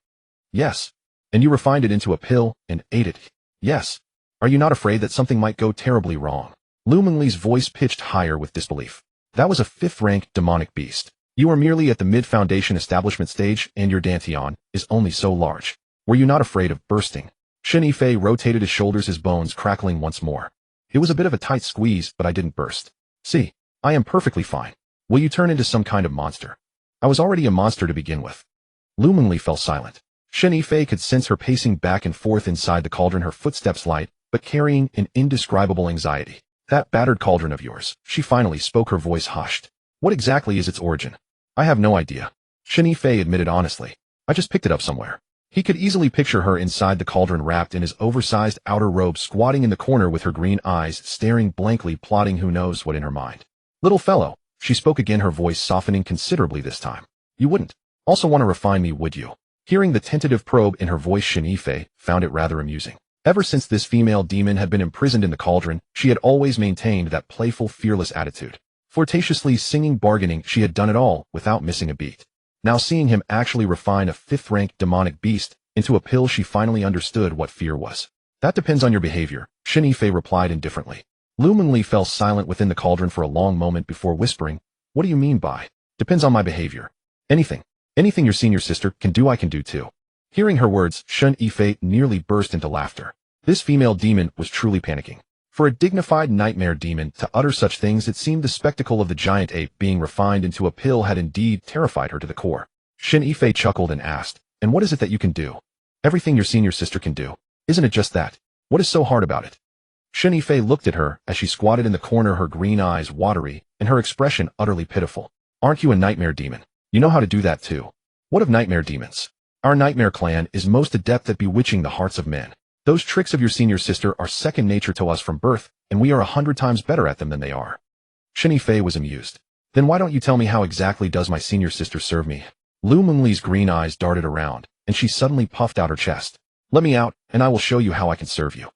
Yes. And you refined it into a pill and ate it? Yes. Are you not afraid that something might go terribly wrong? Lu Mengli's voice pitched higher with disbelief. That was a 5th-rank demonic beast. You are merely at the mid-foundation establishment stage, and your dantian is only so large. Were you not afraid of bursting? Shen Yifei rotated his shoulders, his bones crackling once more. It was a bit of a tight squeeze, but I didn't burst. See, I am perfectly fine. Will you turn into some kind of monster? I was already a monster to begin with. Lu Mengli fell silent. Shen Yifei could sense her pacing back and forth inside the cauldron, her footsteps light, but carrying an indescribable anxiety. That battered cauldron of yours, she finally spoke, her voice hushed. What exactly is its origin? I have no idea. Shen Yifei admitted honestly. I just picked it up somewhere. He could easily picture her inside the cauldron, wrapped in his oversized outer robe, squatting in the corner with her green eyes staring blankly, plotting who knows what in her mind. Little fellow, she spoke again, her voice softening considerably this time. You wouldn't also want to refine me, would you? Hearing the tentative probe in her voice, Shen Yifei found it rather amusing. Ever since this female demon had been imprisoned in the cauldron, she had always maintained that playful, fearless attitude. Flirtatiously singing, bargaining, she had done it all without missing a beat. Now seeing him actually refine a 5th-rank demonic beast into a pill, she finally understood what fear was. That depends on your behavior, Shen Yifei replied indifferently. Lu Mengli fell silent within the cauldron for a long moment before whispering, what do you mean by, depends on my behavior? Anything. Anything your senior sister can do, I can do too. Hearing her words, Shen Yifei nearly burst into laughter. This female demon was truly panicking. For a dignified nightmare demon to utter such things, it seemed the spectacle of the giant ape being refined into a pill had indeed terrified her to the core. Shen Yifei chuckled and asked, and what is it that you can do? Everything your senior sister can do. Isn't it just that? What is so hard about it? Shen Yifei looked at her as she squatted in the corner, her green eyes watery and her expression utterly pitiful. Aren't you a nightmare demon? You know how to do that too. What of nightmare demons? Our nightmare clan is most adept at bewitching the hearts of men. Those tricks of your senior sister are second nature to us from birth, and we are 100 times better at them than they are. Shen Yifei was amused. Then why don't you tell me, how exactly does my senior sister serve me? Lu Mengli's green eyes darted around, and she suddenly puffed out her chest. Let me out, and I will show you how I can serve you.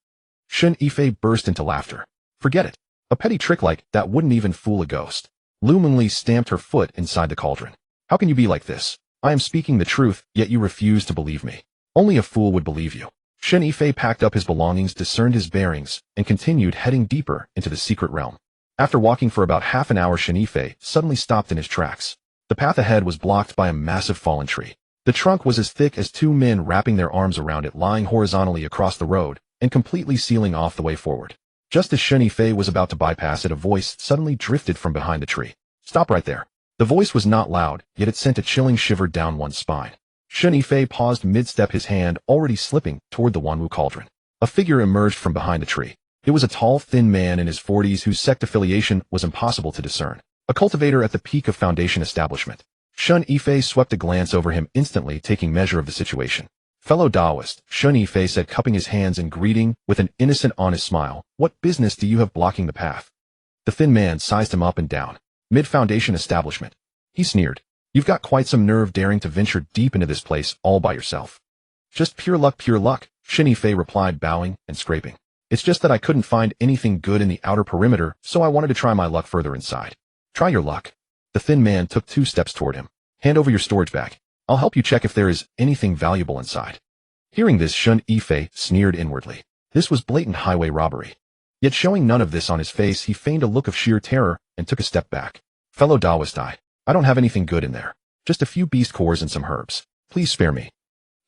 Shen Yifei burst into laughter. Forget it. A petty trick like that wouldn't even fool a ghost. Lu Mengli stamped her foot inside the cauldron. How can you be like this? I am speaking the truth, yet you refuse to believe me. Only a fool would believe you. Shen Yifei packed up his belongings, discerned his bearings, and continued heading deeper into the secret realm. After walking for about half an hour, Shen Yifei suddenly stopped in his tracks. The path ahead was blocked by a massive fallen tree. The trunk was as thick as 2 men wrapping their arms around it, lying horizontally across the road and completely sealing off the way forward. Just as Shen Yifei was about to bypass it, a voice suddenly drifted from behind the tree. Stop right there. The voice was not loud, yet it sent a chilling shiver down one's spine. Shen Yifei paused mid-step, his hand already slipping toward the Wanwu cauldron. A figure emerged from behind the tree. It was a tall, thin man in his 40s whose sect affiliation was impossible to discern. A cultivator at the peak of Foundation establishment. Shen Yifei swept a glance over him, instantly taking measure of the situation. Fellow Taoist, Shen Yifei said, cupping his hands in greeting with an innocent, honest smile. What business do you have blocking the path? The thin man sized him up and down. Mid-Foundation establishment. He sneered. You've got quite some nerve daring to venture deep into this place all by yourself. Just pure luck, Shen Yifei replied, bowing and scraping. It's just that I couldn't find anything good in the outer perimeter, so I wanted to try my luck further inside. Try your luck. The thin man took 2 steps toward him. Hand over your storage bag. I'll help you check if there is anything valuable inside. Hearing this, Shen Yifei sneered inwardly. This was blatant highway robbery. Yet showing none of this on his face, he feigned a look of sheer terror and took a step back. Fellow Taoist, I don't have anything good in there. Just a few beast cores and some herbs. Please spare me.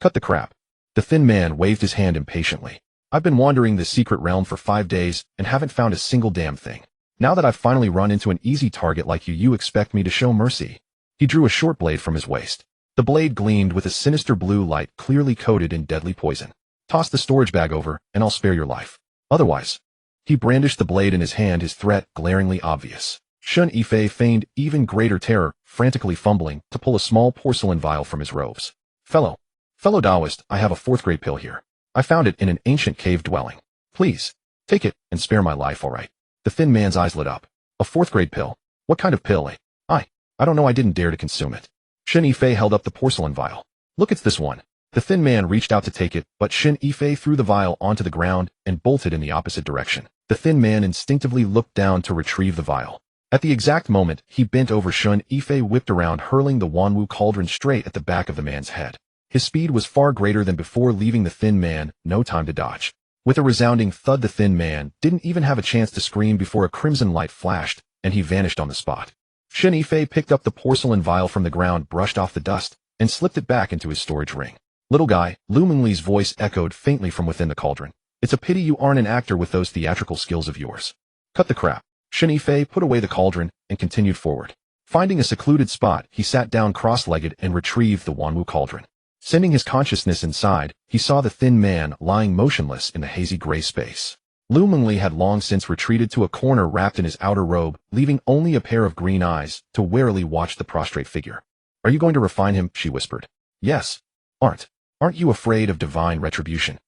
Cut the crap. The thin man waved his hand impatiently. I've been wandering this secret realm for 5 days and haven't found a single damn thing. Now that I've finally run into an easy target like you expect me to show mercy? He drew a short blade from his waist. The blade gleamed with a sinister blue light, clearly coated in deadly poison. Toss the storage bag over, and I'll spare your life. Otherwise. He brandished the blade in his hand, his threat glaringly obvious. Shen Yifei feigned even greater terror, frantically fumbling to pull a small porcelain vial from his robes. Fellow Taoist, I have a 4th-grade pill here. I found it in an ancient cave dwelling. Please, take it and spare my life, all right? The thin man's eyes lit up. A 4th-grade pill? What kind of pill, eh? I don't know, I didn't dare to consume it. Shen Yifei held up the porcelain vial. Look, it's this one. The thin man reached out to take it, but Shen Yifei threw the vial onto the ground and bolted in the opposite direction. The thin man instinctively looked down to retrieve the vial. At the exact moment he bent over, Shen Yifei whipped around, hurling the Wanwu cauldron straight at the back of the man's head. His speed was far greater than before, leaving the thin man no time to dodge. With a resounding thud, the thin man didn't even have a chance to scream before a crimson light flashed, and he vanished on the spot. Shen Yifei picked up the porcelain vial from the ground, brushed off the dust, and slipped it back into his storage ring. Little guy, Lu Mengli's voice echoed faintly from within the cauldron. It's a pity you aren't an actor with those theatrical skills of yours. Cut the crap. Shen Yifei put away the cauldron and continued forward. Finding a secluded spot, he sat down cross-legged and retrieved the Wanwu cauldron. Sending his consciousness inside, he saw the thin man lying motionless in the hazy gray space. Lu Mengli had long since retreated to a corner wrapped in his outer robe, leaving only a pair of green eyes to warily watch the prostrate figure. Are you going to refine him? She whispered. Yes. Aren't you afraid of divine retribution?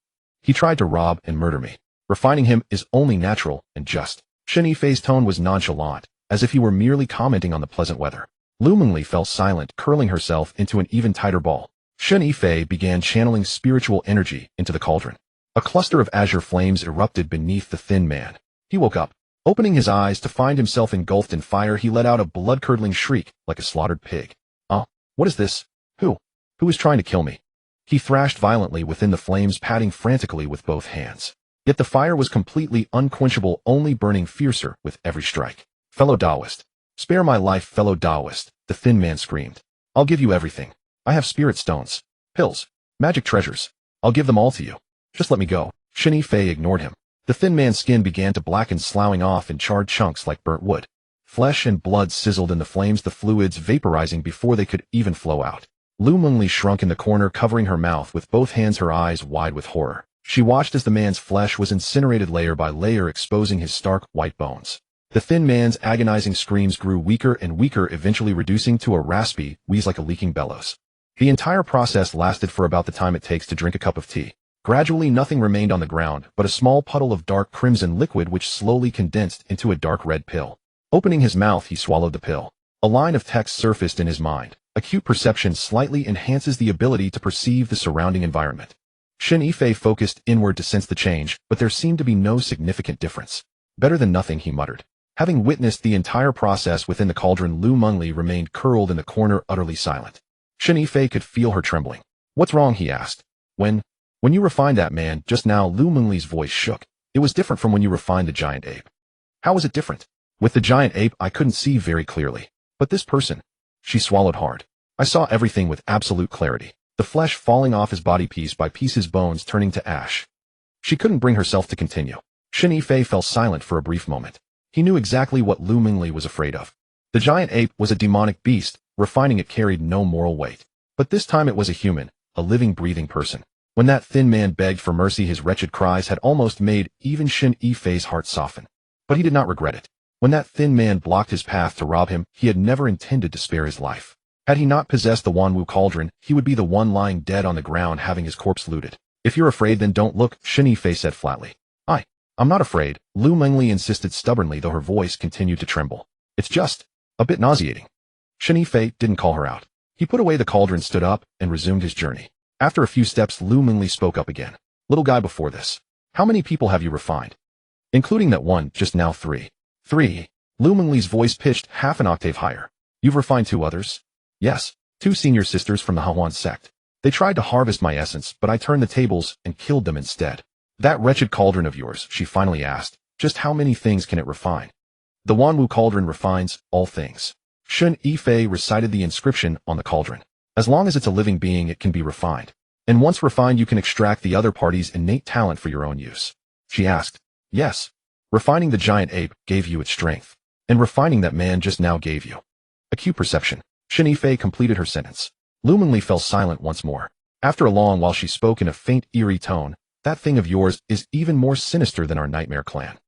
He tried to rob and murder me. Refining him is only natural and just. Shen Yifei's tone was nonchalant, as if he were merely commenting on the pleasant weather. Lu Mengli fell silent, curling herself into an even tighter ball. Shen Yifei began channeling spiritual energy into the cauldron. A cluster of azure flames erupted beneath the thin man. He woke up. Opening his eyes to find himself engulfed in fire, he let out a blood-curdling shriek like a slaughtered pig. What is this? Who is trying to kill me? He thrashed violently within the flames, patting frantically with both hands. Yet the fire was completely unquenchable, only burning fiercer with every strike. Fellow Taoist. Spare my life, fellow Taoist, the thin man screamed. I'll give you everything. I have spirit stones, pills, magic treasures. I'll give them all to you. Just let me go. Shen Yifei ignored him. The thin man's skin began to blacken, sloughing off in charred chunks like burnt wood. Flesh and blood sizzled in the flames, the fluids vaporizing before they could even flow out. Lu Mengli shrunk in the corner, covering her mouth with both hands, her eyes wide with horror. She watched as the man's flesh was incinerated layer by layer, exposing his stark white bones. The thin man's agonizing screams grew weaker and weaker, eventually reducing to a raspy wheeze like a leaking bellows. The entire process lasted for about the time it takes to drink a cup of tea. Gradually, nothing remained on the ground but a small puddle of dark crimson liquid which slowly condensed into a dark red pill. Opening his mouth, he swallowed the pill. A line of text surfaced in his mind. Acute perception slightly enhances the ability to perceive the surrounding environment. Shen Yifei focused inward to sense the change, but there seemed to be no significant difference. Better than nothing, he muttered. Having witnessed the entire process within the cauldron, Lu Mengli remained curled in the corner, utterly silent. Shen Yifei could feel her trembling. What's wrong? He asked. When you refined that man just now, Lu Mengli's voice shook. It was different from when you refined the giant ape. How was it different? With the giant ape, I couldn't see very clearly. But this person. She swallowed hard. I saw everything with absolute clarity. The flesh falling off his body piece by piece, his bones turning to ash. She couldn't bring herself to continue. Shen Yifei fell silent for a brief moment. He knew exactly what Lu Mingli was afraid of. The giant ape was a demonic beast, refining it carried no moral weight. But this time it was a human, a living, breathing person. When that thin man begged for mercy, his wretched cries had almost made even Shen Yifei's heart soften. But he did not regret it. When that thin man blocked his path to rob him, he had never intended to spare his life. Had he not possessed the Wanwu cauldron, he would be the one lying dead on the ground having his corpse looted. If you're afraid, then don't look, Shen Yifei said flatly. I'm not afraid, Lu Mingli insisted stubbornly, though her voice continued to tremble. It's just a bit nauseating. Shen Yifei didn't call her out. He put away the cauldron, stood up, and resumed his journey. After a few steps, Lu Mingli spoke up again. Little guy, before this, how many people have you refined? Including that one, just now 3. 3. Lu Mingli's voice pitched half an octave higher. You've refined 2 others? Yes, 2 senior sisters from the Hehuan Sect. They tried to harvest my essence, but I turned the tables and killed them instead. That wretched cauldron of yours, she finally asked, just how many things can it refine? The Wanwu cauldron refines all things. Shen Yifei recited the inscription on the cauldron. As long as it's a living being, it can be refined. And once refined, you can extract the other party's innate talent for your own use. She asked, yes. Refining the giant ape gave you its strength. And refining that man just now gave you acute perception. Shen Yifei completed her sentence. Lu Mingli fell silent once more. After a long while, she spoke in a faint, eerie tone. That thing of yours is even more sinister than our nightmare clan.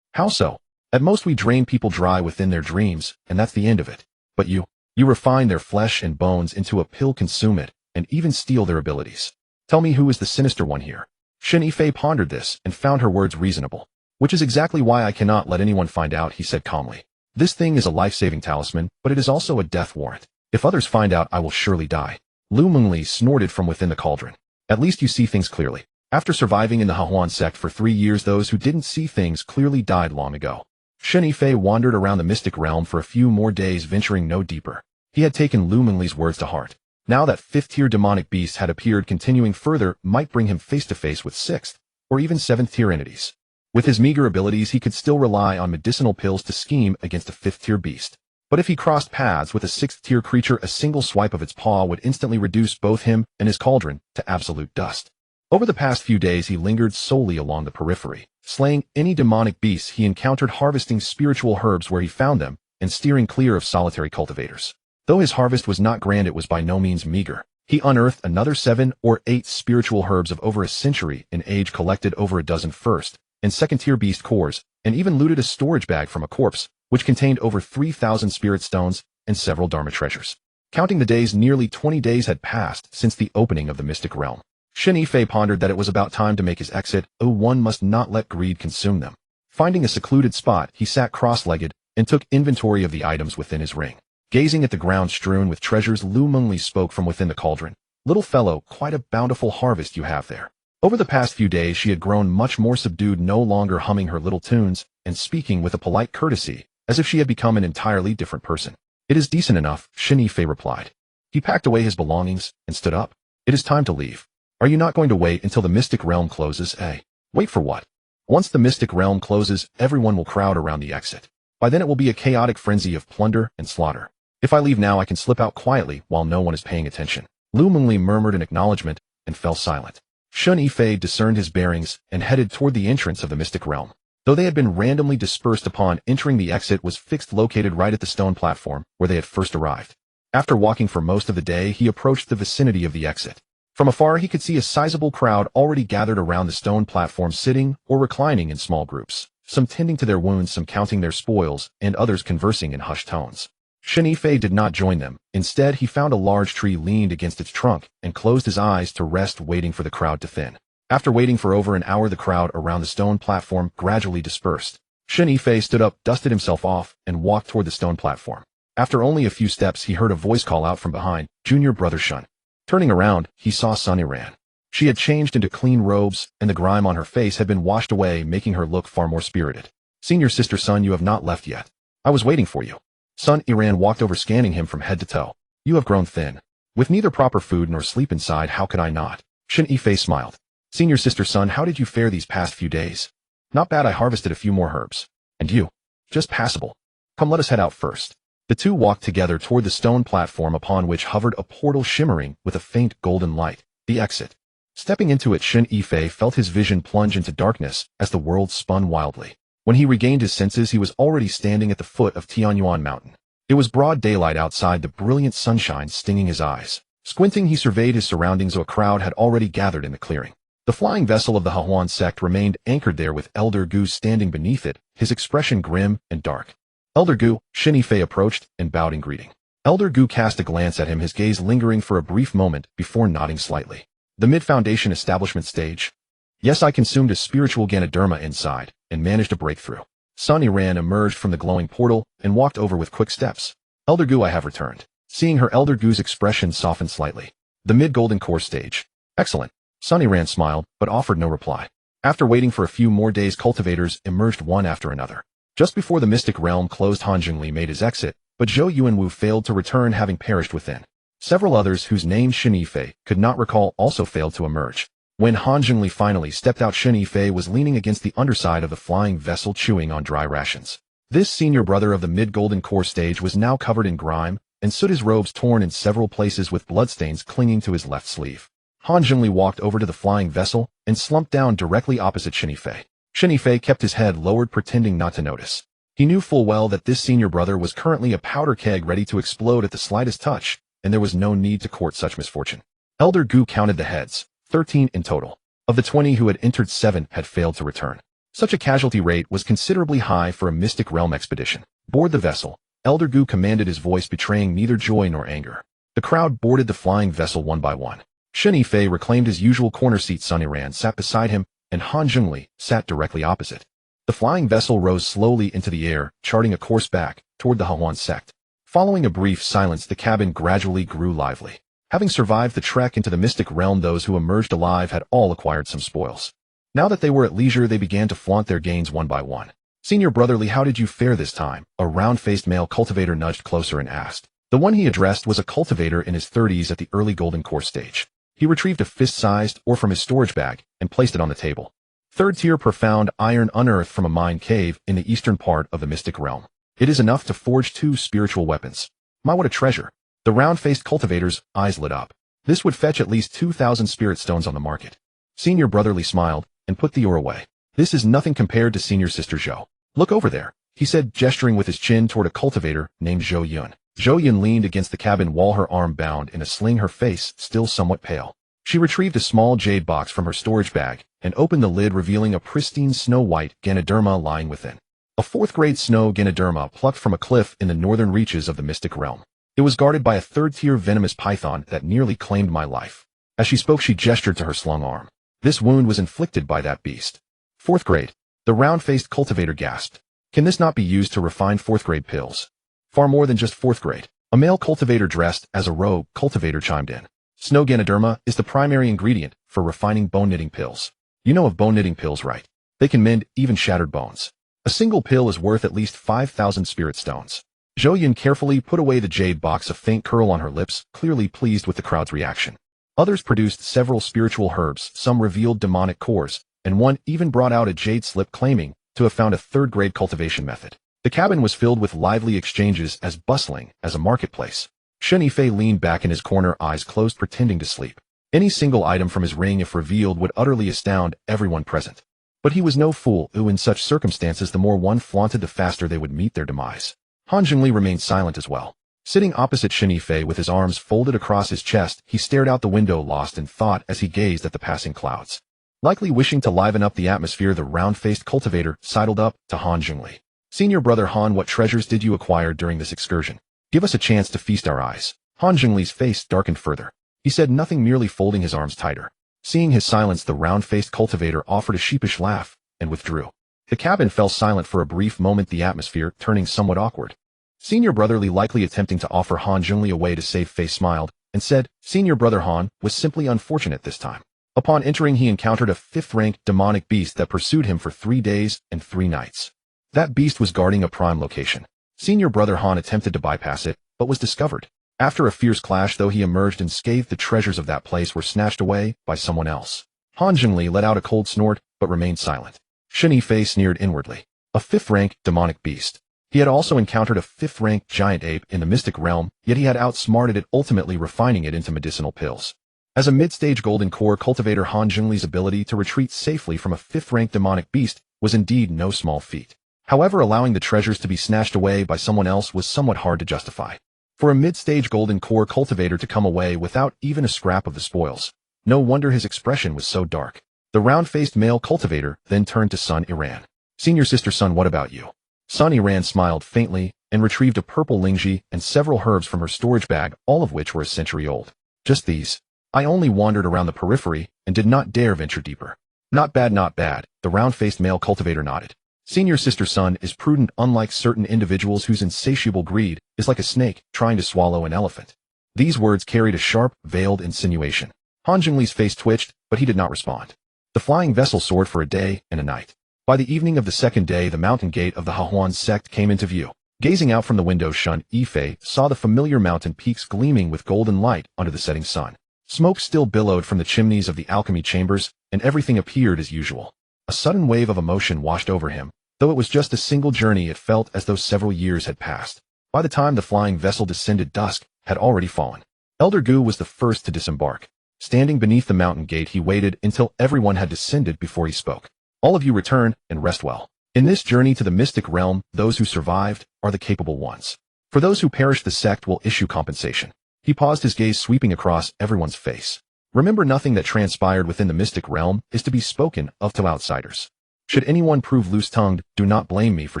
How so? At most we drain people dry within their dreams, and that's the end of it. But you refine their flesh and bones into a pill, consume it, and even steal their abilities. Tell me, who is the sinister one here? Shen Yifei pondered this and found her words reasonable. Which is exactly why I cannot let anyone find out, he said calmly. This thing is a life-saving talisman, but it is also a death warrant. If others find out, I will surely die. Lu Mingli snorted from within the cauldron. At least you see things clearly. After surviving in the Hehuan Sect for 3 years, those who didn't see things clearly died long ago. Shen Yifei wandered around the mystic realm for a few more days, venturing no deeper. He had taken Lu Mingli's words to heart. Now that 5th-tier demonic beast had appeared, continuing further might bring him face-to-face with 6th, or even 7th-tier entities. With his meager abilities, he could still rely on medicinal pills to scheme against a 5th-tier beast. But if he crossed paths with a 6th-tier creature, a single swipe of its paw would instantly reduce both him and his cauldron to absolute dust. Over the past few days, he lingered solely along the periphery, slaying any demonic beasts he encountered, harvesting spiritual herbs where he found them, and steering clear of solitary cultivators. Though his harvest was not grand, it was by no means meager. He unearthed another 7 or 8 spiritual herbs of over a century in age, collected over a dozen 1st and 2nd-tier beast cores, and even looted a storage bag from a corpse, which contained over 3,000 spirit stones and several Dharma treasures. Counting the days, nearly 20 days had passed since the opening of the mystic realm. Shen Yifei pondered that it was about time to make his exit. One must not let greed consume them. Finding a secluded spot, he sat cross-legged and took inventory of the items within his ring. Gazing at the ground strewn with treasures, Lu Mingli spoke from within the cauldron. Little fellow, quite a bountiful harvest you have there. Over the past few days, she had grown much more subdued, no longer humming her little tunes and speaking with a polite courtesy, as if she had become an entirely different person. It is decent enough, Shen Yifei replied. He packed away his belongings and stood up. It is time to leave. Are you not going to wait until the mystic realm closes, eh? Wait for what? Once the mystic realm closes, everyone will crowd around the exit. By then it will be a chaotic frenzy of plunder and slaughter. If I leave now, I can slip out quietly while no one is paying attention. Lu Mingli murmured an acknowledgement and fell silent. Shen Yifei discerned his bearings and headed toward the entrance of the mystic realm. Though they had been randomly dispersed upon entering, the exit was fixed, located right at the stone platform where they had first arrived. After walking for most of the day, he approached the vicinity of the exit. From afar, he could see a sizable crowd already gathered around the stone platform, sitting or reclining in small groups, some tending to their wounds, some counting their spoils, and others conversing in hushed tones. Shen Yifei did not join them. Instead, he found a large tree, leaned against its trunk, and closed his eyes to rest, waiting for the crowd to thin. After waiting for over an hour, the crowd around the stone platform gradually dispersed. Shen Yifei stood up, dusted himself off, and walked toward the stone platform. After only a few steps, he heard a voice call out from behind, "Junior brother Shen." Turning around, he saw Sun Yiran. She had changed into clean robes, and the grime on her face had been washed away, making her look far more spirited. "Senior sister Sun, you have not left yet. I was waiting for you." Sun Yiran walked over, scanning him from head to toe. "You have grown thin. With neither proper food nor sleep inside, how could I not?" Shen Yifei smiled. "Senior sister Sun, how did you fare these past few days?" "Not bad, I harvested a few more herbs." "And you?" "Just passable. Come, let us head out first." The two walked together toward the stone platform, upon which hovered a portal shimmering with a faint golden light. The exit. Stepping into it, Shen Yifei felt his vision plunge into darkness as the world spun wildly. When he regained his senses, he was already standing at the foot of Tianyuan Mountain. It was broad daylight outside, the brilliant sunshine stinging his eyes. Squinting, he surveyed his surroundings. A crowd had already gathered in the clearing. The flying vessel of the Hehuan Sect remained anchored there with Elder Gu standing beneath it, his expression grim and dark. Elder Gu, Shen Yifei approached and bowed in greeting. Elder Gu cast a glance at him, his gaze lingering for a brief moment before nodding slightly. The mid-foundation establishment stage? Yes, I consumed a spiritual Ganoderma inside and managed a breakthrough. Sun Yiran emerged from the glowing portal and walked over with quick steps. Elder Gu, I have returned. Seeing her, Elder Gu's expression softened slightly. The mid-golden core stage. Excellent. Sun Yiran smiled, but offered no reply. After waiting for a few more days, cultivators emerged one after another. Just before the mystic realm closed, Han Zhongli made his exit, but Zhou Yuanwu failed to return, having perished within. Several others, whose names Shen Yifei could not recall, also failed to emerge. When Han Zhongli finally stepped out, Shen Yifei was leaning against the underside of the flying vessel, chewing on dry rations. This senior brother of the mid-golden core stage was now covered in grime, and stood, his robes torn in several places with bloodstains clinging to his left sleeve. Han Zhongli walked over to the flying vessel and slumped down directly opposite Shen Yifei. Shen Yifei kept his head lowered, pretending not to notice. He knew full well that this senior brother was currently a powder keg ready to explode at the slightest touch, and there was no need to court such misfortune. Elder Gu counted the heads, 13 in total. Of the 20 who had entered, 7 had failed to return. Such a casualty rate was considerably high for a Mystic Realm expedition. Board the vessel. Elder Gu commanded, his voice betraying neither joy nor anger. The crowd boarded the flying vessel one by one. Shen Yifei reclaimed his usual corner seat. Sun Yiran sat beside him, and Han Zhongli sat directly opposite. The flying vessel rose slowly into the air, charting a course back toward the Hehuan Sect. Following a brief silence, the cabin gradually grew lively. Having survived the trek into the Mystic Realm, those who emerged alive had all acquired some spoils. Now that they were at leisure, they began to flaunt their gains one by one. Senior Brotherly, how did you fare this time? A round-faced male cultivator nudged closer and asked. The one he addressed was a cultivator in his 30s at the early golden core stage. He retrieved a fist-sized ore from his storage bag and placed it on the table. Third-tier profound iron unearthed from a mine cave in the eastern part of the Mystic Realm. It is enough to forge 2 spiritual weapons. My, what a treasure. The round-faced cultivator's eyes lit up. This would fetch at least 2,000 spirit stones on the market. Senior Brotherly smiled and put the ore away. This is nothing compared to Senior Sister Zhou. Look over there, he said, gesturing with his chin toward a cultivator named Zhou Yun. Zhou Yun leaned against the cabin wall, her arm bound in a sling, her face still somewhat pale. She retrieved a small jade box from her storage bag and opened the lid, revealing a pristine snow-white Ganoderma lying within. A 4th-grade snow Ganoderma plucked from a cliff in the northern reaches of the Mystic Realm. It was guarded by a 3rd-tier venomous python that nearly claimed my life. As she spoke, she gestured to her slung arm. This wound was inflicted by that beast. 4th grade. The round-faced cultivator gasped. Can this not be used to refine 4th-grade pills? Far more than just 4th grade. A male cultivator dressed as a rogue cultivator chimed in. Snow Ganoderma is the primary ingredient for refining bone-knitting pills. You know of bone-knitting pills, right? They can mend even shattered bones. A single pill is worth at least 5,000 spirit stones. Zhou Yun carefully put away the jade box, a faint curl on her lips, clearly pleased with the crowd's reaction. Others produced several spiritual herbs, some revealed demonic cores, and one even brought out a jade slip claiming to have found a 3rd-grade cultivation method. The cabin was filled with lively exchanges, as bustling as a marketplace. Shen Yifei leaned back in his corner, eyes closed, pretending to sleep. Any single item from his ring, if revealed, would utterly astound everyone present. But he was no fool who, in such circumstances, the more one flaunted, the faster they would meet their demise. Han Zhongli remained silent as well. Sitting opposite Shen Yifei with his arms folded across his chest, he stared out the window, lost in thought as he gazed at the passing clouds. Likely wishing to liven up the atmosphere, the round-faced cultivator sidled up to Han Zhongli. Senior Brother Han, what treasures did you acquire during this excursion? Give us a chance to feast our eyes. Han Zhongli's face darkened further. He said nothing, merely folding his arms tighter. Seeing his silence, the round-faced cultivator offered a sheepish laugh and withdrew. The cabin fell silent for a brief moment, the atmosphere turning somewhat awkward. Senior Brotherly, likely attempting to offer Han Zhongli a way to save face, smiled and said, Senior Brother Han was simply unfortunate this time. Upon entering, he encountered a 5th-rank demonic beast that pursued him for 3 days and 3 nights. That beast was guarding a prime location. Senior Brother Han attempted to bypass it, but was discovered. After a fierce clash, though, he emerged unscathed. The treasures of that place were snatched away by someone else. Han Zhongli let out a cold snort, but remained silent. Shen Yifei sneered inwardly. A 5th-rank demonic beast. He had also encountered a 5th-rank giant ape in the Mystic Realm, yet he had outsmarted it, ultimately refining it into medicinal pills. As a mid-stage golden core cultivator, Han Zhengli's ability to retreat safely from a 5th-ranked demonic beast was indeed no small feat. However, allowing the treasures to be snatched away by someone else was somewhat hard to justify. For a mid-stage golden core cultivator to come away without even a scrap of the spoils, no wonder his expression was so dark. The round-faced male cultivator then turned to Sun Iran. "Senior sister Sun, what about you?" Sun Iran smiled faintly and retrieved a purple lingji and several herbs from her storage bag, all of which were a century old. "Just these. I only wandered around the periphery and did not dare venture deeper." "Not bad, not bad," the round-faced male cultivator nodded. "Senior sister Sun is prudent, unlike certain individuals whose insatiable greed is like a snake trying to swallow an elephant." These words carried a sharp, veiled insinuation. Han Zhengli's face twitched, but he did not respond. The flying vessel soared for a day and a night. By the evening of the second day, the mountain gate of the Hehuan Sect came into view. Gazing out from the window, Shen Yifei saw the familiar mountain peaks gleaming with golden light under the setting sun. Smoke still billowed from the chimneys of the alchemy chambers, and everything appeared as usual. A sudden wave of emotion washed over him. Though it was just a single journey, it felt as though several years had passed. By the time the flying vessel descended, dusk had already fallen. Elder Gu was the first to disembark. Standing beneath the mountain gate, he waited until everyone had descended before he spoke. "All of you return and rest well. In this journey to the mystic realm, those who survived are the capable ones. For those who perished, the sect will issue compensation." He paused, his gaze sweeping across everyone's face. "Remember, nothing that transpired within the mystic realm is to be spoken of to outsiders. Should anyone prove loose-tongued, do not blame me for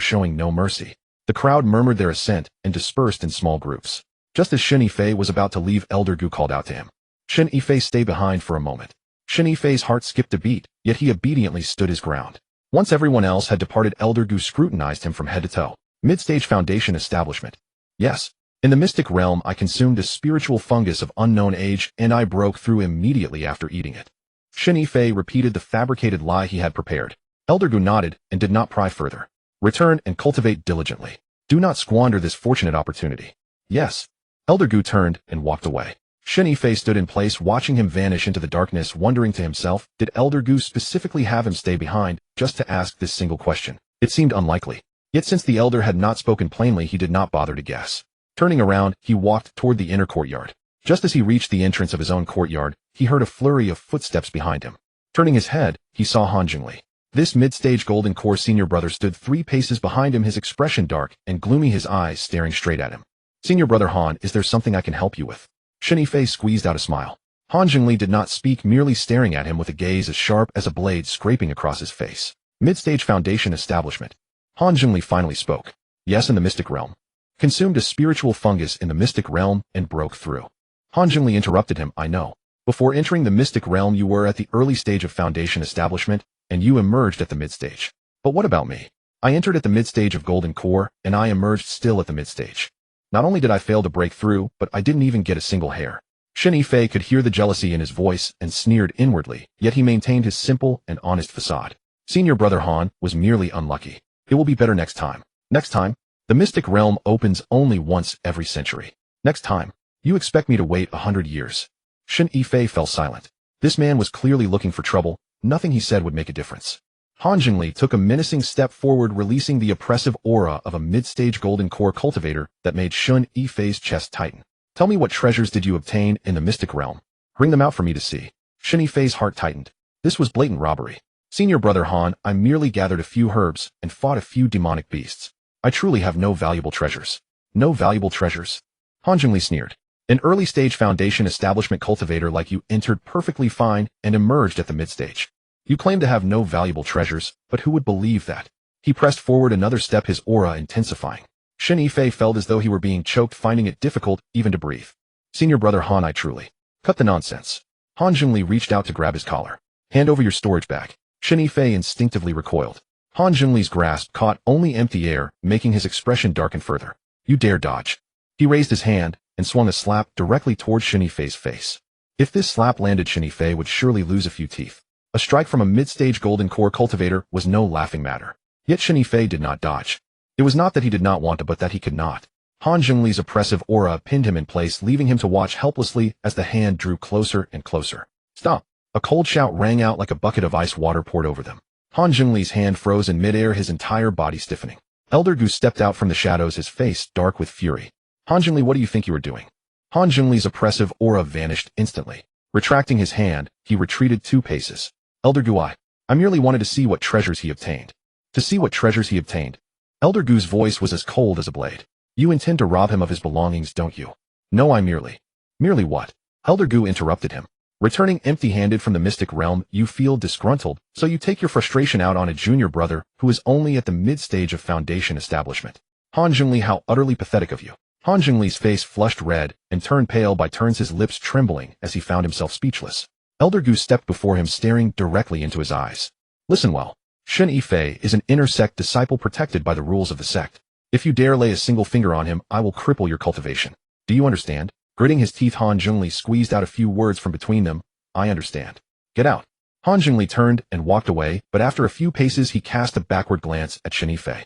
showing no mercy." The crowd murmured their assent and dispersed in small groups. Just as Shen Yifei was about to leave, Elder Gu called out to him. "Shen Yifei, stay behind for a moment." Shen Yifei's heart skipped a beat, yet he obediently stood his ground. Once everyone else had departed, Elder Gu scrutinized him from head to toe. "Mid-stage foundation establishment. Yes. In the mystic realm, I consumed a spiritual fungus of unknown age, and I broke through immediately after eating it." Shen Yifei repeated the fabricated lie he had prepared. Elder Gu nodded and did not pry further. "Return and cultivate diligently. Do not squander this fortunate opportunity." "Yes." Elder Gu turned and walked away. Shen Yifei stood in place, watching him vanish into the darkness, wondering to himself, did Elder Gu specifically have him stay behind just to ask this single question? It seemed unlikely. Yet since the elder had not spoken plainly, he did not bother to guess. Turning around, he walked toward the inner courtyard. Just as he reached the entrance of his own courtyard, he heard a flurry of footsteps behind him. Turning his head, he saw Han Zhengli. This mid-stage golden core senior brother stood 3 paces behind him, his expression dark and gloomy, his eyes staring straight at him. "Senior brother Han, is there something I can help you with?" Shen Yifei squeezed out a smile. Han Zhengli did not speak, merely staring at him with a gaze as sharp as a blade scraping across his face. "Mid-stage foundation establishment." Han Zhengli finally spoke. "Yes, in the mystic realm. Consumed a spiritual fungus in the mystic realm and broke through." Han Zhengli interrupted him. "I know. Before entering the mystic realm, you were at the early stage of foundation establishment, and you emerged at the mid-stage. But what about me? I entered at the mid-stage of golden core, and I emerged still at the mid-stage. Not only did I fail to break through, but I didn't even get a single hair." Shen Yifei could hear the jealousy in his voice and sneered inwardly, yet he maintained his simple and honest facade. "Senior brother Han was merely unlucky. It will be better next time." "Next time? The mystic realm opens only once every century. Next time? You expect me to wait 100 years? Shen Yifei fell silent. This man was clearly looking for trouble. Nothing he said would make a difference. Han Zhengli took a menacing step forward, releasing the oppressive aura of a mid-stage golden core cultivator that made Shen Yifei's chest tighten. "Tell me, what treasures did you obtain in the mystic realm? Bring them out for me to see." Shen Yifei's heart tightened. This was blatant robbery. "Senior brother Han, I merely gathered a few herbs and fought a few demonic beasts. I truly have no valuable treasures." "No valuable treasures?" Han Zhengli sneered. "An early-stage foundation establishment cultivator like you entered perfectly fine and emerged at the mid-stage. You claim to have no valuable treasures, but who would believe that?" He pressed forward another step, his aura intensifying. Shen Yifei felt as though he were being choked, finding it difficult even to breathe. "Senior brother Han, I truly..." "Cut the nonsense." Han Zhengli reached out to grab his collar. "Hand over your storage bag." Shen Yifei instinctively recoiled. Han Zhengli's grasp caught only empty air, making his expression darken further. "You dare dodge." He raised his hand and swung a slap directly toward Shen Yifei's face. If this slap landed, Shen Yifei would surely lose a few teeth. A strike from a mid-stage golden core cultivator was no laughing matter. Yet Shen Yifei did not dodge. It was not that he did not want to, but that he could not. Han Zhengli's oppressive aura pinned him in place, leaving him to watch helplessly as the hand drew closer and closer. "Stop!" A cold shout rang out like a bucket of ice water poured over them. Han Zhengli's hand froze in midair, his entire body stiffening. Elder Gu stepped out from the shadows, his face dark with fury. "Han Zhengli, what do you think you are doing?" Han Zhengli's oppressive aura vanished instantly. Retracting his hand, he retreated 2 paces. Elder Gu, I merely wanted to see what treasures he obtained. To see what treasures he obtained. Elder Gu's voice was as cold as a blade. You intend to rob him of his belongings, don't you? No, I merely. Merely what? Elder Gu interrupted him. Returning empty-handed from the mystic realm, you feel disgruntled, so you take your frustration out on a junior brother who is only at the mid-stage of foundation establishment. Han Zhongli, how utterly pathetic of you. Han Zhongli's face flushed red and turned pale by turns, his lips trembling as he found himself speechless. Elder Gu stepped before him, staring directly into his eyes. Listen well. Shen Yifei is an inner sect disciple protected by the rules of the sect. If you dare lay a single finger on him, I will cripple your cultivation. Do you understand? Gritting his teeth, Han Zhongli squeezed out a few words from between them. I understand. Get out. Han Zhongli turned and walked away, but after a few paces he cast a backward glance at Shen Yifei.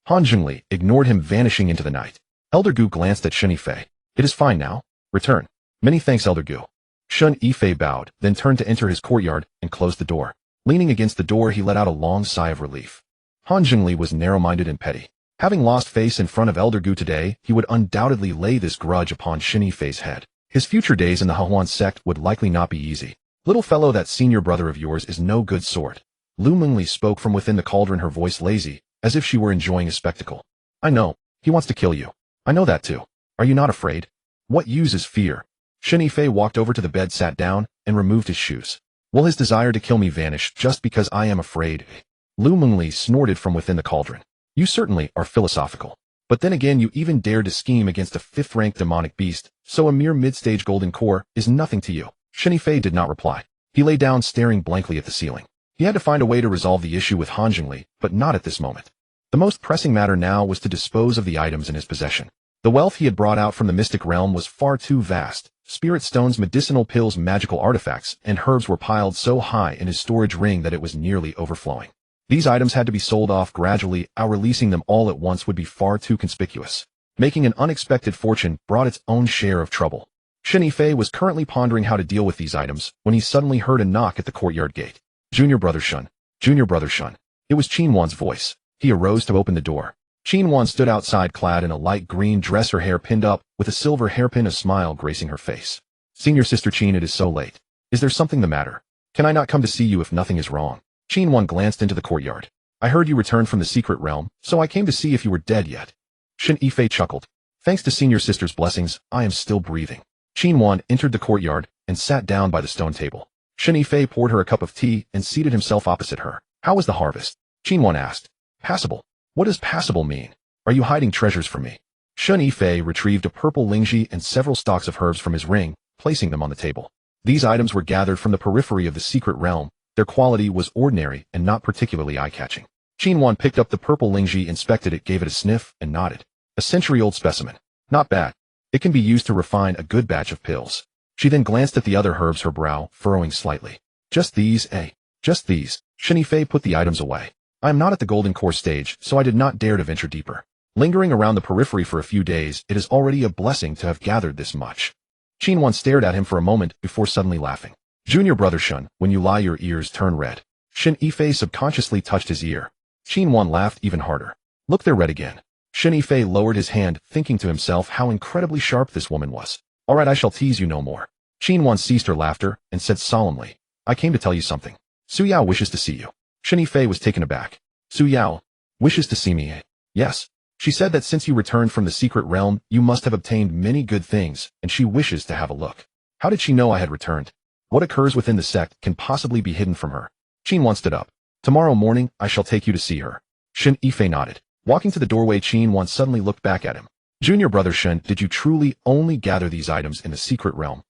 Han Zhongli ignored him, vanishing into the night. Elder Gu glanced at Shen Yifei. It is fine now. Return. Many thanks, Elder Gu. Shen Yifei bowed, then turned to enter his courtyard and closed the door. Leaning against the door, he let out a long sigh of relief. Han Zhongli was narrow-minded and petty. Having lost face in front of Elder Gu today, he would undoubtedly lay this grudge upon Shen Yifei's head. His future days in the Hehuan Sect would likely not be easy. Little fellow, that senior brother of yours is no good sort. Lu Mengli spoke from within the cauldron, her voice lazy, as if she were enjoying a spectacle. I know. He wants to kill you. I know that too. Are you not afraid? What use is fear? Shen Yifei walked over to the bed, sat down, and removed his shoes. Will his desire to kill me vanish just because I am afraid? Lu Mengli snorted from within the cauldron. You certainly are philosophical. But then again, you even dared to scheme against a 5th-ranked demonic beast, so a mere mid-stage golden core is nothing to you. Shen Yifei did not reply. He lay down, staring blankly at the ceiling. He had to find a way to resolve the issue with Han Zhongli, but not at this moment. The most pressing matter now was to dispose of the items in his possession. The wealth he had brought out from the mystic realm was far too vast. Spirit stones, medicinal pills, magical artifacts, and herbs were piled so high in his storage ring that it was nearly overflowing. These items had to be sold off gradually, releasing them all at once would be far too conspicuous. Making an unexpected fortune brought its own share of trouble. Shen Yifei was currently pondering how to deal with these items when he suddenly heard a knock at the courtyard gate. Junior Brother Shun. Junior Brother Shun. It was Qin Wan's voice. He arose to open the door. Qin Wan stood outside, clad in a light green dress, her hair pinned up, with a silver hairpin, a smile gracing her face. Senior Sister Qin, it is so late. Is there something the matter? Can I not come to see you if nothing is wrong? Qin Wan glanced into the courtyard. I heard you returned from the secret realm, so I came to see if you were dead yet. Shen Yifei chuckled. Thanks to Senior Sister's blessings, I am still breathing. Qin Wan entered the courtyard and sat down by the stone table. Shen Yifei poured her a cup of tea and seated himself opposite her. How was the harvest? Qin Wan asked. Passable. What does passable mean? Are you hiding treasures from me? Shen Yifei retrieved a purple lingji and several stalks of herbs from his ring, placing them on the table. These items were gathered from the periphery of the secret realm. Their quality was ordinary and not particularly eye-catching. Qin Wan picked up the purple lingji, inspected it, gave it a sniff, and nodded. A century-old specimen. Not bad. It can be used to refine a good batch of pills. She then glanced at the other herbs, her brow furrowing slightly. Just these, eh? Just these. Shen Yifei put the items away. I am not at the golden core stage, so I did not dare to venture deeper. Lingering around the periphery for a few days, it is already a blessing to have gathered this much. Qin Wan stared at him for a moment before suddenly laughing. Junior Brother Shun, when you lie your ears turn red. Shen Yifei subconsciously touched his ear. Qin Wan laughed even harder. Look, they're red again. Shen Yifei lowered his hand, thinking to himself how incredibly sharp this woman was. All right, I shall tease you no more. Qin Wan ceased her laughter and said solemnly, I came to tell you something. Su Yao wishes to see you. Shen Yifei was taken aback. Su Yao wishes to see me, eh? Yes. She said that since you returned from the secret realm, you must have obtained many good things, and she wishes to have a look. How did she know I had returned? What occurs within the sect can possibly be hidden from her. Qin Wan stood up. Tomorrow morning, I shall take you to see her. Shen Yifei nodded. Walking to the doorway, Qin Wan suddenly looked back at him. Junior Brother Shen, did you truly only gather these items in the secret realm?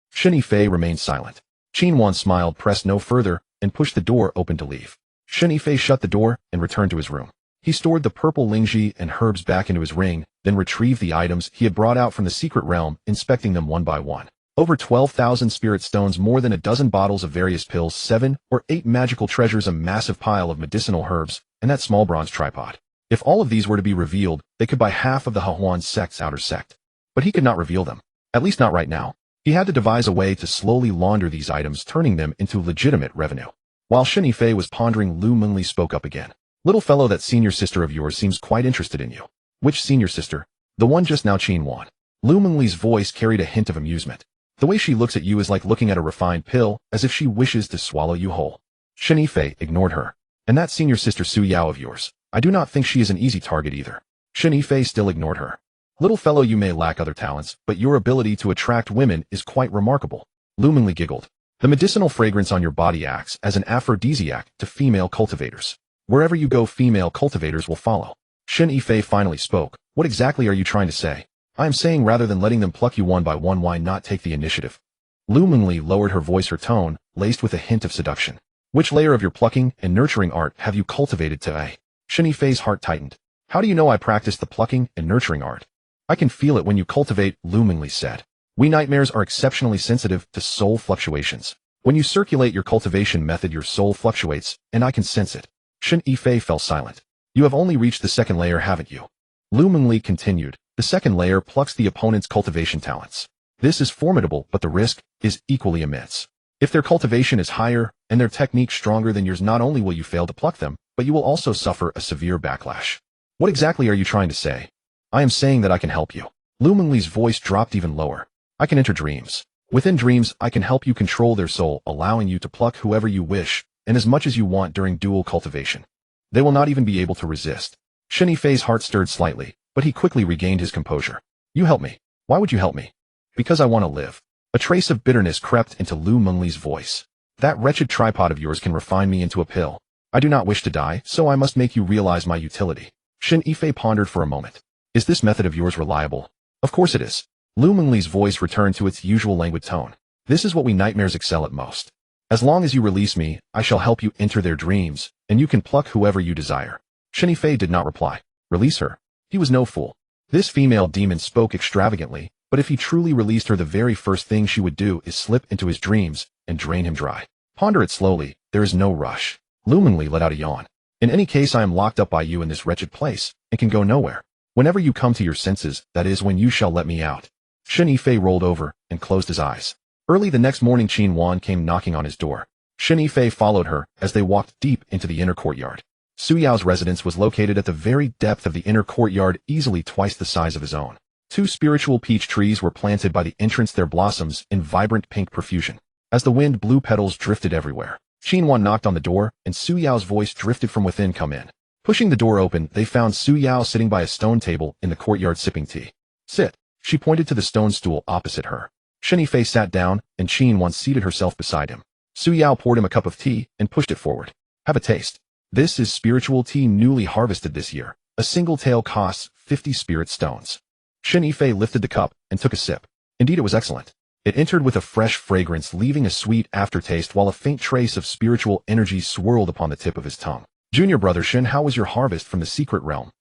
Shen Yifei remained silent. Qin Wan smiled, pressed no further, and pushed the door open to leave. Shen Yifei shut the door and returned to his room. He stored the purple lingji and herbs back into his ring, then retrieved the items he had brought out from the secret realm, inspecting them one by one. Over 12,000 spirit stones, more than a dozen bottles of various pills, 7 or 8 magical treasures, a massive pile of medicinal herbs, and that small bronze tripod. If all of these were to be revealed, they could buy half of the Hehuan Sect's outer sect. But he could not reveal them. At least not right now. He had to devise a way to slowly launder these items, turning them into legitimate revenue. While Shen Yifei was pondering, Lu Mengli spoke up again. Little fellow, that senior sister of yours seems quite interested in you. Which senior sister? The one just now, Qin Wan. Lu Mengli's voice carried a hint of amusement. The way she looks at you is like looking at a refined pill, as if she wishes to swallow you whole. Shen Yifei ignored her. And that senior sister Su Yao of yours, I do not think she is an easy target either. Shen Yifei still ignored her. Little fellow, you may lack other talents, but your ability to attract women is quite remarkable. Lu Mengli giggled. The medicinal fragrance on your body acts as an aphrodisiac to female cultivators. Wherever you go, female cultivators will follow. Shen Yifei finally spoke. What exactly are you trying to say? I am saying rather than letting them pluck you one by one, why not take the initiative? Lu Mengli lowered her voice, her tone laced with a hint of seduction. Which layer of your plucking and nurturing art have you cultivated today? Shen Yifei's heart tightened. How do you know I practice the plucking and nurturing art? I can feel it when you cultivate, Lu Mengli said. We nightmares are exceptionally sensitive to soul fluctuations. When you circulate your cultivation method, your soul fluctuates, and I can sense it. Shen Yifei fell silent. You have only reached the second layer, haven't you? Lu Mengli continued. The second layer plucks the opponent's cultivation talents. This is formidable, but the risk is equally immense. If their cultivation is higher and their technique stronger than yours, not only will you fail to pluck them, but you will also suffer a severe backlash. What exactly are you trying to say? I am saying that I can help you. Lu Mengli's voice dropped even lower. I can enter dreams. Within dreams, I can help you control their soul, allowing you to pluck whoever you wish, and as much as you want during dual cultivation. They will not even be able to resist. Shen Yifei's heart stirred slightly, but he quickly regained his composure. You help me. Why would you help me? Because I want to live. A trace of bitterness crept into Lu Mengli's voice. That wretched tripod of yours can refine me into a pill. I do not wish to die, so I must make you realize my utility. Shen Yifei pondered for a moment. Is this method of yours reliable? Of course it is. Lu Mengli's voice returned to its usual languid tone. This is what we nightmares excel at most. As long as you release me, I shall help you enter their dreams, and you can pluck whoever you desire. Shen Yifei did not reply. Release her? He was no fool. This female demon spoke extravagantly, but if he truly released her, the very first thing she would do is slip into his dreams and drain him dry. Ponder it slowly, there is no rush. Lu Mengli let out a yawn. In any case, I am locked up by you in this wretched place, and can go nowhere. Whenever you come to your senses, that is when you shall let me out. Shen Yifei rolled over and closed his eyes. Early the next morning, Qin Wan came knocking on his door. Shen Yifei followed her as they walked deep into the inner courtyard. Su Yao's residence was located at the very depth of the inner courtyard, easily twice the size of his own. 2 spiritual peach trees were planted by the entrance, their blossoms in vibrant pink profusion. As the wind blew, petals drifted everywhere. Qin Wan knocked on the door, and Su Yao's voice drifted from within, come in. Pushing the door open, they found Su Yao sitting by a stone table in the courtyard sipping tea. Sit. She pointed to the stone stool opposite her. Shen Yifei sat down, and Qin Wan seated herself beside him. Su Yao poured him a cup of tea and pushed it forward. Have a taste. This is spiritual tea newly harvested this year. A single tail costs 50 spirit stones. Shen Yifei lifted the cup and took a sip. Indeed, it was excellent. It entered with a fresh fragrance, leaving a sweet aftertaste, while a faint trace of spiritual energy swirled upon the tip of his tongue. Junior brother Shen, how was your harvest from the secret realm?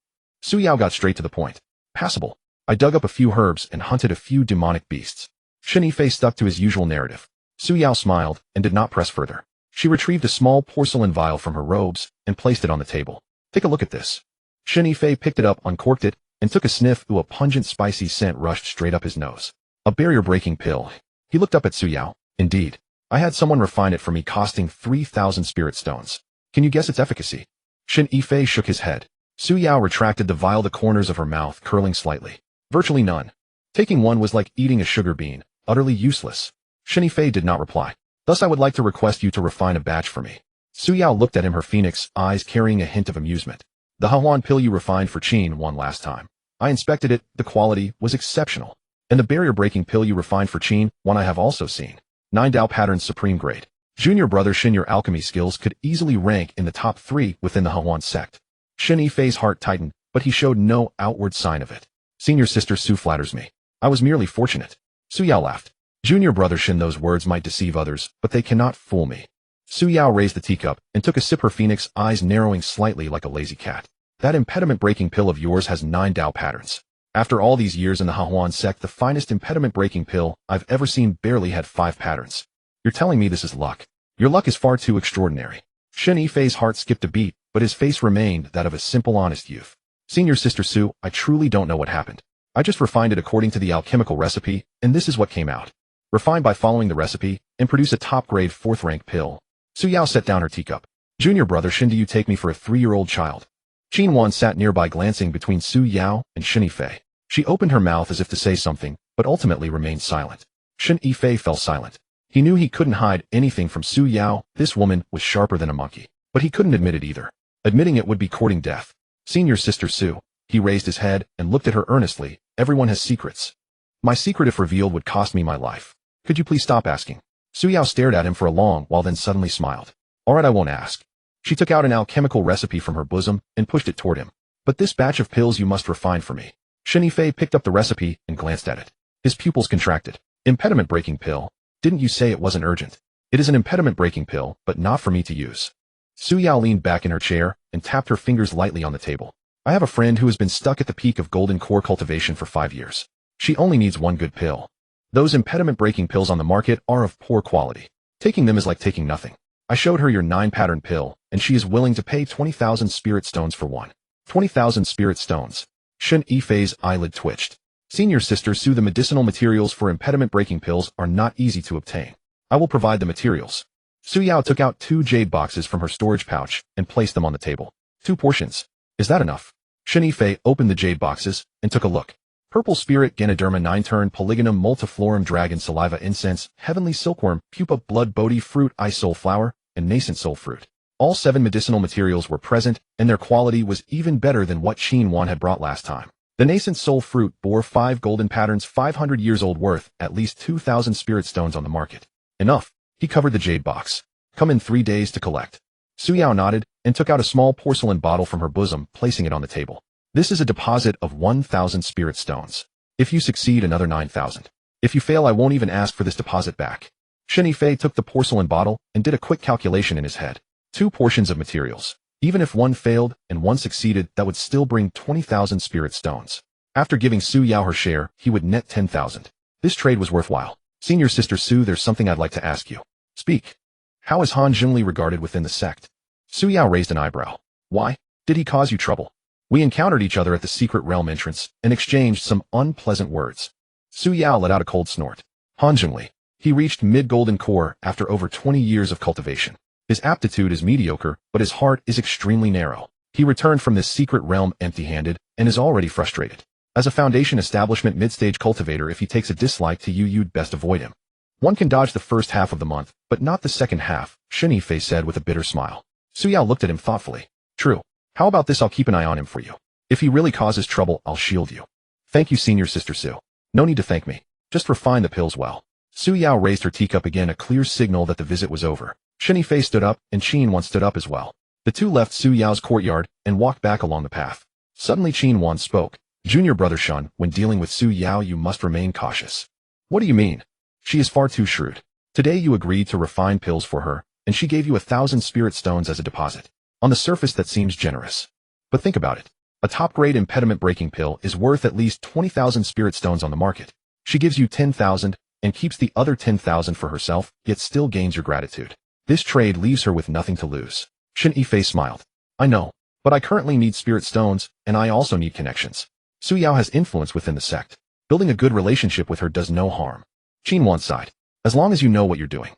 Su Yao got straight to the point. Passable. I dug up a few herbs and hunted a few demonic beasts. Shen Yifei stuck to his usual narrative. Su Yao smiled and did not press further. She retrieved a small porcelain vial from her robes and placed it on the table. Take a look at this. Shen Yifei picked it up, uncorked it, and took a sniff. A pungent, spicy scent rushed straight up his nose. A barrier-breaking pill. He looked up at Su Yao. Indeed. I had someone refine it for me, costing 3,000 spirit stones. Can you guess its efficacy? Shen Yifei shook his head. Su Yao retracted the vial, the corners of her mouth curling slightly. Virtually none. Taking one was like eating a sugar bean, utterly useless. Shen Yifei did not reply. Thus I would like to request you to refine a batch for me. Su Yao looked at him, her phoenix eyes carrying a hint of amusement. The Hehuan pill you refined for Qin Wan last time. I inspected it, the quality was exceptional. And the barrier-breaking pill you refined for Qin Wan I have also seen. 9 Dao patterns, supreme grade. Junior brother Shen, your alchemy skills could easily rank in the top 3 within the Hehuan Sect. Shen Yifei's heart tightened, but he showed no outward sign of it. Senior sister Su flatters me. I was merely fortunate. Su Yao laughed. Junior brother Shen, those words might deceive others, but they cannot fool me. Su Yao raised the teacup and took a sip, her phoenix eyes narrowing slightly like a lazy cat. That impediment-breaking pill of yours has 9 Dao patterns. After all these years in the Hehuan Sect, the finest impediment-breaking pill I've ever seen barely had 5 patterns. You're telling me this is luck? Your luck is far too extraordinary. Shen Yifei's heart skipped a beat, but his face remained that of a simple, honest youth. Senior sister Su, I truly don't know what happened. I just refined it according to the alchemical recipe, and this is what came out. Refine by following the recipe, and produce a top-grade 4th-rank pill. Su Yao set down her teacup. Junior brother Shen, do you take me for a 3-year-old child? Hehuan sat nearby glancing between Su Yao and Shen Yifei. She opened her mouth as if to say something, but ultimately remained silent. Shen Yifei fell silent. He knew he couldn't hide anything from Su Yao. This woman was sharper than a monkey. But he couldn't admit it either. Admitting it would be courting death. Senior sister Su. He raised his head and looked at her earnestly. Everyone has secrets. My secret, if revealed, would cost me my life. Could you please stop asking? Su Yao stared at him for a long while, then suddenly smiled. Alright, I won't ask. She took out an alchemical recipe from her bosom and pushed it toward him. But this batch of pills you must refine for me. Shen Yifei picked up the recipe and glanced at it. His pupils contracted. Impediment-breaking pill. Didn't you say it wasn't urgent? It is an impediment-breaking pill, but not for me to use. Su Yao leaned back in her chair and tapped her fingers lightly on the table. I have a friend who has been stuck at the peak of golden core cultivation for 5 years. She only needs one good pill. Those impediment-breaking pills on the market are of poor quality. Taking them is like taking nothing. I showed her your 9-pattern pill, and she is willing to pay 20,000 spirit stones for one. 20,000 spirit stones. Shen Yifei's eyelid twitched. Senior sister Su, the medicinal materials for impediment-breaking pills are not easy to obtain. I will provide the materials. Su Yao took out 2 jade boxes from her storage pouch and placed them on the table. 2 portions. Is that enough? Shen Yifei opened the jade boxes and took a look. Purple spirit Ganoderma 9-turn Polygonum multiflorum dragon saliva incense, heavenly silkworm, pupa blood bodhi fruit ice soul flower, and nascent soul fruit. All 7 medicinal materials were present, and their quality was even better than what Hehuan had brought last time. The nascent soul fruit bore 5 golden patterns 500 years old worth at least 2,000 spirit stones on the market. Enough. He covered the jade box. Come in 3 days to collect. Su Yao nodded and took out a small porcelain bottle from her bosom, placing it on the table. This is a deposit of 1,000 spirit stones. If you succeed, another 9,000. If you fail, I won't even ask for this deposit back. Shen Yifei took the porcelain bottle and did a quick calculation in his head. 2 portions of materials. Even if one failed and one succeeded, that would still bring 20,000 spirit stones. After giving Su Yao her share, he would net 10,000. This trade was worthwhile. Senior sister Su, there's something I'd like to ask you. Speak. How is Han Zhongli regarded within the sect? Su Yao raised an eyebrow. Why? Did he cause you trouble? We encountered each other at the secret realm entrance and exchanged some unpleasant words. Su Yao let out a cold snort. Han Zhongli. He reached mid-golden core after over 20 years of cultivation. His aptitude is mediocre, but his heart is extremely narrow. He returned from this secret realm empty-handed and is already frustrated. As a Foundation establishment mid-stage cultivator, if he takes a dislike to you, you'd best avoid him. One can dodge the first half of the month, but not the second half, Shen Yifei said with a bitter smile. Su Yao looked at him thoughtfully. True. How about this? I'll keep an eye on him for you. If he really causes trouble, I'll shield you. Thank you, senior sister Su. No need to thank me. Just refine the pills well. Su Yao raised her teacup again, a clear signal that the visit was over. Shen Yifei stood up, and Hehuan stood up as well. The two left Su Yao's courtyard and walked back along the path. Suddenly Hehuan spoke. Junior brother Shen, when dealing with Su Yao, you must remain cautious. What do you mean? She is far too shrewd. Today you agreed to refine pills for her, and she gave you 1,000 spirit stones as a deposit. On the surface that seems generous. But think about it. A top-grade impediment-breaking pill is worth at least 20,000 spirit stones on the market. She gives you 10,000 and keeps the other 10,000 for herself, yet still gains your gratitude. This trade leaves her with nothing to lose. Shen Yifei smiled. I know, but I currently need spirit stones, and I also need connections. Su Yao has influence within the sect. Building a good relationship with her does no harm. Hehuan sighed. As long as you know what you're doing.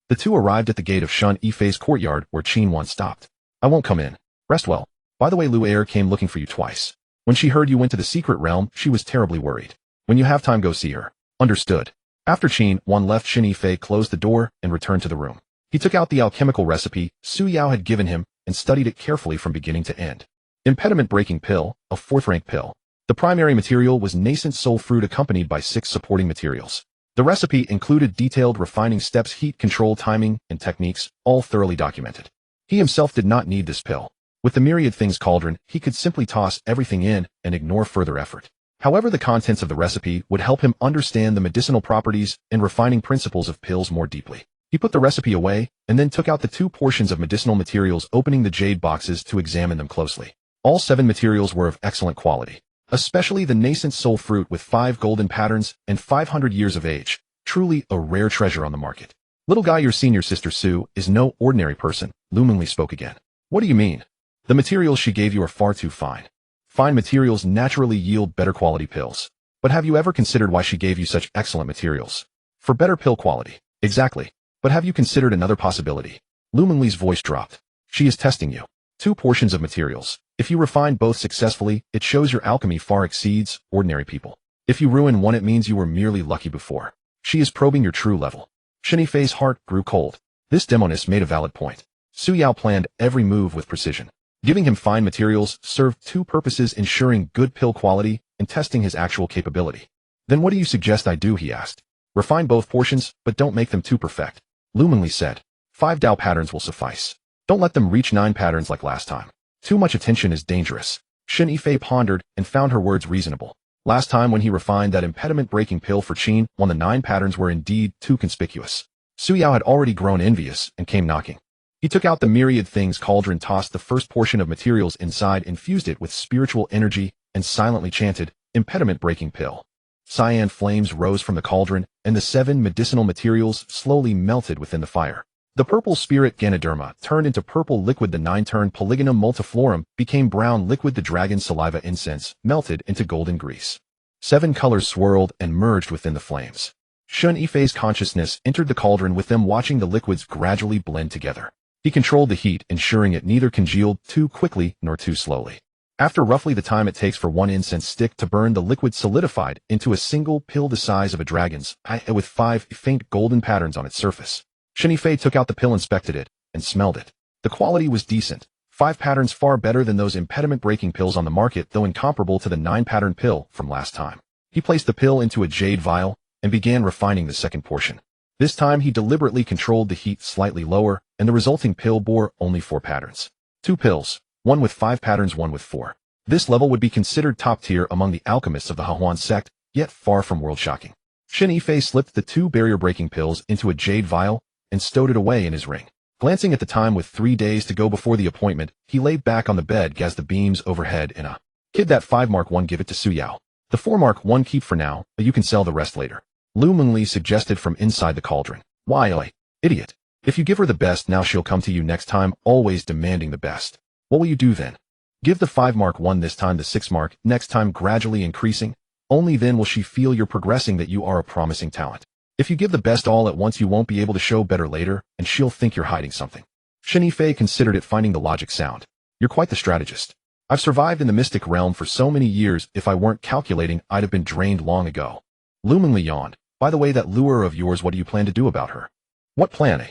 The two arrived at the gate of Shen Yifei's courtyard where Hehuan stopped. I won't come in. Rest well. By the way, Lu Er came looking for you twice. When she heard you went to the secret realm, she was terribly worried. When you have time, go see her. Understood. After Hehuan left, Shen Yifei closed the door and returned to the room. He took out the alchemical recipe Su Yao had given him and studied it carefully from beginning to end. Impediment-breaking pill, a 4th-rank pill. The primary material was nascent soul fruit accompanied by 6 supporting materials. The recipe included detailed refining steps, heat control, timing, and techniques, all thoroughly documented. He himself did not need this pill. With the myriad things cauldron, he could simply toss everything in and ignore further effort. However, the contents of the recipe would help him understand the medicinal properties and refining principles of pills more deeply. He put the recipe away and then took out the 2 portions of medicinal materials, opening the jade boxes to examine them closely. All 7 materials were of excellent quality, especially the nascent soul fruit with 5 golden patterns and 500 years of age. Truly a rare treasure on the market. Little guy, your senior sister Su is no ordinary person, Lumingly spoke again. What do you mean? The materials she gave you are far too fine. Fine materials naturally yield better quality pills. But have you ever considered why she gave you such excellent materials? For better pill quality. Exactly. But have you considered another possibility? Lumingly's voice dropped. She is testing you. 2 portions of materials. If you refine both successfully, it shows your alchemy far exceeds ordinary people. If you ruin one, it means you were merely lucky before. She is probing your true level. Shen Yifei's heart grew cold. This demoness made a valid point. Su Yao planned every move with precision. Giving him fine materials served 2 purposes: ensuring good pill quality and testing his actual capability. Then what do you suggest I do, he asked. Refine both portions, but don't make them too perfect. Lu Mengli said. 5 Dao patterns will suffice. Don't let them reach 9 patterns like last time. Too much attention is dangerous. Shen Yifei pondered and found her words reasonable. Last time when he refined that impediment-breaking pill for Qin, the 9 patterns were indeed too conspicuous. Su Yao had already grown envious and came knocking. He took out the myriad things cauldron, tossed the first portion of materials inside, infused it with spiritual energy, and silently chanted, impediment-breaking pill. Cyan flames rose from the cauldron, and the 7 medicinal materials slowly melted within the fire. The purple spirit Ganoderma turned into purple liquid, the 9-turn Polygonum multiflorum became brown liquid, the dragon saliva incense melted into golden grease. 7 colors swirled and merged within the flames. Shen Yifei's consciousness entered the cauldron with them, watching the liquids gradually blend together. He controlled the heat, ensuring it neither congealed too quickly nor too slowly. After roughly the time it takes for 1 incense stick to burn, the liquid solidified into a single pill the size of a dragon's eye with 5 faint golden patterns on its surface. Shen Yifei took out the pill, inspected it, and smelled it. The quality was decent. 5 patterns far better than those impediment-breaking pills on the market, though incomparable to the 9-pattern pill from last time. He placed the pill into a jade vial and began refining the second portion. This time he deliberately controlled the heat slightly lower, and the resulting pill bore only 4 patterns. 2 pills, 1 with 5 patterns, 1 with 4. This level would be considered top tier among the alchemists of the Hehuan Sect, yet far from world-shocking. Shen Yifei slipped the 2 barrier-breaking pills into a jade vial and stowed it away in his ring. Glancing at the time with 3 days to go before the appointment, he lay back on the bed, gazed the beams overhead in a kid. That 5-mark 1 give it to Su Yao. The 4-mark 1 keep for now, but you can sell the rest later. Lu Mengli suggested from inside the cauldron. Why, idiot. If you give her the best now, she'll come to you next time, always demanding the best. What will you do then? Give the 5-mark 1 this time, the 6-mark next time, gradually increasing. Only then will she feel you're progressing, that you are a promising talent. If you give the best all at once, you won't be able to show better later, and she'll think you're hiding something. Shen Yifei considered it, finding the logic sound. You're quite the strategist. I've survived in the mystic realm for so many years, if I weren't calculating, I'd have been drained long ago. Lu Mengli yawned. By the way, that lure of yours, what do you plan to do about her? What plan, eh?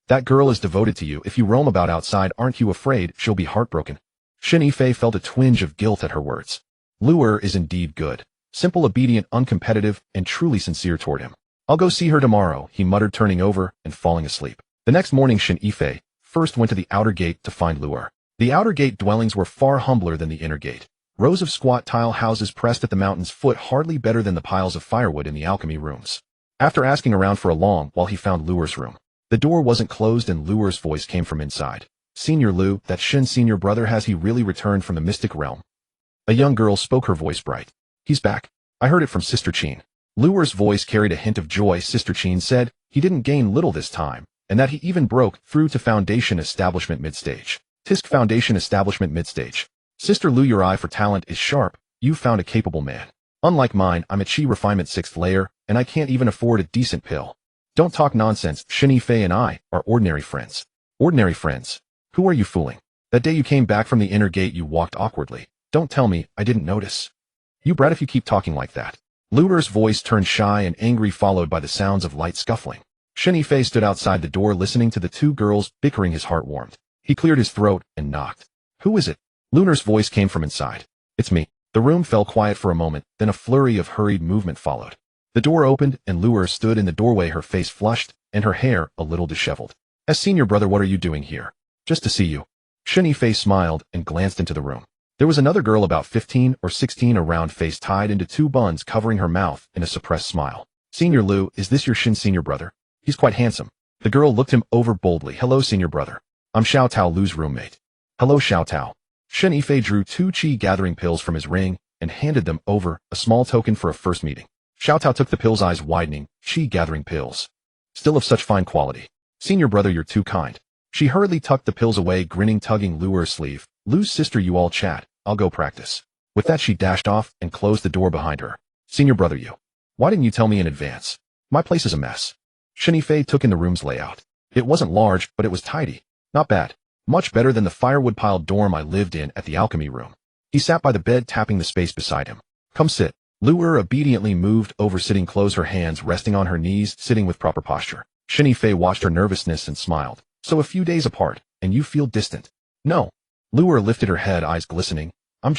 That girl is devoted to you. If you roam about outside, aren't you afraid she'll be heartbroken? Shen Yifei felt a twinge of guilt at her words. Lure is indeed good. Simple, obedient, uncompetitive, and truly sincere toward him. I'll go see her tomorrow, he muttered, turning over and falling asleep. The next morning, Shen Yifei first went to the outer gate to find Lure. The outer gate dwellings were far humbler than the inner gate. Rows of squat tile houses pressed at the mountain's foot, hardly better than the piles of firewood in the alchemy rooms. After asking around for a long while, he found Lure's room. The door wasn't closed, and Lure's voice came from inside. Senior Lu, that Shen senior brother, has he really returned from the mystic realm? A young girl spoke, her voice bright. He's back. I heard it from Sister Qin. Lure's voice carried a hint of joy. Sister Qin said he didn't gain little this time, and that he even broke through to Foundation Establishment Midstage. Tisk Foundation Establishment Midstage. Sister Lu, your eye for talent is sharp. You found a capable man. Unlike mine, I'm at Qi Refinement 6th layer, and I can't even afford a decent pill. Don't talk nonsense. Shen Yifei and I are ordinary friends. Ordinary friends? Who are you fooling? That day you came back from the inner gate, you walked awkwardly. Don't tell me I didn't notice. You brat, if you keep talking like that. Lure's voice turned shy and angry, followed by the sounds of light scuffling. Shen Yifei stood outside the door, listening to the 2 girls bickering. His heart warmed. He cleared his throat and knocked. Who is it? Lure's voice came from inside. It's me. The room fell quiet for a moment, then a flurry of hurried movement followed. The door opened, and Lure stood in the doorway, her face flushed and her hair a little disheveled. As senior brother, what are you doing here? Just to see you. Shen Yifei smiled and glanced into the room. There was another girl about 15 or 16, a round face tied into 2 buns covering her mouth in a suppressed smile. Senior Lu, is this your Shen senior brother? He's quite handsome. The girl looked him over boldly. Hello, senior brother. I'm Xiao Tao, Lu's roommate. Hello, Xiao Tao. Shen Yifei drew 2 qi gathering pills from his ring and handed them over, a small token for a first meeting. Xiao Tao took the pills, eyes widening. Qi gathering pills. Still of such fine quality. Senior brother, you're too kind. She hurriedly tucked the pills away, grinning, tugging Lure's sleeve. Lu's sister, you all chat. I'll go practice. With that, she dashed off and closed the door behind her. Senior brother, you. Why didn't you tell me in advance? My place is a mess. Shen Yifei took in the room's layout. It wasn't large, but it was tidy. Not bad. Much better than the firewood-piled dorm I lived in at the alchemy room. He sat by the bed tapping the space beside him. Come sit. Lu'er obediently moved over, sitting close, her hands resting on her knees, sitting with proper posture. Shen Yifei watched her nervousness and smiled. So a few days apart, and you feel distant? No. Lu'er lifted her head, eyes glistening. I'm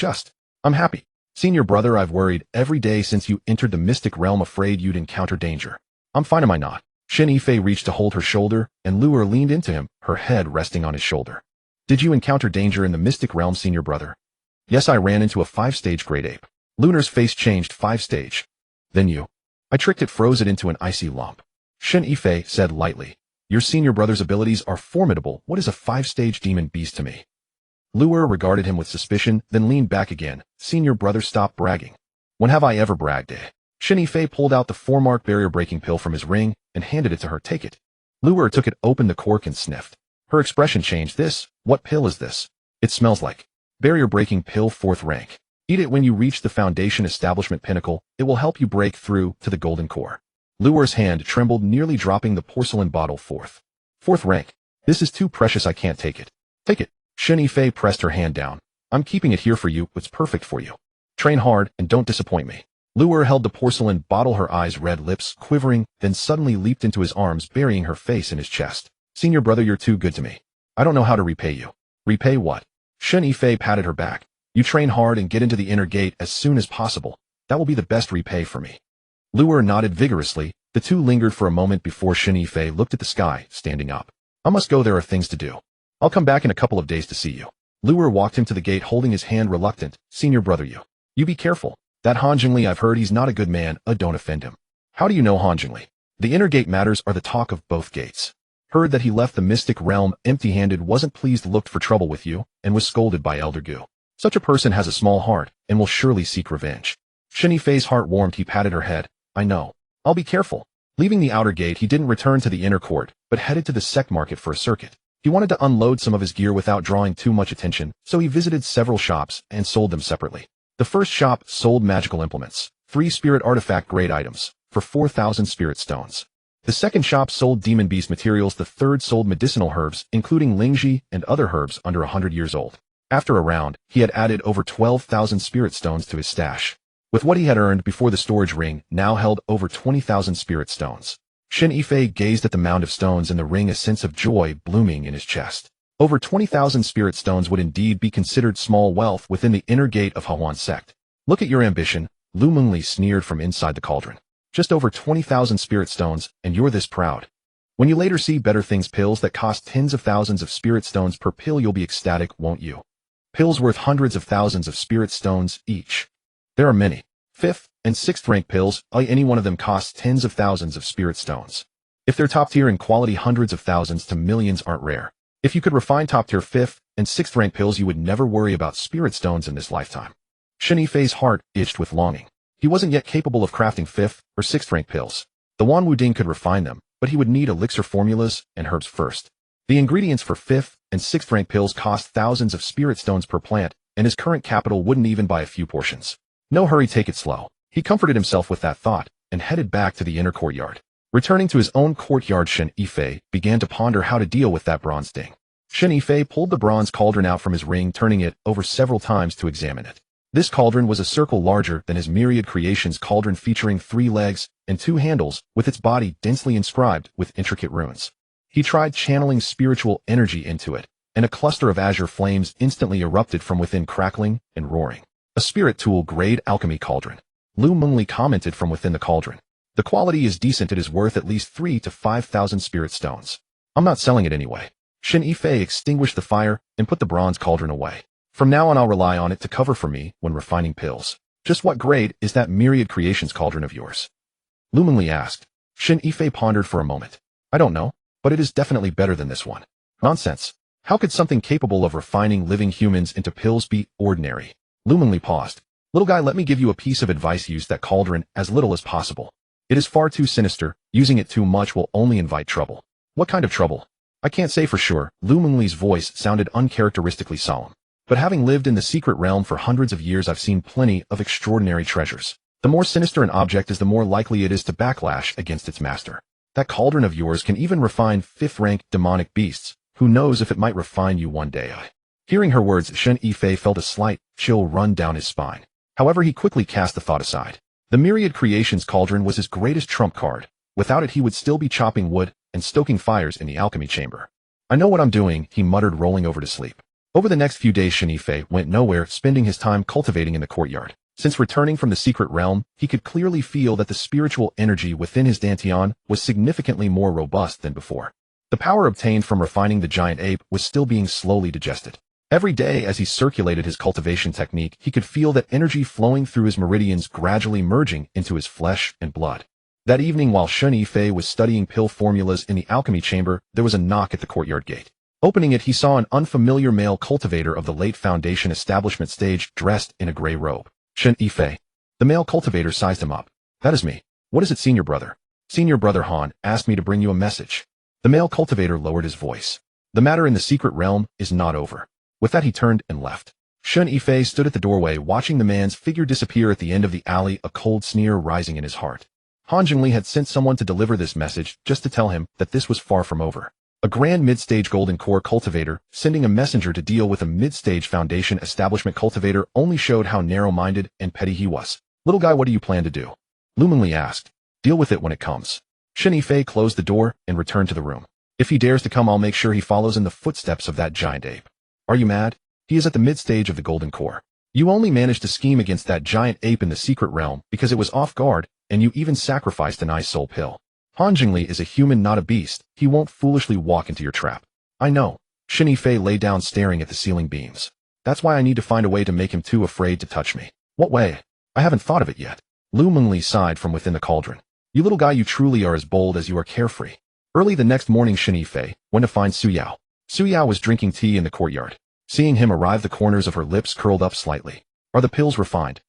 happy. Senior brother, I've worried every day since you entered the mystic realm, afraid you'd encounter danger. I'm fine, am I not? Shen Yifei reached to hold her shoulder, and Lu'er leaned into him, her head resting on his shoulder. Did you encounter danger in the mystic realm, senior brother? Yes, I ran into a 5-stage great ape. Lunar's face changed. 5-stage. Then you. I tricked it, froze it into an icy lump. Shen Yifei said lightly. Your senior brother's abilities are formidable. What is a 5-stage demon beast to me? Lu'er regarded him with suspicion, then leaned back again. Senior brother, stop bragging. When have I ever bragged, eh? Shen Yifei pulled out the 4-mark barrier-breaking pill from his ring and handed it to her. Take it. Lu'er took it, opened the cork, and sniffed. Her expression changed. What pill is this? It smells like barrier-breaking pill, 4th rank. Eat it when you reach the Foundation Establishment pinnacle. It will help you break through to the golden core. Lu'er's hand trembled, nearly dropping the porcelain bottle. 4th rank. This is too precious, I can't take it. Take it. Shen Yifei pressed her hand down. I'm keeping it here for you. It's perfect for you. Train hard and don't disappoint me. Lu'er held the porcelain bottle, her eyes red, lips quivering, then suddenly leaped into his arms, burying her face in his chest. Senior brother, you're too good to me. I don't know how to repay you. Repay what? Shen Yifei patted her back. You train hard and get into the inner gate as soon as possible. That will be the best repay for me. Lu'er nodded vigorously. The two lingered for a moment before Shen Yifei looked at the sky, standing up. I must go, there are things to do. I'll come back in a couple of days to see you. Lu'er walked him to the gate, holding his hand, reluctant. Senior brother, you be careful. That Han Jingli, I've heard he's not a good man. Don't offend him. How do you know Han Jingli? The inner gate matters are the talk of both gates. Heard that he left the mystic realm empty-handed, wasn't pleased, looked for trouble with you, and was scolded by Elder Gu. Such a person has a small heart, and will surely seek revenge. Shen Yifei's heart warmed, he patted her head. I know. I'll be careful. Leaving the outer gate, he didn't return to the inner court, but headed to the sect market for a circuit. He wanted to unload some of his gear without drawing too much attention, so he visited several shops and sold them separately. The first shop sold magical implements, 3 spirit artifact grade items, for 4,000 spirit stones. The second shop sold demon beast materials, the third sold medicinal herbs, including lingji and other herbs under 100 years old. After a round, he had added over 12,000 spirit stones to his stash. With what he had earned before, the storage ring now held over 20,000 spirit stones. Shen Yifei gazed at the mound of stones in the ring, a sense of joy blooming in his chest. Over 20,000 spirit stones would indeed be considered small wealth within the inner gate of Hehuan Sect. Look at your ambition, Lu Mengli sneered from inside the cauldron. Just over 20,000 spirit stones, and you're this proud. When you later see better things, pills that cost tens of thousands of spirit stones per pill, you'll be ecstatic, won't you? Pills worth hundreds of thousands of spirit stones each. There are many. 5th and 6th rank pills, any one of them costs tens of thousands of spirit stones. If they're top tier in quality, hundreds of thousands to millions aren't rare. If you could refine top tier 5th and 6th rank pills, you would never worry about spirit stones in this lifetime. Shen Yifei's heart itched with longing. He wasn't yet capable of crafting 5th or 6th rank pills. The Wan Wuding could refine them, but he would need elixir formulas and herbs first. The ingredients for 5th and 6th rank pills cost thousands of spirit stones per plant, and his current capital wouldn't even buy a few portions. No hurry, take it slow. He comforted himself with that thought and headed back to the inner courtyard. Returning to his own courtyard, Shen Yifei began to ponder how to deal with that bronze thing. Shen Yifei pulled the bronze cauldron out from his ring, turning it over several times to examine it. This cauldron was a circle larger than his myriad creations cauldron, featuring 3 legs and 2 handles, with its body densely inscribed with intricate runes. He tried channeling spiritual energy into it, and a cluster of azure flames instantly erupted from within, crackling and roaring. A spirit tool grade alchemy cauldron. Lu Mengli commented from within the cauldron. The quality is decent. It is worth at least 3,000 to 5,000 spirit stones. I'm not selling it anyway. Shen Yifei extinguished the fire and put the bronze cauldron away. From now on, I'll rely on it to cover for me when refining pills. Just what grade is that myriad creations cauldron of yours? Lu Mengli asked. Shen Yifei pondered for a moment. I don't know, but it is definitely better than this one. Nonsense. How could something capable of refining living humans into pills be ordinary? Lu Mengli paused. Little guy, let me give you a piece of advice. Use that cauldron as little as possible. It is far too sinister. Using it too much will only invite trouble. What kind of trouble? I can't say for sure. Lu Mengli's voice sounded uncharacteristically solemn. But having lived in the secret realm for hundreds of years, I've seen plenty of extraordinary treasures. The more sinister an object is, the more likely it is to backlash against its master. That cauldron of yours can even refine 5th rank demonic beasts, Who knows if it might refine you one day. Hearing her words, Shen Yifei felt a slight chill run down his spine. However, he quickly cast the thought aside. The Myriad Creations Cauldron was his greatest trump card. Without it, he would still be chopping wood and stoking fires in the alchemy chamber. I know what I'm doing, he muttered, rolling over to sleep. Over the next few days, Shen Yifei went nowhere, spending his time cultivating in the courtyard. Since returning from the secret realm, he could clearly feel that the spiritual energy within his dantian was significantly more robust than before. The power obtained from refining the giant ape was still being slowly digested. Every day as he circulated his cultivation technique, he could feel that energy flowing through his meridians gradually merging into his flesh and blood. That evening, while Shen Yifei was studying pill formulas in the alchemy chamber, there was a knock at the courtyard gate. Opening it, he saw an unfamiliar male cultivator of the late Foundation establishment stage dressed in a gray robe. Shen Yifei. The male cultivator sized him up. That is me. What is it, senior brother? Senior brother Han asked me to bring you a message. The male cultivator lowered his voice. The matter in the secret realm is not over. With that, he turned and left. Shen Yifei stood at the doorway, watching the man's figure disappear at the end of the alley, a cold sneer rising in his heart. Han Zhongli had sent someone to deliver this message just to tell him that this was far from over. A grand mid-stage golden core cultivator sending a messenger to deal with a mid-stage Foundation establishment cultivator only showed how narrow-minded and petty he was. Little guy, what do you plan to do? Lu Mengli asked. Deal with it when it comes. Shen Yifei closed the door and returned to the room. If he dares to come, I'll make sure he follows in the footsteps of that giant ape. Are you mad? He is at the mid-stage of the golden core. You only managed to scheme against that giant ape in the secret realm because it was off guard, and you even sacrificed a nice soul pill. Han Zhongli is a human, not a beast. He won't foolishly walk into your trap. I know. Shen Yifei lay down, staring at the ceiling beams. That's why I need to find a way to make him too afraid to touch me. What way? I haven't thought of it yet. Lu Mengli sighed from within the cauldron. You little guy, you truly are as bold as you are carefree. Early the next morning, Shen Yifei went to find Su Yao. Su Yao was drinking tea in the courtyard. Seeing him arrive, the corners of her lips curled up slightly. Are the pills refined?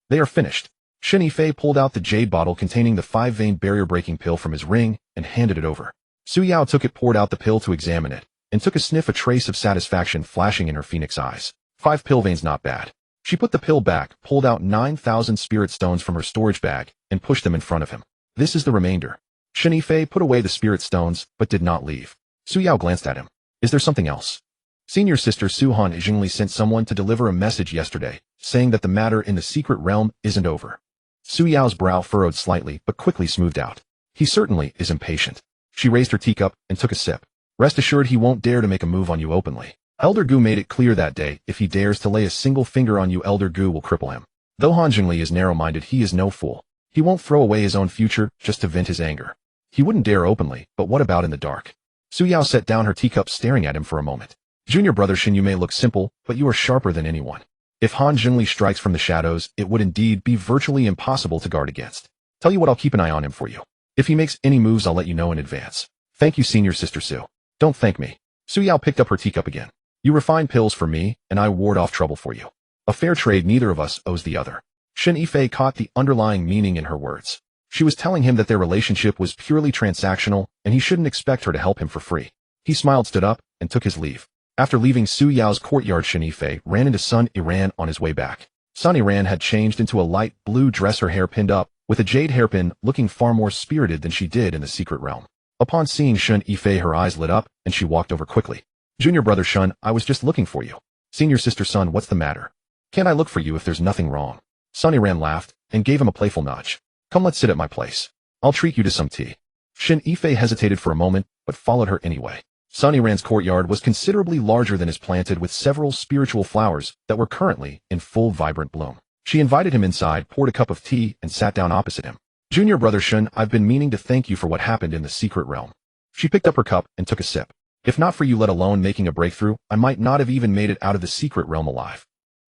They are finished. Shen Yifei pulled out the jade bottle containing the 5-vein barrier-breaking pill from his ring and handed it over. Su Yao took it, poured out the pill to examine it, and took a sniff, a trace of satisfaction flashing in her phoenix eyes. 5 pill veins, not bad. She put the pill back, pulled out 9,000 spirit stones from her storage bag, and pushed them in front of him. This is the remainder. Shen Yifei put away the spirit stones, but did not leave. Su Yao glanced at him. Is there something else? Senior sister Hehuan Sect sent someone to deliver a message yesterday, saying that the matter in the secret realm isn't over. Su Yao's brow furrowed slightly, but quickly smoothed out. He certainly is impatient. She raised her teacup and took a sip. Rest assured, he won't dare to make a move on you openly. Elder Gu made it clear that day, if he dares to lay a single finger on you, Elder Gu will cripple him. Though Han Zhongli is narrow-minded, he is no fool. He won't throw away his own future just to vent his anger. He wouldn't dare openly, but what about in the dark? Su Yao set down her teacup, staring at him for a moment. Junior brother Shen, you may look simple, but you are sharper than anyone. If Han Zhongli strikes from the shadows, it would indeed be virtually impossible to guard against. Tell you what, I'll keep an eye on him for you. If he makes any moves, I'll let you know in advance. Thank you, senior sister Su. Don't thank me. Su Yao picked up her teacup again. You refine pills for me, and I ward off trouble for you. A fair trade, neither of us owes the other. Shen Yifei caught the underlying meaning in her words. She was telling him that their relationship was purely transactional, and he shouldn't expect her to help him for free. He smiled, stood up, and took his leave. After leaving Su Yao's courtyard, Shen Yifei ran into Sun Yiran on his way back. Sun Yiran had changed into a light blue dress, her hair pinned up, with a jade hairpin, looking far more spirited than she did in the secret realm. Upon seeing Shen Yifei, her eyes lit up, and she walked over quickly. Junior brother Shen, I was just looking for you. Senior sister Sun, what's the matter? Can't I look for you if there's nothing wrong? Sun Yiran laughed, and gave him a playful nudge. Come, let's sit at my place. I'll treat you to some tea. Shen Yifei hesitated for a moment, but followed her anyway. Sun Yiran's courtyard was considerably larger than his, planted with several spiritual flowers that were currently in full vibrant bloom. She invited him inside, poured a cup of tea, and sat down opposite him. Junior brother Shen, I've been meaning to thank you for what happened in the secret realm. She picked up her cup and took a sip. If not for you, let alone making a breakthrough, I might not have even made it out of the secret realm alive.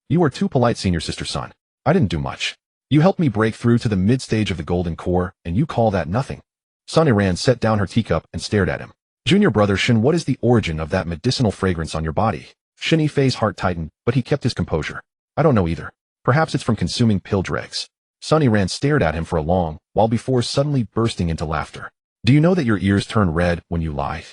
You are too polite, senior sister Sun. I didn't do much. You helped me break through to the mid-stage of the golden core, and you call that nothing? Sun Yiran set down her teacup and stared at him. Junior brother Shen, what is the origin of that medicinal fragrance on your body? Shen Yifei's heart tightened, but he kept his composure. I don't know either. Perhaps it's from consuming pill dregs. Sun Yiran stared at him for a long while before suddenly bursting into laughter. Do you know that your ears turn red when you lie?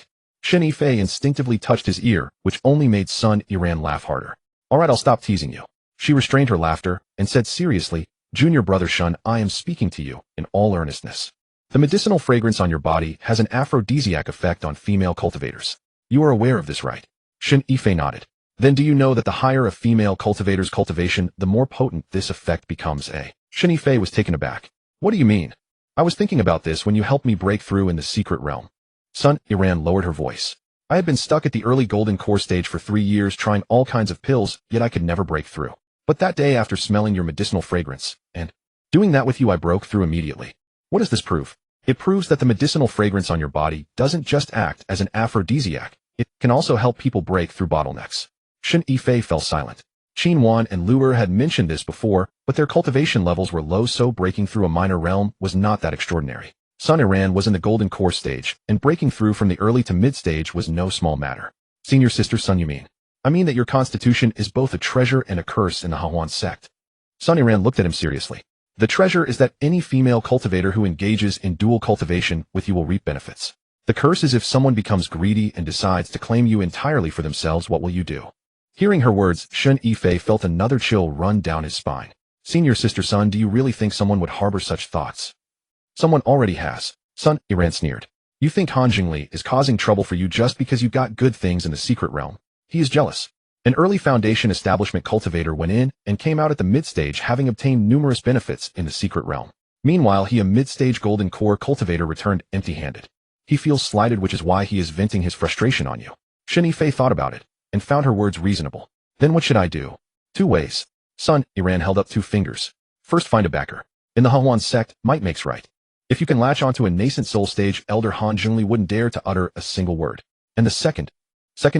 Shen Yifei instinctively touched his ear, which only made Sun Yiran laugh harder. All right, I'll stop teasing you. She restrained her laughter and said seriously, Junior brother Shen, I am speaking to you in all earnestness. The medicinal fragrance on your body has an aphrodisiac effect on female cultivators. You are aware of this, right? Shen Yifei nodded. Then do you know that the higher a female cultivator's cultivation, the more potent this effect becomes, eh? Shen Yifei was taken aback. What do you mean? I was thinking about this when you helped me break through in the secret realm. Sun Iran lowered her voice. I had been stuck at the early golden core stage for 3 years trying all kinds of pills, yet I could never break through. But that day after smelling your medicinal fragrance, and doing that with you, I broke through immediately. What does this prove? It proves that the medicinal fragrance on your body doesn't just act as an aphrodisiac, it can also help people break through bottlenecks. Shen Yifei fell silent. Qin Wan and Luer had mentioned this before, but their cultivation levels were low, so breaking through a minor realm was not that extraordinary. Sun Iran was in the golden core stage, and breaking through from the early to mid stage was no small matter. Senior sister Sun, you mean? I mean that your constitution is both a treasure and a curse in the Hehuan Sect. Sun Iran looked at him seriously. The treasure is that any female cultivator who engages in dual cultivation with you will reap benefits. The curse is if someone becomes greedy and decides to claim you entirely for themselves, what will you do? Hearing her words, Shen Yifei felt another chill run down his spine. Senior sister Sun, do you really think someone would harbor such thoughts? Someone already has. Sun Iran sneered. You think Han Jingli is causing trouble for you just because you got good things in the secret realm? He is jealous. An early foundation establishment cultivator went in and came out at the mid-stage having obtained numerous benefits in the secret realm. Meanwhile, a mid-stage golden core cultivator returned empty-handed. He feels slighted, which is why he is venting his frustration on you. Shen Yifei thought about it and found her words reasonable. Then what should I do? 2 ways. Sun Iran held up 2 fingers. First, find a backer. In the Hehuan Sect, might makes right. If you can latch onto a nascent soul stage, Elder Han Jingli wouldn't dare to utter a single word. And the second,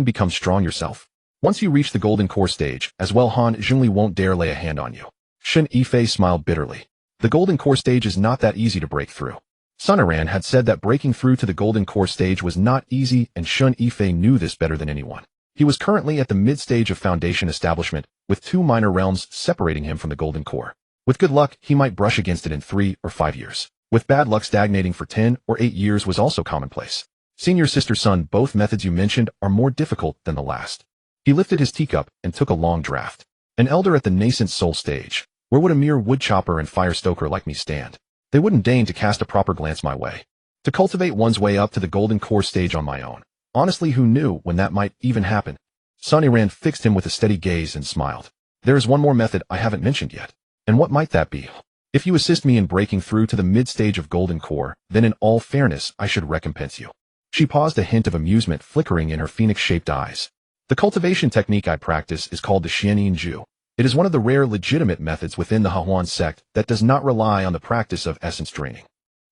become strong yourself. Once you reach the golden core stage, as well, Han Jingli won't dare lay a hand on you. Shen Yifei smiled bitterly. The golden core stage is not that easy to break through. Sun Iran had said that breaking through to the golden core stage was not easy, and Shen Yifei knew this better than anyone. He was currently at the mid-stage of foundation establishment, with 2 minor realms separating him from the golden core. With good luck, he might brush against it in 3 or 5 years. With bad luck, stagnating for 10 or 8 years was also commonplace. Senior sister Sun, both methods you mentioned are more difficult than the last. He lifted his teacup and took a long draught. An elder at the nascent soul stage. Where would a mere woodchopper and fire stoker like me stand? They wouldn't deign to cast a proper glance my way. To cultivate one's way up to the golden core stage on my own. Honestly, who knew when that might even happen? Sun Iran fixed him with a steady gaze and smiled. There is one more method I haven't mentioned yet. And what might that be? If you assist me in breaking through to the mid-stage of golden core, then in all fairness, I should recompense you. She paused, a hint of amusement flickering in her phoenix-shaped eyes. The cultivation technique I practice is called the xianxia. It is one of the rare legitimate methods within the Hehuan Sect that does not rely on the practice of essence draining.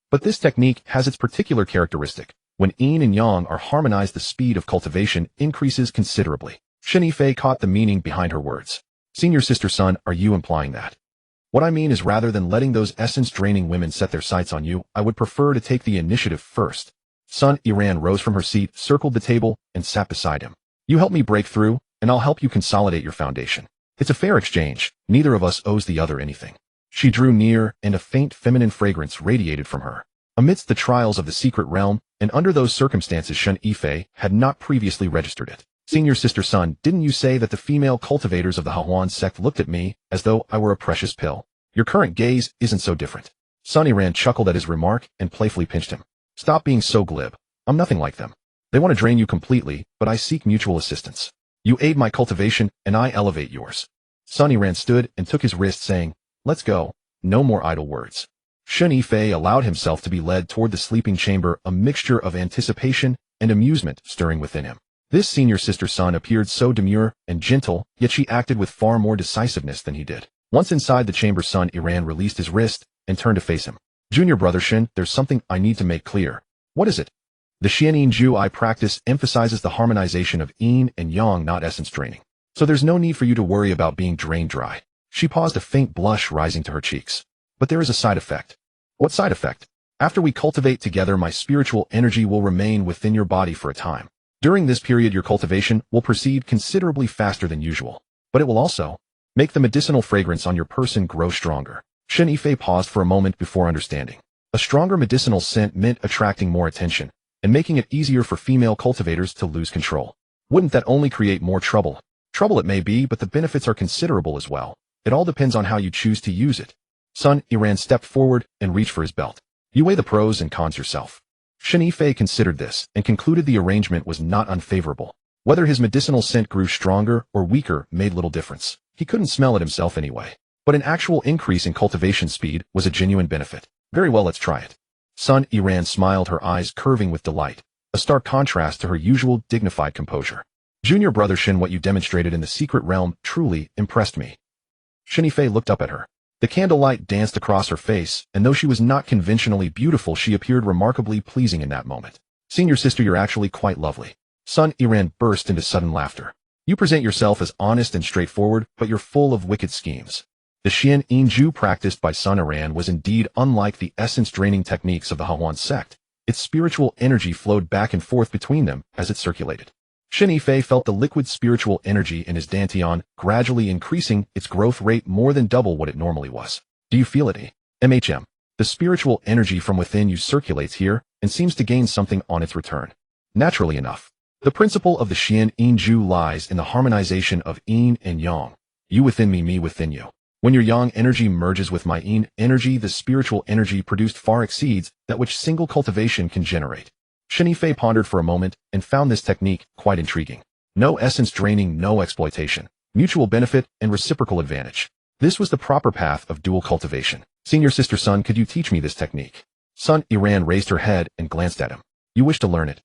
But this technique has its particular characteristic. When yin and yang are harmonized, the speed of cultivation increases considerably. Shen Yifei caught the meaning behind her words. Senior sister Sun, are you implying that? What I mean is, rather than letting those essence-draining women set their sights on you, I would prefer to take the initiative first. Sun Iran rose from her seat, circled the table, and sat beside him. You help me break through, and I'll help you consolidate your foundation. It's a fair exchange. Neither of us owes the other anything. She drew near, and a faint feminine fragrance radiated from her. Amidst the trials of the secret realm, and under those circumstances, Shen Yifei had not previously registered it. Senior sister Sun, didn't you say that the female cultivators of the Hehuan Sect looked at me as though I were a precious pill? Your current gaze isn't so different. Sun Iran chuckled at his remark and playfully pinched him. Stop being so glib. I'm nothing like them. They want to drain you completely, but I seek mutual assistance. You aid my cultivation, and I elevate yours. Sun Iran stood and took his wrist, saying, Let's go. No more idle words. Shen Yifei allowed himself to be led toward the sleeping chamber, a mixture of anticipation and amusement stirring within him. This senior sister Sun appeared so demure and gentle, yet she acted with far more decisiveness than he did. Once inside the chamber, Sun Iran released his wrist and turned to face him. Junior brother Shen, there's something I need to make clear. What is it? The xianxia I practice emphasizes the harmonization of yin and yang, not essence draining. So there's no need for you to worry about being drained dry. She paused, a faint blush rising to her cheeks. But there is a side effect. What side effect? After we cultivate together, my spiritual energy will remain within your body for a time. During this period, your cultivation will proceed considerably faster than usual. But it will also make the medicinal fragrance on your person grow stronger. Shen Yifei paused for a moment before understanding. A stronger medicinal scent meant attracting more attention and making it easier for female cultivators to lose control. Wouldn't that only create more trouble? Trouble it may be, but the benefits are considerable as well. It all depends on how you choose to use it. Sun Iran stepped forward and reached for his belt. You weigh the pros and cons yourself. Shen Yifei considered this and concluded the arrangement was not unfavorable. Whether his medicinal scent grew stronger or weaker made little difference. He couldn't smell it himself anyway. But an actual increase in cultivation speed was a genuine benefit. Very well, let's try it. Sun Yiran smiled, her eyes curving with delight, a stark contrast to her usual dignified composure. Junior brother Shen, what you demonstrated in the secret realm truly impressed me. Shen Yifei looked up at her. The candlelight danced across her face, and though she was not conventionally beautiful, she appeared remarkably pleasing in that moment. Senior sister, you're actually quite lovely. Sun Yiran burst into sudden laughter. You present yourself as honest and straightforward, but you're full of wicked schemes. The xianxia practiced by Sun Yiran was indeed unlike the essence-draining techniques of the Hehuan Sect. Its spiritual energy flowed back and forth between them as it circulated. Shen Yifei felt the liquid spiritual energy in his dantian, gradually increasing its growth rate more than double what it normally was. Do you feel it, MHM? The spiritual energy from within you circulates here and seems to gain something on its return. Naturally enough, the principle of the xianxia lies in the harmonization of yin and yang. You within me, me within you. When your yang energy merges with my yin energy, the spiritual energy produced far exceeds that which single cultivation can generate. Shen Yifei pondered for a moment and found this technique quite intriguing. No essence draining, no exploitation. Mutual benefit and reciprocal advantage. This was the proper path of dual cultivation. Senior sister Sun, could you teach me this technique? Sun Yiran raised her head and glanced at him. You wish to learn it?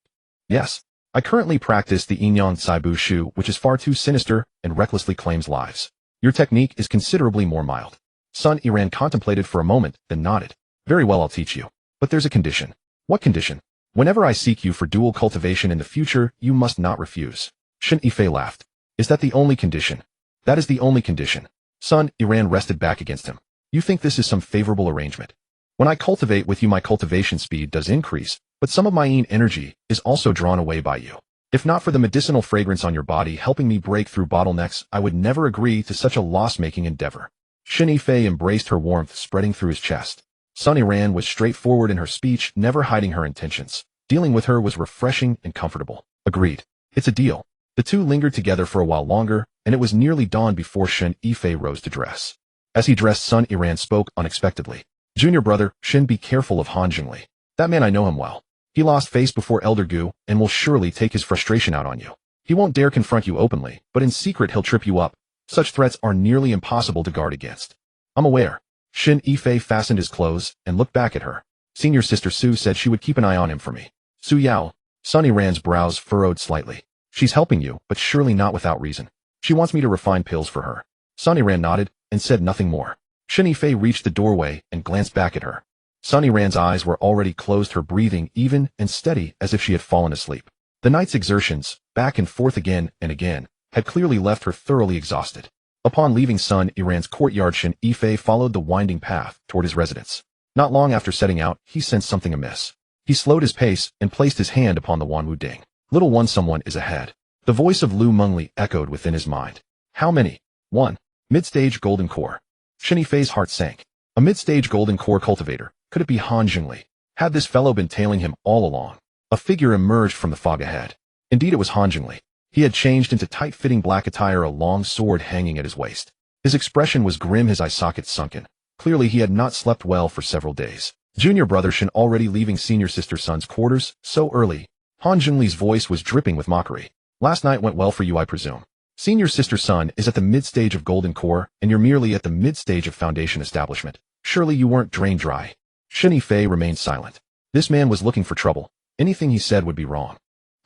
Yes. I currently practice the Yin-Yang Caibu Shu, which is far too sinister and recklessly claims lives. Your technique is considerably more mild. Sun Yiran contemplated for a moment, then nodded. Very well, I'll teach you. But there's a condition. What condition? Whenever I seek you for dual cultivation in the future, you must not refuse. Shen Yifei laughed. Is that the only condition? That is the only condition. Sun Yiran rested back against him. You think this is some favorable arrangement? When I cultivate with you, my cultivation speed does increase, but some of my yin energy is also drawn away by you. If not for the medicinal fragrance on your body helping me break through bottlenecks, I would never agree to such a loss-making endeavor. Shen Yifei embraced her warmth spreading through his chest. Sun Yiran was straightforward in her speech, never hiding her intentions. Dealing with her was refreshing and comfortable. Agreed. It's a deal. The two lingered together for a while longer, and it was nearly dawn before Shen Yifei rose to dress. As he dressed, Sun Yiran spoke unexpectedly. Junior brother, Shen, be careful of Han Zhongli. That man, I know him well. He lost face before Elder Gu and will surely take his frustration out on you. He won't dare confront you openly, but in secret he'll trip you up. Such threats are nearly impossible to guard against. I'm aware. Shen Yifei fastened his clothes and looked back at her. Senior sister Su said she would keep an eye on him for me. Su Yao. Sun Yiran's brows furrowed slightly. She's helping you, but surely not without reason. She wants me to refine pills for her. Sun Yiran nodded and said nothing more. Shen Yifei reached the doorway and glanced back at her. Sun Yiran's eyes were already closed, her breathing even and steady as if she had fallen asleep. The night's exertions, back and forth again and again, had clearly left her thoroughly exhausted. Upon leaving Sun Yiran's courtyard, Shen Yifei followed the winding path toward his residence. Not long after setting out, he sensed something amiss. He slowed his pace and placed his hand upon the Wanwu Ding. Little one, someone is ahead. The voice of Lu Mengli echoed within his mind. How many? 1. Mid-stage golden core. Shen Yifei's heart sank. A mid-stage golden core cultivator. Could it be Han Zhongli? Had this fellow been tailing him all along? A figure emerged from the fog ahead. Indeed, it was Han Zhongli. He had changed into tight-fitting black attire, a long sword hanging at his waist. His expression was grim, his eye sockets sunken. Clearly, he had not slept well for several days. Junior brother Shen, already leaving senior sister Sun's quarters so early. Han Zhongli's voice was dripping with mockery. Last night went well for you, I presume. Senior sister Sun is at the mid-stage of golden core, and you're merely at the mid-stage of foundation establishment. Surely you weren't drained dry. Shen Yifei remained silent. This man was looking for trouble. Anything he said would be wrong.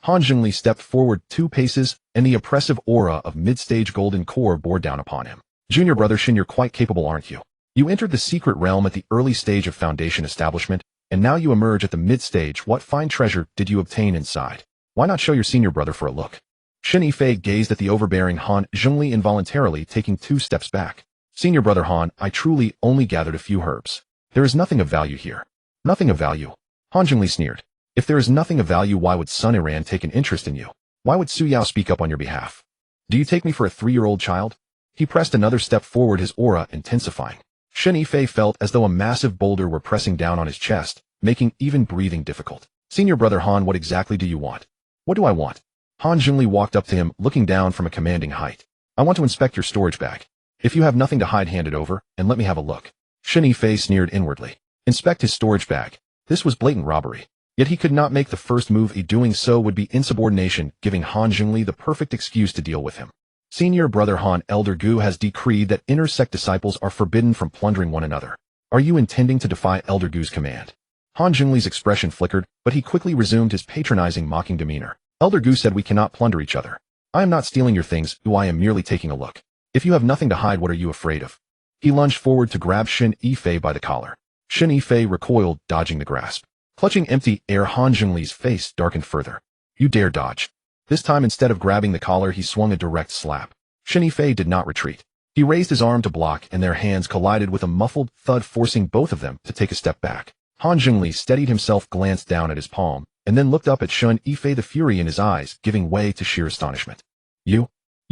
Han Zhongli stepped forward 2 paces, and the oppressive aura of mid-stage golden core bore down upon him. Junior brother Shen, you're quite capable, aren't you? You entered the secret realm at the early stage of foundation establishment, and now you emerge at the mid-stage. What fine treasure did you obtain inside? Why not show your senior brother for a look? Shen Yifei gazed at the overbearing Han Zhongli, involuntarily taking 2 steps back. Senior brother Han, I truly only gathered a few herbs. There is nothing of value here. Nothing of value. Han Zhongli sneered. If there is nothing of value, why would Sun Yiran take an interest in you? Why would Su Yao speak up on your behalf? Do you take me for a 3-year-old child? He pressed another step forward, his aura intensifying. Shen Yifei felt as though a massive boulder were pressing down on his chest, making even breathing difficult. Senior brother Han, what exactly do you want? What do I want? Han Zhongli walked up to him, looking down from a commanding height. I want to inspect your storage bag. If you have nothing to hide, hand it over, and let me have a look. Shen Yifei sneered inwardly. Inspect his storage bag. This was blatant robbery. Yet he could not make the first move. Doing so would be insubordination, giving Han Zhongli the perfect excuse to deal with him. Senior brother Han, Elder Gu has decreed that inner sect disciples are forbidden from plundering one another. Are you intending to defy Elder Gu's command? Han Zhongli's expression flickered, but he quickly resumed his patronizing, mocking demeanor. Elder Gu said we cannot plunder each other. I am not stealing your things, I am merely taking a look. If you have nothing to hide, what are you afraid of? He lunged forward to grab Shen Yifei by the collar. Shen Yifei recoiled, dodging the grasp. Clutching empty air, Han Zhongli's face darkened further. You dare dodge. This time, instead of grabbing the collar, he swung a direct slap. Shen Yifei did not retreat. He raised his arm to block, and their hands collided with a muffled thud, forcing both of them to take a step back. Han Zhongli steadied himself, glanced down at his palm, and then looked up at Shen Yifei, the fury in his eyes giving way to sheer astonishment. You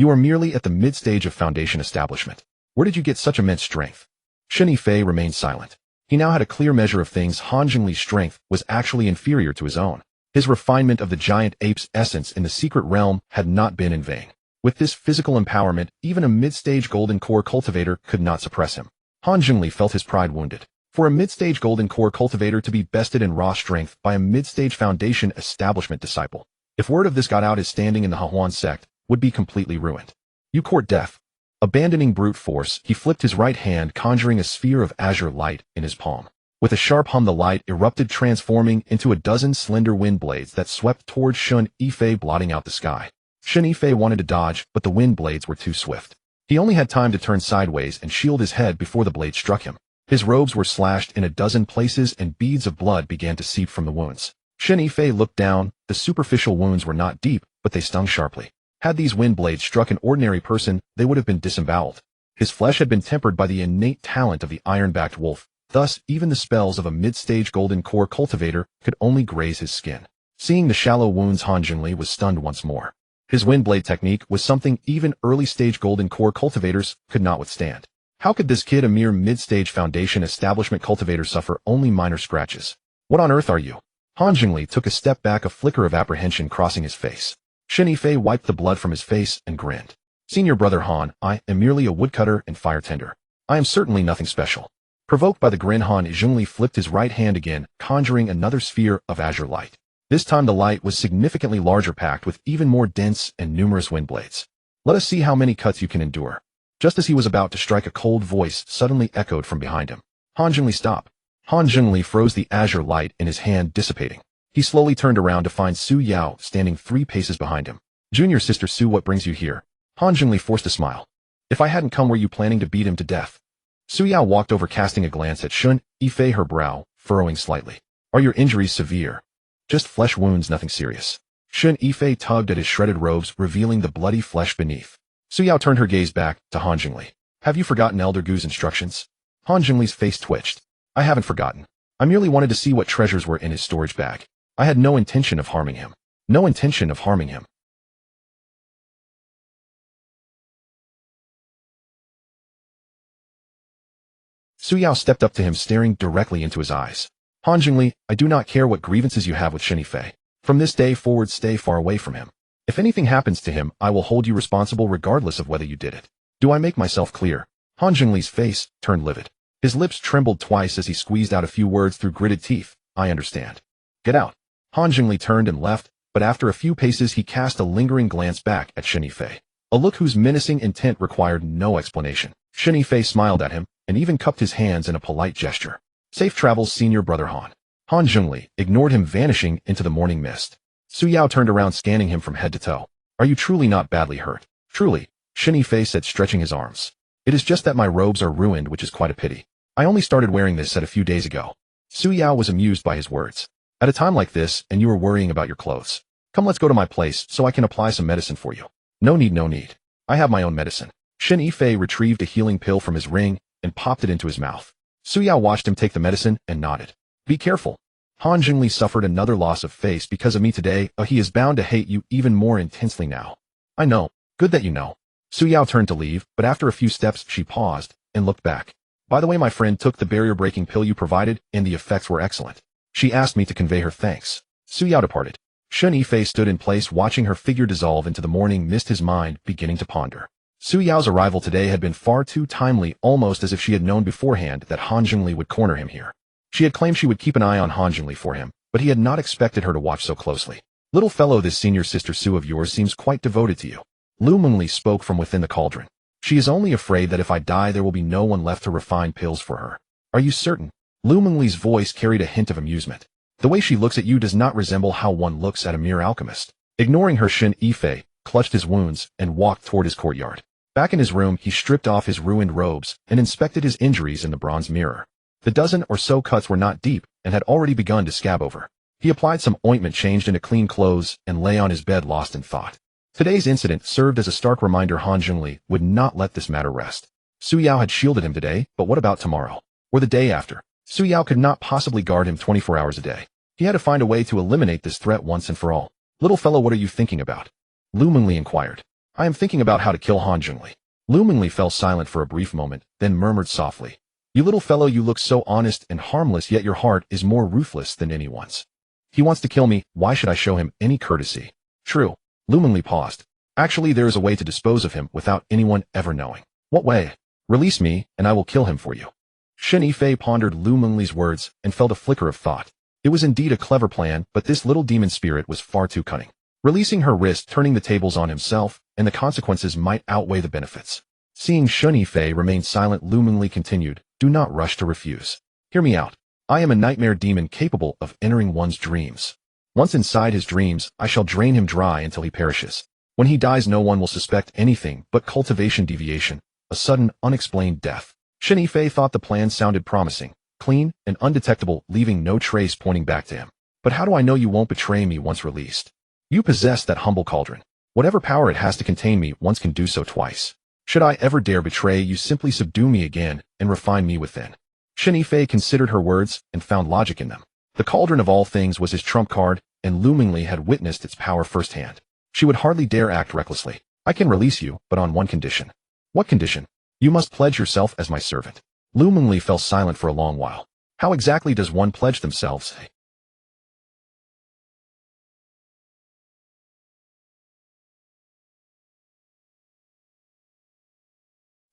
are merely at the mid-stage of Foundation establishment. Where did you get such immense strength? Shen Yifei remained silent. He now had a clear measure of things. Han Zhongli's strength was actually inferior to his own. His refinement of the giant ape's essence in the secret realm had not been in vain. With this physical empowerment, even a mid-stage golden core cultivator could not suppress him. Han Zhongli felt his pride wounded. For a mid-stage golden core cultivator to be bested in raw strength by a mid-stage Foundation establishment disciple, if word of this got out, his standing in the Hehuan Sect would be completely ruined. You court death. Abandoning brute force, he flipped his right hand, conjuring a sphere of azure light in his palm. With a sharp hum, the light erupted, transforming into a dozen slender wind blades that swept towards Shen Yifei, blotting out the sky. Shen Yifei wanted to dodge, but the wind blades were too swift. He only had time to turn sideways and shield his head before the blade struck him. His robes were slashed in a dozen places, and beads of blood began to seep from the wounds. Shen Yifei looked down. The superficial wounds were not deep, but they stung sharply. Had these wind blades struck an ordinary person, they would have been disemboweled. His flesh had been tempered by the innate talent of the iron-backed wolf. Thus, even the spells of a mid-stage golden core cultivator could only graze his skin. Seeing the shallow wounds, Han Zhongli was stunned once more. His windblade technique was something even early-stage golden core cultivators could not withstand. How could this kid, a mere mid-stage Foundation establishment cultivator, suffer only minor scratches? What on earth are you? Han Zhongli took a step back, a flicker of apprehension crossing his face. Shen Yifei wiped the blood from his face and grinned. Senior brother Han, I am merely a woodcutter and fire tender. I am certainly nothing special. Provoked by the grin, Han Zhongli flipped his right hand again, conjuring another sphere of azure light. This time the light was significantly larger, packed with even more dense and numerous wind blades. Let us see how many cuts you can endure. Just as he was about to strike, a cold voice suddenly echoed from behind him. Han Zhongli, stop. Han Zhongli froze, the azure light in his hand dissipating. He slowly turned around to find Su Yao standing 3 paces behind him. Junior sister Su, what brings you here? Han Zhongli forced a smile. If I hadn't come, were you planning to beat him to death? Su Yao walked over, casting a glance at Shen Yifei, her brow furrowing slightly. Are your injuries severe? Just flesh wounds, nothing serious. Shen Yifei tugged at his shredded robes, revealing the bloody flesh beneath. Su Yao turned her gaze back to Han Zhongli. Have you forgotten Elder Gu's instructions? Han Zhongli's face twitched. I haven't forgotten. I merely wanted to see what treasures were in his storage bag. I had no intention of harming him. No intention of harming him. Su Yao stepped up to him, staring directly into his eyes. Han Zhongli, I do not care what grievances you have with Shen Yifei. From this day forward, stay far away from him. If anything happens to him, I will hold you responsible regardless of whether you did it. Do I make myself clear? Han Zhongli's face turned livid. His lips trembled twice as he squeezed out a few words through gritted teeth. I understand. Get out. Han Zhongli turned and left, but after a few paces he cast a lingering glance back at Shen Yifei. A look whose menacing intent required no explanation. Shen Yifei smiled at him, and even cupped his hands in a polite gesture. Safe travels, senior brother Han. Han Zhongli ignored him, vanishing into the morning mist. Su Yao turned around, scanning him from head to toe. Are you truly not badly hurt? Truly, Shen Yifei said, stretching his arms. It is just that my robes are ruined, which is quite a pity. I only started wearing this a few days ago. Su Yao was amused by his words. At a time like this, and you are worrying about your clothes. Come, let's go to my place so I can apply some medicine for you. No need, no need. I have my own medicine. Shen Yifei retrieved a healing pill from his ring and popped it into his mouth. Su Yao watched him take the medicine and nodded. Be careful. Han Zhongli suffered another loss of face because of me today. He is bound to hate you even more intensely now. I know. Good that you know. Su Yao turned to leave, but after a few steps she paused and looked back. By the way, my friend took the barrier-breaking pill you provided, and the effects were excellent. She asked me to convey her thanks. Su Yao departed. Shen Yifei stood in place, watching her figure dissolve into the morning mist, his mind beginning to ponder. Su Yao's arrival today had been far too timely, almost as if she had known beforehand that Han Zhongli would corner him here. She had claimed she would keep an eye on Han Zhongli for him, but he had not expected her to watch so closely. Little fellow, this senior sister Sue of yours seems quite devoted to you. Lu Mengli spoke from within the cauldron. She is only afraid that if I die there will be no one left to refine pills for her. Are you certain? Lu Mengli's voice carried a hint of amusement. The way she looks at you does not resemble how one looks at a mere alchemist. Ignoring her, Shen Yifei clutched his wounds and walked toward his courtyard. Back in his room, he stripped off his ruined robes and inspected his injuries in the bronze mirror. The dozen or so cuts were not deep and had already begun to scab over. He applied some ointment, changed into clean clothes, and lay on his bed lost in thought. Today's incident served as a stark reminder Han Zhongli would not let this matter rest. Su Yao had shielded him today, but what about tomorrow? Or the day after? Su Yao could not possibly guard him 24 hours a day. He had to find a way to eliminate this threat once and for all. Little fellow, what are you thinking about? Lu Mengli inquired. I am thinking about how to kill Han Zhongli. Lu Mengli fell silent for a brief moment, then murmured softly. You little fellow, you look so honest and harmless, yet your heart is more ruthless than anyone's. He wants to kill me, why should I show him any courtesy? True. Lu Mengli paused. Actually, there is a way to dispose of him without anyone ever knowing. What way? Release me, and I will kill him for you. Shen Yifei pondered Lu Mengli's words and felt a flicker of thought. It was indeed a clever plan, but this little demon spirit was far too cunning. Releasing her wrist, turning the tables on himself, and the consequences might outweigh the benefits. Seeing Shen Yifei remain silent, Lu Mengli continued, do not rush to refuse. Hear me out. I am a nightmare demon capable of entering one's dreams. Once inside his dreams, I shall drain him dry until he perishes. When he dies, no one will suspect anything but cultivation deviation, a sudden, unexplained death. Shen Yifei thought the plan sounded promising, clean and undetectable, leaving no trace pointing back to him. But how do I know you won't betray me once released? You possess that humble cauldron. Whatever power it has to contain me once can do so twice. Should I ever dare betray you, simply subdue me again and refine me within. Shen Yifei considered her words and found logic in them. The Cauldron of All Things was his trump card, and Lu Mengli had witnessed its power firsthand. She would hardly dare act recklessly. I can release you, but on one condition. What condition? You must pledge yourself as my servant. Lu Mengli fell silent for a long while. How exactly does one pledge themselves?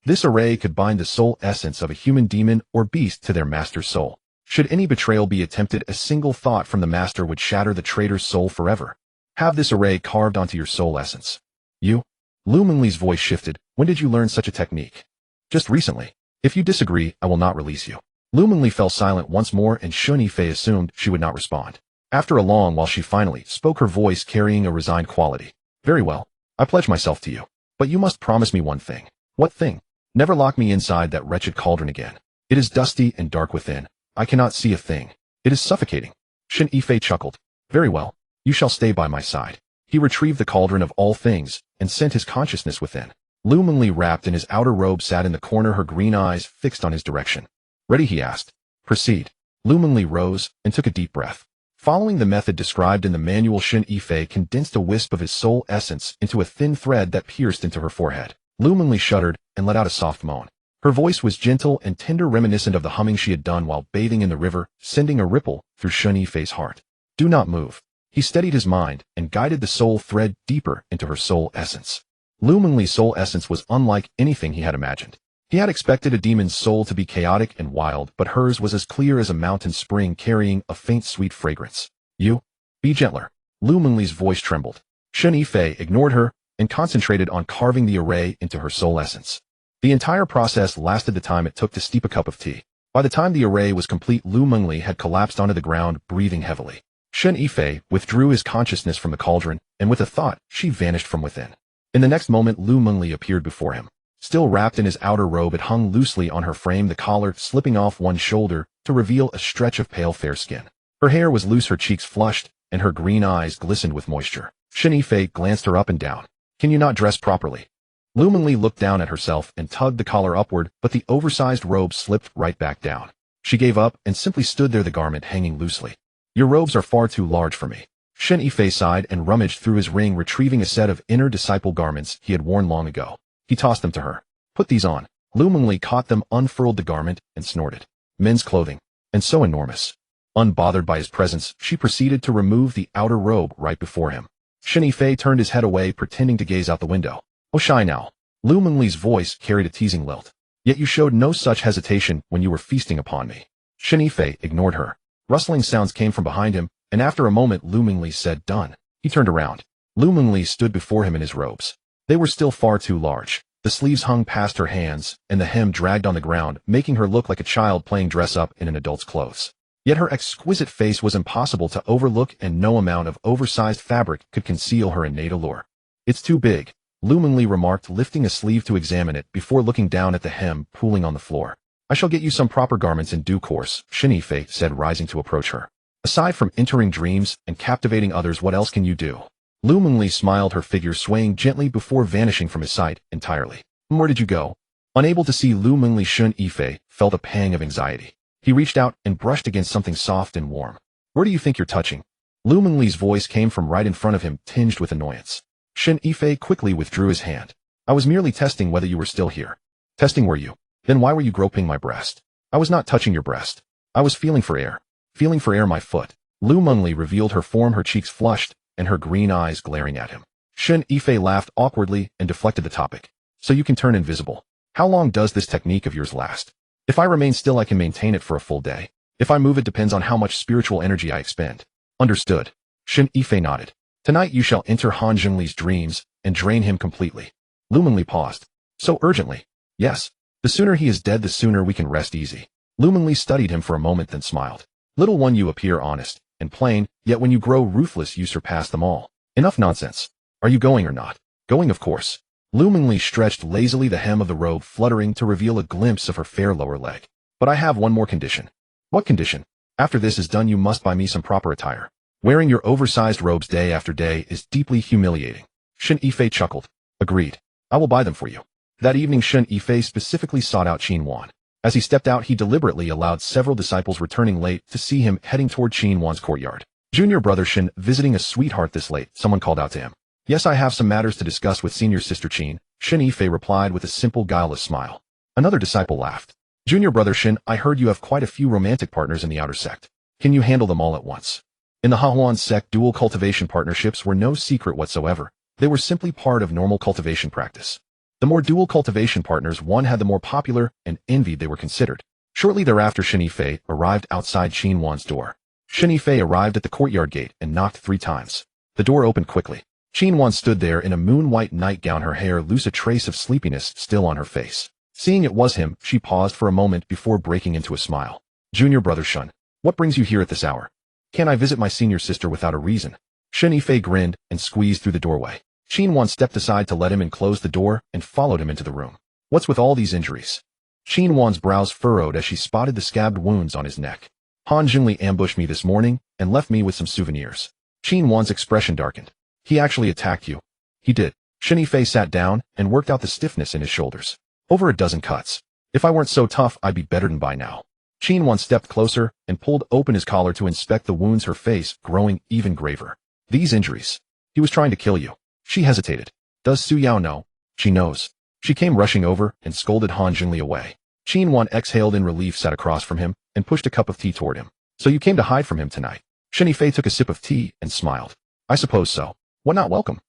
This array could bind the soul essence of a human demon or beast to their master's soul. Should any betrayal be attempted, a single thought from the master would shatter the traitor's soul forever. Have this array carved onto your soul essence. You? Lu Mengli's voice shifted. When did you learn such a technique? Just recently. If you disagree, I will not release you. Lu Mengli fell silent once more, and Shen Yifei assumed she would not respond. After a long while, she finally spoke, her voice carrying a resigned quality. Very well. I pledge myself to you. But you must promise me one thing. What thing? Never lock me inside that wretched cauldron again. It is dusty and dark within. I cannot see a thing. It is suffocating. Shen Yifei chuckled. Very well. You shall stay by my side. He retrieved the Cauldron of All Things and sent his consciousness within. Lu Mengli, wrapped in his outer robe, sat in the corner, her green eyes fixed on his direction. Ready? He asked. Proceed. Lu Mengli rose and took a deep breath. Following the method described in the manual, Shen Yifei condensed a wisp of his soul essence into a thin thread that pierced into her forehead. Lu Mengli shuddered and let out a soft moan. Her voice was gentle and tender, reminiscent of the humming she had done while bathing in the river, sending a ripple through Shen Yifei's heart. Do not move. He steadied his mind and guided the soul thread deeper into her soul essence. Lu Mengli's soul essence was unlike anything he had imagined. He had expected a demon's soul to be chaotic and wild, but hers was as clear as a mountain spring, carrying a faint sweet fragrance. You? Be gentler. Lu Mengli's voice trembled. Shen Yifei ignored her and concentrated on carving the array into her soul essence. The entire process lasted the time it took to steep a cup of tea. By the time the array was complete, Lu Mengli had collapsed onto the ground, breathing heavily. Shen Yifei withdrew his consciousness from the cauldron, and with a thought, she vanished from within. In the next moment, Lu Mengli appeared before him. Still wrapped in his outer robe, it hung loosely on her frame, the collar slipping off one shoulder to reveal a stretch of pale fair skin. Her hair was loose, her cheeks flushed, and her green eyes glistened with moisture. Shen Yifei glanced her up and down. Can you not dress properly? Lu Mengli looked down at herself and tugged the collar upward, but the oversized robe slipped right back down. She gave up and simply stood there, the garment hanging loosely. Your robes are far too large for me. Shen Yifei sighed and rummaged through his ring, retrieving a set of inner disciple garments he had worn long ago. He tossed them to her. Put these on. Lu Mengli caught them, unfurled the garment, and snorted. Men's clothing. And so enormous. Unbothered by his presence, she proceeded to remove the outer robe right before him. Shen Yifei turned his head away, pretending to gaze out the window. Oh, shy now. Lu Mengli's voice carried a teasing lilt. Yet you showed no such hesitation when you were feasting upon me. Shen Yifei ignored her. Rustling sounds came from behind him, and after a moment Lu Mingli said, "Done." He turned around. Lu Mingli stood before him in his robes. They were still far too large. The sleeves hung past her hands, and the hem dragged on the ground, making her look like a child playing dress-up in an adult's clothes. Yet her exquisite face was impossible to overlook, and no amount of oversized fabric could conceal her innate allure. "It's too big," Lu Mingli remarked, lifting a sleeve to examine it before looking down at the hem pooling on the floor. "I shall get you some proper garments in due course," Shen Yifei said, rising to approach her. "Aside from entering dreams and captivating others, what else can you do?" Lu Mingli smiled, her figure swaying gently before vanishing from his sight entirely. "Where did you go?" Unable to see Lu Mingli, Shen Yifei felt a pang of anxiety. He reached out and brushed against something soft and warm. "Where do you think you're touching?" Lu Mingli's voice came from right in front of him, tinged with annoyance. Shen Yifei quickly withdrew his hand. "I was merely testing whether you were still here." "Testing, were you? Then why were you groping my breast?" "I was not touching your breast. I was feeling for air." "Feeling for air, my foot." Lu Mingli revealed her form, her cheeks flushed, and her green eyes glaring at him. Shen Yifei laughed awkwardly and deflected the topic. "So you can turn invisible. How long does this technique of yours last?" "If I remain still, I can maintain it for a full day. If I move, it depends on how much spiritual energy I expend." "Understood." Shen Yifei nodded. "Tonight you shall enter Han Zhengli's dreams and drain him completely." Lu Mingli paused. "So urgently?" "Yes. The sooner he is dead, the sooner we can rest easy." Lu Mingli studied him for a moment, then smiled. "Little one, you appear honest and plain, yet when you grow ruthless you surpass them all." "Enough nonsense. Are you going or not?" "Going, of course." Lu Mingli stretched lazily, the hem of the robe fluttering to reveal a glimpse of her fair lower leg. "But I have one more condition." "What condition?" "After this is done, you must buy me some proper attire. Wearing your oversized robes day after day is deeply humiliating." Shen Yifei chuckled. "Agreed. I will buy them for you." That evening Shen Yifei specifically sought out Qin Wan. As he stepped out, he deliberately allowed several disciples returning late to see him heading toward Qin Wan's courtyard. "Junior brother Shen visiting a sweetheart this late," someone called out to him. "Yes, I have some matters to discuss with senior sister Qin," Shen Yifei replied with a simple, guileless smile. Another disciple laughed. "Junior brother Shen, I heard you have quite a few romantic partners in the outer sect. Can you handle them all at once?" In the Hehuan Sect, dual cultivation partnerships were no secret whatsoever. They were simply part of normal cultivation practice. The more dual cultivation partners one had, the more popular and envied they were considered. Shortly thereafter, Shen Yifei arrived outside Qin Wan's door. Shen Yifei arrived at the courtyard gate and knocked 3 times. The door opened quickly. Qin Wan stood there in a moon-white nightgown, her hair loose, a trace of sleepiness still on her face. Seeing it was him, she paused for a moment before breaking into a smile. "Junior brother Shen, what brings you here at this hour?" "Can I visit my senior sister without a reason?" Shen Yifei grinned and squeezed through the doorway. Qin Wan stepped aside to let him in, closed the door, and followed him into the room. "What's with all these injuries?" Qin Wan's brows furrowed as she spotted the scabbed wounds on his neck. "Han Zhengli ambushed me this morning and left me with some souvenirs." Qin Wan's expression darkened. "He actually attacked you?" "He did." Shen Yifei sat down and worked out the stiffness in his shoulders. "Over a dozen cuts. If I weren't so tough, I'd be better than by now." Qin Wan stepped closer and pulled open his collar to inspect the wounds, her face growing even graver. "These injuries. He was trying to kill you." She hesitated. "Does Su Yao know?" "She knows." She came rushing over and scolded Han Zhengli away. Qin Wan exhaled in relief, sat across from him, and pushed a cup of tea toward him. "So you came to hide from him tonight?" Shen Yifei took a sip of tea and smiled. "I suppose so. What, not welcome?"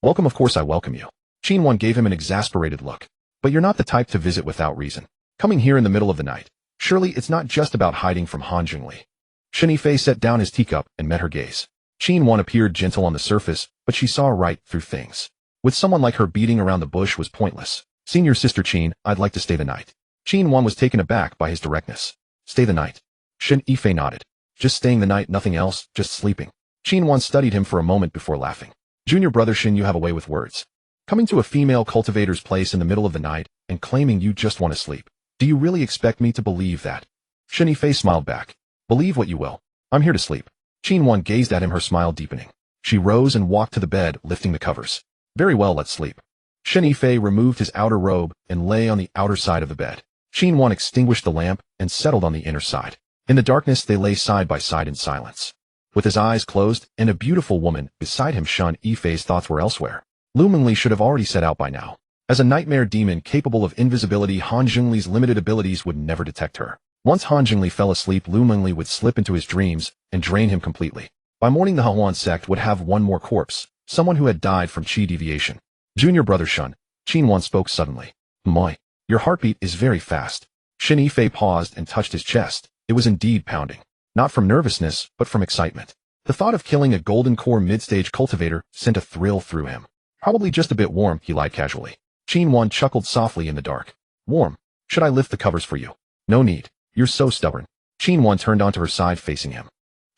"Welcome, of course I welcome you." Qin Wan gave him an exasperated look. "But you're not the type to visit without reason. Coming here in the middle of the night. Surely it's not just about hiding from Han Zhengli." Shen Yifei set down his teacup and met her gaze. Qin Wan appeared gentle on the surface, but she saw right through things. With someone like her, beating around the bush was pointless. "Senior sister Qin, I'd like to stay the night." Qin Wan was taken aback by his directness. "Stay the night?" Shen Yifei nodded. "Just staying the night, nothing else, just sleeping." Qin Wan studied him for a moment before laughing. "Junior brother Shen, you have a way with words. Coming to a female cultivator's place in the middle of the night and claiming you just want to sleep. Do you really expect me to believe that?" Shen Yifei smiled back. "Believe what you will. I'm here to sleep." Qin Wan gazed at him, her smile deepening. She rose and walked to the bed, lifting the covers. "Very well, let's sleep." Shen Yifei removed his outer robe and lay on the outer side of the bed. Qin Wan extinguished the lamp and settled on the inner side. In the darkness they lay side by side in silence. With his eyes closed and a beautiful woman beside him, Shen Yifei's thoughts were elsewhere. Lu Mingli should have already set out by now. As a nightmare demon capable of invisibility, Han Zhengli's limited abilities would never detect her. Once Han Zhengli fell asleep, Lu Mingli would slip into his dreams and drain him completely. By morning the Hehuan Sect would have one more corpse, someone who had died from qi deviation. "Junior brother Shen," Qin Wan spoke suddenly. "My, your heartbeat is very fast." Shen Yifei paused and touched his chest. It was indeed pounding. Not from nervousness, but from excitement. The thought of killing a golden core mid-stage cultivator sent a thrill through him. Probably just a bit warm, he lied casually. Xianxia chuckled softly in the dark. Warm? Should I lift the covers for you? No need. You're so stubborn. Xianxia turned onto her side facing him.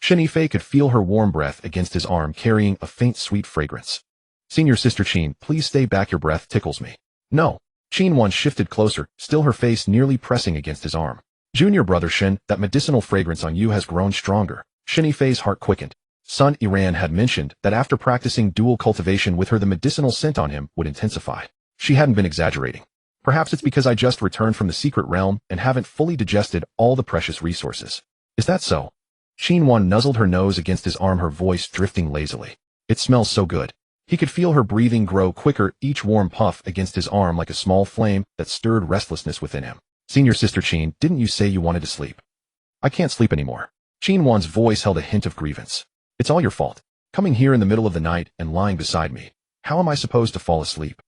Shen Yifei could feel her warm breath against his arm carrying a faint sweet fragrance. Senior sister Qin, please stay back, your breath tickles me. No. Xianxia shifted closer, still her face nearly pressing against his arm. Junior brother Shen, that medicinal fragrance on you has grown stronger. Shen Yifei's heart quickened. Sun Iran had mentioned that after practicing dual cultivation with her the medicinal scent on him would intensify. She hadn't been exaggerating. Perhaps it's because I just returned from the secret realm and haven't fully digested all the precious resources. Is that so? Xianxia nuzzled her nose against his arm, her voice drifting lazily. It smells so good. He could feel her breathing grow quicker, each warm puff against his arm like a small flame that stirred restlessness within him. Senior sister Qin, didn't you say you wanted to sleep? I can't sleep anymore. Xianxia's voice held a hint of grievance. It's all your fault. Coming here in the middle of the night and lying beside me. How am I supposed to fall asleep?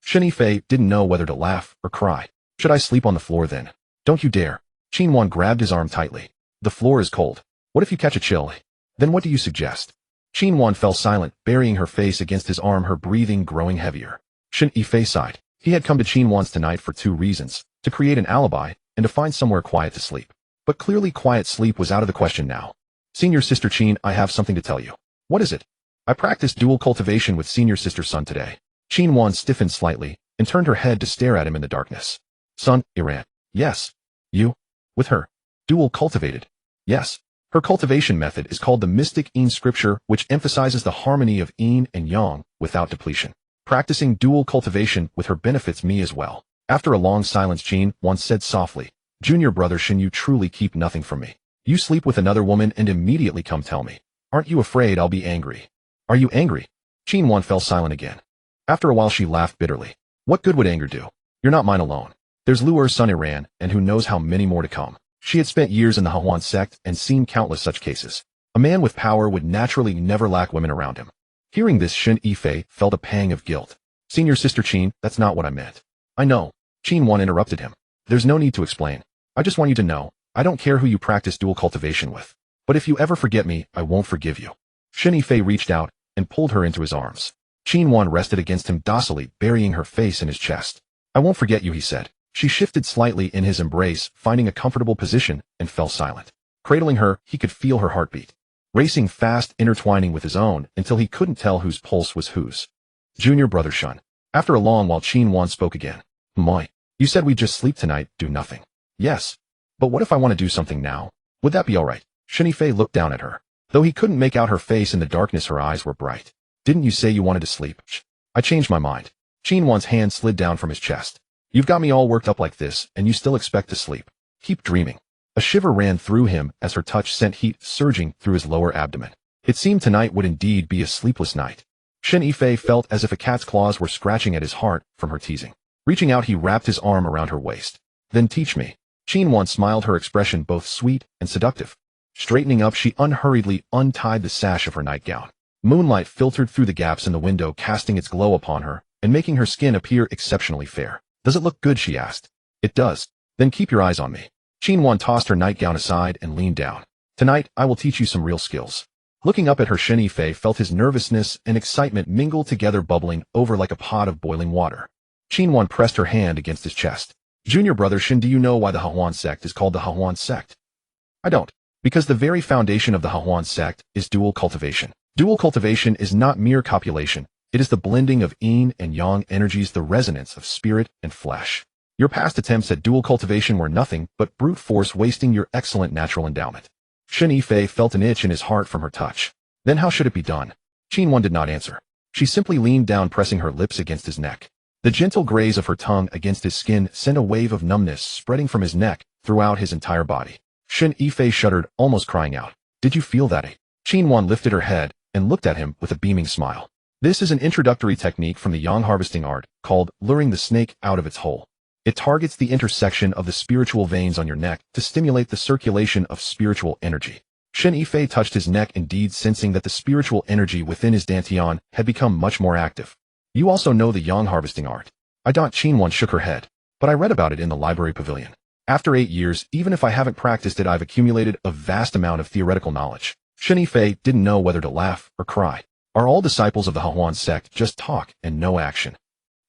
Shen Yifei didn't know whether to laugh or cry. Should I sleep on the floor then? Don't you dare. Xianxia grabbed his arm tightly. The floor is cold. What if you catch a chill? Then what do you suggest? Xianxia fell silent, burying her face against his arm, her breathing growing heavier. Shen Yifei sighed. He had come to Xianxia's tonight for two reasons, to create an alibi and to find somewhere quiet to sleep. But clearly quiet sleep was out of the question now. Senior sister Qin, I have something to tell you. What is it? I practiced dual cultivation with senior sister Sun today. Xianxia stiffened slightly and turned her head to stare at him in the darkness. Sun Iran. Yes. You? With her? Dual cultivated? Yes. Her cultivation method is called the mystic yin scripture, which emphasizes the harmony of yin and yang without depletion. Practicing dual cultivation with her benefits me as well. After a long silence, Xianxia said softly, Junior brother Shen, you truly keep nothing from me. You sleep with another woman and immediately come tell me. Aren't you afraid I'll be angry? Are you angry? Xianxia fell silent again. After a while she laughed bitterly. What good would anger do? You're not mine alone. There's Lu'er Sun Iran, and who knows how many more to come. She had spent years in the Hehuan Sect and seen countless such cases. A man with power would naturally never lack women around him. Hearing this, Shen Yifei felt a pang of guilt. Senior sister Qin, that's not what I meant. I know. Xianxia interrupted him. There's no need to explain. I just want you to know, I don't care who you practice dual cultivation with. But if you ever forget me, I won't forgive you. Shen Yifei reached out and pulled her into his arms. Xianxia rested against him docilely, burying her face in his chest. I won't forget you, he said. She shifted slightly in his embrace, finding a comfortable position, and fell silent. Cradling her, he could feel her heartbeat, racing fast, intertwining with his own, until he couldn't tell whose pulse was whose. Junior brother Shun. After a long while, Xianxia spoke again. Moi, you said we'd just sleep tonight, do nothing. Yes. But what if I want to do something now? Would that be all right? Shen Yifei looked down at her. Though he couldn't make out her face in the darkness, her eyes were bright. Didn't you say you wanted to sleep? I changed my mind. Xianxia's hand slid down from his chest. You've got me all worked up like this, and you still expect to sleep. Keep dreaming. A shiver ran through him as her touch sent heat surging through his lower abdomen. It seemed tonight would indeed be a sleepless night. Shen Yifei felt as if a cat's claws were scratching at his heart from her teasing. Reaching out, he wrapped his arm around her waist. Then teach me. Xianxia smiled, her expression both sweet and seductive. Straightening up, she unhurriedly untied the sash of her nightgown. Moonlight filtered through the gaps in the window, casting its glow upon her and making her skin appear exceptionally fair. Does it look good? She asked. It does. Then keep your eyes on me. Xianxia tossed her nightgown aside and leaned down. Tonight, I will teach you some real skills. Looking up at her, Shen Yifei felt his nervousness and excitement mingle together, bubbling over like a pot of boiling water. Xianxia pressed her hand against his chest. Junior brother Shen, do you know why the Hehuan Sect is called the Hehuan Sect? I don't. Because the very foundation of the Hehuan Sect is dual cultivation. Dual cultivation is not mere copulation. It is the blending of yin and yang energies, the resonance of spirit and flesh. Your past attempts at dual cultivation were nothing but brute force, wasting your excellent natural endowment. Shen Yifei felt an itch in his heart from her touch. Then how should it be done? Xianxia did not answer. She simply leaned down, pressing her lips against his neck. The gentle graze of her tongue against his skin sent a wave of numbness spreading from his neck throughout his entire body. Shen Yifei shuddered, almost crying out. Did you feel that? Xianxia lifted her head and looked at him with a beaming smile. This is an introductory technique from the yang harvesting art called luring the snake out of its hole. It targets the intersection of the spiritual veins on your neck to stimulate the circulation of spiritual energy. Shen Yifei touched his neck, indeed sensing that the spiritual energy within his dantian had become much more active. You also know the yang harvesting art. I don't. Xianxia shook her head. But I read about it in the library pavilion. After 8 years, even if I haven't practiced it, I've accumulated a vast amount of theoretical knowledge. Shen Yifei didn't know whether to laugh or cry. Are all disciples of the Hehuan Sect just talk and no action?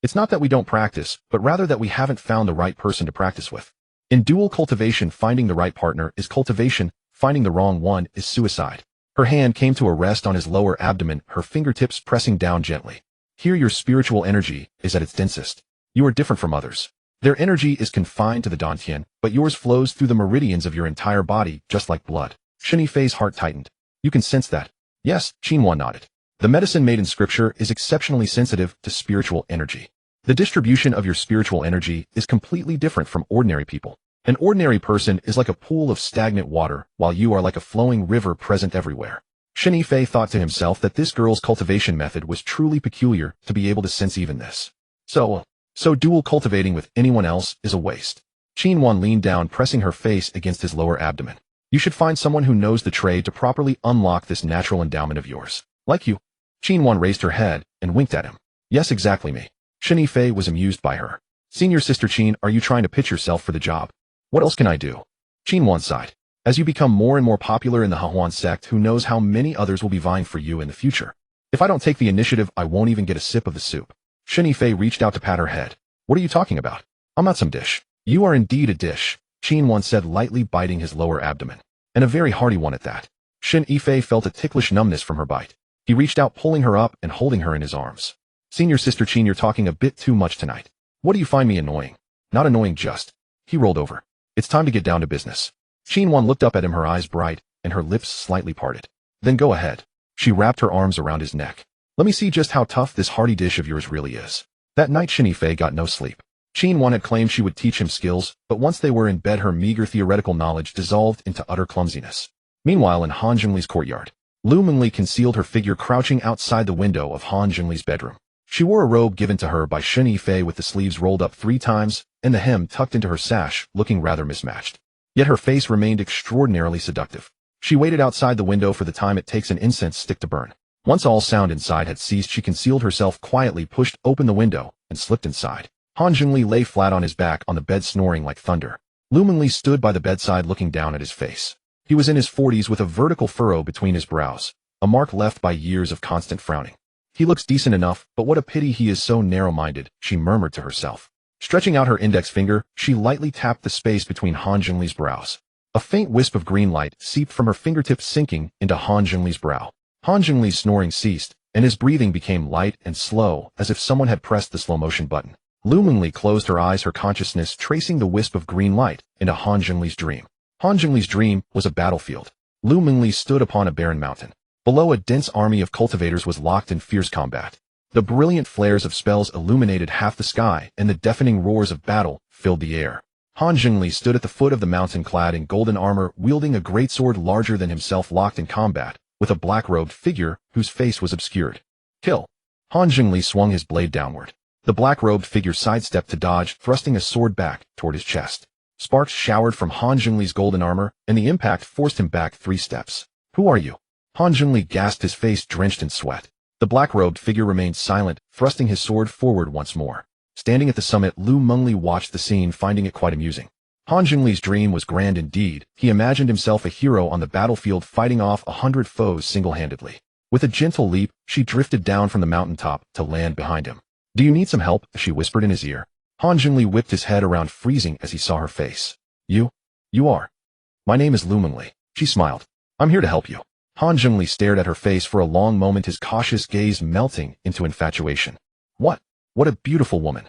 It's not that we don't practice, but rather that we haven't found the right person to practice with. In dual cultivation, finding the right partner is cultivation, finding the wrong one is suicide. Her hand came to a rest on his lower abdomen, her fingertips pressing down gently. Here your spiritual energy is at its densest. You are different from others. Their energy is confined to the dantian, but yours flows through the meridians of your entire body, just like blood. Shen Yifei's heart tightened. You can sense that. Yes, Xianxia nodded. The medicine made in scripture is exceptionally sensitive to spiritual energy. The distribution of your spiritual energy is completely different from ordinary people. An ordinary person is like a pool of stagnant water, while you are like a flowing river present everywhere. Shen Yifei thought to himself that this girl's cultivation method was truly peculiar to be able to sense even this. So dual cultivating with anyone else is a waste. Xianxia leaned down, pressing her face against his lower abdomen. You should find someone who knows the trade to properly unlock this natural endowment of yours. Like you. Xianxia raised her head and winked at him. Yes, exactly me. Shen Yifei was amused by her. Senior Sister Qin, are you trying to pitch yourself for the job? What else can I do? Xianxia sighed. As you become more and more popular in the Hehuan Sect, who knows how many others will be vying for you in the future? If I don't take the initiative, I won't even get a sip of the soup. Shen Yifei reached out to pat her head. What are you talking about? I'm not some dish. You are indeed a dish, Xianxia said, lightly biting his lower abdomen. And a very hearty one at that. Shen Yifei felt a ticklish numbness from her bite. He reached out, pulling her up and holding her in his arms. Senior Sister Qin, you're talking a bit too much tonight. What do you find me annoying? Not annoying, just. He rolled over. It's time to get down to business. Xianxia looked up at him, her eyes bright, and her lips slightly parted. Then go ahead. She wrapped her arms around his neck. Let me see just how tough this hearty dish of yours really is. That night Shen Yifei got no sleep. Xianxia had claimed she would teach him skills, but once they were in bed her meager theoretical knowledge dissolved into utter clumsiness. Meanwhile in Han Zhengli's courtyard, Lu Mengli concealed her figure crouching outside the window of Han Zhengli's bedroom. She wore a robe given to her by Shen Yifei with the sleeves rolled up 3 times, and the hem tucked into her sash, looking rather mismatched. Yet her face remained extraordinarily seductive. She waited outside the window for the time it takes an incense stick to burn. Once all sound inside had ceased, she concealed herself quietly, pushed open the window, and slipped inside. Han Zhengli lay flat on his back on the bed, snoring like thunder. Lu Mengli stood by the bedside looking down at his face. He was in his 40s with a vertical furrow between his brows, a mark left by years of constant frowning. He looks decent enough, but what a pity he is so narrow-minded, she murmured to herself. Stretching out her index finger, she lightly tapped the space between Han Zhengli's brows. A faint wisp of green light seeped from her fingertips, sinking into Han Zhengli's brow. Han Zhengli's snoring ceased, and his breathing became light and slow, as if someone had pressed the slow-motion button. Lu Mengli closed her eyes, her consciousness tracing the wisp of green light into Han Zhengli's dream. Han Zhengli's dream was a battlefield. Lu Mengli stood upon a barren mountain. Below, a dense army of cultivators was locked in fierce combat. The brilliant flares of spells illuminated half the sky, and the deafening roars of battle filled the air. Han Zhengli stood at the foot of the mountain, clad in golden armor, wielding a great sword larger than himself, locked in combat with a black-robed figure whose face was obscured. Kill! Han Zhengli swung his blade downward. The black-robed figure sidestepped to dodge, thrusting a sword back toward his chest. Sparks showered from Han Zhengli's golden armor, and the impact forced him back 3 steps. Who are you? Han Zhengli gasped, his face drenched in sweat. The black-robed figure remained silent, thrusting his sword forward once more. Standing at the summit, Lu Mengli watched the scene, finding it quite amusing. Han Zhengli's dream was grand indeed. He imagined himself a hero on the battlefield, fighting off 100 foes single-handedly. With a gentle leap, she drifted down from the mountaintop to land behind him. Do you need some help? She whispered in his ear. Han Zhengli whipped his head around, freezing as he saw her face. You are. My name is Lu Mengli. She smiled. I'm here to help you. Han Zhengli stared at her face for a long moment, his cautious gaze melting into infatuation. What a beautiful woman.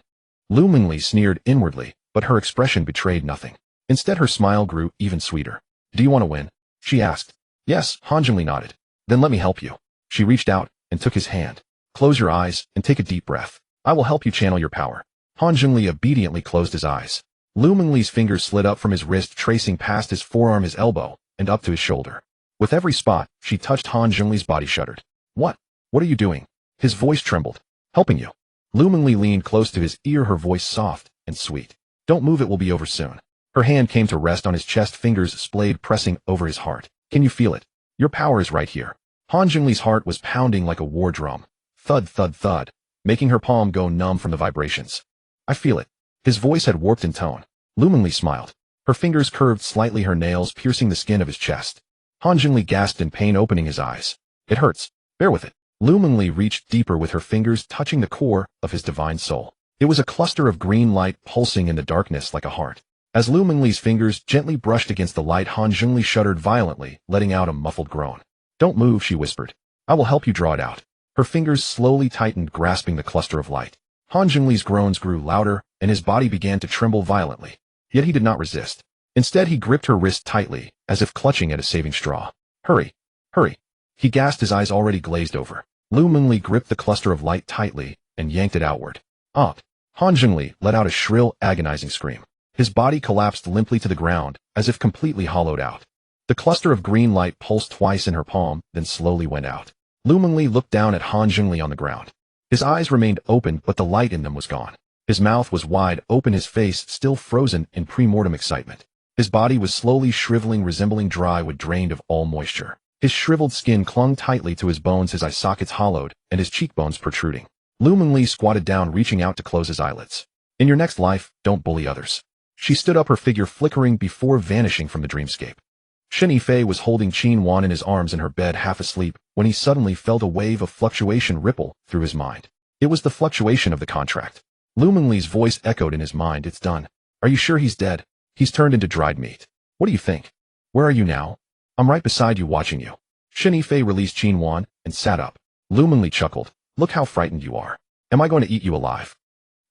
Lu Mengli sneered inwardly, but her expression betrayed nothing. Instead, her smile grew even sweeter. Do you want to win? She asked. Yes, Han Zhengli nodded. Then let me help you. She reached out and took his hand. Close your eyes and take a deep breath. I will help you channel your power. Han Zhengli obediently closed his eyes. Lu Mengli's fingers slid up from his wrist, tracing past his forearm, his elbow, and up to his shoulder. With every spot she touched, Han Zhengli's body shuddered. What are you doing? His voice trembled. Helping you. Lu Mengli leaned close to his ear, her voice soft and sweet. Don't move, it will be over soon. Her hand came to rest on his chest, fingers splayed pressing over his heart. Can you feel it? Your power is right here. Han Zhengli's heart was pounding like a war drum. Thud, thud, thud, making her palm go numb from the vibrations. I feel it. His voice had warped in tone. Lu Mengli smiled. Her fingers curved slightly, her nails piercing the skin of his chest. Han Zhongli gasped in pain, opening his eyes. It hurts. Bear with it. Lu Mengli reached deeper with her fingers, touching the core of his divine soul. It was a cluster of green light pulsing in the darkness like a heart. As Lu Mengli's fingers gently brushed against the light, Han Zhongli shuddered violently, letting out a muffled groan. Don't move, she whispered. I will help you draw it out. Her fingers slowly tightened, grasping the cluster of light. Han Zhongli's groans grew louder, and his body began to tremble violently. Yet he did not resist. Instead, he gripped her wrist tightly, as if clutching at a saving straw. Hurry! Hurry! He gasped, his eyes already glazed over. Lu Mengli gripped the cluster of light tightly and yanked it outward. Ah! Han Zhongli let out a shrill, agonizing scream. His body collapsed limply to the ground, as if completely hollowed out. The cluster of green light pulsed twice in her palm, then slowly went out. Lu Mengli looked down at Han Zhongli on the ground. His eyes remained open, but the light in them was gone. His mouth was wide open, his face still frozen in pre-mortem excitement. His body was slowly shriveling, resembling dry wood drained of all moisture. His shriveled skin clung tightly to his bones, his eye sockets hollowed, and his cheekbones protruding. Lu Mengli squatted down, reaching out to close his eyelids. In your next life, don't bully others. She stood up, her figure flickering before vanishing from the dreamscape. Shen Yifei was holding Qin Wan in his arms in her bed, half asleep, when he suddenly felt a wave of fluctuation ripple through his mind. It was the fluctuation of the contract. Lu Mengli's voice echoed in his mind. It's done. Are you sure he's dead? He's turned into dried meat. What do you think? Where are you now? I'm right beside you, watching you. Shen Yifei released Qin Wan and sat up. Lu Mengli chuckled. Look how frightened you are. Am I going to eat you alive?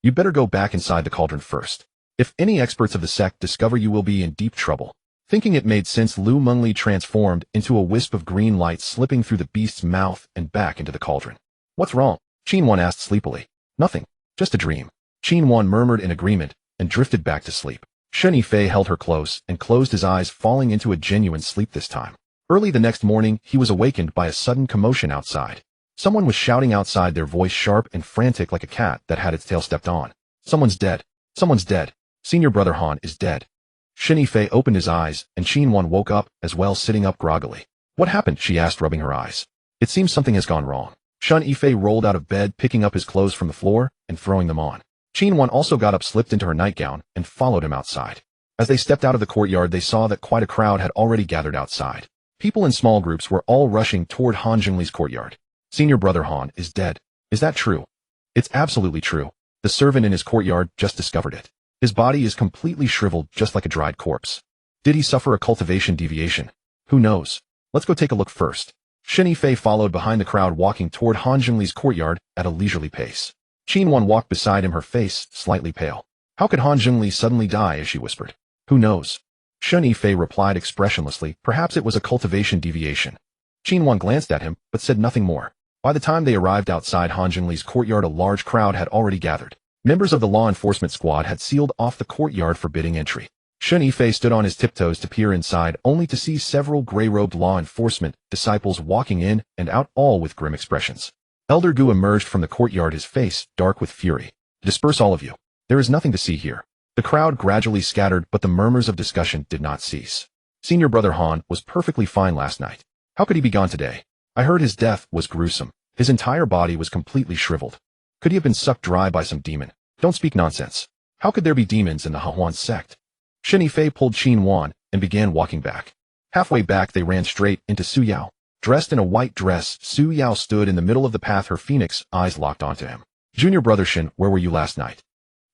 You'd better go back inside the cauldron first. If any experts of the sect discover you, will be in deep trouble. Thinking it made sense, Lu Mengli transformed into a wisp of green light, slipping through the beast's mouth and back into the cauldron. What's wrong? Qin Wan asked sleepily. Nothing. Just a dream. Qin Wan murmured in agreement and drifted back to sleep. Shen Yifei held her close and closed his eyes, falling into a genuine sleep this time. Early the next morning, he was awakened by a sudden commotion outside. Someone was shouting outside, their voice sharp and frantic like a cat that had its tail stepped on. Someone's dead. Someone's dead. Senior brother Han is dead. Shen Yifei opened his eyes, and Qin Wan woke up as well, sitting up groggily. What happened? She asked, rubbing her eyes. It seems something has gone wrong. Shen Yifei rolled out of bed, picking up his clothes from the floor and throwing them on. Qin Wan also got up, slipped into her nightgown, and followed him outside. As they stepped out of the courtyard, they saw that quite a crowd had already gathered outside. People in small groups were all rushing toward Han Zhongli's courtyard. Senior brother Han is dead. Is that true? It's absolutely true. The servant in his courtyard just discovered it. His body is completely shriveled, just like a dried corpse. Did he suffer a cultivation deviation? Who knows? Let's go take a look first. Shen Yifei followed behind the crowd, walking toward Han Zhongli's courtyard at a leisurely pace. Qin Wan walked beside him, her face slightly pale. How could Han Zhongli suddenly die, as she whispered? Who knows? Shen Yifei replied expressionlessly. Perhaps it was a cultivation deviation. Qin Wan glanced at him, but said nothing more. By the time they arrived outside Han Zhongli's courtyard, a large crowd had already gathered. Members of the law enforcement squad had sealed off the courtyard, forbidding entry. Shen Yifei stood on his tiptoes to peer inside, only to see several gray-robed law enforcement disciples walking in and out, all with grim expressions. Elder Gu emerged from the courtyard, his face dark with fury. Disperse, all of you. There is nothing to see here. The crowd gradually scattered, but the murmurs of discussion did not cease. Senior brother Han was perfectly fine last night. How could he be gone today? I heard his death was gruesome. His entire body was completely shriveled. Could he have been sucked dry by some demon? Don't speak nonsense. How could there be demons in the Hehuan Sect? Shen Yifei pulled Qin Wan and began walking back. Halfway back, they ran straight into Su Yao. Dressed in a white dress, Su Yao stood in the middle of the path, her phoenix eyes locked onto him. Junior brother Shen, where were you last night?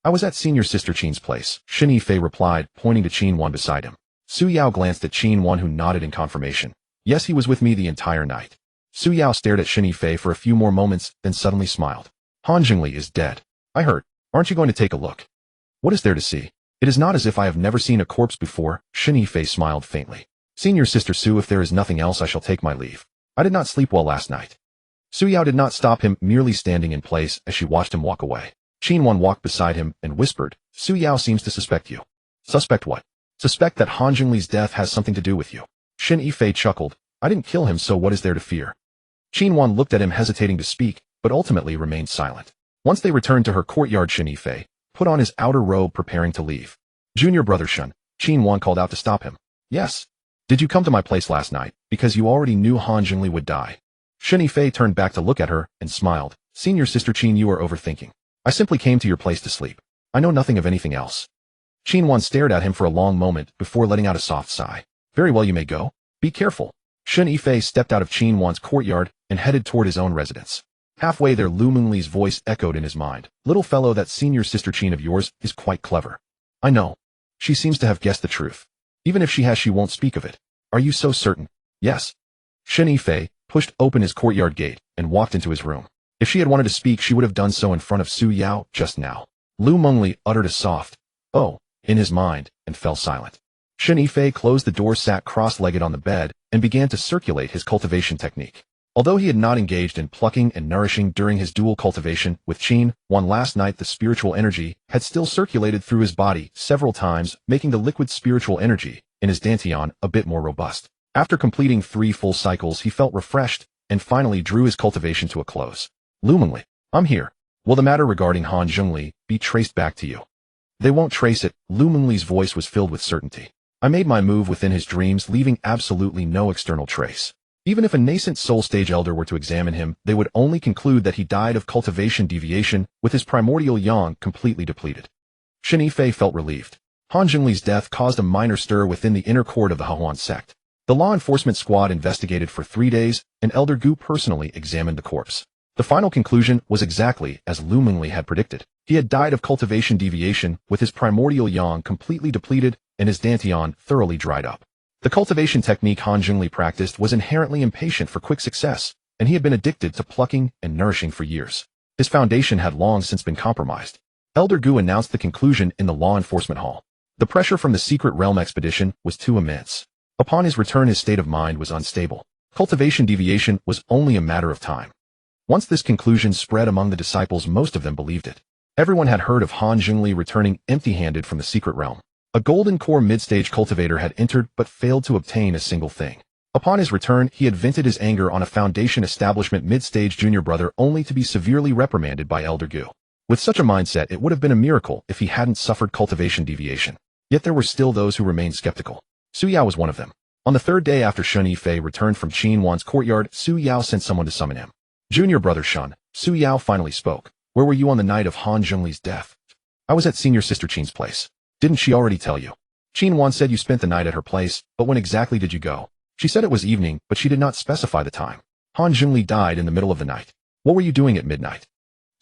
I was at senior sister Qin's place, Shen Yifei replied, pointing to Qin Wan beside him. Su Yao glanced at Qin Wan, who nodded in confirmation. Yes, he was with me the entire night. Su Yao stared at Shen Yifei for a few more moments, then suddenly smiled. Han Zhongli is dead. I heard. Aren't you going to take a look? What is there to see? It is not as if I have never seen a corpse before. Shen Yifei smiled faintly. Senior sister Su, if there is nothing else, I shall take my leave. I did not sleep well last night. Su Yao did not stop him, merely standing in place as she watched him walk away. Qin Wan walked beside him and whispered, Su Yao seems to suspect you. Suspect what? Suspect that Han Zhongli's death has something to do with you. Shen Yifei chuckled. I didn't kill him, so what is there to fear? Qin Wan looked at him, hesitating to speak, but ultimately remained silent. Once they returned to her courtyard, Shen Yifei put on his outer robe, preparing to leave. Junior brother Shen, Qin Wan called out to stop him. Yes. Did you come to my place last night because you already knew Han Zhongli would die? Shen Yifei turned back to look at her and smiled. Senior sister Qin, you are overthinking. I simply came to your place to sleep. I know nothing of anything else. Qin Wan stared at him for a long moment before letting out a soft sigh. Very well, you may go. Be careful. Shen Yifei stepped out of Qin Wan's courtyard and headed toward his own residence. Halfway there, Lu Mingli's voice echoed in his mind. Little fellow, that senior sister Qin of yours is quite clever. I know. She seems to have guessed the truth. Even if she has, she won't speak of it. Are you so certain? Yes. Shen Yifei pushed open his courtyard gate and walked into his room. If she had wanted to speak, she would have done so in front of Su Yao just now. Lu Mengli uttered a soft, "Oh," in his mind and fell silent. Shen Yifei closed the door, sat cross-legged on the bed, and began to circulate his cultivation technique. Although he had not engaged in plucking and nourishing during his dual cultivation with Qin Wan last night, the spiritual energy had still circulated through his body several times, making the liquid spiritual energy in his dantian a bit more robust. After completing 3 full cycles, he felt refreshed and finally drew his cultivation to a close. Lu Mengli, I'm here. Will the matter regarding Han Zhongli be traced back to you? They won't trace it. Lu Mengli's voice was filled with certainty. I made my move within his dreams, leaving absolutely no external trace. Even if a nascent soul stage elder were to examine him, they would only conclude that he died of cultivation deviation, with his primordial yang completely depleted. Shen Yifei felt relieved. Han Zhongli's death caused a minor stir within the inner court of the Hehuan Sect. The law enforcement squad investigated for 3 days, and Elder Gu personally examined the corpse. The final conclusion was exactly as Lu Mengli had predicted. He had died of cultivation deviation, with his primordial yang completely depleted and his dantian thoroughly dried up. The cultivation technique Han Zhongli practiced was inherently impatient for quick success, and he had been addicted to plucking and nourishing for years. His foundation had long since been compromised. Elder Gu announced the conclusion in the law enforcement hall. The pressure from the secret realm expedition was too immense. Upon his return, his state of mind was unstable. Cultivation deviation was only a matter of time. Once this conclusion spread among the disciples, most of them believed it. Everyone had heard of Han Zhongli returning empty-handed from the secret realm. A golden core mid-stage cultivator had entered but failed to obtain a single thing. Upon his return, he had vented his anger on a foundation establishment mid-stage junior brother, only to be severely reprimanded by Elder Gu. With such a mindset, it would have been a miracle if he hadn't suffered cultivation deviation. Yet there were still those who remained skeptical. Su Yao was one of them. On the 3rd day after Shen Yifei returned from Qin Wan's courtyard, Su Yao sent someone to summon him. Junior brother Shen, Su Yao finally spoke. Where were you on the night of Han Zhongli's death? I was at senior sister Qin's place. Didn't she already tell you? Qin Wan said you spent the night at her place, but when exactly did you go? She said it was evening, but she did not specify the time. Han Zhongli died in the middle of the night. What were you doing at midnight?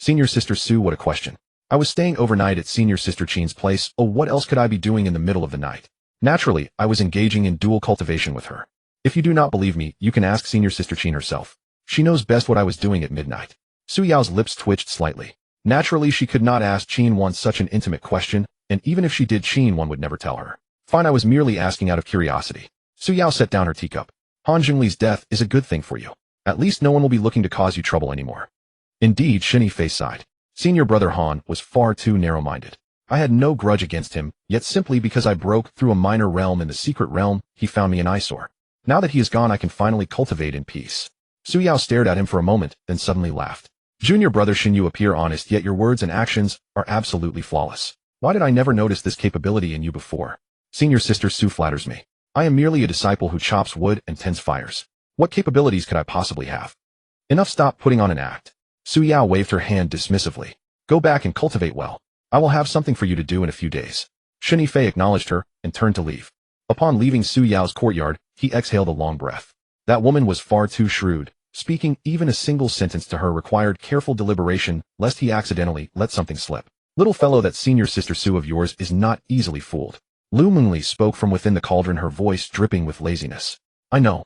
Senior sister Su, what a question. I was staying overnight at senior sister Qin's place. Oh, what else could I be doing in the middle of the night? Naturally, I was engaging in dual cultivation with her. If you do not believe me, you can ask senior sister Qin herself. She knows best what I was doing at midnight. Su Yao's lips twitched slightly. Naturally, she could not ask Qin Wan such an intimate question, and even if she did, Qin Wan would never tell her. Fine, I was merely asking out of curiosity. Su Yao set down her teacup. Han Zhongli's death is a good thing for you. At least no one will be looking to cause you trouble anymore. Indeed, Shen Yifei sighed. Senior brother Han was far too narrow-minded. I had no grudge against him, yet simply because I broke through a minor realm in the secret realm, he found me an eyesore. Now that he is gone, I can finally cultivate in peace. Su Yao stared at him for a moment, then suddenly laughed. Junior brother Shen, you appear honest, yet your words and actions are absolutely flawless. Why did I never notice this capability in you before? Senior sister Su flatters me. I am merely a disciple who chops wood and tends fires. What capabilities could I possibly have? Enough, stop putting on an act. Su Yao waved her hand dismissively. Go back and cultivate well. I will have something for you to do in a few days. Shen Yifei acknowledged her and turned to leave. Upon leaving Su Yao's courtyard, he exhaled a long breath. That woman was far too shrewd. Speaking even a single sentence to her required careful deliberation, lest he accidentally let something slip. Little fellow, that senior sister Su of yours is not easily fooled. Lu Mengli spoke from within the cauldron, her voice dripping with laziness. I know.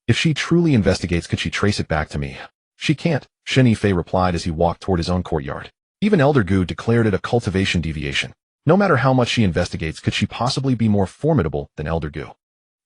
If she truly investigates, could she trace it back to me? She can't, Shen Yifei replied as he walked toward his own courtyard. Even Elder Gu declared it a cultivation deviation. No matter how much she investigates, could she possibly be more formidable than Elder Gu?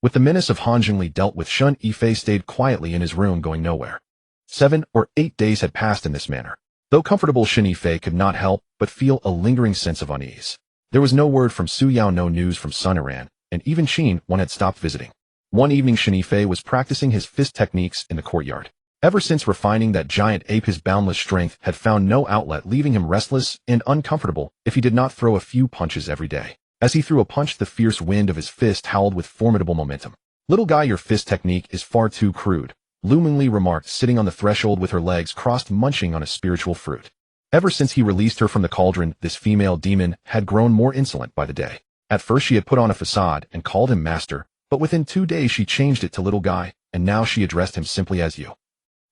With the menace of Han Zhongli dealt with, Shen Yifei stayed quietly in his room, going nowhere. 7 or 8 days had passed in this manner. Though comfortable, Shen Yifei could not help but feel a lingering sense of unease. There was no word from Su Yao, no news from Sun Iran, and even Qin Wan had stopped visiting. One evening, Shen Yifei was practicing his fist techniques in the courtyard. Ever since refining that giant ape, his boundless strength had found no outlet, leaving him restless and uncomfortable if he did not throw a few punches every day. As he threw a punch, the fierce wind of his fist howled with formidable momentum. Little guy, your fist technique is far too crude, Lu Mengli remarked, sitting on the threshold with her legs crossed, munching on a spiritual fruit. Ever since he released her from the cauldron, this female demon had grown more insolent by the day. At first she had put on a facade and called him master, but within 2 days she changed it to little guy, and now she addressed him simply as you.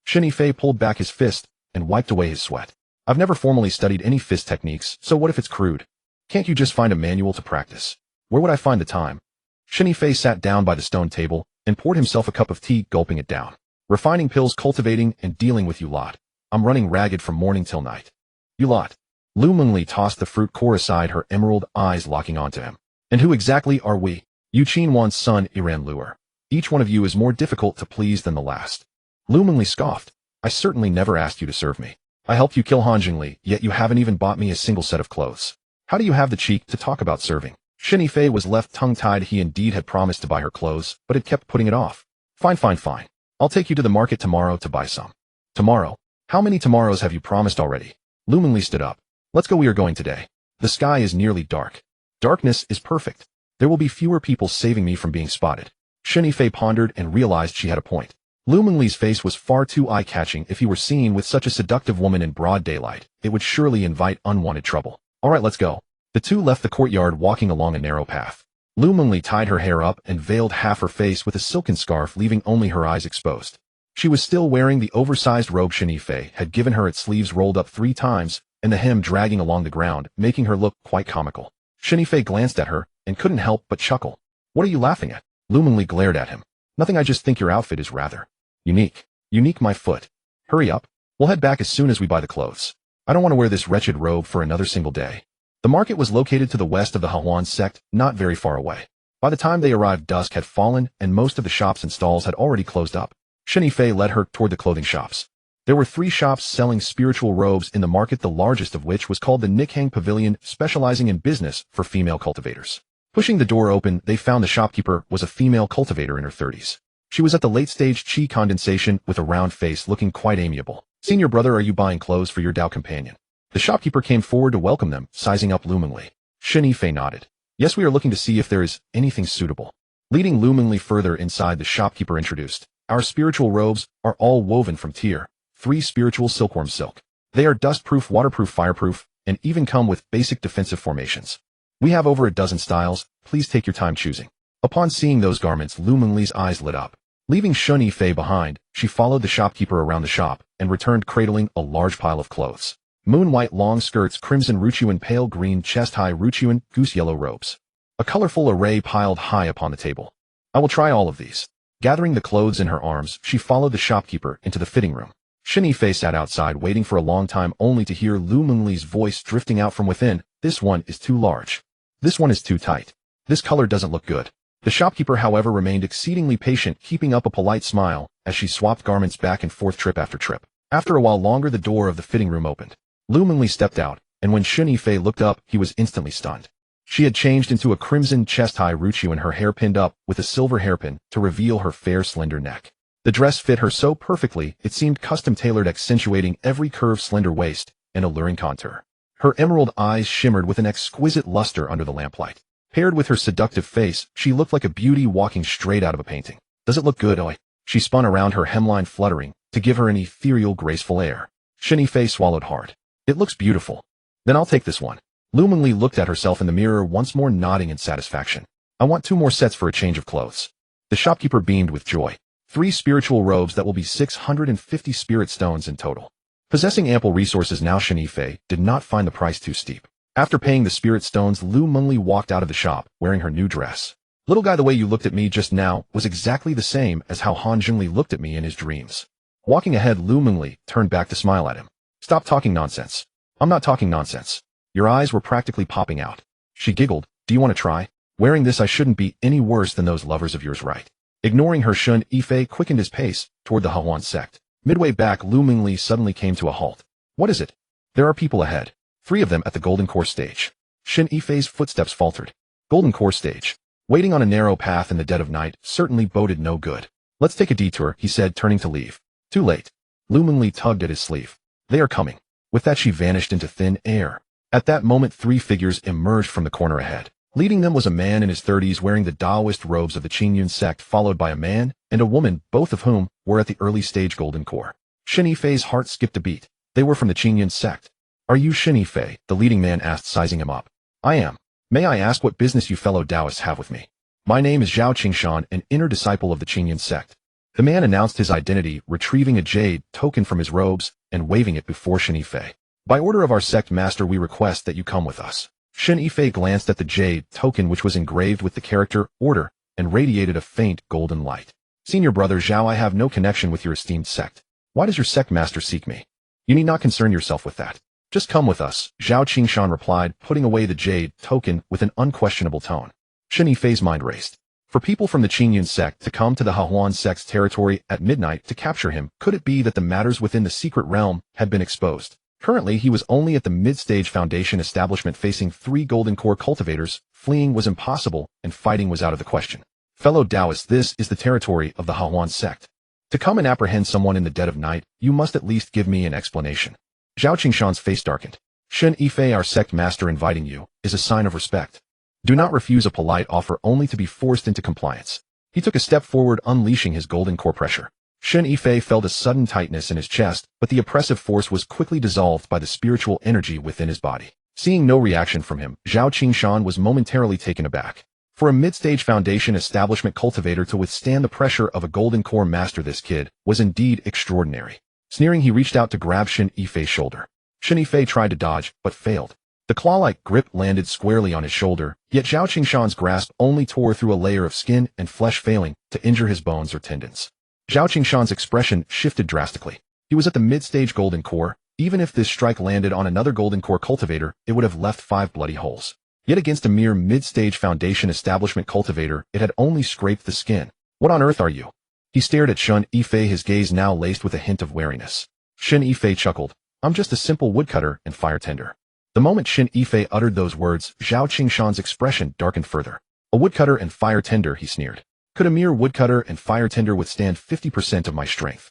Shen Yifei pulled back his fist and wiped away his sweat. I've never formally studied any fist techniques, so what if it's crude? Can't you just find a manual to practice? Where would I find the time? Shen Yifei sat down by the stone table and poured himself a cup of tea, gulping it down. Refining pills, cultivating, and dealing with you lot. I'm running ragged from morning till night. You lot. Lu Mengli tossed the fruit core aside, her emerald eyes locking onto him. And who exactly are we? You Qinwan's son, Iran Luer. Each one of you is more difficult to please than the last. Lu Mengli scoffed. I certainly never asked you to serve me. I helped you kill Han Jingli, yet you haven't even bought me a single set of clothes. How do you have the cheek to talk about serving? Shen Yifei was left tongue-tied. He indeed had promised to buy her clothes, but had kept putting it off. Fine. I'll take you to the market tomorrow to buy some. Tomorrow? How many tomorrows have you promised already? Lu Mengli stood up. Let's go, we are going today. The sky is nearly dark. Darkness is perfect. There will be fewer people saving me from being spotted. Shen Yifei pondered and realized she had a point. Lu Mengli's face was far too eye-catching. If he were seen with such a seductive woman in broad daylight, it would surely invite unwanted trouble. Alright, let's go. The two left the courtyard, walking along a narrow path. Lu Mengli tied her hair up and veiled half her face with a silken scarf, leaving only her eyes exposed. She was still wearing the oversized robe Shen Yifei had given her, its sleeves rolled up 3 times, and the hem dragging along the ground, making her look quite comical. Shen Yifei glanced at her and couldn't help but chuckle. What are you laughing at? Lu Mengli glared at him. Nothing, I just think your outfit is rather unique. Unique, my foot. Hurry up. We'll head back as soon as we buy the clothes. I don't want to wear this wretched robe for another single day. The market was located to the west of the Hehuan Sect, not very far away. By the time they arrived, dusk had fallen and most of the shops and stalls had already closed up. Shen Yifei led her toward the clothing shops. There were 3 shops selling spiritual robes in the market, the largest of which was called the Nikhang Pavilion, specializing in business for female cultivators. Pushing the door open, they found the shopkeeper was a female cultivator in her 30s. She was at the late stage qi condensation with a round face, looking quite amiable. Senior brother, are you buying clothes for your Dao companion? The shopkeeper came forward to welcome them, sizing up Lu Mengli. Shen Yifei nodded. Yes, we are looking to see if there is anything suitable. Leading Lu Mengli further inside, the shopkeeper introduced. Our spiritual robes are all woven from tier 3 spiritual silkworm silk. They are dust-proof, waterproof, fireproof, and even come with basic defensive formations. We have over a dozen styles. Please take your time choosing. Upon seeing those garments, Lu Mengli's eyes lit up. Leaving Shen Yifei behind, she followed the shopkeeper around the shop and returned cradling a large pile of clothes. Moon-white long skirts, crimson ruchuan, pale green chest-high ruchuan, goose-yellow robes. A colorful array piled high upon the table. I will try all of these. Gathering the clothes in her arms, she followed the shopkeeper into the fitting room. Shen Yifei sat outside waiting for a long time, only to hear Lu Mengli's voice drifting out from within. This one is too large. This one is too tight. This color doesn't look good. The shopkeeper, however, remained exceedingly patient, keeping up a polite smile as she swapped garments back and forth trip after trip. After a while longer, the door of the fitting room opened. Lu Mengli stepped out, and when Shen Yifei looked up, he was instantly stunned. She had changed into a crimson chest-high ruchu and her hair pinned up with a silver hairpin to reveal her fair, slender neck. The dress fit her so perfectly, it seemed custom-tailored, accentuating every curve, slender waist, and alluring contour. Her emerald eyes shimmered with an exquisite luster under the lamplight. Paired with her seductive face, she looked like a beauty walking straight out of a painting. Does it look good, oi? She spun around, her hemline fluttering to give her an ethereal, graceful air. Shen Yifei swallowed hard. It looks beautiful. Then I'll take this one. Lu Mengli looked at herself in the mirror once more, nodding in satisfaction. I want 2 more sets for a change of clothes. The shopkeeper beamed with joy. 3 spiritual robes that will be 650 spirit stones in total. Possessing ample resources now, Shen Yifei did not find the price too steep. After paying the spirit stones, Lu Mengli walked out of the shop, wearing her new dress. Little guy, the way you looked at me just now was exactly the same as how Han Jingli looked at me in his dreams. Walking ahead, Lu Mengli turned back to smile at him. Stop talking nonsense. I'm not talking nonsense. Your eyes were practically popping out. She giggled. Do you want to try? Wearing this, I shouldn't be any worse than those lovers of yours, right? Ignoring her, Shen Yifei quickened his pace toward the Hehuan Sect. Midway back, Lu Mengli suddenly came to a halt. What is it? There are people ahead. 3 of them at the Golden Core stage. Shen Yifei's footsteps faltered. Golden Core stage. Waiting on a narrow path in the dead of night certainly boded no good. Let's take a detour, he said, turning to leave. Too late. Lu Mengli tugged at his sleeve. They are coming. With that, she vanished into thin air. At that moment, 3 figures emerged from the corner ahead. Leading them was a man in his 30s wearing the Taoist robes of the Hehuan Sect, followed by a man and a woman, both of whom were at the early stage Golden Core. Shen Yifei's heart skipped a beat. They were from the Hehuan Sect. Are you Shen Yifei? The leading man asked, sizing him up. I am. May I ask what business you fellow Taoists have with me? My name is Zhao Qingshan, an inner disciple of the Hehuan Sect. The man announced his identity, retrieving a jade token from his robes and waving it before Shen Yifei. By order of our sect master, we request that you come with us. Shen Yifei glanced at the jade token, which was engraved with the character order and radiated a faint golden light. Senior brother Zhao, I have no connection with your esteemed sect. Why does your sect master seek me? You need not concern yourself with that. Just come with us, Zhao Qingshan replied, putting away the jade token with an unquestionable tone. Shen Yifei's mind raced. For people from the Hehuan Sect to come to the Hehuan Sect's territory at midnight to capture him, could it be that the matters within the secret realm had been exposed? Currently, he was only at the mid-stage Foundation establishment facing 3 golden core cultivators. Fleeing was impossible, and fighting was out of the question. Fellow Taoists, this is the territory of the Hehuan Sect. To come and apprehend someone in the dead of night, you must at least give me an explanation. Zhao Qingshan's face darkened. Shen Yifei, our sect master, inviting you, is a sign of respect. Do not refuse a polite offer only to be forced into compliance. He took a step forward, unleashing his golden core pressure. Shen Yifei felt a sudden tightness in his chest, but the oppressive force was quickly dissolved by the spiritual energy within his body. Seeing no reaction from him, Zhao Qingshan was momentarily taken aback. For a mid-stage Foundation establishment cultivator to withstand the pressure of a golden core master, this kid was indeed extraordinary. Sneering, he reached out to grab Shen Yifei's shoulder. Shen Yifei tried to dodge, but failed. The claw-like grip landed squarely on his shoulder, yet Zhao Qingshan's grasp only tore through a layer of skin and flesh, failing to injure his bones or tendons. Zhao Qingshan's expression shifted drastically. He was at the mid-stage golden core. Even if this strike landed on another golden core cultivator, it would have left 5 bloody holes. Yet against a mere mid-stage Foundation establishment cultivator, it had only scraped the skin. What on earth are you? He stared at Shen Yifei, his gaze now laced with a hint of wariness. Shen Yifei chuckled. I'm just a simple woodcutter and fire tender. The moment Shen Yifei uttered those words, Zhao Qingshan's expression darkened further. A woodcutter and fire tender, he sneered. Could a mere woodcutter and fire tender withstand 50% of my strength?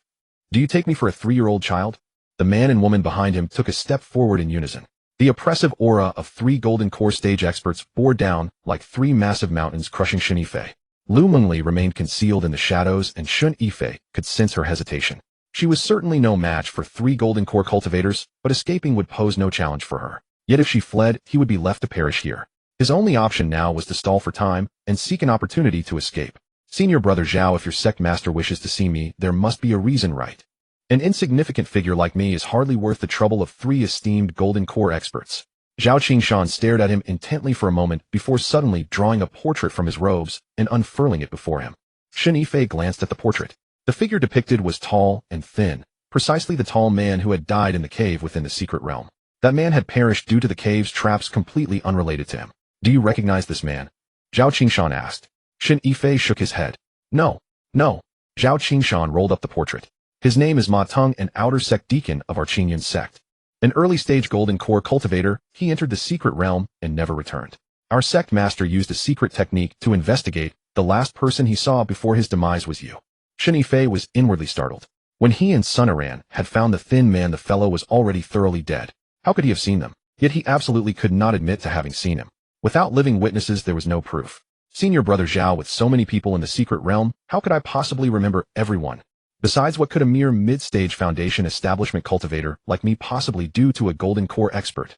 Do you take me for a 3-year-old child? The man and woman behind him took a step forward in unison. The oppressive aura of 3 golden core stage experts bore down like 3 massive mountains, crushing Shen Yifei. Lu Mengli remained concealed in the shadows, and Shen Yifei could sense her hesitation. She was certainly no match for 3 golden core cultivators, but escaping would pose no challenge for her. Yet if she fled, he would be left to perish here. His only option now was to stall for time and seek an opportunity to escape. Senior brother Zhao, if your sect master wishes to see me, there must be a reason, right? An insignificant figure like me is hardly worth the trouble of 3 esteemed golden core experts. Zhao Qingshan stared at him intently for a moment before suddenly drawing a portrait from his robes and unfurling it before him. Shen Yifei glanced at the portrait. The figure depicted was tall and thin, precisely the tall man who had died in the cave within the secret realm. That man had perished due to the cave's traps, completely unrelated to him. Do you recognize this man? Zhao Qingshan asked. Shen Yifei shook his head. No. Zhao Qingshan rolled up the portrait. His name is Ma Teng, an outer sect deacon of our Hehuan Sect. An early-stage golden core cultivator, he entered the secret realm and never returned. Our sect master used a secret technique to investigate. The last person he saw before his demise was you. Shen Yifei was inwardly startled. When he and Sunaran had found the thin man, the fellow was already thoroughly dead. How could he have seen them? Yet he absolutely could not admit to having seen him. Without living witnesses, there was no proof. Senior brother Zhao, with so many people in the secret realm, how could I possibly remember everyone? Besides, what could a mere mid-stage Foundation establishment cultivator like me possibly do to a golden core expert?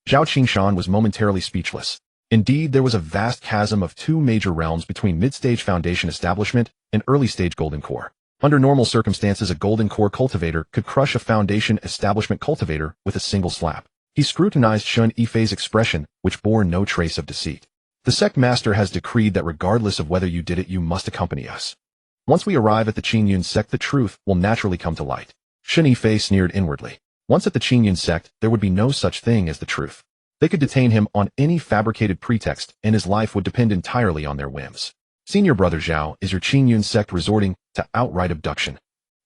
Zhao Qingshan was momentarily speechless. Indeed, there was a vast chasm of 2 major realms between mid-stage Foundation establishment and early-stage golden core. Under normal circumstances, a golden core cultivator could crush a Foundation establishment cultivator with a single slap. He scrutinized Shen Yifei's expression, which bore no trace of deceit. The sect master has decreed that regardless of whether you did it, you must accompany us. Once we arrive at the Hehuan Sect, the truth will naturally come to light. Shen Yifei sneered inwardly. Once at the Hehuan Sect, there would be no such thing as the truth. They could detain him on any fabricated pretext, and his life would depend entirely on their whims. Senior brother Zhao, is your Hehuan Sect resorting to outright abduction?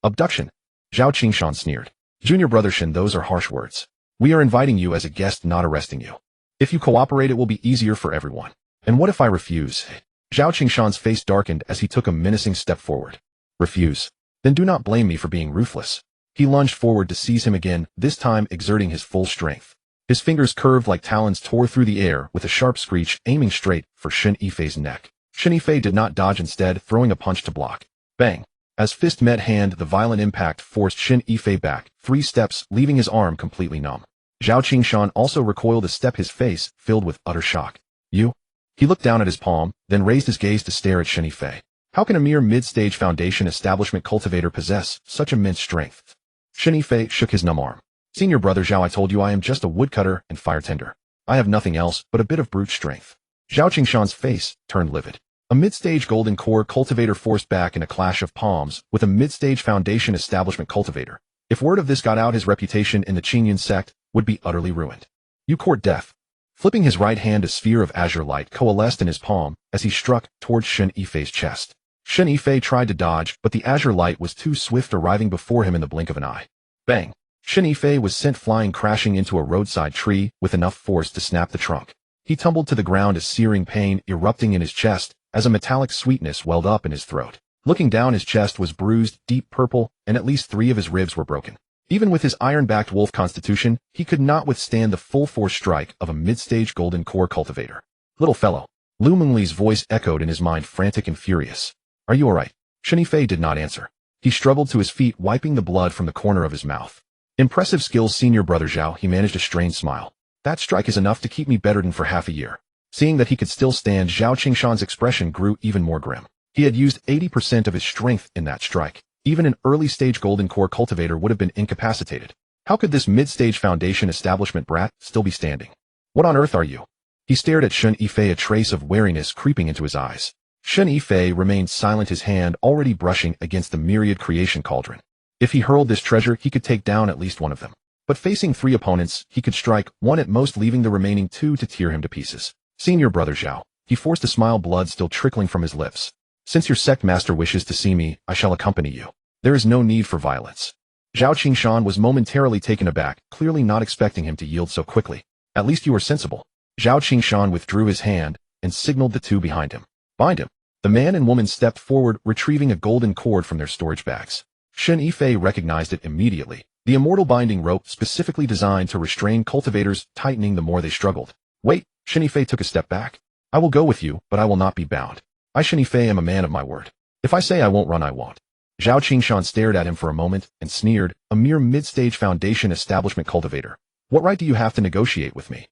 Abduction? Zhao Qingshan sneered. Junior brother Shen, those are harsh words. We are inviting you as a guest, not arresting you. If you cooperate, it will be easier for everyone. And what if I refuse? Zhao Qingshan's face darkened as he took a menacing step forward. Refuse? Then do not blame me for being ruthless. He lunged forward to seize him again, this time exerting his full strength. His fingers curved like talons tore through the air with a sharp screech, aiming straight for Shen Yifei's neck. Shen Yifei did not dodge, instead throwing a punch to block. Bang! As fist met hand, the violent impact forced Shen Yifei back 3 steps, leaving his arm completely numb. Zhao Qingshan also recoiled a step, his face filled with utter shock. You? He looked down at his palm, then raised his gaze to stare at Shen Yifei. How can a mere mid-stage foundation establishment cultivator possess such immense strength? Shen Yifei shook his numb arm. Senior brother Zhao, I told you I am just a woodcutter and fire tender. I have nothing else but a bit of brute strength. Zhao Qingshan's face turned livid. A mid-stage golden core cultivator forced back in a clash of palms with a mid-stage foundation establishment cultivator. If word of this got out, his reputation in the Hehuan Sect would be utterly ruined. You court death. Flipping his right hand, a sphere of azure light coalesced in his palm as he struck towards Shen Yifei's chest. Shen Yifei tried to dodge, but the azure light was too swift, arriving before him in the blink of an eye. Bang! Shen Yifei was sent flying, crashing into a roadside tree with enough force to snap the trunk. He tumbled to the ground, a searing pain erupting in his chest as a metallic sweetness welled up in his throat. Looking down, his chest was bruised, deep purple, and at least 3 of his ribs were broken. Even with his iron-backed wolf constitution, he could not withstand the full-force strike of a mid-stage golden core cultivator. Little fellow. Lu Mengli's voice echoed in his mind, frantic and furious. Are you alright? Shen Yifei did not answer. He struggled to his feet, wiping the blood from the corner of his mouth. Impressive skills, senior brother Zhao. He managed a strained smile. That strike is enough to keep me bedridden for half a year. Seeing that he could still stand, Zhao Qingshan's expression grew even more grim. He had used 80% of his strength in that strike. Even an early-stage golden core cultivator would have been incapacitated. How could this mid-stage foundation establishment brat still be standing? What on earth are you? He stared at Shen Yifei, a trace of wariness creeping into his eyes. Shen Yifei remained silent, his hand already brushing against the myriad creation cauldron. If he hurled this treasure, he could take down at least one of them. But facing 3 opponents, he could strike one at most, leaving the remaining 2 to tear him to pieces. Senior brother Zhao. He forced a smile, blood still trickling from his lips. Since your sect master wishes to see me, I shall accompany you. There is no need for violence. Zhao Qingshan was momentarily taken aback, clearly not expecting him to yield so quickly. At least you are sensible. Zhao Qingshan withdrew his hand and signaled the 2 behind him. Bind him. The man and woman stepped forward, retrieving a golden cord from their storage bags. Shen Yifei recognized it immediately. The immortal binding rope specifically designed to restrain cultivators, tightening the more they struggled. Wait, Shen Yifei took a step back. I will go with you, but I will not be bound. I, Shen Yifei, am a man of my word. If I say I won't run, I won't. Zhao Qingshan stared at him for a moment and sneered, a mere mid-stage foundation establishment cultivator. What right do you have to negotiate with me?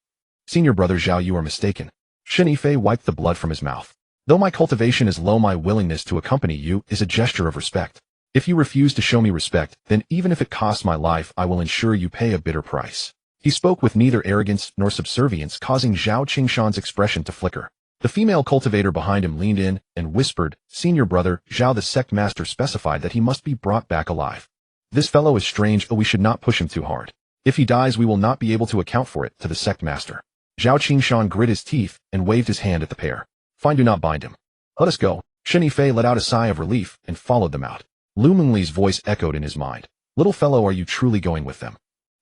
Senior brother Zhao, you are mistaken. Shen Yifei wiped the blood from his mouth. Though my cultivation is low, my willingness to accompany you is a gesture of respect. If you refuse to show me respect, then even if it costs my life, I will ensure you pay a bitter price. He spoke with neither arrogance nor subservience, causing Zhao Qingshan's expression to flicker. The female cultivator behind him leaned in and whispered, Senior brother Zhao, the sect master specified that he must be brought back alive. This fellow is strange, but we should not push him too hard. If he dies, we will not be able to account for it to the sect master. Zhao Qingshan grit his teeth and waved his hand at the pair. Fine, do not bind him. Let us go. Shen Yifei let out a sigh of relief and followed them out. Lu Mengli's voice echoed in his mind. Little fellow, are you truly going with them?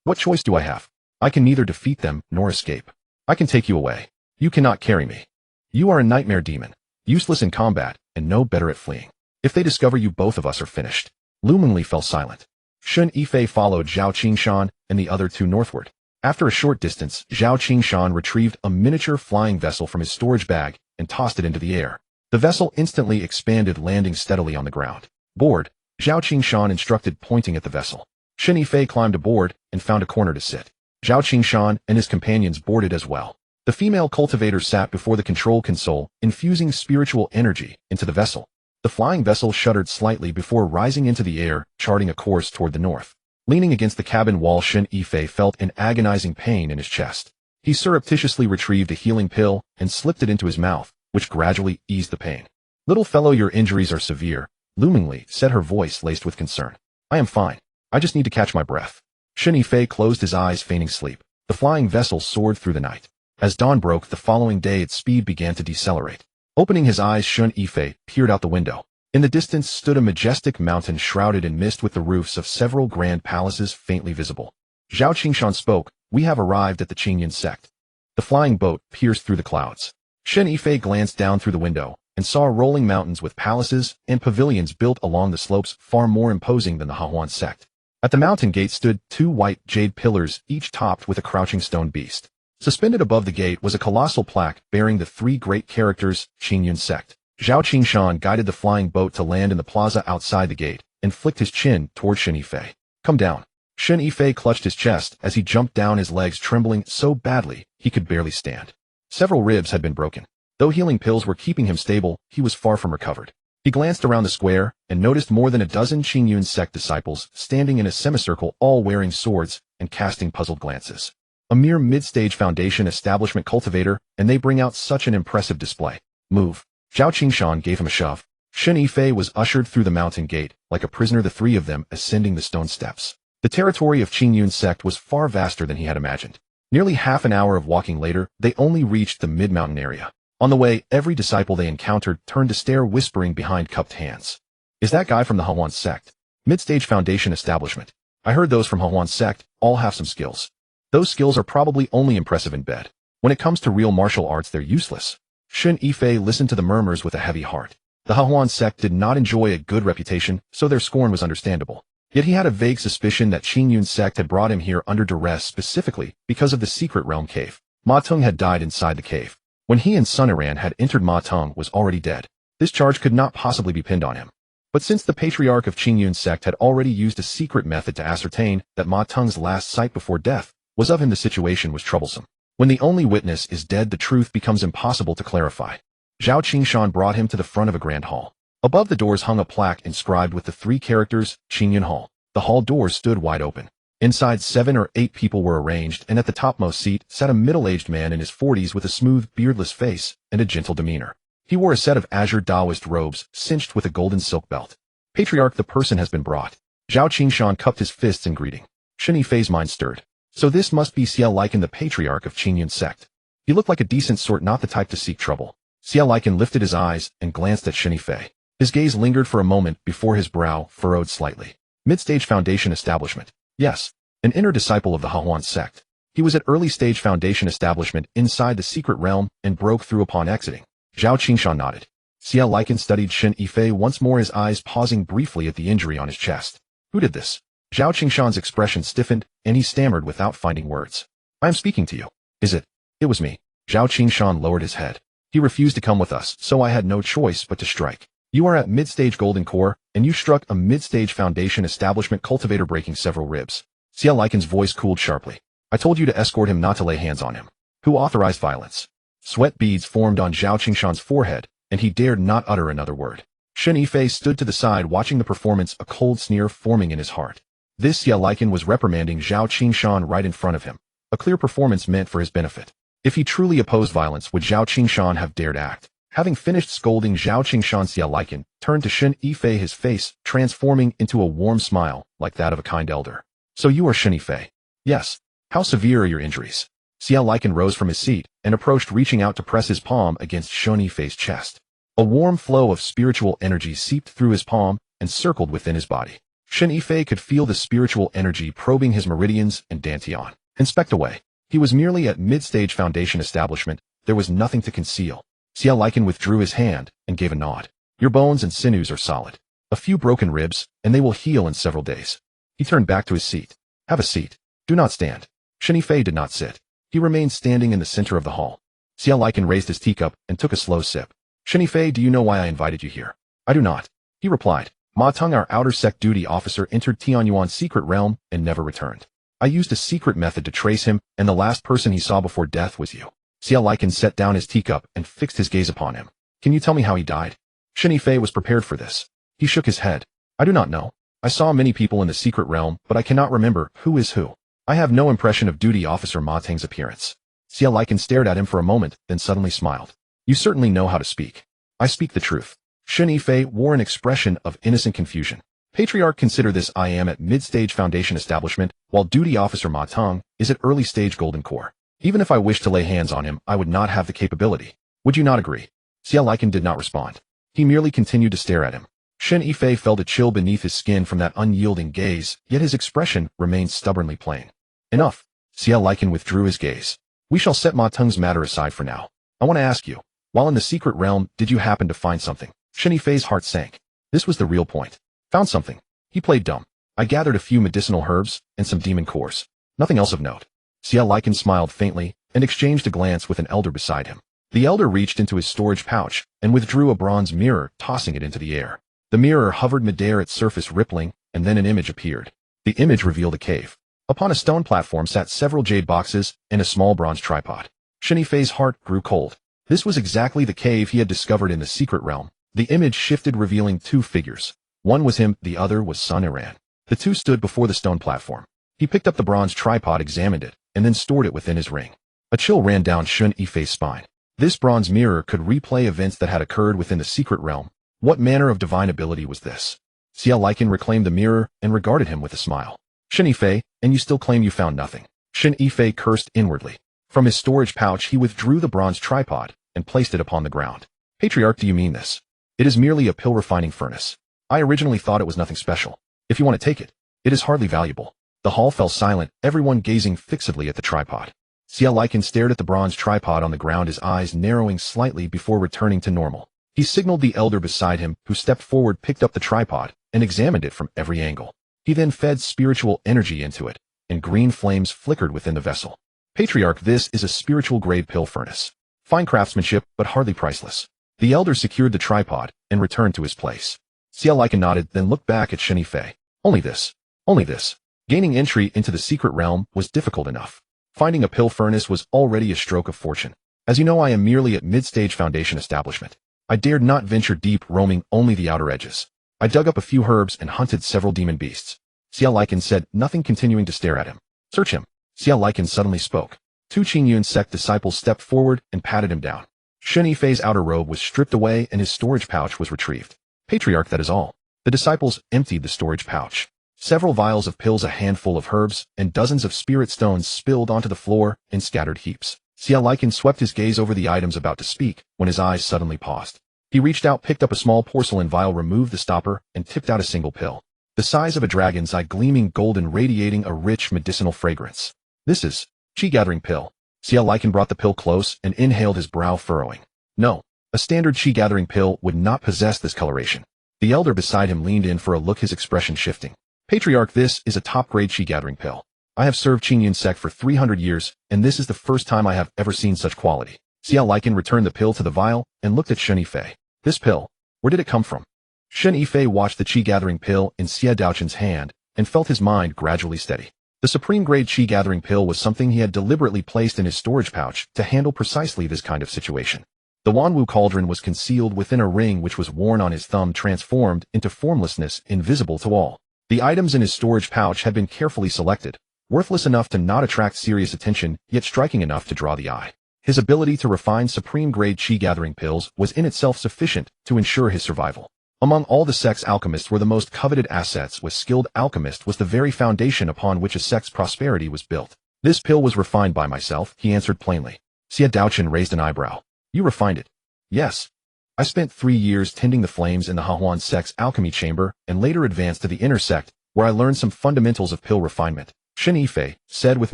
What choice do I have? I can neither defeat them nor escape. I can take you away. You cannot carry me. You are a nightmare demon, useless in combat, and no better at fleeing. If they discover you, both of us are finished. Lu Mengli fell silent. Shen Yifei followed Zhao Qingshan and the other 2 northward. After a short distance, Zhao Qingshan retrieved a miniature flying vessel from his storage bag and tossed it into the air. The vessel instantly expanded, landing steadily on the ground. Board, Zhao Qingshan instructed, pointing at the vessel. Shen Yifei climbed aboard and found a corner to sit. Zhao Qingshan and his companions boarded as well. The female cultivator sat before the control console, infusing spiritual energy into the vessel. The flying vessel shuddered slightly before rising into the air, charting a course toward the north. Leaning against the cabin wall, Shen Yifei felt an agonizing pain in his chest. He surreptitiously retrieved a healing pill and slipped it into his mouth, which gradually eased the pain. Little fellow, your injuries are severe, Lu Mengli said, her voice laced with concern. I am fine. I just need to catch my breath. Shen Yifei closed his eyes, feigning sleep. The flying vessel soared through the night. As dawn broke the following day, its speed began to decelerate. Opening his eyes, Shen Yifei peered out the window. In the distance stood a majestic mountain shrouded in mist, with the roofs of several grand palaces faintly visible. Zhao Qingshan spoke, we have arrived at the Hehuan Sect. The flying boat pierced through the clouds. Shen Yifei glanced down through the window and saw rolling mountains with palaces and pavilions built along the slopes, far more imposing than the Hehuan Sect. At the mountain gate stood 2 white jade pillars, each topped with a crouching stone beast. Suspended above the gate was a colossal plaque bearing the 3 great characters, Hehuan Sect. Zhao Qingshan guided the flying boat to land in the plaza outside the gate and flicked his chin toward Shen Yifei. Come down. Shen Yifei clutched his chest as he jumped down, his legs trembling so badly he could barely stand. Several ribs had been broken. Though healing pills were keeping him stable, he was far from recovered. He glanced around the square and noticed more than a dozen Hehuan Sect disciples standing in a semicircle, all wearing swords and casting puzzled glances. A mere mid-stage foundation establishment cultivator, and they bring out such an impressive display. Move. Zhao Qingshan gave him a shove. Shen Yifei was ushered through the mountain gate, like a prisoner, the three of them ascending the stone steps. The territory of Hehuan Sect was far vaster than he had imagined. Nearly half an hour of walking later, they only reached the mid-mountain area. On the way, every disciple they encountered turned to stare, whispering behind cupped hands. Is that guy from the Hehuan Sect? Mid-stage foundation establishment. I heard those from Hehuan Sect all have some skills. Those skills are probably only impressive in bed. When it comes to real martial arts, they're useless. Shen Yifei listened to the murmurs with a heavy heart. The Hehuan Sect did not enjoy a good reputation, so their scorn was understandable. Yet he had a vague suspicion that Hehuan Sect had brought him here under duress, specifically because of the secret realm cave. Ma Teng had died inside the cave. When he and Sun Iran had entered, Ma Teng was already dead. This charge could not possibly be pinned on him. But since the patriarch of Hehuan Sect had already used a secret method to ascertain that Ma Teng's last sight before death was of him, the situation was troublesome. When the only witness is dead, the truth becomes impossible to clarify. Zhao Qingshan brought him to the front of a grand hall. Above the doors hung a plaque inscribed with the three characters, Qingyun Hall. The hall doors stood wide open. Inside, 7 or 8 people were arranged, and at the topmost seat sat a middle-aged man in his 40s with a smooth, beardless face and a gentle demeanor. He wore a set of azure Taoist robes, cinched with a golden silk belt. Patriarch, the person has been brought. Zhao Qingshan cupped his fists in greeting. Shen Yifei's mind stirred. So this must be Xia Liken, the patriarch of Hehuan Sect. He looked like a decent sort, not the type to seek trouble. Xia Liken lifted his eyes and glanced at Shen Yifei. His gaze lingered for a moment before his brow furrowed slightly. Mid-stage foundation establishment. Yes, an inner disciple of the Hehuan Sect. He was at early-stage foundation establishment inside the secret realm and broke through upon exiting. Zhao Qingshan nodded. Xia Liken studied Shen Yifei once more, his eyes pausing briefly at the injury on his chest. Who did this? Zhao Qingshan's expression stiffened, and he stammered without finding words. I am speaking to you. Is it? It was me. Zhao Qingshan lowered his head. He refused to come with us, so I had no choice but to strike. You are at mid-stage golden core, and you struck a mid-stage foundation establishment cultivator, breaking several ribs. Xia Liken's voice cooled sharply. I told you to escort him, not to lay hands on him. Who authorized violence? Sweat beads formed on Zhao Qingshan's forehead, and he dared not utter another word. Shen Yifei stood to the side watching the performance, a cold sneer forming in his heart. This Xia Liken was reprimanding Zhao Qingshan right in front of him. A clear performance meant for his benefit. If he truly opposed violence, would Zhao Qingshan have dared act? Having finished scolding Zhao Qingshan, Xia Liken turned to Shen Yifei, his face transforming into a warm smile like that of a kind elder. So you are Shen Yifei? Yes. How severe are your injuries? Xia Liken rose from his seat and approached, reaching out to press his palm against Shen Yifei's chest. A warm flow of spiritual energy seeped through his palm and circled within his body. Shen Yifei could feel the spiritual energy probing his meridians and dantian. Inspect away. He was merely at mid-stage foundation establishment. There was nothing to conceal. Xia Liken withdrew his hand and gave a nod. Your bones and sinews are solid. A few broken ribs, and they will heal in several days. He turned back to his seat. Have a seat. Do not stand. Shen Yifei did not sit. He remained standing in the center of the hall. Xia Liken raised his teacup and took a slow sip. Shen Yifei, do you know why I invited you here? I do not. He replied. Ma Teng, our outer sect duty officer, entered Tianyuan's secret realm and never returned. I used a secret method to trace him, and the last person he saw before death was you. Xia Liken set down his teacup and fixed his gaze upon him. Can you tell me how he died? Shen Yifei was prepared for this. He shook his head. I do not know. I saw many people in the secret realm, but I cannot remember who is who. I have no impression of duty officer Ma Teng's appearance. Xia Liken stared at him for a moment, then suddenly smiled. You certainly know how to speak. I speak the truth. Shen Yifei wore an expression of innocent confusion. Patriarch, consider this: I am at mid-stage foundation establishment, while duty officer Ma Teng is at early-stage golden core. Even if I wished to lay hands on him, I would not have the capability. Would you not agree? Xia Liken did not respond. He merely continued to stare at him. Shen Yifei felt a chill beneath his skin from that unyielding gaze, yet his expression remained stubbornly plain. Enough. Xia Liken withdrew his gaze. We shall set Ma Teng's matter aside for now. I want to ask you, while in the secret realm, did you happen to find something? Shen Yifei's heart sank. This was the real point. Found something. He played dumb. I gathered a few medicinal herbs and some demon cores. Nothing else of note. Xia Liken smiled faintly and exchanged a glance with an elder beside him. The elder reached into his storage pouch and withdrew a bronze mirror, tossing it into the air. The mirror hovered midair, its surface rippling, and then an image appeared. The image revealed a cave. Upon a stone platform sat several jade boxes and a small bronze tripod. Shen Yifei's heart grew cold. This was exactly the cave he had discovered in the secret realm. The image shifted, revealing two figures. One was him, the other was Sun Iran. The two stood before the stone platform. He picked up the bronze tripod, examined it, and then stored it within his ring. A chill ran down Shen Yifei's spine. This bronze mirror could replay events that had occurred within the secret realm. What manner of divine ability was this? Xianxia reclaimed the mirror and regarded him with a smile. Shen Yifei, and you still claim you found nothing? Shen Yifei cursed inwardly. From his storage pouch he withdrew the bronze tripod and placed it upon the ground. Patriarch, do you mean this? It is merely a pill refining furnace. I originally thought it was nothing special. If you want to take it, it is hardly valuable. The hall fell silent, everyone gazing fixedly at the tripod. Xianxia stared at the bronze tripod on the ground, his eyes narrowing slightly before returning to normal. He signaled the elder beside him, who stepped forward, picked up the tripod, and examined it from every angle. He then fed spiritual energy into it, and green flames flickered within the vessel. Patriarch, this is a spiritual-grade pill furnace. Fine craftsmanship, but hardly priceless. The elder secured the tripod and returned to his place. Xianxia nodded, then looked back at Shen Yifei. Only this. Only this. Gaining entry into the secret realm was difficult enough. Finding a pill furnace was already a stroke of fortune. As you know, I am merely at mid-stage foundation establishment. I dared not venture deep, roaming only the outer edges. I dug up a few herbs and hunted several demon beasts. Xianxia said, nothing, continuing to stare at him. Search him. Xianxia suddenly spoke. Two Hehuan Sect disciples stepped forward and patted him down. Shen Yifei's outer robe was stripped away and his storage pouch was retrieved. Patriarch, that is all. The disciples emptied the storage pouch. Several vials of pills, a handful of herbs, and dozens of spirit stones spilled onto the floor in scattered heaps. Xianxia swept his gaze over the items, about to speak, when his eyes suddenly paused. He reached out, picked up a small porcelain vial, removed the stopper, and tipped out a single pill. The size of a dragon's eye, gleaming golden, radiating a rich medicinal fragrance. This is chi-gathering pill. Xianxia brought the pill close and inhaled, his brow furrowing. No, a standard chi-gathering pill would not possess this coloration. The elder beside him leaned in for a look, his expression shifting. Patriarch, this is a top-grade chi-gathering pill. I have served Hehuan Sect for 300 years, and this is the first time I have ever seen such quality. Xianxia returned the pill to the vial and looked at Shen Yifei. This pill, where did it come from? Shen Yifei watched the chi-gathering pill in Xianxia's hand and felt his mind gradually steady. The supreme-grade chi-gathering pill was something he had deliberately placed in his storage pouch to handle precisely this kind of situation. The Wanwu cauldron was concealed within a ring which was worn on his thumb, transformed into formlessness, invisible to all. The items in his storage pouch had been carefully selected, worthless enough to not attract serious attention, yet striking enough to draw the eye. His ability to refine supreme-grade chi-gathering pills was in itself sufficient to ensure his survival. Among all the sect's alchemists were the most coveted assets. A skilled alchemist was the very foundation upon which a sect's prosperity was built. This pill was refined by myself, he answered plainly. Xianxia raised an eyebrow. You refined it? Yes. I spent 3 years tending the flames in the Hehuan Sect's alchemy chamber and later advanced to the inner sect, where I learned some fundamentals of pill refinement. Shen Yifei said with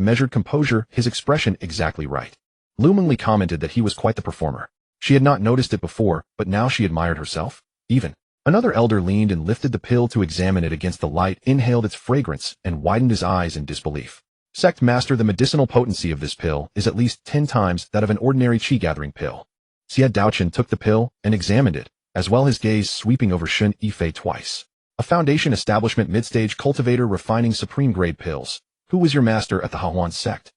measured composure, his expression exactly right. Lu Mengli commented that he was quite the performer. She had not noticed it before, but now she admired herself. Even. Another elder leaned and lifted the pill to examine it against the light, inhaled its fragrance, and widened his eyes in disbelief. Sect Master, the medicinal potency of this pill is at least 10 times that of an ordinary chi-gathering pill. Xianxia took the pill and examined it, as well, his gaze sweeping over Shen Yifei twice. A foundation establishment, mid-stage cultivator refining supreme-grade pills. Who was your master at the Hehuan Sect?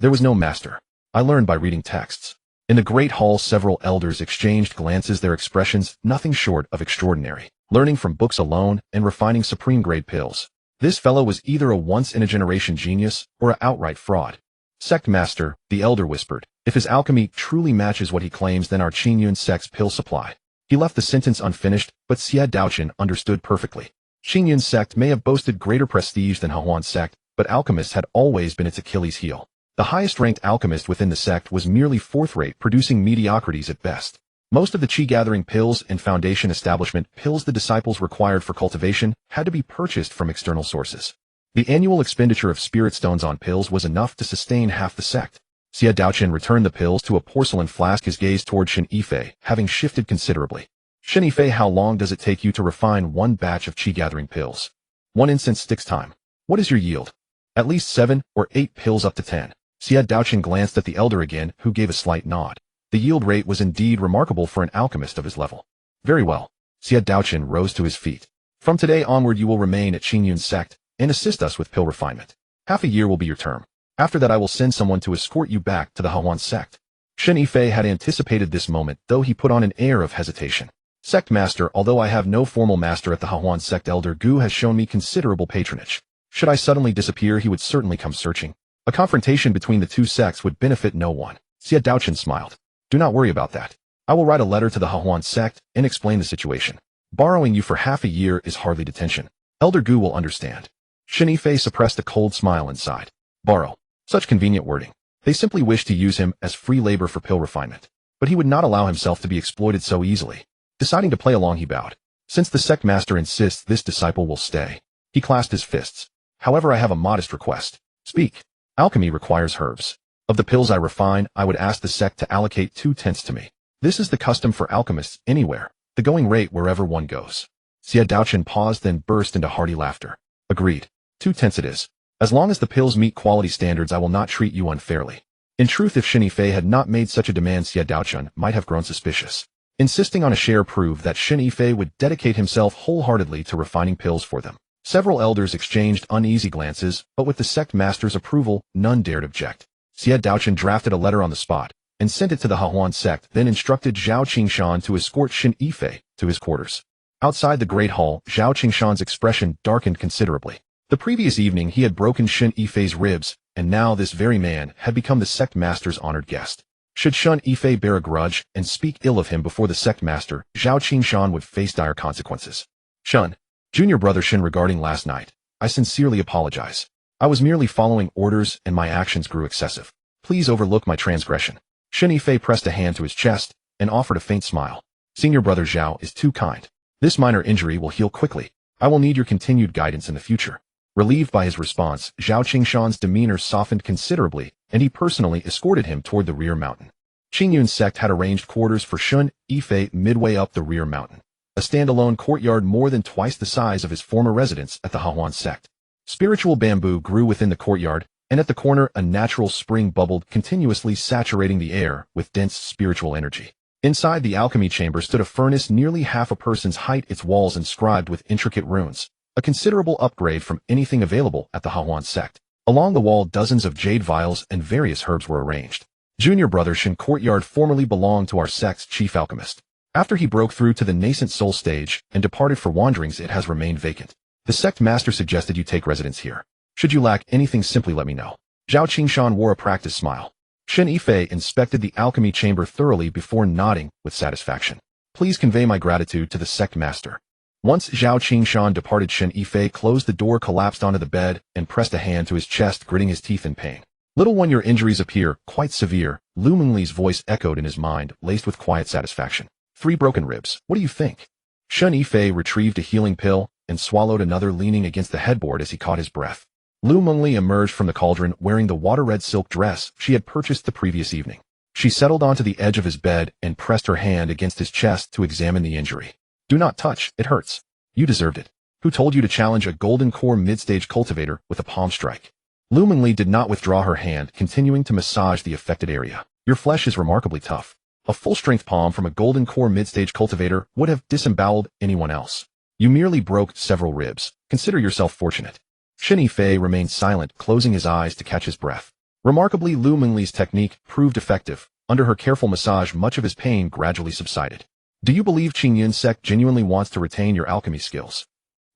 There was no master. I learned by reading texts. In the great hall several elders exchanged glances, their expressions nothing short of extraordinary. Learning from books alone and refining supreme-grade pills. This fellow was either a once-in-a-generation genius or an outright fraud. Sect Master, the elder whispered, if his alchemy truly matches what he claims, then our Hehuan Sect's pill supply. He left the sentence unfinished, but Xianxia understood perfectly. Hehuan Sect may have boasted greater prestige than Hehuan Sect, but alchemists had always been its Achilles heel. The highest-ranked alchemist within the sect was merely fourth-rate, producing mediocrities at best. Most of the chi-gathering pills and foundation establishment pills the disciples required for cultivation had to be purchased from external sources. The annual expenditure of spirit stones on pills was enough to sustain half the sect. Xianxia returned the pills to a porcelain flask, his gaze toward Shen Yifei, having shifted considerably. Shen Yifei, how long does it take you to refine one batch of chi-gathering pills? 1 incense sticks time. What is your yield? At least 7 or 8 pills, up to 10. Xianxia glanced at the elder again, who gave a slight nod. The yield rate was indeed remarkable for an alchemist of his level. Very well. Xianxia rose to his feet. From today onward you will remain at Hehuan Sect and assist us with pill refinement. Half a year will be your term. After that I will send someone to escort you back to the Hehuan Sect. Shen Yifei had anticipated this moment, though he put on an air of hesitation. Sect Master, although I have no formal master at the Hehuan Sect, Elder Gu has shown me considerable patronage. Should I suddenly disappear, he would certainly come searching. A confrontation between the two sects would benefit no one. Xianxia smiled. Do not worry about that. I will write a letter to the Hehuan Sect and explain the situation. Borrowing you for half a year is hardly detention. Elder Gu will understand. Shen Yifei suppressed a cold smile inside. Borrow. Such convenient wording. They simply wish to use him as free labor for pill refinement. But he would not allow himself to be exploited so easily. Deciding to play along, he bowed. Since the sect master insists, this disciple will stay. He clasped his fists. However, I have a modest request. Speak. Alchemy requires herbs. Of the pills I refine, I would ask the sect to allocate 2/10 to me. This is the custom for alchemists anywhere, the going rate wherever one goes. Xianxia paused, then burst into hearty laughter. Agreed. 2/10 it is. As long as the pills meet quality standards, I will not treat you unfairly. In truth, if Shen Yifei had not made such a demand, Xianxia might have grown suspicious. Insisting on a share proved that Shen Yifei would dedicate himself wholeheartedly to refining pills for them. Several elders exchanged uneasy glances, but with the sect master's approval, none dared object. Xianxia drafted a letter on the spot and sent it to the Hehuan Sect, then instructed Zhao Qingshan to escort Shen Yifei to his quarters. Outside the great hall, Zhao Qingshan's expression darkened considerably. The previous evening he had broken Shen Yifei's ribs, and now this very man had become the sect master's honored guest. Should Shen Yifei bear a grudge and speak ill of him before the sect master, Zhao Qingshan would face dire consequences. Shen, junior brother Shen, regarding last night, I sincerely apologize. I was merely following orders and my actions grew excessive. Please overlook my transgression. Shen Yifei pressed a hand to his chest and offered a faint smile. Senior brother Zhao is too kind. This minor injury will heal quickly. I will need your continued guidance in the future. Relieved by his response, Zhao Qingshan's demeanor softened considerably, and he personally escorted him toward the rear mountain. Qingyun Sect had arranged quarters for Shen Yifei midway up the rear mountain, a standalone courtyard more than twice the size of his former residence at the Hehuan Sect. Spiritual bamboo grew within the courtyard, and at the corner a natural spring bubbled, continuously saturating the air with dense spiritual energy. Inside the alchemy chamber stood a furnace nearly half a person's height, its walls inscribed with intricate runes, a considerable upgrade from anything available at the Hehuan Sect. Along the wall, dozens of jade vials and various herbs were arranged. Junior brother Shen courtyard formerly belonged to our sect's chief alchemist. After he broke through to the nascent soul stage and departed for wanderings, it has remained vacant. The sect master suggested you take residence here. Should you lack anything, simply let me know. Zhao Qingshan wore a practiced smile. Shen Yifei inspected the alchemy chamber thoroughly before nodding with satisfaction. Please convey my gratitude to the sect master. Once Zhao Qingshan departed, Shen Yifei closed the door, collapsed onto the bed, and pressed a hand to his chest, gritting his teeth in pain. Little one, your injuries appear quite severe. Lu Mingli's voice echoed in his mind, laced with quiet satisfaction. 3 broken ribs. What do you think? Shen Yifei retrieved a healing pill and swallowed another, leaning against the headboard as he caught his breath. Lu Mingli emerged from the cauldron wearing the water-red silk dress she had purchased the previous evening. She settled onto the edge of his bed and pressed her hand against his chest to examine the injury. Do not touch, it hurts. You deserved it. Who told you to challenge a golden core mid-stage cultivator with a palm strike? Lu Mingli did not withdraw her hand, continuing to massage the affected area. Your flesh is remarkably tough. A full-strength palm from a golden core mid-stage cultivator would have disemboweled anyone else. You merely broke several ribs. Consider yourself fortunate. Shen Yifei remained silent, closing his eyes to catch his breath. Remarkably, Lu Mingli's technique proved effective. Under her careful massage, much of his pain gradually subsided. Do you believe Qingyun Sect genuinely wants to retain your alchemy skills?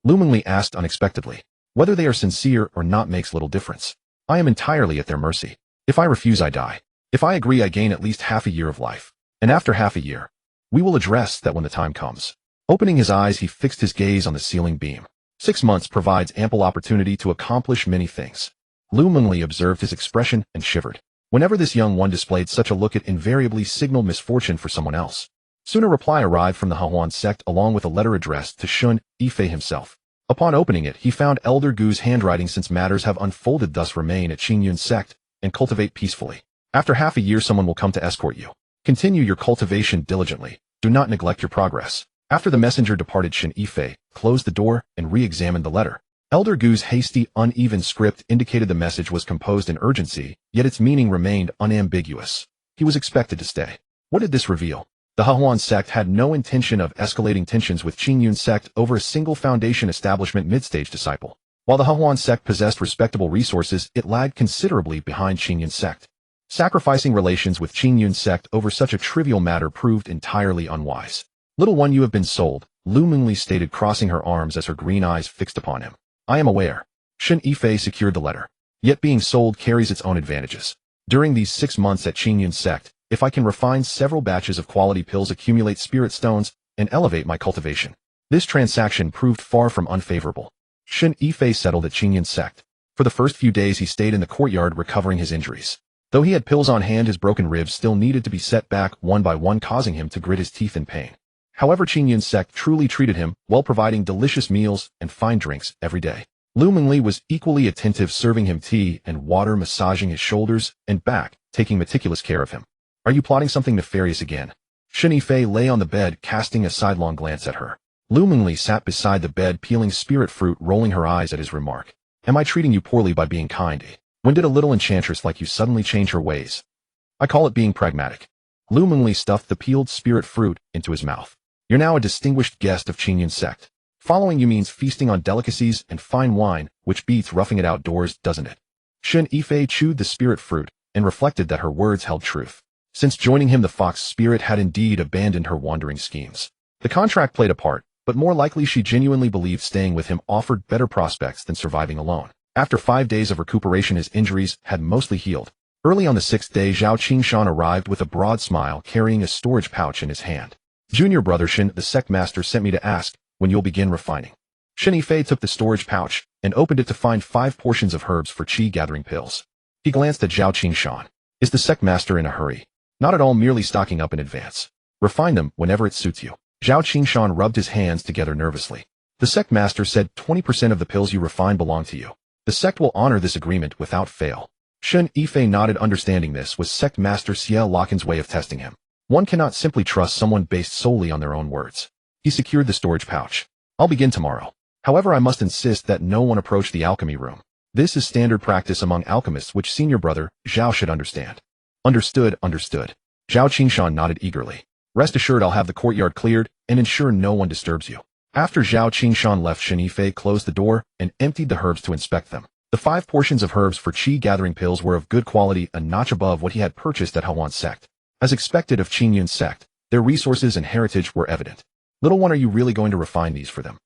Lu Mingli asked unexpectedly. Whether they are sincere or not makes little difference. I am entirely at their mercy. If I refuse, I die. If I agree, I gain at least half a year of life. And after half a year, we will address that when the time comes. Opening his eyes, he fixed his gaze on the ceiling beam. 6 months provides ample opportunity to accomplish many things. Lu Mingli observed his expression and shivered. Whenever this young one displayed such a look, it invariably signaled misfortune for someone else. Soon a reply arrived from the Hehuan Sect along with a letter addressed to Shen Yifei himself. Upon opening it, he found Elder Gu's handwriting. Since matters have unfolded thus, remain at Qingyun Sect and cultivate peacefully. After half a year, someone will come to escort you. Continue your cultivation diligently. Do not neglect your progress. After the messenger departed, Shen Yifei closed the door and re-examined the letter. Elder Gu's hasty, uneven script indicated the message was composed in urgency, yet its meaning remained unambiguous. He was expected to stay. What did this reveal? The Hehuan Sect had no intention of escalating tensions with Qingyun Sect over a single foundation establishment mid-stage disciple. While the Hehuan Sect possessed respectable resources, it lagged considerably behind Qingyun Sect. Sacrificing relations with Qingyun Sect over such a trivial matter proved entirely unwise. Little one, you have been sold, Lu Mengli stated, crossing her arms as her green eyes fixed upon him. I am aware. Shen Yifei secured the letter. Yet being sold carries its own advantages. During these 6 months at Hehuan Sect, if I can refine several batches of quality pills, accumulate spirit stones, and elevate my cultivation. This transaction proved far from unfavorable. Shen Yifei settled at Hehuan Sect. For the first few days he stayed in the courtyard recovering his injuries. Though he had pills on hand, his broken ribs still needed to be set back one by one, causing him to grit his teeth in pain. However, Hehuan Sect truly treated him well, providing delicious meals and fine drinks every day. Lu Mengli was equally attentive, serving him tea and water, massaging his shoulders and back, taking meticulous care of him. Are you plotting something nefarious again? Shen Yifei lay on the bed, casting a sidelong glance at her. Lu Mengli sat beside the bed, peeling spirit fruit, rolling her eyes at his remark. Am I treating you poorly by being kind? When did a little enchantress like you suddenly change her ways? I call it being pragmatic. Lu Mengli stuffed the peeled spirit fruit into his mouth. You're now a distinguished guest of Hehuan Sect. Following you means feasting on delicacies and fine wine, which beats roughing it outdoors, doesn't it? Shen Yifei chewed the spirit fruit and reflected that her words held truth. Since joining him, the fox spirit had indeed abandoned her wandering schemes. The contract played a part, but more likely she genuinely believed staying with him offered better prospects than surviving alone. After 5 days of recuperation, his injuries had mostly healed. Early on the 6th day, Zhao Qingshan arrived with a broad smile, carrying a storage pouch in his hand. Junior brother Shen, the sect master, sent me to ask when you'll begin refining. Shen Yifei took the storage pouch and opened it to find 5 portions of herbs for qi gathering pills. He glanced at Zhao Qingshan. Is the sect master in a hurry? Not at all, merely stocking up in advance. Refine them whenever it suits you. Zhao Qingshan rubbed his hands together nervously. The sect master said 20% of the pills you refine belong to you. The sect will honor this agreement without fail. Shen Yifei nodded, understanding this was sect master Xie Lacan's way of testing him. One cannot simply trust someone based solely on their own words. He secured the storage pouch. I'll begin tomorrow. However, I must insist that no one approach the alchemy room. This is standard practice among alchemists, which senior brother Zhao should understand. Understood. Zhao Qingshan nodded eagerly. Rest assured, I'll have the courtyard cleared and ensure no one disturbs you. After Zhao Qingshan left, Shen Yifei closed the door and emptied the herbs to inspect them. The 5 portions of herbs for qi gathering pills were of good quality, a notch above what he had purchased at Hehuan Sect. As expected of Hehuan Sect, their resources and heritage were evident. Little one, are you really going to refine these for them?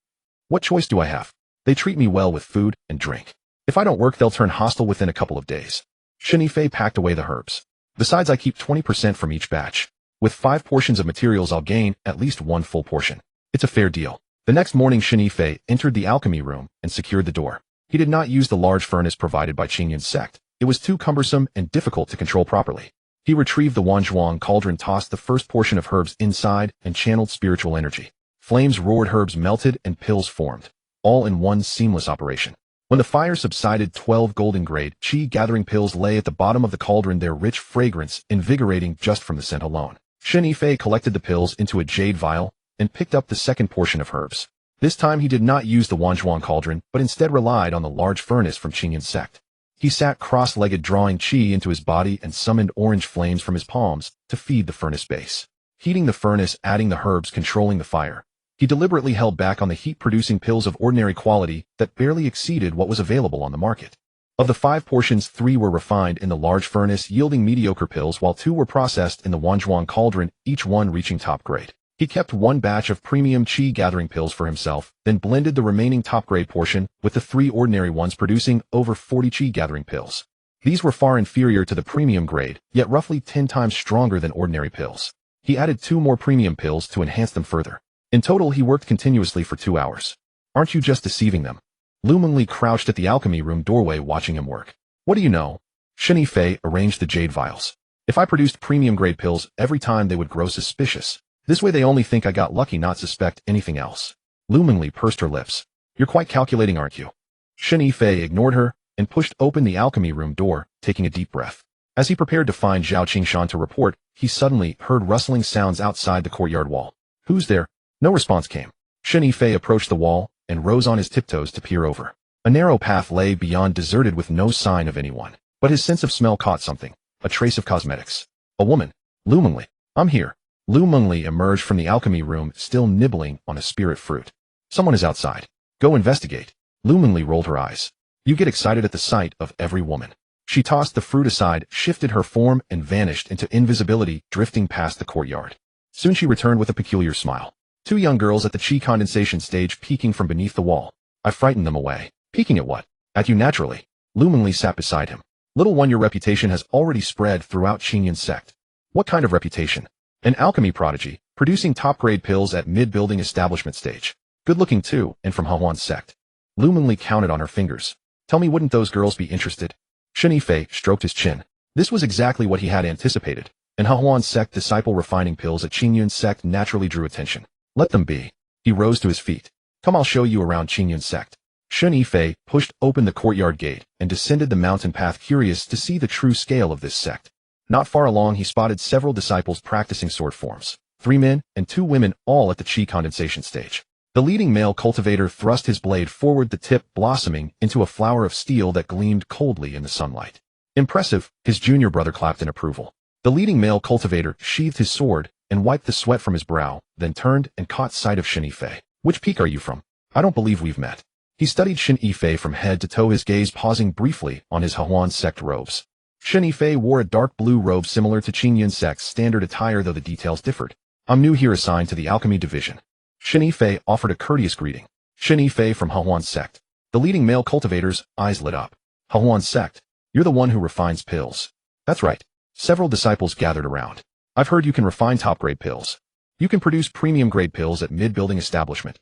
What choice do I have? They treat me well with food and drink. If I don't work, they'll turn hostile within a couple of days. Shen Yifei packed away the herbs. Besides, I keep 20% from each batch. With 5 portions of materials, I'll gain at least 1 full portion. It's a fair deal. The next morning, Shen Yifei entered the alchemy room and secured the door. He did not use the large furnace provided by Hehuan Sect. It was too cumbersome and difficult to control properly. He retrieved the Wanzhuang cauldron, tossed the first portion of herbs inside, and channeled spiritual energy. Flames roared, herbs melted, and pills formed, all in one seamless operation. When the fire subsided, 12 golden grade qi gathering pills lay at the bottom of the cauldron, their rich fragrance invigorating just from the scent alone. Shen Yifei collected the pills into a jade vial and picked up the second portion of herbs. This time he did not use the Wanzhuang cauldron, but instead relied on the large furnace from Hehuan Sect. He sat cross-legged, drawing qi into his body, and summoned orange flames from his palms to feed the furnace base. Heating the furnace, adding the herbs, controlling the fire. He deliberately held back on the heat, producing pills of ordinary quality that barely exceeded what was available on the market. Of the 5 portions, 3 were refined in the large furnace, yielding mediocre pills, while 2 were processed in the Wanzhuang cauldron, each one reaching top grade. He kept 1 batch of premium qi gathering pills for himself, then blended the remaining top-grade portion with the 3 ordinary ones, producing over 40 qi gathering pills. These were far inferior to the premium grade, yet roughly 10 times stronger than ordinary pills. He added 2 more premium pills to enhance them further. In total, he worked continuously for 2 hours. Aren't you just deceiving them? Lu Mengli crouched at the alchemy room doorway, watching him work. What do you know? Shen Yifei arranged the jade vials. If I produced premium-grade pills every time, they would grow suspicious. This way they only think I got lucky, not suspect anything else. Lu Mengli pursed her lips. You're quite calculating, aren't you? Shen Yifei ignored her and pushed open the alchemy room door, taking a deep breath. As he prepared to find Zhao Qingshan to report, he suddenly heard rustling sounds outside the courtyard wall. Who's there? No response came. Shen Yifei approached the wall and rose on his tiptoes to peer over. A narrow path lay beyond, deserted with no sign of anyone. But his sense of smell caught something, a trace of cosmetics. A woman. Lu Mengli. I'm here. Lu Mengli emerged from the alchemy room, still nibbling on a spirit fruit. Someone is outside. Go investigate. Lu Mengli rolled her eyes. You get excited at the sight of every woman. She tossed the fruit aside, shifted her form, and vanished into invisibility, drifting past the courtyard. Soon she returned with a peculiar smile. Two young girls at the chi condensation stage peeking from beneath the wall. I frightened them away. Peeking at what? At you naturally. Lu Mengli sat beside him. Little one, your reputation has already spread throughout Hehuan Sect. What kind of reputation? An alchemy prodigy, producing top-grade pills at mid-building establishment stage. Good-looking too, and from Hehuan Sect. Lu Mengli counted on her fingers. Tell me, wouldn't those girls be interested? Shen Yifei stroked his chin. This was exactly what he had anticipated. An Hehuan Sect disciple refining pills at Hehuan Sect naturally drew attention. Let them be. He rose to his feet. Come, I'll show you around Hehuan Sect. Shen Yifei pushed open the courtyard gate and descended the mountain path, curious to see the true scale of this sect. Not far along, he spotted several disciples practicing sword forms. 3 men and 2 women, all at the chi condensation stage. The leading male cultivator thrust his blade forward, the tip blossoming into a flower of steel that gleamed coldly in the sunlight. Impressive, his junior brother clapped in approval. The leading male cultivator sheathed his sword and wiped the sweat from his brow, then turned and caught sight of Shen Yifei. Which peak are you from? I don't believe we've met. He studied Shen Yifei from head to toe, his gaze pausing briefly on his Hehuan Sect robes. Shen Yifei wore a dark blue robe similar to Hehuan Sect's standard attire, though the details differed. I'm new here, assigned to the alchemy division. Shen Yifei offered a courteous greeting. Shen Yifei from Hehuan Sect. The leading male cultivator's eyes lit up. Hehuan Sect, you're the one who refines pills. That's right. Several disciples gathered around. I've heard you can refine top-grade pills. You can produce premium-grade pills at mid-building establishment.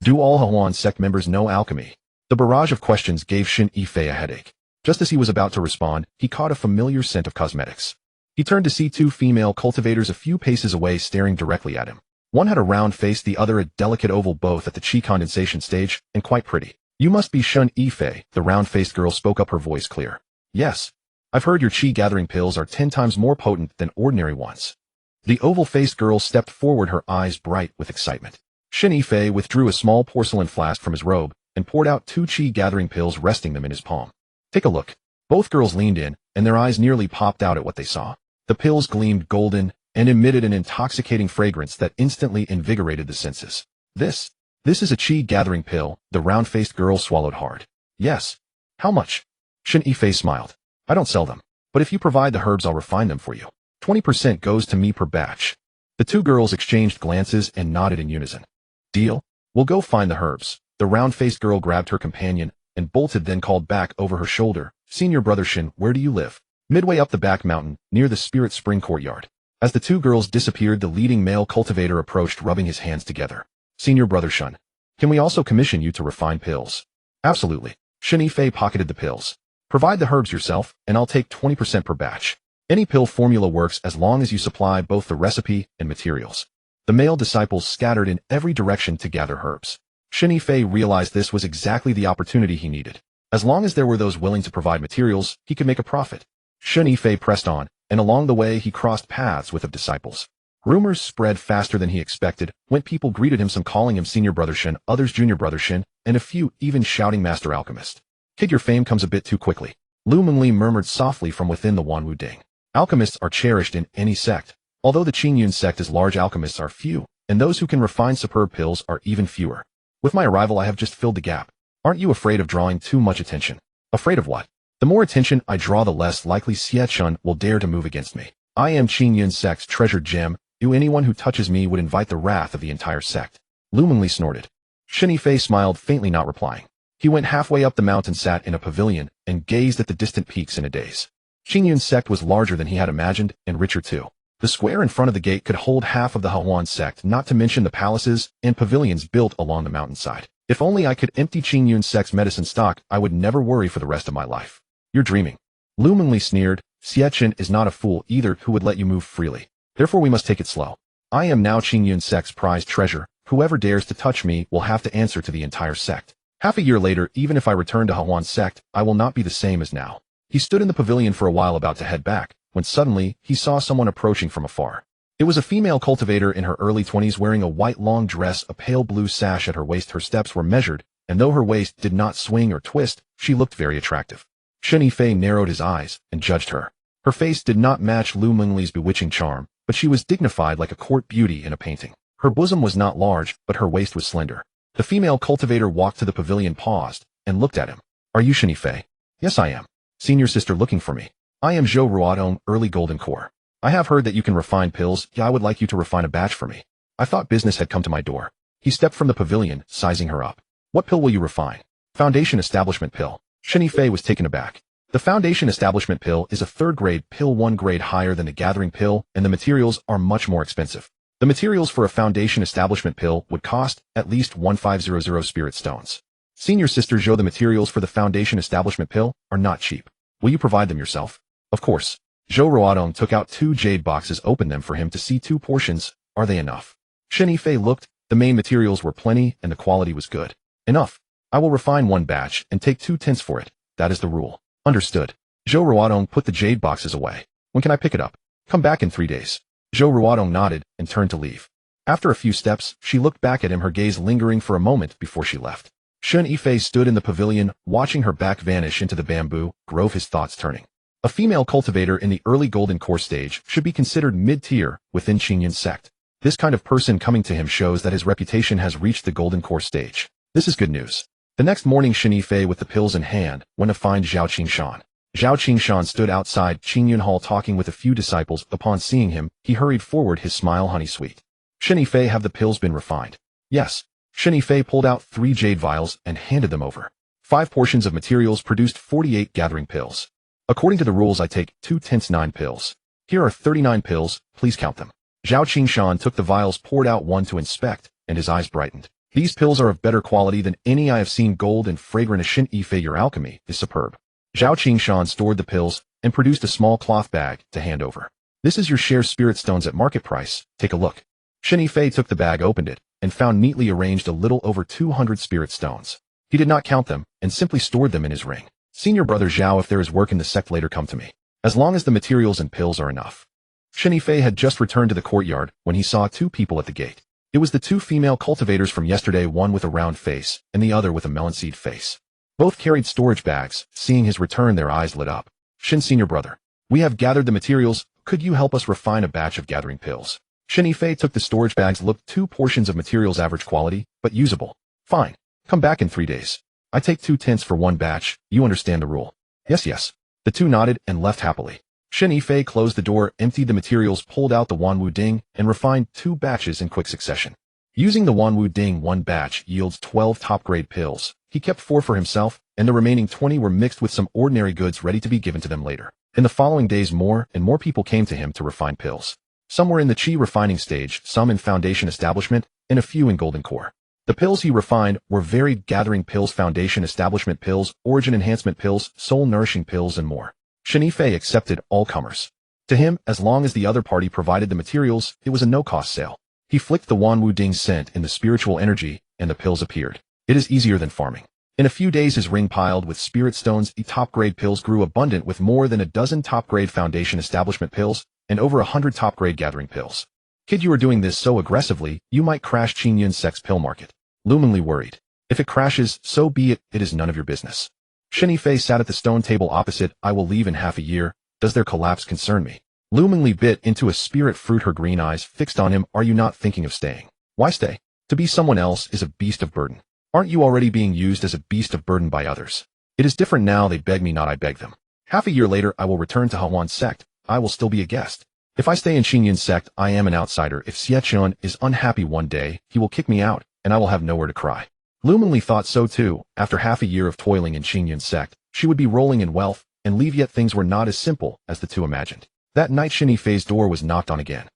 Do all Hehuan Sect members know alchemy? The barrage of questions gave Shen Yifei a headache. Just as he was about to respond, he caught a familiar scent of cosmetics. He turned to see 2 female cultivators a few paces away staring directly at him. One had a round face, the other a delicate oval, both at the chi condensation stage, and quite pretty. You must be Shen Yifei, the round-faced girl spoke up, her voice clear. Yes. I've heard your chi-gathering pills are 10 times more potent than ordinary ones. The oval-faced girl stepped forward, her eyes bright with excitement. Shen Yifei withdrew a small porcelain flask from his robe and poured out 2 chi-gathering pills, resting them in his palm. Take a look. Both girls leaned in, and their eyes nearly popped out at what they saw. The pills gleamed golden and emitted an intoxicating fragrance that instantly invigorated the senses. This is a chi-gathering pill, the round-faced girl swallowed hard. Yes. How much? Shen Yifei smiled. I don't sell them, but if you provide the herbs, I'll refine them for you. 20% goes to me per batch. The 2 girls exchanged glances and nodded in unison. Deal? We'll go find the herbs. The round-faced girl grabbed her companion and bolted, then called back over her shoulder. Senior brother Shen, where do you live? Midway up the back mountain, near the Spirit Spring courtyard. As the 2 girls disappeared, the leading male cultivator approached, rubbing his hands together. Senior brother Shen, can we also commission you to refine pills? Absolutely. Shen Yifei pocketed the pills. Provide the herbs yourself, and I'll take 20% per batch. Any pill formula works as long as you supply both the recipe and materials. The male disciples scattered in every direction to gather herbs. Shen Yifei realized this was exactly the opportunity he needed. As long as there were those willing to provide materials, he could make a profit. Shen Yifei pressed on, and along the way he crossed paths with the disciples. Rumors spread faster than he expected. When people greeted him, some calling him Senior Brother Shen, others Junior Brother Shen, and a few even shouting Master Alchemist. Kid, your fame comes a bit too quickly. Lu Mengli murmured softly from within the Wanwu Ding. Alchemists are cherished in any sect. Although the Hehuan Sect is large, alchemists are few, and those who can refine superb pills are even fewer. With my arrival, I have just filled the gap. Aren't you afraid of drawing too much attention? Afraid of what? The more attention I draw, the less likely xianxia will dare to move against me. I am Hehuan Sect's treasured gem. Anyone who touches me would invite the wrath of the entire sect. Lu Mengli snorted. Shen Yifei smiled faintly, not replying. He went halfway up the mountain, sat in a pavilion, and gazed at the distant peaks in a daze. Hehuan Sect was larger than he had imagined, and richer too. The square in front of the gate could hold half of the Hehuan Sect, not to mention the palaces and pavilions built along the mountainside. If only I could empty Hehuan Sect's medicine stock, I would never worry for the rest of my life. You're dreaming. Lu Mengli sneered. Xianxia is not a fool either who would let you move freely. Therefore we must take it slow. I am now Hehuan Sect's prized treasure. Whoever dares to touch me will have to answer to the entire sect. Half a year later, even if I return to Hehuan Sect, I will not be the same as now. He stood in the pavilion for a while, about to head back, when suddenly he saw someone approaching from afar. It was a female cultivator in her early 20s, wearing a white long dress, a pale blue sash at her waist. Her steps were measured, and though her waist did not swing or twist, she looked very attractive. Shen Yifei narrowed his eyes and judged her. Her face did not match Lu Mengli's bewitching charm, but she was dignified like a court beauty in a painting. Her bosom was not large, but her waist was slender. The female cultivator walked to the pavilion, paused, and looked at him. Are you Shen Yifei? Yes, I am. Senior sister looking for me. I am Zhou Ruodong, early golden core. I have heard that you can refine pills. Yeah, I would like you to refine a batch for me. I thought business had come to my door. He stepped from the pavilion, sizing her up. What pill will you refine? Foundation Establishment Pill. Shen Yifei was taken aback. The Foundation Establishment Pill is a third-grade pill, one grade higher than the Gathering Pill, and the materials are much more expensive. The materials for a Foundation Establishment Pill would cost at least 1500 spirit stones. Senior Sister Zhou, the materials for the Foundation Establishment Pill are not cheap. Will you provide them yourself? Of course. Zhou Ruodong took out 2 jade boxes, opened them for him to see 2 portions. Are they enough? Shen Yifei looked. The main materials were plenty and the quality was good. Enough. I will refine 1 batch and take 2 tints for it. That is the rule. Understood. Zhou Ruodong put the jade boxes away. When can I pick it up? Come back in 3 days. Zhou Ruodong nodded and turned to leave. After a few steps, she looked back at him, her gaze lingering for a moment before she left. Shen Yifei stood in the pavilion, watching her back vanish into the bamboo grove, his thoughts turning. A female cultivator in the early golden core stage should be considered mid-tier within Hehuan Sect. This kind of person coming to him shows that his reputation has reached the golden core stage. This is good news. The next morning, Shen Yifei, with the pills in hand, went to find Zhao Qingshan. Zhao Qingshan stood outside Qingyun Hall talking with a few disciples. Upon seeing him, he hurried forward, his smile honey sweet. Shen Yifei, have the pills been refined? Yes. Shen Yifei pulled out 3 jade vials and handed them over. 5 portions of materials produced 48 gathering pills. According to the rules, I take 2 tints, 9 pills. Here are 39 pills, please count them. Zhao Qingshan took the vials, poured out 1 to inspect, and his eyes brightened. These pills are of better quality than any I have seen. Gold and fragrant as Shen Yifei, your alchemy is superb. Zhao Qingshan stored the pills and produced a small cloth bag to hand over. This is your share, spirit stones at market price. Take a look. Shen Yifei took the bag, opened it, and found neatly arranged a little over 200 spirit stones. He did not count them and simply stored them in his ring. Senior brother Zhao, if there is work in the sect later, come to me. As long as the materials and pills are enough. Shen Yifei had just returned to the courtyard when he saw 2 people at the gate. It was the 2 female cultivators from yesterday, one with a round face and the other with a melon-seed face. Both carried storage bags. Seeing his return, their eyes lit up. Shen, senior brother, we have gathered the materials. Could you help us refine a batch of gathering pills? Shen Yifei took the storage bags, looked. 2 portions of materials, average quality, but usable. Fine. Come back in 3 days. I take 2 tints for 1 batch. You understand the rule? Yes, yes. The 2 nodded and left happily. Shen Yifei closed the door, emptied the materials, pulled out the Wanwu Ding, and refined 2 batches in quick succession. Using the Wanwu Ding, 1 batch yields 12 top-grade pills. He kept 4 for himself, and the remaining 20 were mixed with some ordinary goods ready to be given to them later. In the following days, more and more people came to him to refine pills. Some were in the Qi refining stage, some in Foundation Establishment, and a few in Golden Core. The pills he refined were varied: gathering pills, Foundation Establishment pills, origin enhancement pills, soul nourishing pills, and more. Shen Yifei accepted all comers. To him, as long as the other party provided the materials, it was a no-cost sale. He flicked the Wanwu Ding scent in the spiritual energy, and the pills appeared. It is easier than farming. In a few days, his ring piled with spirit stones. The top-grade pills grew abundant, with more than a dozen top-grade Foundation Establishment pills and over 100 top-grade gathering pills. Kid, you are doing this so aggressively, you might crash Hehuan Sect's pill market. Luminly worried. If it crashes, so be it. It is none of your business. Shen Yifei sat at the stone table opposite. I will leave in half a year. Does their collapse concern me? Luminly bit into a spirit fruit, her green eyes fixed on him. Are you not thinking of staying? Why stay? To be someone else is a beast of burden. Aren't you already being used as a beast of burden by others? It is different now. They beg me, not I beg them. Half a year later, I will return to Hehuan Sect. I will still be a guest. If I stay in Hehuan Sect, I am an outsider. If Xianxia is unhappy one day, he will kick me out, and I will have nowhere to cry. Luminly thought so too. After half a year of toiling in Hehuan Sect, she would be rolling in wealth and leave, yet things were not as simple as the 2 imagined. That night, Shen Yifei's door was knocked on again.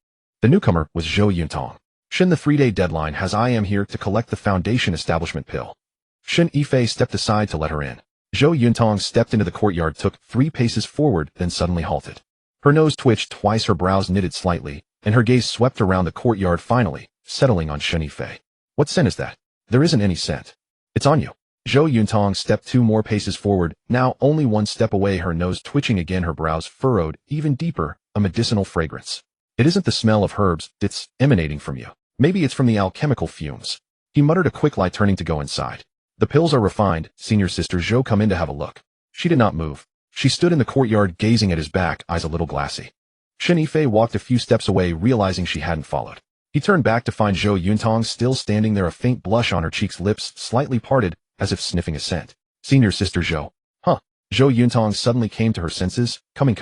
The newcomer was Zhou Yuntong. Shen, the 3-day deadline has. I am here to collect the Foundation Establishment pill. Shen Yifei stepped aside to let her in. Zhou Yuntong stepped into the courtyard, took 3 paces forward, then suddenly halted. Her nose twitched twice, her brows knitted slightly, and her gaze swept around the courtyard, finally settling on Shen Yifei. What scent is that? There isn't any scent. It's on you. Zhou Yuntong stepped 2 more paces forward, now only 1 step away, her nose twitching again, her brows furrowed even deeper, a medicinal fragrance. It isn't the smell of herbs, it's emanating from you. Maybe it's from the alchemical fumes. He muttered a quick lie, turning to go inside. The pills are refined. Senior Sister Zhou, come in to have a look. She did not move. She stood in the courtyard, gazing at his back, eyes a little glassy. Shen Yifei walked a few steps away, realizing she hadn't followed. He turned back to find Zhou Yuntong still standing there, a faint blush on her cheeks, lips slightly parted, as if sniffing a scent. Senior Sister Zhou. Huh. Zhou Yuntong suddenly came to her senses. Coming.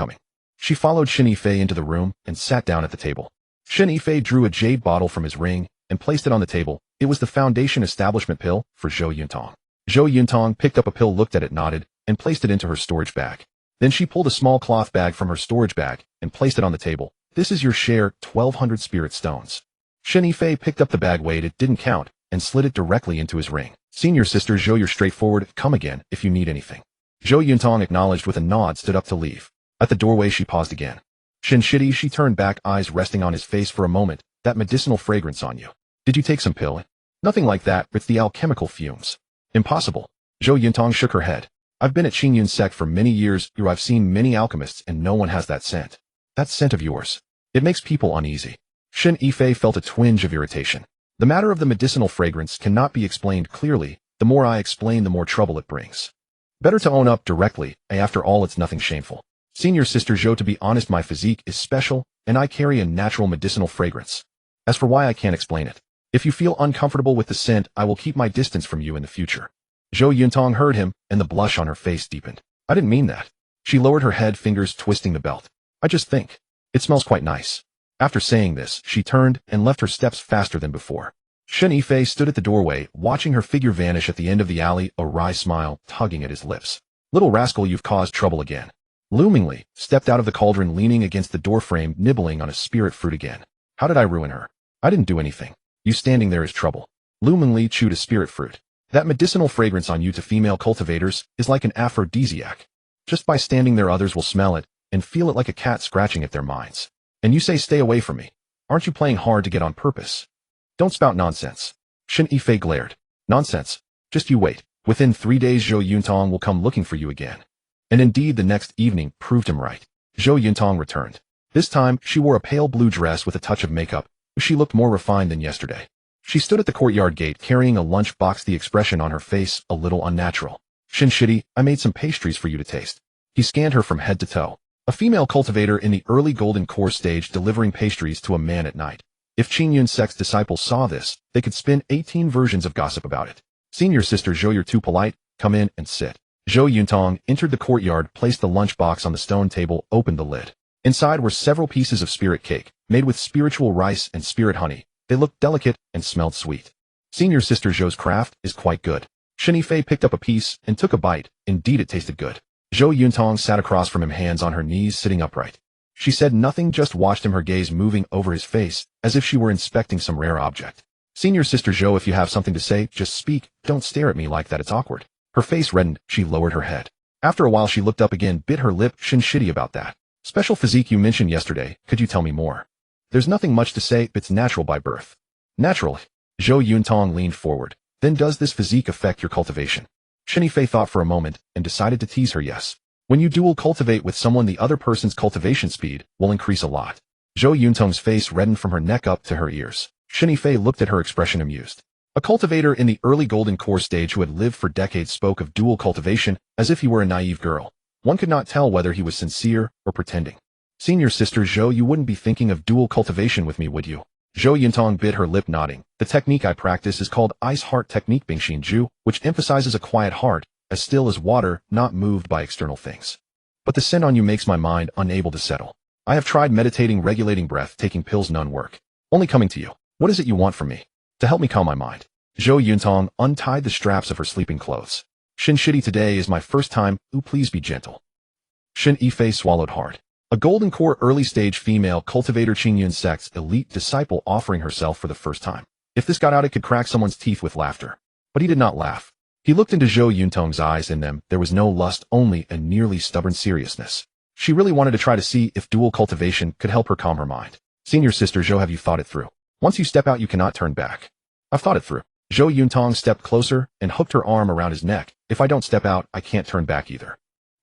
She followed Shen Yifei into the room and sat down at the table. Shen Yifei drew a jade bottle from his ring and placed it on the table. It was the Foundation Establishment pill for Zhou Yuntong. Zhou Yuntong picked up a pill, looked at it, nodded, and placed it into her storage bag. Then she pulled a small cloth bag from her storage bag and placed it on the table. This is your share, 1,200 spirit stones. Shen Yifei picked up the bag, weighed it, didn't count, and slid it directly into his ring. Senior sister Zhou, you're straightforward. Come again if you need anything. Zhou Yuntong acknowledged with a nod, stood up to leave. At the doorway she paused again. Shen Shidi, she turned back, eyes resting on his face for a moment. That medicinal fragrance on you. Did you take some pill? Nothing like that, it's the alchemical fumes. Impossible. Zhou Yuntong shook her head. I've been at Hehuan Sect for many years, I've seen many alchemists and no one has that scent. That scent of yours. It makes people uneasy. Shen Yifei felt a twinge of irritation. The matter of the medicinal fragrance cannot be explained clearly. The more I explain, the more trouble it brings. Better to own up directly. After all, it's nothing shameful. Senior sister Zhou, to be honest, my physique is special, and I carry a natural medicinal fragrance. As for why, I can't explain it. If you feel uncomfortable with the scent, I will keep my distance from you in the future. Zhou Yuntong heard him, and the blush on her face deepened. I didn't mean that. She lowered her head, fingers twisting the belt. I just think. It smells quite nice. After saying this, she turned and left her steps faster than before. Shen Yifei stood at the doorway, watching her figure vanish at the end of the alley, a wry smile tugging at his lips. Little rascal, you've caused trouble again. Loomingly, stepped out of the cauldron, leaning against the doorframe, nibbling on a spirit fruit again. How did I ruin her? I didn't do anything. You standing there is trouble. Loomingly chewed a spirit fruit. That medicinal fragrance on you to female cultivators is like an aphrodisiac. Just by standing there, others will smell it and feel it like a cat scratching at their minds. And you say stay away from me. Aren't you playing hard to get on purpose? Don't spout nonsense. Shen Yifei glared. Nonsense. Just you wait. Within 3 days Zhou Yuntong will come looking for you again. And indeed the next evening proved him right. Zhou Yuntong returned. This time she wore a pale blue dress with a touch of makeup. She looked more refined than yesterday. She stood at the courtyard gate carrying a lunch box, the expression on her face a little unnatural. Shen Shidi, I made some pastries for you to taste. He scanned her from head to toe. A female cultivator in the early golden core stage delivering pastries to a man at night. If Hehuan Sect's disciples saw this, they could spin 18 versions of gossip about it. Senior sister Zhou, you're too polite. Come in and sit. Zhou Yuntong entered the courtyard, placed the lunch box on the stone table, opened the lid. Inside were several pieces of spirit cake, made with spiritual rice and spirit honey. They looked delicate and smelled sweet. Senior sister Zhou's craft is quite good. Shen Yifei picked up a piece and took a bite. Indeed, it tasted good. Zhou Yuntong sat across from him, hands on her knees, sitting upright. She said nothing, just watched him, her gaze moving over his face, as if she were inspecting some rare object. Senior sister Zhou, if you have something to say, just speak. Don't stare at me like that, it's awkward. Her face reddened, she lowered her head. After a while she looked up again, bit her lip. Shen Shidi, about that special physique you mentioned yesterday, could you tell me more? There's nothing much to say, it's natural by birth. Natural? Zhou Yuntong leaned forward. Then does this physique affect your cultivation? Shen Yifei thought for a moment and decided to tease her. Yes. When you dual cultivate with someone, the other person's cultivation speed will increase a lot. Zhou Yuntong's face reddened from her neck up to her ears. Shen Yifei looked at her, expression amused. A cultivator in the early golden core stage who had lived for decades spoke of dual cultivation as if he were a naive girl. One could not tell whether he was sincere or pretending. Senior sister Zhou, you wouldn't be thinking of dual cultivation with me, would you? Zhou Yuntong bit her lip, nodding. The technique I practice is called Ice Heart Technique Bingxin Ju, which emphasizes a quiet heart, as still as water, not moved by external things. But the scent on you makes my mind unable to settle. I have tried meditating, regulating breath, taking pills, none work. Only coming to you. What is it you want from me? To help me calm my mind. Zhou Yuntong untied the straps of her sleeping clothes. Shen Shidi, today is my first time, please be gentle. Shen Yifei swallowed hard. A golden core early stage female cultivator, Hehuan Sect's elite disciple, offering herself for the first time. If this got out, it could crack someone's teeth with laughter. But he did not laugh. He looked into Zhou Yuntong's eyes. In them, there was no lust, only a nearly stubborn seriousness. She really wanted to try to see if dual cultivation could help her calm her mind. Senior sister Zhou, have you thought it through? Once you step out, you cannot turn back. I've thought it through. Zhou Yuntong stepped closer and hooked her arm around his neck. If I don't step out, I can't turn back either.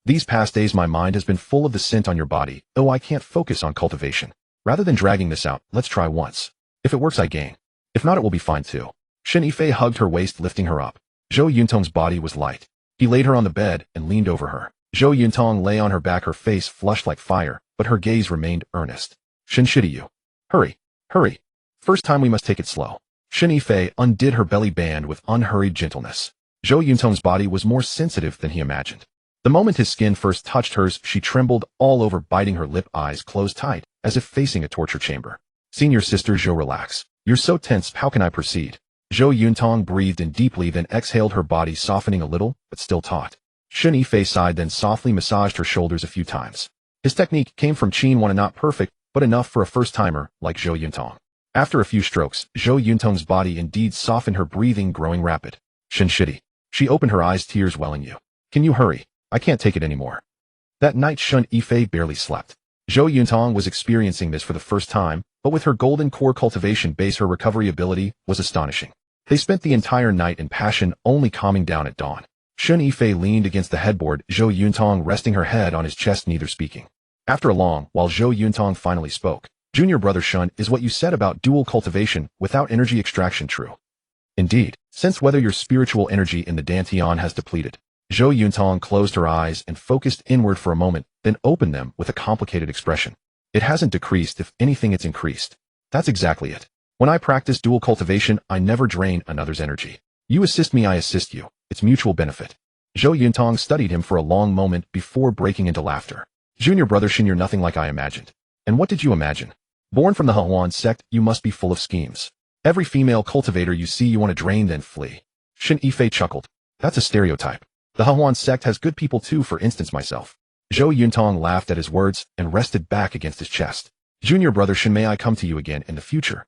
These past days my mind has been full of the scent on your body. Oh, I can't focus on cultivation. Rather than dragging this out, let's try once. If it works, I gain. If not, it will be fine too. Shen Yifei hugged her waist, lifting her up. Zhou Yuntong's body was light. He laid her on the bed and leaned over her. Zhou Yuntong lay on her back, her face flushed like fire, but her gaze remained earnest. Shen Shidi, you. Hurry. Hurry. First time we must take it slow. Shen Yifei undid her belly band with unhurried gentleness. Zhou Yuntong's body was more sensitive than he imagined. The moment his skin first touched hers, she trembled all over, biting her lip, eyes closed tight, as if facing a torture chamber. Senior sister Zhou, relax. You're so tense, how can I proceed? Zhou Yuntong breathed in deeply, then exhaled, her body softening a little, but still taut. Shen Yifei sighed, then softly massaged her shoulders a few times. His technique came from Qin Wan, not perfect, but enough for a first-timer like Zhou Yuntong. After a few strokes, Zhou Yuntong's body indeed softened, her breathing growing rapid. Shen Shitty. She opened her eyes, tears welling. You. Can you hurry? I can't take it anymore. That night Shen Yifei barely slept. Zhou Yuntong was experiencing this for the first time, but with her golden core cultivation base, her recovery ability was astonishing. They spent the entire night in passion, only calming down at dawn. Shen Yifei leaned against the headboard, Zhou Yuntong resting her head on his chest, neither speaking. After a long while, Zhou Yuntong finally spoke. Junior brother Shen, is what you said about dual cultivation without energy extraction true? Indeed, since whether your spiritual energy in the Dantian has depleted. Zhou Yuntong closed her eyes and focused inward for a moment, then opened them with a complicated expression. It hasn't decreased, if anything it's increased. That's exactly it. When I practice dual cultivation, I never drain another's energy. You assist me, I assist you. It's mutual benefit. Zhou Yuntong studied him for a long moment before breaking into laughter. Junior brother Shen, you're nothing like I imagined. And what did you imagine? Born from the Hehuan Sect, you must be full of schemes. Every female cultivator you see you want to drain then flee. Shen Yifei chuckled. That's a stereotype. The Hehuan Sect has good people too, for instance myself. Zhou Yuntong laughed at his words and rested back against his chest. Junior brother Shen, may I come to you again in the future?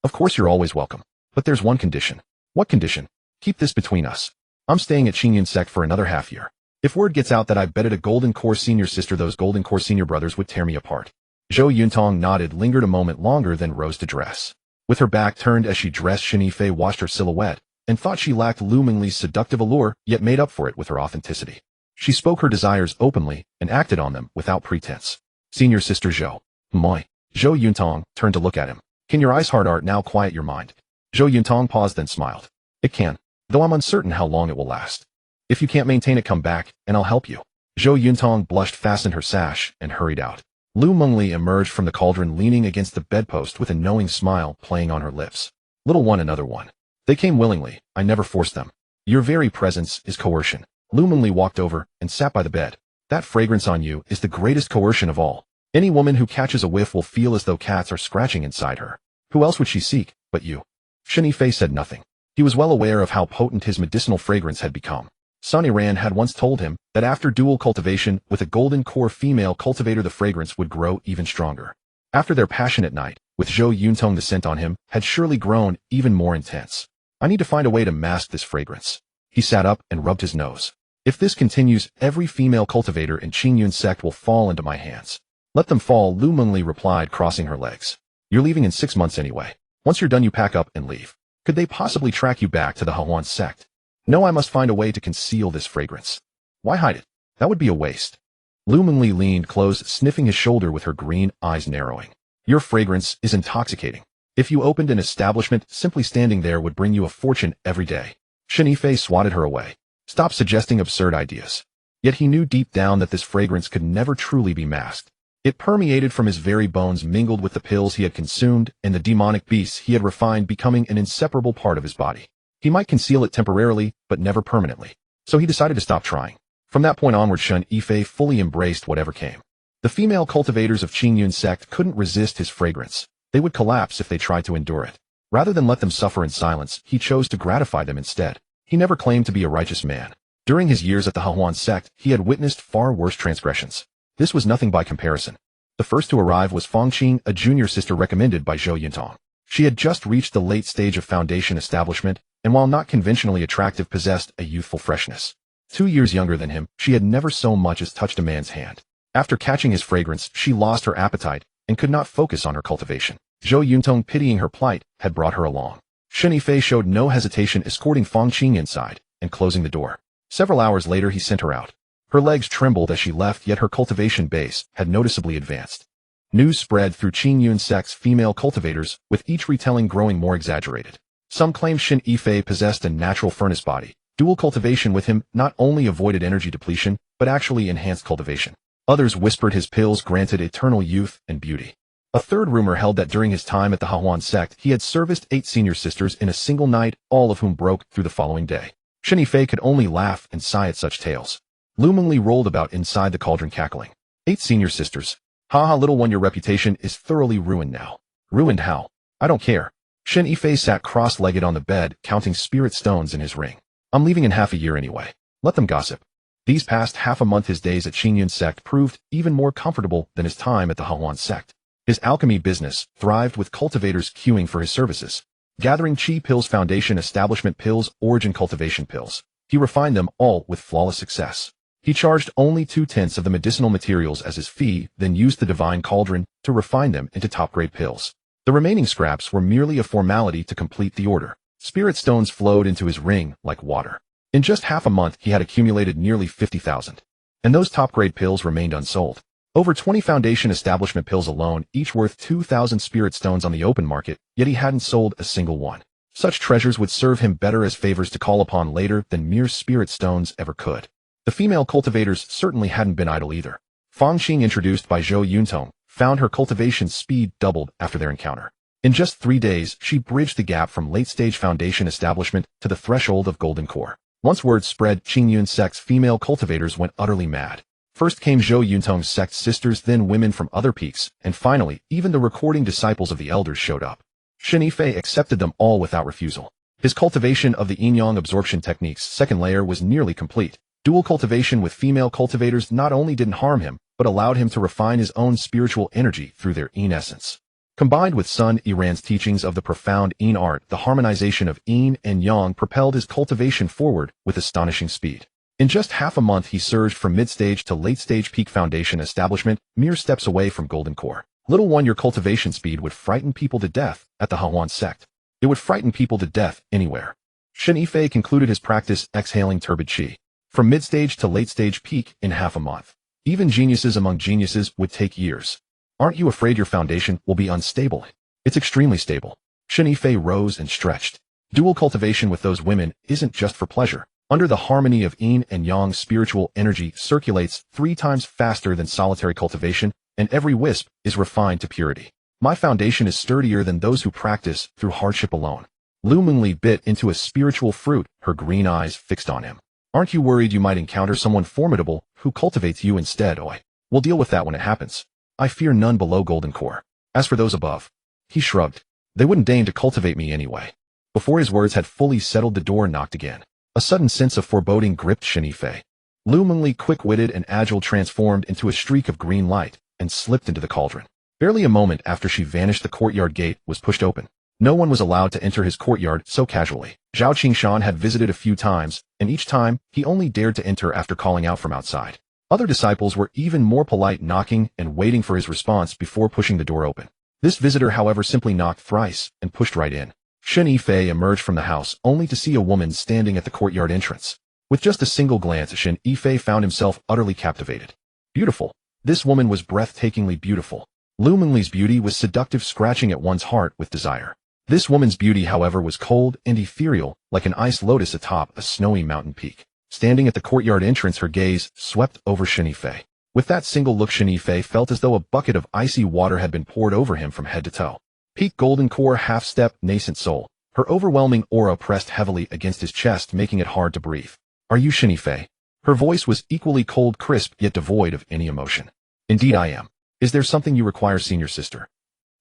Of course, you're always welcome. But there's one condition. What condition? Keep this between us. I'm staying at Hehuan Sect for another half year. If word gets out that I bedded a golden core senior sister, those golden core senior brothers would tear me apart. Zhou Yuntong nodded, lingered a moment longer, then rose to dress. With her back turned as she dressed, Shen Yifei watched her silhouette and thought she lacked loomingly seductive allure, yet made up for it with her authenticity. She spoke her desires openly and acted on them without pretense. Senior sister Zhou. Moi. Zhou Yuntong turned to look at him. Can your eyes hard art now quiet your mind? Zhou Yuntong paused, then smiled. It can, though I'm uncertain how long it will last. If you can't maintain it, come back, and I'll help you. Zhou Yuntong blushed, fastened her sash, and hurried out. Lu Mengli emerged from the cauldron, leaning against the bedpost with a knowing smile playing on her lips. Little one, another one. They came willingly, I never forced them. Your very presence is coercion. Lu Mengli walked over and sat by the bed. That fragrance on you is the greatest coercion of all. Any woman who catches a whiff will feel as though cats are scratching inside her. Who else would she seek but you? Shen Yifei said nothing. He was well aware of how potent his medicinal fragrance had become. Sun Iran had once told him that after dual cultivation with a golden core female cultivator, the fragrance would grow even stronger. After their passionate night, with Zhou Yuntong, the scent on him had surely grown even more intense. I need to find a way to mask this fragrance. He sat up and rubbed his nose. If this continues, every female cultivator in Hehuan Sect will fall into my hands. Let them fall, Lu Mengli replied, crossing her legs. You're leaving in 6 months anyway. Once you're done, you pack up and leave. Could they possibly track you back to the Hehuan Sect? No, I must find a way to conceal this fragrance. Why hide it? That would be a waste. Lu Mengli leaned close, sniffing his shoulder with her green eyes narrowing. Your fragrance is intoxicating. If you opened an establishment, simply standing there would bring you a fortune every day. Shen Yifei swatted her away. Stop suggesting absurd ideas. Yet he knew deep down that this fragrance could never truly be masked. It permeated from his very bones, mingled with the pills he had consumed and the demonic beasts he had refined, becoming an inseparable part of his body. He might conceal it temporarily, but never permanently. So he decided to stop trying. From that point onward, Shen Yifei fully embraced whatever came. The female cultivators of Hehuan Sect couldn't resist his fragrance. They would collapse if they tried to endure it. Rather than let them suffer in silence, he chose to gratify them instead. He never claimed to be a righteous man. During his years at the Hehuan Sect, he had witnessed far worse transgressions. This was nothing by comparison. The first to arrive was Fangqing, a junior sister recommended by Zhou Yuntong. She had just reached the late stage of foundation establishment, and while not conventionally attractive, possessed a youthful freshness. 2 years younger than him, she had never so much as touched a man's hand. After catching his fragrance, she lost her appetite and could not focus on her cultivation. Zhou Yuntong, pitying her plight, had brought her along. Shen Yifei showed no hesitation, escorting Fangqing inside and closing the door. Several hours later, he sent her out. Her legs trembled as she left, yet her cultivation base had noticeably advanced. News spread through Hehuan Sect's female cultivators, with each retelling growing more exaggerated. Some claimed Shen Yifei possessed a natural furnace body. Dual cultivation with him not only avoided energy depletion, but actually enhanced cultivation. Others whispered his pills granted eternal youth and beauty. A third rumor held that during his time at the Hehuan Sect, he had serviced 8 senior sisters in a single night, all of whom broke through the following day. Shen Yifei could only laugh and sigh at such tales. Lu Mengli rolled about inside the cauldron, cackling. 8 senior sisters. Ha ha, little one, your reputation is thoroughly ruined now. Ruined how? I don't care. Shen Yifei sat cross-legged on the bed, counting spirit stones in his ring. I'm leaving in half a year anyway. Let them gossip. These past half a month his days at Hehuan Sect proved even more comfortable than his time at the Hehuan Sect. His alchemy business thrived with cultivators queuing for his services. Gathering Chi Pills Foundation Establishment Pills, Origin Cultivation Pills. He refined them all with flawless success. He charged only 2/10 of the medicinal materials as his fee, then used the divine cauldron to refine them into top-grade pills. The remaining scraps were merely a formality to complete the order. Spirit stones flowed into his ring like water. In just half a month he had accumulated nearly 50,000. And those top-grade pills remained unsold. Over 20 Foundation Establishment pills alone, each worth 2,000 spirit stones on the open market, yet he hadn't sold a single one. Such treasures would serve him better as favors to call upon later than mere spirit stones ever could. The female cultivators certainly hadn't been idle either. Fang Xing, introduced by Zhou Yuntong, found her cultivation speed doubled after their encounter. In just 3 days, she bridged the gap from late-stage Foundation Establishment to the threshold of Golden Core. Once word spread, Hehuan Sect's female cultivators went utterly mad. First came Zhou Yuntong's sect sisters, then women from other peaks, and finally, even the recording disciples of the elders showed up. Shen Yifei accepted them all without refusal. His cultivation of the yin-yang absorption technique's second layer was nearly complete. Dual cultivation with female cultivators not only didn't harm him, but allowed him to refine his own spiritual energy through their yin essence. Combined with Sun Yiran's teachings of the profound yin art, the harmonization of yin and yang propelled his cultivation forward with astonishing speed. In just half a month he surged from mid-stage to late-stage peak Foundation Establishment, mere steps away from Golden Core. Little wonder your cultivation speed would frighten people to death at the Hehuan Sect. It would frighten people to death anywhere. Shen Yifei concluded his practice exhaling turbid qi. From mid-stage to late-stage peak in half a month. Even geniuses among geniuses would take years. Aren't you afraid your foundation will be unstable? It's extremely stable. Shen Yifei rose and stretched. Dual cultivation with those women isn't just for pleasure. Under the harmony of yin and yang, spiritual energy circulates 3 times faster than solitary cultivation, and every wisp is refined to purity. My foundation is sturdier than those who practice through hardship alone. Lu Mengli bit into a spiritual fruit, her green eyes fixed on him. Aren't you worried you might encounter someone formidable who cultivates you instead, Oi? We'll deal with that when it happens. I fear none below Golden Core. As for those above, he shrugged. They wouldn't deign to cultivate me anyway. Before his words had fully settled, the door knocked again. A sudden sense of foreboding gripped Shen Yifei. Lu Mengli, quick-witted and agile, transformed into a streak of green light and slipped into the cauldron. Barely a moment after she vanished, the courtyard gate was pushed open. No one was allowed to enter his courtyard so casually. Zhao Qingshan had visited a few times, and each time he only dared to enter after calling out from outside. Other disciples were even more polite, knocking and waiting for his response before pushing the door open. This visitor, however, simply knocked thrice and pushed right in. Shen Yifei emerged from the house only to see a woman standing at the courtyard entrance. With just a single glance, Shen Yifei found himself utterly captivated. Beautiful. This woman was breathtakingly beautiful. Lu Mengli's beauty was seductive, scratching at one's heart with desire. This woman's beauty, however, was cold and ethereal, like an ice lotus atop a snowy mountain peak. Standing at the courtyard entrance, her gaze swept over Shen Yifei. With that single look, Shen Yifei felt as though a bucket of icy water had been poured over him from head to toe. Peak Golden Core, half-step, nascent soul. Her overwhelming aura pressed heavily against his chest, making it hard to breathe. Are you Shen Yifei? Her voice was equally cold, crisp, yet devoid of any emotion. Indeed I am. Is there something you require, senior sister?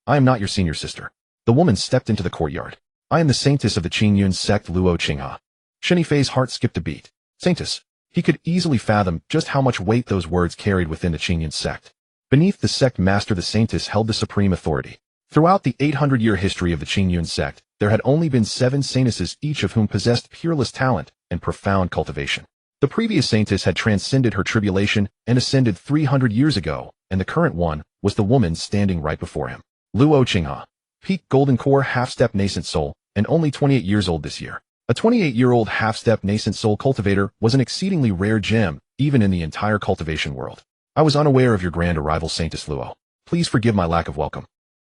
I am not your senior sister. The woman stepped into the courtyard. I am the saintess of the Hehuan Sect, Luo Qingha. Shen Yifei's heart skipped a beat. Saintess. He could easily fathom just how much weight those words carried within the Hehuan Sect. Beneath the sect master, the saintess held the supreme authority. Throughout the 800-year history of the Hehuan Sect, there had only been 7 saintesses, each of whom possessed peerless talent and profound cultivation. The previous saintess had transcended her tribulation and ascended 300 years ago, and the current one was the woman standing right before him. Luo Qingha. Peak Golden Core, half-step, nascent soul, and only 28 years old this year. A 28-year-old half-step nascent soul cultivator was an exceedingly rare gem, even in the entire cultivation world. I was unaware of your grand arrival, Saintess Luo. Please forgive my lack of welcome.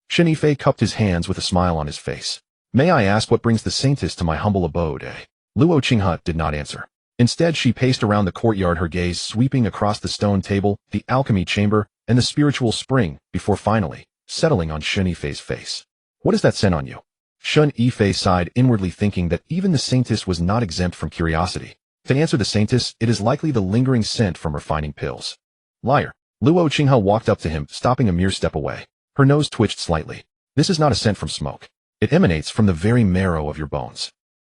Shen Yifei cupped his hands with a smile on his face. May I ask what brings the saintess to my humble abode, eh? Luo Qingha did not answer. Instead, she paced around the courtyard, her gaze sweeping across the stone table, the alchemy chamber, and the spiritual spring, before finally settling on Shen Yifei's face. What is that scent on you? Shen Yifei sighed, inwardly thinking that even the saintess was not exempt from curiosity. To answer the saintess, it is likely the lingering scent from refining pills. Liar. Luo Qingha walked up to him, stopping a mere step away. Her nose twitched slightly. This is not a scent from smoke. It emanates from the very marrow of your bones.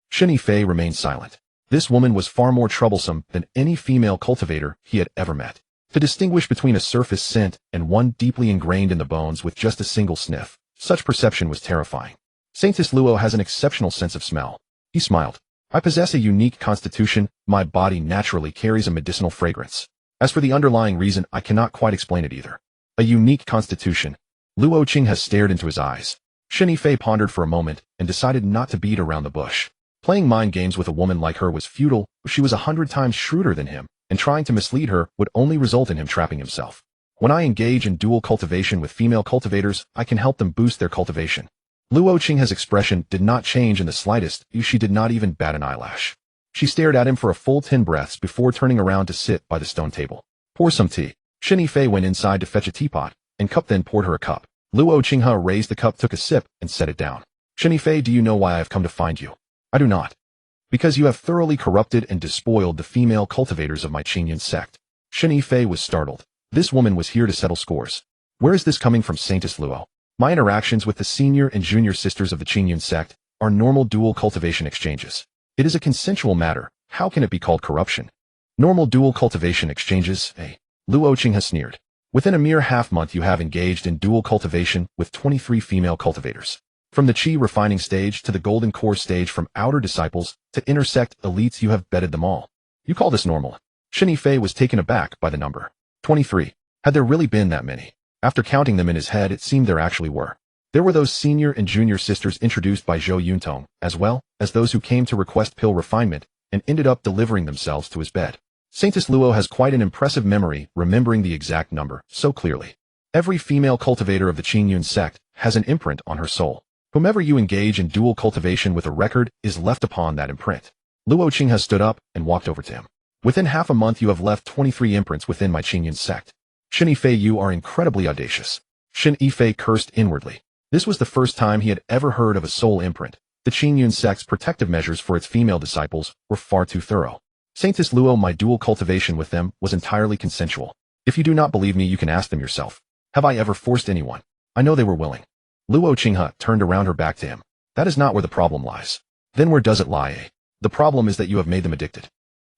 Shen Yifei remained silent. This woman was far more troublesome than any female cultivator he had ever met. To distinguish between a surface scent and one deeply ingrained in the bones with just a single sniff, such perception was terrifying. Saintess Luo has an exceptional sense of smell. He smiled. I possess a unique constitution. My body naturally carries a medicinal fragrance. As for the underlying reason, I cannot quite explain it either. A unique constitution. Luo Qing has stared into his eyes. Shen Yifei pondered for a moment and decided not to beat around the bush. Playing mind games with a woman like her was futile. She was 100 times shrewder than him, and trying to mislead her would only result in him trapping himself. When I engage in dual cultivation with female cultivators, I can help them boost their cultivation. Luo Qing's expression did not change in the slightest. She did not even bat an eyelash. She stared at him for a full 10 breaths before turning around to sit by the stone table. Pour some tea. Shen Yifei went inside to fetch a teapot and cup, then poured her a cup. Luo Qinghe raised the cup, took a sip, and set it down. Shen Yifei, do you know why I have come to find you? I do not. Because you have thoroughly corrupted and despoiled the female cultivators of my Hehuan Sect. Shen Yifei was startled. This woman was here to settle scores. Where is this coming from, Saintess Luo? My interactions with the senior and junior sisters of the Hehuan Sect are normal dual cultivation exchanges. It is a consensual matter. How can it be called corruption? Normal dual cultivation exchanges, eh? Luo Qinghe sneered. Within a mere half-month you have engaged in dual cultivation with 23 female cultivators. From the Qi refining stage to the golden core stage, from outer disciples to inner sect elites, you have bedded them all. You call this normal? Shen Yifei was taken aback by the number. 23. Had there really been that many? After counting them in his head, it seemed there actually were. There were those senior and junior sisters introduced by Zhou Yuntong, as well as those who came to request pill refinement and ended up delivering themselves to his bed. Saintess Luo has quite an impressive memory, remembering the exact number so clearly. Every female cultivator of the Hehuan Sect has an imprint on her soul. Whomever you engage in dual cultivation with, a record is left upon that imprint. Luo Qing has stood up and walked over to him. Within half a month you have left 23 imprints within my Hehuan Sect. Shen Yifei, you are incredibly audacious. Shen Yifei cursed inwardly. This was the first time he had ever heard of a soul imprint. The Hehuan Sect's protective measures for its female disciples were far too thorough. Saintess Luo, my dual cultivation with them was entirely consensual. If you do not believe me, you can ask them yourself. Have I ever forced anyone? I know they were willing. Luo Qinghe turned around her back to him. That is not where the problem lies. Then where does it lie, eh? The problem is that you have made them addicted.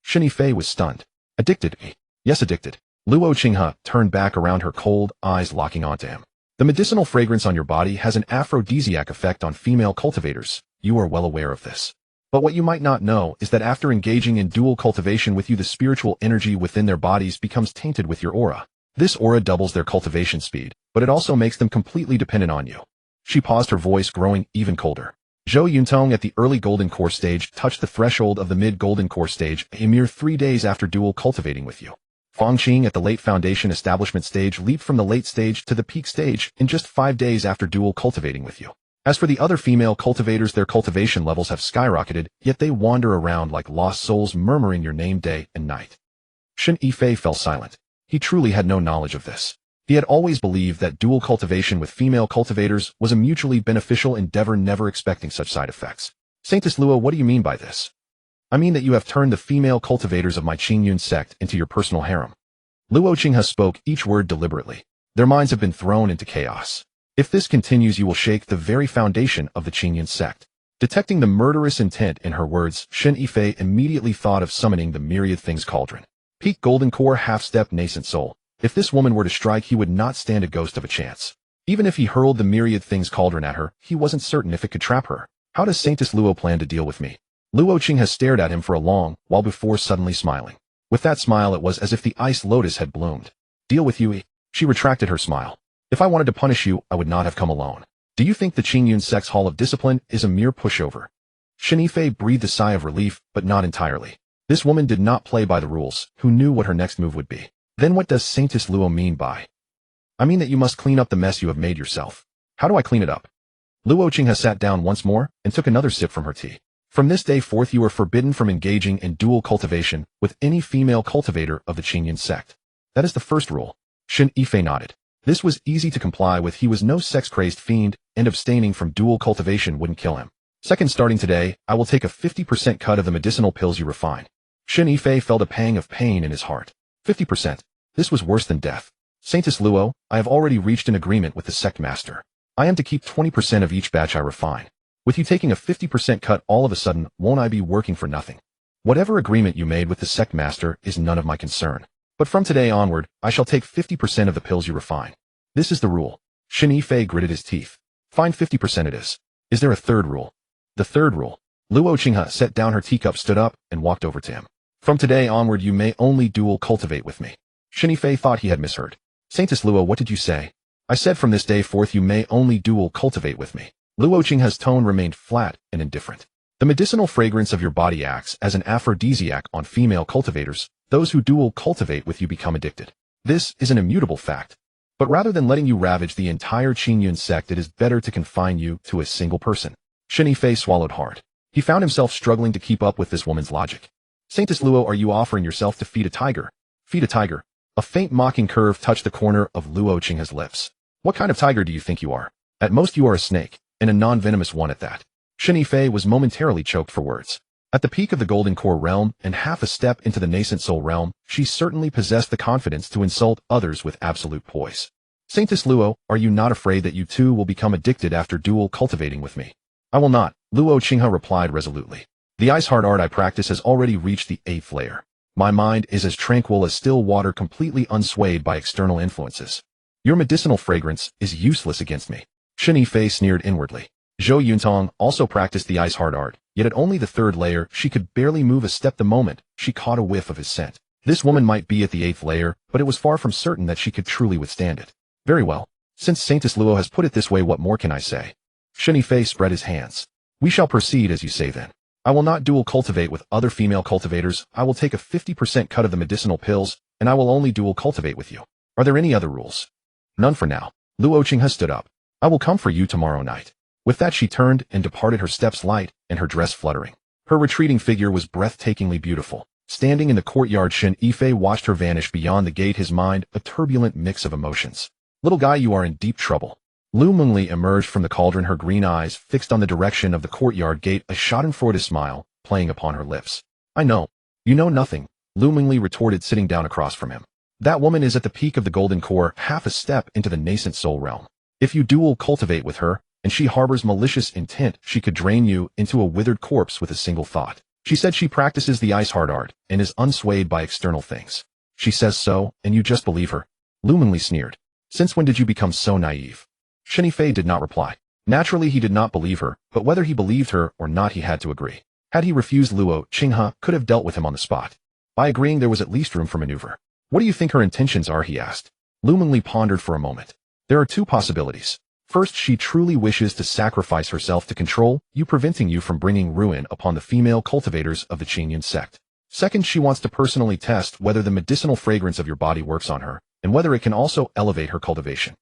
Shen Yifei was stunned. Addicted, eh? Yes, addicted. Luo Qinghe turned back around, her cold eyes locking onto him. The medicinal fragrance on your body has an aphrodisiac effect on female cultivators. You are well aware of this. But what you might not know is that after engaging in dual cultivation with you, the spiritual energy within their bodies becomes tainted with your aura. This aura doubles their cultivation speed, but it also makes them completely dependent on you. She paused, her voice growing even colder. Zhou Yuntong at the early golden core stage touched the threshold of the mid-golden core stage a mere 3 days after dual cultivating with you. Fangqing at the late foundation establishment stage leaped from the late stage to the peak stage in just 5 days after dual cultivating with you. As for the other female cultivators, their cultivation levels have skyrocketed, yet they wander around like lost souls, murmuring your name day and night. Shen Yifei fell silent. He truly had no knowledge of this. He had always believed that dual cultivation with female cultivators was a mutually beneficial endeavor, never expecting such side effects. Saintess Luo, what do you mean by this? I mean that you have turned the female cultivators of my Hehuan Sect into your personal harem. Luo Qinghe spoke each word deliberately. Their minds have been thrown into chaos. If this continues, you will shake the very foundation of the Hehuan Sect. Detecting the murderous intent in her words, Shen Yifei immediately thought of summoning the myriad things cauldron. Peak golden core, half-step nascent soul. If this woman were to strike, he would not stand a ghost of a chance. Even if he hurled the myriad things cauldron at her, he wasn't certain if it could trap her. How does Saintess Luo plan to deal with me? Luo Qing has stared at him for a long while before suddenly smiling. With that smile, it was as if the ice lotus had bloomed. Deal with you? She retracted her smile. If I wanted to punish you, I would not have come alone. Do you think the Hehuan Sect's Hall of Discipline is a mere pushover? Shen Yifei breathed a sigh of relief, but not entirely. This woman did not play by the rules. Who knew what her next move would be? Then what does Saintess Luo mean by? I mean that you must clean up the mess you have made yourself. How do I clean it up? Luo Qinghe sat down once more and took another sip from her tea. From this day forth you are forbidden from engaging in dual cultivation with any female cultivator of the Hehuan Sect. That is the first rule. Shen Yifei nodded. This was easy to comply with. He was no sex-crazed fiend, and abstaining from dual cultivation wouldn't kill him. Second, starting today, I will take a 50% cut of the medicinal pills you refine. Shen Yifei felt a pang of pain in his heart. 50%. This was worse than death. Saintess Luo, I have already reached an agreement with the sect master. I am to keep 20% of each batch I refine. With you taking a 50% cut all of a sudden, won't I be working for nothing? Whatever agreement you made with the sect master is none of my concern. But from today onward, I shall take 50% of the pills you refine. This is the rule. Shen Yifei gritted his teeth. Fine, 50% it is. Is there a third rule? The third rule. Luo Qinghe set down her teacup, stood up, and walked over to him. From today onward you may only dual cultivate with me. Shen Yifei thought he had misheard. Saintess Luo, what did you say? I said from this day forth you may only dual cultivate with me. Luo Qinghe's tone remained flat and indifferent. The medicinal fragrance of your body acts as an aphrodisiac on female cultivators. Those who dual cultivate with you become addicted. This is an immutable fact. But rather than letting you ravage the entire Hehuan Sect, it is better to confine you to a single person. Shen Yifei swallowed hard. He found himself struggling to keep up with this woman's logic. Saintess Luo, are you offering yourself to feed a tiger? Feed a tiger? A faint mocking curve touched the corner of Luo Qinghe's lips. What kind of tiger do you think you are? At most you are a snake, and a non-venomous one at that. Shen Yifei was momentarily choked for words. At the peak of the Golden Core realm and half a step into the nascent soul realm, she certainly possessed the confidence to insult others with absolute poise. Saintess Luo, are you not afraid that you too will become addicted after dual cultivating with me? I will not, Luo Qinghe replied resolutely. The ice hard art I practice has already reached the 8th layer. My mind is as tranquil as still water, completely unswayed by external influences. Your medicinal fragrance is useless against me. Shen Yifei sneered inwardly. Zhou Yuntong also practiced the ice hard art, yet at only the 3rd layer she could barely move a step the moment she caught a whiff of his scent. This woman might be at the 8th layer, but it was far from certain that she could truly withstand it. Very well. Since Saintess Luo has put it this way, what more can I say? Shen Yifei spread his hands. We shall proceed as you say then. I will not dual cultivate with other female cultivators. I will take a 50% cut of the medicinal pills, and I will only dual cultivate with you. Are there any other rules? None for now. Luo Qinghe stood up. I will come for you tomorrow night. With that she turned and departed, her steps light and her dress fluttering. Her retreating figure was breathtakingly beautiful. Standing in the courtyard, Shen Yifei watched her vanish beyond the gate, his mind a turbulent mix of emotions. Little guy, you are in deep trouble. Lu Mengli emerged from the cauldron, her green eyes fixed on the direction of the courtyard gate, a schadenfreude smile playing upon her lips. I know. You know nothing, Lu Mengli retorted, sitting down across from him. That woman is at the peak of the golden core, half a step into the nascent soul realm. If you dual cultivate with her, and she harbors malicious intent, she could drain you into a withered corpse with a single thought. She said she practices the ice hard art and is unswayed by external things. She says so, and you just believe her? Lu Mengli sneered. Since when did you become so naive? Shen Yifei did not reply. Naturally he did not believe her, but whether he believed her or not he had to agree. Had he refused, Luo Qinghe could have dealt with him on the spot. By agreeing there was at least room for maneuver. What do you think her intentions are, he asked. Lu Mengli pondered for a moment. There are two possibilities. First, she truly wishes to sacrifice herself to control you, preventing you from bringing ruin upon the female cultivators of the Hehuan Sect. Second, she wants to personally test whether the medicinal fragrance of your body works on her, and whether it can also elevate her cultivation.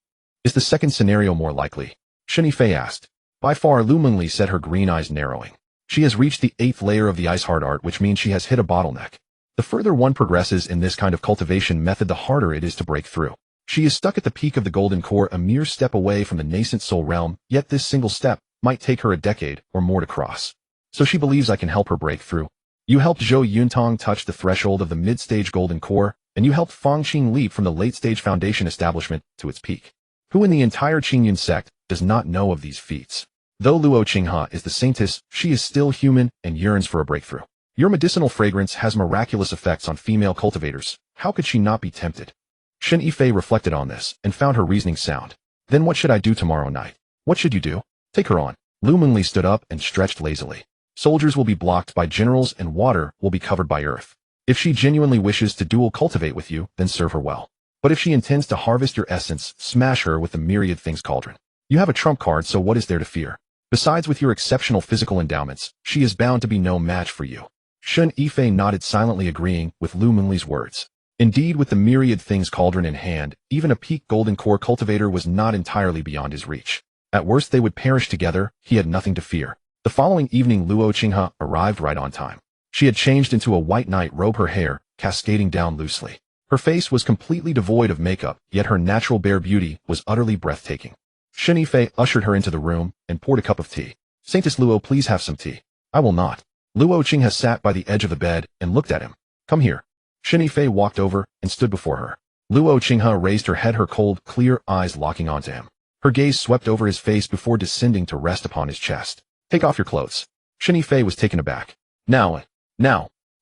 Is the second scenario more likely? Shen Yifei asked. By far, Lu Mengli said, her green eyes narrowing. She has reached the 8th layer of the ice hard art, which means she has hit a bottleneck. The further one progresses in this kind of cultivation method, the harder it is to break through. She is stuck at the peak of the golden core, a mere step away from the nascent soul realm, yet this single step might take her a decade or more to cross. So she believes I can help her break through. You helped Zhou Yuntong touch the threshold of the mid-stage golden core, and you helped Fang Qing leap from the late-stage foundation establishment to its peak. Who in the entire Hehuan Sect does not know of these feats? Though Luo Qinghe is the saintess, she is still human and yearns for a breakthrough. Your medicinal fragrance has miraculous effects on female cultivators. How could she not be tempted? Shen Yifei reflected on this and found her reasoning sound. Then what should I do tomorrow night? What should you do? Take her on. Lu Mengli stood up and stretched lazily. Soldiers will be blocked by generals and water will be covered by earth. If she genuinely wishes to dual cultivate with you, then serve her well. But if she intends to harvest your essence, smash her with the myriad things cauldron. You have a trump card, so what is there to fear? Besides, with your exceptional physical endowments, she is bound to be no match for you. Shen Yifei nodded silently, agreeing with Lu Mengli's words. Indeed, with the myriad things cauldron in hand, even a peak golden core cultivator was not entirely beyond his reach. At worst they would perish together, he had nothing to fear. The following evening Luo Qinghe arrived right on time. She had changed into a white night robe, her hair cascading down loosely. Her face was completely devoid of makeup, yet her natural bare beauty was utterly breathtaking. Shen Yifei ushered her into the room and poured a cup of tea. Saintess Luo, please have some tea. I will not. Luo Qinghe sat by the edge of the bed and looked at him. Come here. Shen Yifei walked over and stood before her. Luo Qinghe raised her head, her cold, clear eyes locking onto him. Her gaze swept over his face before descending to rest upon his chest. Take off your clothes. Shen Yifei was taken aback. Now.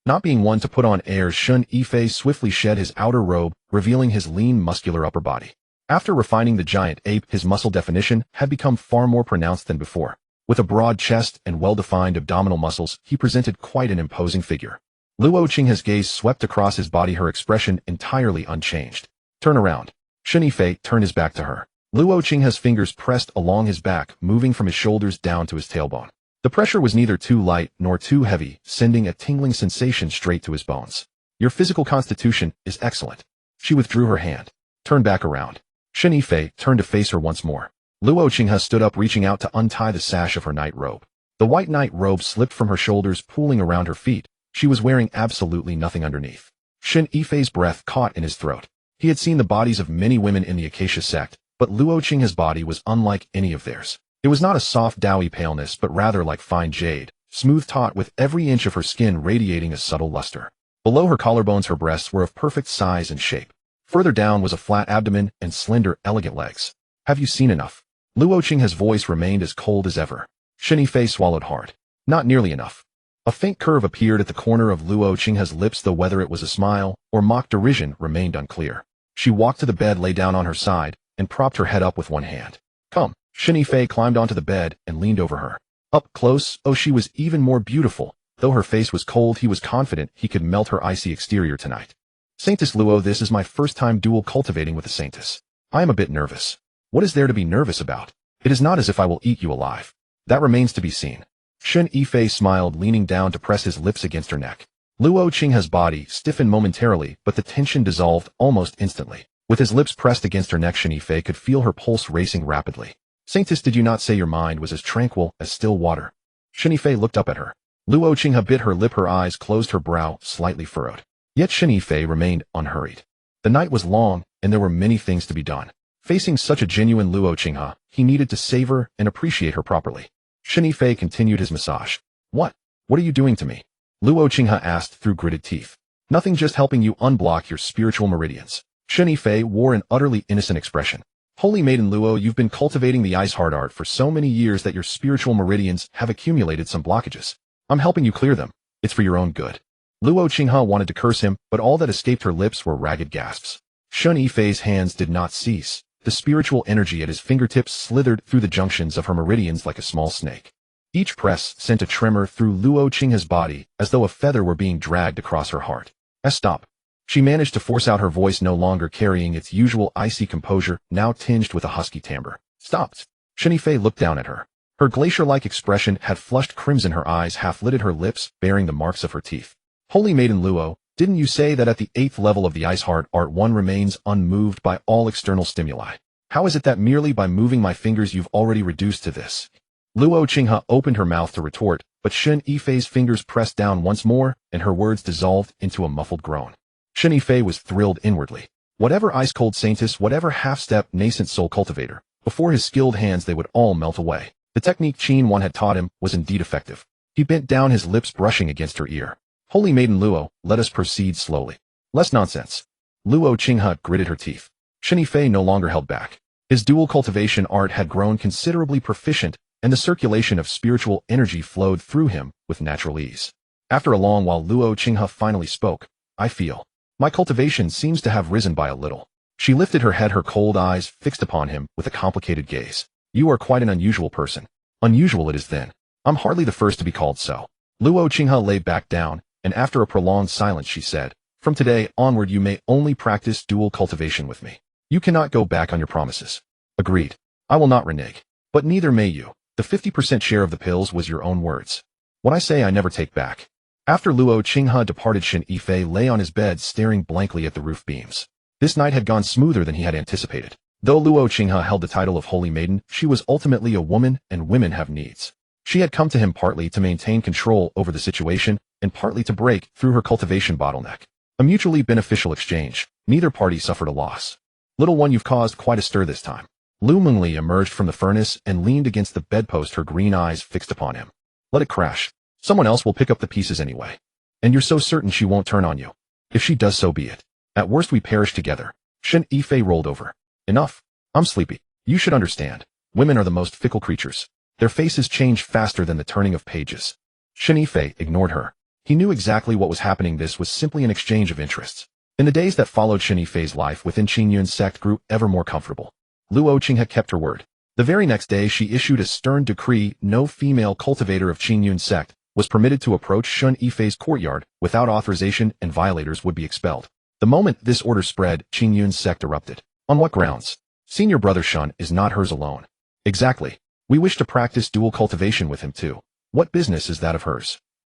Not being one to put on airs, Shen Yifei swiftly shed his outer robe, revealing his lean, muscular upper body. After refining the giant ape, his muscle definition had become far more pronounced than before. With a broad chest and well-defined abdominal muscles, he presented quite an imposing figure. Luo Qinghe's gaze swept across his body, her expression entirely unchanged. Turn around. Shen Yifei turned his back to her. Luo Qinghe's fingers pressed along his back, moving from his shoulders down to his tailbone. The pressure was neither too light nor too heavy, sending a tingling sensation straight to his bones. Your physical constitution is excellent. She withdrew her hand. Turn back around. Shen Yifei turned to face her once more. Luo Qinghe stood up, reaching out to untie the sash of her night robe. The white night robe slipped from her shoulders, pooling around her feet. She was wearing absolutely nothing underneath. Shen Yifei's breath caught in his throat. He had seen the bodies of many women in the Acacia sect, but Luo Qinghe's body was unlike any of theirs. It was not a soft, doughy paleness, but rather like fine jade, smooth taut, with every inch of her skin radiating a subtle luster. Below her collarbones, her breasts were of perfect size and shape. Further down was a flat abdomen and slender, elegant legs. Have you seen enough? Luo Qinghe's voice remained as cold as ever. Shen Yifei swallowed hard. Not nearly enough. A faint curve appeared at the corner of Luo Qinghe's lips, though whether it was a smile or mock derision remained unclear. She walked to the bed, lay down on her side, and propped her head up with one hand. Come. Shen Yifei climbed onto the bed and leaned over her. Up close, oh, she was even more beautiful. Though her face was cold, he was confident he could melt her icy exterior tonight. Saintess Luo, this is my first time dual cultivating with a saintess. I am a bit nervous. What is there to be nervous about? It is not as if I will eat you alive. That remains to be seen. Shen Yifei smiled, leaning down to press his lips against her neck. Luo Qinghe's body stiffened momentarily, but the tension dissolved almost instantly. With his lips pressed against her neck, Shen Yifei could feel her pulse racing rapidly. Saintess, did you not say your mind was as tranquil as still water? Shen Yifei looked up at her. Luo Qinghe bit her lip, her eyes closed, her brow slightly furrowed. Yet Shen Yifei remained unhurried. The night was long, and there were many things to be done. Facing such a genuine Luo Qinghe, he needed to savor and appreciate her properly. Shen Yifei continued his massage. What are you doing to me? Luo Qinghe asked through gritted teeth. Nothing, just helping you unblock your spiritual meridians. Shen Yifei wore an utterly innocent expression. Holy Maiden Luo, you've been cultivating the ice heart art for so many years that your spiritual meridians have accumulated some blockages. I'm helping you clear them. It's for your own good. Luo Qinghe wanted to curse him, but all that escaped her lips were ragged gasps. Shen Yifei's hands did not cease. The spiritual energy at his fingertips slithered through the junctions of her meridians like a small snake. Each press sent a tremor through Luo Qinghe's body, as though a feather were being dragged across her heart. Stop. She managed to force out her voice, no longer carrying its usual icy composure, now tinged with a husky timbre. Stopped. Shen Yifei looked down at her. Her glacier-like expression had flushed crimson, her eyes half-lidded, her lips bearing the marks of her teeth. Holy Maiden Luo, didn't you say that at the 8th level of the ice heart art one remains unmoved by all external stimuli? How is it that merely by moving my fingers you've already reduced to this? Luo Qinghe opened her mouth to retort, but Shen Yifei's fingers pressed down once more, and her words dissolved into a muffled groan. Shen Yifei was thrilled inwardly. Whatever ice-cold saintess, whatever half-step nascent soul cultivator, before his skilled hands they would all melt away. The technique Qin Wan had taught him was indeed effective. He bent down, his lips brushing against her ear. Holy Maiden Luo, let us proceed slowly. Less nonsense. Luo Qinghe gritted her teeth. Shen Yifei no longer held back. His dual cultivation art had grown considerably proficient, and the circulation of spiritual energy flowed through him with natural ease. After a long while, Luo Qinghe finally spoke. I feel. My cultivation seems to have risen by a little. She lifted her head, her cold eyes fixed upon him with a complicated gaze. You are quite an unusual person. Unusual it is then. I'm hardly the first to be called so. Luo Qinghe lay back down, and after a prolonged silence she said, From today onward you may only practice dual cultivation with me. You cannot go back on your promises. Agreed. I will not renege. But neither may you. The 50% share of the pills was your own words. What I say I never take back. After Luo Qinghe departed, Shen Yifei lay on his bed staring blankly at the roof beams. This night had gone smoother than he had anticipated. Though Luo Qinghe held the title of Holy Maiden, she was ultimately a woman, and women have needs. She had come to him partly to maintain control over the situation, and partly to break through her cultivation bottleneck. A mutually beneficial exchange. Neither party suffered a loss. Little one, you've caused quite a stir this time. Lu Mengli emerged from the furnace and leaned against the bedpost, her green eyes fixed upon him. Let it crash. Someone else will pick up the pieces anyway. And you're so certain she won't turn on you. If she does, so be it. At worst we perish together. Shen Yifei rolled over. Enough. I'm sleepy. You should understand. Women are the most fickle creatures. Their faces change faster than the turning of pages. Shen Yifei ignored her. He knew exactly what was happening. This was simply an exchange of interests. In the days that followed, Shen Yifei's life within Hehuan Sect grew ever more comfortable. Luo Qing had kept her word. The very next day she issued a stern decree: no female cultivator of Hehuan Sect was permitted to approach Shen Yifei's courtyard without authorization, and violators would be expelled. The moment this order spread, Hehuan Sect erupted. On what grounds? Senior brother Shen is not hers alone. Exactly. We wish to practice dual cultivation with him too. What business is that of hers?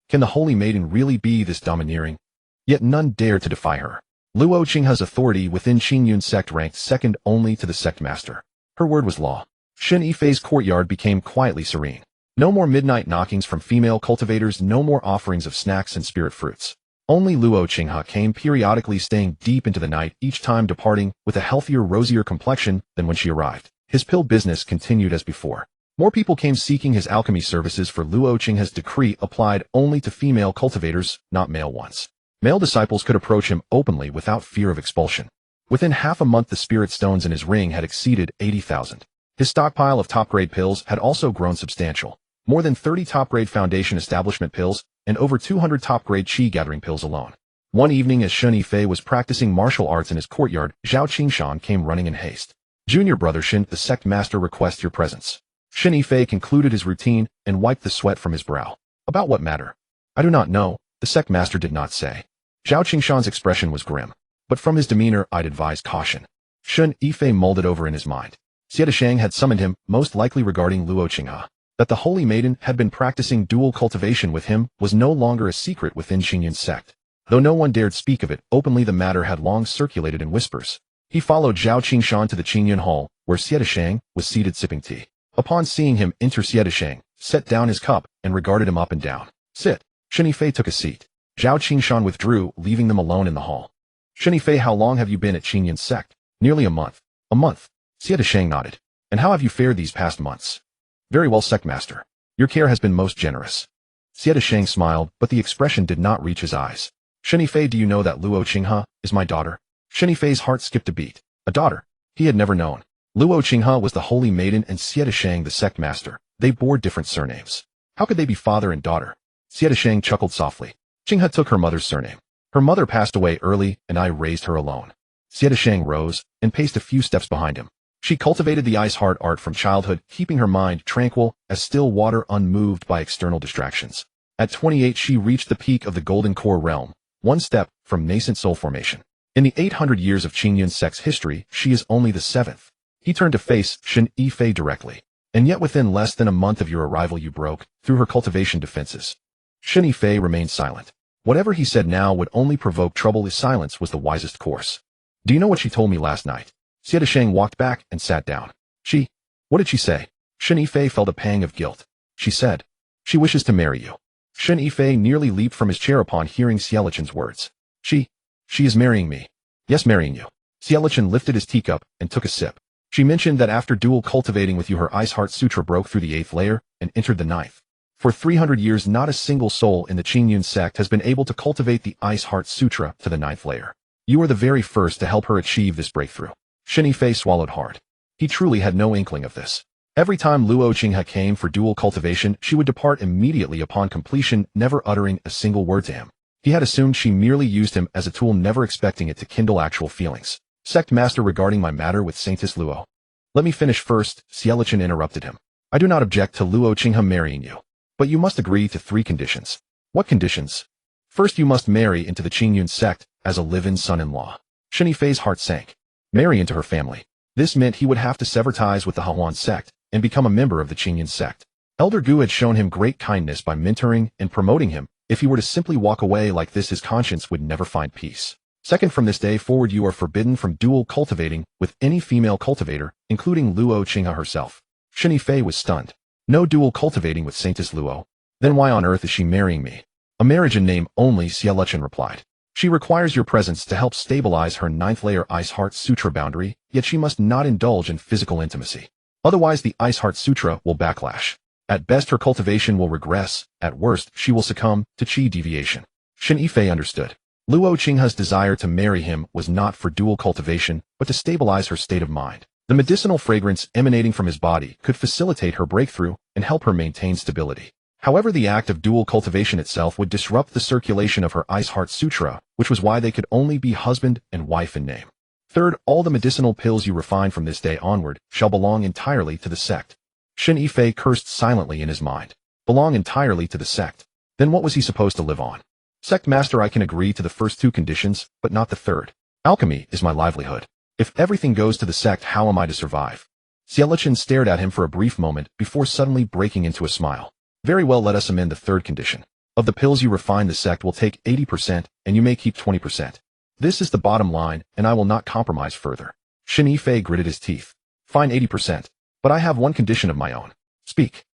Can the Holy Maiden really be this domineering? Yet none dared to defy her. Luo Qinghe's authority within Hehuan Sect ranked second only to the sect master. Her word was law. Shen Yifei's courtyard became quietly serene. No more midnight knockings from female cultivators, no more offerings of snacks and spirit fruits. Only Luo Qinghe came periodically, staying deep into the night, each time departing with a healthier, rosier complexion than when she arrived. His pill business continued as before. More people came seeking his alchemy services, for Luo Qinghe's decree applied only to female cultivators, not male ones. Male disciples could approach him openly without fear of expulsion. Within half a month the spirit stones in his ring had exceeded 80,000. His stockpile of top-grade pills had also grown substantial. More than 30 top-grade foundation establishment pills, and over 200 top-grade qi-gathering pills alone. One evening as Shen Yifei was practicing martial arts in his courtyard, Zhao Qingshan came running in haste. Junior brother Shen, the sect master requests your presence. Shen Yifei concluded his routine and wiped the sweat from his brow. About what matter? I do not know, the sect master did not say. Zhao Qingshan's expression was grim, but from his demeanor I'd advise caution. Shen Yifei mulled it over in his mind. Xianxia had summoned him, most likely regarding Luo Qinghe. That the Holy Maiden had been practicing dual cultivation with him was no longer a secret within Hehuan Sect. Though no one dared speak of it openly, the matter had long circulated in whispers. He followed Zhao Qingshan to the Qingyun Hall, where Xianxia was seated sipping tea. Upon seeing him enter, Xianxia set down his cup and regarded him up and down. Sit. Shen Yifei took a seat. Zhao Qingshan withdrew, leaving them alone in the hall. Shen Yifei, how long have you been at Hehuan Sect? Nearly a month. A month. Xianxia nodded. And how have you fared these past months? Very well, sect master. Your care has been most generous. Xianxia smiled, but the expression did not reach his eyes. Shen Yifei, do you know that Luo Qinghe is my daughter? Shen Yifei's heart skipped a beat. A daughter? He had never known. Luo Qinghe was the Holy Maiden and Xianxia the sect master. They bore different surnames. How could they be father and daughter? Xianxia chuckled softly. Qinghe took her mother's surname. Her mother passed away early, and I raised her alone. Xianxia rose and paced a few steps behind him. She cultivated the ice heart art from childhood, keeping her mind tranquil as still water, unmoved by external distractions. At 28 she reached the peak of the golden core realm, one step from nascent soul formation. In the 800 years of Hehuan Sect's history, she is only the 7th. He turned to face Shen Yifei directly. And yet within less than a month of your arrival you broke through her cultivation defenses. Shen Yifei remained silent. Whatever he said now would only provoke trouble. His silence was the wisest course. Do you know what she told me last night? Xianxia walked back and sat down. What did she say? Shen Yifei felt a pang of guilt. She said, she wishes to marry you. Shen Yifei nearly leaped from his chair upon hearing Xianxia's words. She is marrying me. Yes, marrying you. Xianxia lifted his teacup and took a sip. She mentioned that after dual cultivating with you her Ice Heart Sutra broke through the 8th layer and entered the 9th. For 300 years not a single soul in the Hehuan Sect has been able to cultivate the Ice Heart Sutra to the 9th layer. You are the very first to help her achieve this breakthrough. Shen Yifei swallowed hard. He truly had no inkling of this. Every time Luo Qinghe came for dual cultivation, she would depart immediately upon completion, never uttering a single word to him. He had assumed she merely used him as a tool, never expecting it to kindle actual feelings. Sect master, regarding my matter with Saintess Luo. Let me finish first, Xianxia interrupted him. I do not object to Luo Qinghe marrying you. But you must agree to 3 conditions. What conditions? First, you must marry into the Hehuan Sect as a live-in son-in-law. Shen Yifei's heart sank. Marry into her family. This meant he would have to sever ties with the Hehuan Sect and become a member of the Hehuan Sect. Elder Gu had shown him great kindness by mentoring and promoting him. If he were to simply walk away like this, his conscience would never find peace. Second, from this day forward you are forbidden from dual cultivating with any female cultivator, including Luo Qinghe herself. Shen Yifei was stunned. No dual cultivating with Saintess Luo? Then why on earth is she marrying me? A marriage in name only, Xianxia replied. She requires your presence to help stabilize her 9th layer Ice Heart Sutra boundary, yet she must not indulge in physical intimacy. Otherwise the Ice Heart Sutra will backlash. At best her cultivation will regress, at worst she will succumb to qi deviation. Shen Yifei understood. Luo Qinghe's desire to marry him was not for dual cultivation, but to stabilize her state of mind. The medicinal fragrance emanating from his body could facilitate her breakthrough and help her maintain stability. However, the act of dual cultivation itself would disrupt the circulation of her Ice Heart Sutra, which was why they could only be husband and wife in name. Third, all the medicinal pills you refine from this day onward shall belong entirely to the sect. Shen Yifei cursed silently in his mind. Belong entirely to the sect. Then what was he supposed to live on? Sect master, I can agree to the first two conditions, but not the third. Alchemy is my livelihood. If everything goes to the sect, how am I to survive? Xianxia stared at him for a brief moment before suddenly breaking into a smile. Very well, let us amend the third condition. Of the pills you refine, the sect will take 80% and you may keep 20%. This is the bottom line, and I will not compromise further. Shen Yifei gritted his teeth. Fine, 80%. But I have one condition of my own. Speak.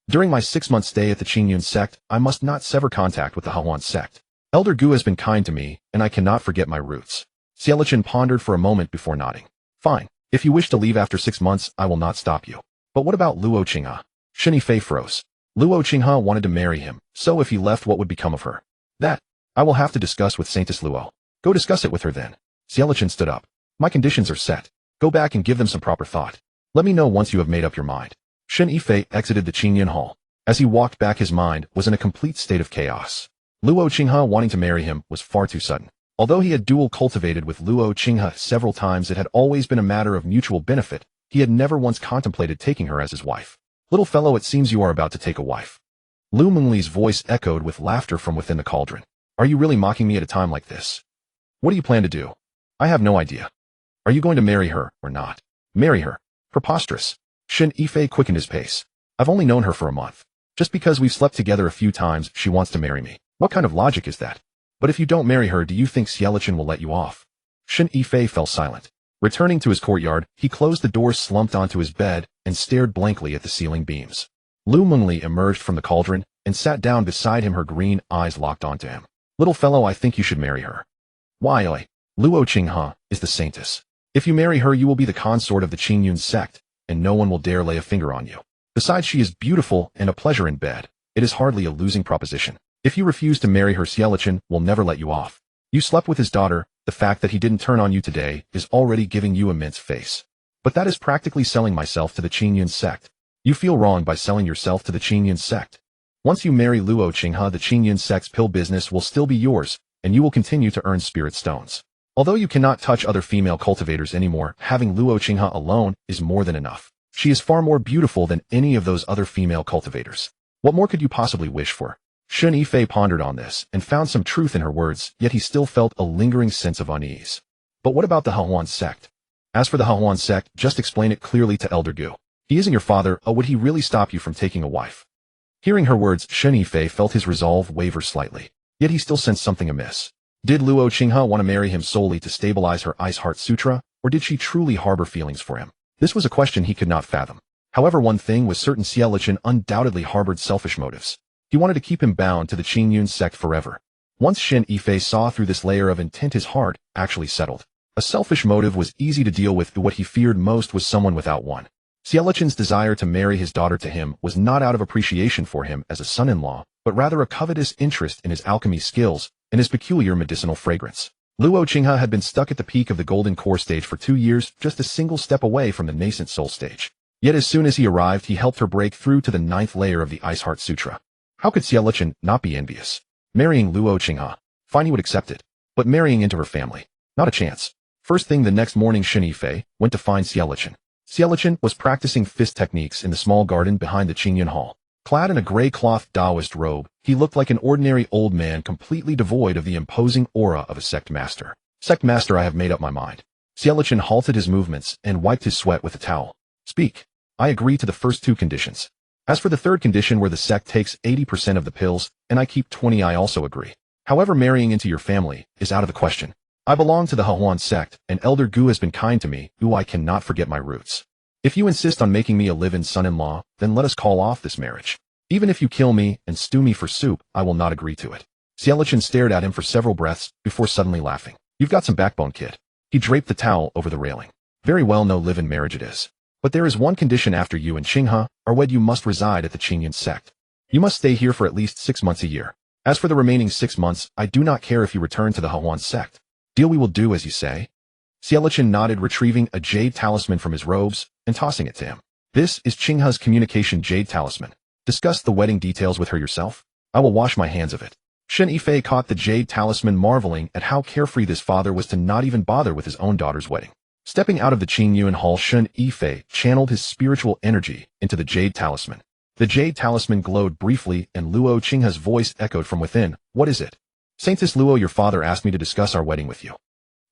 During my 6-month stay at the Hehuan Sect, I must not sever contact with the Hehuan Sect. Elder Gu has been kind to me, and I cannot forget my roots. Xianxia pondered for a moment before nodding. Fine. If you wish to leave after 6 months, I will not stop you. But what about Luo Qinghe? Shen Yifei froze. Luo Qinghe wanted to marry him, so if he left, what would become of her? That I will have to discuss with Saintess Luo. Go discuss it with her then. Xianxia stood up. My conditions are set. Go back and give them some proper thought. Let me know once you have made up your mind. Shen Yifei exited the Qingyan Hall. As he walked back, his mind was in a complete state of chaos. Luo Qinghe wanting to marry him was far too sudden. Although he had dual cultivated with Luo Qinghe several times, it had always been a matter of mutual benefit. He had never once contemplated taking her as his wife. Little fellow, it seems you are about to take a wife. Lu Mengli's voice echoed with laughter from within the cauldron. Are you really mocking me at a time like this? What do you plan to do? I have no idea. Are you going to marry her or not? Marry her? Preposterous. Shen Yifei quickened his pace. I've only known her for a month. Just because we've slept together a few times, she wants to marry me. What kind of logic is that? But if you don't marry her, do you think Xianxia will let you off? Shen Yifei fell silent. Returning to his courtyard, he closed the door, slumped onto his bed, and stared blankly at the ceiling beams. Lu Mengli emerged from the cauldron and sat down beside him, her green eyes locked onto him. Little fellow, I think you should marry her. Why, Luo Qinghe is the saintess. If you marry her, you will be the consort of the Hehuan Sect, and no one will dare lay a finger on you. Besides, she is beautiful and a pleasure in bed. It is hardly a losing proposition. If you refuse to marry her, Xianxia will never let you off. You slept with his daughter. The fact that he didn't turn on you today is already giving you immense face. But that is practically selling myself to the Hehuan Sect. You feel wrong by selling yourself to the Hehuan Sect. Once you marry Luo Qinghe, the Hehuan Sect's pill business will still be yours, and you will continue to earn spirit stones. Although you cannot touch other female cultivators anymore, having Luo Qinghe alone is more than enough. She is far more beautiful than any of those other female cultivators. What more could you possibly wish for? Shen Yifei pondered on this and found some truth in her words, yet he still felt a lingering sense of unease. But what about the Hehuan Sect? As for the Hehuan Sect, just explain it clearly to Elder Gu. He isn't your father, would he really stop you from taking a wife? Hearing her words, Shen Yifei felt his resolve waver slightly. Yet he still sensed something amiss. Did Luo Qinghe want to marry him solely to stabilize her Ice Heart Sutra, or did she truly harbor feelings for him? This was a question he could not fathom. However, one thing was certain: Xianxia undoubtedly harbored selfish motives. He wanted to keep him bound to the Hehuan Sect forever. Once Shen Yifei saw through this layer of intent, his heart actually settled. A selfish motive was easy to deal with, but what he feared most was someone without one. Xianxia's desire to marry his daughter to him was not out of appreciation for him as a son-in-law, but rather a covetous interest in his alchemy skills and his peculiar medicinal fragrance. Luo Qinghe had been stuck at the peak of the golden core stage for 2 years, just a single step away from the nascent soul stage. Yet as soon as he arrived, he helped her break through to the 9th layer of the Ice Heart Sutra. How could Xianxia not be envious? Marrying Luo Qinghe. Fine, he would accept it. But marrying into her family? Not a chance. First thing the next morning, Shen Yifei went to find Xianxia. Xianxia was practicing fist techniques in the small garden behind the Qingyan Hall. Clad in a gray cloth Taoist robe, he looked like an ordinary old man, completely devoid of the imposing aura of a sect master. Sect master, I have made up my mind. Xianxia halted his movements and wiped his sweat with a towel. Speak. I agree to the first 2 conditions. As for the third condition, where the sect takes 80% of the pills, and I keep 20, I also agree. However, marrying into your family is out of the question. I belong to the Hehuan Sect, and Elder Gu has been kind to me, I cannot forget my roots. If you insist on making me a live-in son-in-law, then let us call off this marriage. Even if you kill me and stew me for soup, I will not agree to it. Xianxia stared at him for several breaths before suddenly laughing. You've got some backbone, kid. He draped the towel over the railing. Very well, no live-in marriage it is. But there is one condition: after you and Qinghe are wed, you must reside at the Hehuan Sect. You must stay here for at least 6 months a year. As for the remaining 6 months, I do not care if you return to the Hehuan Sect. Deal, we will do as you say. Xianxia nodded, retrieving a jade talisman from his robes and tossing it to him. This is Qinghe's communication jade talisman. Discuss the wedding details with her yourself. I will wash my hands of it. Shen Yifei caught the jade talisman, marveling at how carefree this father was to not even bother with his own daughter's wedding. Stepping out of the Qingyuan hall, Shen Yifei channeled his spiritual energy into the jade talisman. The jade talisman glowed briefly, and Luo Qinghe's voice echoed from within. What is it? Saintess Luo, your father asked me to discuss our wedding with you.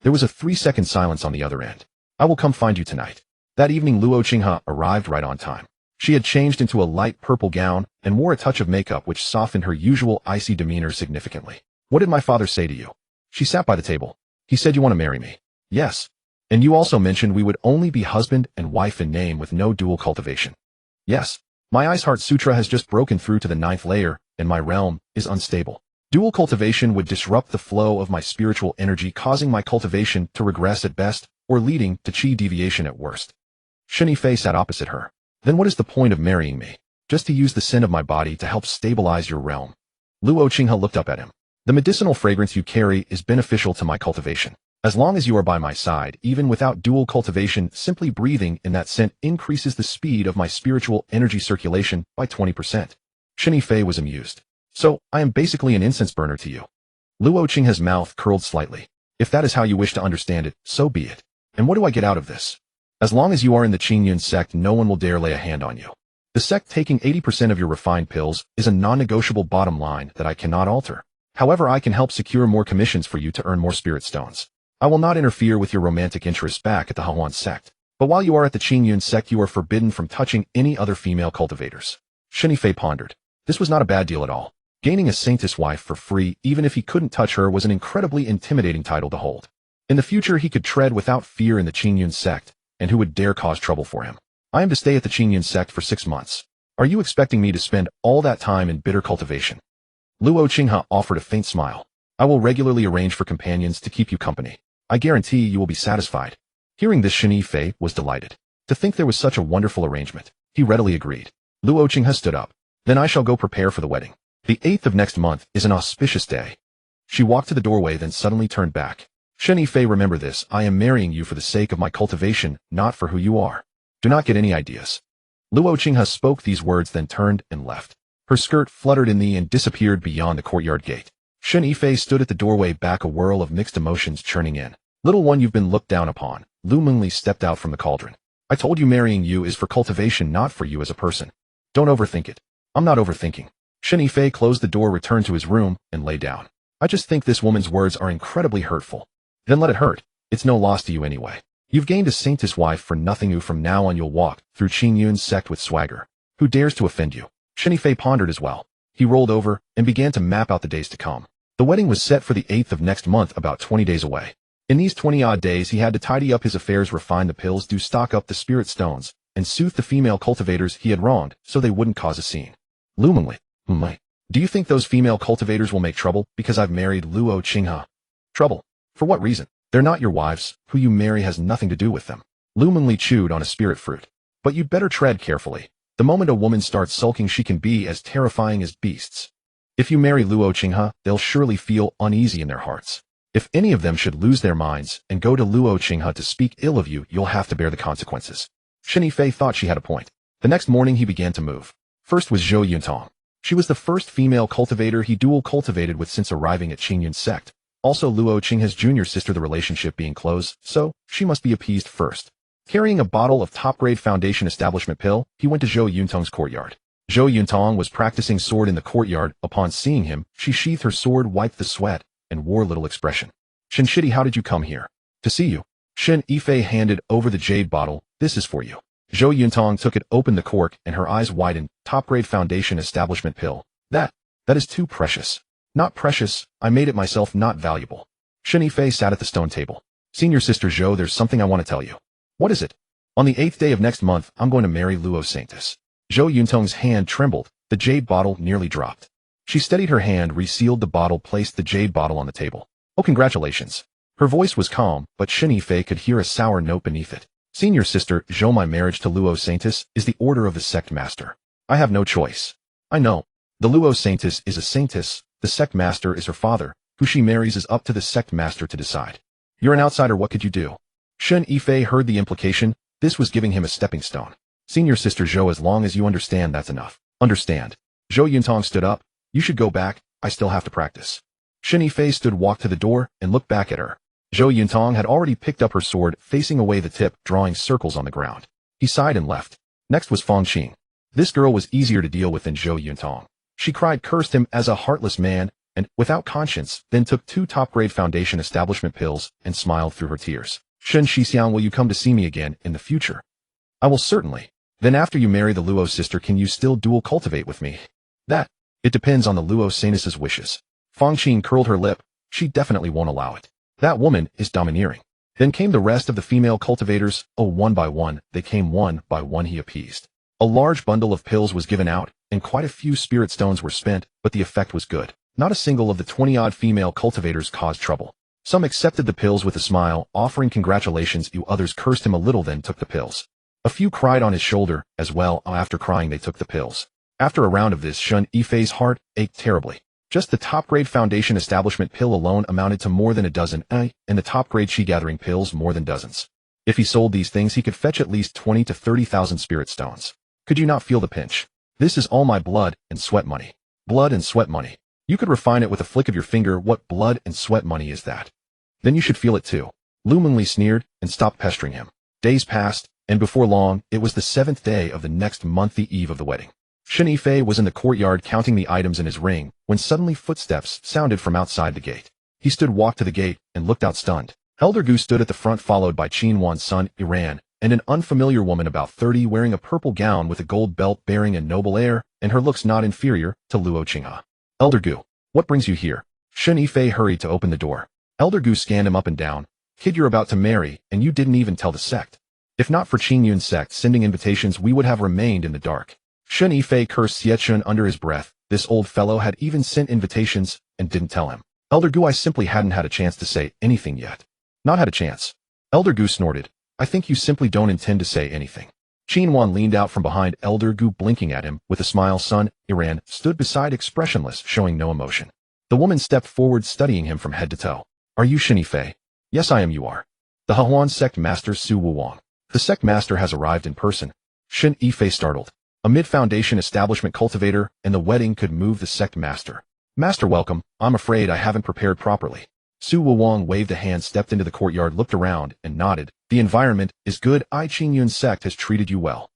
There was a 3-second silence on the other end. I will come find you tonight. That evening, Luo Qinghe arrived right on time. She had changed into a light purple gown and wore a touch of makeup which softened her usual icy demeanor significantly. What did my father say to you? She sat by the table. He said you want to marry me. Yes. And you also mentioned we would only be husband and wife in name with no dual cultivation. Yes. My Ice Heart Sutra has just broken through to the 9th layer, and my realm is unstable. Dual cultivation would disrupt the flow of my spiritual energy, causing my cultivation to regress at best, or leading to chi deviation at worst. Shen Yifei sat opposite her. Then what is the point of marrying me? Just to use the sin of my body to help stabilize your realm. Luo Qinghe looked up at him. The medicinal fragrance you carry is beneficial to my cultivation. As long as you are by my side, even without dual cultivation, simply breathing in that scent increases the speed of my spiritual energy circulation by 20%. Shen Yifei was amused. So, I am basically an incense burner to you. Luo Qinghe's mouth curled slightly. If that is how you wish to understand it, so be it. And what do I get out of this? As long as you are in the Hehuan Sect, no one will dare lay a hand on you. The sect taking 80% of your refined pills is a non-negotiable bottom line that I cannot alter. However, I can help secure more commissions for you to earn more spirit stones. I will not interfere with your romantic interests back at the Hehuan Sect. But while you are at the Hehuan Sect, you are forbidden from touching any other female cultivators. Shen Yifei pondered. This was not a bad deal at all. Gaining a saintess wife for free, even if he couldn't touch her, was an incredibly intimidating title to hold. In the future, he could tread without fear in the Hehuan Sect, and who would dare cause trouble for him? I am to stay at the Hehuan Sect for 6 months. Are you expecting me to spend all that time in bitter cultivation? Luo Qinghe offered a faint smile. I will regularly arrange for companions to keep you company. I guarantee you will be satisfied. Hearing this, Shen Yifei was delighted. To think there was such a wonderful arrangement. He readily agreed. Luo Qinghe stood up. Then I shall go prepare for the wedding. The 8th of next month is an auspicious day. She walked to the doorway, then suddenly turned back. Shen Yifei, remember this, I am marrying you for the sake of my cultivation, not for who you are. Do not get any ideas. Luo Qinghe spoke these words, then turned and left. Her skirt fluttered in the and disappeared beyond the courtyard gate. Shen Yifei stood at the doorway, back, a whirl of mixed emotions churning in. Little one, you've been looked down upon. Lu Mengli stepped out from the cauldron. I told you marrying you is for cultivation, not for you as a person. Don't overthink it. I'm not overthinking. Shen Yifei closed the door, returned to his room, and lay down. I just think this woman's words are incredibly hurtful. Then let it hurt. It's no loss to you anyway. You've gained a saintess wife for nothing. From now on you'll walk through Hehuan Sect with swagger. Who dares to offend you? Shen Yifei pondered as well. He rolled over and began to map out the days to come. The wedding was set for the 8th of next month, about 20 days away. In these 20-odd days, he had to tidy up his affairs, refine the pills, stock up the spirit stones, and soothe the female cultivators he had wronged so they wouldn't cause a scene. Lu Mengli. Do you think those female cultivators will make trouble because I've married Luo Qinghe? Trouble? For what reason? They're not your wives. Who you marry has nothing to do with them. Lu Mengli chewed on a spirit fruit. But you'd better tread carefully. The moment a woman starts sulking, she can be as terrifying as beasts. If you marry Luo Qinghe, they'll surely feel uneasy in their hearts. If any of them should lose their minds and go to Luo Qinghe to speak ill of you, you'll have to bear the consequences. Shen Yifei thought she had a point. The next morning he began to move. First was Zhou Yuntong. She was the first female cultivator he dual cultivated with since arriving at Hehuan Sect. Also Luo Qinghe's junior sister, the relationship being close, so she must be appeased first. Carrying a bottle of top-grade foundation establishment pill, he went to Zhou Yuntong's courtyard. Zhou Yuntong was practicing sword in the courtyard. Upon seeing him, she sheathed her sword, wiped the sweat, and wore little expression. Shen Shidi, how did you come here? To see you. Shen Yifei handed over the jade bottle. This is for you. Zhou Yuntong took it, opened the cork, and her eyes widened. Top-grade foundation establishment pill. That is too precious. Not precious, I made it myself, not valuable. Shen Yifei sat at the stone table. Senior sister Zhou, there's something I want to tell you. What is it? On the 8th day of next month, I'm going to marry Luo Saintess. Zhou Yuntong's hand trembled. The jade bottle nearly dropped. She steadied her hand, resealed the bottle, placed the jade bottle on the table. Oh, congratulations. Her voice was calm, but Shen Yifei could hear a sour note beneath it. Senior sister Zhou, my marriage to Luo Saintess is the order of the sect master. I have no choice. I know. The Luo Saintess is a saintess. The sect master is her father. Who she marries is up to the sect master to decide. You're an outsider, what could you do? Shen Yifei heard the implication. This was giving him a stepping stone. Senior Sister Zhou, as long as you understand, that's enough. Understand. Zhou Yuntong stood up. You should go back. I still have to practice. Shen Yifei walked to the door and looked back at her. Zhou Yuntong had already picked up her sword, facing away the tip, drawing circles on the ground. He sighed and left. Next was Fang Qing. This girl was easier to deal with than Zhou Yuntong. She cursed him as a heartless man, and, without conscience, then took 2 top-grade foundation establishment pills and smiled through her tears. Shen Shixiang, will you come to see me again in the future? I will certainly. Then after you marry the Luo sister, can you still dual cultivate with me? It depends on the Luo Sanus's wishes. Fang Qing curled her lip. She definitely won't allow it. That woman is domineering. Then came the rest of the female cultivators. Oh, one by one, they came one by one. He appeased. A large bundle of pills was given out, and quite a few spirit stones were spent, but the effect was good. Not a single of the 20-odd female cultivators caused trouble. Some accepted the pills with a smile, offering congratulations. Others cursed him a little, then took the pills. A few cried on his shoulder as well. After crying, they took the pills. After a round of this, Shen Yifei's heart ached terribly. Just the top-grade foundation establishment pill alone amounted to more than a dozen, and the top-grade chi-gathering pills more than dozens. If he sold these things, he could fetch at least 20 to 30,000 spirit stones. Could you not feel the pinch? This is all my blood and sweat money. Blood and sweat money. You could refine it with a flick of your finger. What blood and sweat money is that? Then you should feel it too. Lu Mengli sneered and stopped pestering him. Days passed, and before long, it was the 7th day of the next month, the eve of the wedding. Shen Yifei was in the courtyard counting the items in his ring, when suddenly footsteps sounded from outside the gate. He walked to the gate, and looked out stunned. Elder Gu stood at the front, followed by Qin Wan's son, Iran, and an unfamiliar woman about 30 wearing a purple gown with a gold belt, bearing a noble air, and her looks not inferior to Luo Qinghe. Elder Gu, what brings you here? Shen Yifei hurried to open the door. Elder Gu scanned him up and down. Kid, you're about to marry, and you didn't even tell the sect. If not for Qingyun Sect sending invitations, we would have remained in the dark. Shen Yifei cursed Xiechun under his breath. This old fellow had even sent invitations and didn't tell him. Elder Gu, I simply hadn't had a chance to say anything yet. Not had a chance. Elder Gu snorted. I think you simply don't intend to say anything. Qin Wan leaned out from behind Elder Gu, blinking at him with a smile. Son, Iran, stood beside, expressionless, showing no emotion. The woman stepped forward, studying him from head to toe. Are you Shen Yifei? Yes, I am. You are. The Hehuan Sect Master Su Wuwang. The sect master has arrived in person. Shen Yifei startled. A mid-foundation establishment cultivator, and the wedding could move the sect master. Master, welcome. I'm afraid I haven't prepared properly. Su Wuwang waved a hand, stepped into the courtyard, looked around, and nodded. The environment is good. Qingyun Sect has treated you well.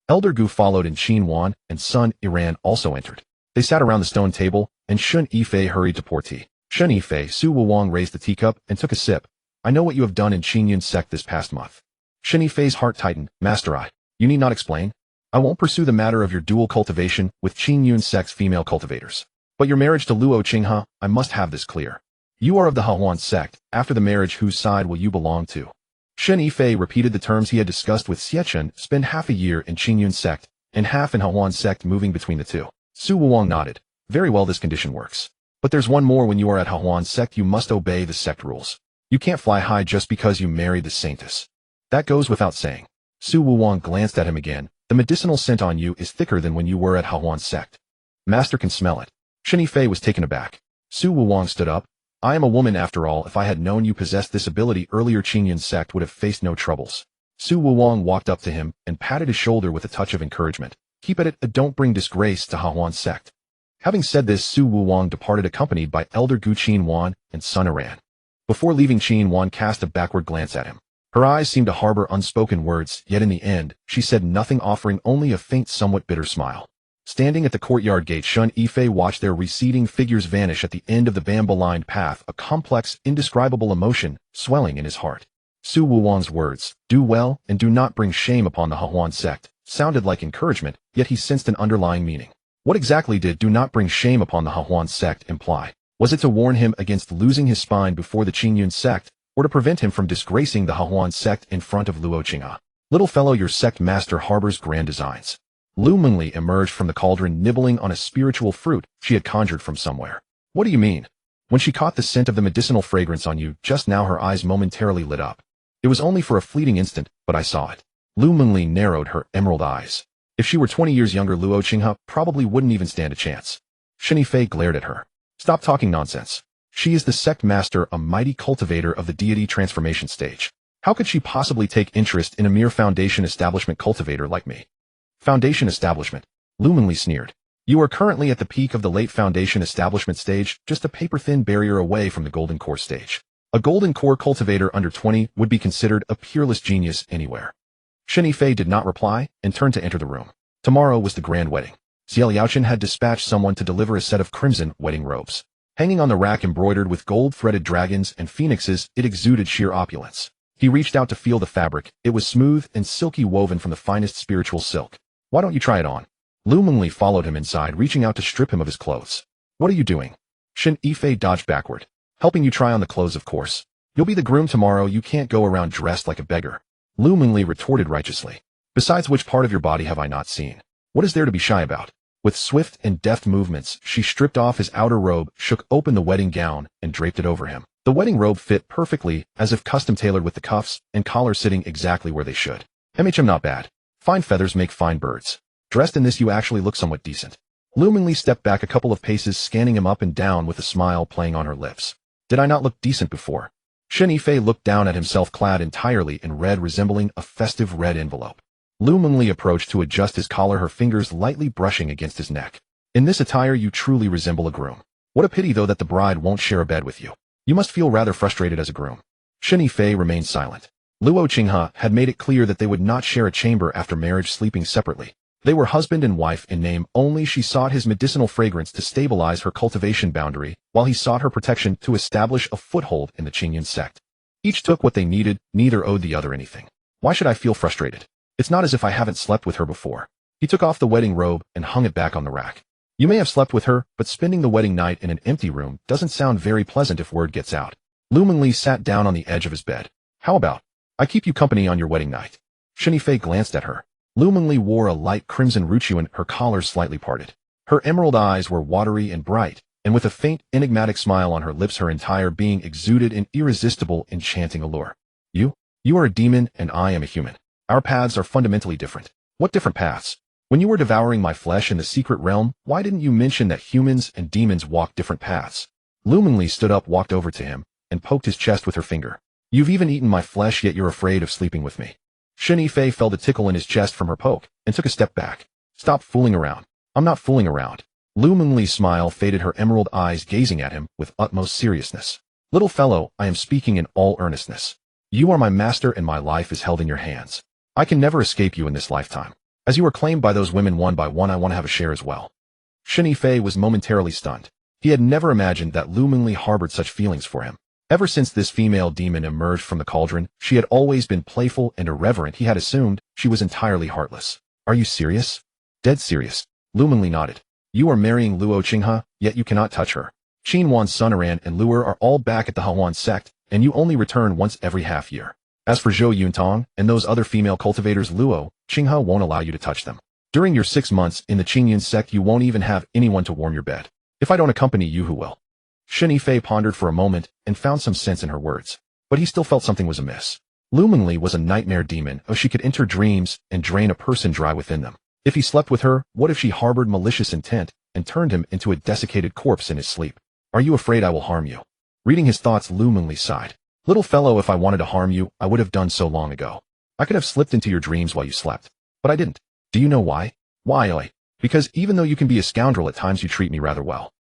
Elder Gu followed, and Qin Wan and son Iran also entered. They sat around the stone table, and Shen Yifei hurried to pour tea. Shen Yifei, Su Wuwang raised the teacup and took a sip. I know what you have done in Qingyun Sect this past month. Shen Yifei's heart tightened. Master, you need not explain. I won't pursue the matter of your dual cultivation with Qingyun Sect's female cultivators. But your marriage to Luo Qinghe, I must have this clear. You are of the Hehuan Sect. After the marriage, whose side will you belong to? Shen Yifei repeated the terms he had discussed with Xiechun, spend half a year in Qingyun Sect, and half in Hehuan Sect, moving between the two. Su Wuwang nodded. Very well, this condition works. But there's one more. When you are at Hehuan Sect, you must obey the sect rules. You can't fly high just because you married the saintess. That goes without saying. Su Wuwang glanced at him again. The medicinal scent on you is thicker than when you were at Hehuan Sect. Master can smell it. Shen Yifei was taken aback. Su Wuwang stood up. I am a woman after all. If I had known you possessed this ability earlier, Qingyun Sect would have faced no troubles. Su Wuwang walked up to him and patted his shoulder with a touch of encouragement. Keep at it, don't bring disgrace to Hehuan Sect. Having said this, Su Wuwang departed, accompanied by Elder Gu, Qin Wan, and son Iran. Before leaving, Qin Wan cast a backward glance at him. Her eyes seemed to harbor unspoken words, yet in the end, she said nothing, offering only a faint, somewhat bitter smile. Standing at the courtyard gate, Shen Yifei watched their receding figures vanish at the end of the bamboo-lined path, a complex, indescribable emotion swelling in his heart. Su Wuwang's words, do well and do not bring shame upon the Hehuan Sect, sounded like encouragement, yet he sensed an underlying meaning. What exactly did do not bring shame upon the Hehuan Sect imply? Was it to warn him against losing his spine before the Qingyun Sect, or to prevent him from disgracing the Hehuan Sect in front of Luo Qinghe? Little fellow, your sect master harbors grand designs. Lu Mengli emerged from the cauldron, nibbling on a spiritual fruit she had conjured from somewhere. What do you mean? When she caught the scent of the medicinal fragrance on you just now, her eyes momentarily lit up. It was only for a fleeting instant, but I saw it. Lu Mengli narrowed her emerald eyes. If she were 20 years younger, Luo Qinghe probably wouldn't even stand a chance. Shen Yifei glared at her. Stop talking nonsense. She is the sect master, a mighty cultivator of the deity transformation stage. How could she possibly take interest in a mere Foundation establishment cultivator like me? Foundation establishment. Lu Mengli sneered. You are currently at the peak of the late Foundation establishment stage, just a paper-thin barrier away from the Golden Core stage. A Golden Core cultivator under 20 would be considered a peerless genius anywhere. Shen Yifei did not reply and turned to enter the room. Tomorrow was the grand wedding. Xianxia had dispatched someone to deliver a set of crimson wedding robes. Hanging on the rack embroidered with gold-threaded dragons and phoenixes, it exuded sheer opulence. He reached out to feel the fabric. It was smooth and silky, woven from the finest spiritual silk. Why don't you try it on? Lu Mengli followed him inside, reaching out to strip him of his clothes. What are you doing? Shen Yifei dodged backward. Helping you try on the clothes, of course. You'll be the groom tomorrow. You can't go around dressed like a beggar. Lu Mengli retorted righteously. Besides, which part of your body have I not seen? What is there to be shy about? With swift and deft movements, she stripped off his outer robe, shook open the wedding gown, and draped it over him. The wedding robe fit perfectly, as if custom-tailored, with the cuffs and collar sitting exactly where they should. Not bad. Fine feathers make fine birds. Dressed in this, you actually look somewhat decent. Lu Mengli stepped back a couple of paces, scanning him up and down with a smile playing on her lips. Did I not look decent before? Shen Yifei looked down at himself, clad entirely in red, resembling a festive red envelope. Lu Mengli approached to adjust his collar, her fingers lightly brushing against his neck. In this attire, you truly resemble a groom. What a pity, though, that the bride won't share a bed with you. You must feel rather frustrated as a groom. Shen Yifei remained silent. Luo Qinghe had made it clear that they would not share a chamber after marriage, sleeping separately. They were husband and wife in name only. She sought his medicinal fragrance to stabilize her cultivation boundary, while he sought her protection to establish a foothold in the Hehuan Sect. Each took what they needed, neither owed the other anything. Why should I feel frustrated? It's not as if I haven't slept with her before. He took off the wedding robe and hung it back on the rack. You may have slept with her, but spending the wedding night in an empty room doesn't sound very pleasant if word gets out. Lu Mengli sat down on the edge of his bed. How about I keep you company on your wedding night? Shen Yifei glanced at her. Lu Mengli wore a light crimson ruchuan, her collar slightly parted. Her emerald eyes were watery and bright, and with a faint, enigmatic smile on her lips, her entire being exuded an irresistible, enchanting allure. You are a demon and I am a human. Our paths are fundamentally different. What different paths? When you were devouring my flesh in the secret realm, why didn't you mention that humans and demons walk different paths? Lu Mengli stood up, walked over to him, and poked his chest with her finger. You've even eaten my flesh, yet you're afraid of sleeping with me. Shen Yifei felt a tickle in his chest from her poke, and took a step back. Stop fooling around. I'm not fooling around. Lu Mengli's smile faded, her emerald eyes gazing at him with utmost seriousness. Little fellow, I am speaking in all earnestness. You are my master and my life is held in your hands. I can never escape you in this lifetime. As you are claimed by those women one by one, I want to have a share as well. Shen Yifei was momentarily stunned. He had never imagined that Lu Mengli harbored such feelings for him. Ever since this female demon emerged from the cauldron, she had always been playful and irreverent. He had assumed she was entirely heartless. Are you serious? Dead serious. Lu Mengli nodded. You are marrying Luo Qinghe, yet you cannot touch her. Qin Wan's son Aran and Luer are all back at the Hehuan Sect, and you only return once every half year. As for Zhou Yuntong and those other female cultivators, Luo Qinghe won't allow you to touch them. During your 6 months in the Hehuan Sect, you won't even have anyone to warm your bed. If I don't accompany you, who will? Shen Yifei pondered for a moment and found some sense in her words, but he still felt something was amiss. Lu Mengli was a nightmare demon, she could enter dreams and drain a person dry within them. If he slept with her, what if she harbored malicious intent and turned him into a desiccated corpse in his sleep? Are you afraid I will harm you? Reading his thoughts, Lu Mengli sighed. Little fellow, if I wanted to harm you, I would have done so long ago. I could have slipped into your dreams while you slept, but I didn't. Do you know why? Why? Because even though you can be a scoundrel at times, you treat me rather well.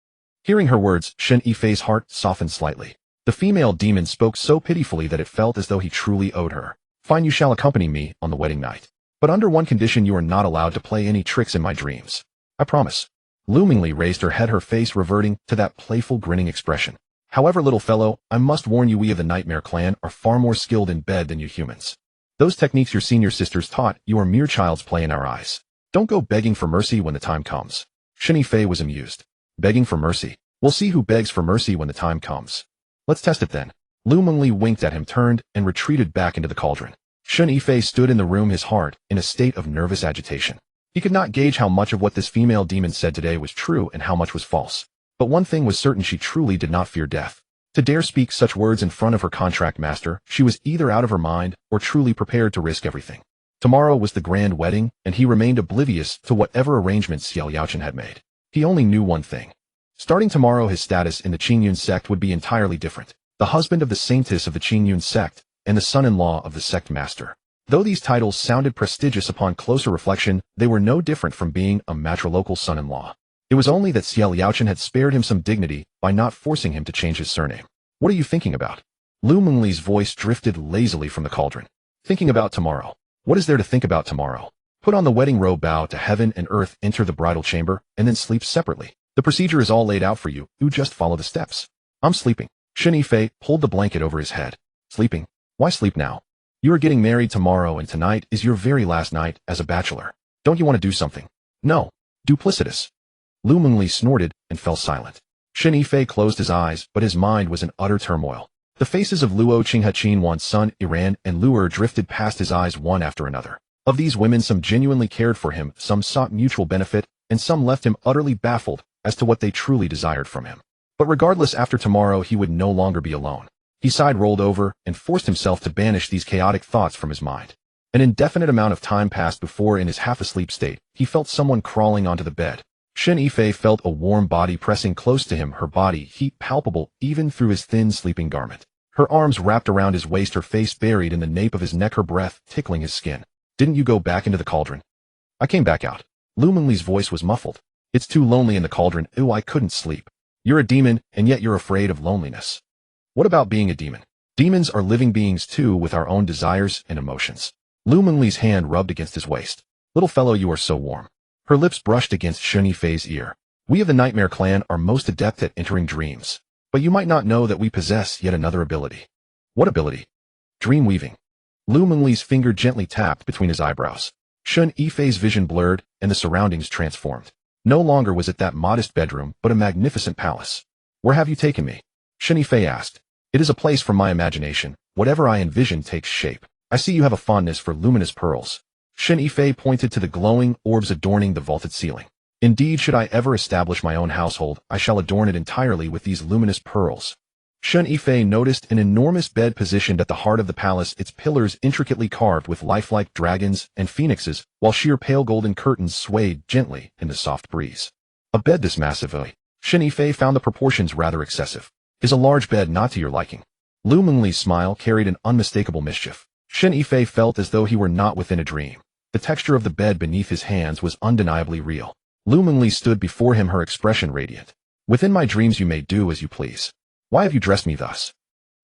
Hearing her words, Shen Yifei's heart softened slightly. The female demon spoke so pitifully that it felt as though he truly owed her. Fine, you shall accompany me on the wedding night. But under one condition, you are not allowed to play any tricks in my dreams. I promise. Lu Mengli raised her head, her face reverting to that playful, grinning expression. However, little fellow, I must warn you, we of the Nightmare Clan are far more skilled in bed than you humans. Those techniques your senior sisters taught you are mere child's play in our eyes. Don't go begging for mercy when the time comes. Shen Yifei was amused. Begging for mercy. We'll see who begs for mercy when the time comes. Let's test it then. Lu Mengli winked at him, turned, and retreated back into the cauldron. Shen Yifei stood in the room, his heart in a state of nervous agitation. He could not gauge how much of what this female demon said today was true and how much was false. But one thing was certain, she truly did not fear death. To dare speak such words in front of her contract master, she was either out of her mind or truly prepared to risk everything. Tomorrow was the grand wedding, and he remained oblivious to whatever arrangements Xianxia had made. He only knew one thing. Starting tomorrow, his status in the Hehuan Sect would be entirely different. The husband of the saintess of the Hehuan Sect, and the son-in-law of the sect master. Though these titles sounded prestigious upon closer reflection, they were no different from being a matrilocal son-in-law. It was only that Xiao Liaochen had spared him some dignity by not forcing him to change his surname. What are you thinking about? Lu Mengli's voice drifted lazily from the cauldron. Thinking about tomorrow. What is there to think about tomorrow? Put on the wedding robe, bow to heaven and earth, enter the bridal chamber, and then sleep separately. The procedure is all laid out for you. You just follow the steps. I'm sleeping. Shen Yifei pulled the blanket over his head. Sleeping? Why sleep now? You are getting married tomorrow, and tonight is your very last night as a bachelor. Don't you want to do something? No. Duplicitous. Lu Mengli snorted and fell silent. Shen Yifei closed his eyes, but his mind was in utter turmoil. The faces of Luo Qinghachin, Wan's son, Iran, and Luer drifted past his eyes one after another. Of these women, some genuinely cared for him, some sought mutual benefit, and some left him utterly baffled as to what they truly desired from him. But regardless, after tomorrow he would no longer be alone. He sighed, rolled over, and forced himself to banish these chaotic thoughts from his mind. An indefinite amount of time passed before, in his half-asleep state, he felt someone crawling onto the bed. Shen Yifei felt a warm body pressing close to him, her body heat palpable even through his thin sleeping garment. Her arms wrapped around his waist, her face buried in the nape of his neck, her breath tickling his skin. Didn't you go back into the cauldron? I came back out. Lu Mengli's voice was muffled. It's too lonely in the cauldron. Ew, I couldn't sleep. You're a demon, and yet you're afraid of loneliness. What about being a demon? Demons are living beings too, with our own desires and emotions. Lu Mengli's hand rubbed against his waist. Little fellow, you are so warm. Her lips brushed against Shen Yifei's ear. We of the Nightmare Clan are most adept at entering dreams. But you might not know that we possess yet another ability. What ability? Dream weaving. Lu Mengli's finger gently tapped between his eyebrows. Shen Yifei's vision blurred, and the surroundings transformed. No longer was it that modest bedroom, but a magnificent palace. Where have you taken me? Shen Yifei asked. It is a place from my imagination. Whatever I envision takes shape. I see you have a fondness for luminous pearls. Shen Yifei pointed to the glowing orbs adorning the vaulted ceiling. Indeed, should I ever establish my own household, I shall adorn it entirely with these luminous pearls. Shen Yifei noticed an enormous bed positioned at the heart of the palace, its pillars intricately carved with lifelike dragons and phoenixes, while sheer pale golden curtains swayed gently in the soft breeze. A bed this massive, Shen Yifei found the proportions rather excessive. Is a large bed not to your liking? Lu Mengli's smile carried an unmistakable mischief. Shen Yifei felt as though he were not within a dream. The texture of the bed beneath his hands was undeniably real. Lu Mengli stood before him, her expression radiant. Within my dreams you may do as you please. Why have you dressed me thus?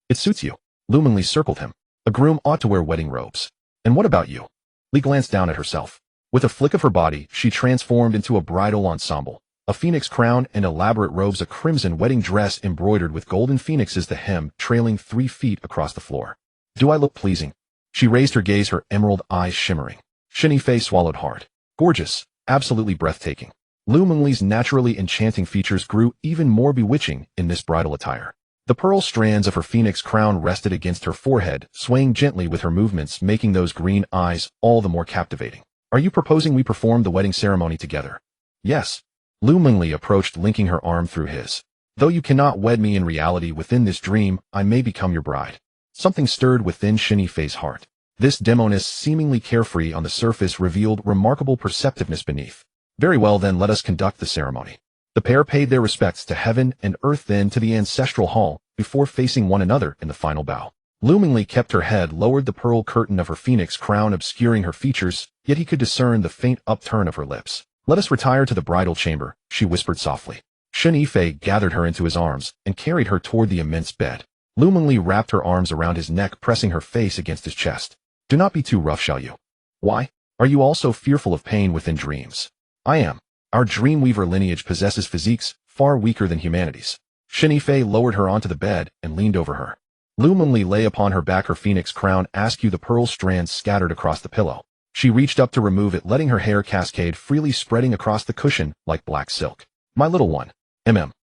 It suits you. Lu Mengli circled him. A groom ought to wear wedding robes. And what about you? Li glanced down at herself. With a flick of her body, she transformed into a bridal ensemble. A phoenix crown and elaborate robes, a crimson wedding dress embroidered with golden phoenixes, the hem trailing 3 feet across the floor. Do I look pleasing? She raised her gaze, her emerald eyes shimmering. Shen Yifei swallowed hard. Gorgeous. Absolutely breathtaking. Lu Mengli's naturally enchanting features grew even more bewitching in this bridal attire. The pearl strands of her phoenix crown rested against her forehead, swaying gently with her movements, making those green eyes all the more captivating. Are you proposing we perform the wedding ceremony together? Yes. Lu Mengli approached, linking her arm through his. Though you cannot wed me in reality, within this dream, I may become your bride. Something stirred within Shen Yifei's heart. This demoness, seemingly carefree on the surface, revealed remarkable perceptiveness beneath. Very well, then let us conduct the ceremony. The pair paid their respects to heaven and earth, then to the ancestral hall, before facing one another in the final bow. Lu Mengli kept her head lowered, the pearl curtain of her phoenix crown obscuring her features, yet he could discern the faint upturn of her lips. Let us retire to the bridal chamber, she whispered softly. Shen Yifei gathered her into his arms and carried her toward the immense bed. Lu Mengli wrapped her arms around his neck, pressing her face against his chest. Do not be too rough, shall you? Why? Are you also fearful of pain within dreams? I am. Our Dreamweaver lineage possesses physiques far weaker than humanity's. Shen Yifei lowered her onto the bed and leaned over her. Lu Mengli lay upon her back, her phoenix crown askew, the pearl strands scattered across the pillow. She reached up to remove it, letting her hair cascade freely, spreading across the cushion like black silk. My little one.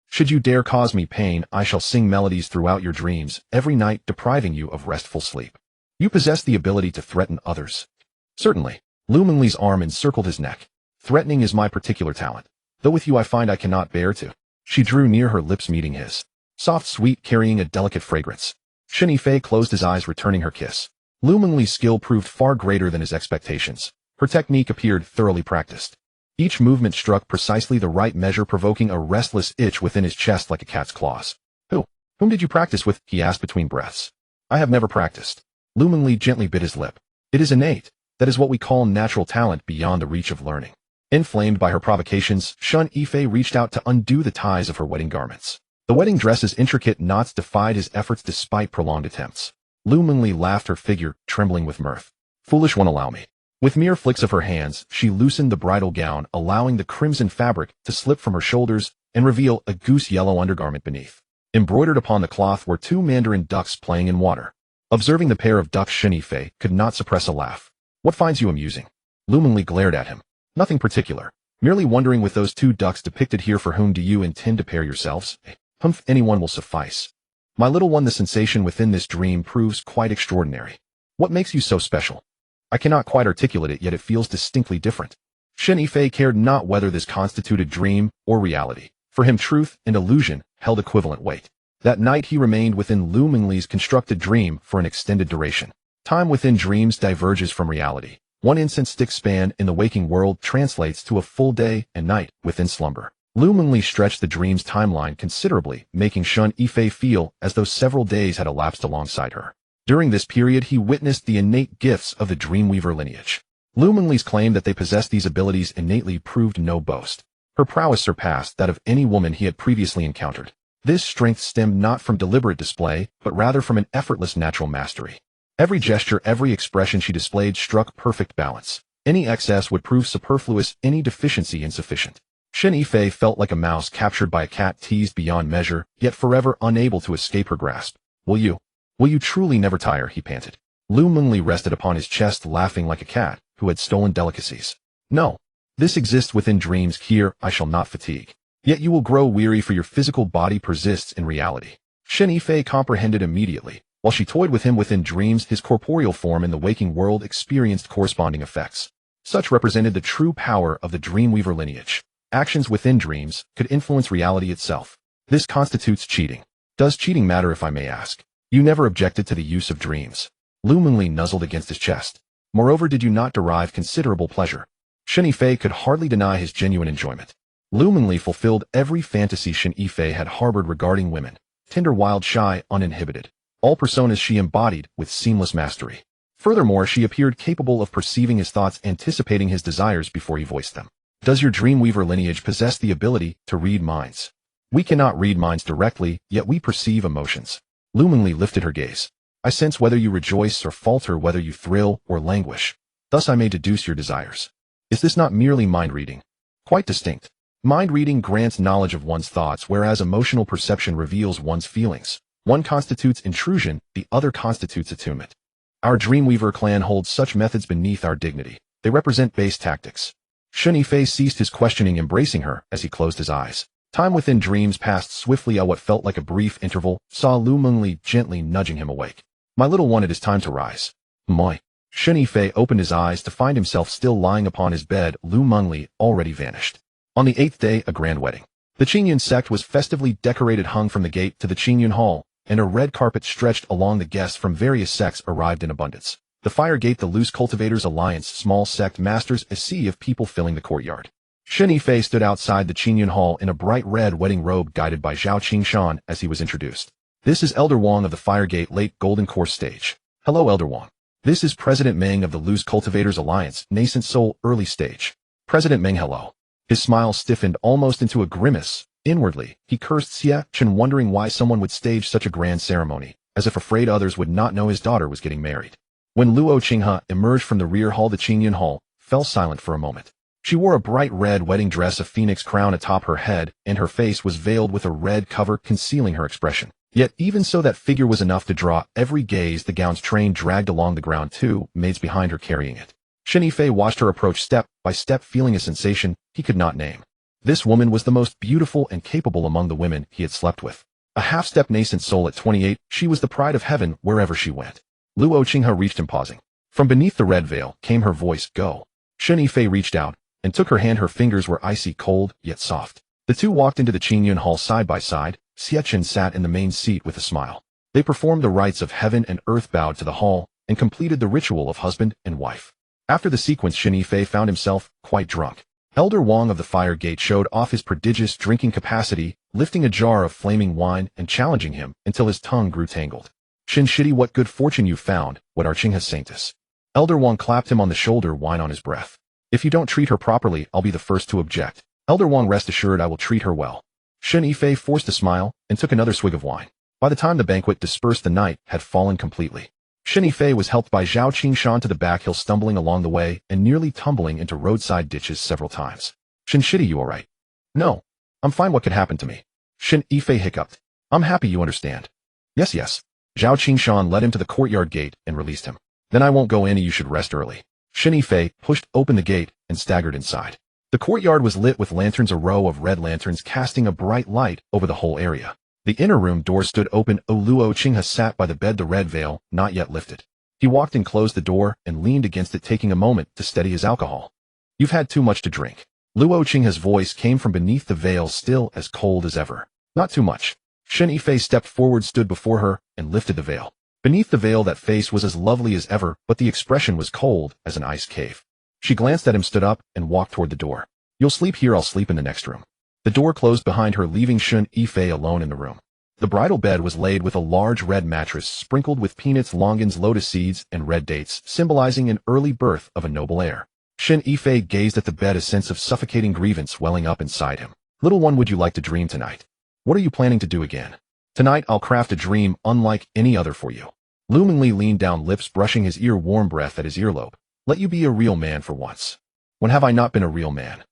Should you dare cause me pain, I shall sing melodies throughout your dreams, every night depriving you of restful sleep. You possess the ability to threaten others. Certainly. Lu Mengli's arm encircled his neck. Threatening is my particular talent. Though with you I find I cannot bear to. She drew near, her lips meeting his. Soft, sweet, carrying a delicate fragrance. Shen Yifei closed his eyes, returning her kiss. Lu Mengli's skill proved far greater than his expectations. Her technique appeared thoroughly practiced. Each movement struck precisely the right measure, provoking a restless itch within his chest like a cat's claws. Whom did you practice with? He asked between breaths. I have never practiced. Lu Mengli gently bit his lip. It is innate. That is what we call natural talent beyond the reach of learning. Inflamed by her provocations, Shen Yifei reached out to undo the ties of her wedding garments. The wedding dress's intricate knots defied his efforts despite prolonged attempts. Lu Mengli laughed, her figure trembling with mirth. Foolish one, allow me. With mere flicks of her hands, she loosened the bridal gown, allowing the crimson fabric to slip from her shoulders and reveal a goose-yellow undergarment beneath. Embroidered upon the cloth were two mandarin ducks playing in water. Observing the pair of ducks, Shen Yifei could not suppress a laugh. What finds you amusing? Lu Mengli glared at him. Nothing particular. Merely wondering, with those two ducks depicted here, for whom do you intend to pair yourselves? Humph, anyone will suffice. My little one, the sensation within this dream proves quite extraordinary. What makes you so special? I cannot quite articulate it, yet it feels distinctly different. Shen Yifei cared not whether this constituted dream or reality. For him, truth and illusion held equivalent weight. That night he remained within Lu Mengli's constructed dream for an extended duration. Time within dreams diverges from reality. 1 instant stick span in the waking world translates to a full day and night within slumber. Lu Mengli stretched the dream's timeline considerably, making Shen Yifei feel as though several days had elapsed alongside her. During this period, he witnessed the innate gifts of the Dreamweaver lineage. Lu Mengli's claim that they possessed these abilities innately proved no boast. Her prowess surpassed that of any woman he had previously encountered. This strength stemmed not from deliberate display, but rather from an effortless natural mastery. Every gesture, every expression she displayed struck perfect balance. Any excess would prove superfluous, any deficiency insufficient. Shen Yifei felt like a mouse captured by a cat, teased beyond measure, yet forever unable to escape her grasp. Will you truly never tire? He panted. Lu Mengli rested upon his chest, laughing like a cat who had stolen delicacies. No. This exists within dreams. Here, I shall not fatigue. Yet you will grow weary, for your physical body persists in reality. Shen Yifei comprehended immediately. While she toyed with him within dreams, his corporeal form in the waking world experienced corresponding effects. Such represented the true power of the Dreamweaver lineage. Actions within dreams could influence reality itself. This constitutes cheating. Does cheating matter, if I may ask? You never objected to the use of dreams. Lu Mengli nuzzled against his chest. Moreover, did you not derive considerable pleasure? Shen Yifei could hardly deny his genuine enjoyment. Lu Mengli fulfilled every fantasy Shen Yifei had harbored regarding women. Tender, wild, shy, uninhibited. All personas she embodied with seamless mastery. Furthermore, she appeared capable of perceiving his thoughts, anticipating his desires before he voiced them. Does your Dreamweaver lineage possess the ability to read minds? We cannot read minds directly, yet we perceive emotions. Lu Mengli lifted her gaze. I sense whether you rejoice or falter, whether you thrill or languish. Thus I may deduce your desires. Is this not merely mind reading? Quite distinct. Mind reading grants knowledge of one's thoughts, whereas emotional perception reveals one's feelings. One constitutes intrusion, the other constitutes attunement. Our Dreamweaver clan holds such methods beneath our dignity. They represent base tactics. Shen Yifei ceased his questioning, embracing her as he closed his eyes. Time within dreams passed swiftly. What felt like a brief interval saw Lu Mengli gently nudging him awake. My little one, it is time to rise. Moi. Shen Yifei opened his eyes to find himself still lying upon his bed. Lu Mengli already vanished. On the 8th day, a grand wedding. The Hehuan Sect was festively decorated, hung from the gate to the Hehuan Hall, and a red carpet stretched along. The guests from various sects arrived in abundance. The fire gate, the loose cultivators' alliance, small sect masters, a sea of people filling the courtyard. Shen Yifei stood outside the Hehuan Hall in a bright red wedding robe, guided by Zhao Qingshan as he was introduced. This is Elder Wang of the Fire Gate Late Golden Course Stage. Hello, Elder Wang. This is President Meng of the Loose Cultivators Alliance, Nascent Soul Early Stage. President Meng, hello. His smile stiffened almost into a grimace. Inwardly, he cursed Xia Chen, wondering why someone would stage such a grand ceremony, as if afraid others would not know his daughter was getting married. When Luo Qinghe emerged from the rear hall, the Hehuan Hall fell silent for a moment. She wore a bright red wedding dress, a phoenix crown atop her head, and her face was veiled with a red cover concealing her expression. Yet even so, that figure was enough to draw every gaze. The gown's train dragged along the ground, 2 maids behind her carrying it. Shen Yifei watched her approach step by step, feeling a sensation he could not name. This woman was the most beautiful and capable among the women he had slept with. A half-step nascent soul at 28, she was the pride of heaven wherever she went. Luo Qinghe reached him, pausing. From beneath the red veil came her voice, go. Shen Yifei reached out and took her hand. Her fingers were icy cold, yet soft. The two walked into the Hehuan Hall side by side. Xia Chen sat in the main seat with a smile. They performed the rites of heaven and earth, bowed to the hall, and completed the ritual of husband and wife. After the sequence, Shen Yifei found himself quite drunk. Elder Wang of the Fire Gate showed off his prodigious drinking capacity, lifting a jar of flaming wine and challenging him until his tongue grew tangled. Shen Shidi, what good fortune you found, what are Qinghe saints? Elder Wang clapped him on the shoulder, wine on his breath. If you don't treat her properly, I'll be the first to object. Elder Wang, rest assured I will treat her well. Shen Yifei forced a smile and took another swig of wine. By the time the banquet dispersed, the night had fallen completely. Shen Yifei was helped by Zhao Qingshan to the back hill, stumbling along the way and nearly tumbling into roadside ditches several times. Shen Shidi, you alright? No. I'm fine, what could happen to me? Shen Yifei hiccuped. I'm happy you understand. Yes. Zhao Qingshan led him to the courtyard gate and released him. Then I won't go in and you should rest early. Shen Yifei pushed open the gate and staggered inside. The courtyard was lit with lanterns, a row of red lanterns casting a bright light over the whole area. The inner room door stood open. Luo Qinghe sat by the bed, the red veil not yet lifted. He walked and closed the door and leaned against it, taking a moment to steady his alcohol. You've had too much to drink. Luo Qinghe's voice came from beneath the veil, still as cold as ever. Not too much. Shen Yifei stepped forward, stood before her, and lifted the veil. Beneath the veil, that face was as lovely as ever, but the expression was cold as an ice cave. She glanced at him, stood up, and walked toward the door. You'll sleep here, I'll sleep in the next room. The door closed behind her, leaving Shen Yifei alone in the room. The bridal bed was laid with a large red mattress sprinkled with peanuts, longans, lotus seeds, and red dates, symbolizing an early birth of a noble heir. Shen Yifei gazed at the bed, a sense of suffocating grievance welling up inside him. Little one, would you like to dream tonight? What are you planning to do again? Tonight I'll craft a dream unlike any other for you. Lu Mingli leaned down, lips brushing his ear, warm breath at his earlobe. Let you be a real man for once. When have I not been a real man?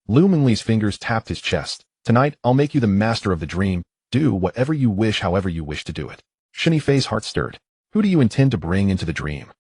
Lu Mingli's fingers tapped his chest. Tonight I'll make you the master of the dream. Do whatever you wish, however you wish to do it. Shen Yifei's heart stirred. Who do you intend to bring into the dream?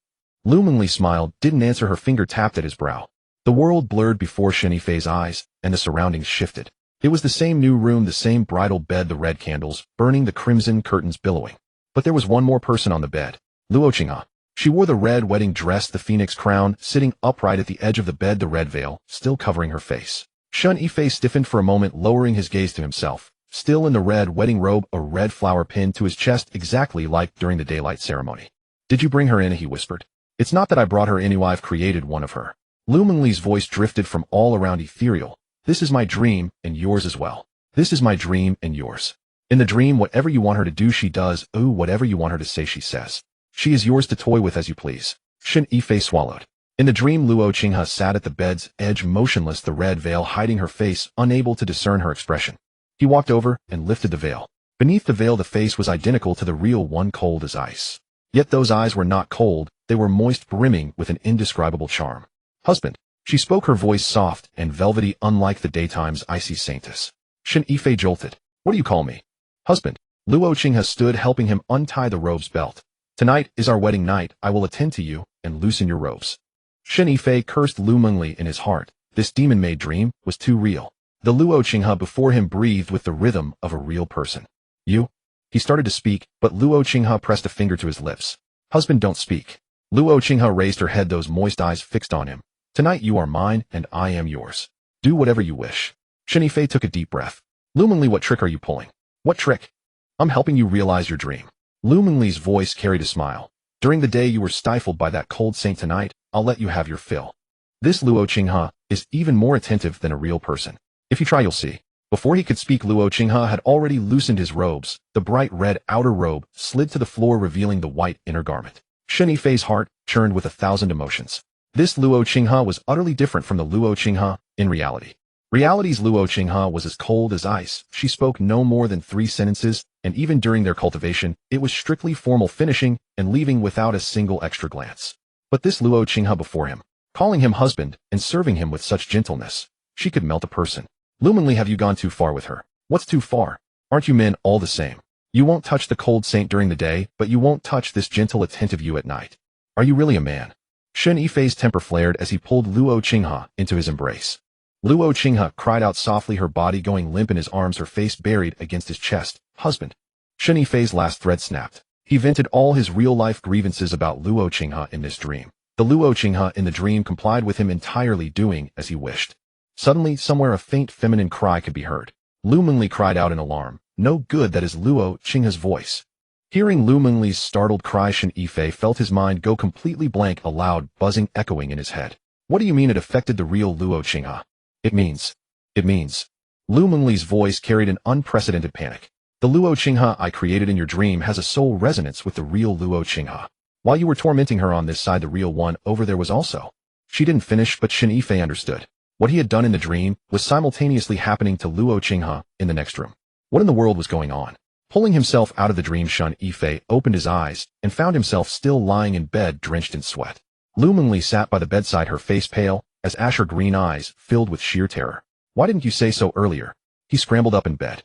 Lu Mingli smiled, didn't answer. Her finger tapped at his brow. The world blurred before Shen Yifei's eyes, and the surroundings shifted. It was the same new room, the same bridal bed, the red candles burning, the crimson curtains billowing. But there was one more person on the bed. Luo Qinghe. She wore the red wedding dress, the phoenix crown, sitting upright at the edge of the bed, the red veil still covering her face. Shen Yifei stiffened for a moment, lowering his gaze to himself. Still in the red wedding robe, a red flower pinned to his chest, exactly like during the daylight ceremony. Did you bring her in? He whispered. It's not that I brought her in, I've created one of her. Lu Mingli's voice drifted from all around, ethereal. This is my dream, and yours as well. This is my dream and yours. In the dream, whatever you want her to do, she does. Ooh, whatever you want her to say, she says. She is yours to toy with as you please. Shen Yifei swallowed. In the dream, Luo Qinghe sat at the bed's edge, motionless, the red veil hiding her face, unable to discern her expression. He walked over and lifted the veil. Beneath the veil, the face was identical to the real one, cold as ice. Yet those eyes were not cold, they were moist, brimming with an indescribable charm. Husband. She spoke, her voice soft and velvety, unlike the daytime's icy saintess. Shen Yifei jolted. What do you call me? Husband. Luo Qinghe stood, helping him untie the robe's belt. Tonight is our wedding night. I will attend to you and loosen your robes. Shen Yifei cursed Lu Mingli in his heart. This demon-made dream was too real. The Luo Qinghe before him breathed with the rhythm of a real person. You? He started to speak, but Luo Qinghe pressed a finger to his lips. Husband, don't speak. Luo Qinghe raised her head, those moist eyes fixed on him. Tonight you are mine, and I am yours. Do whatever you wish. Shen Yifei took a deep breath. Lu Mingli, what trick are you pulling? What trick? I'm helping you realize your dream. Lu Mingli's voice carried a smile. During the day you were stifled by that cold saint. Tonight, I'll let you have your fill. This Luo Qinghe is even more attentive than a real person. If you try, you'll see. Before he could speak, Luo Qinghe had already loosened his robes. The bright red outer robe slid to the floor, revealing the white inner garment. Shen Yifei's heart churned with 1,000 emotions. This Luo Qinghe was utterly different from the Luo Qinghe in reality. Reality's Luo Qinghe was as cold as ice. She spoke no more than 3 sentences, and even during their cultivation, it was strictly formal, finishing and leaving without a single extra glance. But this Luo Qinghe before him, calling him husband and serving him with such gentleness, she could melt a person. Lu Mingli, have you gone too far with her? What's too far? Aren't you men all the same? You won't touch the cold saint during the day, but you won't touch this gentle, attentive you at night. Are you really a man? Shen Yifei's temper flared as he pulled Luo Qinghe into his embrace. Luo Qinghe cried out softly, her body going limp in his arms, her face buried against his chest. Husband. Shen Yifei's last thread snapped. He vented all his real-life grievances about Luo Qinghe in this dream. The Luo Qinghe in the dream complied with him entirely, doing as he wished. Suddenly, somewhere a faint feminine cry could be heard. Lu Mingli cried out in alarm. No good, that is Luo Qinghe's voice. Hearing Lu Mingli's startled cry, Shen Yifei felt his mind go completely blank, a loud buzzing echoing in his head. What do you mean it affected the real Luo Qinghe? It means. Lu Mingli's voice carried an unprecedented panic. The Luo Qinghe I created in your dream has a soul resonance with the real Luo Qinghe. While you were tormenting her on this side, the real one over there was also. She didn't finish, but Shen Yifei understood. What he had done in the dream was simultaneously happening to Luo Qinghe in the next room. What in the world was going on? Pulling himself out of the dream, Shen Yifei opened his eyes and found himself still lying in bed drenched in sweat. Lu Mengli sat by the bedside, her face pale, as ash, her green eyes filled with sheer terror. Why didn't you say so earlier? He scrambled up in bed.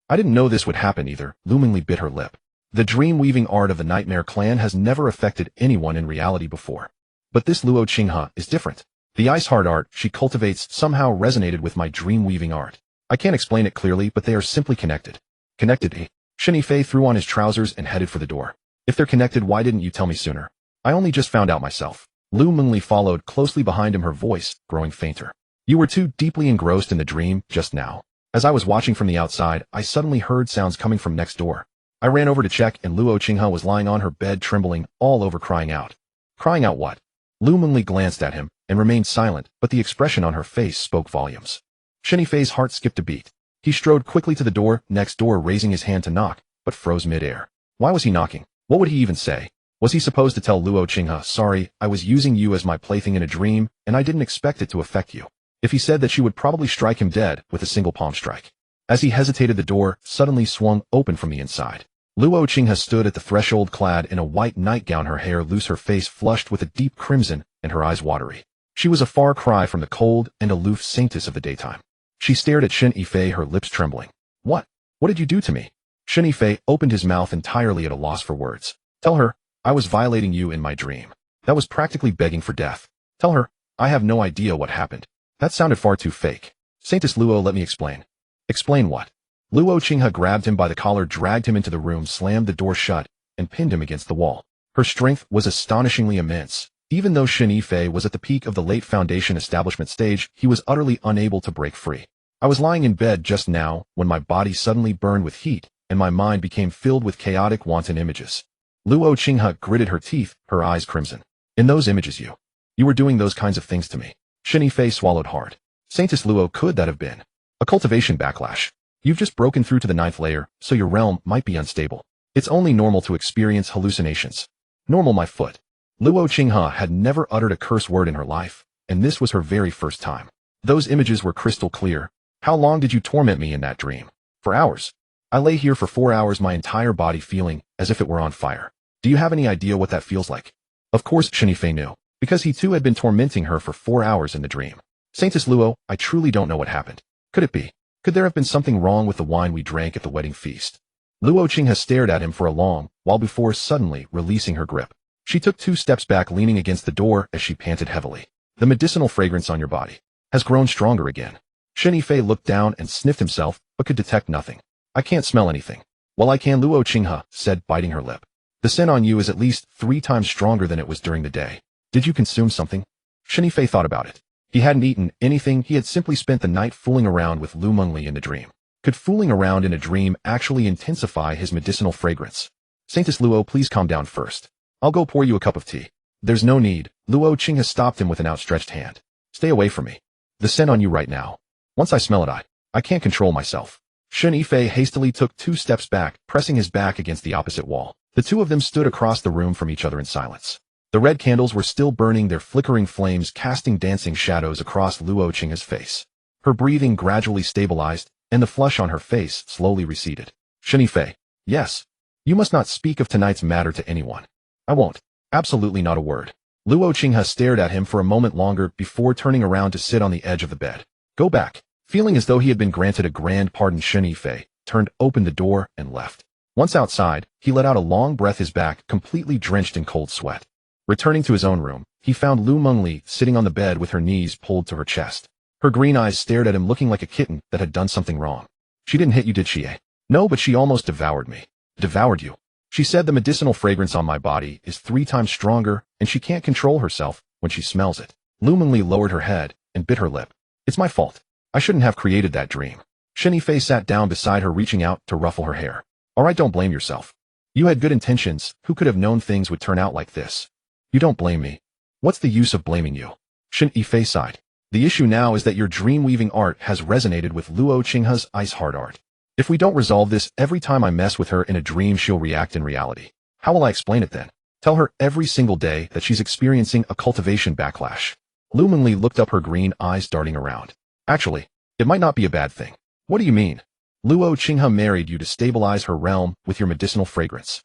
I didn't know this would happen either. Lu Mengli bit her lip. The dream-weaving art of the Nightmare Clan has never affected anyone in reality before. But this Luo Qinghe is different. The ice-hard art she cultivates somehow resonated with my dream-weaving art. I can't explain it clearly, but they are simply connected. Connected, Shen Yifei threw on his trousers and headed for the door. If they're connected, why didn't you tell me sooner? I only just found out myself. Lu Mengli followed closely behind him, her voice growing fainter. You were too deeply engrossed in the dream just now. As I was watching from the outside, I suddenly heard sounds coming from next door. I ran over to check, and Luo Qinghe was lying on her bed, trembling all over, crying out. Crying out what? Lu Mengli glanced at him and remained silent, but the expression on her face spoke volumes. Shen Yifei's heart skipped a beat. He strode quickly to the door next door, raising his hand to knock, but froze mid-air. Why was he knocking? What would he even say? Was he supposed to tell Luo Qinghe, sorry, I was using you as my plaything in a dream, and I didn't expect it to affect you? If he said that, she would probably strike him dead with a single palm strike. As he hesitated, the door suddenly swung open from the inside. Luo Qinghe stood at the threshold, clad in a white nightgown, her hair loose, her face flushed with a deep crimson, and her eyes watery. She was a far cry from the cold and aloof saintess of the daytime. She stared at Shen Yifei, her lips trembling. What? What did you do to me? Shen Yifei opened his mouth, entirely at a loss for words. Tell her, I was violating you in my dream. That was practically begging for death. Tell her, I have no idea what happened. That sounded far too fake. Saintess Luo, let me explain. Explain what? Luo Qinghe grabbed him by the collar, dragged him into the room, slammed the door shut, and pinned him against the wall. Her strength was astonishingly immense. Even though Shen Yifei was at the peak of the late Foundation establishment stage, he was utterly unable to break free. I was lying in bed just now when my body suddenly burned with heat, and my mind became filled with chaotic, wanton images. Luo Qinghe gritted her teeth, her eyes crimson. In those images, you were doing those kinds of things to me. Shen Yifei swallowed hard. Saintess Luo, could that have been a cultivation backlash? You've just broken through to the 9th layer, so your realm might be unstable. It's only normal to experience hallucinations. Normal, my foot. Luo Qinghe had never uttered a curse word in her life, and this was her very first time. Those images were crystal clear. How long did you torment me in that dream? For hours. I lay here for 4 hours, my entire body feeling as if it were on fire. Do you have any idea what that feels like? Of course Shen Yifei knew, because he too had been tormenting her for 4 hours in the dream. Saintess Luo, I truly don't know what happened. Could it be? Could there have been something wrong with the wine we drank at the wedding feast? Luo Qinghe stared at him for a long while before suddenly releasing her grip. She took 2 steps back, leaning against the door as she panted heavily. The medicinal fragrance on your body has grown stronger again. Shen Yifei looked down and sniffed himself, but could detect nothing. I can't smell anything. Well, I can, Luo Qinghe said, biting her lip. The scent on you is at least 3 times stronger than it was during the day. Did you consume something? Shen Yifei thought about it. He hadn't eaten anything, he had simply spent the night fooling around with Lu Mengli in the dream. Could fooling around in a dream actually intensify his medicinal fragrance? Saintess Luo, please calm down first. I'll go pour you a cup of tea. There's no need. Luo Qinghe stopped him with an outstretched hand. Stay away from me. The scent on you right now. Once I smell it, I can't control myself. Shen Yifei hastily took 2 steps back, pressing his back against the opposite wall. The two of them stood across the room from each other in silence. The red candles were still burning, their flickering flames casting dancing shadows across Luo Qinghe's face. Her breathing gradually stabilized, and the flush on her face slowly receded. Shen Yifei, yes. You must not speak of tonight's matter to anyone. I won't. Absolutely not a word. Luo Qinghe stared at him for a moment longer before turning around to sit on the edge of the bed. Go back. Feeling as though he had been granted a grand pardon, Shen Yifei turned open the door and left. Once outside, he let out a long breath, his back completely drenched in cold sweat. Returning to his own room, he found Lu Mengli sitting on the bed with her knees pulled to her chest. Her green eyes stared at him, looking like a kitten that had done something wrong. She didn't hit you, did she? No, but she almost devoured me. Devoured you? She said the medicinal fragrance on my body is 3 times stronger, and she can't control herself when she smells it. Lu Mengli lowered her head and bit her lip. It's my fault. I shouldn't have created that dream. Shen Yifei sat down beside her, reaching out to ruffle her hair. Alright, don't blame yourself. You had good intentions, who could have known things would turn out like this? You don't blame me. What's the use of blaming you? Shen Yifei sighed. The issue now is that your dream-weaving art has resonated with Luo Qinghe's ice-hard art. If we don't resolve this, every time I mess with her in a dream she'll react in reality. How will I explain it then? Tell her every single day that she's experiencing a cultivation backlash. Lu Mengli looked up, her green eyes darting around. Actually, it might not be a bad thing. What do you mean? Luo Qinghe married you to stabilize her realm with your medicinal fragrance.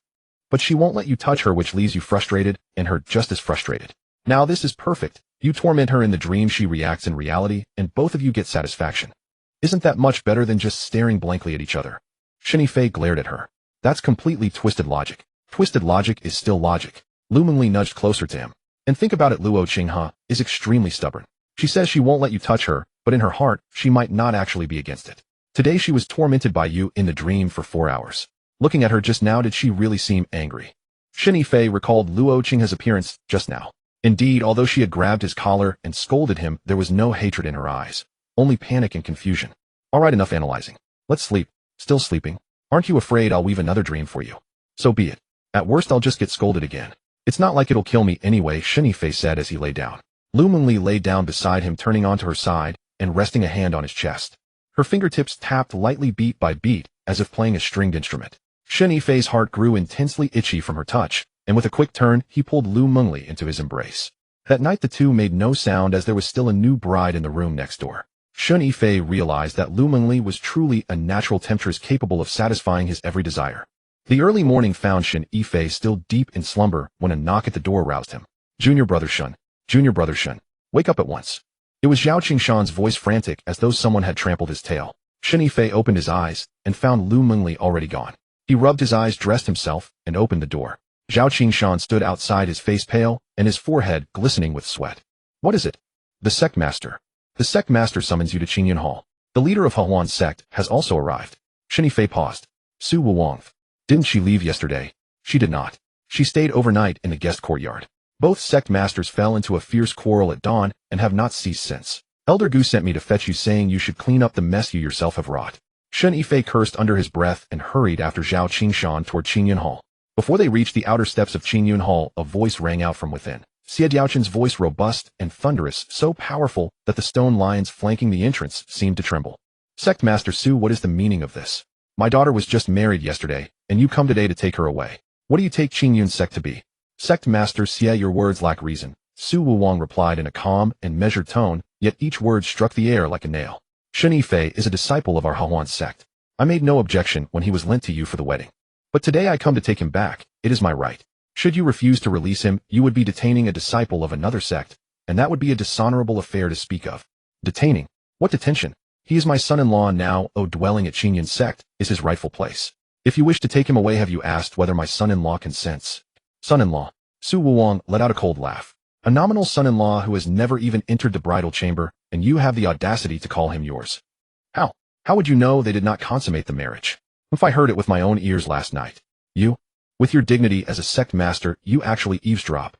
But she won't let you touch her, which leaves you frustrated, and her just as frustrated. Now this is perfect. You torment her in the dream, she reacts in reality, and both of you get satisfaction. Isn't that much better than just staring blankly at each other? Shen Yifei glared at her. That's completely twisted logic. Twisted logic is still logic. Lu Mengli nudged closer to him. And think about it, Luo Qinghe is extremely stubborn. She says she won't let you touch her, but in her heart, she might not actually be against it. Today she was tormented by you in the dream for 4 hours. Looking at her just now, did she really seem angry? Shen Yifei recalled Luo Qinghe's appearance just now. Indeed, although she had grabbed his collar and scolded him, there was no hatred in her eyes. Only panic and confusion. Alright, enough analyzing. Let's sleep. Still sleeping? Aren't you afraid I'll weave another dream for you? So be it. At worst I'll just get scolded again. It's not like it'll kill me anyway, Shen Yifei said as he lay down. Lu Mengli lay down beside him, turning onto her side and resting a hand on his chest. Her fingertips tapped lightly beat by beat, as if playing a stringed instrument. Shen Yifei's heart grew intensely itchy from her touch, and with a quick turn, he pulled Lu Mengli into his embrace. That night the two made no sound, as there was still a new bride in the room next door. Shen Yifei realized that Lu Mengli was truly a natural temptress capable of satisfying his every desire. The early morning found Shen Yifei still deep in slumber when a knock at the door roused him. Junior brother Shen, wake up at once. It was Zhao Qingshan's voice, frantic as though someone had trampled his tail. Shen Yifei opened his eyes and found Lu Mengli already gone. He rubbed his eyes, dressed himself, and opened the door. Zhao Qingshan stood outside, his face pale and his forehead glistening with sweat. What is it? The sect master. The sect master summons you to Qingyun Hall. The leader of Hehuan Sect has also arrived. Shen Yifei paused. Su Wuwang. Didn't she leave yesterday? She did not. She stayed overnight in the guest courtyard. Both sect masters fell into a fierce quarrel at dawn and have not ceased since. Elder Gu sent me to fetch you, saying you should clean up the mess you yourself have wrought. Shen Yifei cursed under his breath and hurried after Zhao Qingshan toward Qingyun Hall. Before they reached the outer steps of Qingyun Hall, a voice rang out from within. Xie Diaochun's voice, robust and thunderous, so powerful that the stone lions flanking the entrance seemed to tremble. Sect Master Su, what is the meaning of this? My daughter was just married yesterday, and you come today to take her away. What do you take Qingyun Sect to be? Sect Master Xie, your words lack reason. Su Wuwang replied in a calm and measured tone, yet each word struck the air like a nail. Shen Yifei is a disciple of our Hehuan Sect. I made no objection when he was lent to you for the wedding. But today I come to take him back. It is my right. Should you refuse to release him, you would be detaining a disciple of another sect, and that would be a dishonorable affair to speak of. Detaining? What detention? He is my son-in-law now. Dwelling at Qingyun Sect is his rightful place. If you wish to take him away, have you asked whether my son-in-law consents? Son-in-law. Su Wuwang let out a cold laugh. A nominal son-in-law who has never even entered the bridal chamber, and you have the audacity to call him yours. How? How would you know they did not consummate the marriage? If I heard it with my own ears last night. You? With your dignity as a sect master, you actually eavesdrop.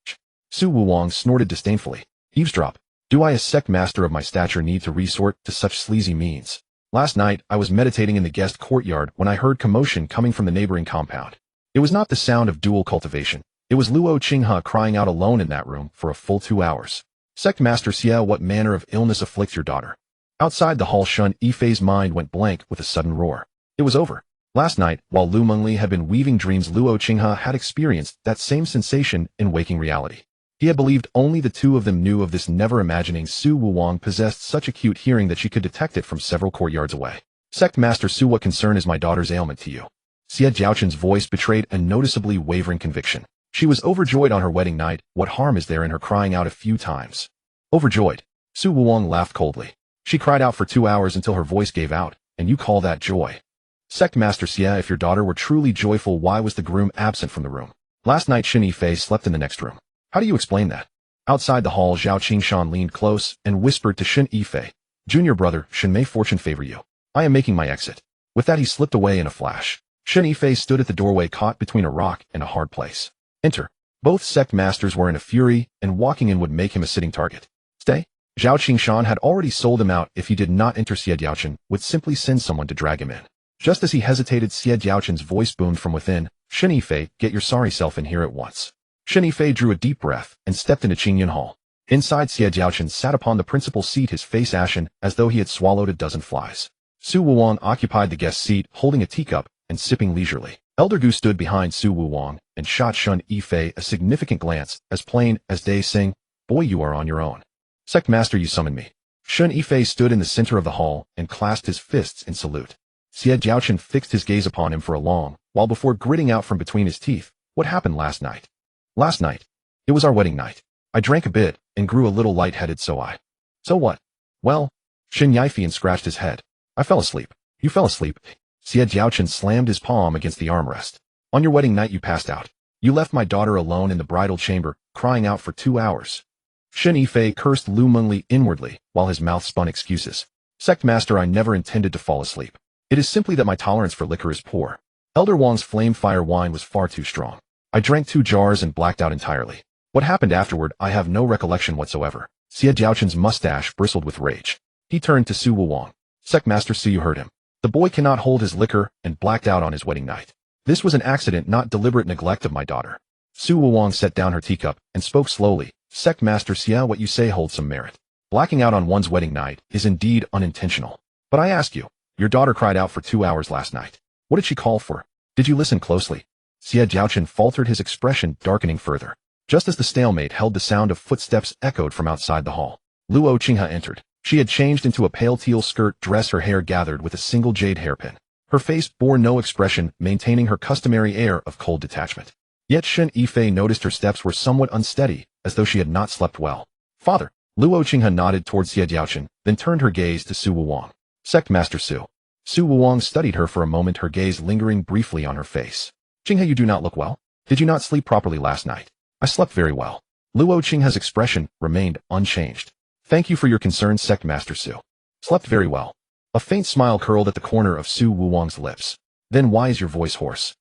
Su Wuwang snorted disdainfully. Eavesdrop? Do I, a sect master of my stature, need to resort to such sleazy means? Last night, I was meditating in the guest courtyard when I heard commotion coming from the neighboring compound. It was not the sound of dual cultivation. It was Luo Qinghe crying out alone in that room for a full 2 hours. Sect Master Xie, what manner of illness afflicts your daughter? Outside the hall, Shen Yifei's mind went blank with a sudden roar. It was over. Last night, while Lu Mengli had been weaving dreams, Luo Qinghe had experienced that same sensation in waking reality. He had believed only the two of them knew of this, never imagining Su Wuwang possessed such acute hearing that she could detect it from several courtyards away. Sect Master Su, what concern is my daughter's ailment to you? Xie Jiaochun's voice betrayed a noticeably wavering conviction. She was overjoyed on her wedding night. What harm is there in her crying out a few times? Overjoyed? Su Wuwang laughed coldly. She cried out for 2 hours until her voice gave out, and you call that joy? Sect Master Xie, if your daughter were truly joyful, why was the groom absent from the room? Last night Shen Yifei slept in the next room. How do you explain that? Outside the hall, Zhao Qingshan leaned close and whispered to Shen Yifei. Junior brother, Shen, may fortune favor you. I am making my exit. With that he slipped away in a flash. Shen Yifei stood at the doorway, caught between a rock and a hard place. Enter. Both sect masters were in a fury, and walking in would make him a sitting target. Stay? Zhao Qingshan had already sold him out. If he did not enter, Xie Diaochun would simply send someone to drag him in. Just as he hesitated, Xie Diaochun's voice boomed from within. Shen Yifei, get your sorry self in here at once. Shen Yifei drew a deep breath and stepped into Qingyun Hall. Inside, Xie Diaochun sat upon the principal seat, his face ashen, as though he had swallowed a dozen flies. Su Wuwang occupied the guest seat, holding a teacup and sipping leisurely. Elder Gu stood behind Su Wuwang and shot Shen Yifei a significant glance, as plain as day, saying, "Boy, you are on your own. Sect Master, you summoned me." Shen Yifei stood in the center of the hall and clasped his fists in salute. Xie Jiaochen fixed his gaze upon him for a long while before gritting out from between his teeth, "What happened last night?" "Last night? It was our wedding night. I drank a bit and grew a little lightheaded, so what?" "Well," Shen Yifei scratched his head. "I fell asleep." "You fell asleep?" Xie Jiaochen slammed his palm against the armrest. "On your wedding night you passed out. You left my daughter alone in the bridal chamber, crying out for 2 hours." Shen Yifei cursed Lu Mengli inwardly while his mouth spun excuses. "Sect Master, I never intended to fall asleep. It is simply that my tolerance for liquor is poor. Elder Wang's flame fire wine was far too strong. I drank 2 jars and blacked out entirely. What happened afterward, I have no recollection whatsoever." Xie Jiaochen's mustache bristled with rage. He turned to Su Wuwang. "Sect Master Su, you heard him. The boy cannot hold his liquor and blacked out on his wedding night. This was an accident, not deliberate neglect of my daughter." Su Wuwang set down her teacup and spoke slowly. "Sect Master Xia, what you say holds some merit. Blacking out on one's wedding night is indeed unintentional. But I ask you, your daughter cried out for 2 hours last night. What did she call for? Did you listen closely?" Xie Jiaochen faltered, his expression darkening further. Just as the stalemate held, the sound of footsteps echoed from outside the hall. Luo Qinghe entered. She had changed into a pale teal skirt dress, her hair gathered with a single jade hairpin. Her face bore no expression, maintaining her customary air of cold detachment. Yet Shen Yifei noticed her steps were somewhat unsteady, as though she had not slept well. "Father." Luo Qinghe nodded towards Xie Jiaochen, then turned her gaze to Su Wuwang. "Sect Master Su." Su Wuwang studied her for a moment, her gaze lingering briefly on her face. "Qinghe, you do not look well. Did you not sleep properly last night?" "I slept very well." Luo Qinghe's expression remained unchanged. "Thank you for your concern, Sect Master Su." "Slept very well." A faint smile curled at the corner of Su Wuwang's lips. "Then why is your voice hoarse?"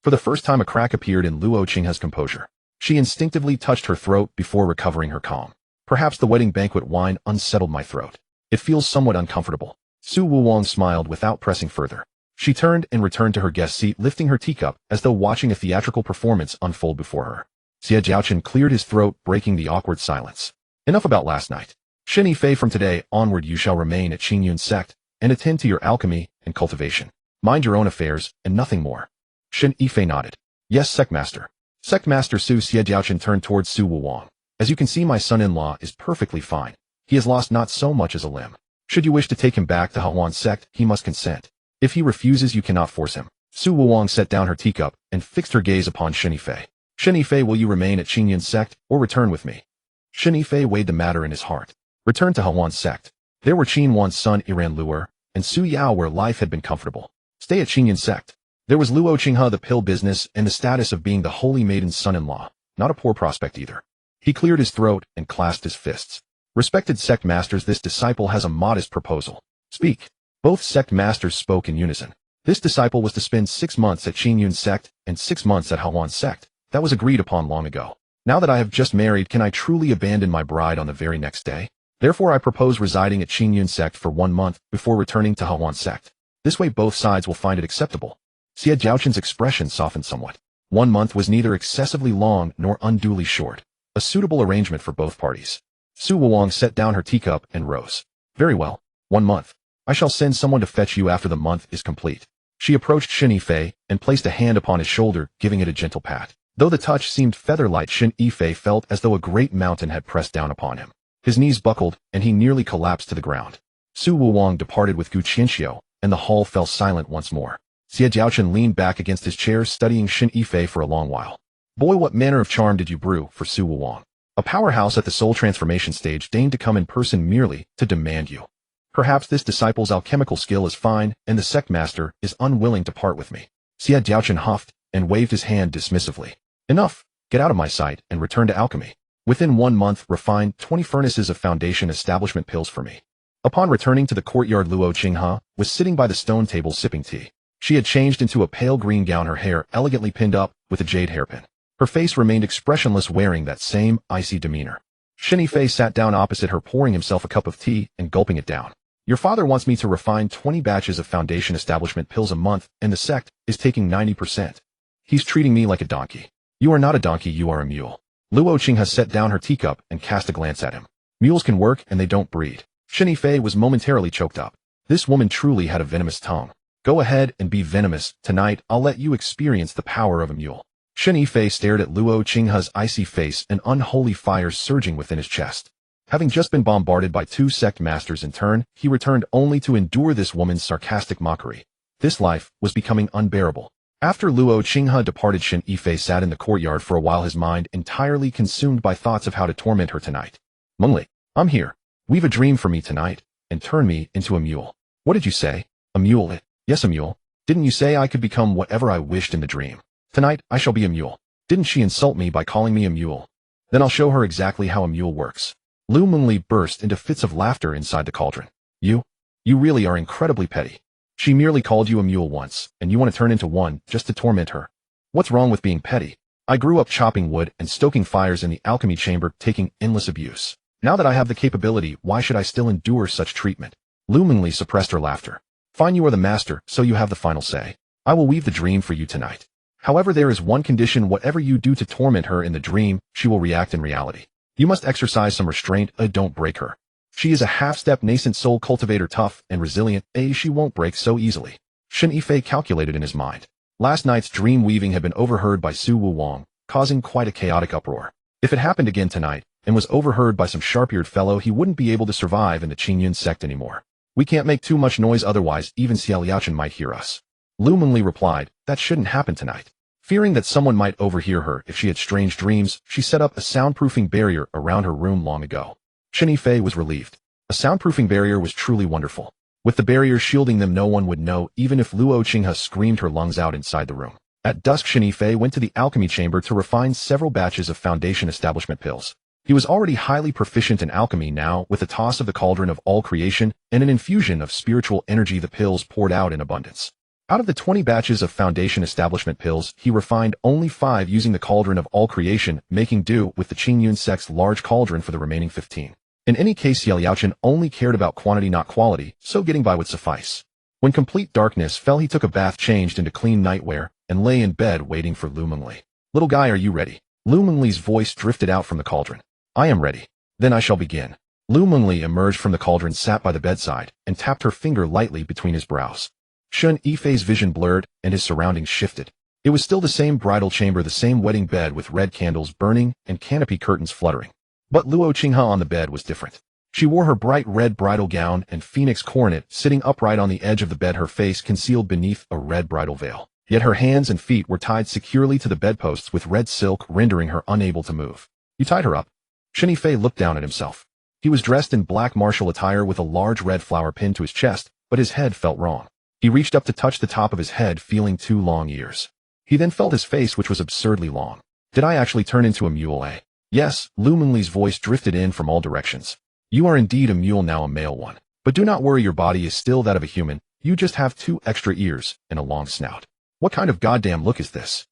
For the first time a crack appeared in Luo Qinghe's composure. She instinctively touched her throat before recovering her calm. "Perhaps the wedding banquet wine unsettled my throat. It feels somewhat uncomfortable." Su Wuwang smiled without pressing further. She turned and returned to her guest seat, lifting her teacup as though watching a theatrical performance unfold before her. Xie Jiaochen cleared his throat, breaking the awkward silence. "Enough about last night. Shen Yifei, from today onward you shall remain at Hehuan Sect and attend to your alchemy and cultivation. Mind your own affairs and nothing more." Shen Yifei nodded. "Yes, Sect Master." Sect Master Su. Xie Jiaochen turned towards Su Wuwang. "As you can see, my son-in-law is perfectly fine. He has lost not so much as a limb. Should you wish to take him back to Hehuan Sect, he must consent. If he refuses, you cannot force him." Su Wuwang set down her teacup and fixed her gaze upon Shen Yifei. "Shen Yifei, will you remain at Hehuan Sect or return with me?" Shen Yifei weighed the matter in his heart. Return to Hehuan Sect. There were Qin Wan's son Iran Luer and Su Yao, where life had been comfortable. Stay at Hehuan Sect. There was Luo Qinghe, the pill business, and the status of being the holy maiden's son-in-law. Not a poor prospect either. He cleared his throat and clasped his fists. "Respected sect masters, this disciple has a modest proposal." "Speak." Both sect masters spoke in unison. This disciple was to spend 6 months at Hehuan Sect and 6 months at Hehuan Sect. That was agreed upon long ago. Now that I have just married, can I truly abandon my bride on the very next day? Therefore I propose residing at Hehuan Sect for 1 month before returning to Hehuan Sect. This way both sides will find it acceptable. Xie Jiaochen's expression softened somewhat. 1 month was neither excessively long nor unduly short. A suitable arrangement for both parties. Su Wuwang set down her teacup and rose. "Very well. 1 month. I shall send someone to fetch you after the month is complete." She approached Shen Yifei and placed a hand upon his shoulder, giving it a gentle pat. Though the touch seemed feather-light, Shen Yifei felt as though a great mountain had pressed down upon him. His knees buckled, and he nearly collapsed to the ground. Su Wuwang departed with Gu Qianxiu, and the hall fell silent once more. Xie Jiaochen leaned back against his chair, studying Shen Yifei for a long while. "Boy, what manner of charm did you brew for Su Wuwang? A powerhouse at the soul transformation stage deigned to come in person merely to demand you. Perhaps this disciple's alchemical skill is fine, and the sect master is unwilling to part with me." Xie Jiaochen huffed and waved his hand dismissively. "Enough. Get out of my sight and return to alchemy. Within 1 month, refine 20 furnaces of foundation establishment pills for me." Upon returning to the courtyard, Luo Qinghe was sitting by the stone table sipping tea. She had changed into a pale green gown, her hair elegantly pinned up with a jade hairpin. Her face remained expressionless, wearing that same icy demeanor. Shen Yifei sat down opposite her, pouring himself a cup of tea and gulping it down. "Your father wants me to refine 20 batches of foundation establishment pills a month, and the sect is taking 90%. He's treating me like a donkey." "You are not a donkey, you are a mule." Luo Qinghe set down her teacup and cast a glance at him. "Mules can work and they don't breed." Shen Yifei was momentarily choked up. This woman truly had a venomous tongue. Go ahead and be venomous. Tonight, I'll let you experience the power of a mule. Shen Yifei stared at Luo Qinghe's icy face, an unholy fire surging within his chest. Having just been bombarded by 2 sect masters in turn, he returned only to endure this woman's sarcastic mockery. This life was becoming unbearable. After Luo Qinghe departed, Shen Yifei sat in the courtyard for a while, his mind entirely consumed by thoughts of how to torment her tonight. Mengli, I'm here. Weave a dream for me tonight, and turn me into a mule. What did you say? A mule? Yes, a mule. Didn't you say I could become whatever I wished in the dream? Tonight, I shall be a mule. Didn't she insult me by calling me a mule? Then I'll show her exactly how a mule works. Lu Mengli burst into fits of laughter inside the cauldron. You really are incredibly petty. She merely called you a mule once, and you want to turn into one just to torment her. What's wrong with being petty? I grew up chopping wood and stoking fires in the alchemy chamber, taking endless abuse. Now that I have the capability, why should I still endure such treatment? Lu Mengli suppressed her laughter. Fine, you are the master, so you have the final say. I will weave the dream for you tonight. However, there is one condition: whatever you do to torment her in the dream, she will react in reality. You must exercise some restraint. Don't break her. She is a half-step nascent soul cultivator, tough and resilient. She won't break so easily. Shen Yifei calculated in his mind. Last night's dream weaving had been overheard by Su Wuwang, causing quite a chaotic uproar. If it happened again tonight, and was overheard by some sharp-eared fellow, he wouldn't be able to survive in the Hehuan Sect anymore. We can't make too much noise, otherwise even xianxia might hear us. Lu Mengli replied, that shouldn't happen tonight. Fearing that someone might overhear her if she had strange dreams, she set up a soundproofing barrier around her room long ago. Shen Yifei was relieved. A soundproofing barrier was truly wonderful. With the barrier shielding them, no one would know, even if Luo Qinghe screamed her lungs out inside the room. At dusk, Shen Yifei went to the alchemy chamber to refine several batches of foundation establishment pills. He was already highly proficient in alchemy now. With a toss of the Cauldron of All Creation and an infusion of spiritual energy, the pills poured out in abundance. Out of the 20 batches of foundation establishment pills, he refined only 5 using the Cauldron of All Creation, making do with the Hehuan Sect's large cauldron for the remaining 15. In any case, Xiaoliaochen only cared about quantity, not quality, so getting by would suffice. When complete darkness fell, he took a bath, changed into clean nightwear, and lay in bed waiting for Lu Mengli. Little guy, are you ready? Lu Mengli's voice drifted out from the cauldron. I am ready. Then I shall begin. Lu Mengli emerged from the cauldron, sat by the bedside, and tapped her finger lightly between his brows. Shen Yifei's vision blurred, and his surroundings shifted. It was still the same bridal chamber, the same wedding bed with red candles burning and canopy curtains fluttering. But Luo Qinghe on the bed was different. She wore her bright red bridal gown and phoenix coronet, sitting upright on the edge of the bed, her face concealed beneath a red bridal veil. Yet her hands and feet were tied securely to the bedposts with red silk, rendering her unable to move. You tied her up? Shen Yifei looked down at himself. He was dressed in black martial attire with a large red flower pinned to his chest, but his head felt wrong. He reached up to touch the top of his head, feeling 2 long ears. He then felt his face, which was absurdly long. Did I actually turn into a mule, eh? Yes, Lu Mengli's voice drifted in from all directions. You are indeed a mule now, a male one. But do not worry, your body is still that of a human. You just have 2 extra ears and a long snout. What kind of goddamn look is this?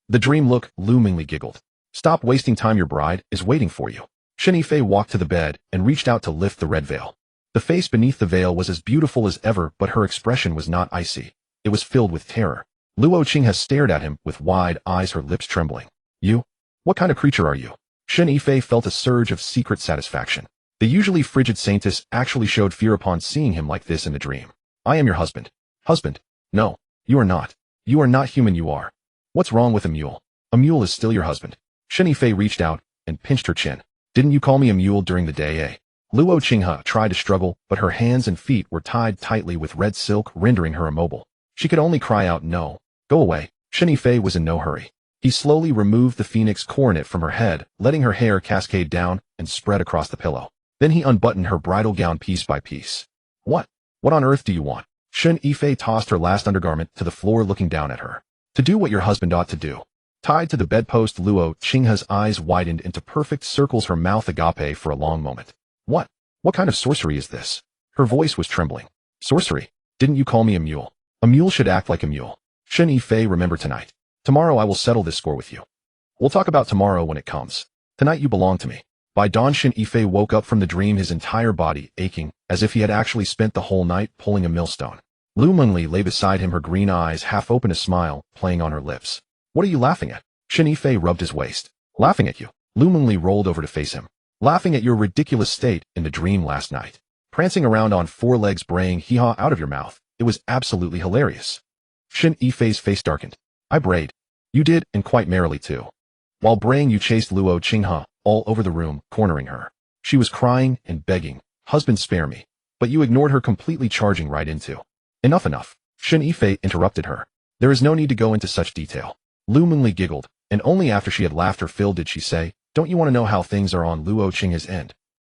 The dream look, Lu Mengli giggled. Stop wasting time, your bride is waiting for you. Shen Yifei walked to the bed and reached out to lift the red veil. The face beneath the veil was as beautiful as ever, but her expression was not icy. It was filled with terror. Luo Qinghe stared at him with wide eyes, her lips trembling. You? What kind of creature are you? Shen Yifei felt a surge of secret satisfaction. The usually frigid saintess actually showed fear upon seeing him like this in the dream. I am your husband. Husband? No, you are not. You are not human, you are. What's wrong with a mule? A mule is still your husband. Shen Yifei reached out and pinched her chin. Didn't you call me a mule during the day, eh? Luo Qinghe tried to struggle, but her hands and feet were tied tightly with red silk, rendering her immobile. She could only cry out, no. Go away. Shen Yifei was in no hurry. He slowly removed the phoenix coronet from her head, letting her hair cascade down and spread across the pillow. Then he unbuttoned her bridal gown piece by piece. What? What on earth do you want? Shen Yifei tossed her last undergarment to the floor, looking down at her. To do what your husband ought to do. Tied to the bedpost, Luo Qinghe's eyes widened into perfect circles, her mouth agape for a long moment. What? What kind of sorcery is this? Her voice was trembling. Sorcery? Didn't you call me a mule? A mule should act like a mule. Shen Yifei, remember tonight. Tomorrow I will settle this score with you. We'll talk about tomorrow when it comes. Tonight you belong to me. By dawn, Shen Yifei woke up from the dream, his entire body aching, as if he had actually spent the whole night pulling a millstone. Lu Mengli lay beside him, her green eyes half open, a smile playing on her lips. What are you laughing at? Shen Yifei rubbed his waist. Laughing at you. Lu Mengli rolled over to face him. Laughing at your ridiculous state in the dream last night. prancing around on 4 legs braying hee-haw out of your mouth. It was absolutely hilarious. Shen Yifei's face darkened. I brayed. You did, and quite merrily too. While braying you chased Luo Qinghe all over the room, cornering her. She was crying and begging, husband spare me. But you ignored her completely, charging right into. Enough. Shen Yifei interrupted her. There is no need to go into such detail. Lu Mengli giggled, and only after she had laughter filled did she say, don't you want to know how things are on Luo Qinghe's end?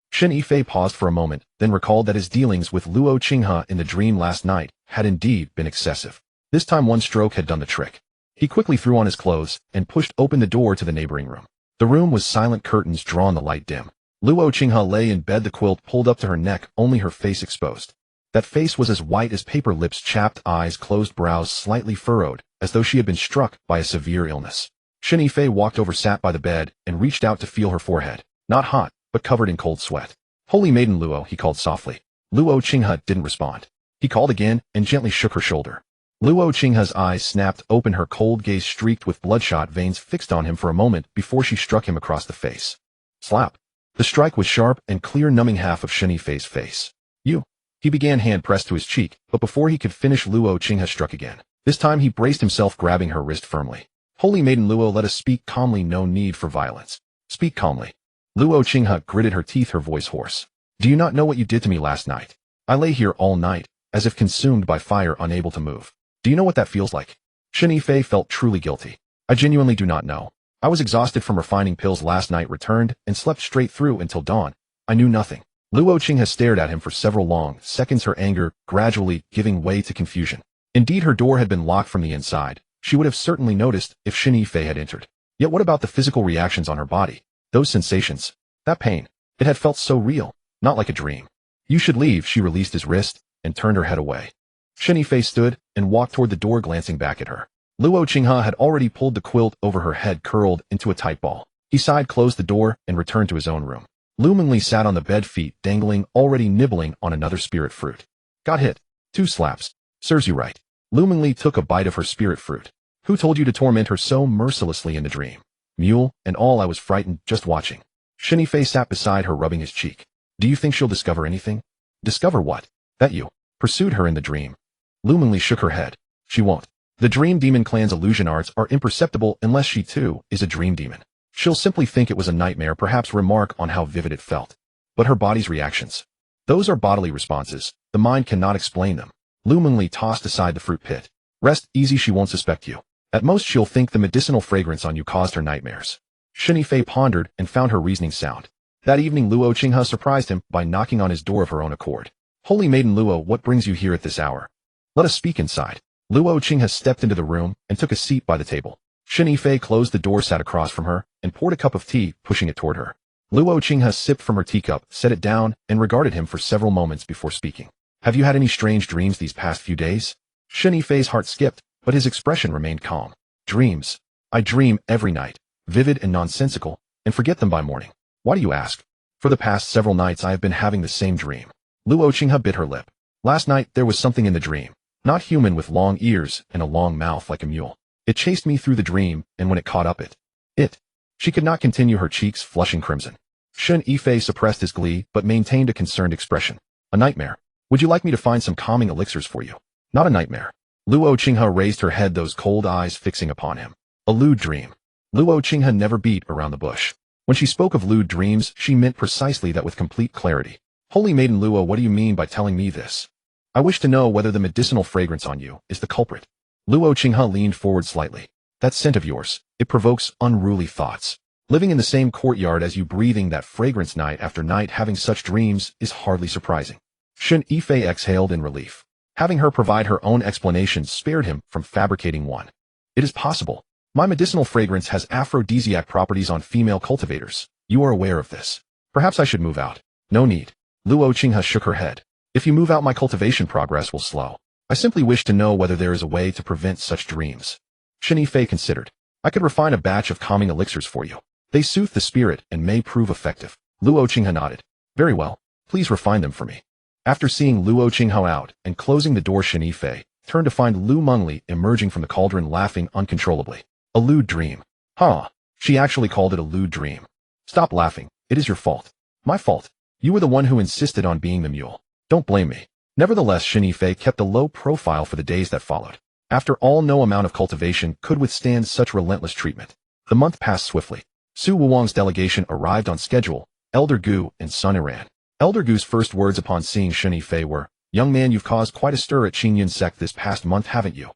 Shen Yifei paused for a moment, then recalled that his dealings with Luo Qinghe in the dream last night had indeed been excessive. This time one stroke had done the trick. He quickly threw on his clothes and pushed open the door to the neighboring room. The room was silent, curtains drawn, the light dim. Luo Qinghe lay in bed, the quilt pulled up to her neck, only her face exposed. That face was as white as paper, lips chapped, eyes closed, brows slightly furrowed, as though she had been struck by a severe illness. Shen Yifei walked over, sat by the bed, and reached out to feel her forehead. Not hot, but covered in cold sweat. Holy maiden Luo, he called softly. Luo Qinghe didn't respond. He called again and gently shook her shoulder. Luo Qinghe's eyes snapped open, her cold gaze streaked with bloodshot veins fixed on him for a moment before she struck him across the face. Slap. The strike was sharp and clear, numbing half of Shen Yifei's face. You. He began, hand pressed to his cheek, but before he could finish Luo Qinghe struck again. This time he braced himself, grabbing her wrist firmly. Holy maiden Luo, let us speak calmly, no need for violence. Speak calmly. Luo Qinghe gritted her teeth, her voice hoarse. Do you not know what you did to me last night? I lay here all night, as if consumed by fire, unable to move. Do you know what that feels like? Shen Yifei felt truly guilty. I genuinely do not know. I was exhausted from refining pills last night, returned, and slept straight through until dawn. I knew nothing. Luo Qinghe stared at him for several long seconds, her anger gradually giving way to confusion. Indeed, her door had been locked from the inside. She would have certainly noticed if Shen Yifei had entered. Yet what about the physical reactions on her body? Those sensations. That pain. It had felt so real, not like a dream. You should leave, she released his wrist and turned her head away. Shen Yifei stood and walked toward the door, glancing back at her. Luo Qinghe had already pulled the quilt over her head, curled into a tight ball. He sighed, closed the door, and returned to his own room. Lu Mengli sat on the bed, feet dangling, already nibbling on another spirit fruit. Got hit. 2 slaps. Serves you right. Lu Mengli took a bite of her spirit fruit. Who told you to torment her so mercilessly in the dream? Mule, and all, I was frightened, just watching. Shen Yifei sat beside her, rubbing his cheek. Do you think she'll discover anything? Discover what? That you pursued her in the dream. Lu Mengli shook her head. She won't. The Dream Demon clan's illusion arts are imperceptible unless she too is a dream demon. She'll simply think it was a nightmare, perhaps remark on how vivid it felt. But her body's reactions. Those are bodily responses. The mind cannot explain them. Lu Mengli tossed aside the fruit pit. Rest easy, she won't suspect you. At most she'll think the medicinal fragrance on you caused her nightmares. Shen Yifei pondered and found her reasoning sound. That evening Luo Qinghe surprised him by knocking on his door of her own accord. Holy maiden Luo, what brings you here at this hour? Let us speak inside. Luo Qinghe stepped into the room and took a seat by the table. Shen Yifei closed the door, sat across from her, and poured a cup of tea, pushing it toward her. Luo Qinghe sipped from her teacup, set it down, and regarded him for several moments before speaking. Have you had any strange dreams these past few days? Shen Yifei's heart skipped, but his expression remained calm. Dreams. I dream every night, vivid and nonsensical, and forget them by morning. Why do you ask? For the past several nights I have been having the same dream. Luo Qinghe bit her lip. Last night there was something in the dream. Not human, with long ears and a long mouth like a mule. It chased me through the dream, and when it caught up it. She could not continue, her cheeks flushing crimson. Shen Yifei suppressed his glee, but maintained a concerned expression. A nightmare. Would you like me to find some calming elixirs for you? Not a nightmare. Luo Qinghe raised her head, those cold eyes fixing upon him. A lewd dream. Luo Qinghe never beat around the bush. When she spoke of lewd dreams, she meant precisely that, with complete clarity. Holy maiden Luo, what do you mean by telling me this? I wish to know whether the medicinal fragrance on you is the culprit. Luo Qinghe leaned forward slightly. That scent of yours, it provokes unruly thoughts. Living in the same courtyard as you, breathing that fragrance night after night, having such dreams, is hardly surprising. Shen Yifei exhaled in relief. Having her provide her own explanations spared him from fabricating one. It is possible. My medicinal fragrance has aphrodisiac properties on female cultivators. You are aware of this. Perhaps I should move out. No need. Luo Qinghe shook her head. If you move out, my cultivation progress will slow. I simply wish to know whether there is a way to prevent such dreams. Shen Yifei considered. I could refine a batch of calming elixirs for you. They soothe the spirit and may prove effective. Luo Qinghe nodded. Very well. Please refine them for me. After seeing Luo Qinghe out and closing the door, Shen Yifei turned to find Lu Mengli emerging from the cauldron, laughing uncontrollably. A lewd dream. Huh. She actually called it a lewd dream. Stop laughing. It is your fault. My fault. You were the one who insisted on being the mule. Don't blame me. Nevertheless, Shen Yifei kept a low profile for the days that followed. After all, no amount of cultivation could withstand such relentless treatment. The month passed swiftly. Su Wuong's delegation arrived on schedule, Elder Gu and Sun Iran. Elder Gu's first words upon seeing Shen Yifei were, "Young man, you've caused quite a stir at Hehuan Sect this past month, haven't you?"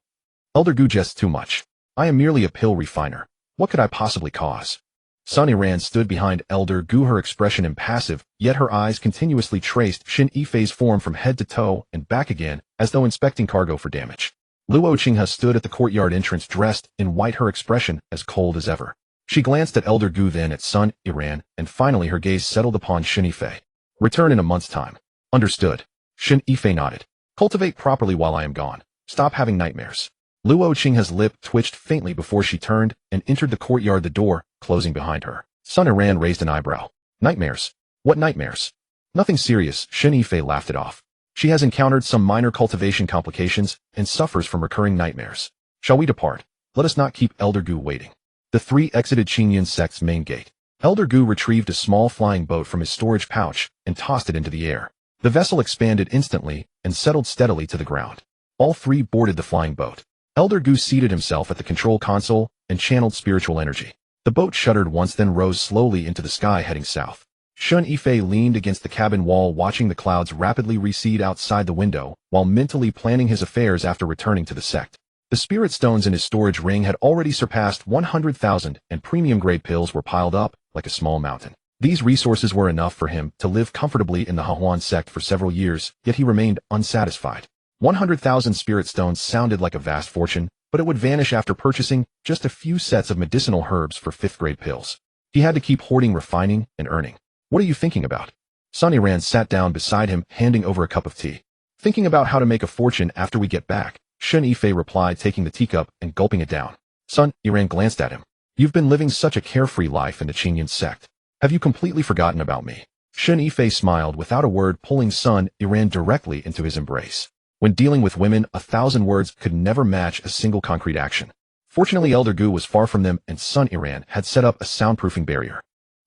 Elder Gu jests too much. I am merely a pill refiner. What could I possibly cause? Sun Iran stood behind Elder Gu, her expression impassive, yet her eyes continuously traced Shen Yifei's form from head to toe and back again, as though inspecting cargo for damage. Luo Qinghe stood at the courtyard entrance dressed in white, her expression as cold as ever. She glanced at Elder Gu, then at Sun Iran, and finally her gaze settled upon Shen Yifei. Return in a month's time. Understood. Shen Yifei nodded. Cultivate properly while I am gone. Stop having nightmares. Luo Qinghe's lip twitched faintly before she turned and entered the courtyard, the door closing behind her. Sun Iran raised an eyebrow. Nightmares? What nightmares? Nothing serious, Shen Yifei laughed it off. She has encountered some minor cultivation complications and suffers from recurring nightmares. Shall we depart? Let us not keep Elder Gu waiting. The three exited Hehuan Sect's main gate. Elder Gu retrieved a small flying boat from his storage pouch and tossed it into the air. The vessel expanded instantly and settled steadily to the ground. All three boarded the flying boat. Elder Gu seated himself at the control console and channeled spiritual energy. The boat shuddered once, then rose slowly into the sky, heading south. Shen Yifei leaned against the cabin wall, watching the clouds rapidly recede outside the window, while mentally planning his affairs after returning to the sect. The spirit stones in his storage ring had already surpassed 100,000, and premium-grade pills were piled up like a small mountain. These resources were enough for him to live comfortably in the Hehuan Sect for several years, yet he remained unsatisfied. 100,000 spirit stones sounded like a vast fortune, but it would vanish after purchasing just a few sets of medicinal herbs for 5th-grade pills. He had to keep hoarding, refining, and earning. What are you thinking about? Sun Iran sat down beside him, handing over a cup of tea. Thinking about how to make a fortune after we get back, Shen Yifei replied, taking the teacup and gulping it down. Sun Iran glanced at him. You've been living such a carefree life in the Hehuan Sect. Have you completely forgotten about me? Shen Yifei smiled without a word, pulling Sun Iran directly into his embrace. When dealing with women, 1,000 words could never match a single concrete action. Fortunately, Elder Gu was far from them, and Sun Iran had set up a soundproofing barrier.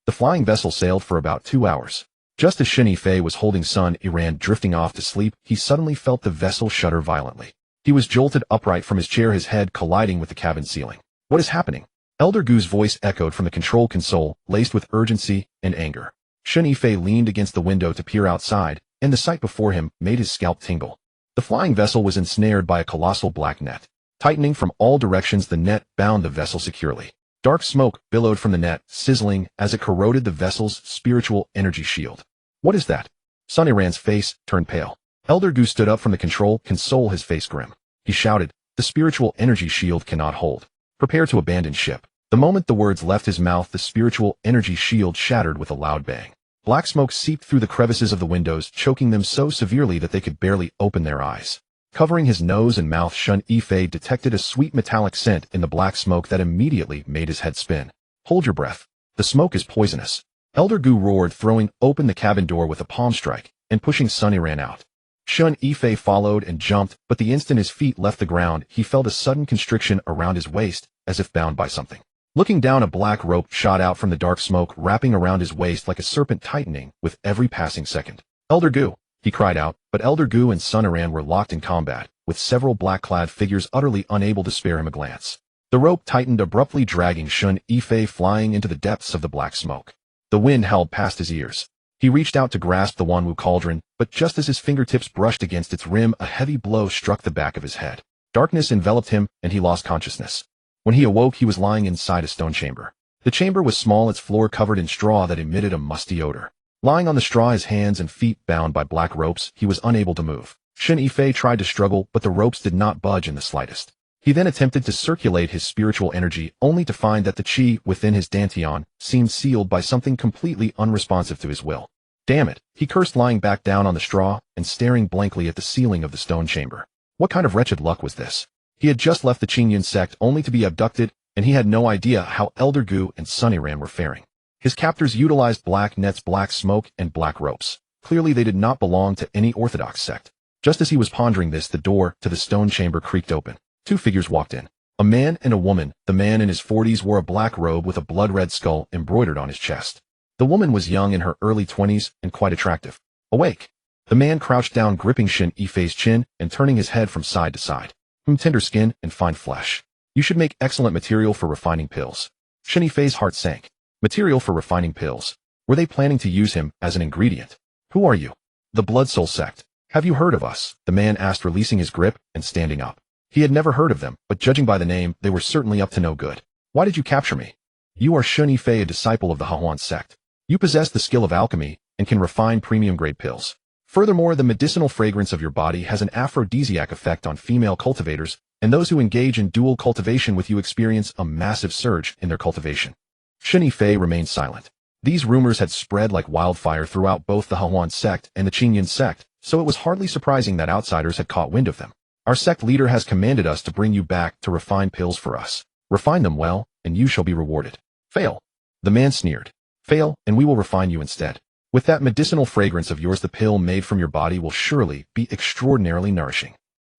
The flying vessel sailed for about 2 hours. Just as Shen Yifei was holding Sun Iran drifting off to sleep, he suddenly felt the vessel shudder violently. He was jolted upright from his chair, his head colliding with the cabin ceiling. What is happening? Elder Gu's voice echoed from the control console, laced with urgency and anger. Shen Yifei leaned against the window to peer outside, and the sight before him made his scalp tingle. The flying vessel was ensnared by a colossal black net. Tightening from all directions, the net bound the vessel securely. Dark smoke billowed from the net, sizzling as it corroded the vessel's spiritual energy shield. What is that? Sun Iran's face turned pale. Elder Gu stood up from the control console, his face grim. He shouted, "The spiritual energy shield cannot hold. Prepare to abandon ship." The moment the words left his mouth, the spiritual energy shield shattered with a loud bang. Black smoke seeped through the crevices of the windows, choking them so severely that they could barely open their eyes. Covering his nose and mouth, Shen Yifei detected a sweet metallic scent in the black smoke that immediately made his head spin. Hold your breath. The smoke is poisonous. Elder Gu roared, throwing open the cabin door with a palm strike and pushing Sun Iran out. Shen Yifei followed and jumped, but the instant his feet left the ground, he felt a sudden constriction around his waist, as if bound by something. Looking down, a black rope shot out from the dark smoke, wrapping around his waist like a serpent, tightening with every passing second. Elder Gu, he cried out, but Elder Gu and Sun Iran were locked in combat, with several black-clad figures utterly unable to spare him a glance. The rope tightened abruptly, dragging Shen Yifei flying into the depths of the black smoke. The wind howled past his ears. He reached out to grasp the Wanwu cauldron, but just as his fingertips brushed against its rim, a heavy blow struck the back of his head. Darkness enveloped him, and he lost consciousness. When he awoke, he was lying inside a stone chamber. The chamber was small, its floor covered in straw that emitted a musty odor. Lying on the straw, his hands and feet bound by black ropes, he was unable to move. Shen Yifei tried to struggle, but the ropes did not budge in the slightest. He then attempted to circulate his spiritual energy, only to find that the qi within his dantian seemed sealed by something completely unresponsive to his will. Damn it, he cursed, lying back down on the straw and staring blankly at the ceiling of the stone chamber. What kind of wretched luck was this? He had just left the Hehuan Sect only to be abducted, and he had no idea how Elder Gu and Sun Iran were faring. His captors utilized black nets, black smoke, and black ropes. Clearly they did not belong to any orthodox sect. Just as he was pondering this, the door to the stone chamber creaked open. 2 figures walked in. A man and a woman. The man in his 40s wore a black robe with a blood-red skull embroidered on his chest. The woman was young, in her early 20s, and quite attractive. Awake. The man crouched down, gripping Shen Yifei's chin and turning his head from side to side. Tender skin and fine flesh. You should make excellent material for refining pills. Shen Yifei's heart sank. Material for refining pills. Were they planning to use him as an ingredient? Who are you? The Blood Soul Sect. Have you heard of us? The man asked, releasing his grip and standing up. He had never heard of them, but judging by the name, they were certainly up to no good. Why did you capture me? You are Shen Yifei, a disciple of the Hehuan Sect. You possess the skill of alchemy and can refine premium-grade pills. Furthermore, the medicinal fragrance of your body has an aphrodisiac effect on female cultivators, and those who engage in dual cultivation with you experience a massive surge in their cultivation. Shen Yifei remained silent. These rumors had spread like wildfire throughout both the Hehuan Sect and the Hehuan Sect, so it was hardly surprising that outsiders had caught wind of them. Our sect leader has commanded us to bring you back to refine pills for us. Refine them well, and you shall be rewarded. Fail. The man sneered. Fail, and we will refine you instead. With that medicinal fragrance of yours, the pill made from your body will surely be extraordinarily nourishing.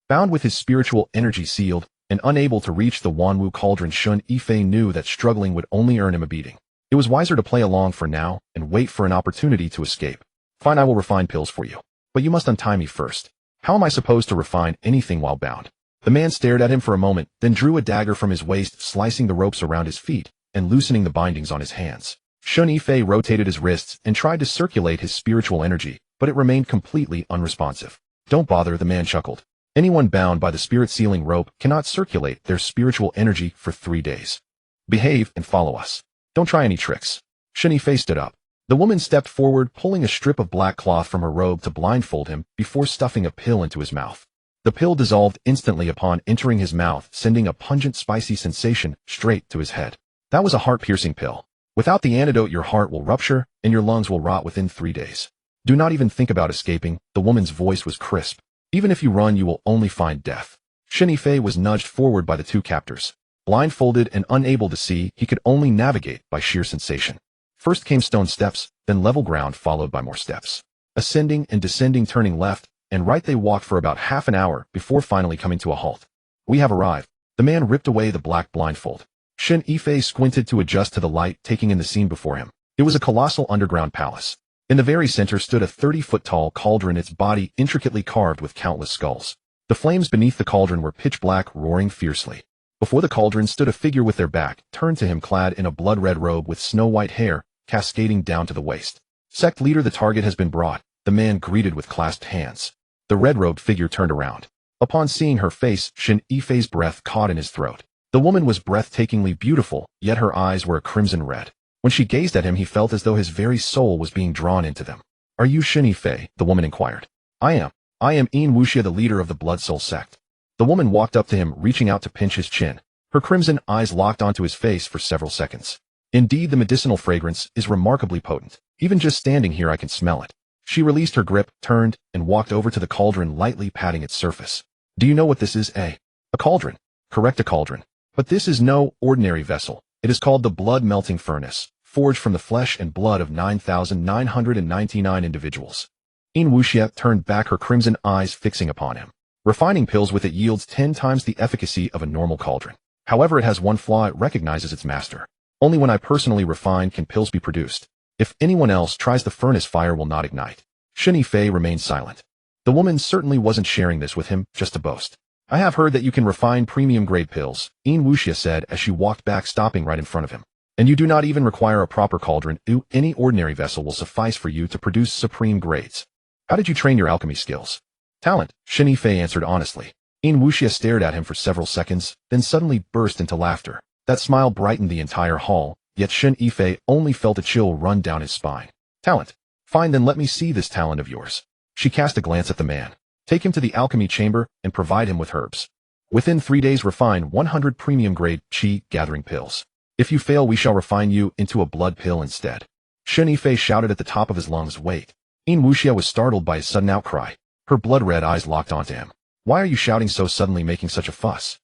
Bound with his spiritual energy sealed, and unable to reach the Wanwu cauldron, Shen Yifei knew that struggling would only earn him a beating. It was wiser to play along for now and wait for an opportunity to escape. Fine, I will refine pills for you. But you must untie me first. How am I supposed to refine anything while bound? The man stared at him for a moment, then drew a dagger from his waist, slicing the ropes around his feet and loosening the bindings on his hands. Shen Yifei rotated his wrists and tried to circulate his spiritual energy, but it remained completely unresponsive. Don't bother, the man chuckled. Anyone bound by the spirit sealing rope cannot circulate their spiritual energy for 3 days. Behave and follow us. Don't try any tricks. Shen Yifei stood up. The woman stepped forward, pulling a strip of black cloth from her robe to blindfold him before stuffing a pill into his mouth. The pill dissolved instantly upon entering his mouth, sending a pungent, spicy sensation straight to his head. That was a heart-piercing pill. Without the antidote, your heart will rupture and your lungs will rot within 3 days. Do not even think about escaping. The woman's voice was crisp. Even if you run, you will only find death. Shen Yifei was nudged forward by the two captors. Blindfolded and unable to see, he could only navigate by sheer sensation. First came stone steps, then level ground, followed by more steps. Ascending and descending, turning left and right, they walked for about half an hour before finally coming to a halt. We have arrived. The man ripped away the black blindfold. Shen Yifei squinted to adjust to the light, taking in the scene before him. It was a colossal underground palace. In the very center stood a 30-foot-tall cauldron, its body intricately carved with countless skulls. The flames beneath the cauldron were pitch black, roaring fiercely. Before the cauldron stood a figure with their back turned to him, clad in a blood-red robe with snow-white hair cascading down to the waist. Sect leader, the target has been brought, the man greeted with clasped hands. The red-robed figure turned around. Upon seeing her face, Shen Yifei's breath caught in his throat. The woman was breathtakingly beautiful, yet her eyes were a crimson red. When she gazed at him, he felt as though his very soul was being drawn into them. Are you Shen Yifei? The woman inquired. I am xianxia, the leader of the Blood Soul Sect. The woman walked up to him, reaching out to pinch his chin. Her crimson eyes locked onto his face for several seconds. Indeed, the medicinal fragrance is remarkably potent. Even just standing here, I can smell it. She released her grip, turned, and walked over to the cauldron, lightly patting its surface. Do you know what this is? A cauldron. Correct, a cauldron. But this is no ordinary vessel. It is called the blood-melting furnace, forged from the flesh and blood of 9,999 individuals. Xianxia turned back, her crimson eyes fixing upon him. Refining pills with it yields 10 times the efficacy of a normal cauldron. However, it has one flaw: it recognizes its master. Only when I personally refine can pills be produced. If anyone else tries, the furnace fire will not ignite. Shen Yifei remained silent. The woman certainly wasn't sharing this with him just to boast. I have heard that you can refine premium-grade pills, Xianxia said as she walked back, stopping right in front of him. And you do not even require a proper cauldron. Any ordinary vessel will suffice for you to produce supreme grades. How did you train your alchemy skills? Talent, Shen Yifei answered honestly. Xianxia stared at him for several seconds, then suddenly burst into laughter. That smile brightened the entire hall, yet Shen Yifei only felt a chill run down his spine. Talent. Fine, then let me see this talent of yours. She cast a glance at the man. Take him to the alchemy chamber and provide him with herbs. Within 3 days, refine 100 premium-grade qi gathering pills. If you fail, we shall refine you into a blood pill instead. Shen Yifei shouted at the top of his lungs. Wait. Xianxia was startled by his sudden outcry. Her blood-red eyes locked onto him. Why are you shouting so suddenly, making such a fuss?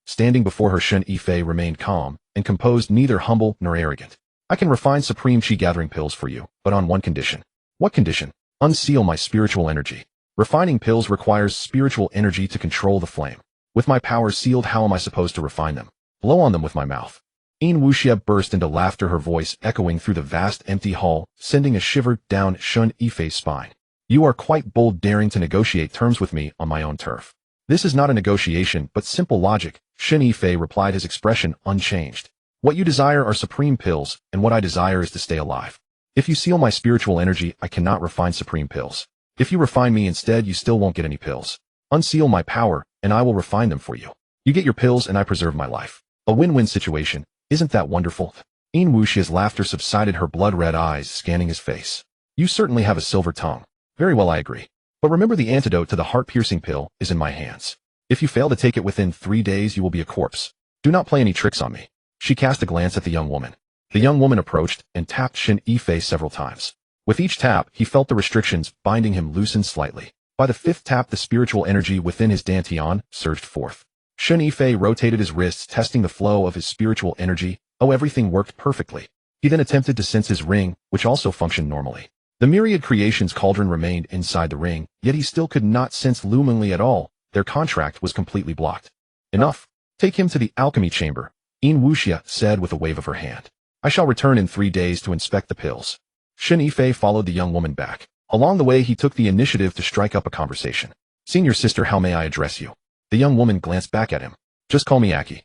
Standing before her, Shen Yifei remained calm and composed, neither humble nor arrogant. I can refine supreme qi gathering pills for you, but on one condition. What condition? Unseal my spiritual energy. Refining pills requires spiritual energy to control the flame. With my powers sealed, how am I supposed to refine them? Blow on them with my mouth. Xianxia burst into laughter, her voice echoing through the vast empty hall, sending a shiver down Shen Yifei's spine. You are quite bold daring to negotiate terms with me on my own turf. This is not a negotiation, but simple logic, Shen Yifei replied, his expression unchanged. What you desire are supreme pills, and what I desire is to stay alive. If you seal my spiritual energy, I cannot refine supreme pills. If you refine me instead, you still won't get any pills. Unseal my power, and I will refine them for you. You get your pills, and I preserve my life. A win-win situation. Isn't that wonderful? Yin Wuxia's laughter subsided, her blood-red eyes scanning his face. You certainly have a silver tongue. Very well, I agree. But remember, the antidote to the heart-piercing pill is in my hands. If you fail to take it within 3 days, you will be a corpse. Do not play any tricks on me. She cast a glance at the young woman. The young woman approached and tapped Shen Yifei several times. With each tap, he felt the restrictions binding him loosen slightly. By the 5th tap, the spiritual energy within his dantian surged forth. Shen Yifei rotated his wrists, testing the flow of his spiritual energy. Oh, everything worked perfectly. He then attempted to sense his ring, which also functioned normally. The myriad creations cauldron remained inside the ring, yet he still could not sense luminally at all. Their contract was completely blocked. Enough. Take him to the alchemy chamber, Yin Wuxia said with a wave of her hand. I shall return in 3 days to inspect the pills. Shen Yifei followed the young woman back. Along the way, he took the initiative to strike up a conversation. Senior sister, how may I address you? The young woman glanced back at him. Just call me Aki.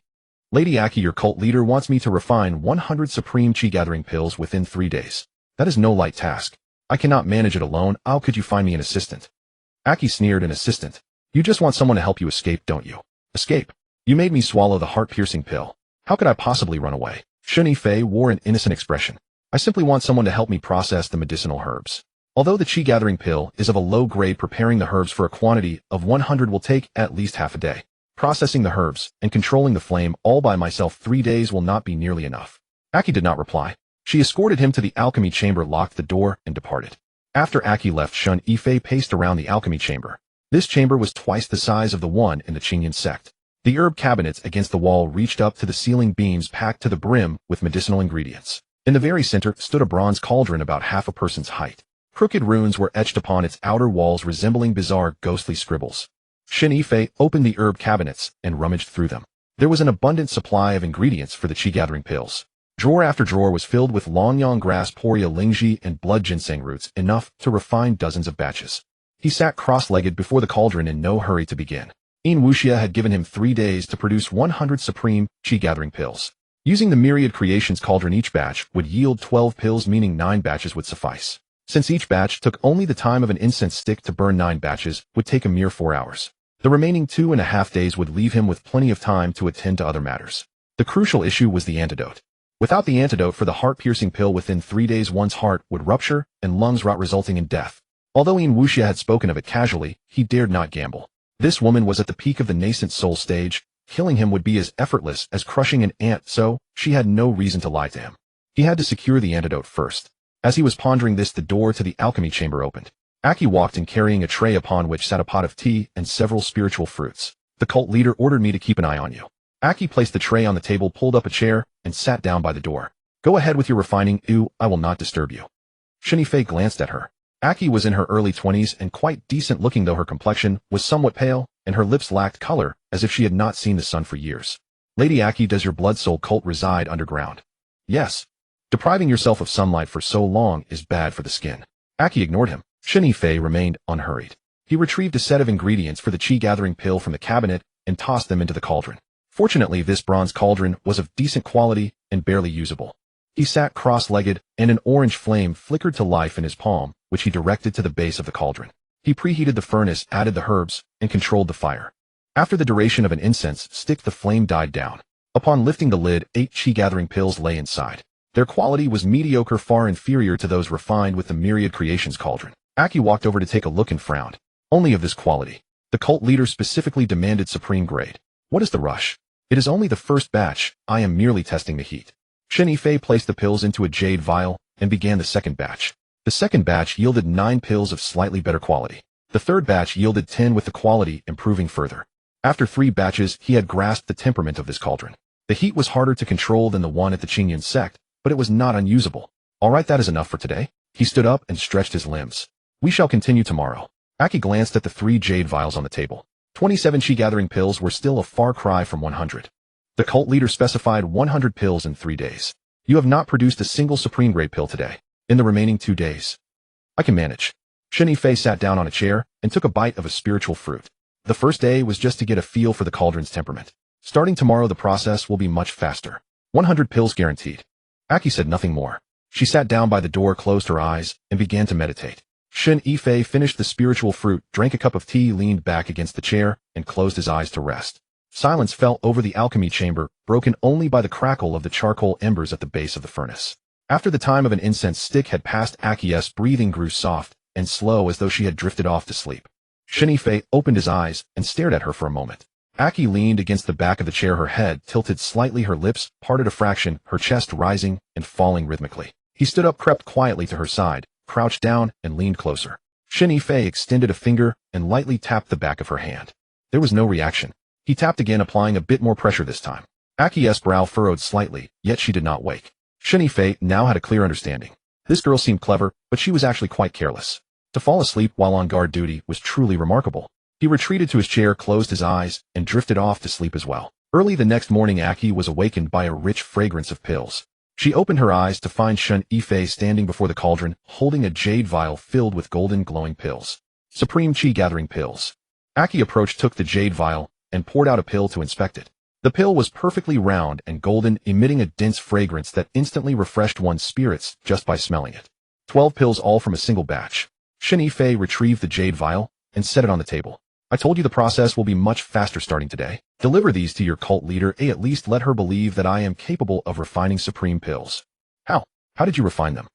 Lady Aki, your cult leader wants me to refine 100 supreme chi gathering pills within 3 days. That is no light task. I cannot manage it alone. How could you find me an assistant? Aki sneered. An assistant? You just want someone to help you escape, don't you? Escape? You made me swallow the heart-piercing pill. How could I possibly run away? Shen Yifei wore an innocent expression. I simply want someone to help me process the medicinal herbs. Although the chi gathering pill is of a low grade, preparing the herbs for a quantity of 100 will take at least half a day. Processing the herbs and controlling the flame all by myself 3 days will not be nearly enough. Aki did not reply. She escorted him to the alchemy chamber, locked the door, and departed. After Aki left, Shen Yifei paced around the alchemy chamber. This chamber was twice the size of the one in the Hehuan Sect. The herb cabinets against the wall reached up to the ceiling beams, packed to the brim with medicinal ingredients. In the very center stood a bronze cauldron about half a person's height. Crooked runes were etched upon its outer walls, resembling bizarre, ghostly scribbles. Shen Yifei opened the herb cabinets and rummaged through them. There was an abundant supply of ingredients for the chi-gathering pills. Drawer after drawer was filled with longyang grass, poria lingji, and blood ginseng roots, enough to refine dozens of batches. He sat cross-legged before the cauldron in no hurry to begin. Yin Wuxia had given him 3 days to produce 100 supreme chi-gathering pills. Using the myriad creations cauldron, each batch would yield 12 pills, meaning 9 batches would suffice. Since each batch took only the time of an incense stick to burn, 9 batches would take a mere 4 hours. The remaining 2.5 days would leave him with plenty of time to attend to other matters. The crucial issue was the antidote. Without the antidote for the heart-piercing pill, within 3 days one's heart would rupture and lungs rot, resulting in death. Although Yin Wuxia had spoken of it casually, he dared not gamble. This woman was at the peak of the nascent soul stage. Killing him would be as effortless as crushing an ant, so she had no reason to lie to him. He had to secure the antidote first. As he was pondering this, the door to the alchemy chamber opened. Aki walked in, carrying a tray upon which sat a pot of tea and several spiritual fruits. The cult leader ordered me to keep an eye on you. Aki placed the tray on the table, pulled up a chair, and sat down by the door. Go ahead with your refining. I will not disturb you. Shen Yifei glanced at her. Aki was in her early 20s and quite decent looking, though her complexion was somewhat pale and her lips lacked color, as if she had not seen the sun for years. Lady Aki, does your blood soul cult reside underground? Yes. Depriving yourself of sunlight for so long is bad for the skin. Aki ignored him. Shen Yifei remained unhurried. He retrieved a set of ingredients for the chi-gathering pill from the cabinet and tossed them into the cauldron. Fortunately, this bronze cauldron was of decent quality and barely usable. He sat cross-legged, and an orange flame flickered to life in his palm, which he directed to the base of the cauldron. He preheated the furnace, added the herbs, and controlled the fire. After the duration of an incense stick, the flame died down. Upon lifting the lid, 8 chi-gathering pills lay inside. Their quality was mediocre, far inferior to those refined with the myriad creations cauldron. Aki walked over to take a look and frowned. Only of this quality. The cult leader specifically demanded supreme grade. What is the rush? It is only the first batch. I am merely testing the heat. Shen Yifei placed the pills into a jade vial and began the second batch. The second batch yielded 9 pills of slightly better quality. The third batch yielded 10, with the quality improving further. After 3 batches, he had grasped the temperament of this cauldron. The heat was harder to control than the one at the Hehuan Sect, but it was not unusable. All right, that is enough for today. He stood up and stretched his limbs. We shall continue tomorrow. Aki glanced at the 3 jade vials on the table. 27 chi-gathering pills were still a far cry from 100. The cult leader specified 100 pills in 3 days. You have not produced a single supreme grade pill today. In the remaining 2 days, I can manage. Shen Yifei sat down on a chair and took a bite of a spiritual fruit. The first day was just to get a feel for the cauldron's temperament. Starting tomorrow the process will be much faster. 100 pills guaranteed. Aki said nothing more. She sat down by the door, closed her eyes, and began to meditate. Shen Yifei finished the spiritual fruit, drank a cup of tea, leaned back against the chair, and closed his eyes to rest. Silence fell over the alchemy chamber, broken only by the crackle of the charcoal embers at the base of the furnace. After the time of an incense stick had passed, Aki's breathing grew soft and slow as though she had drifted off to sleep. Shen Yifei opened his eyes and stared at her for a moment. Aki leaned against the back of the chair, her head tilted slightly, her lips parted a fraction, her chest rising and falling rhythmically. He stood up, crept quietly to her side, crouched down, and leaned closer. Shen Yifei extended a finger and lightly tapped the back of her hand. There was no reaction. He tapped again, applying a bit more pressure this time. Aki's brow furrowed slightly, yet she did not wake. Shen Yifei now had a clear understanding. This girl seemed clever, but she was actually quite careless. To fall asleep while on guard duty was truly remarkable. He retreated to his chair, closed his eyes, and drifted off to sleep as well. Early the next morning, Aki was awakened by a rich fragrance of pills. She opened her eyes to find Shen Yifei standing before the cauldron, holding a jade vial filled with golden glowing pills. Supreme Qi gathering pills. Aki approached, took the jade vial, and poured out a pill to inspect it. The pill was perfectly round and golden, emitting a dense fragrance that instantly refreshed one's spirits just by smelling it. 12 pills, all from a single batch. Shen Yifei retrieved the jade vial and set it on the table. I told you the process will be much faster starting today. Deliver these to your cult leader, at least let her believe that I am capable of refining supreme pills. How? How did you refine them?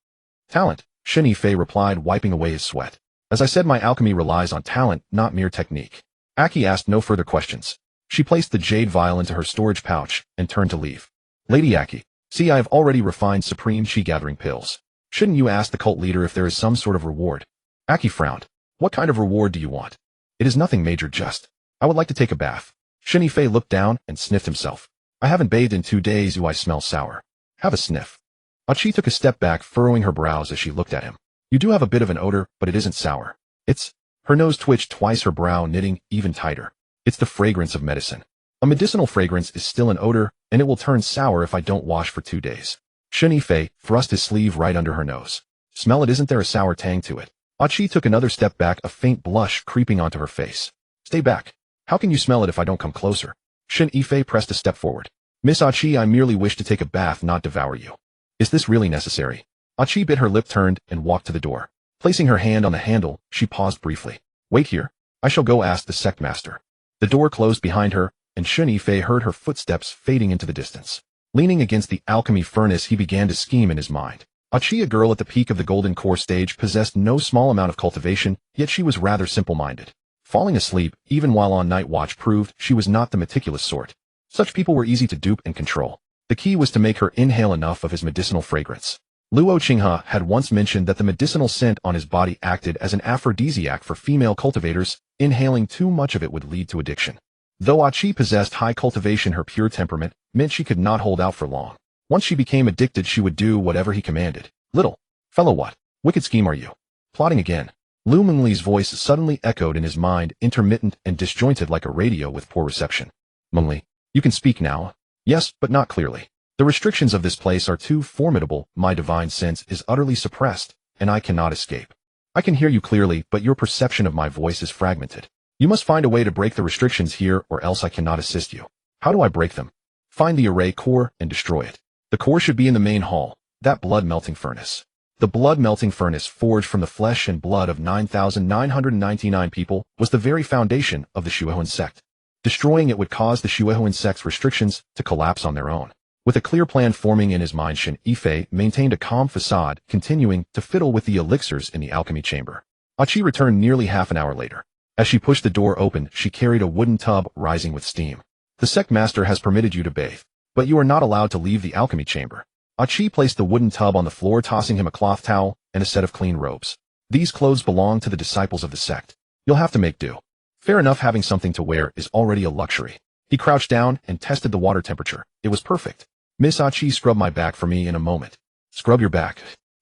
Talent, Shen Yifei replied, wiping away his sweat. As I said, my alchemy relies on talent, not mere technique. Aki asked no further questions. She placed the jade vial into her storage pouch and turned to leave. Lady Aki, see, I have already refined supreme Qi gathering pills. Shouldn't you ask the cult leader if there is some sort of reward? Aki frowned. What kind of reward do you want? It is nothing major, just. I would like to take a bath. Shen Yifei looked down and sniffed himself. I haven't bathed in 2 days. I smell sour. Have a sniff. Achi took a step back, furrowing her brows as she looked at him. You do have a bit of an odor, but it isn't sour. It's... Her nose twitched twice, her brow knitting even tighter. It's the fragrance of medicine. A medicinal fragrance is still an odor, and it will turn sour if I don't wash for 2 days. Shen Yifei thrust his sleeve right under her nose. Smell it, isn't there a sour tang to it? Achi took another step back, a faint blush creeping onto her face. Stay back. How can you smell it if I don't come closer? Shen Yifei pressed a step forward. Miss Achi, I merely wish to take a bath, not devour you. Is this really necessary? Achi bit her lip, turned, and walked to the door. Placing her hand on the handle, she paused briefly. Wait here. I shall go ask the sect master. The door closed behind her, and Shen Yifei heard her footsteps fading into the distance. Leaning against the alchemy furnace, he began to scheme in his mind. Achi, a girl at the peak of the golden core stage, possessed no small amount of cultivation, yet she was rather simple-minded. Falling asleep, even while on night watch, proved she was not the meticulous sort. Such people were easy to dupe and control. The key was to make her inhale enough of his medicinal fragrance. Luo Qinghe had once mentioned that the medicinal scent on his body acted as an aphrodisiac for female cultivators. Inhaling too much of it would lead to addiction. Though Achi possessed high cultivation, her pure temperament meant she could not hold out for long. Once she became addicted, she would do whatever he commanded. Little fellow, what wicked scheme are you plotting again? Lu Mingli's voice suddenly echoed in his mind, intermittent and disjointed like a radio with poor reception. Mingli, you can speak now. Yes, but not clearly. The restrictions of this place are too formidable. My divine sense is utterly suppressed, and I cannot escape. I can hear you clearly, but your perception of my voice is fragmented. You must find a way to break the restrictions here, or else I cannot assist you. How do I break them? Find the array core and destroy it. The core should be in the main hall, that blood-melting furnace. The blood-melting furnace, forged from the flesh and blood of 9,999 people, was the very foundation of the Hehuan Sect. Destroying it would cause the Hehuan Sect's restrictions to collapse on their own. With a clear plan forming in his mind, Shen Yifei maintained a calm facade, continuing to fiddle with the elixirs in the alchemy chamber. Achi returned nearly half an hour later. As she pushed the door open, she carried a wooden tub rising with steam. The sect master has permitted you to bathe, but you are not allowed to leave the alchemy chamber. Achi placed the wooden tub on the floor, tossing him a cloth towel and a set of clean robes. These clothes belong to the disciples of the sect. You'll have to make do. Fair enough, having something to wear is already a luxury. He crouched down and tested the water temperature. It was perfect. Miss Achi, scrub my back for me in a moment. Scrub your back.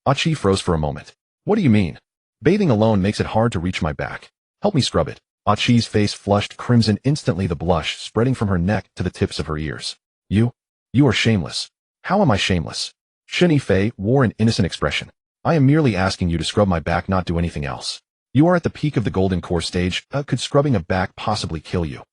Achi froze for a moment. What do you mean? Bathing alone makes it hard to reach my back. Help me scrub it. Achi's face flushed crimson, instantly the blush spreading from her neck to the tips of her ears. You are shameless. How am I shameless? Shen Yifei wore an innocent expression. I am merely asking you to scrub my back, not do anything else. You are at the peak of the golden core stage. Could scrubbing a back possibly kill you?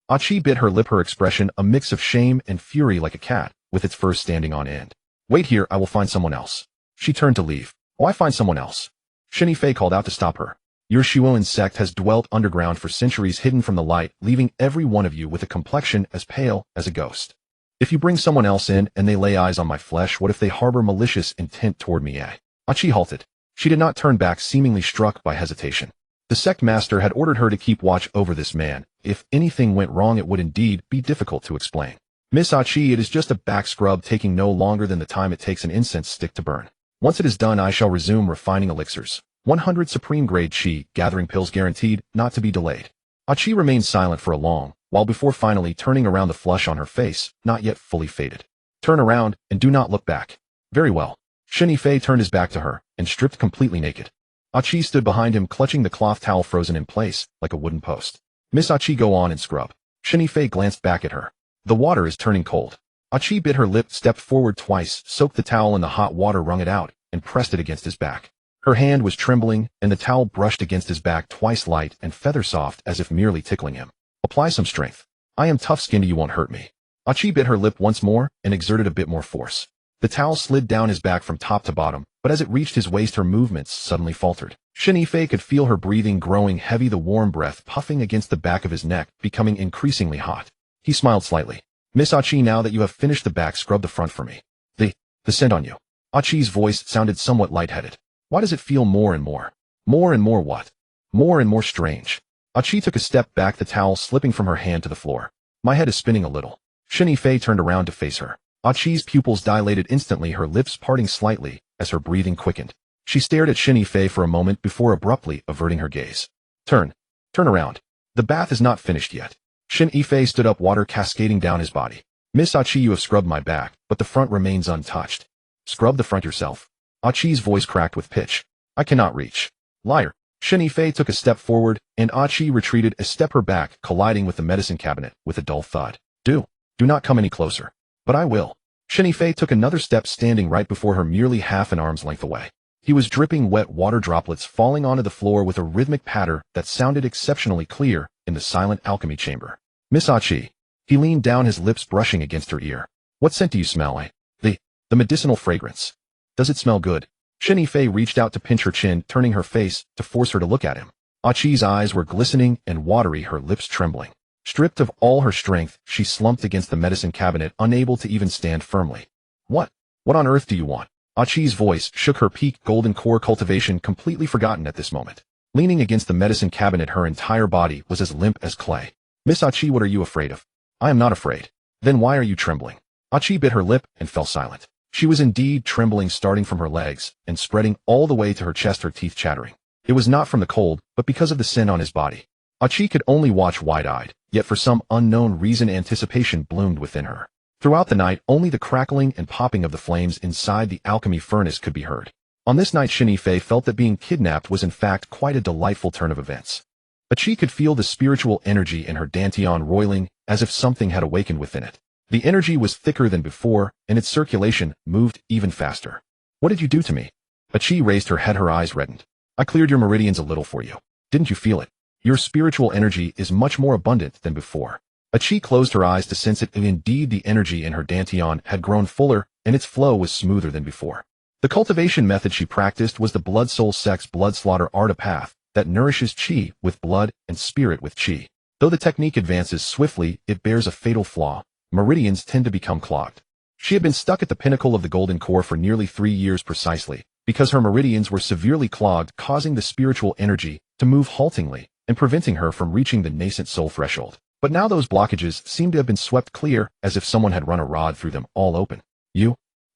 Achi bit her lip, her expression a mix of shame and fury like a cat, with its fur standing on end. Wait here, I will find someone else. She turned to leave. Why find someone else? Shen Yifei called out to stop her. Your Hehuan Sect has dwelt underground for centuries, hidden from the light, leaving every one of you with a complexion as pale as a ghost. If you bring someone else in and they lay eyes on my flesh, what if they harbor malicious intent toward me? Achi halted. She did not turn back, seemingly struck by hesitation. The sect master had ordered her to keep watch over this man. If anything went wrong, it would indeed be difficult to explain. Miss Achi, it is just a back scrub, taking no longer than the time it takes an incense stick to burn. Once it is done, I shall resume refining elixirs. 100 supreme grade chi, gathering pills guaranteed, not to be delayed. Achi remained silent for a long while before finally turning around, the flush on her face not yet fully faded. Turn around and do not look back. Very well. Shen Yifei turned his back to her and stripped completely naked. Achi stood behind him, clutching the cloth towel frozen in place like a wooden post. Miss Achi, go on and scrub. Shen Yifei glanced back at her. The water is turning cold. Achi bit her lip, stepped forward twice, soaked the towel in the hot water, wrung it out, and pressed it against his back. Her hand was trembling, and the towel brushed against his back, twice light and feather soft, as if merely tickling him. Apply some strength. I am tough-skinned, you won't hurt me. Achi bit her lip once more and exerted a bit more force. The towel slid down his back from top to bottom, but as it reached his waist, her movements suddenly faltered. Shen Yifei could feel her breathing growing heavy, the warm breath puffing against the back of his neck, becoming increasingly hot. He smiled slightly. Miss Achi, now that you have finished the back, scrub the front for me. The scent on you. Achi's voice sounded somewhat lightheaded. Why does it feel more and more? More and more what? More and more strange. Achi took a step back, the towel slipping from her hand to the floor. My head is spinning a little. Shen Yifei turned around to face her. Achi's pupils dilated instantly, her lips parting slightly as her breathing quickened. She stared at Shen Yifei for a moment before abruptly averting her gaze. Turn around. The bath is not finished yet. Shen Yifei stood up, water cascading down his body. Miss Achi, you have scrubbed my back, but the front remains untouched. Scrub the front yourself. Achi's voice cracked with pitch. I cannot reach. Liar. Shen Yifei took a step forward, and Achi retreated a step, her back colliding with the medicine cabinet with a dull thud. Do not come any closer. But I will. Shen Yifei took another step, standing right before her, merely half an arm's length away. He was dripping wet water droplets falling onto the floor with a rhythmic patter that sounded exceptionally clear in the silent alchemy chamber. Miss Achi. He leaned down, his lips brushing against her ear. What scent do you smell? The medicinal fragrance. Does it smell good? Shen Yifei reached out to pinch her chin, turning her face to force her to look at him. Achi's eyes were glistening and watery, her lips trembling. Stripped of all her strength, she slumped against the medicine cabinet, unable to even stand firmly. What on earth do you want? Achi's voice shook, her peak golden core cultivation completely forgotten at this moment. Leaning against the medicine cabinet, her entire body was as limp as clay. Miss Achi, what are you afraid of? I am not afraid. Then why are you trembling? Achi bit her lip and fell silent. She was indeed trembling, starting from her legs and spreading all the way to her chest, her teeth chattering. It was not from the cold, but because of the sin on his body. Achi could only watch wide-eyed, yet for some unknown reason anticipation bloomed within her. Throughout the night, only the crackling and popping of the flames inside the alchemy furnace could be heard. On this night, Shen Yifei felt that being kidnapped was in fact quite a delightful turn of events. Achi could feel the spiritual energy in her dantian roiling, as if something had awakened within it. The energy was thicker than before, and its circulation moved even faster. What did you do to me? Achi raised her head, her eyes reddened. I cleared your meridians a little for you. Didn't you feel it? Your spiritual energy is much more abundant than before. Achi closed her eyes to sense it, and indeed the energy in her dantian had grown fuller, and its flow was smoother than before. The cultivation method she practiced was the Blood Soul Sect's blood slaughter art, a path that nourishes chi with blood and spirit with chi. Though the technique advances swiftly, it bears a fatal flaw. Meridians tend to become clogged. She had been stuck at the pinnacle of the golden core for nearly 3 years precisely, because her meridians were severely clogged, causing the spiritual energy to move haltingly and preventing her from reaching the nascent soul threshold. But now those blockages seemed to have been swept clear, as if someone had run a rod through them, all open.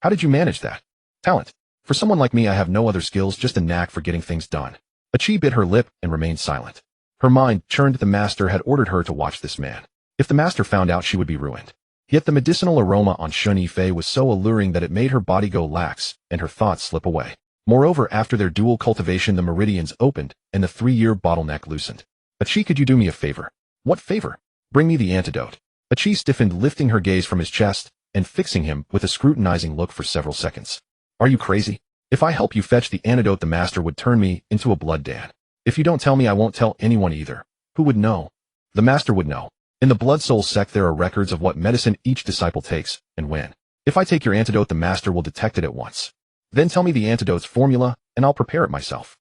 How did you manage that? Talent. For someone like me, I have no other skills, just a knack for getting things done. Achi bit her lip and remained silent. Her mind churned. The master had ordered her to watch this man. If the master found out, she would be ruined. Yet the medicinal aroma on Shen Yifei was so alluring that it made her body go lax and her thoughts slip away. Moreover, after their dual cultivation, the meridians opened and the 3-year bottleneck loosened. Achi, could you do me a favor? What favor? Bring me the antidote. Achi stiffened, lifting her gaze from his chest and fixing him with a scrutinizing look for several seconds. Are you crazy? If I help you fetch the antidote, the master would turn me into a blood dan. If you don't tell me, I won't tell anyone either. Who would know? The master would know. In the Blood Soul Sect there are records of what medicine each disciple takes, and when. If I take your antidote, the master will detect it at once. Then tell me the antidote's formula, and I'll prepare it myself.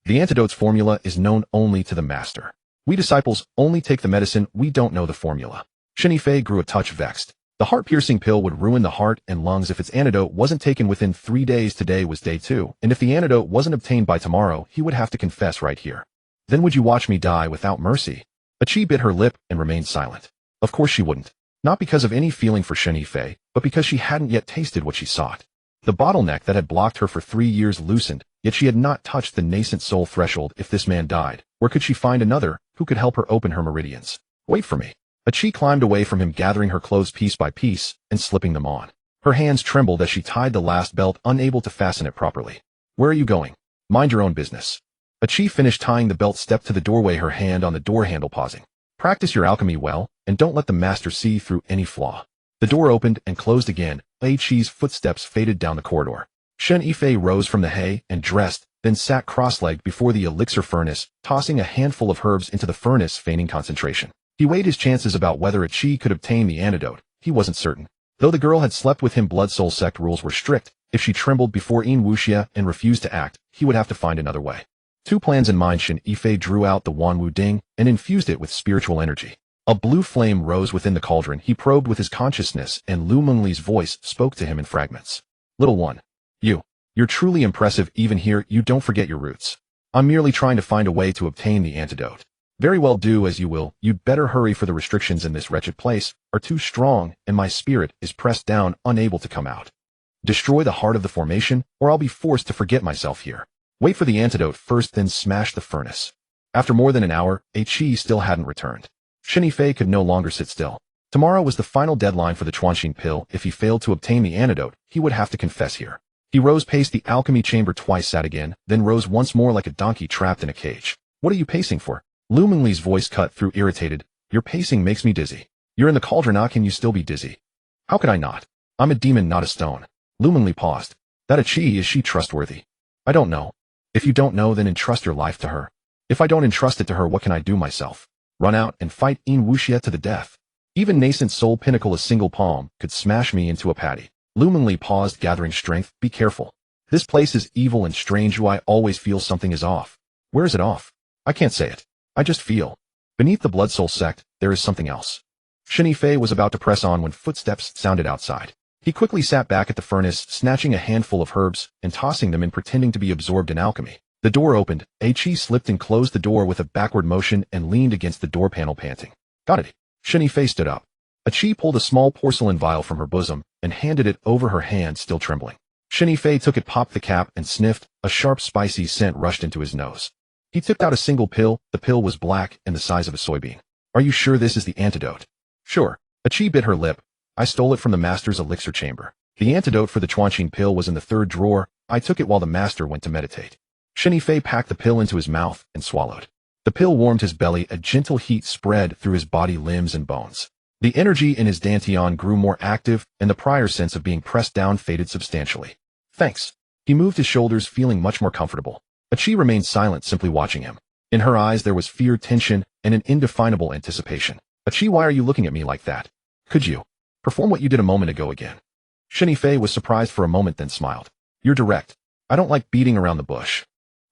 The antidote's formula is known only to the master. We disciples only take the medicine, we don't know the formula. Shen Yifei grew a touch vexed. The heart-piercing pill would ruin the heart and lungs if its antidote wasn't taken within 3 days. Today was day 2, and if the antidote wasn't obtained by tomorrow, he would have to confess right here. Then would you watch me die without mercy? Achi bit her lip and remained silent. Of course she wouldn't. Not because of any feeling for Shen Yifei, but because she hadn't yet tasted what she sought. The bottleneck that had blocked her for 3 years loosened, yet she had not touched the nascent soul threshold. If this man died, where could she find another who could help her open her meridians? Wait for me. Achi climbed away from him, gathering her clothes piece by piece and slipping them on. Her hands trembled as she tied the last belt, unable to fasten it properly. Where are you going? Mind your own business. Achi finished tying the belt, stepped to the doorway, her hand on the door handle, pausing. Practice your alchemy well, and don't let the master see through any flaw. The door opened and closed again. Achi's footsteps faded down the corridor. Shen Yifei rose from the hay and dressed, then sat cross-legged before the elixir furnace, tossing a handful of herbs into the furnace, feigning concentration. He weighed his chances about whether Achi could obtain the antidote. He wasn't certain. Though the girl had slept with him, Blood Soul Sect rules were strict. If she trembled before xianxia and refused to act, he would have to find another way. 2 plans in mind, Shen Yifei drew out the Wanwu Ding and infused it with spiritual energy. A blue flame rose within the cauldron. He probed with his consciousness, and Lu Mengli's voice spoke to him in fragments. Little one. You're truly impressive. Even here, you don't forget your roots. I'm merely trying to find a way to obtain the antidote. Very well, do as you will. You'd better hurry, for the restrictions in this wretched place are too strong, and my spirit is pressed down, unable to come out. Destroy the heart of the formation, or I'll be forced to forget myself here. Wait for the antidote first, then smash the furnace. After more than an hour, Achi still hadn't returned. Shen Yifei could no longer sit still. Tomorrow was the final deadline for the Chuanxing pill. If he failed to obtain the antidote, he would have to confess here. He rose, paced the alchemy chamber twice, sat again, then rose once more like a donkey trapped in a cage. What are you pacing for? Lu Mengli's voice cut through, irritated. Your pacing makes me dizzy. You're in the cauldron. How can you still be dizzy? How could I not? I'm a demon, not a stone. Lu Mengli paused. That Achi, is she trustworthy? I don't know. If you don't know, then entrust your life to her. If I don't entrust it to her, what can I do myself? Run out and fight xianxia to the death. Even nascent soul pinnacle, a single palm, could smash me into a patty. Lu Mengli paused, gathering strength. Be careful. This place is evil and strange. I always feel something is off. Where is it off? I can't say it. I just feel. Beneath the Blood Soul Sect, there is something else. Shen Yifei was about to press on when footsteps sounded outside. He quickly sat back at the furnace, snatching a handful of herbs and tossing them in, pretending to be absorbed in alchemy. The door opened. Achi slipped and closed the door with a backward motion and leaned against the door panel, panting. Got it. Shen Yifei stood up. Achi pulled a small porcelain vial from her bosom and handed it over her hand, still trembling. Shen Yifei took it, popped the cap, and sniffed. A sharp, spicy scent rushed into his nose. He tipped out a single pill. The pill was black and the size of a soybean. Are you sure this is the antidote? Sure. Achi bit her lip. I stole it from the master's elixir chamber. The antidote for the Chuanxing pill was in the 3rd drawer. I took it while the master went to meditate. Shen Yifei packed the pill into his mouth and swallowed. The pill warmed his belly. A gentle heat spread through his body, limbs, and bones. The energy in his dantian grew more active, and the prior sense of being pressed down faded substantially. Thanks. He moved his shoulders, feeling much more comfortable. Achi remained silent, simply watching him. In her eyes there was fear, tension, and an indefinable anticipation. Achi, why are you looking at me like that? Could you perform what you did a moment ago again? Shen Yifei was surprised for a moment, then smiled. You're direct. I don't like beating around the bush.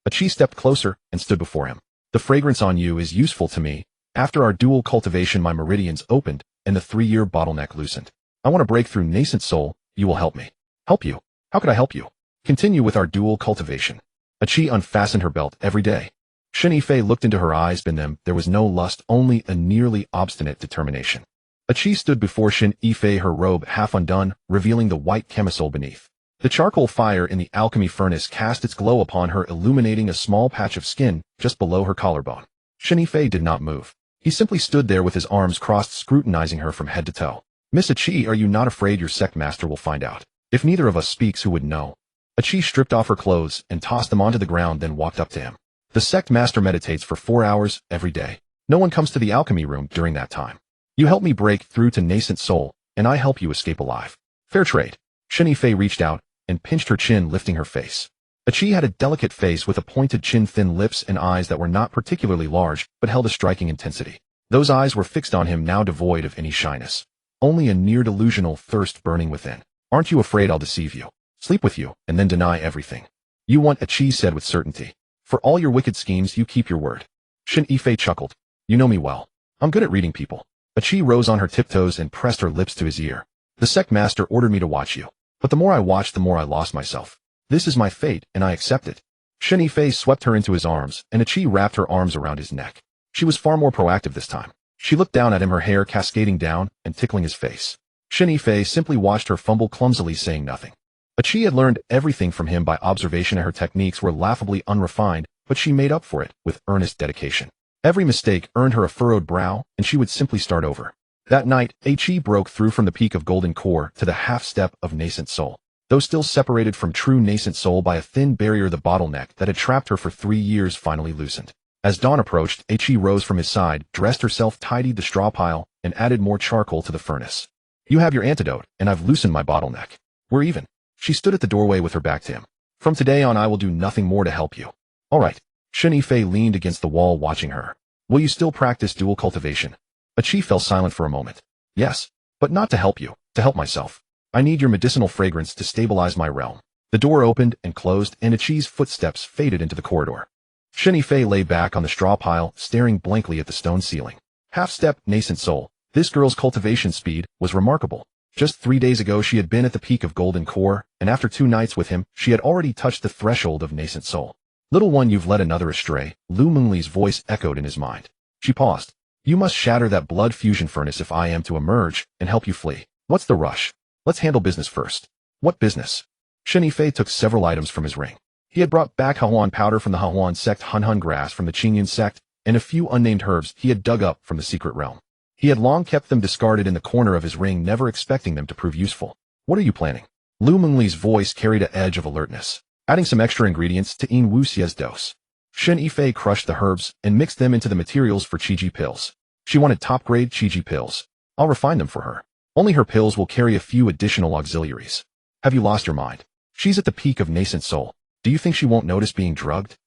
Achi stepped closer and stood before him. The fragrance on you is useful to me. After our dual cultivation, my meridians opened, and the 3-year bottleneck loosened. I want to break through nascent soul. You will help me. Help you? How could I help you? Continue with our dual cultivation. Achi unfastened her belt. Every day. Shen Yifei looked into her eyes. In them, there was no lust, only a nearly obstinate determination. Achi stood before Shen Yifei, her robe half undone, revealing the white camisole beneath. The charcoal fire in the alchemy furnace cast its glow upon her, illuminating a small patch of skin just below her collarbone. Shen Yifei did not move. He simply stood there with his arms crossed, scrutinizing her from head to toe. Miss Achi, are you not afraid your sect master will find out? If neither of us speaks, who would know? Achi stripped off her clothes and tossed them onto the ground, then walked up to him. The sect master meditates for 4 hours every day. No one comes to the alchemy room during that time. You help me break through to nascent soul, and I help you escape alive. Fair trade. Shen Yifei reached out and pinched her chin, lifting her face. Achi had a delicate face with a pointed chin, thin lips, and eyes that were not particularly large, but held a striking intensity. Those eyes were fixed on him, now devoid of any shyness. Only a near-delusional thirst burning within. Aren't you afraid I'll deceive you, sleep with you, and then deny everything? You want, Achi said with certainty. For all your wicked schemes, you keep your word. Shen Yifei chuckled. You know me well. I'm good at reading people. Achi rose on her tiptoes and pressed her lips to his ear. The sect master ordered me to watch you. But the more I watched, the more I lost myself. This is my fate, and I accept it. Shen Yifei swept her into his arms, and Achi wrapped her arms around his neck. She was far more proactive this time. She looked down at him, her hair cascading down and tickling his face. Shen Yifei simply watched her fumble clumsily, saying nothing. Achi had learned everything from him by observation, and her techniques were laughably unrefined, but she made up for it with earnest dedication. Every mistake earned her a furrowed brow, and she would simply start over. That night, Achi broke through from the peak of golden core to the half-step of nascent soul. Though still separated from true nascent soul by a thin barrier, the bottleneck that had trapped her for 3 years finally loosened. As dawn approached, Achi rose from his side, dressed herself, tidied the straw pile, and added more charcoal to the furnace. You have your antidote, and I've loosened my bottleneck. We're even. She stood at the doorway with her back to him. From today on, I will do nothing more to help you. All right. Shen Yifei leaned against the wall, watching her. Will you still practice dual cultivation? Achi fell silent for a moment. Yes, but not to help you, to help myself. I need your medicinal fragrance to stabilize my realm. The door opened and closed, and Achi's footsteps faded into the corridor. Shen Yifei lay back on the straw pile, staring blankly at the stone ceiling. Half-step, nascent soul. This girl's cultivation speed was remarkable. Just 3 days ago, she had been at the peak of golden core, and after 2 nights with him, she had already touched the threshold of nascent soul. Little one, you've led another astray, Lu Mengli's voice echoed in his mind. She paused. You must shatter that blood fusion furnace if I am to emerge and help you flee. What's the rush? Let's handle business first. What business? Shen Yifei took several items from his ring. He had brought back Hehuan powder from the Hehuan Sect, Hehuan grass from the Hehuan Sect, and a few unnamed herbs he had dug up from the secret realm. He had long kept them discarded in the corner of his ring, never expecting them to prove useful. What are you planning? Lu Mengli's voice carried an edge of alertness. Adding some extra ingredients to Wuxia's dose. Shen Yifei crushed the herbs and mixed them into the materials for Qiji pills. She wanted top-grade Qiji pills. I'll refine them for her. Only her pills will carry a few additional auxiliaries. Have you lost your mind? She's at the peak of nascent soul. Do you think she won't notice being drugged?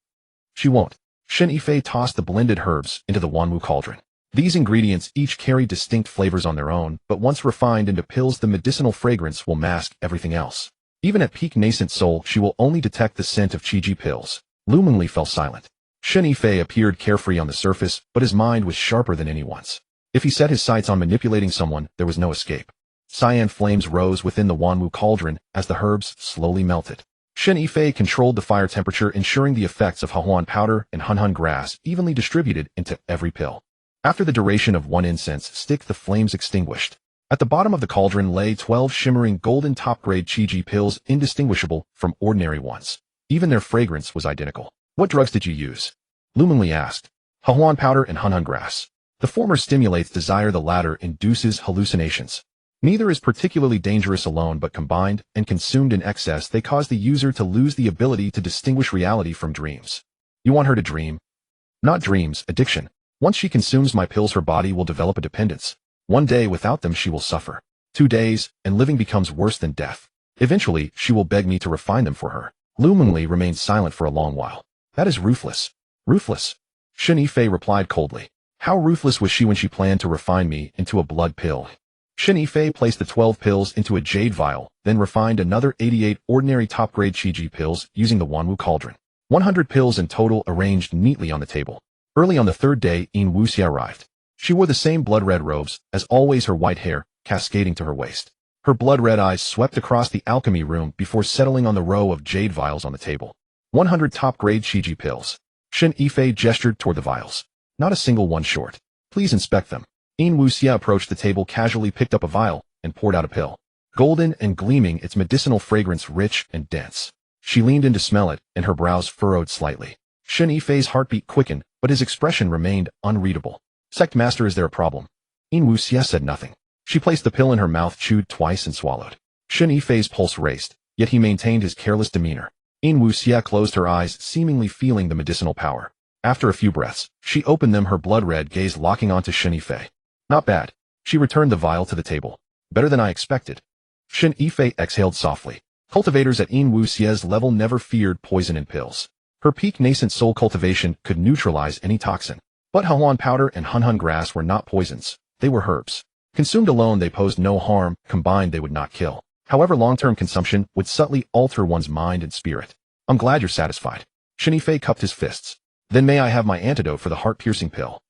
She won't. Shen Yifei tossed the blended herbs into the Wanwu cauldron. These ingredients each carry distinct flavors on their own, but once refined into pills, the medicinal fragrance will mask everything else. Even at peak nascent soul, she will only detect the scent of Qiji pills. Lu Mengli fell silent. Shen Yifei appeared carefree on the surface, but his mind was sharper than anyone's. If he set his sights on manipulating someone, there was no escape. Cyan flames rose within the Wanwu cauldron as the herbs slowly melted. Shen Yifei controlled the fire temperature, ensuring the effects of Hehuan powder and Hehuan grass evenly distributed into every pill. After the duration of 1 incense stick, the flames extinguished. At the bottom of the cauldron lay 12 shimmering golden top-grade Qiji pills, indistinguishable from ordinary ones. Even their fragrance was identical. What drugs did you use? Lu Mengli asked. Hehuan powder and Hehuan grass. The former stimulates desire, the latter induces hallucinations. Neither is particularly dangerous alone, but combined and consumed in excess, they cause the user to lose the ability to distinguish reality from dreams. You want her to dream? Not dreams, addiction. Once she consumes my pills, her body will develop a dependence. 1 day without them, she will suffer. 2 days, and living becomes worse than death. Eventually, she will beg me to refine them for her. Lu Mengli remained silent for a long while. That is ruthless. Ruthless? Shen Yifei replied coldly. How ruthless was she when she planned to refine me into a blood pill? Shen Yifei placed the 12 pills into a jade vial, then refined another 88 ordinary top-grade Qiji pills using the Wanwu cauldron. 100 pills in total arranged neatly on the table. Early on the 3rd day, Wuxia arrived. She wore the same blood-red robes, as always, her white hair cascading to her waist. Her blood-red eyes swept across the alchemy room before settling on the row of jade vials on the table. 100 top-grade Qiji pills. Shen Yifei gestured toward the vials. Not a single one short. Please inspect them. Wuxia approached the table, casually picked up a vial, and poured out a pill. Golden and gleaming, its medicinal fragrance rich and dense. She leaned in to smell it, and her brows furrowed slightly. Shen Yifei's heartbeat quickened, but his expression remained unreadable. Sect Master, is there a problem? Wuxia said nothing. She placed the pill in her mouth, chewed twice, and swallowed. Shen Yifei's pulse raced, yet he maintained his careless demeanor. Wuxia closed her eyes, seemingly feeling the medicinal power. After a few breaths, she opened them, her blood-red gaze locking onto Shen Yifei. Not bad. She returned the vial to the table. Better than I expected. Shen Yifei exhaled softly. Cultivators at Yin Wuxie's level never feared poison and pills. Her peak nascent soul cultivation could neutralize any toxin. But Hehuan powder and Hunhun grass were not poisons. They were herbs. Consumed alone they posed no harm, combined they would not kill. However, long-term consumption would subtly alter one's mind and spirit. I'm glad you're satisfied. Shen Yifei cupped his fists. Then may I have my antidote for the heart-piercing pill?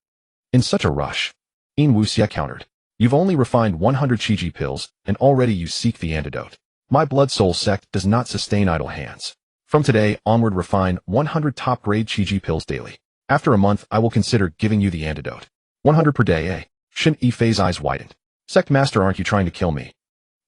In such a rush. Yin Wuxie countered. You've only refined 100 Qiji pills, and already you seek the antidote. My blood-soul sect does not sustain idle hands. From today onward refine 100 top-grade Qiji pills daily. After a month I will consider giving you the antidote. 100 per day, eh? Shen Yifei's eyes widened. Sect master, aren't you trying to kill me?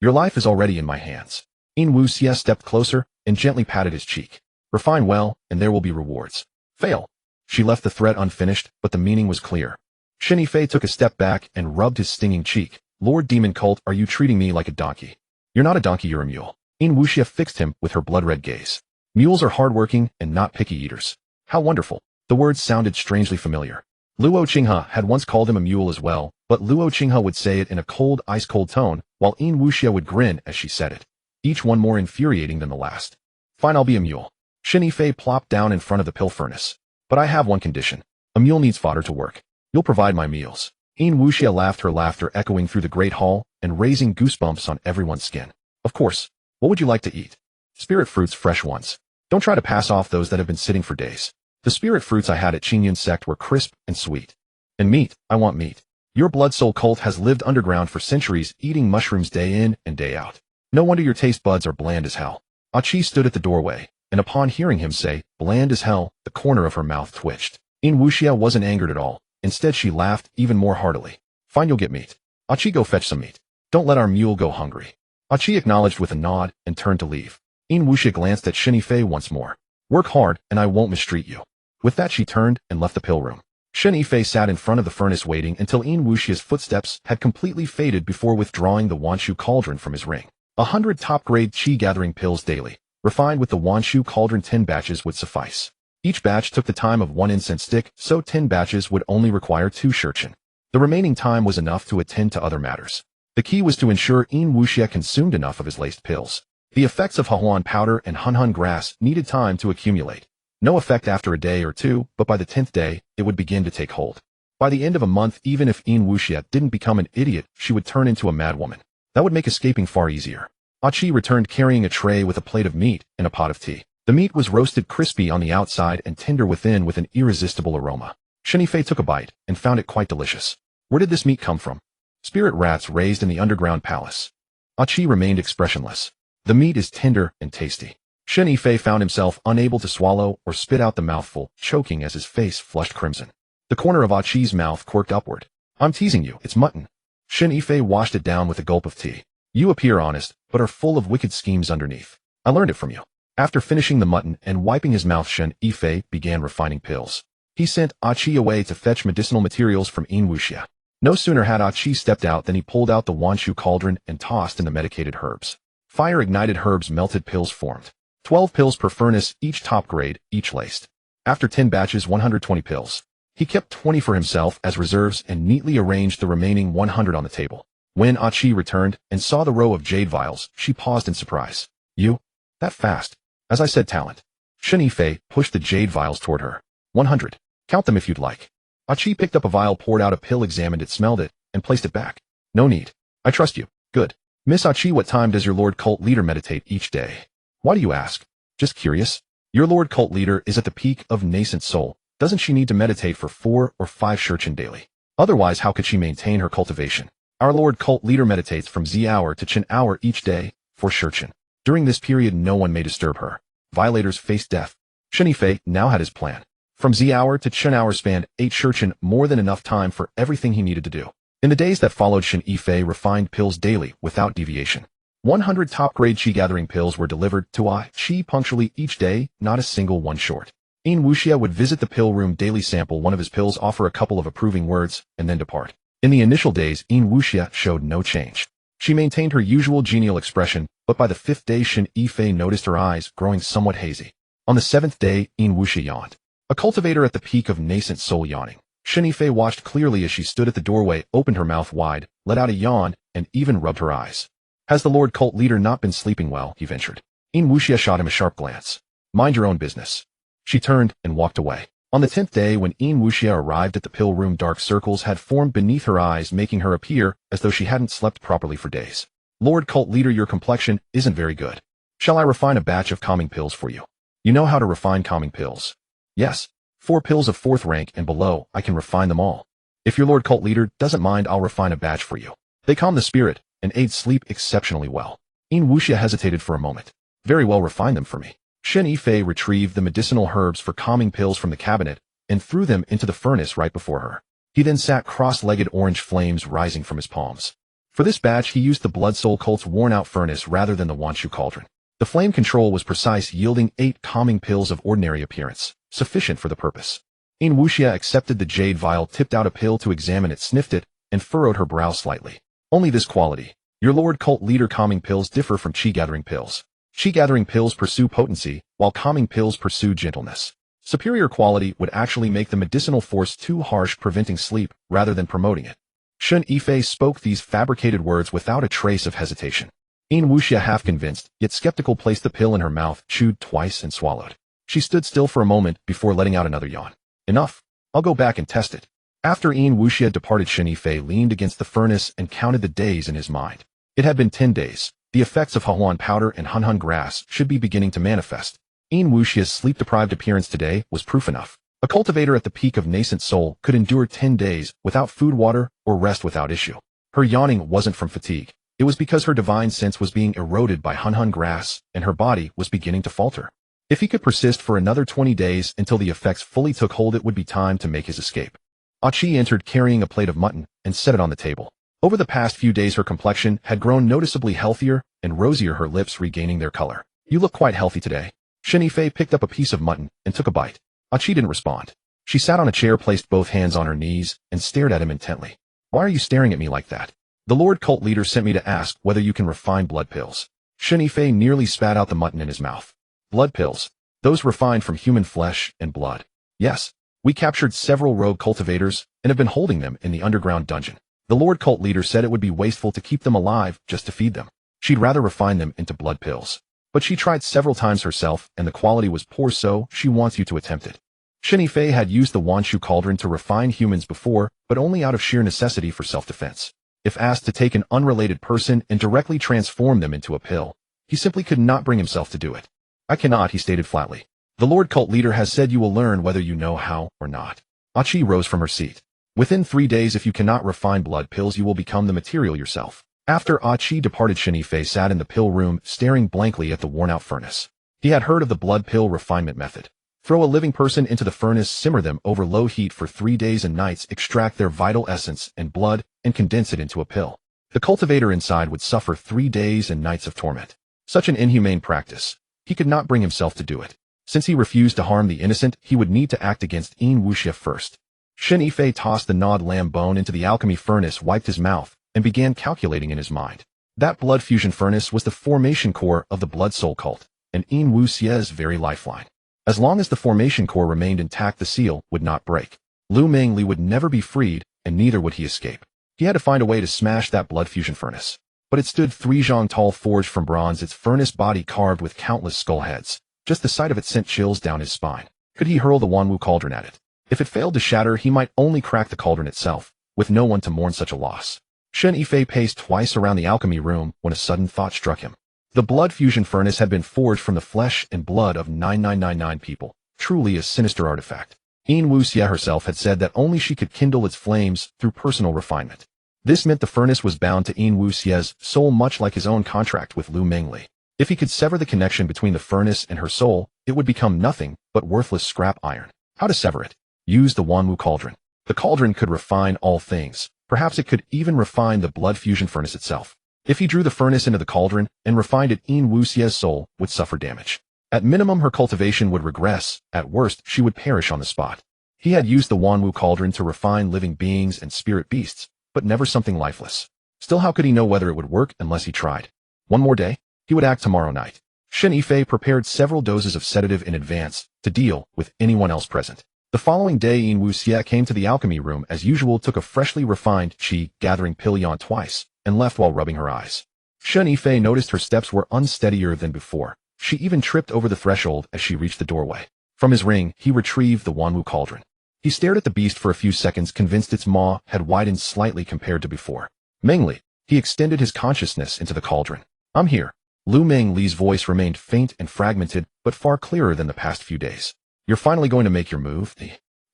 Your life is already in my hands. Yin Wuxie stepped closer and gently patted his cheek. Refine well, and there will be rewards. Fail. She left the threat unfinished, but the meaning was clear. Shen Yifei took a step back and rubbed his stinging cheek. Lord Demon Cult, are you treating me like a donkey? You're not a donkey, you're a mule. Yin Wuxie fixed him with her blood-red gaze. Mules are hardworking and not picky eaters. How wonderful. The words sounded strangely familiar. Luo Qinghe had once called him a mule as well, but Luo Qinghe would say it in a cold, ice-cold tone, while Yin Wuxie would grin as she said it. Each one more infuriating than the last. Fine, I'll be a mule. Shen Yifei plopped down in front of the pill furnace. But I have one condition. A mule needs fodder to work. You'll provide my meals. Yin Wuxie laughed, her laughter echoing through the great hall and raising goosebumps on everyone's skin. Of course. What would you like to eat? Spirit fruits, fresh ones. Don't try to pass off those that have been sitting for days. The spirit fruits I had at Hehuan Sect were crisp and sweet. And meat, I want meat. Your blood soul cult has lived underground for centuries, eating mushrooms day in and day out. No wonder your taste buds are bland as hell. Achi stood at the doorway, and upon hearing him say, bland as hell, the corner of her mouth twitched. Yin Wuxie wasn't angered at all. Instead she laughed even more heartily. Fine, you'll get meat. Achi, go fetch some meat. Don't let our mule go hungry. Achi acknowledged with a nod and turned to leave. Yin Wuxie glanced at Shen Yifei once more. Work hard, and I won't mistreat you. With that she turned and left the pill room. Shen Yifei sat in front of the furnace waiting until Yin Wuxie's footsteps had completely faded before withdrawing the Wanshu cauldron from his ring. 100 top-grade qi-gathering pills daily, refined with the Wanshu cauldron 10 batches would suffice. Each batch took the time of 1 incense stick, so 10 batches would only require 2 shurchen. The remaining time was enough to attend to other matters. The key was to ensure Yin Wuxie consumed enough of his laced pills. The effects of Hehuan powder and Hunhun grass needed time to accumulate. No effect after a day or two, but by the 10th day, it would begin to take hold. By the end of a month, even if Yin Wuxie didn't become an idiot, she would turn into a madwoman. That would make escaping far easier. Achi returned carrying a tray with a plate of meat and a pot of tea. The meat was roasted crispy on the outside and tender within with an irresistible aroma. Shen Yifei took a bite and found it quite delicious. Where did this meat come from? Spirit rats raised in the underground palace. Achi remained expressionless. The meat is tender and tasty. Shen Yifei found himself unable to swallow or spit out the mouthful, choking as his face flushed crimson. The corner of Achi's mouth quirked upward. I'm teasing you, it's mutton. Shen Yifei washed it down with a gulp of tea. You appear honest, but are full of wicked schemes underneath. I learned it from you. After finishing the mutton and wiping his mouth, Shen Yifei began refining pills. He sent Achi away to fetch medicinal materials from Yin Wuxie. No sooner had Achi stepped out than he pulled out the Wanshu cauldron and tossed in the medicated herbs. Fire-ignited herbs melted pills formed. 12 pills per furnace, each top grade, each laced. After 10 batches, 120 pills. He kept 20 for himself as reserves and neatly arranged the remaining 100 on the table. When Achi returned and saw the row of jade vials, she paused in surprise. You? That fast? As I said, talent. Shen Yifei pushed the jade vials toward her. 100. Count them if you'd like. Achi picked up a vial, poured out a pill, examined it, smelled it, and placed it back. No need. I trust you. Good. Miss Achi, what time does your Lord Cult Leader meditate each day? Why do you ask? Just curious. Your Lord Cult Leader is at the peak of nascent soul. Doesn't she need to meditate for 4 or 5 shurchen daily? Otherwise, how could she maintain her cultivation? Our Lord Cult Leader meditates from Z hour to Chen hour each day, 4 shurchen. During this period, no one may disturb her. Violators face death. Shen Yifei now had his plan. From Z hour to Chen hour spanned 8 shurchen, more than enough time for everything he needed to do. In the days that followed, Shen Yifei refined pills daily without deviation. 100 top-grade qi-gathering pills were delivered to Achi punctually each day, not a single one short. Yin Wuxie would visit the pill room daily, sample one of his pills, offer a couple of approving words, and then depart. In the initial days, Yin Wuxie showed no change. She maintained her usual genial expression, but by the 5th day Shen Yifei noticed her eyes growing somewhat hazy. On the 7th day, Yin Wuxie yawned. A cultivator at the peak of nascent soul yawning. Shen Yifei watched clearly as she stood at the doorway, opened her mouth wide, let out a yawn, and even rubbed her eyes. Has the Lord Cult Leader not been sleeping well? He ventured. Yin Wuxia shot him a sharp glance. Mind your own business. She turned and walked away. On the 10th day, when Yin Wuxia arrived at the pill room, dark circles had formed beneath her eyes, making her appear as though she hadn't slept properly for days. Lord Cult Leader, your complexion isn't very good. Shall I refine a batch of calming pills for you? You know how to refine calming pills? Yes. 4 pills of 4th rank and below, I can refine them all. If your Lord Cult Leader doesn't mind, I'll refine a batch for you. They calm the spirit and aid sleep exceptionally well. Yin Wuxia hesitated for a moment. Very well, refine them for me. Shen Yifei retrieved the medicinal herbs for calming pills from the cabinet and threw them into the furnace right before her. He then sat cross-legged, orange flames rising from his palms. For this batch, he used the Blood Soul Cult's worn-out furnace rather than the Wanshu cauldron. The flame control was precise, yielding 8 calming pills of ordinary appearance, sufficient for the purpose. Yin Wuxia accepted the jade vial, tipped out a pill to examine it, sniffed it, and furrowed her brow slightly. Only this quality. Your Lord Cult Leader, calming pills differ from chi-gathering pills. Chi-gathering pills pursue potency, while calming pills pursue gentleness. Superior quality would actually make the medicinal force too harsh, preventing sleep, rather than promoting it. Shen Yifei spoke these fabricated words without a trace of hesitation. Yin Wuxia, half convinced, yet skeptical, placed the pill in her mouth, chewed twice, and swallowed. She stood still for a moment before letting out another yawn. Enough. I'll go back and test it. After Yin Wuxia departed, Shen Yifei leaned against the furnace and counted the days in his mind. It had been 10 days. The effects of Hehuan powder and Hunhun grass should be beginning to manifest. Yin Wuxia's sleep-deprived appearance today was proof enough. A cultivator at the peak of nascent soul could endure 10 days without food, water, or rest without issue. Her yawning wasn't from fatigue. It was because her divine sense was being eroded by Hunhun grass, and her body was beginning to falter. If he could persist for another 20 days until the effects fully took hold, it would be time to make his escape. Achi entered carrying a plate of mutton and set it on the table. Over the past few days, her complexion had grown noticeably healthier and rosier, her lips regaining their color. You look quite healthy today. Shen Yifei picked up a piece of mutton and took a bite. Achi didn't respond. She sat on a chair, placed both hands on her knees, and stared at him intently. Why are you staring at me like that? The Lord Cult Leader sent me to ask whether you can refine blood pills. Shen Yifei nearly spat out the mutton in his mouth. Blood pills? Those refined from human flesh and blood? Yes. We captured several rogue cultivators and have been holding them in the underground dungeon. The Lord Cult Leader said it would be wasteful to keep them alive just to feed them. She'd rather refine them into blood pills. But she tried several times herself, and the quality was poor, so she wants you to attempt it. Shen Yifei had used the Wanshu cauldron to refine humans before, but only out of sheer necessity for self-defense. If asked to take an unrelated person and directly transform them into a pill, he simply could not bring himself to do it. I cannot, he stated flatly. The Lord Cult Leader has said you will learn whether you know how or not. Achi rose from her seat. Within 3 days, if you cannot refine blood pills, you will become the material yourself. After Achi departed, Shen Yifei sat in the pill room, staring blankly at the worn-out furnace. He had heard of the blood pill refinement method. Throw a living person into the furnace, simmer them over low heat for 3 days and nights, extract their vital essence and blood, and condense it into a pill. The cultivator inside would suffer 3 days and nights of torment. Such an inhumane practice. He could not bring himself to do it. Since he refused to harm the innocent, he would need to act against Yin Wuxia first. Shen Yifei tossed the gnawed lamb bone into the alchemy furnace, wiped his mouth, and began calculating in his mind. That blood fusion furnace was the formation core of the Blood Soul cult, and Yin Wuxia's very lifeline. As long as the formation core remained intact, the seal would not break. Lu Mengli would never be freed, and neither would he escape. He had to find a way to smash that blood fusion furnace. But it stood 3 zhang tall, forged from bronze, its furnace body carved with countless skull heads. Just the sight of it sent chills down his spine. Could he hurl the Wanwu cauldron at it? If it failed to shatter, he might only crack the cauldron itself, with no one to mourn such a loss. Shen Yifei paced twice around the alchemy room when a sudden thought struck him. The blood fusion furnace had been forged from the flesh and blood of 9999 people, truly a sinister artifact. Yin Wuxia herself had said that only she could kindle its flames through personal refinement. This meant the furnace was bound to Yin Wuxia's soul, much like his own contract with Lu Mengli. If he could sever the connection between the furnace and her soul, it would become nothing but worthless scrap iron. How to sever it? Use the Wanwu cauldron. The cauldron could refine all things. Perhaps it could even refine the blood fusion furnace itself. If he drew the furnace into the cauldron and refined it, Yin Wuxia's soul would suffer damage. At minimum, her cultivation would regress. At worst, she would perish on the spot. He had used the Wanwu cauldron to refine living beings and spirit beasts, but never something lifeless. Still, how could he know whether it would work unless he tried? One more day? He would act tomorrow night. Shen Yifei prepared several doses of sedative in advance to deal with anyone else present. The following day, Yin Wuxia came to the alchemy room as usual, took a freshly refined chi-gathering pill, yawned twice, and left while rubbing her eyes. Shen Yifei noticed her steps were unsteadier than before. She even tripped over the threshold as she reached the doorway. From his ring, he retrieved the Wanwu cauldron. He stared at the beast for a few seconds, convinced its maw had widened slightly compared to before. Mengli, he extended his consciousness into the cauldron. I'm here. Lu Mengli's voice remained faint and fragmented, but far clearer than the past few days. You're finally going to make your move?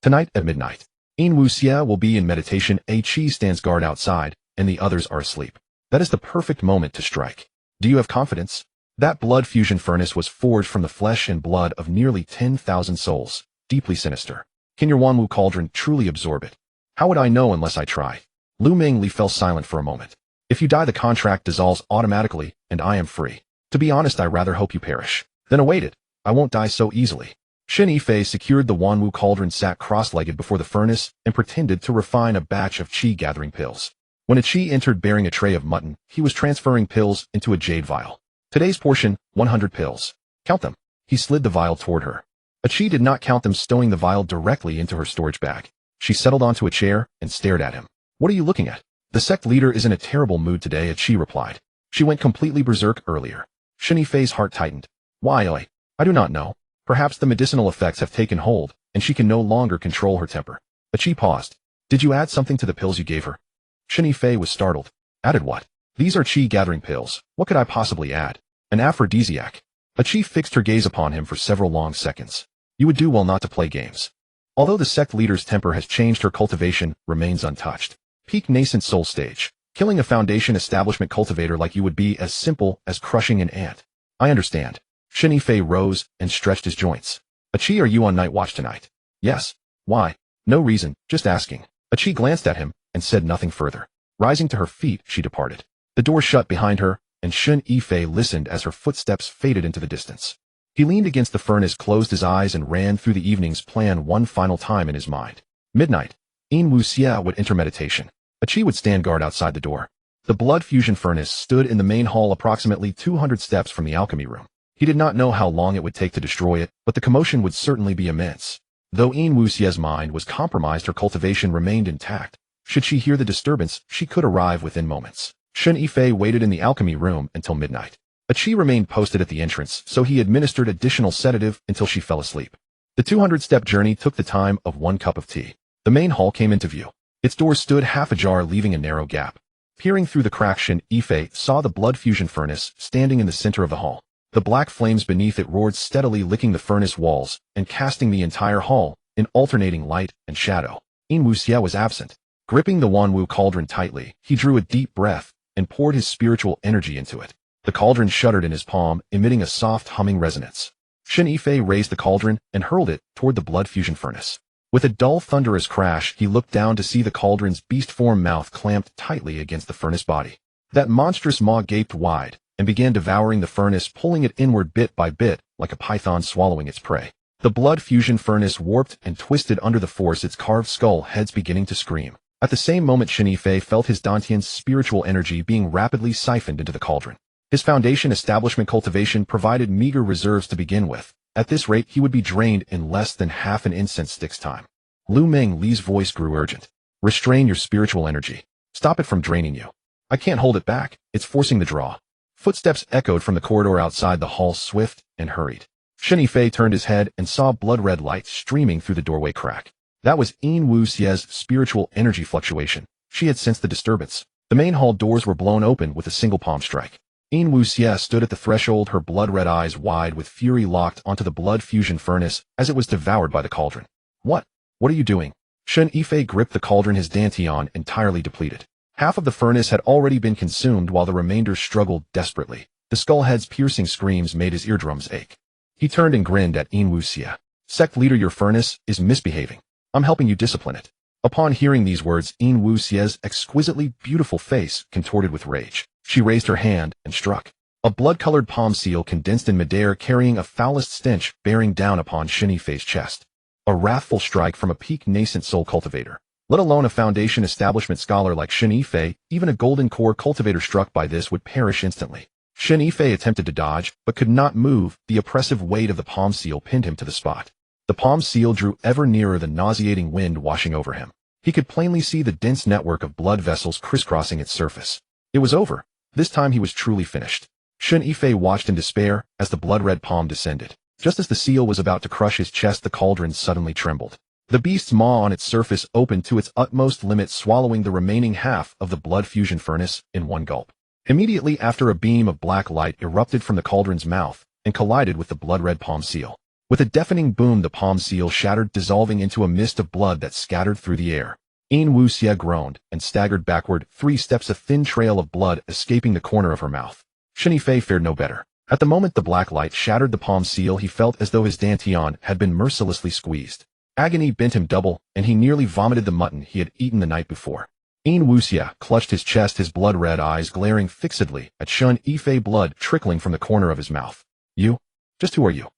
Tonight at midnight. Yin Wuxia will be in meditation. A Qi stands guard outside, and the others are asleep. That is the perfect moment to strike. Do you have confidence? That blood fusion furnace was forged from the flesh and blood of nearly 10,000 souls, deeply sinister. Can your Wanwu cauldron truly absorb it? How would I know unless I try? Lu Mengli fell silent for a moment. If you die, the contract dissolves automatically, and I am free. To be honest, I rather hope you perish. Then await it. I won't die so easily. Shen Yifei secured the Wanwu cauldron, sat cross-legged before the furnace, and pretended to refine a batch of qi gathering pills. When a qi entered bearing a tray of mutton, he was transferring pills into a jade vial. Today's portion, 100 pills. Count them. He slid the vial toward her. A qi did not count them, stowing the vial directly into her storage bag. She settled onto a chair and stared at him. What are you looking at? The sect leader is in a terrible mood today, a qi replied. She went completely berserk earlier. Shen Yifei's heart tightened. Why? I do not know. Perhaps the medicinal effects have taken hold, and she can no longer control her temper. A qi paused. Did you add something to the pills you gave her? Shen Yifei was startled. Added what? These are qi gathering pills. What could I possibly add? An aphrodisiac. A qi fixed her gaze upon him for several long seconds. You would do well not to play games. Although the sect leader's temper has changed, her cultivation remains untouched. Peak nascent soul stage. Killing a foundation establishment cultivator like you would be as simple as crushing an ant. I understand. Shen Yifei rose and stretched his joints. A qi, are you on night watch tonight? Yes. Why? No reason, just asking. A qi glanced at him and said nothing further. Rising to her feet, she departed. The door shut behind her, and Shen Yifei listened as her footsteps faded into the distance. He leaned against the furnace, closed his eyes, and ran through the evening's plan one final time in his mind. Midnight. Yin Wuxia would enter meditation. A qi would stand guard outside the door. The blood fusion furnace stood in the main hall, approximately 200 steps from the alchemy room. He did not know how long it would take to destroy it, but the commotion would certainly be immense. Though Yin Wuxia's mind was compromised, her cultivation remained intact. Should she hear the disturbance, she could arrive within moments. Shen Yifei waited in the alchemy room until midnight. A qi remained posted at the entrance, so he administered additional sedative until she fell asleep. The 200-step journey took the time of 1 cup of tea. The main hall came into view. Its doors stood half ajar, leaving a narrow gap. Peering through the crack, Shen Yifei saw the blood fusion furnace standing in the center of the hall. The black flames beneath it roared steadily, licking the furnace walls and casting the entire hall in alternating light and shadow. Yin Wuxia was absent. Gripping the Wanwu cauldron tightly, he drew a deep breath and poured his spiritual energy into it. The cauldron shuddered in his palm, emitting a soft humming resonance. Shen Yifei raised the cauldron and hurled it toward the blood fusion furnace. With a dull, thunderous crash, he looked down to see the cauldron's beast-form mouth clamped tightly against the furnace body. That monstrous maw gaped wide and began devouring the furnace, pulling it inward bit by bit, like a python swallowing its prey. The blood fusion furnace warped and twisted under the force, its carved skull heads beginning to scream. At the same moment, Shen Yifei felt his Dantian's spiritual energy being rapidly siphoned into the cauldron. His foundation establishment cultivation provided meager reserves to begin with. At this rate, he would be drained in less than half an incense stick's time. Lu Mengli's voice grew urgent. Restrain your spiritual energy. Stop it from draining you. I can't hold it back. It's forcing the draw. Footsteps echoed from the corridor outside the hall, swift and hurried. Shen Yifei turned his head and saw blood-red light streaming through the doorway crack. That was Yin Wuxia's spiritual energy fluctuation. She had sensed the disturbance. The main hall doors were blown open with a single palm strike. Yin Wuxia stood at the threshold, her blood-red eyes wide with fury, locked onto the blood fusion furnace as it was devoured by the cauldron. What are you doing? Shen Yifei gripped the cauldron, his dantian entirely depleted. Half of the furnace had already been consumed while the remainder struggled desperately. The skullhead's piercing screams made his eardrums ache. He turned and grinned at Yin Wuxia. Sect leader, your furnace is misbehaving. I'm helping you discipline it. Upon hearing these words, Yin Wuxia's exquisitely beautiful face contorted with rage. She raised her hand and struck. A blood-colored palm seal condensed in midair, carrying a foulest stench bearing down upon Shen Yifei's chest. A wrathful strike from a peak nascent soul cultivator. Let alone a foundation establishment scholar like Shen Yifei, even a golden core cultivator struck by this would perish instantly. Shen Yifei attempted to dodge, but could not move. The oppressive weight of the palm seal pinned him to the spot. The palm seal drew ever nearer, the nauseating wind washing over him. He could plainly see the dense network of blood vessels crisscrossing its surface. It was over. This time he was truly finished. Shen Yifei watched in despair as the blood-red palm descended. Just as the seal was about to crush his chest, the cauldron suddenly trembled. The beast's maw on its surface opened to its utmost limit, swallowing the remaining half of the blood fusion furnace in one gulp. Immediately after, a beam of black light erupted from the cauldron's mouth and collided with the blood-red palm seal. With a deafening boom, the palm seal shattered, dissolving into a mist of blood that scattered through the air. Xianxia groaned and staggered backward 3 steps, a thin trail of blood escaping the corner of her mouth. Shen Yifei fared no better. At the moment the black light shattered the palm seal, he felt as though his dantian had been mercilessly squeezed. Agony bent him double, and he nearly vomited the mutton he had eaten the night before. Xianxia clutched his chest, his blood-red eyes glaring fixedly at Shen Yifei, blood trickling from the corner of his mouth. You? Just who are you?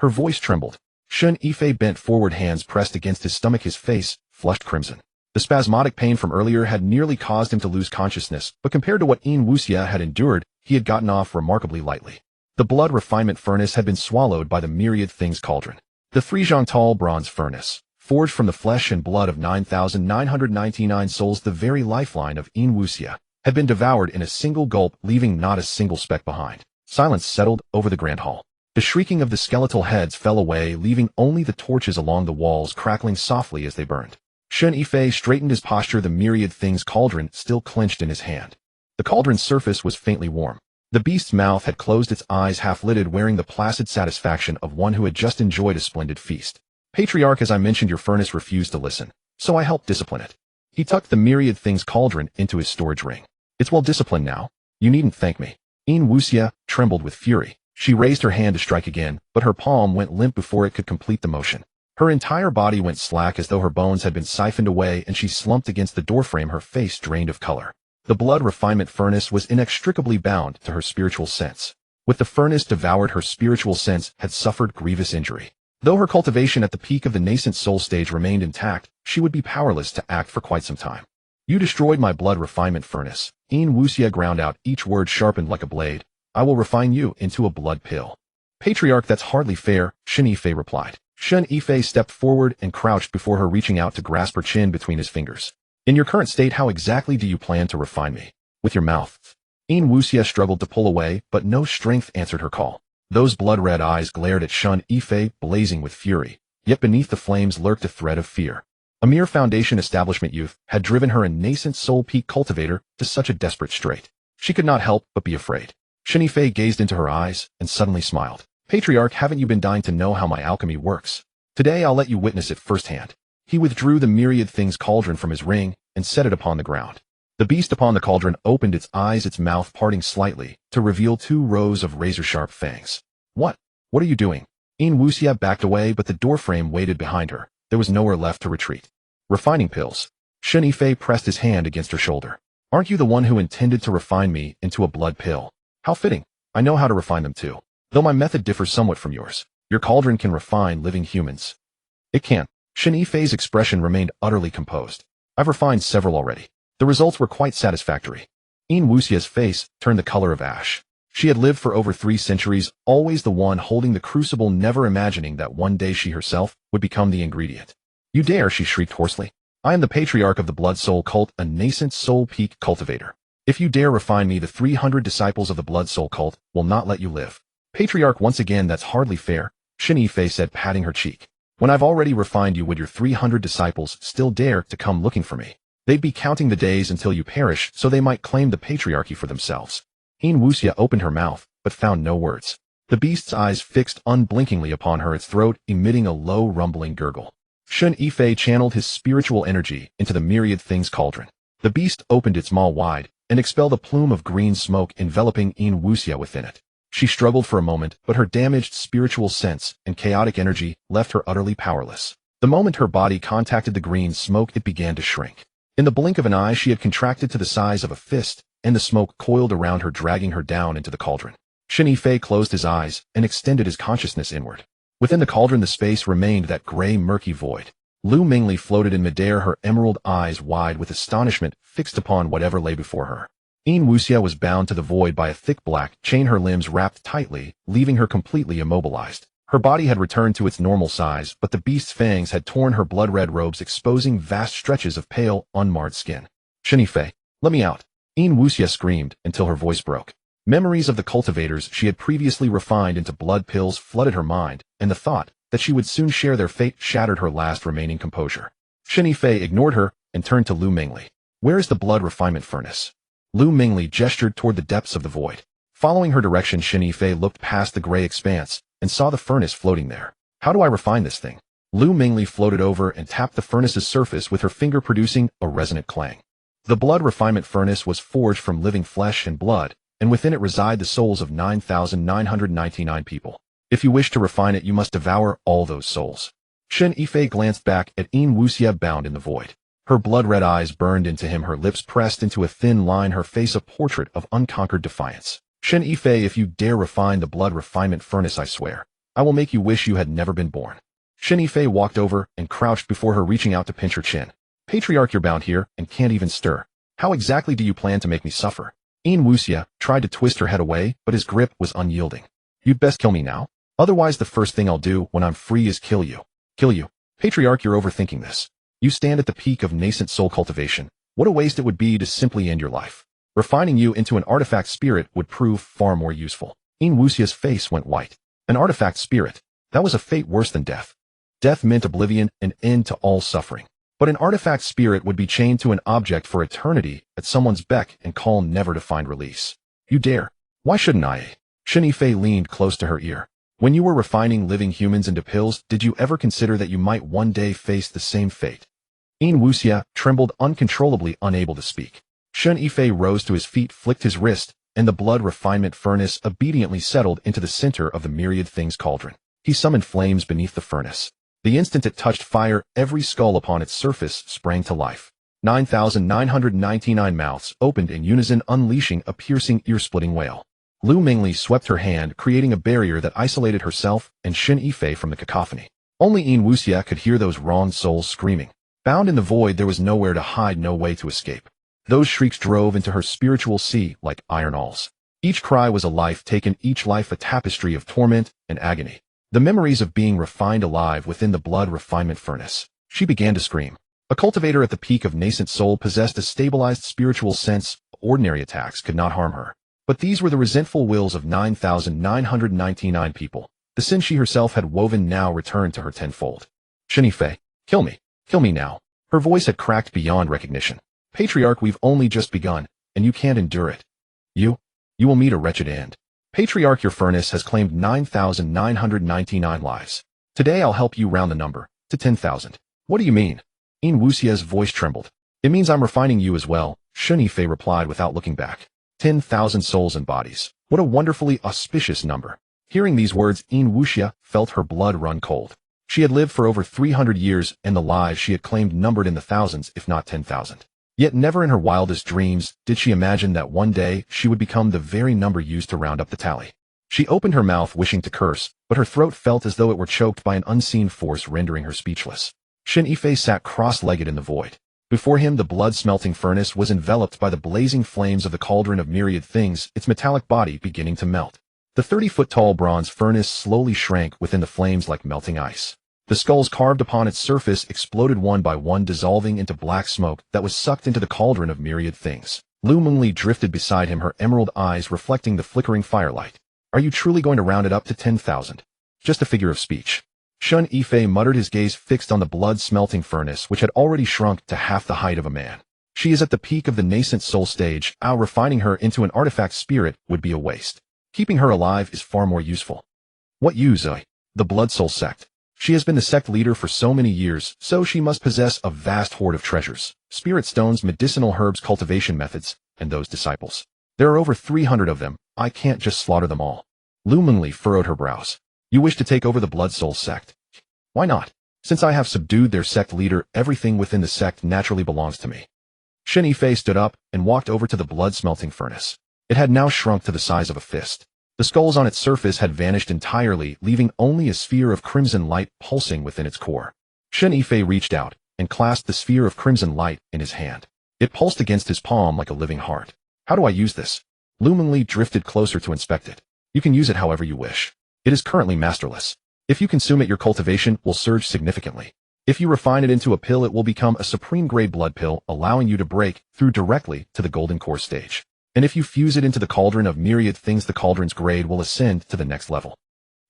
Her voice trembled. Shen Yifei bent forward, hands pressed against his stomach, his face flushed crimson. The spasmodic pain from earlier had nearly caused him to lose consciousness, but compared to what Xianxia had endured, he had gotten off remarkably lightly. The blood refinement furnace had been swallowed by the myriad things cauldron. The 3 bronze furnace, forged from the flesh and blood of 9,999 souls, the very lifeline of Xianxia, had been devoured in a single gulp, leaving not a single speck behind. Silence settled over the grand hall. The shrieking of the skeletal heads fell away, leaving only the torches along the walls crackling softly as they burned. Shen Yifei straightened his posture, the myriad things cauldron still clenched in his hand. The cauldron's surface was faintly warm. The beast's mouth had closed, its eyes half-lidded, wearing the placid satisfaction of one who had just enjoyed a splendid feast. Patriarch, as I mentioned, your furnace refused to listen, so I helped discipline it. He tucked the myriad things cauldron into his storage ring. It's well disciplined now. You needn't thank me. Xianxia trembled with fury. She raised her hand to strike again, but her palm went limp before it could complete the motion. Her entire body went slack as though her bones had been siphoned away, and she slumped against the doorframe, her face drained of color. The blood refinement furnace was inextricably bound to her spiritual sense. With the furnace devoured, her spiritual sense had suffered grievous injury. Though her cultivation at the peak of the nascent soul stage remained intact, she would be powerless to act for quite some time. You destroyed my blood refinement furnace. Xianxia ground out each word sharpened like a blade. I will refine you into a blood pill. Patriarch, that's hardly fair, Shen Yifei replied. Shen Yifei stepped forward and crouched before her, reaching out to grasp her chin between his fingers. In your current state, how exactly do you plan to refine me? With your mouth. Xianxia struggled to pull away, but no strength answered her call. Those blood-red eyes glared at Shen Yifei, blazing with fury, yet beneath the flames lurked a thread of fear. A mere foundation establishment youth had driven her, a nascent soul peak cultivator, to such a desperate strait. She could not help but be afraid. Shen Yifei gazed into her eyes and suddenly smiled. Patriarch, haven't you been dying to know how my alchemy works? Today I'll let you witness it firsthand. He withdrew the myriad things cauldron from his ring and set it upon the ground. The beast upon the cauldron opened its eyes, its mouth parting slightly to reveal 2 rows of razor-sharp fangs. What are you doing? Xianxia backed away, but the doorframe waited behind her. There was nowhere left to retreat. Refining pills. Shen Yifei pressed his hand against her shoulder. Aren't you the one who intended to refine me into a blood pill? How fitting. I know how to refine them too. Though my method differs somewhat from yours. Your cauldron can refine living humans. It can't. Shen Yifei's expression remained utterly composed. I've refined several already. The results were quite satisfactory. Xianxua's face turned the color of ash. She had lived for over 3 centuries, always the one holding the crucible, never imagining that one day she herself would become the ingredient. You dare, she shrieked hoarsely. I am the patriarch of the Blood Soul cult, a nascent soul peak cultivator. If you dare refine me, the 300 disciples of the Blood Soul cult will not let you live. Patriarch, once again, that's hardly fair, Shen Yifei said, patting her cheek. When I've already refined you, would your 300 disciples still dare to come looking for me? They'd be counting the days until you perish so they might claim the patriarchy for themselves. Xianxia opened her mouth, but found no words. The beast's eyes fixed unblinkingly upon her, its throat emitting a low rumbling gurgle. Shen Yifei channeled his spiritual energy into the myriad things cauldron. The beast opened its maw wide and expelled a plume of green smoke enveloping Xianxia within it. She struggled for a moment, but her damaged spiritual sense and chaotic energy left her utterly powerless. The moment her body contacted the green smoke, it began to shrink. In the blink of an eye, she had contracted to the size of a fist, and the smoke coiled around her, dragging her down into the cauldron. Shen Yifei closed his eyes and extended his consciousness inward. Within the cauldron, the space remained that gray, murky void. Lu Mingli floated in midair, her emerald eyes wide with astonishment fixed upon whatever lay before her. Xianxia was bound to the void by a thick black chain, her limbs wrapped tightly, leaving her completely immobilized. Her body had returned to its normal size, but the beast's fangs had torn her blood-red robes, exposing vast stretches of pale, unmarred skin. Shen Yifei, let me out. Xianxia screamed until her voice broke. Memories of the cultivators she had previously refined into blood pills flooded her mind, and the thought that she would soon share their fate shattered her last remaining composure. Shen Yifei ignored her and turned to Lu Mingli. "Where is the blood refinement furnace?" Lu Mingli gestured toward the depths of the void. Following her direction, Shen Yifei looked past the gray expanse and saw the furnace floating there. "How do I refine this thing?" Lu Mingli floated over and tapped the furnace's surface with her finger, producing a resonant clang. The blood refinement furnace was forged from living flesh and blood, and within it reside the souls of 9,999 people. If you wish to refine it, you must devour all those souls. Shen Yifei glanced back at Wuxia bound in the void. Her blood-red eyes burned into him, her lips pressed into a thin line, her face a portrait of unconquered defiance. "Shen Yifei, if you dare refine the blood refinement furnace, I swear, I will make you wish you had never been born." Shen Yifei walked over and crouched before her, reaching out to pinch her chin. "Patriarch, you're bound here and can't even stir. How exactly do you plan to make me suffer?" Wuxia tried to twist her head away, but his grip was unyielding. "You'd best kill me now. Otherwise, the first thing I'll do when I'm free is kill you." "Kill you?" "Patriarch, you're overthinking this. You stand at the peak of nascent soul cultivation. What a waste it would be to simply end your life. Refining you into an artifact spirit would prove far more useful." Wuxia's face went white. An artifact spirit? That was a fate worse than death. Death meant oblivion, an end to all suffering. But an artifact spirit would be chained to an object for eternity at someone's beck and call, never to find release. "You dare? Why shouldn't I?" Shen Yifei leaned close to her ear. "When you were refining living humans into pills, did you ever consider that you might one day face the same fate?" Wuxia trembled uncontrollably, unable to speak. Shen Yifei rose to his feet, flicked his wrist, and the blood refinement furnace obediently settled into the center of the myriad things cauldron. He summoned flames beneath the furnace. The instant it touched fire, every skull upon its surface sprang to life. 9,999 mouths opened in unison, unleashing a piercing, ear-splitting wail. Lu Mingli swept her hand, creating a barrier that isolated herself and Shen Yifei from the cacophony. Only Wuxia could hear those wronged souls screaming. Bound in the void, there was nowhere to hide, no way to escape. Those shrieks drove into her spiritual sea like iron awls. Each cry was a life taken, each life a tapestry of torment and agony. The memories of being refined alive within the blood refinement furnace. She began to scream. A cultivator at the peak of nascent soul possessed a stabilized spiritual sense. Ordinary attacks could not harm her. But these were the resentful wills of 9,999 people. The sin she herself had woven now returned to her tenfold. "Shen Yifei, kill me. Kill me now." Her voice had cracked beyond recognition. "Patriarch, we've only just begun, and you can't endure it. You will meet a wretched end. Patriarch, your furnace has claimed 9,999 lives. Today I'll help you round the number to 10,000. "What do you mean?" Wuxia's voice trembled. "It means I'm refining you as well," Shen Yifei replied without looking back. 10,000 souls and bodies. What a wonderfully auspicious number. Hearing these words, Wuxia felt her blood run cold. She had lived for over 300 years, and the lives she had claimed numbered in the thousands, if not 10,000. Yet never in her wildest dreams did she imagine that one day she would become the very number used to round up the tally. She opened her mouth wishing to curse, but her throat felt as though it were choked by an unseen force, rendering her speechless. Shen Yifei sat cross-legged in the void. Before him, the blood-smelting furnace was enveloped by the blazing flames of the cauldron of myriad things, its metallic body beginning to melt. The 30-foot-tall bronze furnace slowly shrank within the flames like melting ice. The skulls carved upon its surface exploded one by one, dissolving into black smoke that was sucked into the cauldron of myriad things. Lu Mingli drifted beside him, her emerald eyes reflecting the flickering firelight. "Are you truly going to round it up to 10,000? Just a figure of speech." Shen Yifei muttered, his gaze fixed on the blood-smelting furnace, which had already shrunk to half the height of a man. "She is at the peak of the nascent soul stage. Refining her into an artifact spirit would be a waste. Keeping her alive is far more useful." "What use, the Blood Soul Sect? She has been the sect leader for so many years, so she must possess a vast hoard of treasures, spirit stones, medicinal herbs, cultivation methods, and those disciples. There are over 300 of them. I can't just slaughter them all." Lu Mingli furrowed her brows. "You wish to take over the Blood Soul Sect? Why not? Since I have subdued their sect leader, everything within the sect naturally belongs to me." Shen Yifei stood up and walked over to the blood-smelting furnace. It had now shrunk to the size of a fist. The skulls on its surface had vanished entirely, leaving only a sphere of crimson light pulsing within its core. Shen Yifei reached out and clasped the sphere of crimson light in his hand. It pulsed against his palm like a living heart. "How do I use this?" Lu Mingli drifted closer to inspect it. "You can use it however you wish. It is currently masterless. If you consume it, your cultivation will surge significantly. If you refine it into a pill, it will become a supreme-grade blood pill, allowing you to break through directly to the golden core stage. And if you fuse it into the Cauldron of Myriad Things, the Cauldron's grade will ascend to the next level.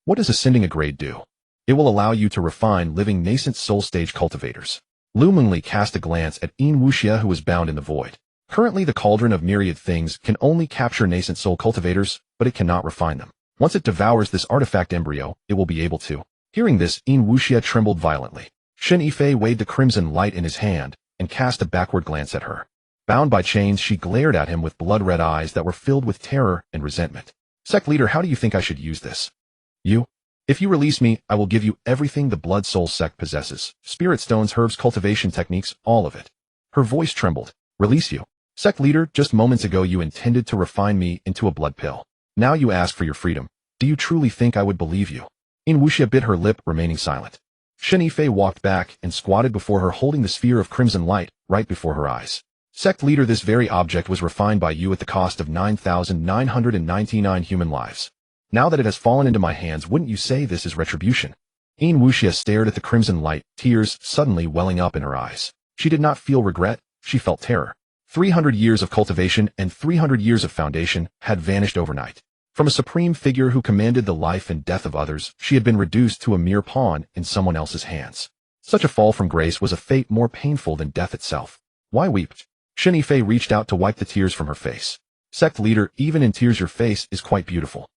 What does ascending a grade do? It will allow you to refine living nascent soul stage cultivators. Lu Mengli cast a glance at Yin Wuxia, who was bound in the void. Currently, the Cauldron of Myriad Things can only capture nascent soul cultivators, but it cannot refine them. Once it devours this artifact embryo, it will be able to. Hearing this, Yin Wuxia trembled violently. Shen Yifei weighed the crimson light in his hand and cast a backward glance at her. Bound by chains, she glared at him with blood-red eyes that were filled with terror and resentment. Sect leader, how do you think I should use this? You? If you release me, I will give you everything the Blood Soul Sect possesses. Spirit stones, herbs, cultivation techniques, all of it. Her voice trembled. Release you? Sect leader, just moments ago you intended to refine me into a blood pill. Now you ask for your freedom. Do you truly think I would believe you? Yin Wuxia bit her lip, remaining silent. Shen Yifei walked back and squatted before her, holding the sphere of crimson light right before her eyes. Sect leader, this very object was refined by you at the cost of 9,999 human lives. Now that it has fallen into my hands, wouldn't you say this is retribution? Yin Wuxia stared at the crimson light, tears suddenly welling up in her eyes. She did not feel regret, she felt terror. 300 years of cultivation and 300 years of foundation had vanished overnight. From a supreme figure who commanded the life and death of others, she had been reduced to a mere pawn in someone else's hands. Such a fall from grace was a fate more painful than death itself. Why weep? Shen Yifei reached out to wipe the tears from her face. Sect leader, even in tears your face is quite beautiful.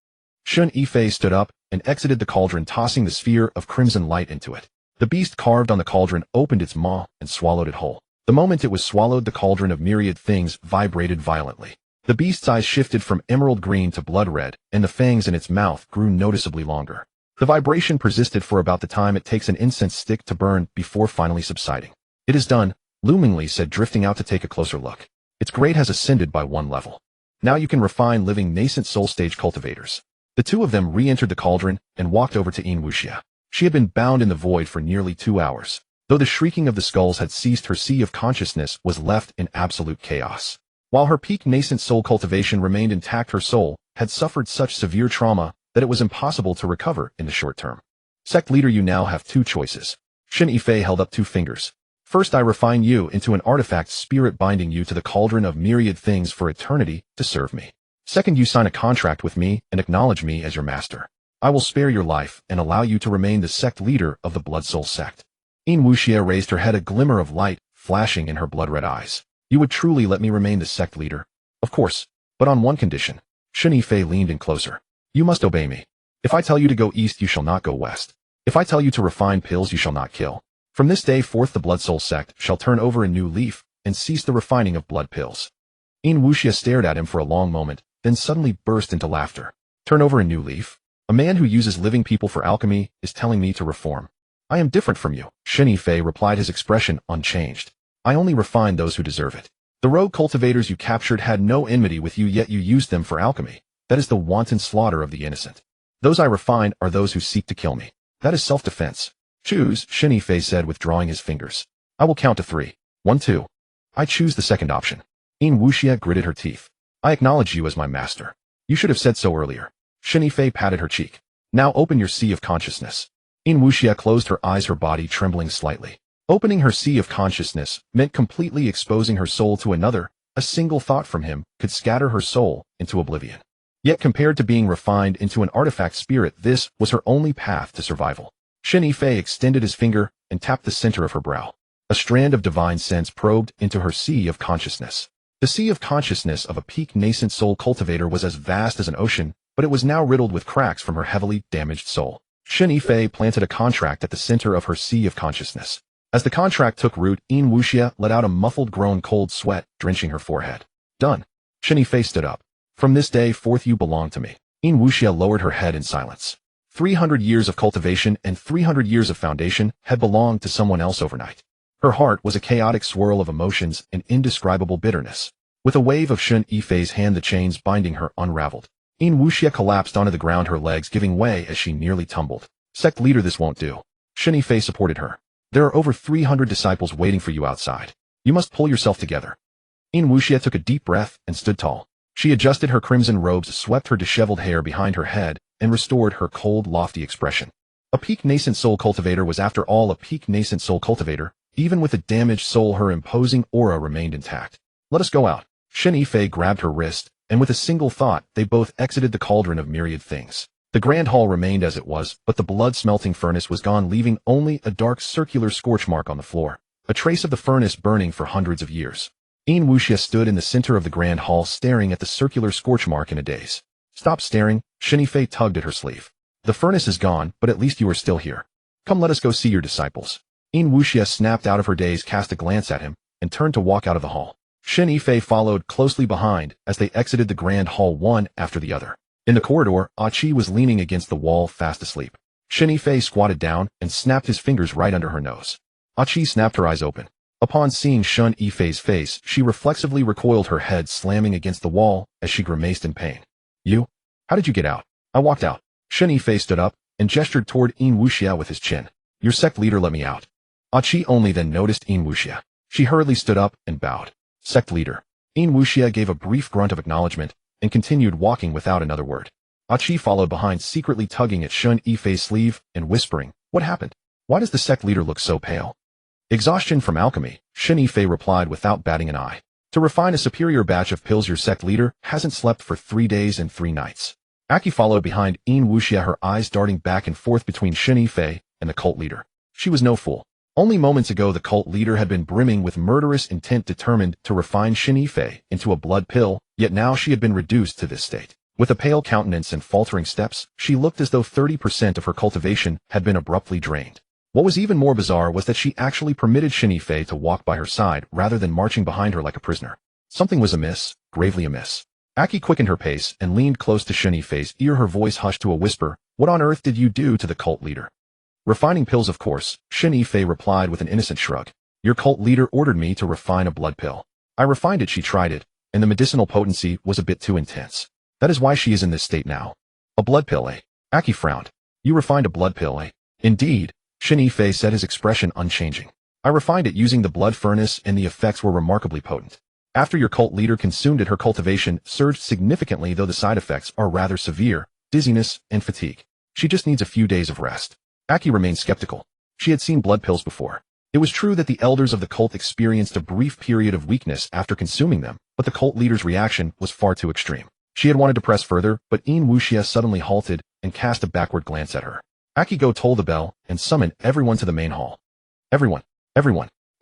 Shen Yifei stood up and exited the cauldron, tossing the sphere of crimson light into it. The beast carved on the cauldron opened its maw and swallowed it whole. The moment it was swallowed, the Cauldron of Myriad Things vibrated violently. The beast's eyes shifted from emerald green to blood red, and the fangs in its mouth grew noticeably longer. The vibration persisted for about the time it takes an incense stick to burn before finally subsiding. It is done, Lu Mengli said, drifting out to take a closer look. Its grade has ascended by 1 level. Now you can refine living nascent soul stage cultivators. The two of them re-entered the cauldron and walked over to Yin Wuxia. She had been bound in the void for nearly 2 hours. Though the shrieking of the skulls had ceased, her sea of consciousness was left in absolute chaos. While her peak nascent soul cultivation remained intact, her soul had suffered such severe trauma that it was impossible to recover in the short term. Sect leader, you now have 2 choices. Shen Yifei held up 2 fingers. First, I refine you into an artifact spirit binding you to the Cauldron of Myriad Things for eternity to serve me. Second, you sign a contract with me and acknowledge me as your master. I will spare your life and allow you to remain the sect leader of the Blood Soul Sect. Yin Wuxia raised her head, a glimmer of light flashing in her blood-red eyes. You would truly let me remain the sect leader? Of course, but on one condition. Shen Yifei leaned in closer. You must obey me. If I tell you to go east, you shall not go west. If I tell you to refine pills, you shall not kill. From this day forth, the Blood Soul Sect shall turn over a new leaf and cease the refining of blood pills. Yin Wuxia stared at him for a long moment, then suddenly burst into laughter. Turn over a new leaf? A man who uses living people for alchemy is telling me to reform. I am different from you, Shen Yifei replied, his expression unchanged. I only refine those who deserve it. The rogue cultivators you captured had no enmity with you, yet you used them for alchemy. That is the wanton slaughter of the innocent. Those I refine are those who seek to kill me. That is self-defense. Choose, Shen Yifei said, withdrawing his fingers. I will count to 3. 1, 2. I choose the second option. Yin Wuxia gritted her teeth. I acknowledge you as my master. You should have said so earlier. Shen Yifei patted her cheek. Now open your sea of consciousness. Yin Wuxia closed her eyes, her body trembling slightly. Opening her sea of consciousness meant completely exposing her soul to another. A single thought from him could scatter her soul into oblivion. Yet compared to being refined into an artifact spirit, this was her only path to survival. Shen Yifei extended his finger and tapped the center of her brow. A strand of divine sense probed into her sea of consciousness. The sea of consciousness of a peak nascent soul cultivator was as vast as an ocean, but it was now riddled with cracks from her heavily damaged soul. Shen Yifei planted a contract at the center of her sea of consciousness. As the contract took root, Yin Wuxia let out a muffled groan, cold sweat drenching her forehead. Done. Shen Yifei stood up. From this day forth you belong to me. Yin Wuxia lowered her head in silence. 300 years of cultivation and 300 years of foundation had belonged to someone else overnight. Her heart was a chaotic swirl of emotions and indescribable bitterness. With a wave of Shen Yifei's hand, the chains binding her unraveled. Yin Wuxia collapsed onto the ground, her legs giving way as she nearly tumbled. Sect leader, this won't do. Shen Yifei supported her. There are over 300 disciples waiting for you outside. You must pull yourself together. Yin Wuxia took a deep breath and stood tall. She adjusted her crimson robes, swept her disheveled hair behind her head, and restored her cold, lofty expression. A peak nascent soul cultivator was after all a peak nascent soul cultivator. Even with a damaged soul, her imposing aura remained intact. Let us go out. Shen Yifei grabbed her wrist and with a single thought, they both exited the cauldron of myriad things. The grand hall remained as it was, but the blood-smelting furnace was gone, leaving only a dark circular scorch mark on the floor, a trace of the furnace burning for hundreds of years. Wuxia stood in the center of the grand hall staring at the circular scorch mark in a daze. Stop staring, Shen Yifei tugged at her sleeve. The furnace is gone, but at least you are still here. Come, let us go see your disciples. Wuxia snapped out of her daze, cast a glance at him, and turned to walk out of the hall. Shen Yifei followed closely behind as they exited the grand hall one after the other. In the corridor, Qi was leaning against the wall, fast asleep. Shen Yifei squatted down and snapped his fingers right under her nose. Qi snapped her eyes open. Upon seeing Shen Yifei's face, she reflexively recoiled, her head slamming against the wall as she grimaced in pain. You? How did you get out? I walked out. Shen Yifei stood up and gestured toward Wuxia with his chin. Your sect leader let me out. Qi only then noticed Wuxia. She hurriedly stood up and bowed. Sect leader. Wuxia gave a brief grunt of acknowledgement and continued walking without another word. Qi followed behind, secretly tugging at Shen Yifei's sleeve and whispering, What happened? Why does the sect leader look so pale? Exhaustion from alchemy, Shen Yifei replied without batting an eye. To refine a superior batch of pills, your sect leader hasn't slept for 3 days and 3 nights. Qi followed behind Wuxia, her eyes darting back and forth between Shen Yifei and the cult leader. She was no fool. Only moments ago the cult leader had been brimming with murderous intent, determined to refine Shen Yifei into a blood pill, yet now she had been reduced to this state. With a pale countenance and faltering steps, she looked as though 30% of her cultivation had been abruptly drained. What was even more bizarre was that she actually permitted Shen Yifei to walk by her side rather than marching behind her like a prisoner. Something was amiss, gravely amiss. Qi quickened her pace and leaned close to Shen Yifei's ear, her voice hushed to a whisper. What on earth did you do to the cult leader? Refining pills, of course, Shen Yifei replied with an innocent shrug. Your cult leader ordered me to refine a blood pill. I refined it, she tried it, and the medicinal potency was a bit too intense. That is why she is in this state now. A blood pill, eh? Qi frowned. You refined a blood pill, eh? Indeed, Shen Yifei said, his expression unchanging. I refined it using the blood furnace and the effects were remarkably potent. After your cult leader consumed it, her cultivation surged significantly, though the side effects are rather severe, dizziness and fatigue. She just needs a few days of rest. Qi remained skeptical. She had seen blood pills before. It was true that the elders of the cult experienced a brief period of weakness after consuming them, but the cult leader's reaction was far too extreme. She had wanted to press further, but Wuxia suddenly halted and cast a backward glance at her. Qi go toll the bell and summon everyone to the main hall. Everyone.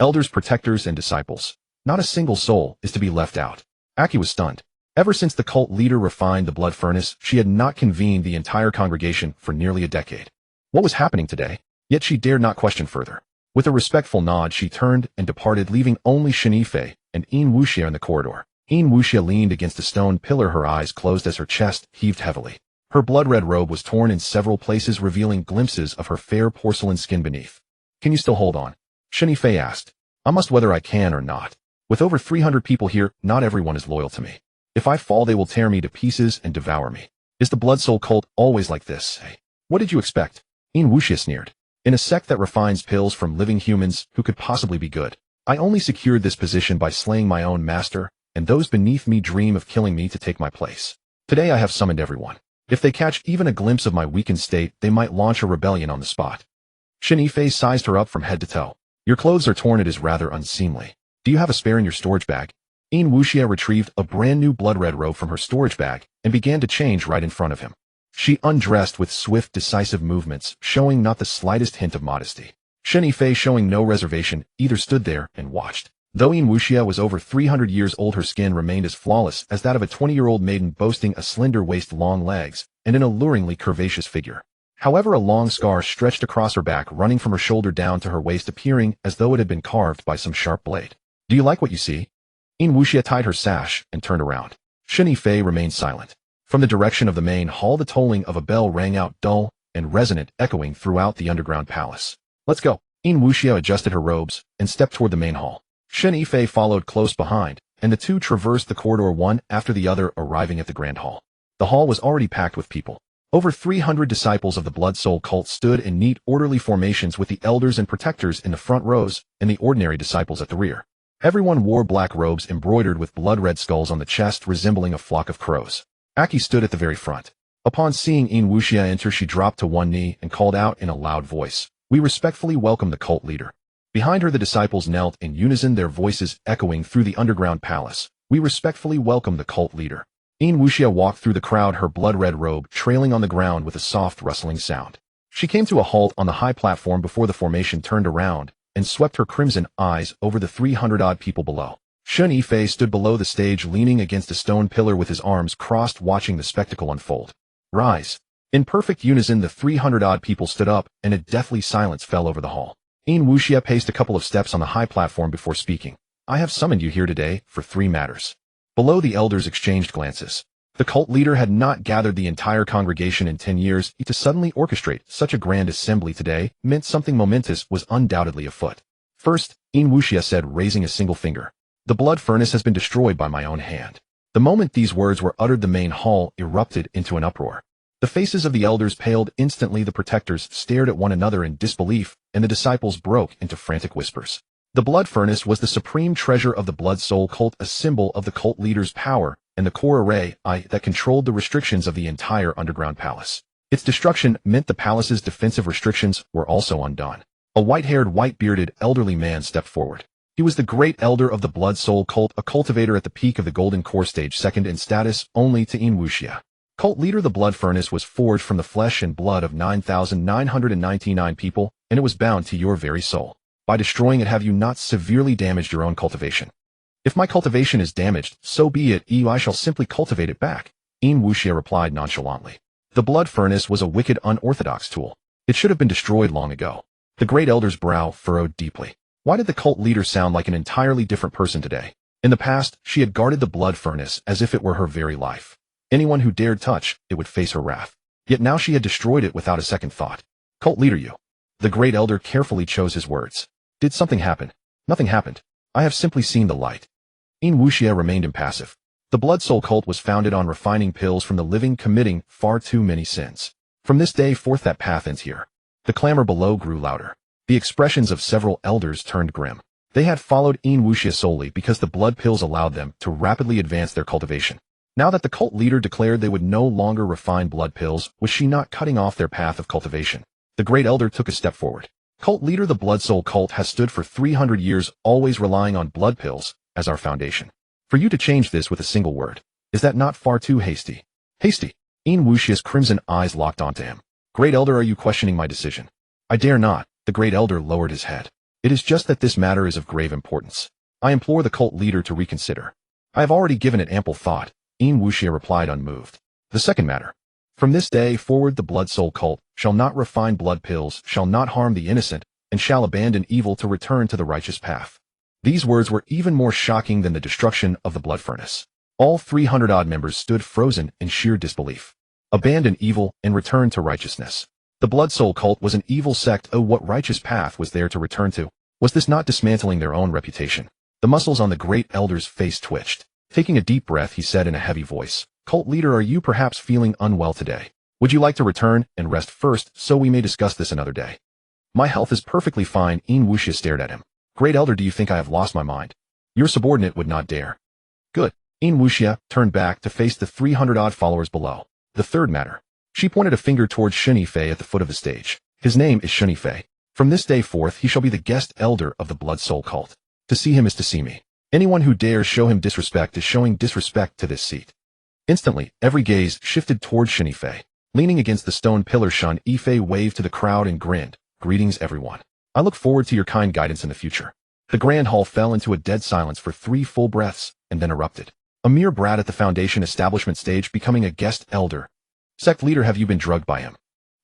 Elders, protectors, and disciples. Not a single soul is to be left out. Qi was stunned. Ever since the cult leader refined the blood furnace, she had not convened the entire congregation for nearly a decade. What was happening today? Yet she dared not question further. With a respectful nod, she turned and departed, leaving only Shen Yifei and Wuxia in the corridor. Wuxia leaned against a stone pillar, her eyes closed as her chest heaved heavily. Her blood-red robe was torn in several places, revealing glimpses of her fair porcelain skin beneath. Can you still hold on? Shen Yifei asked. I must, whether I can or not. With over 300 people here, not everyone is loyal to me. If I fall, they will tear me to pieces and devour me. Is the blood soul cult always like this? Hey, what did you expect? Wuxia sneered. In a sect that refines pills from living humans, who could possibly be good? I only secured this position by slaying my own master, and those beneath me dream of killing me to take my place. Today I have summoned everyone. If they catch even a glimpse of my weakened state, they might launch a rebellion on the spot. Shen Yifei sized her up from head to toe. Your clothes are torn, it is rather unseemly. Do you have a spare in your storage bag? Wuxia retrieved a brand new blood-red robe from her storage bag and began to change right in front of him. She undressed with swift, decisive movements, showing not the slightest hint of modesty. Shen Yifei, showing no reservation, either stood there and watched. Though Wuxia was over 300 years old, her skin remained as flawless as that of a 20-year-old maiden, boasting a slender waist, long legs, and an alluringly curvaceous figure. However, a long scar stretched across her back, running from her shoulder down to her waist, appearing as though it had been carved by some sharp blade. Do you like what you see? Wuxia tied her sash and turned around. Shen Yifei remained silent. From the direction of the main hall, the tolling of a bell rang out, dull and resonant, echoing throughout the underground palace. Let's go. Wuxia adjusted her robes and stepped toward the main hall. Shen Yifei followed close behind, and the two traversed the corridor one after the other, arriving at the grand hall. The hall was already packed with people. Over 300 disciples of the Blood Soul cult stood in neat, orderly formations, with the elders and protectors in the front rows and the ordinary disciples at the rear. Everyone wore black robes embroidered with blood-red skulls on the chest, resembling a flock of crows. Qi stood at the very front. Upon seeing Wuxia enter, she dropped to one knee and called out in a loud voice, "We respectfully welcome the cult leader." Behind her, the disciples knelt in unison, their voices echoing through the underground palace. "We respectfully welcome the cult leader." Yin Wuxia walked through the crowd, her blood-red robe trailing on the ground with a soft rustling sound. She came to a halt on the high platform before the formation turned around and swept her crimson eyes over the 300-odd people below. Shen Yifei stood below the stage leaning against a stone pillar with his arms crossed watching the spectacle unfold. Rise. In perfect unison the 300-odd people stood up and a deathly silence fell over the hall. Yin Wuxia paced a couple of steps on the high platform before speaking. I have summoned you here today for 3 matters. Below the elders exchanged glances. The cult leader had not gathered the entire congregation in 10 years. To suddenly orchestrate such a grand assembly today meant something momentous was undoubtedly afoot. First, Yin Wuxia said, raising a single finger. The blood furnace has been destroyed by my own hand. The moment these words were uttered, the main hall erupted into an uproar. The faces of the elders paled instantly, the protectors stared at one another in disbelief, and the disciples broke into frantic whispers. The blood furnace was the supreme treasure of the Blood Soul cult, a symbol of the cult leader's power, and the core array that controlled the restrictions of the entire underground palace. Its destruction meant the palace's defensive restrictions were also undone. A white-haired, white-bearded, elderly man stepped forward. He was the great elder of the Blood Soul cult, a cultivator at the peak of the Golden Core stage, second in status only to Yin Wuxia. Cult leader, the blood furnace was forged from the flesh and blood of 9,999 people, and it was bound to your very soul. By destroying it, have you not severely damaged your own cultivation? If my cultivation is damaged, so be it. I shall simply cultivate it back. Yin Wuxia replied nonchalantly. The blood furnace was a wicked, unorthodox tool. It should have been destroyed long ago. The great elder's brow furrowed deeply. Why did the cult leader sound like an entirely different person today? In the past, she had guarded the blood furnace as if it were her very life. Anyone who dared touch it would face her wrath. Yet now she had destroyed it without a second thought. Cult leader, you. The great elder carefully chose his words. Did something happen? Nothing happened. I have simply seen the light. Yin Wuxia remained impassive. The Blood Soul cult was founded on refining pills from the living, committing far too many sins. From this day forth that path ends here. The clamor below grew louder. The expressions of several elders turned grim. They had followed Yin Wuxia solely because the blood pills allowed them to rapidly advance their cultivation. Now that the cult leader declared they would no longer refine blood pills, was she not cutting off their path of cultivation? The great elder took a step forward. Cult leader, the Blood Soul cult has stood for 300 years, always relying on blood pills as our foundation. For you to change this with a single word, is that not far too hasty? Hasty? Yin Wuxia's crimson eyes locked onto him. Great elder, are you questioning my decision? I dare not. The great elder lowered his head. It is just that this matter is of grave importance. I implore the cult leader to reconsider. I have already given it ample thought. Yin Wuxia replied unmoved. The second matter. From this day forward the Blood Soul cult shall not refine blood pills, shall not harm the innocent, and shall abandon evil to return to the righteous path. These words were even more shocking than the destruction of the blood furnace. All 300-odd members stood frozen in sheer disbelief. Abandon evil and return to righteousness. The Blood Soul cult was an evil sect. Oh, what righteous path was there to return to? Was this not dismantling their own reputation? The muscles on the great elder's face twitched. Taking a deep breath, he said in a heavy voice, Cult leader, are you perhaps feeling unwell today? Would you like to return and rest first so we may discuss this another day? My health is perfectly fine. Yin Wuxia stared at him. Great elder, do you think I have lost my mind? Your subordinate would not dare. Good. Yin Wuxia turned back to face the 300-odd followers below. The third matter. She pointed a finger towards Shen Yifei at the foot of the stage. His name is Shen Yifei. From this day forth he shall be the guest elder of the Blood Soul cult. To see him is to see me. Anyone who dares show him disrespect is showing disrespect to this seat. Instantly, every gaze shifted towards Shen Yifei. Leaning against the stone pillar, Shen Yifei waved to the crowd and grinned. Greetings, everyone. I look forward to your kind guidance in the future. The grand hall fell into a dead silence for 3 full breaths, and then erupted. A mere brat at the foundation establishment stage becoming a guest elder. Sect leader, have you been drugged by him?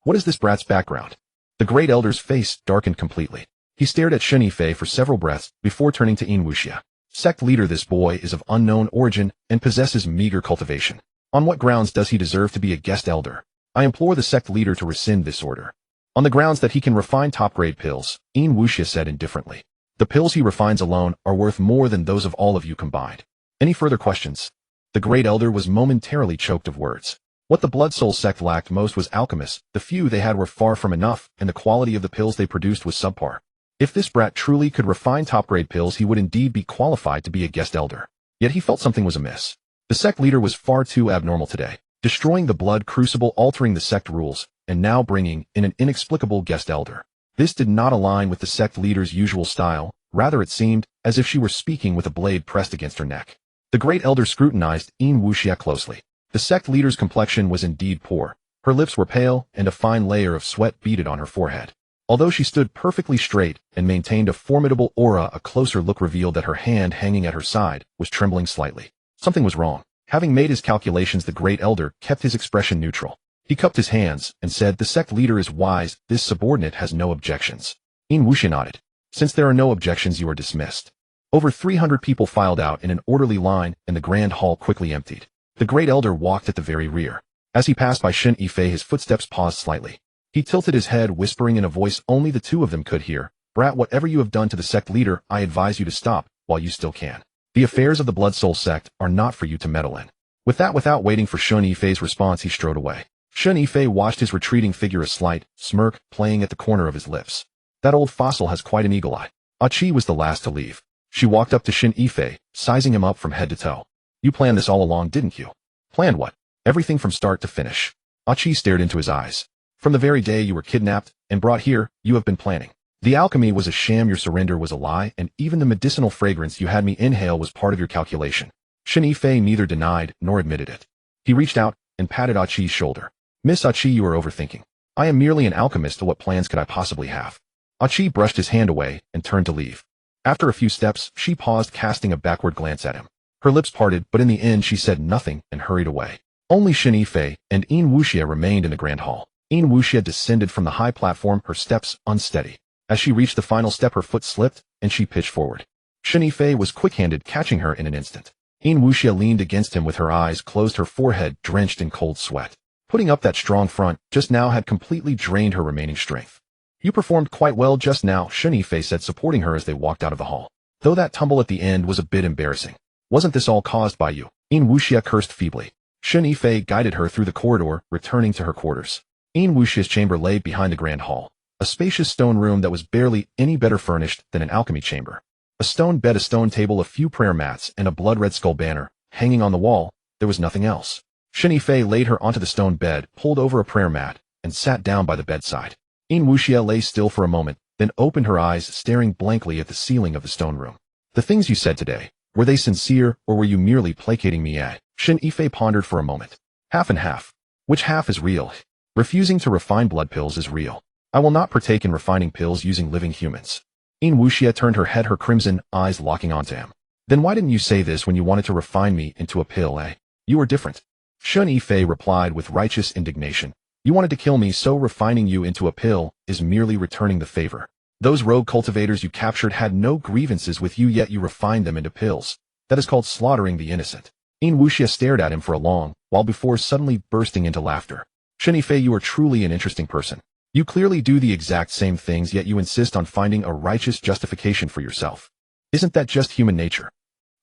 What is this brat's background? The great elder's face darkened completely. He stared at Shen Yifei for several breaths before turning to Yin Wuxia. Sect leader, this boy is of unknown origin and possesses meager cultivation. On what grounds does he deserve to be a guest elder? I implore the sect leader to rescind this order. On the grounds that he can refine top-grade pills, Yin Wuxia said indifferently. The pills he refines alone are worth more than those of all of you combined. Any further questions? The great elder was momentarily choked of words. What the Blood Soul sect lacked most was alchemists. The few they had were far from enough, and the quality of the pills they produced was subpar. If this brat truly could refine top-grade pills, he would indeed be qualified to be a guest elder. Yet he felt something was amiss. The sect leader was far too abnormal today, destroying the blood crucible, altering the sect rules, and now bringing in an inexplicable guest elder. This did not align with the sect leader's usual style, rather it seemed as if she were speaking with a blade pressed against her neck. The great elder scrutinized Yin Wuxia closely. The sect leader's complexion was indeed poor. Her lips were pale, and a fine layer of sweat beaded on her forehead. Although she stood perfectly straight and maintained a formidable aura, a closer look revealed that her hand hanging at her side was trembling slightly. Something was wrong. Having made his calculations, the great elder kept his expression neutral. He cupped his hands and said, "The sect leader is wise. This subordinate has no objections." Yin Wuxia nodded. "Since there are no objections, you are dismissed." Over 300 people filed out in an orderly line, and the grand hall quickly emptied. The great elder walked at the very rear. As he passed by Shen Yifei, his footsteps paused slightly. He tilted his head, whispering in a voice only the two of them could hear, "Brat, whatever you have done to the sect leader, I advise you to stop while you still can. The affairs of the Blood Soul sect are not for you to meddle in." With that, without waiting for Shen Yifei's response, he strode away. Shen Yifei watched his retreating figure, a slight smirk playing at the corner of his lips. That old fossil has quite an eagle eye. Achi was the last to leave. She walked up to Shen Yifei, sizing him up from head to toe. "You planned this all along, didn't you?" "Planned what?" "Everything from start to finish." Achi stared into his eyes. "From the very day you were kidnapped and brought here, you have been planning. The alchemy was a sham, your surrender was a lie, and even the medicinal fragrance you had me inhale was part of your calculation." Shen Yifei neither denied nor admitted it. He reached out and patted Achi's shoulder. "Miss Achi, you are overthinking. I am merely an alchemist. What plans could I possibly have?" Achi brushed his hand away and turned to leave. After a few steps, she paused, casting a backward glance at him. Her lips parted, but in the end she said nothing and hurried away. Only Shen Yifei and Yin Wuxia remained in the grand hall. Yin Wuxia descended from the high platform, her steps unsteady. As she reached the final step, her foot slipped, and she pitched forward. Shen Yifei was quick-handed, catching her in an instant. Yin Wuxia leaned against him with her eyes closed, her forehead drenched in cold sweat. Putting up that strong front just now had completely drained her remaining strength. "You performed quite well just now," Shen Yifei said, supporting her as they walked out of the hall. "Though that tumble at the end was a bit embarrassing. Wasn't this all caused by you?" Yin Wuxia cursed feebly. Shen Yifei guided her through the corridor, returning to her quarters. Yin Wuxia's chamber lay behind the grand hall. A spacious stone room that was barely any better furnished than an alchemy chamber. A stone bed, a stone table, a few prayer mats, and a blood-red skull banner hanging on the wall. There was nothing else. Shen Yifei laid her onto the stone bed, pulled over a prayer mat, and sat down by the bedside. Yin Wuxia lay still for a moment, then opened her eyes, staring blankly at the ceiling of the stone room. "The things you said today, were they sincere, or were you merely placating me?" Shen Yifei pondered for a moment. "Half and half. Which half is real? Refusing to refine blood pills is real. I will not partake in refining pills using living humans." Yin Wuxia turned her head, her crimson eyes locking onto him. "Then why didn't you say this when you wanted to refine me into a pill, You are different." Shen Yifei replied with righteous indignation. "You wanted to kill me, so refining you into a pill is merely returning the favor. Those rogue cultivators you captured had no grievances with you, yet you refined them into pills. That is called slaughtering the innocent." Yin Wuxia stared at him for a long while before suddenly bursting into laughter. "Shen Yifei, you are truly an interesting person. You clearly do the exact same things, yet you insist on finding a righteous justification for yourself. Isn't that just human nature?"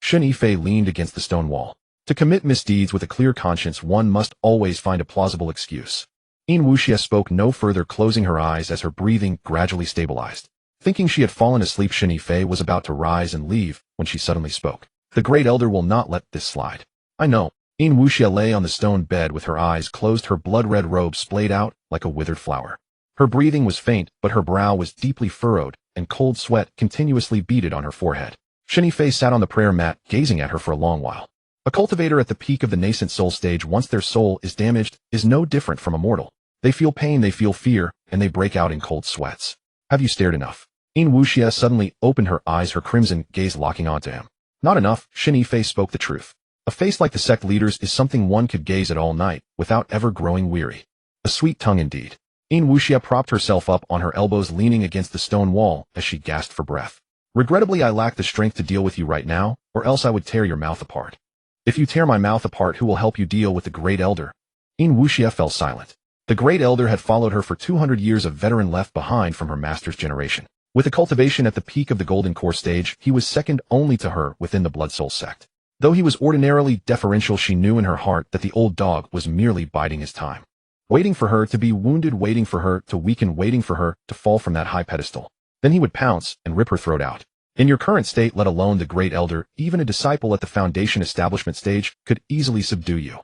Shen Yifei leaned against the stone wall. "To commit misdeeds with a clear conscience, one must always find a plausible excuse." Yin Wuxia spoke no further, closing her eyes as her breathing gradually stabilized. Thinking she had fallen asleep, Shen Yifei was about to rise and leave when she suddenly spoke. "The great elder will not let this slide." "I know." Yin Wuxia lay on the stone bed with her eyes closed, her blood-red robe splayed out like a withered flower. Her breathing was faint, but her brow was deeply furrowed, and cold sweat continuously beaded on her forehead. Shen Yifei sat on the prayer mat, gazing at her for a long while. A cultivator at the peak of the nascent soul stage, once their soul is damaged, is no different from a mortal. They feel pain, they feel fear, and they break out in cold sweats. "Have you stared enough?" Yin Wuxia suddenly opened her eyes, her crimson gaze locking onto him. "Not enough." Shen Yifei spoke the truth. A face like the sect leader's is something one could gaze at all night, without ever growing weary. A sweet tongue indeed. Yin Wuxia propped herself up on her elbows, leaning against the stone wall as she gasped for breath. "Regrettably, I lack the strength to deal with you right now, or else I would tear your mouth apart." "If you tear my mouth apart, who will help you deal with the great elder?" Yin Wuxia fell silent. The great elder had followed her for 200 years, a veteran left behind from her master's generation. With the cultivation at the peak of the golden core stage, he was second only to her within the Blood Soul sect. Though he was ordinarily deferential, she knew in her heart that the old dog was merely biding his time. Waiting for her to be wounded, waiting for her to weaken, waiting for her to fall from that high pedestal. Then he would pounce and rip her throat out. In your current state, let alone the great elder, even a disciple at the foundation establishment stage could easily subdue you.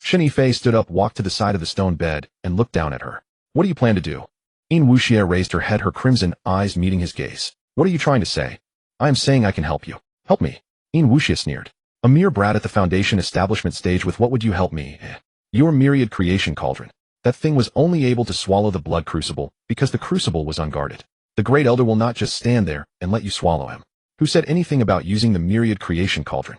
Shen Yifei stood up, walked to the side of the stone bed, and looked down at her. "What do you plan to do?" Yin Wuxia raised her head, her crimson eyes meeting his gaze. "What are you trying to say?" "I am saying I can help you." "Help me?" Yin Wuxia sneered. A mere brat at the foundation establishment stage with what would you help me? Your myriad creation cauldron. That thing was only able to swallow the blood crucible because the crucible was unguarded. The Great Elder will not just stand there and let you swallow him. Who said anything about using the myriad creation cauldron?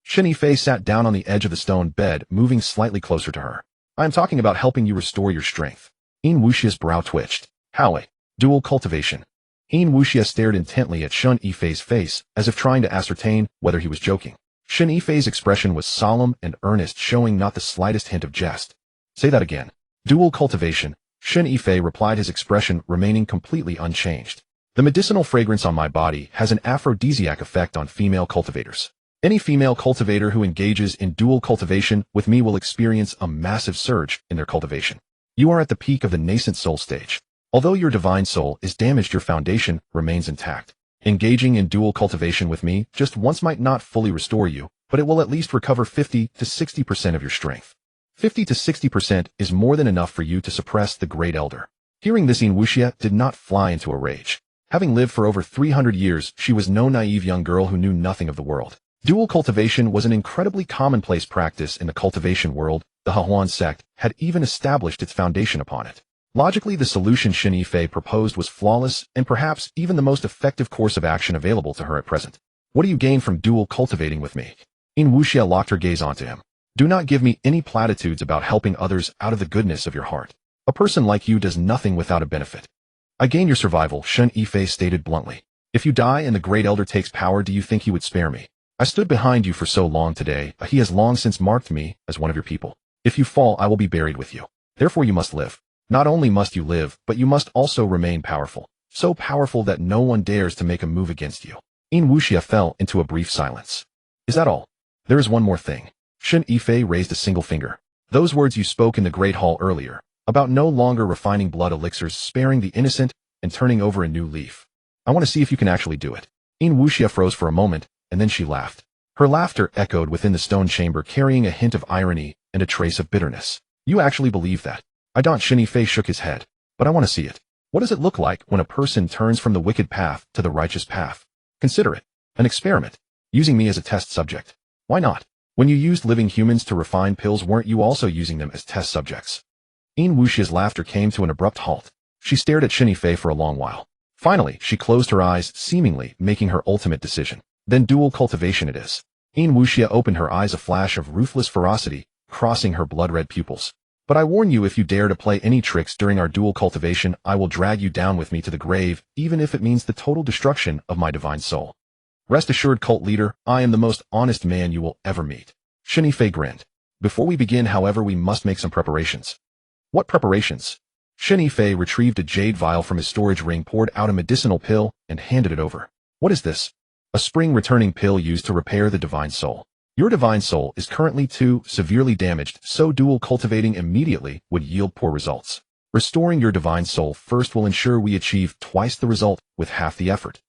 Shen Yifei sat down on the edge of the stone bed, moving slightly closer to her. I am talking about helping you restore your strength. Yin Wuxia's brow twitched. How? Dual cultivation. Yin Wuxia stared intently at Shen Yifei's face, as if trying to ascertain whether he was joking. Shen Yifei's expression was solemn and earnest, showing not the slightest hint of jest. Say that again. Dual cultivation. Shen Yifei replied, his expression remaining completely unchanged. The medicinal fragrance on my body has an aphrodisiac effect on female cultivators. Any female cultivator who engages in dual cultivation with me will experience a massive surge in their cultivation. You are at the peak of the nascent soul stage. Although your divine soul is damaged, your foundation remains intact. Engaging in dual cultivation with me just once might not fully restore you, but it will at least recover 50 to 60% of your strength. 50 to 60% is more than enough for you to suppress the Great Elder. Hearing this, Yin Wuxia did not fly into a rage. Having lived for over 300 years, she was no naive young girl who knew nothing of the world. Dual cultivation was an incredibly commonplace practice in the cultivation world. The Hehuan Sect had even established its foundation upon it. Logically, the solution Shen Yifei proposed was flawless and perhaps even the most effective course of action available to her at present. What do you gain from dual cultivating with me? Yin Wuxia locked her gaze onto him. Do not give me any platitudes about helping others out of the goodness of your heart. A person like you does nothing without a benefit. I gain your survival, Shen Yifei stated bluntly. If you die and the Great Elder takes power, do you think he would spare me? I stood behind you for so long today, but he has long since marked me as one of your people. If you fall, I will be buried with you. Therefore you must live. Not only must you live, but you must also remain powerful. So powerful that no one dares to make a move against you. Yin Wuxia fell into a brief silence. Is that all? There is one more thing. Shen Yifei raised a single finger. Those words you spoke in the Great Hall earlier, about no longer refining blood elixirs, sparing the innocent, and turning over a new leaf. I want to see if you can actually do it. Yin Wuxia froze for a moment, and then she laughed. Her laughter echoed within the stone chamber, carrying a hint of irony and a trace of bitterness. You actually believe that? I don't. Shen Yifei shook his head. But I want to see it. What does it look like when a person turns from the wicked path to the righteous path? Consider it an experiment, using me as a test subject. Why not? When you used living humans to refine pills, weren't you also using them as test subjects? Yin Wuxia's laughter came to an abrupt halt. She stared at Shen Yifei for a long while. Finally, she closed her eyes, seemingly making her ultimate decision. Then dual cultivation it is. Yin Wuxia opened her eyes, a flash of ruthless ferocity crossing her blood-red pupils. But I warn you, if you dare to play any tricks during our dual cultivation, I will drag you down with me to the grave, even if it means the total destruction of my divine soul. Rest assured, cult leader, I am the most honest man you will ever meet. Shen Yifei grinned. Before we begin, however, we must make some preparations. What preparations? Shen Yifei retrieved a jade vial from his storage ring, poured out a medicinal pill, and handed it over. What is this? A spring-returning pill used to repair the divine soul. Your divine soul is currently too severely damaged, so dual cultivating immediately would yield poor results. Restoring your divine soul first will ensure we achieve twice the result with half the effort.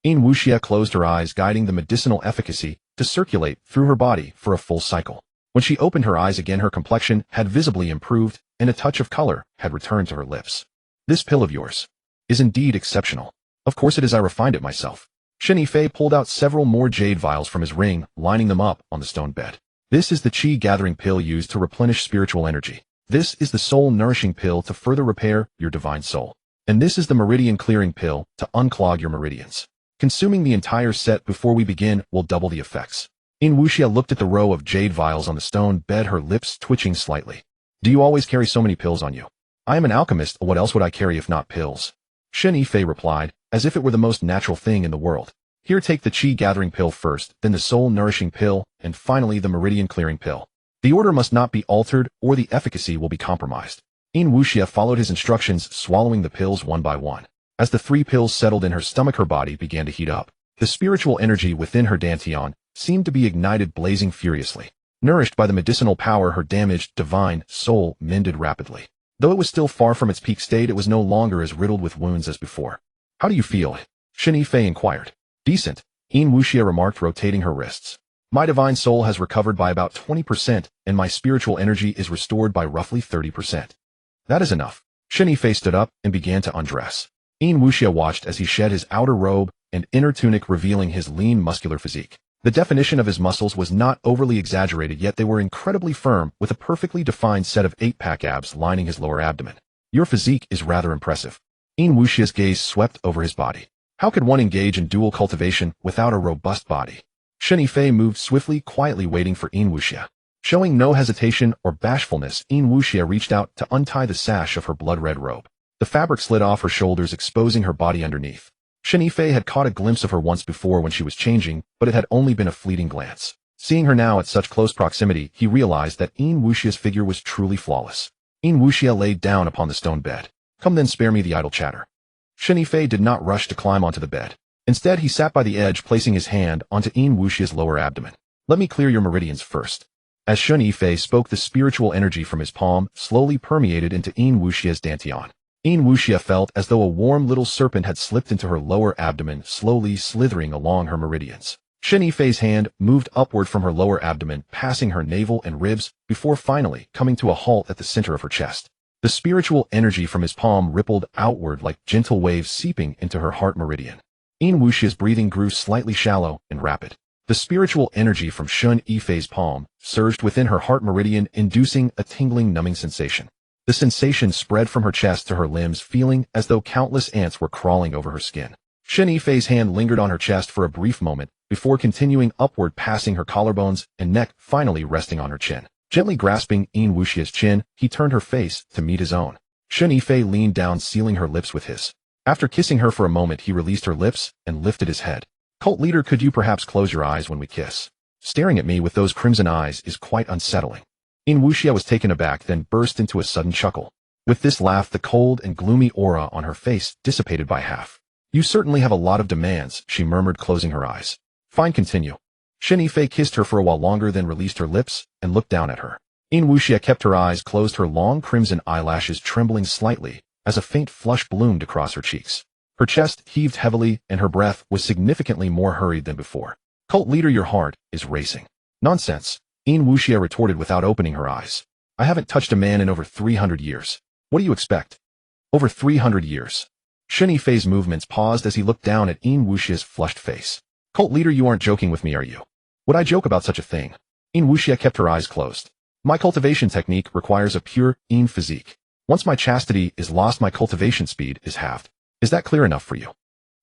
Yin Wuxia closed her eyes, guiding the medicinal efficacy to circulate through her body for a full cycle. When she opened her eyes again, her complexion had visibly improved, and a touch of color had returned to her lips. This pill of yours is indeed exceptional. Of course it is. I refined it myself. Shen Yifei pulled out several more jade vials from his ring, lining them up on the stone bed. This is the chi-gathering pill used to replenish spiritual energy. This is the soul-nourishing pill to further repair your divine soul. And this is the meridian-clearing pill to unclog your meridians. Consuming the entire set before we begin will double the effects. Yin Wuxia looked at the row of jade vials on the stone bed, her lips twitching slightly. Do you always carry so many pills on you? I am an alchemist. What else would I carry if not pills? Shen Yifei replied, as if it were the most natural thing in the world. Here, take the chi-gathering pill first, then the soul-nourishing pill, and finally the meridian-clearing pill. The order must not be altered, or the efficacy will be compromised. Yin Wuxia followed his instructions, swallowing the pills one by one. As the 3 pills settled in her stomach, her body began to heat up. The spiritual energy within her dantian seemed to be ignited, blazing furiously. Nourished by the medicinal power, her damaged, divine soul mended rapidly. Though it was still far from its peak state, it was no longer as riddled with wounds as before. How do you feel? Shen Yifei inquired. Decent, Yin Wuxia remarked, rotating her wrists. My divine soul has recovered by about 20%, and my spiritual energy is restored by roughly 30%. That is enough. Shen Yifei stood up and began to undress. Yin Wuxia watched as he shed his outer robe and inner tunic, revealing his lean, muscular physique. The definition of his muscles was not overly exaggerated, yet they were incredibly firm, with a perfectly defined set of 8-pack abs lining his lower abdomen. Your physique is rather impressive. Yin Wuxia's gaze swept over his body. How could one engage in dual cultivation without a robust body? Shen Yifei moved swiftly, quietly waiting for Yin Wuxia. Showing no hesitation or bashfulness, Yin Wuxia reached out to untie the sash of her blood-red robe. The fabric slid off her shoulders, exposing her body underneath. Shen Yifei had caught a glimpse of her once before when she was changing, but it had only been a fleeting glance. Seeing her now at such close proximity, he realized that Yin Wuxia's figure was truly flawless. Yin Wuxia laid down upon the stone bed. Come then, spare me the idle chatter. Shen Yifei did not rush to climb onto the bed. Instead, he sat by the edge, placing his hand onto Yin Wuxia's lower abdomen. Let me clear your meridians first. As Shen Yifei spoke, the spiritual energy from his palm slowly permeated into Yin Wuxia's dantian. Yin Wuxia felt as though a warm little serpent had slipped into her lower abdomen, slowly slithering along her meridians. Shen Yifei's hand moved upward from her lower abdomen, passing her navel and ribs, before finally coming to a halt at the center of her chest. The spiritual energy from his palm rippled outward like gentle waves seeping into her heart meridian. Yin Wuxia's breathing grew slightly shallow and rapid. The spiritual energy from Shen Yifei's palm surged within her heart meridian, inducing a tingling, numbing sensation. The sensation spread from her chest to her limbs, feeling as though countless ants were crawling over her skin. Shen Yifei's hand lingered on her chest for a brief moment, before continuing upward, passing her collarbones and neck, finally resting on her chin. Gently grasping Yin Wuxia's chin, he turned her face to meet his own. Shen Yifei leaned down, sealing her lips with his. After kissing her for a moment, he released her lips and lifted his head. Cult leader, could you perhaps close your eyes when we kiss? Staring at me with those crimson eyes is quite unsettling. Yin Wuxia was taken aback, then burst into a sudden chuckle. With this laugh, the cold and gloomy aura on her face dissipated by half. You certainly have a lot of demands, she murmured, closing her eyes. Fine, continue. Shen Yifei kissed her for a while longer, then released her lips and looked down at her. Yin Wuxia kept her eyes closed, her long crimson eyelashes trembling slightly as a faint flush bloomed across her cheeks. Her chest heaved heavily and her breath was significantly more hurried than before. Cult leader, your heart is racing. Nonsense, Yin Wuxia retorted without opening her eyes. I haven't touched a man in over 300 years. What do you expect? Over 300 years. Shen Yifei's movements paused as he looked down at Yin Wuxia's flushed face. Cult leader, you aren't joking with me, are you? Would I joke about such a thing? Yin Wuxia kept her eyes closed. My cultivation technique requires a pure Yin physique. Once my chastity is lost, my cultivation speed is halved. Is that clear enough for you?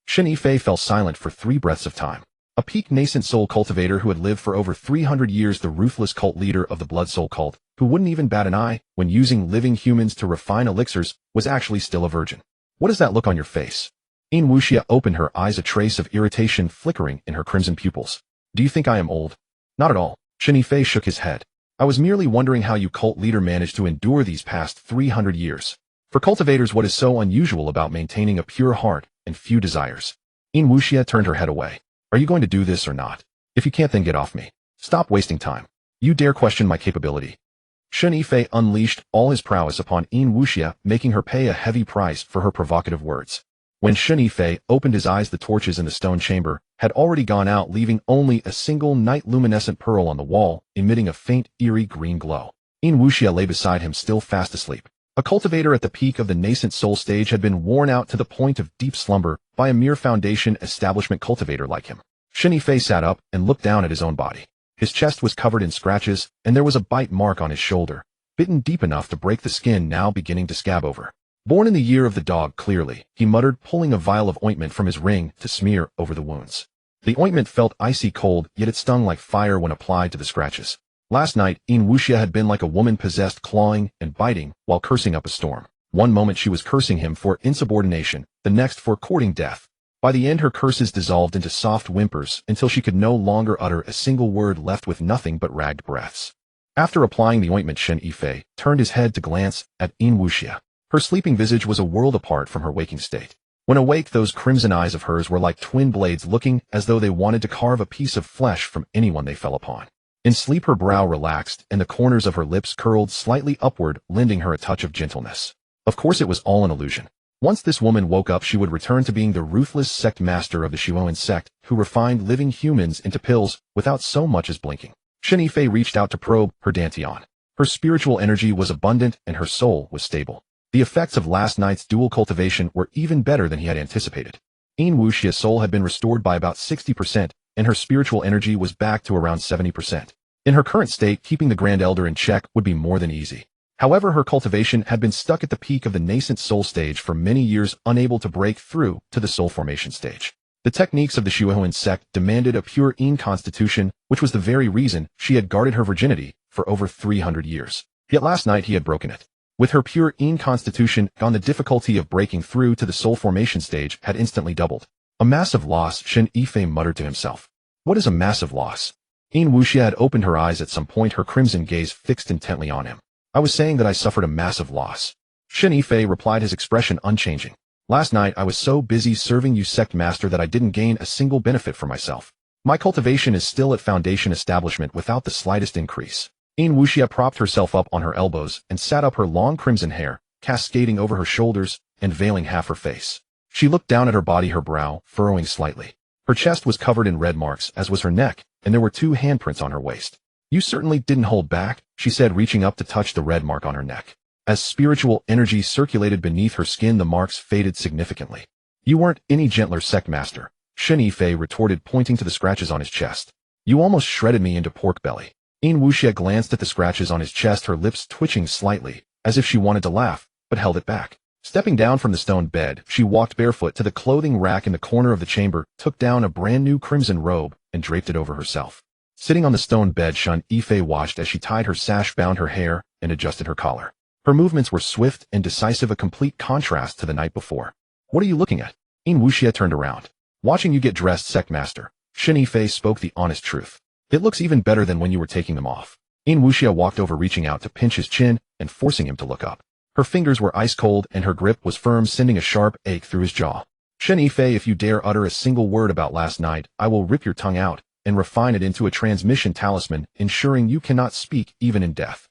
Shen Yifei fell silent for 3 breaths of time. A peak nascent soul cultivator who had lived for over 300 years, the ruthless cult leader of the Blood Soul cult, who wouldn't even bat an eye when using living humans to refine elixirs, was actually still a virgin. What does that look on your face? Yin Wuxia opened her eyes, a trace of irritation flickering in her crimson pupils. Do you think I am old? Not at all. Shen Yifei shook his head. I was merely wondering how you cult leader managed to endure these past 300 years. For cultivators, what is so unusual about maintaining a pure heart and few desires? Yin Wuxia turned her head away. Are you going to do this or not? If you can't, then get off me. Stop wasting time. You dare question my capability? Shen Yifei unleashed all his prowess upon Yin Wuxia, making her pay a heavy price for her provocative words. When Shen Yifei opened his eyes, the torches in the stone chamber had already gone out, leaving only a single night-luminescent pearl on the wall, emitting a faint, eerie green glow. Yin Wuxia lay beside him, still fast asleep. A cultivator at the peak of the nascent soul stage had been worn out to the point of deep slumber by a mere foundation establishment cultivator like him. Shen Yifei sat up and looked down at his own body. His chest was covered in scratches, and there was a bite mark on his shoulder, bitten deep enough to break the skin, now beginning to scab over. Born in the year of the dog, clearly, he muttered, pulling a vial of ointment from his ring to smear over the wounds. The ointment felt icy cold, yet it stung like fire when applied to the scratches. Last night, Yin Wuxia had been like a woman possessed, clawing and biting while cursing up a storm. One moment she was cursing him for insubordination, the next for courting death. By the end, her curses dissolved into soft whimpers until she could no longer utter a single word, left with nothing but ragged breaths. After applying the ointment, Shen Yifei turned his head to glance at Yin Wuxia. Her sleeping visage was a world apart from her waking state. When awake, those crimson eyes of hers were like twin blades, looking as though they wanted to carve a piece of flesh from anyone they fell upon. In sleep, her brow relaxed and the corners of her lips curled slightly upward, lending her a touch of gentleness. Of course, it was all an illusion. Once this woman woke up, she would return to being the ruthless sect master of the Hehuan Sect, who refined living humans into pills without so much as blinking. Shen Yifei reached out to probe her dantian. Her spiritual energy was abundant and her soul was stable. The effects of last night's dual cultivation were even better than he had anticipated. Yin Wuxia's soul had been restored by about 60%, and her spiritual energy was back to around 70%. In her current state, keeping the Grand Elder in check would be more than easy. However, her cultivation had been stuck at the peak of the nascent soul stage for many years, unable to break through to the soul formation stage. The techniques of the Hehuan Sect demanded a pure Yin constitution, which was the very reason she had guarded her virginity for over 300 years. Yet last night he had broken it. With her pure Yin constitution gone, the difficulty of breaking through to the soul formation stage had instantly doubled. A massive loss, Shen Yifei muttered to himself. What is a massive loss? Yin Wuxia had opened her eyes at some point, her crimson gaze fixed intently on him. I was saying that I suffered a massive loss. Shen Yifei replied, his expression unchanging. Last night I was so busy serving you, sect master, that I didn't gain a single benefit for myself. My cultivation is still at foundation establishment without the slightest increase. Yin Wuxia propped herself up on her elbows and sat up, her long crimson hair cascading over her shoulders and veiling half her face. She looked down at her body, her brow furrowing slightly. Her chest was covered in red marks, as was her neck, and there were 2 handprints on her waist. You certainly didn't hold back, she said, reaching up to touch the red mark on her neck. As spiritual energy circulated beneath her skin, the marks faded significantly. You weren't any gentler, sect master, Shen Yifei retorted, pointing to the scratches on his chest. You almost shredded me into pork belly. Yin Wuxia glanced at the scratches on his chest, her lips twitching slightly, as if she wanted to laugh, but held it back. Stepping down from the stone bed, she walked barefoot to the clothing rack in the corner of the chamber, took down a brand new crimson robe, and draped it over herself. Sitting on the stone bed, Shen Yifei watched as she tied her sash, bound her hair, and adjusted her collar. Her movements were swift and decisive, a complete contrast to the night before. What are you looking at? Yin Wuxia turned around. Watching you get dressed, sect master. Shen Yifei spoke the honest truth. It looks even better than when you were taking them off. Yin Wuxia walked over, reaching out to pinch his chin and forcing him to look up. Her fingers were ice cold and her grip was firm, sending a sharp ache through his jaw. Shen Yifei, if you dare utter a single word about last night, I will rip your tongue out and refine it into a transmission talisman, ensuring you cannot speak even in death.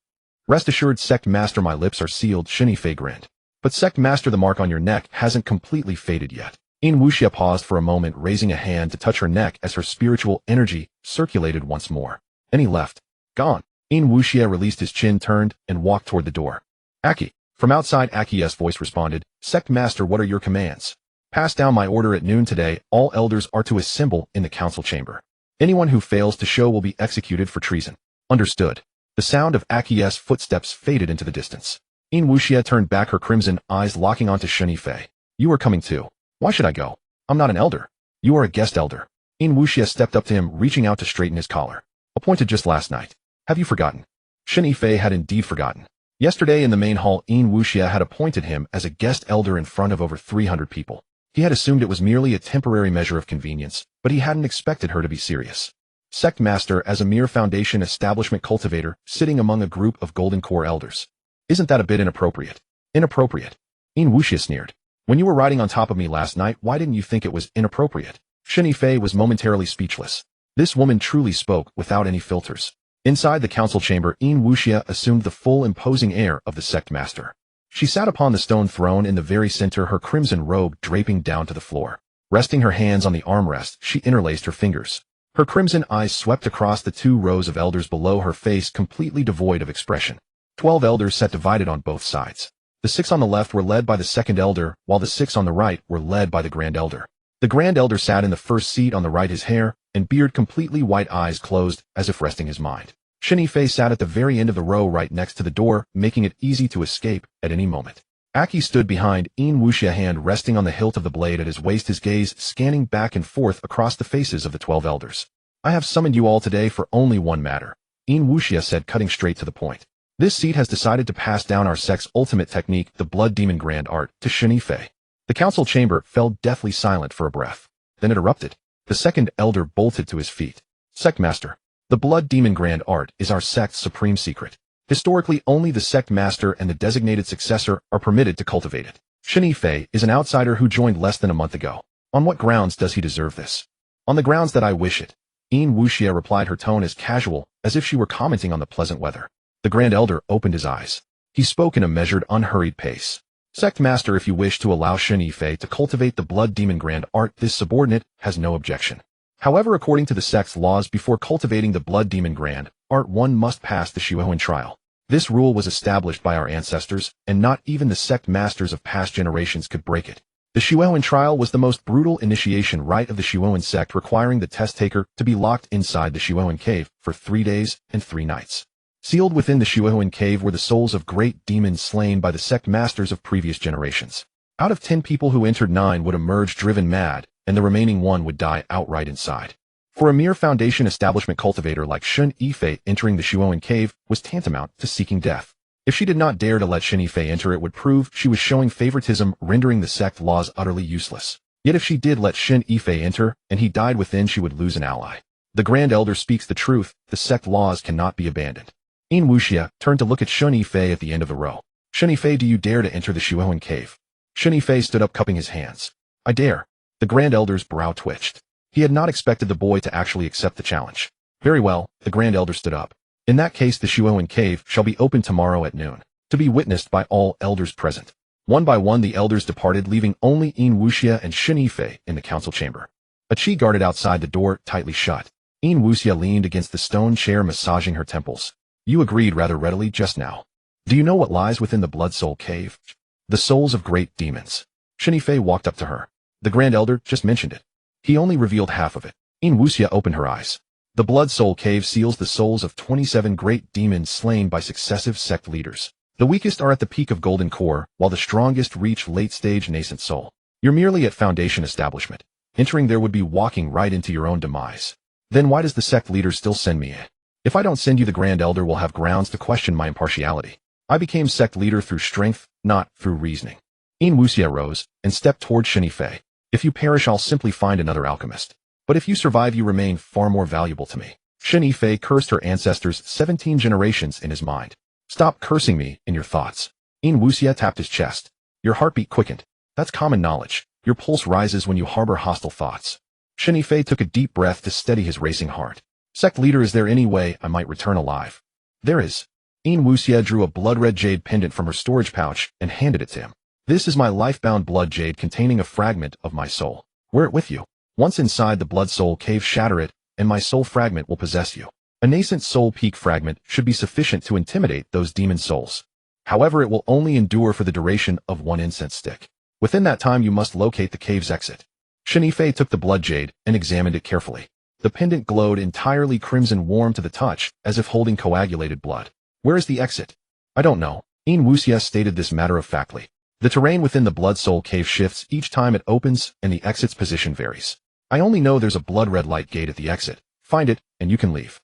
Rest assured, sect master, my lips are sealed, Shen Yifei grinned. But sect master, the mark on your neck hasn't completely faded yet. Yin Wuxia paused for a moment, raising a hand to touch her neck as her spiritual energy circulated once more. And he left. Gone. Yin Wuxia released his chin, turned, and walked toward the door. Aki. From outside, Aki's voice responded, Sect master, what are your commands? Pass down my order at noon today. All elders are to assemble in the council chamber. Anyone who fails to show will be executed for treason. Understood. The sound of Aki's footsteps faded into the distance. Yin Wuxia turned back, her crimson eyes locking onto Shen Yifei. You are coming too. Why should I go? I'm not an elder. You are a guest elder. Yin Wuxia stepped up to him, reaching out to straighten his collar. Appointed just last night. Have you forgotten? Shen Yifei had indeed forgotten. Yesterday in the main hall, Yin Wuxia had appointed him as a guest elder in front of over 300 people. He had assumed it was merely a temporary measure of convenience, but he hadn't expected her to be serious. Sect master as a mere foundation establishment cultivator, sitting among a group of golden core elders. Isn't that a bit inappropriate? Inappropriate? Yin Wuxia sneered. When you were riding on top of me last night, why didn't you think it was inappropriate? Shen Yifei was momentarily speechless. This woman truly spoke without any filters. Inside the council chamber, Yin Wuxia assumed the full imposing air of the sect master. She sat upon the stone throne in the very center, her crimson robe draping down to the floor. Resting her hands on the armrest, she interlaced her fingers. Her crimson eyes swept across the 2 rows of elders below, her face completely devoid of expression. 12 elders sat divided on both sides. The 6 on the left were led by the second elder, while the 6 on the right were led by the grand elder. The grand elder sat in the first seat on the right, his hair and beard completely white, eyes closed as if resting his mind. Shen Yifei sat at the very end of the row right next to the door, making it easy to escape at any moment. Aki stood behind Yin Wuxia, hand resting on the hilt of the blade at his waist, his gaze scanning back and forth across the faces of the 12 elders. I have summoned you all today for only one matter, Yin Wuxia said, cutting straight to the point. This seat has decided to pass down our sect's ultimate technique, the Blood Demon Grand Art, to Shen Yifei. The council chamber fell deathly silent for a breath. Then it erupted. The second elder bolted to his feet. Sect master, the Blood Demon Grand Art is our sect's supreme secret. Historically, only the sect master and the designated successor are permitted to cultivate it. Shen Yifei is an outsider who joined less than a month ago. On what grounds does he deserve this? On the grounds that I wish it, Yin Wuxia replied, her tone as casual as if she were commenting on the pleasant weather. The grand elder opened his eyes. He spoke in a measured, unhurried pace. Sect master, if you wish to allow Shen Yifei to cultivate the Blood Demon Grand Art, this subordinate has no objection. However, according to the sect's laws, before cultivating the Blood Demon Grand Art, one must pass the Hehuan trial. This rule was established by our ancestors, and not even the sect masters of past generations could break it. The Hehuan trial was the most brutal initiation rite of the Hehuan Sect, requiring the test-taker to be locked inside the Hehuan cave for 3 days and 3 nights. Sealed within the Hehuan cave were the souls of great demons slain by the sect masters of previous generations. Out of 10 people who entered, 9 would emerge driven mad, and the remaining 1 would die outright inside. For a mere Foundation establishment cultivator like Shen Yifei, entering the Hehuan cave was tantamount to seeking death. If she did not dare to let Shen Yifei enter, it would prove she was showing favoritism, rendering the sect laws utterly useless. Yet if she did let Shen Yifei enter, and he died within, she would lose an ally. The Grand Elder speaks the truth, the sect laws cannot be abandoned. Xianxia turned to look at Shen Yifei at the end of the row. Shen Yifei, do you dare to enter the Hehuan cave? Shen Yifei stood up, cupping his hands. I dare. The Grand Elder's brow twitched. He had not expected the boy to actually accept the challenge. Very well, the Grand Elder stood up. In that case, the Hehuan cave shall be open tomorrow at noon, to be witnessed by all elders present. One by one the elders departed, leaving only Xianxia and Shen Yifei in the council chamber. A chi guarded outside the door, tightly shut. Xianxia leaned against the stone chair, massaging her temples. You agreed rather readily just now. Do you know what lies within the Blood Soul Cave? The souls of great demons. Shen Yifei walked up to her. The Grand Elder just mentioned it. He only revealed half of it. Xianxia opened her eyes. The Blood Soul Cave seals the souls of 27 great demons slain by successive sect leaders. The weakest are at the peak of Golden Core, while the strongest reach late-stage nascent soul. You're merely at Foundation establishment. Entering there would be walking right into your own demise. Then why does the sect leader still send me in? If I don't send you, the Grand Elder will have grounds to question my impartiality. I became sect leader through strength, not through reasoning. Xianxia rose and stepped toward Shen Yifei. If you perish, I'll simply find another alchemist. But if you survive, you remain far more valuable to me. Shen Yifei cursed her ancestors 17 generations in his mind. Stop cursing me in your thoughts. Xianxia tapped his chest. Your heartbeat quickened. That's common knowledge. Your pulse rises when you harbor hostile thoughts. Shen Yifei took a deep breath to steady his racing heart. Sect leader, is there any way I might return alive? There is. Xianxia drew a blood-red jade pendant from her storage pouch and handed it to him. This is my life-bound blood jade containing a fragment of my soul. Wear it with you. Once inside the Blood Soul Cave, shatter it, and my soul fragment will possess you. A nascent soul peak fragment should be sufficient to intimidate those demon souls. However, it will only endure for the duration of 1 incense stick. Within that time, you must locate the cave's exit. Shen Yifei took the blood jade and examined it carefully. The pendant glowed entirely crimson, warm to the touch, as if holding coagulated blood. Where is the exit? I don't know. Xianxia stated this matter-of-factly. The terrain within the Blood Soul Cave shifts each time it opens, and the exit's position varies. I only know there's a blood-red light gate at the exit. Find it, and you can leave.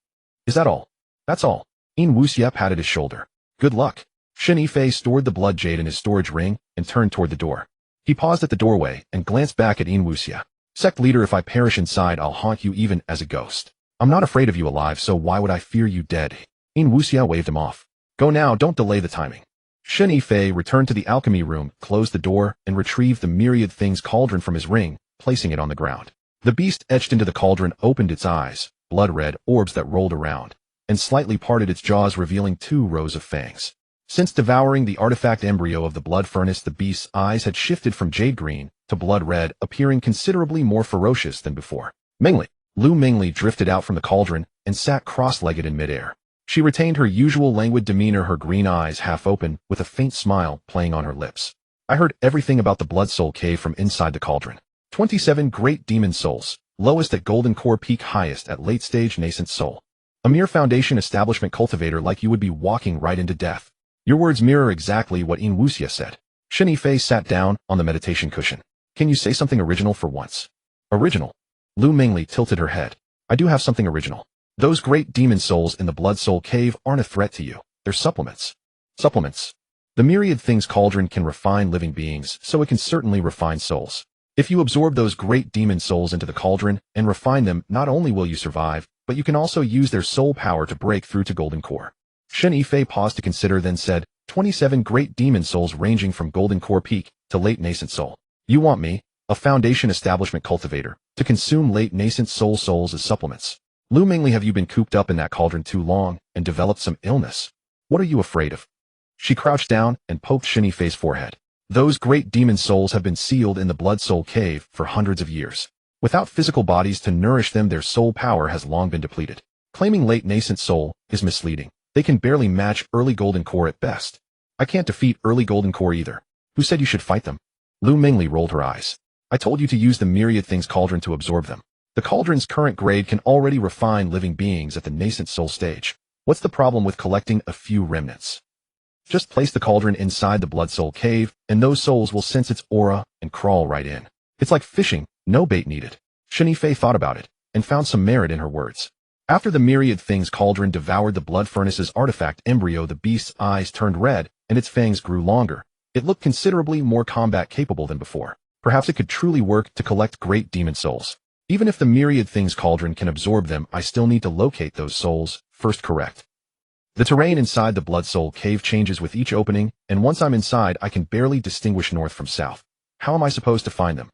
Is that all? That's all. Xianxia patted his shoulder. Good luck. Shen Yifei stored the blood jade in his storage ring and turned toward the door. He paused at the doorway and glanced back at Xianxia. Sect leader, if I perish inside, I'll haunt you even as a ghost. I'm not afraid of you alive, so why would I fear you dead? Xianxia waved him off. Go now, don't delay the timing. Shen Yifei returned to the alchemy room, closed the door, and retrieved the myriad things cauldron from his ring, placing it on the ground. The beast etched into the cauldron opened its eyes, blood-red orbs that rolled around, and slightly parted its jaws, revealing 2 rows of fangs. Since devouring the artifact embryo of the blood furnace, the beast's eyes had shifted from jade green to blood-red, appearing considerably more ferocious than before. Lu Mingli drifted out from the cauldron and sat cross-legged in midair. She retained her usual languid demeanor, her green eyes half open, with a faint smile playing on her lips. I heard everything about the Blood Soul Cave from inside the cauldron. 27 great demon souls, lowest at Golden Core peak, highest at late-stage nascent soul. A mere Foundation establishment cultivator like you would be walking right into death. Your words mirror exactly what Xianxia said. Shen Yifei sat down on the meditation cushion. Can you say something original for once? Original? Lu Mingli tilted her head. I do have something original. Those great demon souls in the Blood Soul Cave aren't a threat to you. They're supplements. Supplements. The myriad things cauldron can refine living beings, so it can certainly refine souls. If you absorb those great demon souls into the cauldron and refine them, not only will you survive, but you can also use their soul power to break through to Golden Core. Shen Yifei paused to consider, then said, 27 great demon souls ranging from Golden Core peak to late nascent soul. You want me, a Foundation establishment cultivator, to consume late nascent souls as supplements? Lu Mingli, have you been cooped up in that cauldron too long and developed some illness? What are you afraid of? She crouched down and poked Shen Yifei's forehead. Those great demon souls have been sealed in the Blood Soul Cave for hundreds of years. Without physical bodies to nourish them, their soul power has long been depleted. Claiming late nascent soul is misleading. They can barely match early Golden Core at best. I can't defeat early Golden Core either. Who said you should fight them? Lu Mingli rolled her eyes. I told you to use the myriad things cauldron to absorb them. The cauldron's current grade can already refine living beings at the nascent soul stage. What's the problem with collecting a few remnants? Just place the cauldron inside the blood soul cave, and those souls will sense its aura and crawl right in. It's like fishing, no bait needed. Shen Yifei thought about it, and found some merit in her words. After the myriad things cauldron devoured the blood furnace's artifact embryo, the beast's eyes turned red, and its fangs grew longer. It looked considerably more combat capable than before. Perhaps it could truly work to collect great demon souls. Even if the myriad things cauldron can absorb them, I still need to locate those souls, first correct. The terrain inside the blood soul cave changes with each opening, and once I'm inside I can barely distinguish north from south. How am I supposed to find them?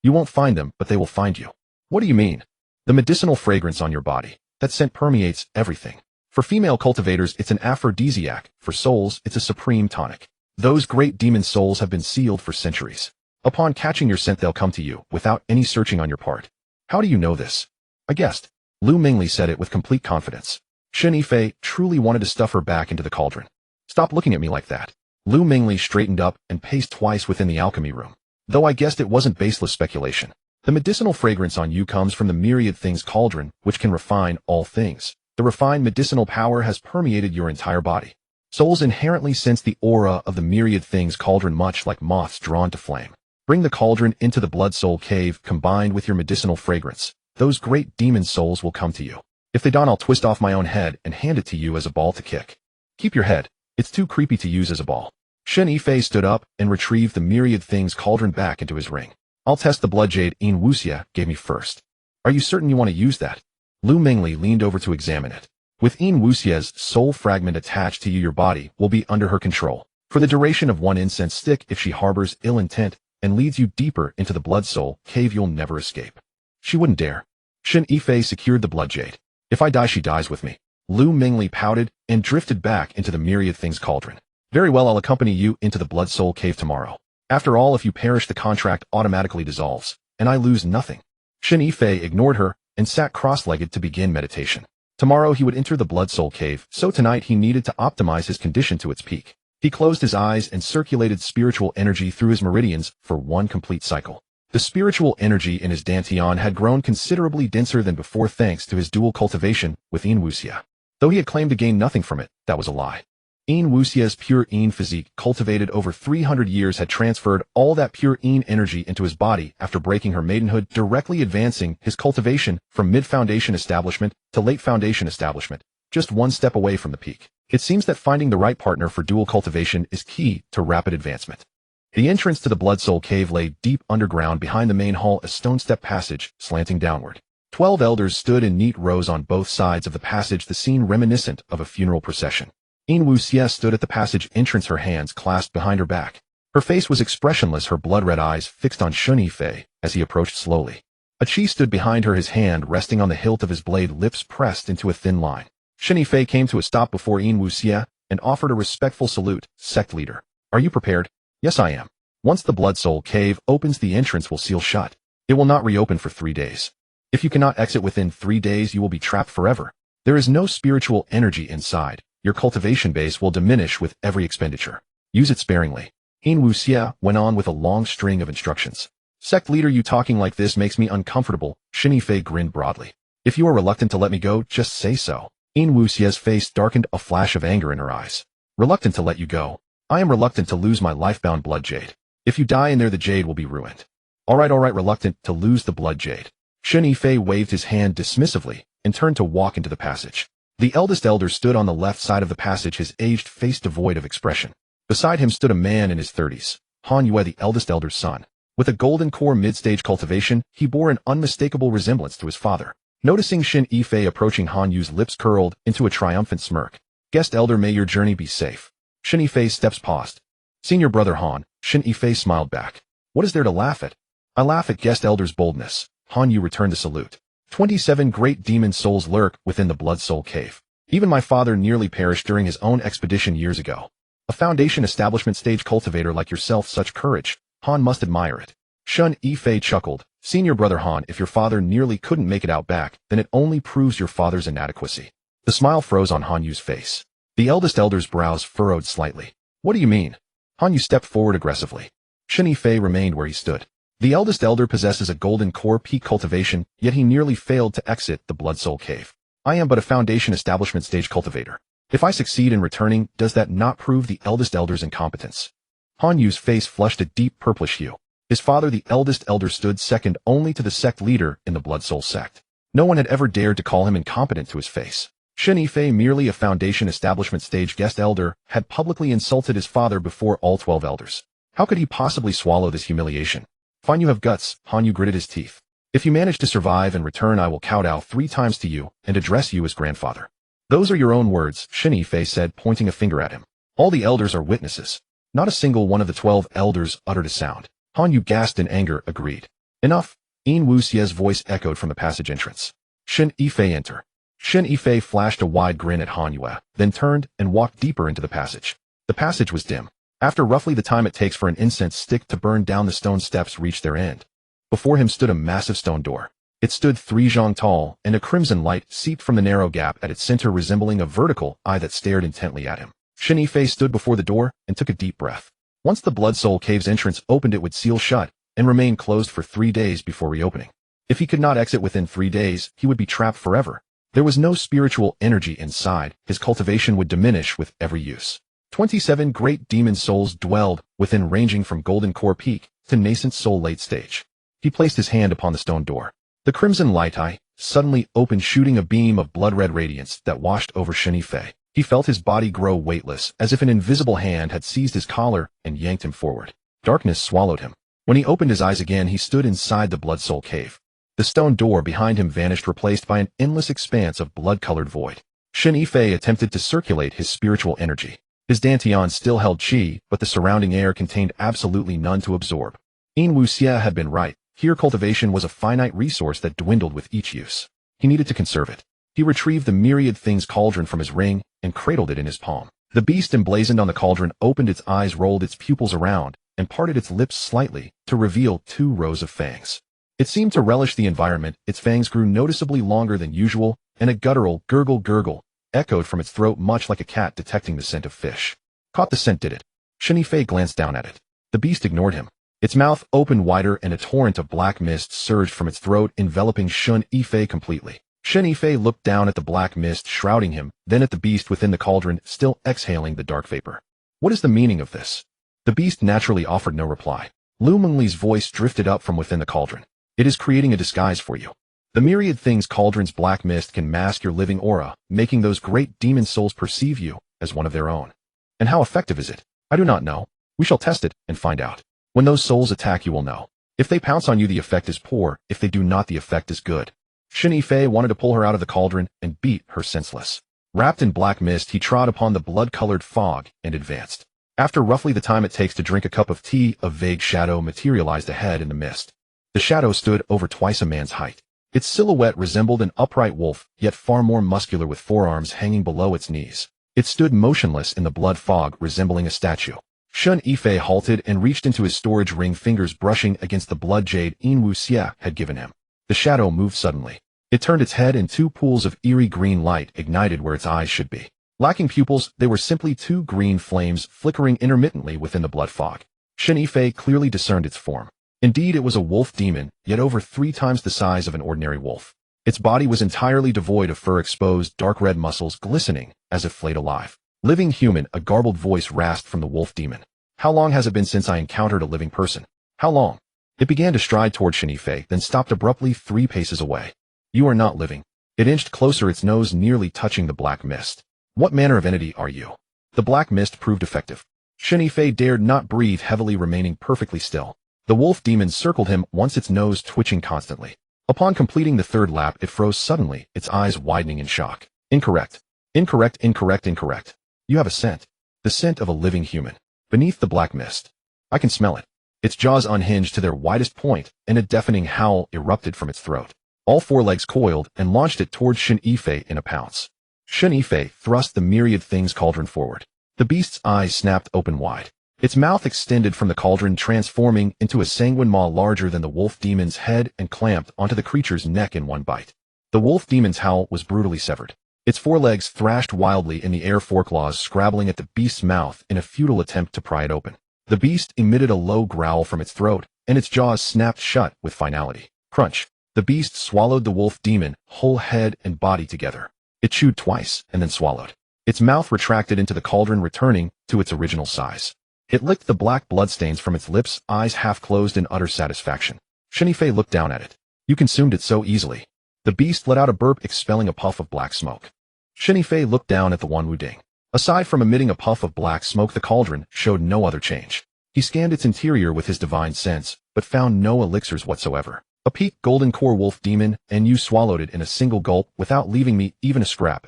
You won't find them, but they will find you. What do you mean? The medicinal fragrance on your body. That scent permeates everything. For female cultivators, it's an aphrodisiac. For souls, it's a supreme tonic. Those great demon souls have been sealed for centuries. Upon catching your scent, they'll come to you, without any searching on your part. How do you know this? I guessed. Lu Mingli said it with complete confidence. Shen Yifei truly wanted to stuff her back into the cauldron. Stop looking at me like that. Lu Mingli straightened up and paced twice within the alchemy room. Though I guessed it wasn't baseless speculation. The medicinal fragrance on you comes from the myriad things cauldron, which can refine all things. The refined medicinal power has permeated your entire body. Souls inherently sense the aura of the myriad things cauldron, much like moths drawn to flame. Bring the cauldron into the blood soul cave combined with your medicinal fragrance. Those great demon souls will come to you. If they don't, I'll twist off my own head and hand it to you as a ball to kick. Keep your head. It's too creepy to use as a ball. Shen Yifei stood up and retrieved the myriad things cauldron back into his ring. I'll test the blood jade Wuxia gave me first. Are you certain you want to use that? Lu Mingli leaned over to examine it. With Wuxia's soul fragment attached to you, your body will be under her control for the duration of one incense stick. If she harbors ill intent and leads you deeper into the blood soul cave, you'll never escape. She wouldn't dare. Shen Yifei secured the blood jade. If I die, she dies with me. Lu Mingli pouted and drifted back into the myriad things cauldron. Very well, I'll accompany you into the blood soul cave tomorrow. After all, if you perish, the contract automatically dissolves, and I lose nothing. Shen Yifei ignored her and sat cross-legged to begin meditation. Tomorrow he would enter the blood soul cave, so tonight he needed to optimize his condition to its peak. He closed his eyes and circulated spiritual energy through his meridians for one complete cycle. The spiritual energy in his dantian had grown considerably denser than before thanks to his dual cultivation with Wuxia. Though he had claimed to gain nothing from it, that was a lie. Wuxia's pure physique, cultivated over 300 years, had transferred all that pure energy into his body after breaking her maidenhood, directly advancing his cultivation from mid-foundation establishment to late foundation establishment, just one step away from the peak. It seems that finding the right partner for dual cultivation is key to rapid advancement. The entrance to the blood soul cave lay deep underground behind the main hall, a stone step passage slanting downward. 12 elders stood in neat rows on both sides of the passage, the scene reminiscent of a funeral procession. Wuxia stood at the passage entrance, her hands clasped behind her back. Her face was expressionless, her blood-red eyes fixed on Shen Yifei as he approached slowly. A chi stood behind her, his hand resting on the hilt of his blade, lips pressed into a thin line. Shen Yifei came to a stop before Wuxia and offered a respectful salute. Sect leader, are you prepared? Yes, I am. Once the blood soul cave opens, the entrance will seal shut. It will not reopen for 3 days. If you cannot exit within 3 days, you will be trapped forever. There is no spiritual energy inside. Your cultivation base will diminish with every expenditure. Use it sparingly. Wuxia went on with a long string of instructions. Sect leader, you talking like this makes me uncomfortable. Shen Yifei grinned broadly. If you are reluctant to let me go, just say so. Wuxia's face darkened, a flash of anger in her eyes. Reluctant to let you go? I am reluctant to lose my life-bound blood jade. If you die in there, the jade will be ruined. All right, reluctant to lose the blood jade. Shen Yifei waved his hand dismissively and turned to walk into the passage. The eldest elder stood on the left side of the passage, his aged face devoid of expression. Beside him stood a man in his 30s, Han Yue, the eldest elder's son. With a golden core mid-stage cultivation, he bore an unmistakable resemblance to his father. Noticing Shen Yifei approaching, Han Yu's lips curled into a triumphant smirk. Guest elder, may your journey be safe. Shen Yifei's steps paused. Senior brother Han, Shen Yifei smiled back. What is there to laugh at? I laugh at guest elder's boldness. Han Yu returned the salute. 27 great demon souls lurk within the blood soul cave. Even my father nearly perished during his own expedition years ago. A foundation establishment stage cultivator like yourself, such courage. Han must admire it. Shen Yifei chuckled. Senior brother Han, if your father nearly couldn't make it out back, then it only proves your father's inadequacy. The smile froze on Han Yu's face. The eldest elder's brows furrowed slightly. What do you mean? Han Yu stepped forward aggressively. Shen Yifei remained where he stood. The eldest elder possesses a golden core peak cultivation, yet he nearly failed to exit the Blood Soul Cave. I am but a foundation establishment stage cultivator. If I succeed in returning, does that not prove the eldest elder's incompetence? Han Yu's face flushed a deep purplish hue. His father, the eldest elder, stood second only to the sect leader in the Blood Soul Sect. No one had ever dared to call him incompetent to his face. Shen Yifei, merely a foundation establishment stage guest elder, had publicly insulted his father before all 12 elders. How could he possibly swallow this humiliation? Fine, you have guts, Han Yu gritted his teeth. If you manage to survive and return, I will kowtow 3 times to you and address you as grandfather. Those are your own words, Shen Yifei said, pointing a finger at him. All the elders are witnesses. Not a single one of the 12 elders uttered a sound. Han Yu gasped in anger, agreed. Enough. Yin Wuxie's voice echoed from the passage entrance. Shen Yifei, enter. Shen Yifei flashed a wide grin at Han Yu, then turned and walked deeper into the passage. The passage was dim. After roughly the time it takes for an incense stick to burn down, the stone steps reached their end. Before him stood a massive stone door. It stood 3 zhang tall, and a crimson light seeped from the narrow gap at its center, resembling a vertical eye that stared intently at him. Shen Yifei stood before the door and took a deep breath. Once the Blood Soul Cave's entrance opened, it would seal shut and remain closed for 3 days before reopening. If he could not exit within 3 days, he would be trapped forever. There was no spiritual energy inside. His cultivation would diminish with every use. 27 great demon souls dwelled within, ranging from golden core peak to nascent soul late stage. He placed his hand upon the stone door. The crimson light eye suddenly opened, shooting a beam of blood-red radiance that washed over Shen Yifei. He felt his body grow weightless, as if an invisible hand had seized his collar and yanked him forward. Darkness swallowed him. When he opened his eyes again, he stood inside the Blood Soul Cave. The stone door behind him vanished, replaced by an endless expanse of blood-colored void. Shen Yifei attempted to circulate his spiritual energy. His dantian still held qi, but the surrounding air contained absolutely none to absorb. Yin Wuxie had been right. Here cultivation was a finite resource that dwindled with each use. He needed to conserve it. He retrieved the myriad things cauldron from his ring and cradled it in his palm. The beast emblazoned on the cauldron opened its eyes, rolled its pupils around, and parted its lips slightly to reveal 2 rows of fangs. It seemed to relish the environment. Its fangs grew noticeably longer than usual, and a guttural gurgle echoed from its throat, much like a cat detecting the scent of fish. Caught the scent, did it? Shen Yifei glanced down at it. The beast ignored him. Its mouth opened wider and a torrent of black mist surged from its throat, enveloping Shen Yifei completely. Shen Yifei looked down at the black mist shrouding him, then at the beast within the cauldron, still exhaling the dark vapor. What is the meaning of this? The beast naturally offered no reply. Lu Mengli's voice drifted up from within the cauldron. It is creating a disguise for you. The myriad things cauldron's black mist can mask your living aura, making those great demon souls perceive you as one of their own. And how effective is it? I do not know. We shall test it and find out. When those souls attack, you will know. If they pounce on you, the effect is poor. If they do not, the effect is good. Shen Yifei wanted to pull her out of the cauldron and beat her senseless. Wrapped in black mist, he trod upon the blood-colored fog and advanced. After roughly the time it takes to drink a cup of tea, a vague shadow materialized ahead in the mist. The shadow stood over twice a man's height. Its silhouette resembled an upright wolf, yet far more muscular, with forearms hanging below its knees. It stood motionless in the blood fog, resembling a statue. Shen Yifei halted and reached into his storage ring, fingers brushing against the blood jade Yin Wuxie had given him. The shadow moved suddenly. It turned its head, and 2 pools of eerie green light ignited where its eyes should be. Lacking pupils, they were simply 2 green flames flickering intermittently within the blood fog. Shen Yifei clearly discerned its form. Indeed, it was a wolf demon, yet over 3 times the size of an ordinary wolf. Its body was entirely devoid of fur, exposed dark red muscles glistening as if flayed alive. Living human, a garbled voice rasped from the wolf demon. How long has it been since I encountered a living person? How long? It began to stride toward Shen Yifei, then stopped abruptly 3 paces away. You are not living. It inched closer, its nose nearly touching the black mist. What manner of entity are you? The black mist proved effective. Shen Yifei dared not breathe heavily, remaining perfectly still. The wolf demon circled him, once its nose twitching constantly. Upon completing the 3rd lap, it froze suddenly, its eyes widening in shock. Incorrect. Incorrect, incorrect, incorrect. You have a scent. The scent of a living human. Beneath the black mist. I can smell it. Its jaws unhinged to their widest point, and a deafening howl erupted from its throat. All 4 legs coiled and launched it towards Shen Yifei in a pounce. Shen Yifei thrust the myriad things cauldron forward. The beast's eyes snapped open wide. Its mouth extended from the cauldron, transforming into a sanguine maw larger than the wolf demon's head, and clamped onto the creature's neck in one bite. The wolf demon's howl was brutally severed. Its 4 legs thrashed wildly in the air, 4 claws scrabbling at the beast's mouth in a futile attempt to pry it open. The beast emitted a low growl from its throat, and its jaws snapped shut with finality. Crunch. The beast swallowed the wolf demon, whole head and body together. It chewed twice, and then swallowed. Its mouth retracted into the cauldron, returning to its original size. It licked the black bloodstains from its lips, eyes half closed in utter satisfaction. Shen Yifei looked down at it. You consumed it so easily. The beast let out a burp, expelling a puff of black smoke. Shen Yifei looked down at the Wanwu Ding. Aside from emitting a puff of black smoke, the cauldron showed no other change. He scanned its interior with his divine sense, but found no elixirs whatsoever. A peak golden core wolf demon, and you swallowed it in a single gulp without leaving me even a scrap.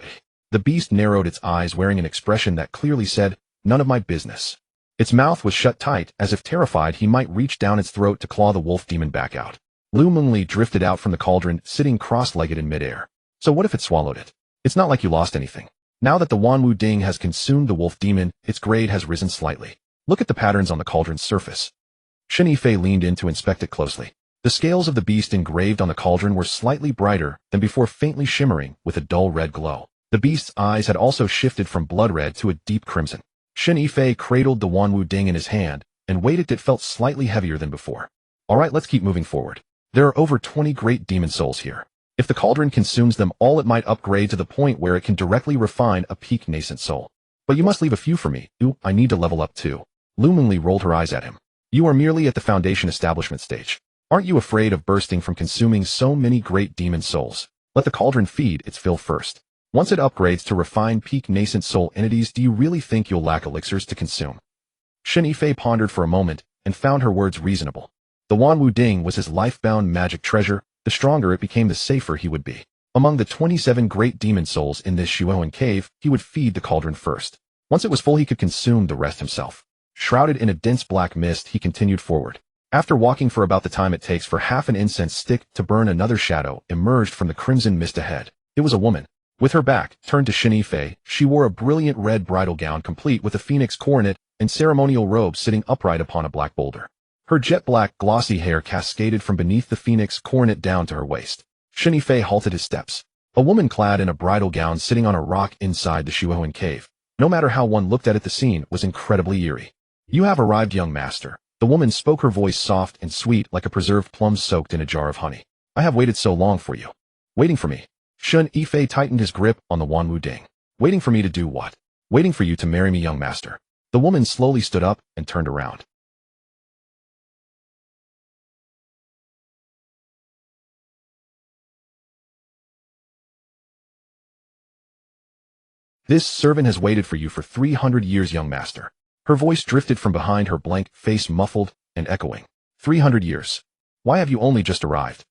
The beast narrowed its eyes, wearing an expression that clearly said, none of my business. Its mouth was shut tight, as if terrified he might reach down its throat to claw the wolf demon back out. Lu Mengli drifted out from the cauldron, sitting cross-legged in midair. So what if it swallowed it? It's not like you lost anything. Now that the Wanwu Ding has consumed the wolf demon, its grade has risen slightly. Look at the patterns on the cauldron's surface. Shen Yifei leaned in to inspect it closely. The scales of the beast engraved on the cauldron were slightly brighter than before, faintly shimmering with a dull red glow. The beast's eyes had also shifted from blood red to a deep crimson. Shen Yifei cradled the Wanwu Ding in his hand and waited. It felt slightly heavier than before. All right, let's keep moving forward. There are over 20 great demon souls here. If the cauldron consumes them all, it might upgrade to the point where it can directly refine a peak nascent soul. But you must leave a few for me. Ooh, I need to level up too. Lu Mengli rolled her eyes at him. You are merely at the foundation establishment stage. Aren't you afraid of bursting from consuming so many great demon souls? Let the cauldron feed its fill first. Once it upgrades to refine peak nascent soul entities, do you really think you'll lack elixirs to consume? Shen Yifei pondered for a moment and found her words reasonable. The Wanwu Ding was his life-bound magic treasure. The stronger it became, the safer he would be. Among the 27 great demon souls in this Hehuan cave, he would feed the cauldron first. Once it was full, he could consume the rest himself. Shrouded in a dense black mist, he continued forward. After walking for about the time it takes for half an incense stick to burn, another shadow emerged from the crimson mist ahead. It was a woman. With her back turned to Shen Yifei, she wore a brilliant red bridal gown complete with a phoenix coronet and ceremonial robe, sitting upright upon a black boulder. Her jet-black, glossy hair cascaded from beneath the phoenix coronet down to her waist. Shen Yifei halted his steps. A woman clad in a bridal gown sitting on a rock inside the Hehuan cave. No matter how one looked at it, the scene was incredibly eerie. You have arrived, young master. The woman spoke, her voice soft and sweet like a preserved plum soaked in a jar of honey. I have waited so long for you. Waiting for me? Shen Yifei tightened his grip on the Wanwu Ding. Waiting for me to do what? Waiting for you to marry me, young master. The woman slowly stood up and turned around. This servant has waited for you for 300 years, young master. Her voice drifted from behind her blank face, muffled and echoing. 300 years. Why have you only just arrived?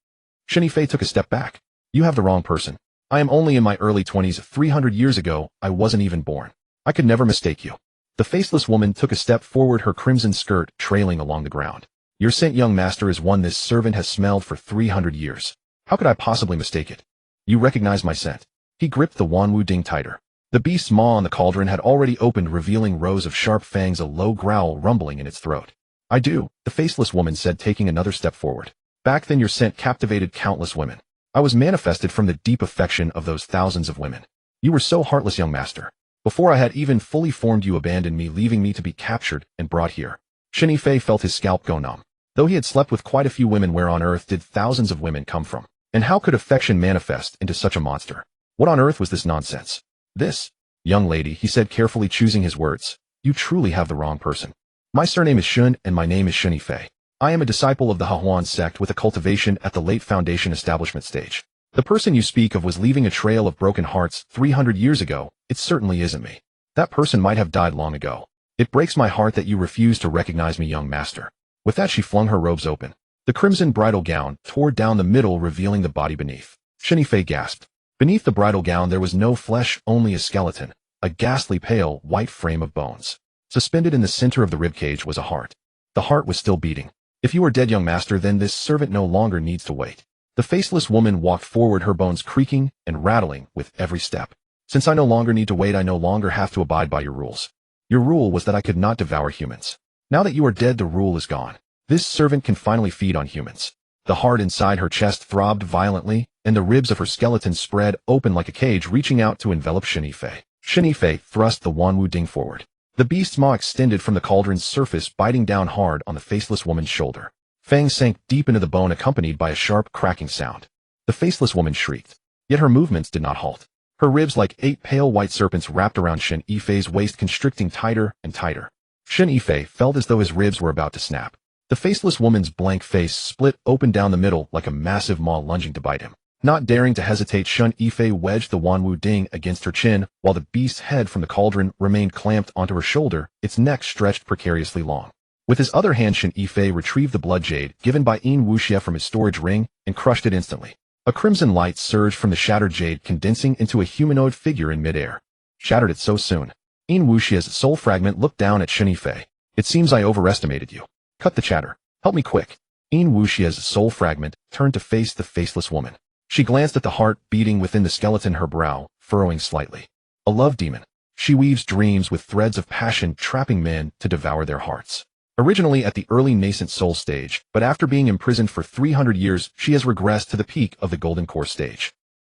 Shen Yifei took a step back. You have the wrong person. I am only in my early 20s. 300 years ago, I wasn't even born. I could never mistake you. The faceless woman took a step forward, her crimson skirt trailing along the ground. Your scent, young master, is one this servant has smelled for 300 years. How could I possibly mistake it? You recognize my scent. He gripped the Wanwu Ding tighter. The beast's maw on the cauldron had already opened, revealing rows of sharp fangs, a low growl rumbling in its throat. I do, the faceless woman said, taking another step forward. Back then your scent captivated countless women. I was manifested from the deep affection of those thousands of women. You were so heartless, young master. Before I had even fully formed, you abandoned me, leaving me to be captured and brought here. Shen Yifei felt his scalp go numb. Though he had slept with quite a few women, where on earth did thousands of women come from? And how could affection manifest into such a monster? What on earth was this nonsense? This, young lady, he said, carefully choosing his words. You truly have the wrong person. My surname is Shun, and my name is Shen Yifei. I am a disciple of the Hehuan Sect with a cultivation at the late foundation establishment stage. The person you speak of was leaving a trail of broken hearts 300 years ago. It certainly isn't me. That person might have died long ago. It breaks my heart that you refuse to recognize me, young master. With that, she flung her robes open. The crimson bridal gown tore down the middle, revealing the body beneath. Shen Yifei gasped. Beneath the bridal gown there was no flesh, only a skeleton, a ghastly pale, white frame of bones. Suspended in the center of the ribcage was a heart. The heart was still beating. If you are dead, young master, then this servant no longer needs to wait. The faceless woman walked forward, her bones creaking and rattling with every step. Since I no longer need to wait, I no longer have to abide by your rules. Your rule was that I could not devour humans. Now that you are dead, the rule is gone. This servant can finally feed on humans. The heart inside her chest throbbed violently, and the ribs of her skeleton spread open like a cage, reaching out to envelop Shen Yifei. Shen Yifei thrust the Wanwu Ding forward. The beast's maw extended from the cauldron's surface, biting down hard on the faceless woman's shoulder. Fangs sank deep into the bone, accompanied by a sharp cracking sound. The faceless woman shrieked. Yet her movements did not halt. Her ribs, like 8 pale white serpents, wrapped around Shen Yifei's waist, constricting tighter and tighter. Shen Yifei felt as though his ribs were about to snap. The faceless woman's blank face split open down the middle like a massive maw lunging to bite him. Not daring to hesitate, Shen Yifei wedged the Wanwu Ding against her chin, while the beast's head from the cauldron remained clamped onto her shoulder, its neck stretched precariously long. With his other hand, Shen Yifei retrieved the blood jade given by Yin Wuxia from his storage ring and crushed it instantly. A crimson light surged from the shattered jade, condensing into a humanoid figure in midair. Shattered it so soon. Yin Wuxia's soul fragment looked down at Shen Yifei. It seems I overestimated you. Cut the chatter. Help me quick. Yin Wuxia's soul fragment turned to face the faceless woman. She glanced at the heart beating within the skeleton, her brow furrowing slightly. A love demon. She weaves dreams with threads of passion, trapping men to devour their hearts. Originally at the early nascent soul stage, but after being imprisoned for 300 years, she has regressed to the peak of the golden core stage.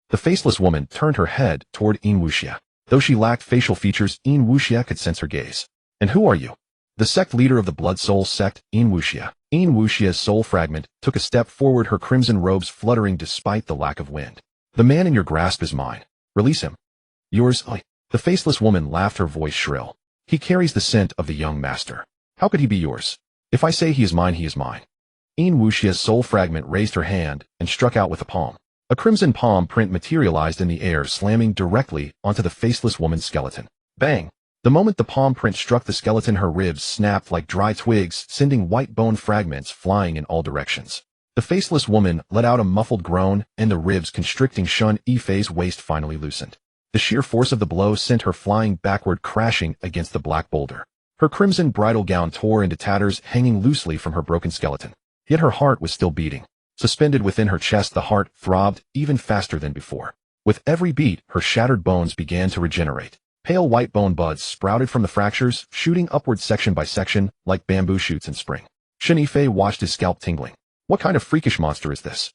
The faceless woman turned her head toward Yin Wuxia. Though she lacked facial features, Yin Wuxia could sense her gaze. And who are you? The sect leader of the Blood Soul Sect, Yin Wuxia. Yin Wuxia's soul fragment took a step forward, her crimson robes fluttering despite the lack of wind. The man in your grasp is mine. Release him. Yours, I. The faceless woman laughed, her voice shrill. He carries the scent of the young master. How could he be yours? If I say he is mine, he is mine. Yin Wuxia's soul fragment raised her hand and struck out with a palm. A crimson palm print materialized in the air, slamming directly onto the faceless woman's skeleton. Bang! The moment the palm print struck the skeleton, her ribs snapped like dry twigs, sending white bone fragments flying in all directions. The faceless woman let out a muffled groan, and the ribs constricting Shen Yifei's waist finally loosened. The sheer force of the blow sent her flying backward, crashing against the black boulder. Her crimson bridal gown tore into tatters, hanging loosely from her broken skeleton. Yet her heart was still beating. Suspended within her chest, the heart throbbed even faster than before. With every beat, her shattered bones began to regenerate. Pale white bone buds sprouted from the fractures, shooting upward section by section, like bamboo shoots in spring. Shen Yifei watched his scalp tingling. What kind of freakish monster is this?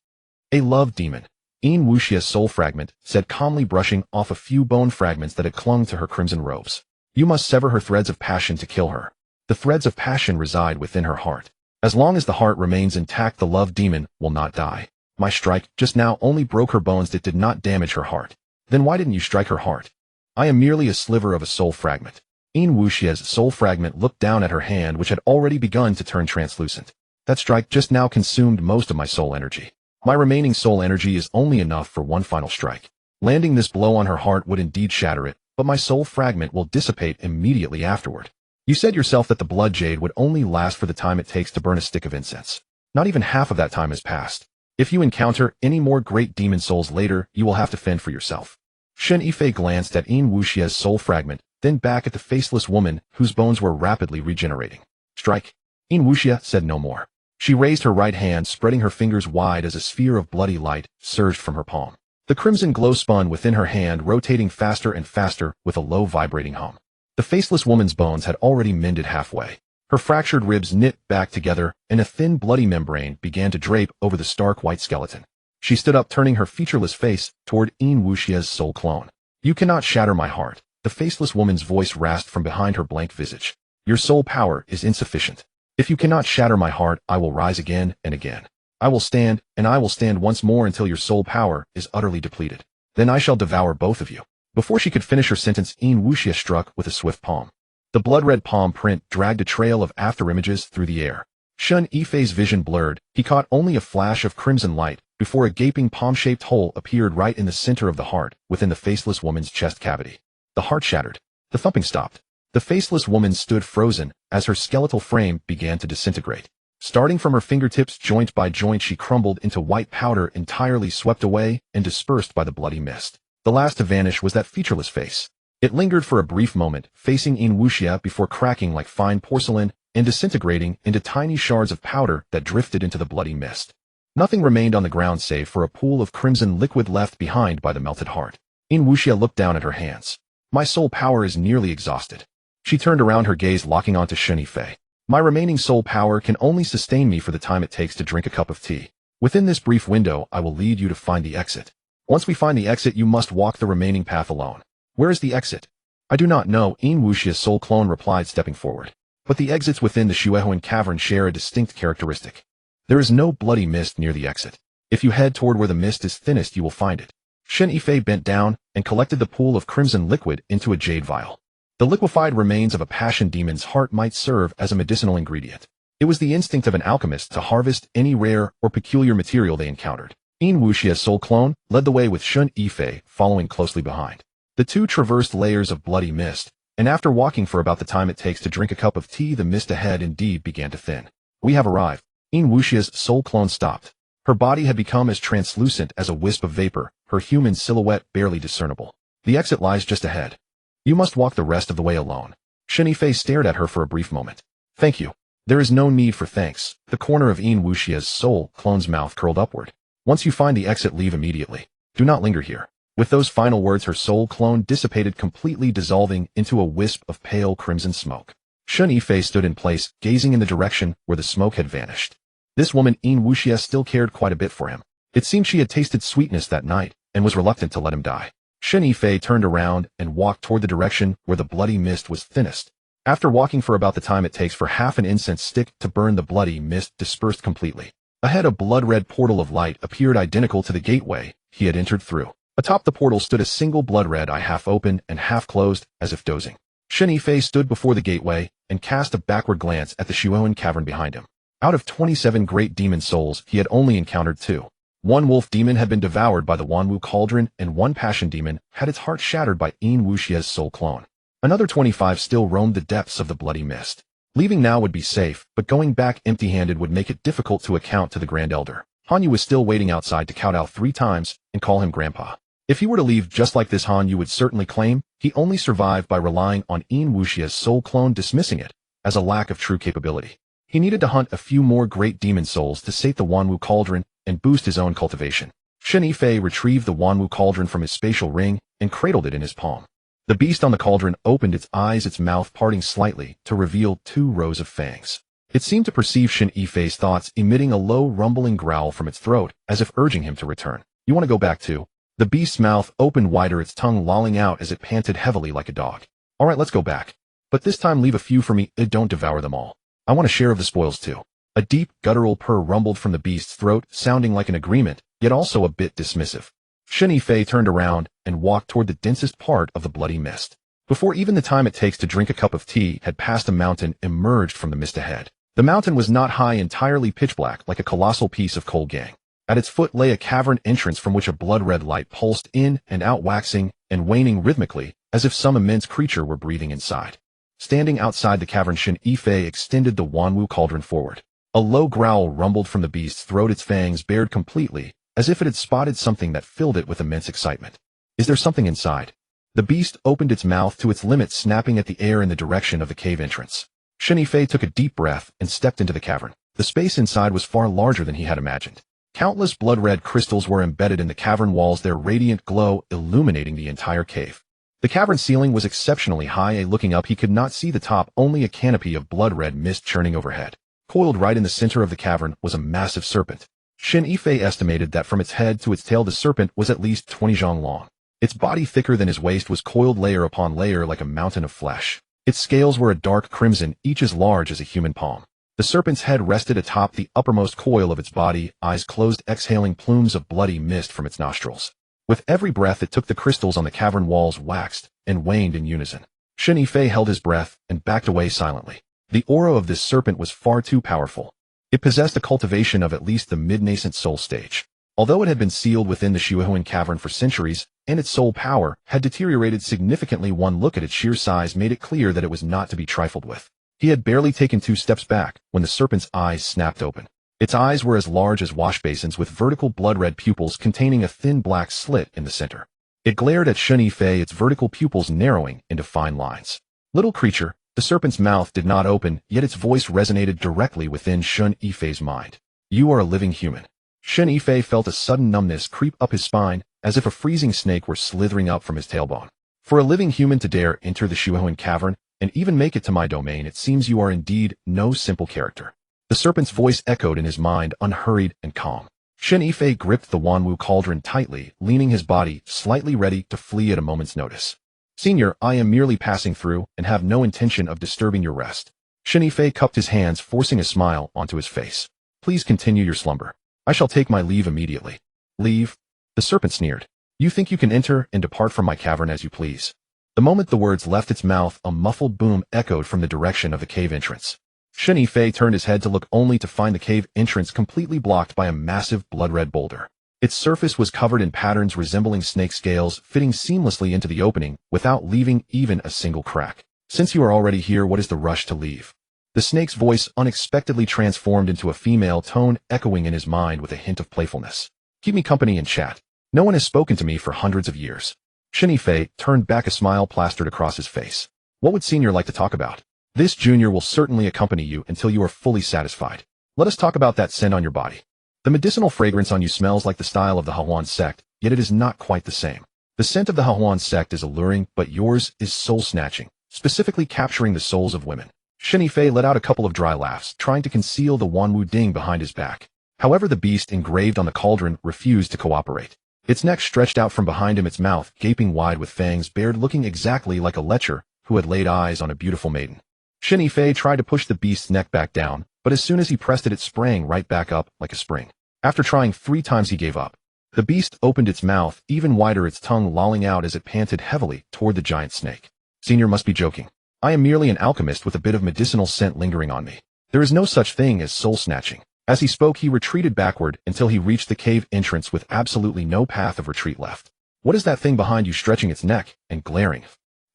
A love demon. Yin Wuxia's soul fragment said calmly, brushing off a few bone fragments that had clung to her crimson robes. You must sever her threads of passion to kill her. The threads of passion reside within her heart. As long as the heart remains intact, the love demon will not die. My strike just now only broke her bones, it did not damage her heart. Then why didn't you strike her heart? I am merely a sliver of a soul fragment. Yin Wuxia's soul fragment looked down at her hand, which had already begun to turn translucent. That strike just now consumed most of my soul energy. My remaining soul energy is only enough for one final strike. Landing this blow on her heart would indeed shatter it, but my soul fragment will dissipate immediately afterward. You said yourself that the blood jade would only last for the time it takes to burn a stick of incense. Not even half of that time has passed. If you encounter any more great demon souls later, you will have to fend for yourself. Shen Yifei glanced at Yin Wuxia's soul fragment, then back at the faceless woman, whose bones were rapidly regenerating. Strike. Yin Wuxia said no more. She raised her right hand, spreading her fingers wide as a sphere of bloody light surged from her palm. The crimson glow spun within her hand, rotating faster and faster with a low vibrating hum. The faceless woman's bones had already mended halfway. Her fractured ribs knit back together, and a thin bloody membrane began to drape over the stark white skeleton. She stood up, turning her featureless face toward Yin Wuxia's soul clone. You cannot shatter my heart. The faceless woman's voice rasped from behind her blank visage. Your soul power is insufficient. If you cannot shatter my heart, I will rise again and again. I will stand, and I will stand once more until your soul power is utterly depleted. Then I shall devour both of you. Before she could finish her sentence, Yin Wuxia struck with a swift palm. The blood-red palm print dragged a trail of afterimages through the air. Shen Yifei's vision blurred. He caught only a flash of crimson light before a gaping palm-shaped hole appeared right in the center of the heart, within the faceless woman's chest cavity. The heart shattered. The thumping stopped. The faceless woman stood frozen as her skeletal frame began to disintegrate. Starting from her fingertips, joint by joint, she crumbled into white powder, entirely swept away and dispersed by the bloody mist. The last to vanish was that featureless face. It lingered for a brief moment, facing Yin Wuxia before cracking like fine porcelain and disintegrating into tiny shards of powder that drifted into the bloody mist. Nothing remained on the ground save for a pool of crimson liquid left behind by the melted heart. Yin Wuxia looked down at her hands. My soul power is nearly exhausted. She turned around, her gaze locking onto Shen Yifei. My remaining soul power can only sustain me for the time it takes to drink a cup of tea. Within this brief window, I will lead you to find the exit. Once we find the exit, you must walk the remaining path alone. Where is the exit? I do not know, Yin Wuxia's soul clone replied, stepping forward. But the exits within the Hehuan cavern share a distinct characteristic. There is no bloody mist near the exit. If you head toward where the mist is thinnest, you will find it. Shen Yifei bent down and collected the pool of crimson liquid into a jade vial. The liquefied remains of a passion demon's heart might serve as a medicinal ingredient. It was the instinct of an alchemist to harvest any rare or peculiar material they encountered. Yin Wuxia's soul clone led the way with Shen Yifei following closely behind. The two traversed layers of bloody mist, and after walking for about the time it takes to drink a cup of tea, the mist ahead indeed began to thin. We have arrived. Yin Wuxia's soul clone stopped. Her body had become as translucent as a wisp of vapor, her human silhouette barely discernible. The exit lies just ahead. You must walk the rest of the way alone. Shen Yifei stared at her for a brief moment. Thank you. There is no need for thanks. The corner of Yin Wuxia's soul clone's mouth curled upward. Once you find the exit, leave immediately. Do not linger here. With those final words, her soul clone dissipated completely, dissolving into a wisp of pale crimson smoke. Shen Yifei stood in place, gazing in the direction where the smoke had vanished. This woman, Yin Wuxia, still cared quite a bit for him. It seemed she had tasted sweetness that night, and was reluctant to let him die. Shen Yifei turned around and walked toward the direction where the bloody mist was thinnest. After walking for about the time it takes for half an incense stick to burn, the bloody mist dispersed completely. Ahead, a blood-red portal of light appeared, identical to the gateway he had entered through. Atop the portal stood a single blood-red eye, half open and half closed, as if dozing. Shen Yifei stood before the gateway and cast a backward glance at the Hehuan cavern behind him. Out of 27 great demon souls, he had only encountered 2. One wolf demon had been devoured by the Wanwu cauldron, and one passion demon had its heart shattered by Yin Wuxia's soul clone. Another 25 still roamed the depths of the bloody mist. Leaving now would be safe, but going back empty-handed would make it difficult to account to the Grand Elder. Hanyu was still waiting outside to kowtow 3 times and call him Grandpa. If he were to leave just like this, Hanyu would certainly claim he only survived by relying on Yin Wuxia's soul clone, dismissing it as a lack of true capability. He needed to hunt a few more great demon souls to sate the Wanwu cauldron and boost his own cultivation. Shen Yifei retrieved the Wanwu cauldron from his spatial ring and cradled it in his palm. The beast on the cauldron opened its eyes, its mouth parting slightly to reveal 2 rows of fangs. It seemed to perceive Shen Yifei's thoughts, emitting a low rumbling growl from its throat, as if urging him to return. You want to go back too? The beast's mouth opened wider, its tongue lolling out as it panted heavily like a dog. All right, let's go back. But this time leave a few for me. Don't devour them all. I want a share of the spoils too. A deep, guttural purr rumbled from the beast's throat, sounding like an agreement, yet also a bit dismissive. Shen Yifei turned around and walked toward the densest part of the bloody mist. Before even the time it takes to drink a cup of tea had passed, a mountain emerged from the mist ahead. The mountain was not high, entirely pitch black, like a colossal piece of coal gang. At its foot lay a cavern entrance from which a blood-red light pulsed in and out, waxing and waning rhythmically, as if some immense creature were breathing inside. Standing outside the cavern, Shen Yifei extended the Wanwu cauldron forward. A low growl rumbled from the beast's throat, its fangs bared completely, as if it had spotted something that filled it with immense excitement. Is there something inside? The beast opened its mouth to its limit, snapping at the air in the direction of the cave entrance. Shen Yifei took a deep breath and stepped into the cavern. The space inside was far larger than he had imagined. Countless blood-red crystals were embedded in the cavern walls, their radiant glow illuminating the entire cave. The cavern ceiling was exceptionally high. Looking up, he could not see the top, only a canopy of blood-red mist churning overhead. Coiled right in the center of the cavern was a massive serpent. Shen Yifei estimated that from its head to its tail the serpent was at least 20 zhang long. Its body, thicker than his waist, was coiled layer upon layer like a mountain of flesh. Its scales were a dark crimson, each as large as a human palm. The serpent's head rested atop the uppermost coil of its body, eyes closed, exhaling plumes of bloody mist from its nostrils. With every breath it took, the crystals on the cavern walls waxed and waned in unison. Shen Yifei held his breath and backed away silently. The aura of this serpent was far too powerful. It possessed a cultivation of at least the mid-nascent soul stage. Although it had been sealed within the Hehuan cavern for centuries, and its soul power had deteriorated significantly, one look at its sheer size made it clear that it was not to be trifled with. He had barely taken 2 steps back when the serpent's eyes snapped open. Its eyes were as large as wash basins, with vertical blood-red pupils containing a thin black slit in the center. It glared at Shen Yifei, its vertical pupils narrowing into fine lines. Little creature, the serpent's mouth did not open, yet its voice resonated directly within Shen Yifei's mind. You are a living human. Shen Yifei felt a sudden numbness creep up his spine, as if a freezing snake were slithering up from his tailbone. For a living human to dare enter the Hehuan cavern, and even make it to my domain, it seems you are indeed no simple character. The serpent's voice echoed in his mind, unhurried and calm. Shen Yifei gripped the Wanwu cauldron tightly, leaning his body, slightly ready to flee at a moment's notice. Senior, I am merely passing through and have no intention of disturbing your rest. Shen Yifei cupped his hands, forcing a smile onto his face. Please continue your slumber. I shall take my leave immediately. Leave? The serpent sneered. You think you can enter and depart from my cavern as you please? The moment the words left its mouth, a muffled boom echoed from the direction of the cave entrance. Shen Yifei turned his head to look, only to find the cave entrance completely blocked by a massive blood-red boulder. Its surface was covered in patterns resembling snake scales, fitting seamlessly into the opening without leaving even a single crack. Since you are already here, what is the rush to leave? The snake's voice unexpectedly transformed into a female tone, echoing in his mind with a hint of playfulness. Keep me company and chat. No one has spoken to me for hundreds of years. Shen Yifei turned back, a smile plastered across his face. What would Senior like to talk about? This junior will certainly accompany you until you are fully satisfied. Let us talk about that scent on your body. The medicinal fragrance on you smells like the style of the Hehuan Sect, yet it is not quite the same. The scent of the Hehuan Sect is alluring, but yours is soul-snatching, specifically capturing the souls of women. Shen Yifei let out a couple of dry laughs, trying to conceal the Wanwu Ding behind his back. However, the beast engraved on the cauldron refused to cooperate. Its neck stretched out from behind him, its mouth gaping wide with fangs bared, looking exactly like a lecher who had laid eyes on a beautiful maiden. Shen Yifei tried to push the beast's neck back down, but as soon as he pressed it, it sprang right back up like a spring. After trying 3 times, he gave up. The beast opened its mouth even wider, its tongue lolling out as it panted heavily toward the giant snake. Senior must be joking. I am merely an alchemist with a bit of medicinal scent lingering on me. There is no such thing as soul-snatching. As he spoke, he retreated backward until he reached the cave entrance with absolutely no path of retreat left. What is that thing behind you, stretching its neck and glaring?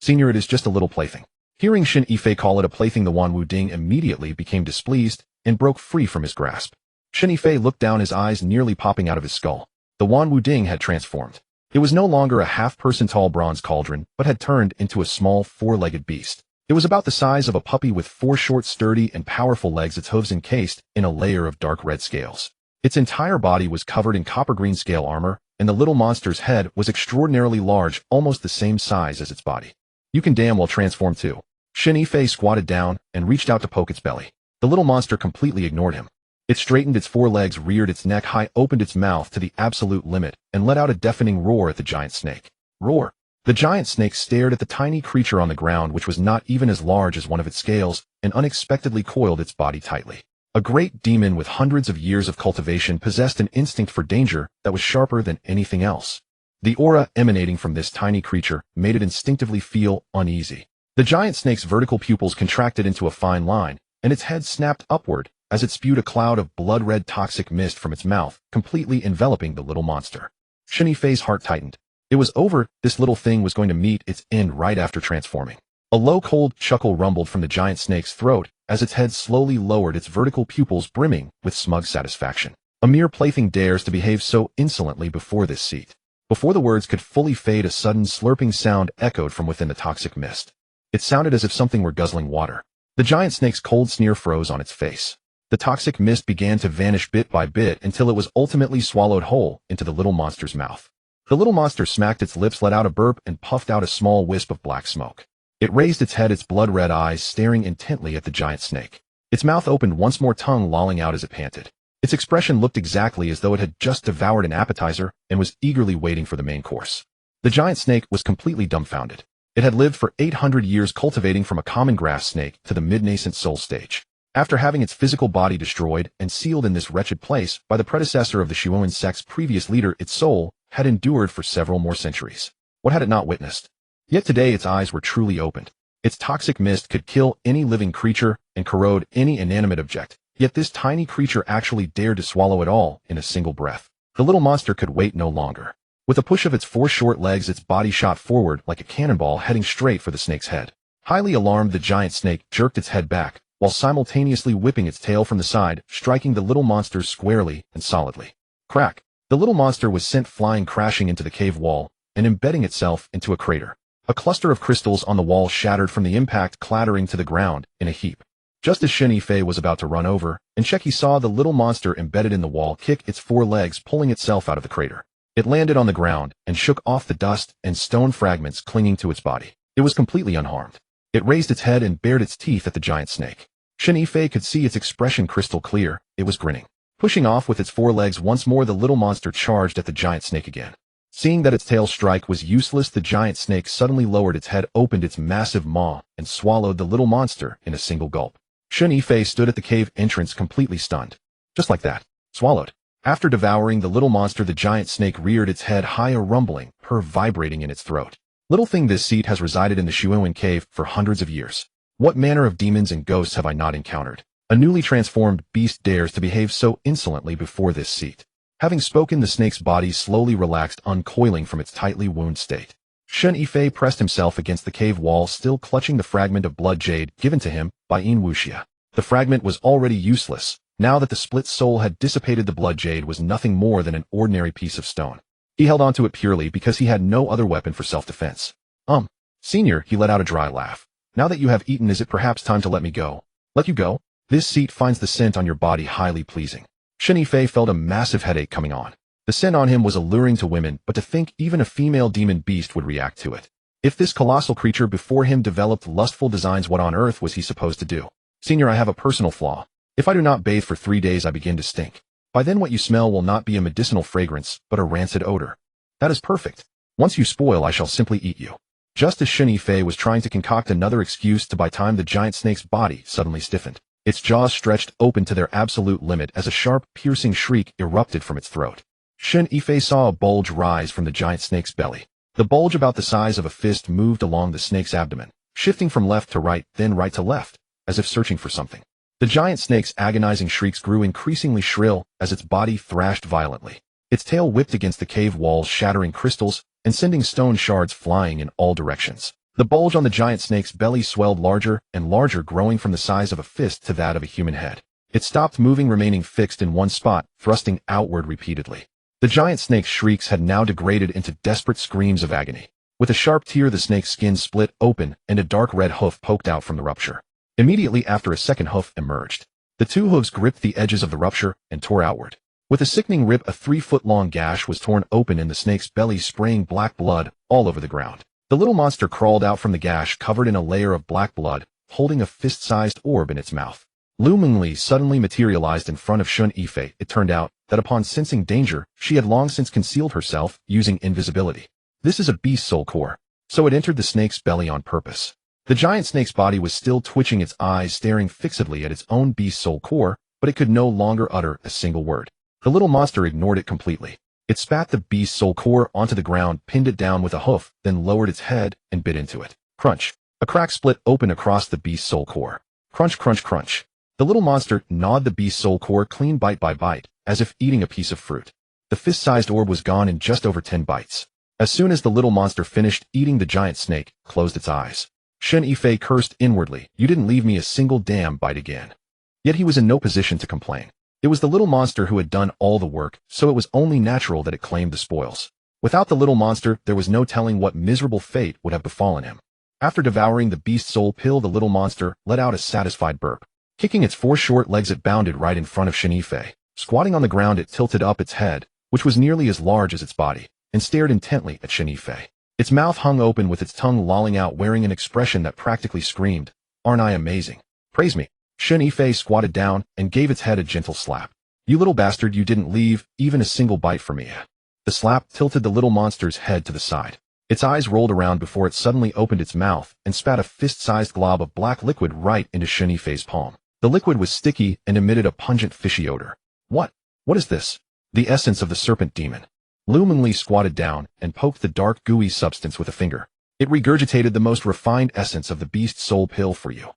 Senior, it is just a little plaything. Hearing Shen Yifei call it a plaything, the Wanwu Ding immediately became displeased and broke free from his grasp. Shen Yifei looked down, his eyes nearly popping out of his skull. The Wanwu Ding had transformed. It was no longer a half-person tall bronze cauldron, but had turned into a small 4-legged beast. It was about the size of a puppy with 4 short, sturdy, and powerful legs, its hooves encased in a layer of dark red scales. Its entire body was covered in copper-green scale armor, and the little monster's head was extraordinarily large, almost the same size as its body. You can damn well transform too. Shen Yifei squatted down and reached out to poke its belly. The little monster completely ignored him. It straightened its 4 legs, reared its neck high, opened its mouth to the absolute limit, and let out a deafening roar at the giant snake. Roar! The giant snake stared at the tiny creature on the ground, which was not even as large as one of its scales, and unexpectedly coiled its body tightly. A great demon with hundreds of years of cultivation possessed an instinct for danger that was sharper than anything else. The aura emanating from this tiny creature made it instinctively feel uneasy. The giant snake's vertical pupils contracted into a fine line, and its head snapped upward as it spewed a cloud of blood-red toxic mist from its mouth, completely enveloping the little monster. Shen Yifei's heart tightened. It was over. This little thing was going to meet its end right after transforming. A low, cold chuckle rumbled from the giant snake's throat as its head slowly lowered, its vertical pupils brimming with smug satisfaction. A mere plaything dares to behave so insolently before this seat. Before the words could fully fade, a sudden slurping sound echoed from within the toxic mist. It sounded as if something were guzzling water. The giant snake's cold sneer froze on its face. The toxic mist began to vanish bit by bit until it was ultimately swallowed whole into the little monster's mouth. The little monster smacked its lips, let out a burp, and puffed out a small wisp of black smoke. It raised its head, its blood-red eyes staring intently at the giant snake. Its mouth opened once more, tongue lolling out as it panted. Its expression looked exactly as though it had just devoured an appetizer and was eagerly waiting for the main course. The giant snake was completely dumbfounded. It had lived for 800 years, cultivating from a common grass snake to the mid-nascent soul stage. After having its physical body destroyed and sealed in this wretched place by the predecessor of the Hehuan Sect's previous leader, its soul had endured for several more centuries. What had it not witnessed? Yet today its eyes were truly opened. Its toxic mist could kill any living creature and corrode any inanimate object, yet this tiny creature actually dared to swallow it all in a single breath. The little monster could wait no longer. With a push of its 4 short legs, its body shot forward like a cannonball, heading straight for the snake's head. Highly alarmed, the giant snake jerked its head back, while simultaneously whipping its tail from the side, striking the little monster squarely and solidly. Crack! The little monster was sent flying, crashing into the cave wall and embedding itself into a crater. A cluster of crystals on the wall shattered from the impact, clattering to the ground in a heap. Just as Shen Yifei was about to run over and check, he saw the little monster embedded in the wall kick its 4 legs, pulling itself out of the crater. It landed on the ground and shook off the dust and stone fragments clinging to its body. It was completely unharmed. It raised its head and bared its teeth at the giant snake. Shen Yifei could see its expression crystal clear. It was grinning. Pushing off with its 4 legs once more, the little monster charged at the giant snake again. Seeing that its tail strike was useless, the giant snake suddenly lowered its head, opened its massive maw, and swallowed the little monster in a single gulp. Shen Yifei stood at the cave entrance completely stunned. Just like that. Swallowed. After devouring the little monster, the giant snake reared its head high, a rumbling purr vibrating in its throat. Little thing, this seat has resided in the Hehuan cave for hundreds of years. What manner of demons and ghosts have I not encountered? A newly transformed beast dares to behave so insolently before this seat. Having spoken, the snake's body slowly relaxed, uncoiling from its tightly wound state. Shen Yifei pressed himself against the cave wall, still clutching the fragment of blood jade given to him by Wuxia. The fragment was already useless. Now that the split soul had dissipated, the blood jade was nothing more than an ordinary piece of stone. He held onto it purely because he had no other weapon for self-defense. Senior, he let out a dry laugh. Now that you have eaten, is it perhaps time to let me go? Let you go? This seat finds the scent on your body highly pleasing. Shen Yifei felt a massive headache coming on. The scent on him was alluring to women, but to think even a female demon beast would react to it. If this colossal creature before him developed lustful designs, what on earth was he supposed to do? Senior, I have a personal flaw. If I do not bathe for 3 days, I begin to stink. By then what you smell will not be a medicinal fragrance, but a rancid odor. That is perfect. Once you spoil, I shall simply eat you. Just as Shen Yifei was trying to concoct another excuse to buy time, the giant snake's body suddenly stiffened. Its jaws stretched open to their absolute limit as a sharp, piercing shriek erupted from its throat. Shen Yifei saw a bulge rise from the giant snake's belly. The bulge, about the size of a fist, moved along the snake's abdomen, shifting from left to right, then right to left, as if searching for something. The giant snake's agonizing shrieks grew increasingly shrill as its body thrashed violently. Its tail whipped against the cave walls, shattering crystals and sending stone shards flying in all directions. The bulge on the giant snake's belly swelled larger and larger, growing from the size of a fist to that of a human head. It stopped moving, remaining fixed in one spot, thrusting outward repeatedly. The giant snake's shrieks had now degraded into desperate screams of agony. With a sharp tear, the snake's skin split open and a dark red hoof poked out from the rupture. Immediately after, a second hoof emerged. The 2 hooves gripped the edges of the rupture and tore outward. With a sickening rip, a 3-foot-long gash was torn open in the snake's belly, spraying black blood all over the ground. The little monster crawled out from the gash, covered in a layer of black blood, holding a fist-sized orb in its mouth. Loomingly suddenly materialized in front of Shen Yifei. It turned out that upon sensing danger, she had long since concealed herself using invisibility. This is a beast soul core, so it entered the snake's belly on purpose. The giant snake's body was still twitching, its eyes staring fixedly at its own beast soul core, but it could no longer utter a single word. The little monster ignored it completely. It spat the beast soul core onto the ground, pinned it down with a hoof, then lowered its head and bit into it. Crunch. A crack split open across the beast soul core. Crunch, crunch, crunch. The little monster gnawed the beast soul core clean, bite by bite, as if eating a piece of fruit. The fist-sized orb was gone in just over 10 bites. As soon as the little monster finished eating, the giant snake closed its eyes. Shen Yifei cursed inwardly. You didn't leave me a single damn bite again. Yet he was in no position to complain. It was the little monster who had done all the work, so it was only natural that it claimed the spoils. Without the little monster, there was no telling what miserable fate would have befallen him. After devouring the beast soul pill, the little monster let out a satisfied burp. Kicking its 4 short legs, it bounded right in front of Shen Yifei. Squatting on the ground, it tilted up its head, which was nearly as large as its body, and stared intently at Shen Yifei. Its mouth hung open with its tongue lolling out, wearing an expression that practically screamed, "Aren't I amazing? Praise me." Shen Yifei squatted down and gave its head a gentle slap. "You little bastard, you didn't leave even a single bite for me." The slap tilted the little monster's head to the side. Its eyes rolled around before it suddenly opened its mouth and spat a fist-sized glob of black liquid right into Shen Yifei's palm. The liquid was sticky and emitted a pungent fishy odor. What is this?" "The essence of the serpent demon." Lumingly squatted down and poked the dark gooey substance with a finger. "It regurgitated the most refined essence of the beast soul pill for you.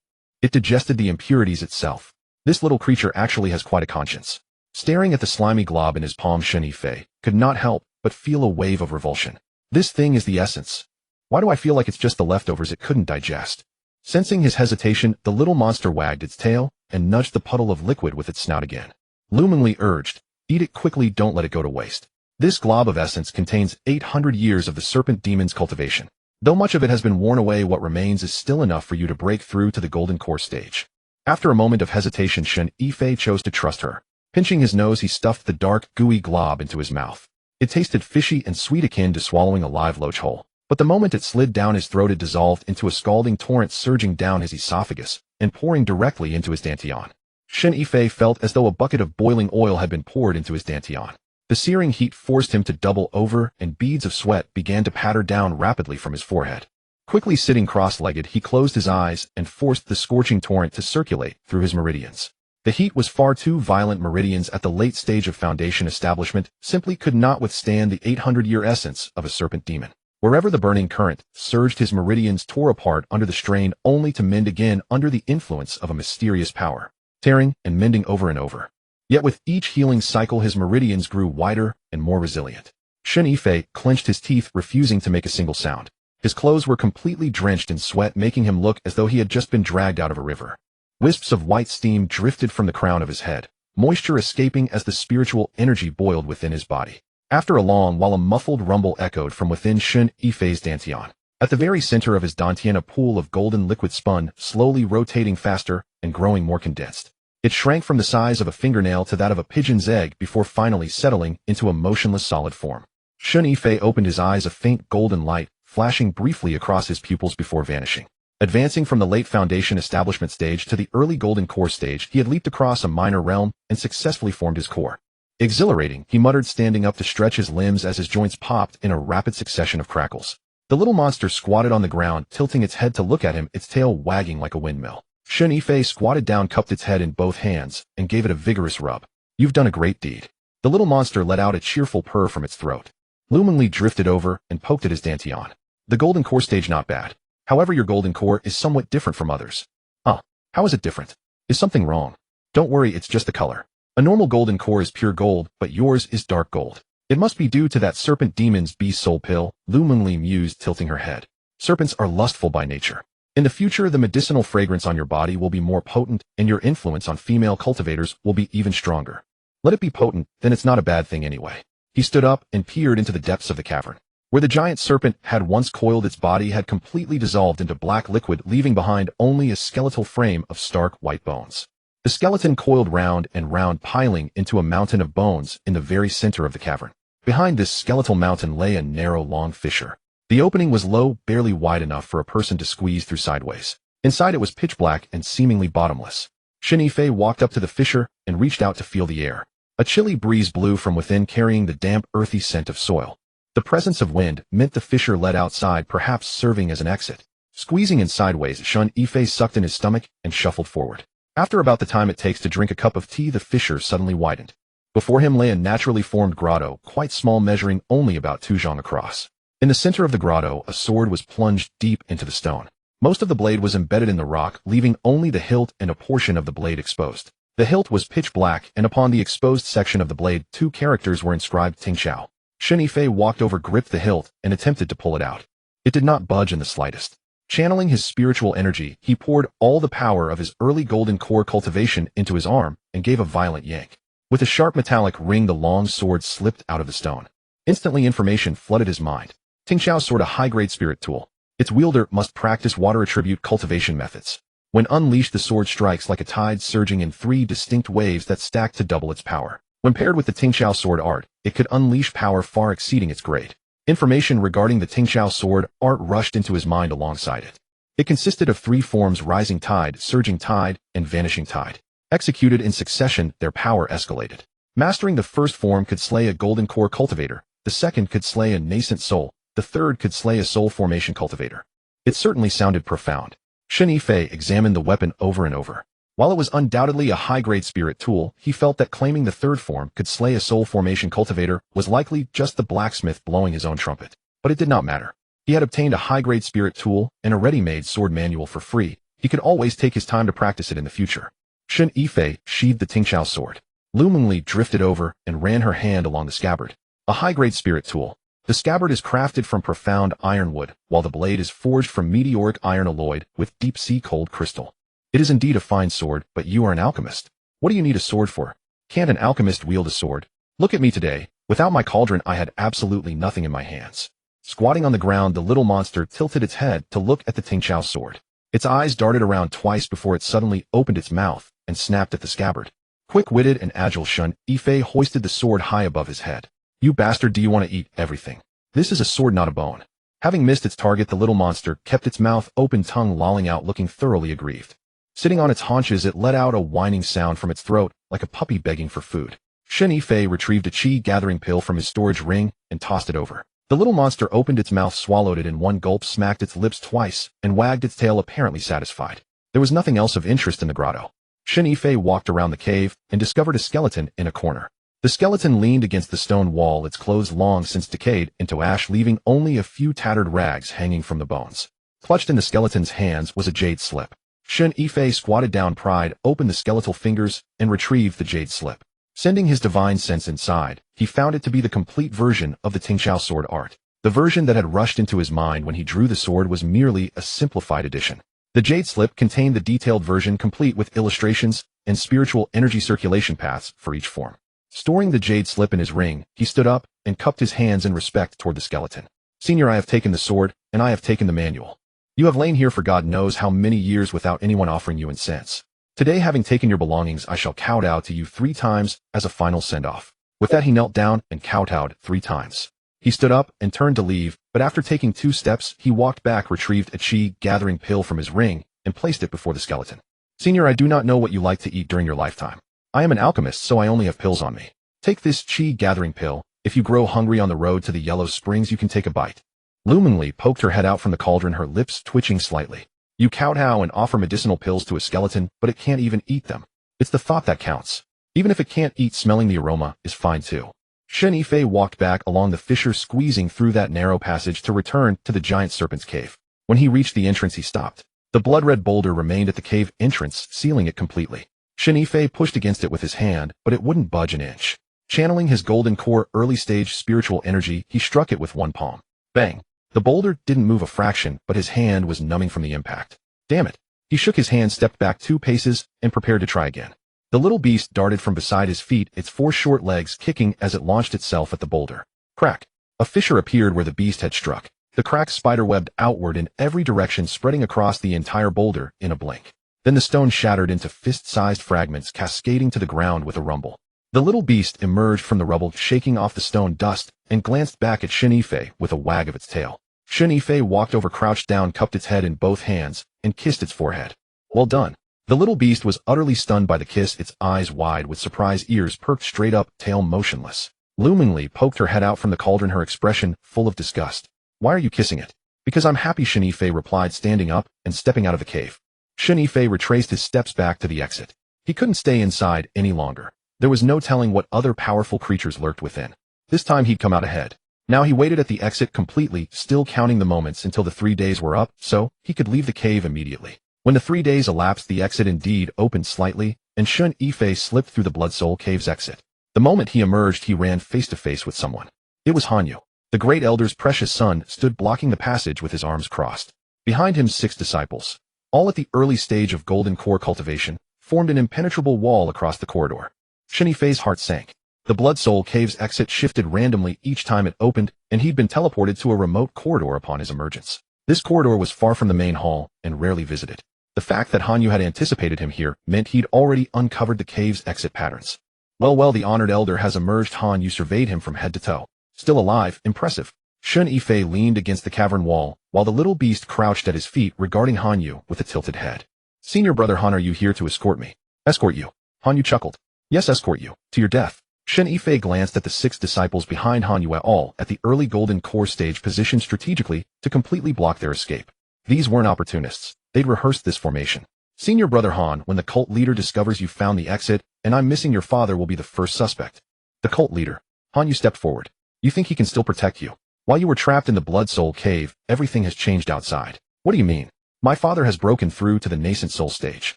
It digested the impurities itself. This little creature actually has quite a conscience." Staring at the slimy glob in his palm, Shen Yifei could not help but feel a wave of revulsion. "This thing is the essence. Why do I feel like it's just the leftovers it couldn't digest?" Sensing his hesitation, the little monster wagged its tail and nudged the puddle of liquid with its snout again. Lumingly urged, "Eat it quickly, don't let it go to waste." This glob of essence contains 800 years of the serpent demon's cultivation. Though much of it has been worn away, what remains is still enough for you to break through to the golden core stage. After a moment of hesitation, Shen Yifei chose to trust her. Pinching his nose, he stuffed the dark, gooey glob into his mouth. It tasted fishy and sweet, akin to swallowing a live loach whole. But the moment it slid down his throat, it dissolved into a scalding torrent, surging down his esophagus and pouring directly into his dantian. Shen Yifei felt as though a bucket of boiling oil had been poured into his dantian. The searing heat forced him to double over, and beads of sweat began to patter down rapidly from his forehead. Quickly sitting cross-legged, he closed his eyes and forced the scorching torrent to circulate through his meridians. The heat was far too violent. Meridians at the late stage of Foundation establishment simply could not withstand the 800-year essence of a serpent demon. Wherever the burning current surged, his meridians tore apart under the strain, only to mend again under the influence of a mysterious power, tearing and mending over and over. Yet with each healing cycle, his meridians grew wider and more resilient. Shen Yifei clenched his teeth, refusing to make a single sound. His clothes were completely drenched in sweat, making him look as though he had just been dragged out of a river. Wisps of white steam drifted from the crown of his head, moisture escaping as the spiritual energy boiled within his body. After a long while, a muffled rumble echoed from within Shen Yifei's dantian. At the very center of his dantian, a pool of golden liquid spun, slowly rotating faster and growing more condensed. It shrank from the size of a fingernail to that of a pigeon's egg before finally settling into a motionless solid form. Shen Yifei opened his eyes, a faint golden light flashing briefly across his pupils before vanishing. Advancing from the late Foundation establishment stage to the early Golden Core stage, he had leaped across a minor realm and successfully formed his core. Exhilarating, he muttered, standing up to stretch his limbs as his joints popped in a rapid succession of crackles. The little monster squatted on the ground, tilting its head to look at him, its tail wagging like a windmill. Shen Yifei squatted down, cupped its head in both hands, and gave it a vigorous rub. "You've done a great deed." The little monster let out a cheerful purr from its throat. Lumingly drifted over and poked at his dantian. "The Golden Core stage, not bad. However, your Golden Core is somewhat different from others." How is it different? Is something wrong?" "Don't worry, it's just the color. A normal Golden Core is pure gold, but yours is dark gold. It must be due to that serpent demon's beast soul pill," Lumingly mused, tilting her head. "Serpents are lustful by nature. In the future, the medicinal fragrance on your body will be more potent, and your influence on female cultivators will be even stronger. Let it be potent, then it's not a bad thing anyway." He stood up and peered into the depths of the cavern. Where the giant serpent had once coiled, its body had completely dissolved into black liquid, leaving behind only a skeletal frame of stark white bones. The skeleton coiled round and round, piling into a mountain of bones in the very center of the cavern. Behind this skeletal mountain lay a narrow, long fissure. The opening was low, barely wide enough for a person to squeeze through sideways. Inside, it was pitch black and seemingly bottomless. Shen Yifei walked up to the fissure and reached out to feel the air. A chilly breeze blew from within, carrying the damp, earthy scent of soil. The presence of wind meant the fissure led outside, perhaps serving as an exit. Squeezing in sideways, Shen Yifei sucked in his stomach and shuffled forward. After about the time it takes to drink a cup of tea, the fissure suddenly widened. Before him lay a naturally formed grotto, quite small, measuring only about 2 zhang across. In the center of the grotto, a sword was plunged deep into the stone. Most of the blade was embedded in the rock, leaving only the hilt and a portion of the blade exposed. The hilt was pitch black, and upon the exposed section of the blade, 2 characters were inscribed: Xianxia. Shen Yifei walked over, gripped the hilt, and attempted to pull it out. It did not budge in the slightest. Channeling his spiritual energy, he poured all the power of his early Golden Core cultivation into his arm and gave a violent yank. With a sharp metallic ring, the long sword slipped out of the stone. Instantly, information flooded his mind. Xianxia's sword, a high-grade spirit tool. Its wielder must practice water attribute cultivation methods. When unleashed, the sword strikes like a tide, surging in 3 distinct waves that stack to double its power. When paired with the Xianxia sword art, it could unleash power far exceeding its grade. Information regarding the Xianxia sword art rushed into his mind alongside it. It consisted of 3 forms: rising tide, surging tide, and vanishing tide. Executed in succession, their power escalated. Mastering the first form could slay a Golden Core cultivator, the second could slay a nascent soul, the third could slay a soul formation cultivator. It certainly sounded profound. Shen Yifei examined the weapon over and over. While it was undoubtedly a high-grade spirit tool, he felt that claiming the third form could slay a soul formation cultivator was likely just the blacksmith blowing his own trumpet. But it did not matter. He had obtained a high-grade spirit tool and a ready-made sword manual for free. He could always take his time to practice it in the future. Shen Yifei sheathed the Xianxia sword. Lumingly drifted over and ran her hand along the scabbard. A high-grade spirit tool. The scabbard is crafted from profound ironwood, while the blade is forged from meteoric iron alloyed with deep-sea cold crystal. It is indeed a fine sword, but you are an alchemist. What do you need a sword for? Can't an alchemist wield a sword? Look at me today. Without my cauldron, I had absolutely nothing in my hands. Squatting on the ground, the little monster tilted its head to look at the Xianxia sword. Its eyes darted around twice before it suddenly opened its mouth and snapped at the scabbard. Quick-witted and agile, Shen Yifei hoisted the sword high above his head. "You bastard, do you want to eat everything? This is a sword, not a bone." Having missed its target, the little monster kept its mouth open, tongue lolling out, looking thoroughly aggrieved. Sitting on its haunches, it let out a whining sound from its throat, like a puppy begging for food. Shen Yifei retrieved a qi-gathering pill from his storage ring and tossed it over. The little monster opened its mouth, swallowed it in one gulp, smacked its lips twice, and wagged its tail, apparently satisfied. There was nothing else of interest in the grotto. Shen Yifei walked around the cave and discovered a skeleton in a corner. The skeleton leaned against the stone wall, its clothes long since decayed into ash, leaving only a few tattered rags hanging from the bones. Clutched in the skeleton's hands was a jade slip. Shen Yifei squatted down, pried open the skeletal fingers, and retrieved the jade slip. Sending his divine sense inside, he found it to be the complete version of the Tingxiao sword art. The version that had rushed into his mind when he drew the sword was merely a simplified edition. The jade slip contained the detailed version, complete with illustrations and spiritual energy circulation paths for each form. Storing the jade slip in his ring, he stood up and cupped his hands in respect toward the skeleton. Senior, I have taken the sword, and I have taken the manual. You have lain here for God knows how many years without anyone offering you incense. Today, having taken your belongings, I shall kowtow to you 3 times as a final send-off. With that, he knelt down and kowtowed 3 times. He stood up and turned to leave, but after taking 2 steps, he walked back, retrieved a qi-gathering pill from his ring, and placed it before the skeleton. Senior, I do not know what you like to eat during your lifetime. I am an alchemist, so I only have pills on me. Take this qi-gathering pill. If you grow hungry on the road to the Yellow Springs, you can take a bite. Lumingly poked her head out from the cauldron, her lips twitching slightly. You kowtow and offer medicinal pills to a skeleton, but it can't even eat them. It's the thought that counts. Even if it can't eat, smelling the aroma is fine too. Shen Yifei walked back along the fissure, squeezing through that narrow passage to return to the giant serpent's cave. When he reached the entrance, he stopped. The blood-red boulder remained at the cave entrance, sealing it completely. Shen Yifei pushed against it with his hand, but it wouldn't budge an inch. Channeling his golden core early-stage spiritual energy, he struck it with one palm. Bang! The boulder didn't move a fraction, but his hand was numbing from the impact. Damn it! He shook his hand, stepped back 2 paces, and prepared to try again. The little beast darted from beside his feet, its 4 short legs kicking as it launched itself at the boulder. Crack! A fissure appeared where the beast had struck. The crack spiderwebbed outward in every direction, spreading across the entire boulder in a blink. Then the stone shattered into fist-sized fragments, cascading to the ground with a rumble. The little beast emerged from the rubble, shaking off the stone dust, and glanced back at Shen Yifei with a wag of its tail. Shen Yifei walked over, crouched down, cupped its head in both hands, and kissed its forehead. Well done. The little beast was utterly stunned by the kiss, its eyes wide with surprise, ears perked straight up, tail motionless. Lumingly poked her head out from the cauldron, her expression full of disgust. Why are you kissing it? Because I'm happy, Shen Yifei replied, standing up and stepping out of the cave. Shen Yifei retraced his steps back to the exit. He couldn't stay inside any longer. There was no telling what other powerful creatures lurked within. This time he'd come out ahead. Now he waited at the exit completely, still counting the moments until the 3 days were up, so he could leave the cave immediately. When the 3 days elapsed, the exit indeed opened slightly, and Shen Yifei slipped through the Blood Soul Cave's exit. The moment he emerged, he ran face to face with someone. It was Hanyu. The Great Elder's precious son stood blocking the passage with his arms crossed. Behind him, 6 disciples, all at the early stage of golden core cultivation, formed an impenetrable wall across the corridor. Shen Yifei's heart sank. The Blood Soul Cave's exit shifted randomly each time it opened, and he'd been teleported to a remote corridor upon his emergence. This corridor was far from the main hall and rarely visited. The fact that Hanyu had anticipated him here meant he'd already uncovered the cave's exit patterns. Well, the honored elder has emerged. Hanyu surveyed him from head to toe. Still alive, impressive. Shen Yifei leaned against the cavern wall, while the little beast crouched at his feet, regarding Hanyu with a tilted head. Senior brother Han, are you here to escort me? Escort you? Hanyu chuckled. Yes, escort you. To your death. Shen Yifei glanced at the 6 disciples behind Hanyu, all at the early golden core stage, positioned strategically to completely block their escape. These weren't opportunists. They'd rehearsed this formation. Senior brother Han, when the cult leader discovers you found the exit, and I'm missing your father, will be the first suspect. The cult leader. Hanyu stepped forward. You think he can still protect you? While you were trapped in the Blood Soul Cave, everything has changed outside. What do you mean? My father has broken through to the nascent soul stage.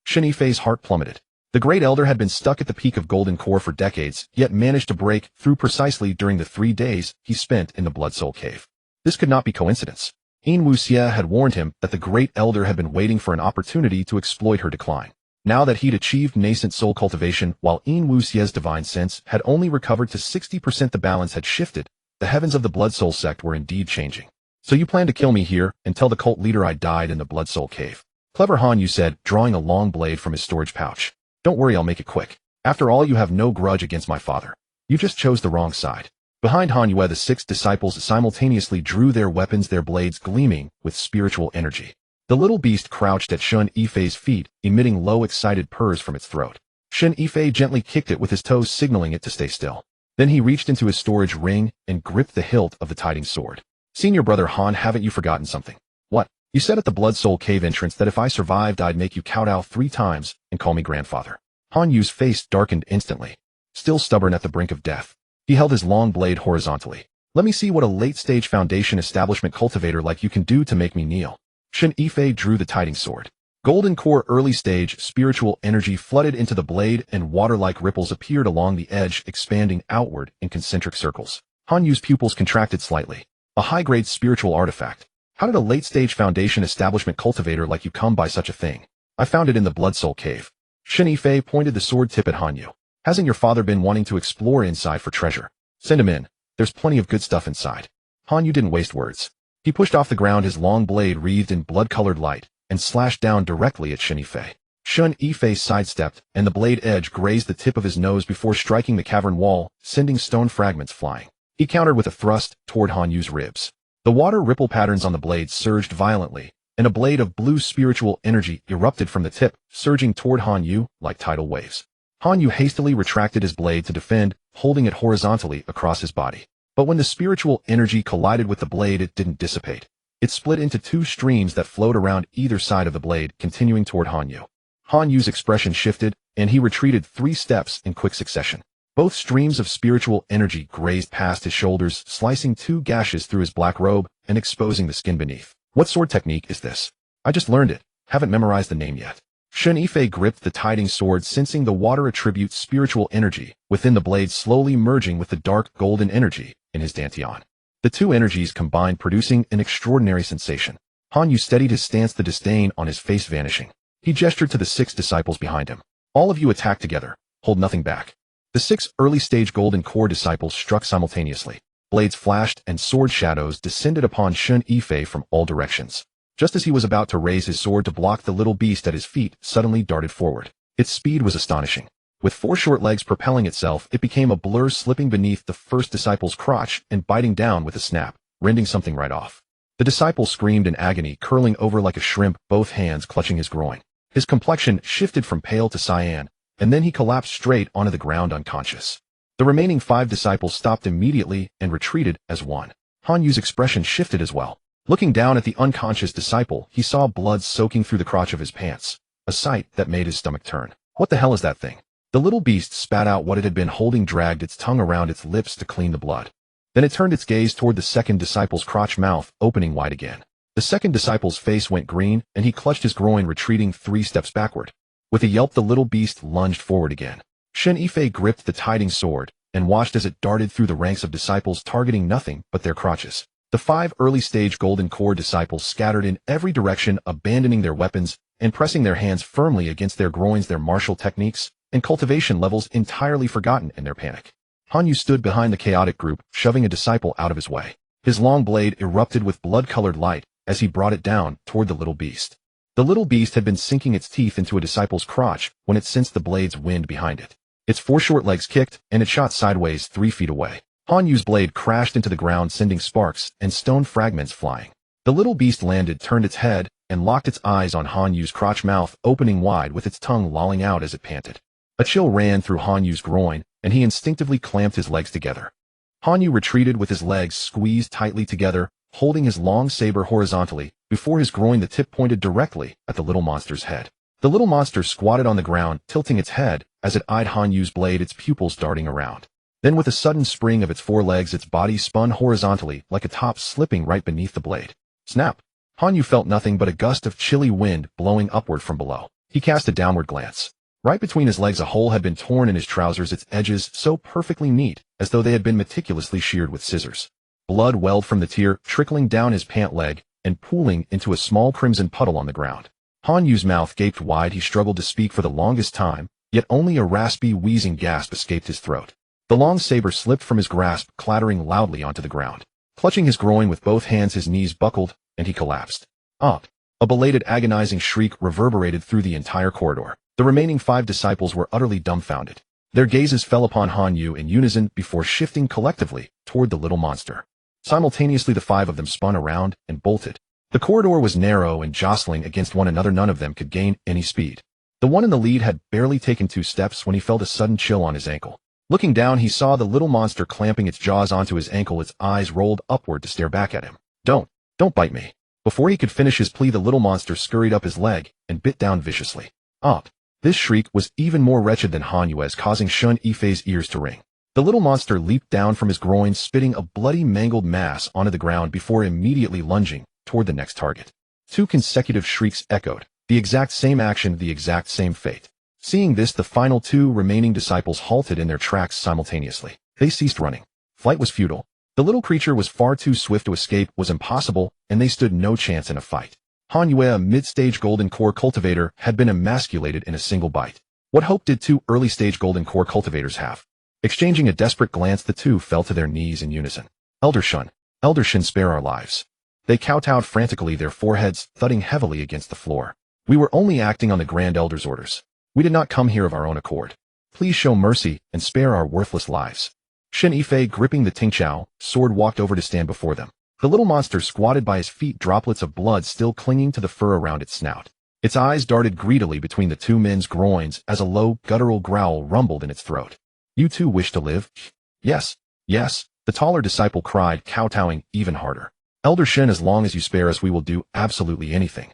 Shen Yifei's heart plummeted. The Great Elder had been stuck at the peak of golden core for decades, yet managed to break through precisely during the 3 days he spent in the Blood Soul Cave. This could not be coincidence. Xianxia had warned him that the Great Elder had been waiting for an opportunity to exploit her decline. Now that he'd achieved nascent soul cultivation, while Xianxia's divine sense had only recovered to 60%, the balance had shifted. The heavens of the Blood Soul Sect were indeed changing. So you plan to kill me here and tell the cult leader I died in the Blood Soul Cave? Clever Hanyu said, drawing a long blade from his storage pouch. Don't worry, I'll make it quick. After all, you have no grudge against my father. You just chose the wrong side. Behind Hanyu, the 6 disciples simultaneously drew their weapons, their blades gleaming with spiritual energy. The little beast crouched at Shen Yifei's feet, emitting low, excited purrs from its throat. Shen Yifei gently kicked it with his toes, signaling it to stay still. Then he reached into his storage ring and gripped the hilt of the tiding sword. Senior brother Han, haven't you forgotten something? What? You said at the Blood Soul Cave entrance that if I survived I'd make you kowtow 3 times and call me grandfather. Han Yu's face darkened instantly. Still stubborn at the brink of death, he held his long blade horizontally. Let me see what a late-stage foundation establishment cultivator like you can do to make me kneel. Shen Yifei drew the tiding sword. Golden core early-stage spiritual energy flooded into the blade and water-like ripples appeared along the edge, expanding outward in concentric circles. Han Yu's pupils contracted slightly. A high-grade spiritual artifact. How did a late-stage foundation establishment cultivator like you come by such a thing? I found it in the Blood Soul Cave. Shen Yifei pointed the sword tip at Han Yu. Hasn't your father been wanting to explore inside for treasure? Send him in. There's plenty of good stuff inside. Han Yu didn't waste words. He pushed off the ground his long blade wreathed in blood-colored light and slashed down directly at Shen Yifei. Shen Yifei sidestepped, and the blade edge grazed the tip of his nose before striking the cavern wall, sending stone fragments flying. He countered with a thrust toward Han Yu's ribs. The water ripple patterns on the blade surged violently, and a blade of blue spiritual energy erupted from the tip, surging toward Han Yu like tidal waves. Han Yu hastily retracted his blade to defend, holding it horizontally across his body. But when the spiritual energy collided with the blade, it didn't dissipate. It split into 2 streams that flowed around either side of the blade, continuing toward Han Yu. Han Yu's expression shifted, and he retreated 3 steps in quick succession. Both streams of spiritual energy grazed past his shoulders, slicing 2 gashes through his black robe and exposing the skin beneath. What sword technique is this? I just learned it. Haven't memorized the name yet. Shen Yifei gripped the tiding sword, sensing the water attribute spiritual energy within the blade slowly merging with the dark golden energy in his dantian. The 2 energies combined, producing an extraordinary sensation. Han Yu steadied his stance, the disdain on his face vanishing. He gestured to the 6 disciples behind him. All of you attack together. Hold nothing back. The 6 early-stage golden core disciples struck simultaneously. Blades flashed and sword shadows descended upon Shen Yifei from all directions. Just as he was about to raise his sword to block, the little beast at his feet suddenly darted forward. Its speed was astonishing. With 4 short legs propelling itself, it became a blur, slipping beneath the first disciple's crotch and biting down with a snap, rending something right off. The disciple screamed in agony, curling over like a shrimp, both hands clutching his groin. His complexion shifted from pale to cyan, and then he collapsed straight onto the ground unconscious. The remaining 5 disciples stopped immediately and retreated as one. Han Yu's expression shifted as well. Looking down at the unconscious disciple, he saw blood soaking through the crotch of his pants, a sight that made his stomach turn. What the hell is that thing? The little beast spat out what it had been holding, dragged its tongue around its lips to clean the blood. Then it turned its gaze toward the second disciple's crotch, mouth opening wide again. The second disciple's face went green, and he clutched his groin, retreating 3 steps backward. With a yelp, the little beast lunged forward again. Shen Yifei gripped the tiding sword and watched as it darted through the ranks of disciples, targeting nothing but their crotches. The 5 early-stage golden core disciples scattered in every direction, abandoning their weapons and pressing their hands firmly against their groins, their martial techniques and cultivation levels entirely forgotten in their panic. Han Yu stood behind the chaotic group, shoving a disciple out of his way. His long blade erupted with blood-colored light as he brought it down toward the little beast. The little beast had been sinking its teeth into a disciple's crotch when it sensed the blade's wind behind it. Its 4 short legs kicked, and it shot sideways 3 feet away. Han Yu's blade crashed into the ground, sending sparks and stone fragments flying. The little beast landed, turned its head, and locked its eyes on Han Yu's crotch, mouth opening wide with its tongue lolling out as it panted. A chill ran through Han Yu's groin, and he instinctively clamped his legs together. Han Yu retreated with his legs squeezed tightly together, holding his long saber horizontally. Before his groin, the tip pointed directly at the little monster's head. The little monster squatted on the ground, tilting its head as it eyed Han Yu's blade, its pupils darting around. Then with a sudden spring of its 4 legs, its body spun horizontally like a top, slipping right beneath the blade. Snap! Han Yu felt nothing but a gust of chilly wind blowing upward from below. He cast a downward glance. Right between his legs, a hole had been torn in his trousers, its edges so perfectly neat as though they had been meticulously sheared with scissors. Blood welled from the tear, trickling down his pant leg and pooling into a small crimson puddle on the ground. Han Yu's mouth gaped wide. He struggled to speak for the longest time, yet only a raspy, wheezing gasp escaped his throat. The long saber slipped from his grasp, clattering loudly onto the ground. Clutching his groin with both hands, his knees buckled, and he collapsed. Ah! A belated, agonizing shriek reverberated through the entire corridor. The remaining 5 disciples were utterly dumbfounded. Their gazes fell upon Han Yu in unison before shifting collectively toward the little monster. Simultaneously, the 5 of them spun around and bolted. The corridor was narrow and jostling against one another. None of them could gain any speed. The one in the lead had barely taken 2 steps when he felt a sudden chill on his ankle. Looking down, he saw the little monster clamping its jaws onto his ankle, its eyes rolled upward to stare back at him. Don't bite me. Before he could finish his plea, the little monster scurried up his leg and bit down viciously. This shriek was even more wretched than Han Yue's, causing Shen Yifei's ears to ring. The little monster leaped down from his groin, spitting a bloody, mangled mass onto the ground before immediately lunging toward the next target. 2 consecutive shrieks echoed. The exact same action, the exact same fate. Seeing this, the final 2 remaining disciples halted in their tracks simultaneously. They ceased running. Flight was futile. The little creature was far too swift to escape, was impossible, and they stood no chance in a fight. Han Yue, a mid-stage golden core cultivator, had been emasculated in a single bite. What hope did 2 early-stage golden core cultivators have? Exchanging a desperate glance, the 2 fell to their knees in unison. Elder Shen, spare our lives. They kowtowed frantically, their foreheads thudding heavily against the floor. We were only acting on the Grand Elder's orders. We did not come here of our own accord. Please show mercy and spare our worthless lives. Shen Yifei, gripping the Tingqiao sword, walked over to stand before them. The little monster squatted by his feet, droplets of blood still clinging to the fur around its snout. Its eyes darted greedily between the 2 men's groins as a low, guttural growl rumbled in its throat. You 2 wish to live? Yes, the taller disciple cried, kowtowing even harder. Elder Shen, as long as you spare us, we will do absolutely anything.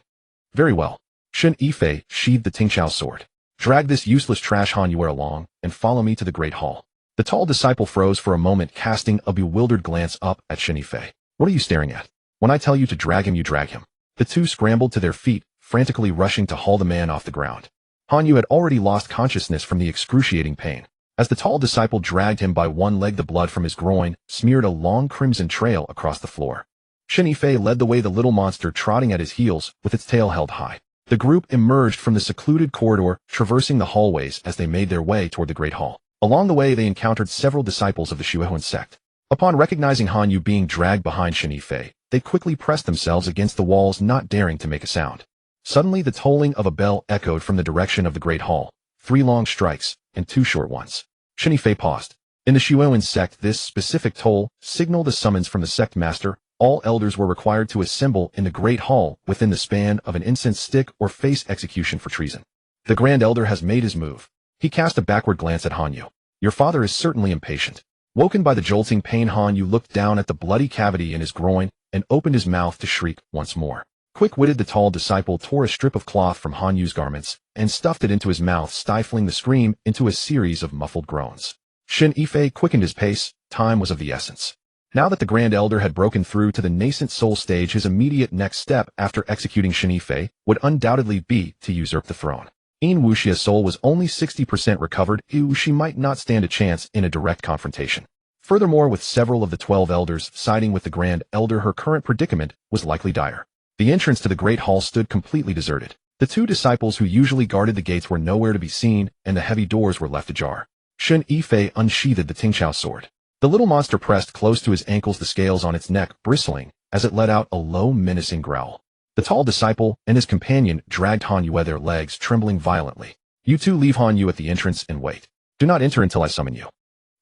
Very well. Shen Yifei sheathed the Tingqiao sword. Drag this useless trash Han Yue along, and follow me to the Great Hall. The tall disciple froze for a moment, casting a bewildered glance up at Shen Yifei. What are you staring at? When I tell you to drag him, you drag him. The 2 scrambled to their feet, frantically rushing to haul the man off the ground. Han Yue had already lost consciousness from the excruciating pain. As the tall disciple dragged him by one leg, the blood from his groin smeared a long crimson trail across the floor. Shen Yifei led the way, the little monster trotting at his heels with its tail held high. The group emerged from the secluded corridor, traversing the hallways as they made their way toward the Great Hall. Along the way, they encountered several disciples of the Hehuan Sect. Upon recognizing Han Yu being dragged behind Shen Yifei, they quickly pressed themselves against the walls, not daring to make a sound. Suddenly, the tolling of a bell echoed from the direction of the Great Hall. 3 long strikes and 2 short ones. Shen Yifei paused. In the Hehuan Sect, this specific toll signaled a summons from the sect master. All elders were required to assemble in the Great Hall within the span of an incense stick or face execution for treason. The Grand Elder has made his move. He cast a backward glance at Han Yu. Your father is certainly impatient. Woken by the jolting pain, Han Yu looked down at the bloody cavity in his groin and opened his mouth to shriek once more. Quick-witted, the tall disciple tore a strip of cloth from Han Yu's garments and stuffed it into his mouth, stifling the scream into a series of muffled groans. Shen Yifei quickened his pace. Time was of the essence. Now that the Grand Elder had broken through to the nascent soul stage, his immediate next step after executing Shen Yifei would undoubtedly be to usurp the throne. In Wushia's soul was only 60% recovered. She might not stand a chance in a direct confrontation. Furthermore, with several of the 12 elders siding with the Grand Elder, her current predicament was likely dire. The entrance to the Great Hall stood completely deserted. The 2 disciples who usually guarded the gates were nowhere to be seen, and the heavy doors were left ajar. Shen Yifei unsheathed the Tingqiao sword. The little monster pressed close to his ankles, the scales on its neck bristling as it let out a low, menacing growl. The tall disciple and his companion dragged Han Yu, their legs trembling violently. You 2 leave Han Yu at the entrance and wait. Do not enter until I summon you.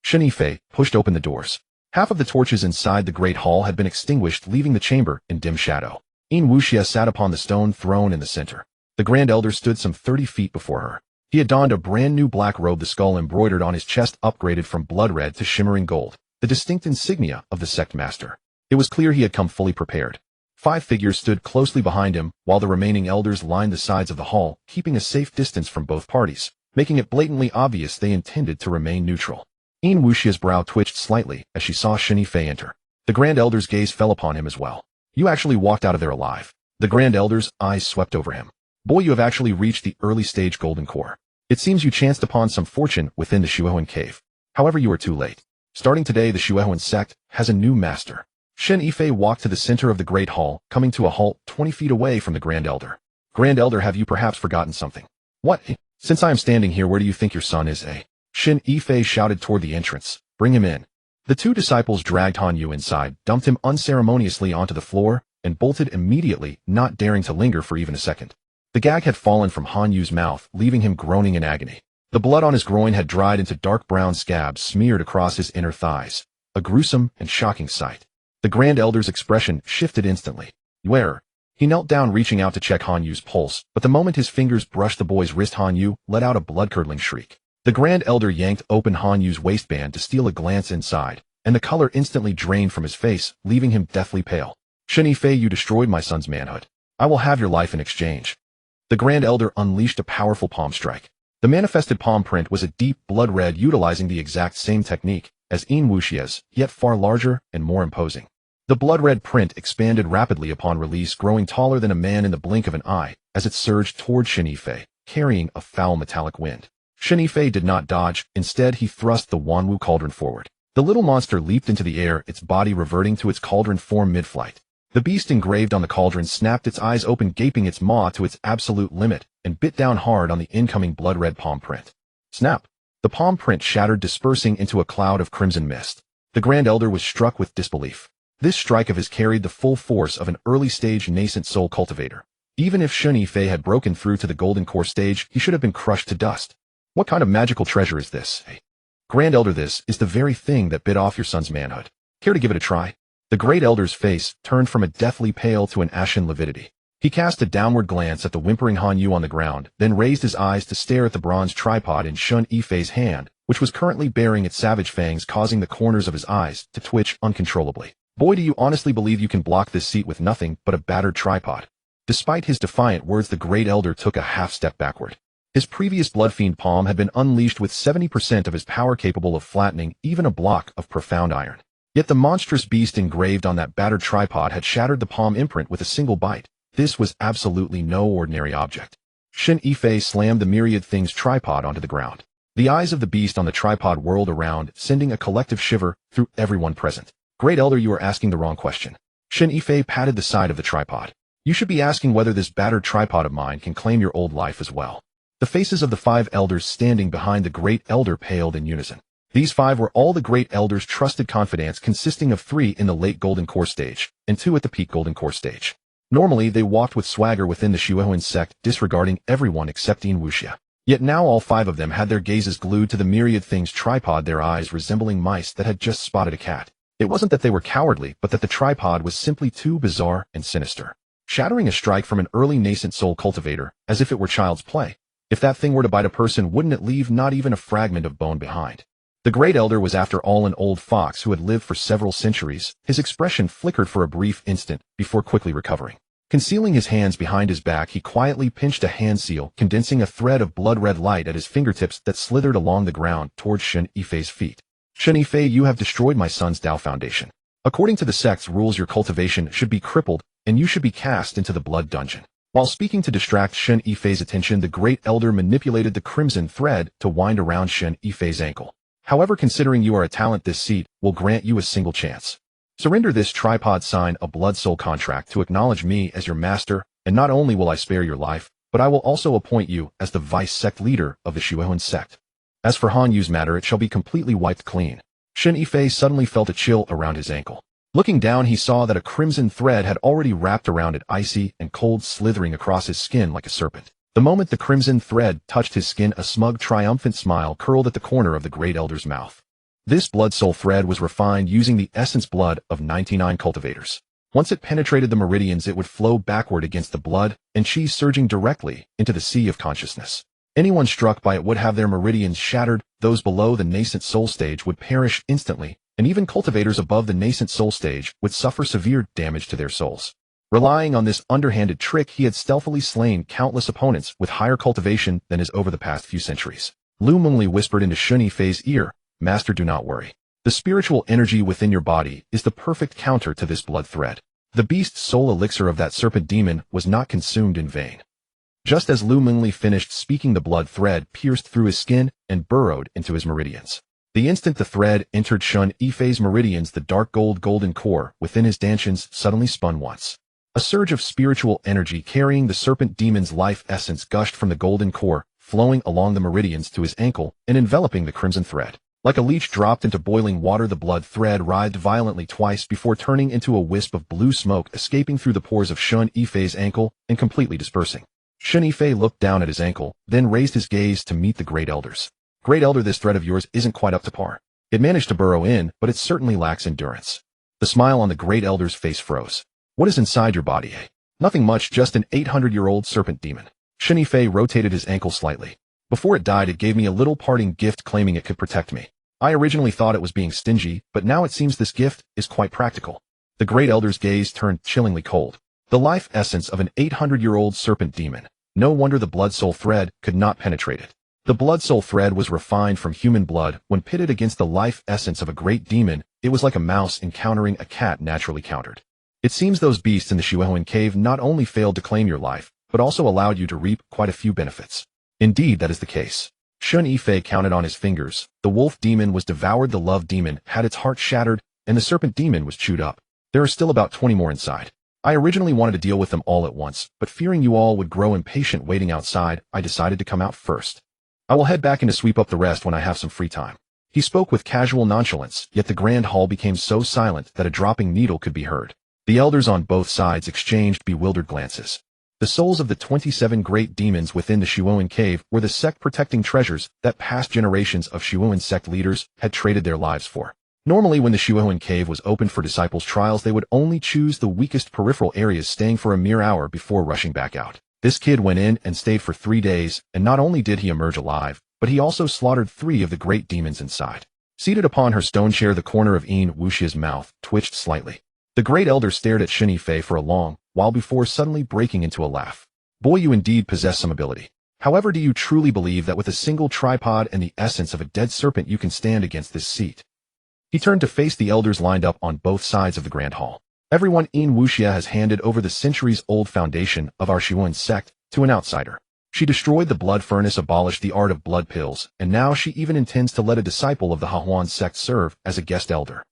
Shen Yifei pushed open the doors. Half of the torches inside the Great Hall had been extinguished, leaving the chamber in dim shadow. In Wuxia sat upon the stone throne in the center. The Grand Elder stood some 30 feet before her. He had donned a brand new black robe, the skull embroidered on his chest upgraded from blood red to shimmering gold, the distinct insignia of the sect master. It was clear he had come fully prepared. 5 figures stood closely behind him, while the remaining elders lined the sides of the hall, keeping a safe distance from both parties, making it blatantly obvious they intended to remain neutral. In Wuxia's brow twitched slightly as she saw Shen Yifei enter. The Grand Elder's gaze fell upon him as well. You actually walked out of there alive. The Grand Elder's eyes swept over him. Boy, you have actually reached the early stage golden core. It seems you chanced upon some fortune within the Hehuan cave. However, you are too late. Starting today, the Hehuan sect has a new master. Shen Yifei walked to the center of the Great Hall, coming to a halt 20 feet away from the Grand Elder. Grand Elder, have you perhaps forgotten something? What? Since I am standing here, where do you think your son is, eh? Shen Yifei shouted toward the entrance. Bring him in. The 2 disciples dragged Han Yu inside, dumped him unceremoniously onto the floor, and bolted immediately, not daring to linger for even a second. The gag had fallen from Han Yu's mouth, leaving him groaning in agony. The blood on his groin had dried into dark brown scabs smeared across his inner thighs. A gruesome and shocking sight. The Grand Elder's expression shifted instantly. Where? He knelt down, reaching out to check Han Yu's pulse, but the moment his fingers brushed the boy's wrist, Han Yu let out a blood-curdling shriek. The Grand Elder yanked open Han Yu's waistband to steal a glance inside, and the color instantly drained from his face, leaving him deathly pale. Shen Yifei, you destroyed my son's manhood. I will have your life in exchange. The Grand Elder unleashed a powerful palm strike. The manifested palm print was a deep blood red, utilizing the exact same technique as Yin Wuxia's, yet far larger and more imposing. The blood red print expanded rapidly upon release, growing taller than a man in the blink of an eye as it surged toward Shen Yifei, carrying a foul metallic wind. Shen Yifei did not dodge. Instead, he thrust the Wanwu cauldron forward. The little monster leaped into the air, its body reverting to its cauldron form mid-flight. The beast engraved on the cauldron snapped its eyes open, gaping its maw to its absolute limit, and bit down hard on the incoming blood-red palm print. Snap! The palm print shattered, dispersing into a cloud of crimson mist. The Grand Elder was struck with disbelief. This strike of his carried the full force of an early-stage nascent soul cultivator. Even if Shen Yifei had broken through to the golden core stage, he should have been crushed to dust. What kind of magical treasure is this? Hey, Grand Elder, this is the very thing that bit off your son's manhood. Care to give it a try? The Great Elder's face turned from a deathly pale to an ashen lividity. He cast a downward glance at the whimpering Han Yu on the ground, then raised his eyes to stare at the bronze tripod in Shen Yifei's hand, which was currently baring its savage fangs, causing the corners of his eyes to twitch uncontrollably. Boy, do you honestly believe you can block this seat with nothing but a battered tripod? Despite his defiant words, the Great Elder took a half-step backward. His previous blood-fiend palm had been unleashed with 70% of his power, capable of flattening even a block of profound iron. Yet the monstrous beast engraved on that battered tripod had shattered the palm imprint with a single bite. This was absolutely no ordinary object. Shen Yifei slammed the myriad things tripod onto the ground. The eyes of the beast on the tripod whirled around, sending a collective shiver through everyone present. Great Elder, you are asking the wrong question. Shen Yifei patted the side of the tripod. You should be asking whether this battered tripod of mine can claim your old life as well. The faces of the 5 elders standing behind the Great Elder paled in unison. These 5 were all the Great Elder's trusted confidants, consisting of 3 in the late Golden Core stage and 2 at the peak Golden Core stage. Normally, they walked with swagger within the Hehuan Sect, disregarding everyone except Yin Wuxia. Yet now all 5 of them had their gazes glued to the myriad things tripod, their eyes resembling mice that had just spotted a cat. It wasn't that they were cowardly, but that the tripod was simply too bizarre and sinister. Shattering a strike from an early nascent soul cultivator, as if it were child's play. If that thing were to bite a person, wouldn't it leave not even a fragment of bone behind? The Great Elder was after all an old fox who had lived for several centuries. His expression flickered for a brief instant before quickly recovering. Concealing his hands behind his back, he quietly pinched a hand seal, condensing a thread of blood-red light at his fingertips that slithered along the ground towards Shen Yifei's feet. Shen Yifei, you have destroyed my son's Dao foundation. According to the sect's rules, your cultivation should be crippled, and you should be cast into the blood dungeon. While speaking to distract Shen Yifei's attention, the Great Elder manipulated the crimson thread to wind around Shen Yifei's ankle. However, considering you are a talent, this seat will grant you a single chance. Surrender this tripod, sign a blood soul contract to acknowledge me as your master, and not only will I spare your life, but I will also appoint you as the vice sect leader of the Hehuan Sect. As for Han Yu's matter, it shall be completely wiped clean. Shen Yifei suddenly felt a chill around his ankle. Looking down, he saw that a crimson thread had already wrapped around it, icy and cold, slithering across his skin like a serpent. The moment the crimson thread touched his skin, a smug, triumphant smile curled at the corner of the Great Elder's mouth. This blood soul thread was refined using the essence blood of 99 cultivators. Once it penetrated the meridians, it would flow backward against the blood and chi, surging directly into the sea of consciousness. Anyone struck by it would have their meridians shattered, those below the nascent soul stage would perish instantly, and even cultivators above the nascent soul stage would suffer severe damage to their souls. Relying on this underhanded trick, he had stealthily slain countless opponents with higher cultivation than his over the past few centuries. Lu Mengli whispered into Shen Yifei's ear, Master, do not worry. The spiritual energy within your body is the perfect counter to this blood thread. The beast's soul elixir of that serpent demon was not consumed in vain. Just as Lu Mengli finished speaking, the blood thread pierced through his skin and burrowed into his meridians. The instant the thread entered Shen Yifei's meridians, the dark golden core within his dantians suddenly spun once. A surge of spiritual energy carrying the serpent demon's life essence gushed from the golden core, flowing along the meridians to his ankle and enveloping the crimson thread. Like a leech dropped into boiling water, the blood thread writhed violently twice before turning into a wisp of blue smoke, escaping through the pores of Shen Yifei's ankle and completely dispersing. Shen Yifei looked down at his ankle, then raised his gaze to meet the Great Elders. Great Elder, this thread of yours isn't quite up to par. It managed to burrow in, but it certainly lacks endurance. The smile on the Great Elder's face froze. What is inside your body, eh? Nothing much, just an 800-year-old serpent demon. Shen Yifei rotated his ankle slightly. Before it died, it gave me a little parting gift claiming it could protect me. I originally thought it was being stingy, but now it seems this gift is quite practical. The Great Elder's gaze turned chillingly cold. The life essence of an 800-year-old serpent demon. No wonder the blood-soul thread could not penetrate it. The blood-soul thread was refined from human blood. When pitted against the life essence of a great demon, it was like a mouse encountering a cat naturally countered. It seems those beasts in the Hehuan cave not only failed to claim your life, but also allowed you to reap quite a few benefits. Indeed, that is the case. Shen Yifei counted on his fingers. The wolf demon was devoured, the love demon had its heart shattered, and the serpent demon was chewed up. There are still about 20 more inside. I originally wanted to deal with them all at once, but fearing you all would grow impatient waiting outside, I decided to come out first. I will head back in to sweep up the rest when I have some free time. He spoke with casual nonchalance, yet the grand hall became so silent that a dropping needle could be heard. The elders on both sides exchanged bewildered glances. The souls of the 27 great demons within the Hehuan cave were the sect-protecting treasures that past generations of Hehuan sect leaders had traded their lives for. Normally, when the Hehuan cave was opened for disciples' trials, they would only choose the weakest peripheral areas, staying for a mere hour before rushing back out. This kid went in and stayed for 3 days, and not only did he emerge alive, but he also slaughtered 3 of the great demons inside. Seated upon her stone chair, the corner of Yin Wuxia's mouth twitched slightly. The great elder stared at Shen Yifei for a long while before suddenly breaking into a laugh. Boy, you indeed possess some ability. However, do you truly believe that with a single tripod and the essence of a dead serpent you can stand against this seat? He turned to face the elders lined up on both sides of the grand hall. Everyone, Yin Wuxia has handed over the centuries-old foundation of our Hehuan sect to an outsider. She destroyed the blood furnace, abolished the art of blood pills, and now she even intends to let a disciple of the Hehuan sect serve as a guest elder.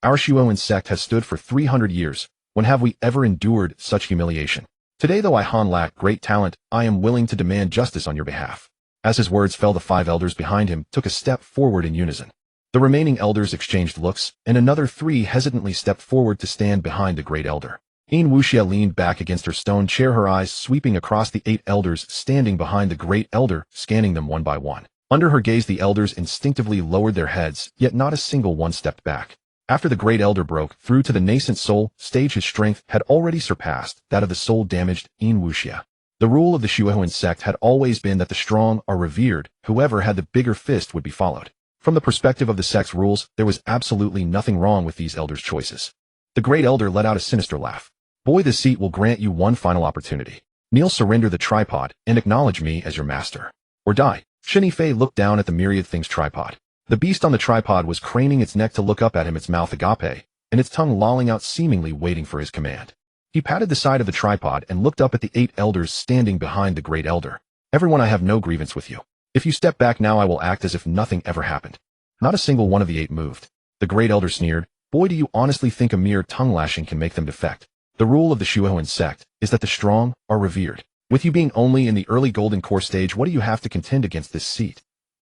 Our Hehuan sect has stood for 300 years. When have we ever endured such humiliation? Today, though I lack great talent, I am willing to demand justice on your behalf. As his words fell, the 5 elders behind him took a step forward in unison. The remaining elders exchanged looks, and another 3 hesitantly stepped forward to stand behind the great elder. Yin Wuxia leaned back against her stone chair, her eyes sweeping across the 8 elders standing behind the great elder, scanning them one by one. Under her gaze, the elders instinctively lowered their heads, yet not a single one stepped back. After the great elder broke through to the nascent soul stage, his strength had already surpassed that of the soul-damaged Yin Wuxia. The rule of the Hehuan sect had always been that the strong are revered, whoever had the bigger fist would be followed. From the perspective of the sect's rules, there was absolutely nothing wrong with these elders' choices. The great elder let out a sinister laugh. Boy, this seat will grant you one final opportunity. Kneel, surrender the tripod, and acknowledge me as your master. Or die. Shen Yifei looked down at the myriad things tripod. The beast on the tripod was craning its neck to look up at him, its mouth agape, and its tongue lolling out, seemingly waiting for his command. He patted the side of the tripod and looked up at the 8 elders standing behind the great elder. Everyone, I have no grievance with you. If you step back now, I will act as if nothing ever happened. Not a single one of the 8 moved. The great elder sneered. Boy, do you honestly think a mere tongue lashing can make them defect? The rule of the Hehuan sect is that the strong are revered. With you being only in the early golden core stage, what do you have to contend against this seat?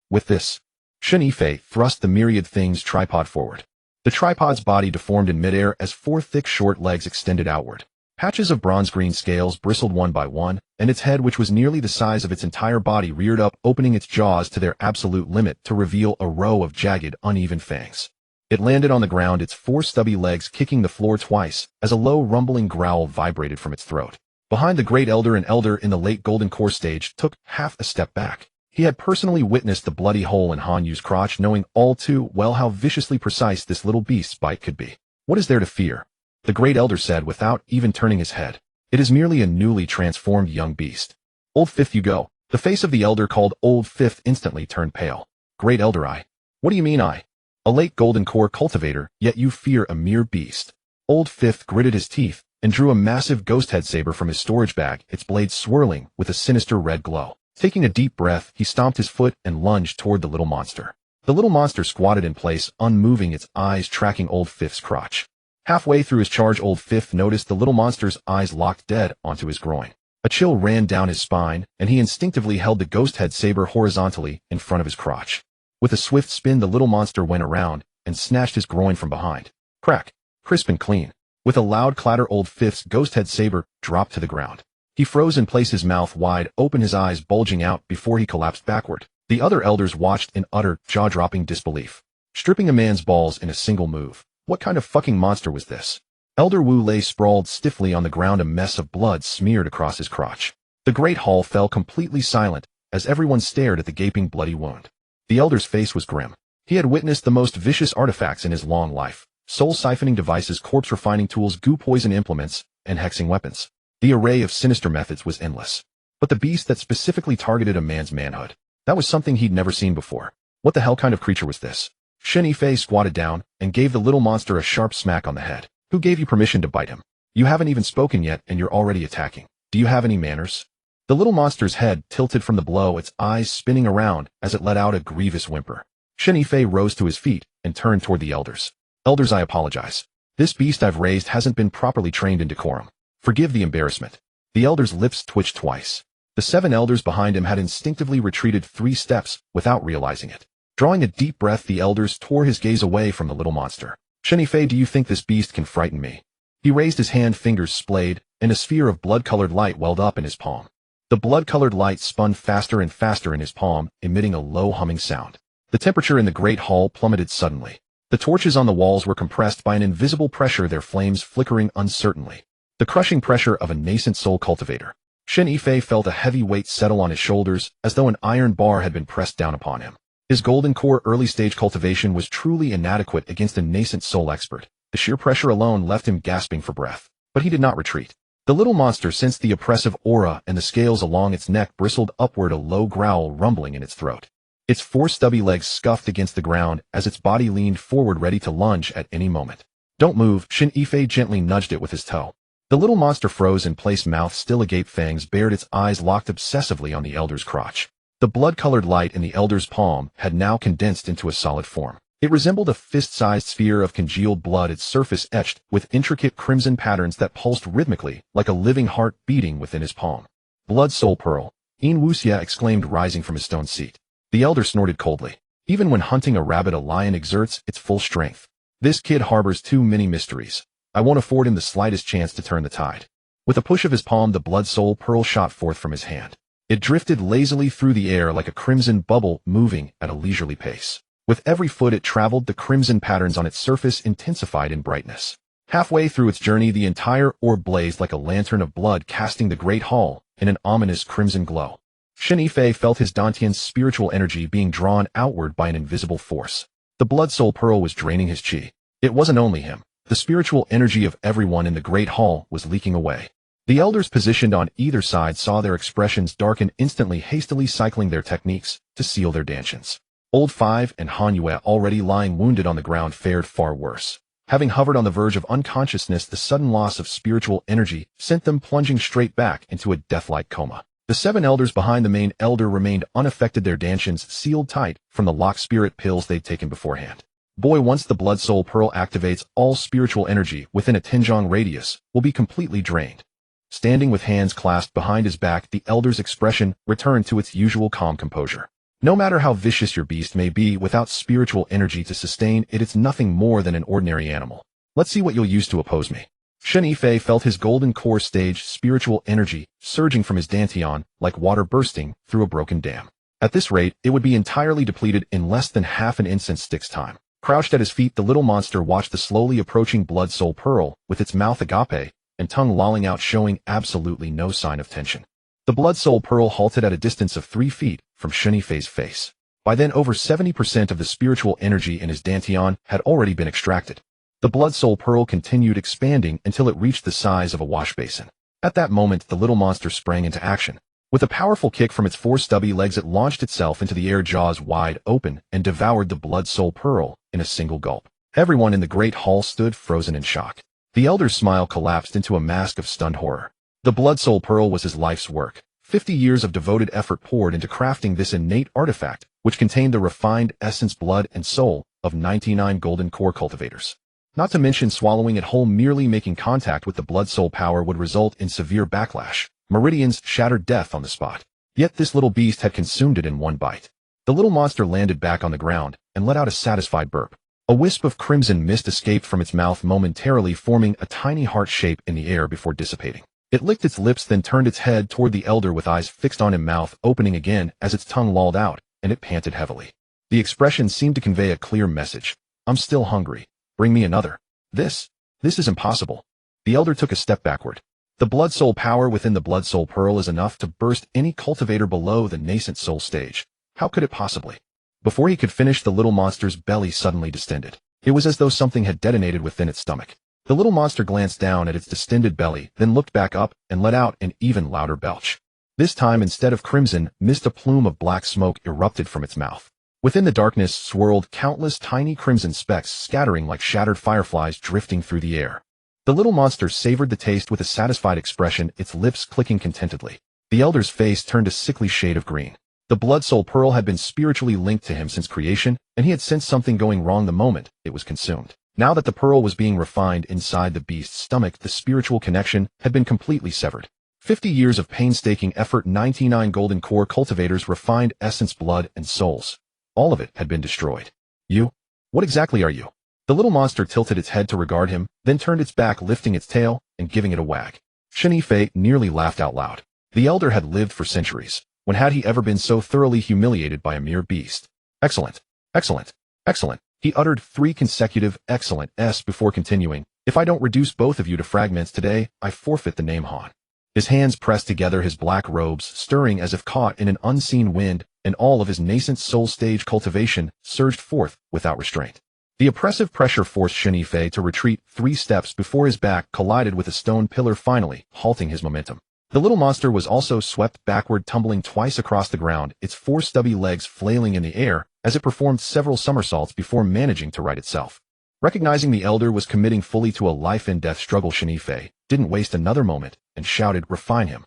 With this, Shen Yifei thrust the myriad things tripod forward. The tripod's body deformed in midair as 4 thick short legs extended outward. Patches of bronze-green scales bristled one by one, and its head, which was nearly the size of its entire body, reared up, opening its jaws to their absolute limit to reveal a row of jagged, uneven fangs. It landed on the ground, its 4 stubby legs kicking the floor twice, as a low rumbling growl vibrated from its throat. Behind the great elder, an elder in the late golden core stage took half a step back. He had personally witnessed the bloody hole in Han Yu's crotch, knowing all too well how viciously precise this little beast's bite could be. What is there to fear? The great elder said without even turning his head. It is merely a newly transformed young beast. Old Fifth, you go. The face of the elder called Old Fifth instantly turned pale. Great elder, I. What do you mean I? A late golden core cultivator, yet you fear a mere beast. Old Fifth gritted his teeth and drew a massive ghost head saber from his storage bag, its blade swirling with a sinister red glow. Taking a deep breath, he stomped his foot and lunged toward the little monster. The little monster squatted in place, unmoving, its eyes tracking Old Fifth's crotch. Halfway through his charge, Old Fifth noticed the little monster's eyes locked dead onto his groin. A chill ran down his spine, and he instinctively held the ghost head saber horizontally in front of his crotch. With a swift spin, the little monster went around and snatched his groin from behind. Crack! Crisp and clean. With a loud clatter, Old Fifth's ghost head saber dropped to the ground. He froze in place, his mouth wide open, his eyes bulging out before he collapsed backward. The other elders watched in utter, jaw-dropping disbelief. Stripping a man's balls in a single move. What kind of fucking monster was this? Elder Wu lay sprawled stiffly on the ground, a mess of blood smeared across his crotch. The great hall fell completely silent as everyone stared at the gaping bloody wound. The elder's face was grim. He had witnessed the most vicious artifacts in his long life: soul-siphoning devices, corpse-refining tools, goo poison implements, and hexing weapons. The array of sinister methods was endless. But the beast that specifically targeted a man's manhood, that was something he'd never seen before. What the hell kind of creature was this? Shen Yifei squatted down and gave the little monster a sharp smack on the head. Who gave you permission to bite him? You haven't even spoken yet and you're already attacking. Do you have any manners? The little monster's head tilted from the blow, its eyes spinning around as it let out a grievous whimper. Shen Yifei rose to his feet and turned toward the elders. Elders, I apologize. This beast I've raised hasn't been properly trained in decorum. Forgive the embarrassment. The elder's lips twitched twice. The 7 elders behind him had instinctively retreated 3 steps without realizing it. Drawing a deep breath, the elders tore his gaze away from the little monster. Shen Yifei, do you think this beast can frighten me? He raised his hand, fingers splayed, and a sphere of blood-colored light welled up in his palm. The blood-colored light spun faster and faster in his palm, emitting a low humming sound. The temperature in the great hall plummeted suddenly. The torches on the walls were compressed by an invisible pressure, their flames flickering uncertainly. The crushing pressure of a nascent soul cultivator. Shen Yifei felt a heavy weight settle on his shoulders, as though an iron bar had been pressed down upon him. His golden core early-stage cultivation was truly inadequate against a nascent soul expert. The sheer pressure alone left him gasping for breath. But he did not retreat. The little monster sensed the oppressive aura, and the scales along its neck bristled upward, a low growl rumbling in its throat. Its 4 stubby legs scuffed against the ground as its body leaned forward, ready to lunge at any moment. Don't move, Shen Yifei gently nudged it with his toe. The little monster froze in place, mouth still agape, fangs bared, its eyes locked obsessively on the elder's crotch. The blood-colored light in the elder's palm had now condensed into a solid form. It resembled a fist-sized sphere of congealed blood, its surface etched with intricate crimson patterns that pulsed rhythmically like a living heart beating within his palm. Blood soul pearl, Wuxia exclaimed, rising from his stone seat. The elder snorted coldly. Even when hunting a rabbit, a lion exerts its full strength. This kid harbors too many mysteries. I won't afford him the slightest chance to turn the tide. With a push of his palm, the blood soul pearl shot forth from his hand. It drifted lazily through the air like a crimson bubble, moving at a leisurely pace. With every foot it traveled, the crimson patterns on its surface intensified in brightness. Halfway through its journey, the entire orb blazed like a lantern of blood, casting the great hall in an ominous crimson glow. Shen Yifei felt his Dantian's spiritual energy being drawn outward by an invisible force. The blood soul pearl was draining his chi. It wasn't only him. The spiritual energy of everyone in the great hall was leaking away. The elders positioned on either side saw their expressions darken instantly, hastily cycling their techniques to seal their dantians. Old 5 and Han Yue, already lying wounded on the ground, fared far worse. Having hovered on the verge of unconsciousness, the sudden loss of spiritual energy sent them plunging straight back into a death-like coma. The 7 elders behind the main elder remained unaffected, their dantians sealed tight from the locked spirit pills they'd taken beforehand. Boy, once the blood soul pearl activates, all spiritual energy within a Tinjong radius will be completely drained. Standing with hands clasped behind his back, the elder's expression returned to its usual calm composure. No matter how vicious your beast may be, without spiritual energy to sustain it, it's nothing more than an ordinary animal. Let's see what you'll use to oppose me. Shen Yifei felt his golden core stage spiritual energy surging from his dantian like water bursting through a broken dam. At this rate, it would be entirely depleted in less than half an incense stick's time. Crouched at his feet, the little monster watched the slowly approaching blood soul pearl, with its mouth agape and tongue lolling out, showing absolutely no sign of tension. The blood soul pearl halted at a distance of 3 feet from Shen Yifei's face. By then, over 70% of the spiritual energy in his dantian had already been extracted. The blood soul pearl continued expanding until it reached the size of a wash basin. At that moment, the little monster sprang into action. With a powerful kick from its 4 stubby legs, it launched itself into the air, jaws wide open, and devoured the blood soul pearl in a single gulp. Everyone in the great hall stood frozen in shock. The elder's smile collapsed into a mask of stunned horror. The blood soul pearl was his life's work. 50 years of devoted effort poured into crafting this innate artifact, which contained the refined essence, blood, and soul of 99 golden core cultivators. Not to mention, swallowing it whole, merely making contact with the blood soul power would result in severe backlash. Meridians shattered, death on the spot. Yet this little beast had consumed it in one bite. The little monster landed back on the ground and let out a satisfied burp. A wisp of crimson mist escaped from its mouth, momentarily forming a tiny heart shape in the air before dissipating. It licked its lips, then turned its head toward the elder with eyes fixed on him, mouth opening again as its tongue lolled out, and it panted heavily. The expression seemed to convey a clear message. I'm still hungry. Bring me another. This is impossible. The elder took a step backward. The blood soul power within the blood soul pearl is enough to burst any cultivator below the nascent soul stage. How could it possibly? Before he could finish, the little monster's belly suddenly distended. It was as though something had detonated within its stomach. The little monster glanced down at its distended belly, then looked back up and let out an even louder belch. This time, instead of crimson mist, a plume of black smoke erupted from its mouth. Within the darkness swirled countless tiny crimson specks, scattering like shattered fireflies drifting through the air. The little monster savored the taste with a satisfied expression, its lips clicking contentedly. The elder's face turned a sickly shade of green. The blood soul pearl had been spiritually linked to him since creation, and he had sensed something going wrong the moment it was consumed. Now that the pearl was being refined inside the beast's stomach, the spiritual connection had been completely severed. 50 years of painstaking effort, 99 golden core cultivators, refined essence, blood, and souls. All of it had been destroyed. You? What exactly are you? The little monster tilted its head to regard him, then turned its back, lifting its tail and giving it a wag. Shen Yifei nearly laughed out loud. The elder had lived for centuries. When had he ever been so thoroughly humiliated by a mere beast? Excellent, excellent, excellent. He uttered 3 consecutive excellent s before continuing. If I don't reduce both of you to fragments today, I forfeit the name Han. His hands pressed together, his black robes stirring as if caught in an unseen wind, and all of his nascent soul stage cultivation surged forth without restraint. The oppressive pressure forced Shen Yifei to retreat 3 steps before his back collided with a stone pillar, finally halting his momentum. The little monster was also swept backward, tumbling twice across the ground, its 4 stubby legs flailing in the air as it performed several somersaults before managing to right itself. Recognizing the elder was committing fully to a life-and-death struggle, Shen Yifei didn't waste another moment and shouted, "Refine him."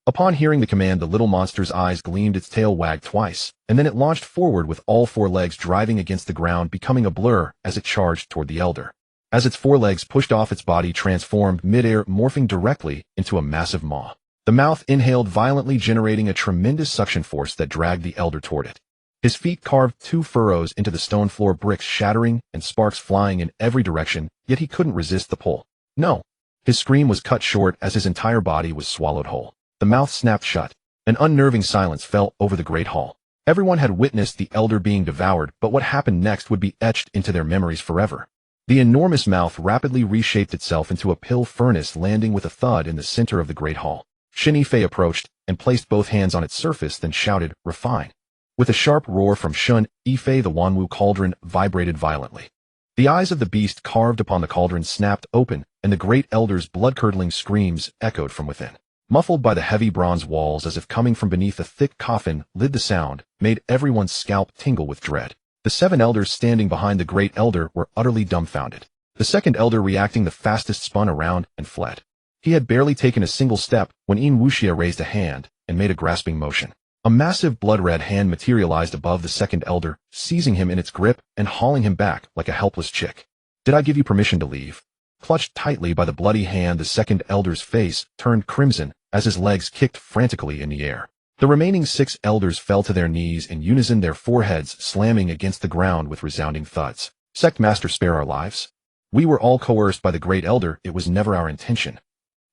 Upon hearing the command, the little monster's eyes gleamed, its tail wagged twice, and then it launched forward with all 4 legs driving against the ground, becoming a blur as it charged toward the elder. As its 4 legs pushed off, its body transformed mid-air, morphing directly into a massive maw. The mouth inhaled violently, generating a tremendous suction force that dragged the elder toward it. His feet carved 2 furrows into the stone floor, bricks shattering and sparks flying in every direction, yet he couldn't resist the pull. No! His scream was cut short as his entire body was swallowed whole. The mouth snapped shut. An unnerving silence fell over the great hall. Everyone had witnessed the elder being devoured, but what happened next would be etched into their memories forever. The enormous mouth rapidly reshaped itself into a pill furnace, landing with a thud in the center of the great hall. Shen Yifei approached and placed both hands on its surface, then shouted, "Refine." With a sharp roar from Shen Yifei, the Wanwu cauldron vibrated violently. The eyes of the beast carved upon the cauldron snapped open, and the great elder's blood-curdling screams echoed from within. Muffled by the heavy bronze walls as if coming from beneath a thick coffin lid, the sound made everyone's scalp tingle with dread. The 7 elders standing behind the great elder were utterly dumbfounded. The second elder, reacting the fastest, spun around and fled. He had barely taken a single step when Xianxia raised a hand and made a grasping motion. A massive blood-red hand materialized above the second elder, seizing him in its grip and hauling him back like a helpless chick. "Did I give you permission to leave?" Clutched tightly by the bloody hand, the second elder's face turned crimson as his legs kicked frantically in the air. The remaining 6 elders fell to their knees in unison, their foreheads slamming against the ground with resounding thuds. "Sect Master, spare our lives. We were all coerced by the great elder. It was never our intention.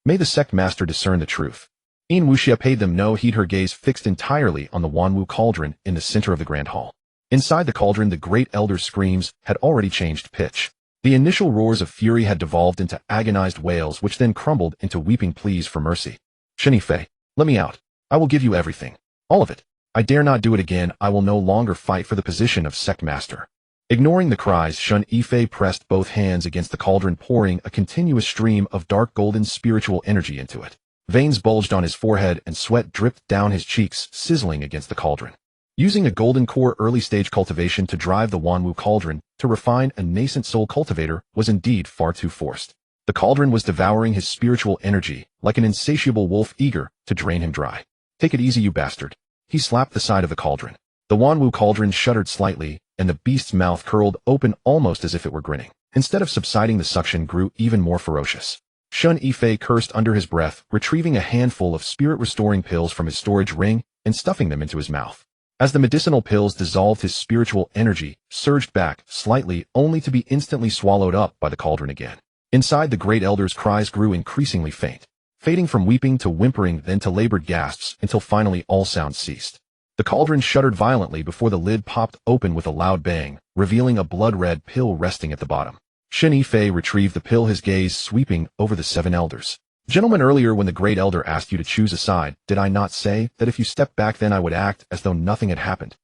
May the Sect Master discern the truth." Xianxia paid them no heed, her gaze fixed entirely on the Wanwu cauldron in the center of the grand hall. Inside the cauldron, the great elder's screams had already changed pitch. The initial roars of fury had devolved into agonized wails, which then crumbled into weeping pleas for mercy. "Shen Yifei, let me out. I will give you everything. All of it. I dare not do it again. I will no longer fight for the position of Sect Master." Ignoring the cries, Shen Yifei pressed both hands against the cauldron, pouring a continuous stream of dark golden spiritual energy into it. Veins bulged on his forehead and sweat dripped down his cheeks, sizzling against the cauldron. Using a golden core early-stage cultivation to drive the Wanwu cauldron to refine a nascent soul cultivator was indeed far too forced. The cauldron was devouring his spiritual energy like an insatiable wolf eager to drain him dry. "Take it easy, you bastard." He slapped the side of the cauldron. The Wanwu cauldron shuddered slightly, and the beast's mouth curled open almost as if it were grinning. Instead of subsiding, the suction grew even more ferocious. Shen Yifei cursed under his breath, retrieving a handful of spirit-restoring pills from his storage ring and stuffing them into his mouth. As the medicinal pills dissolved, his spiritual energy surged back slightly, only to be instantly swallowed up by the cauldron again. Inside, the great elder's cries grew increasingly faint, fading from weeping to whimpering, then to labored gasps, until finally all sound ceased. The cauldron shuddered violently before the lid popped open with a loud bang, revealing a blood-red pill resting at the bottom. Shen Yifei retrieved the pill, his gaze sweeping over the 7 elders. Gentlemen, earlier when the great elder asked you to choose a side, did I not say that if you stepped back then I would act as though nothing had happened?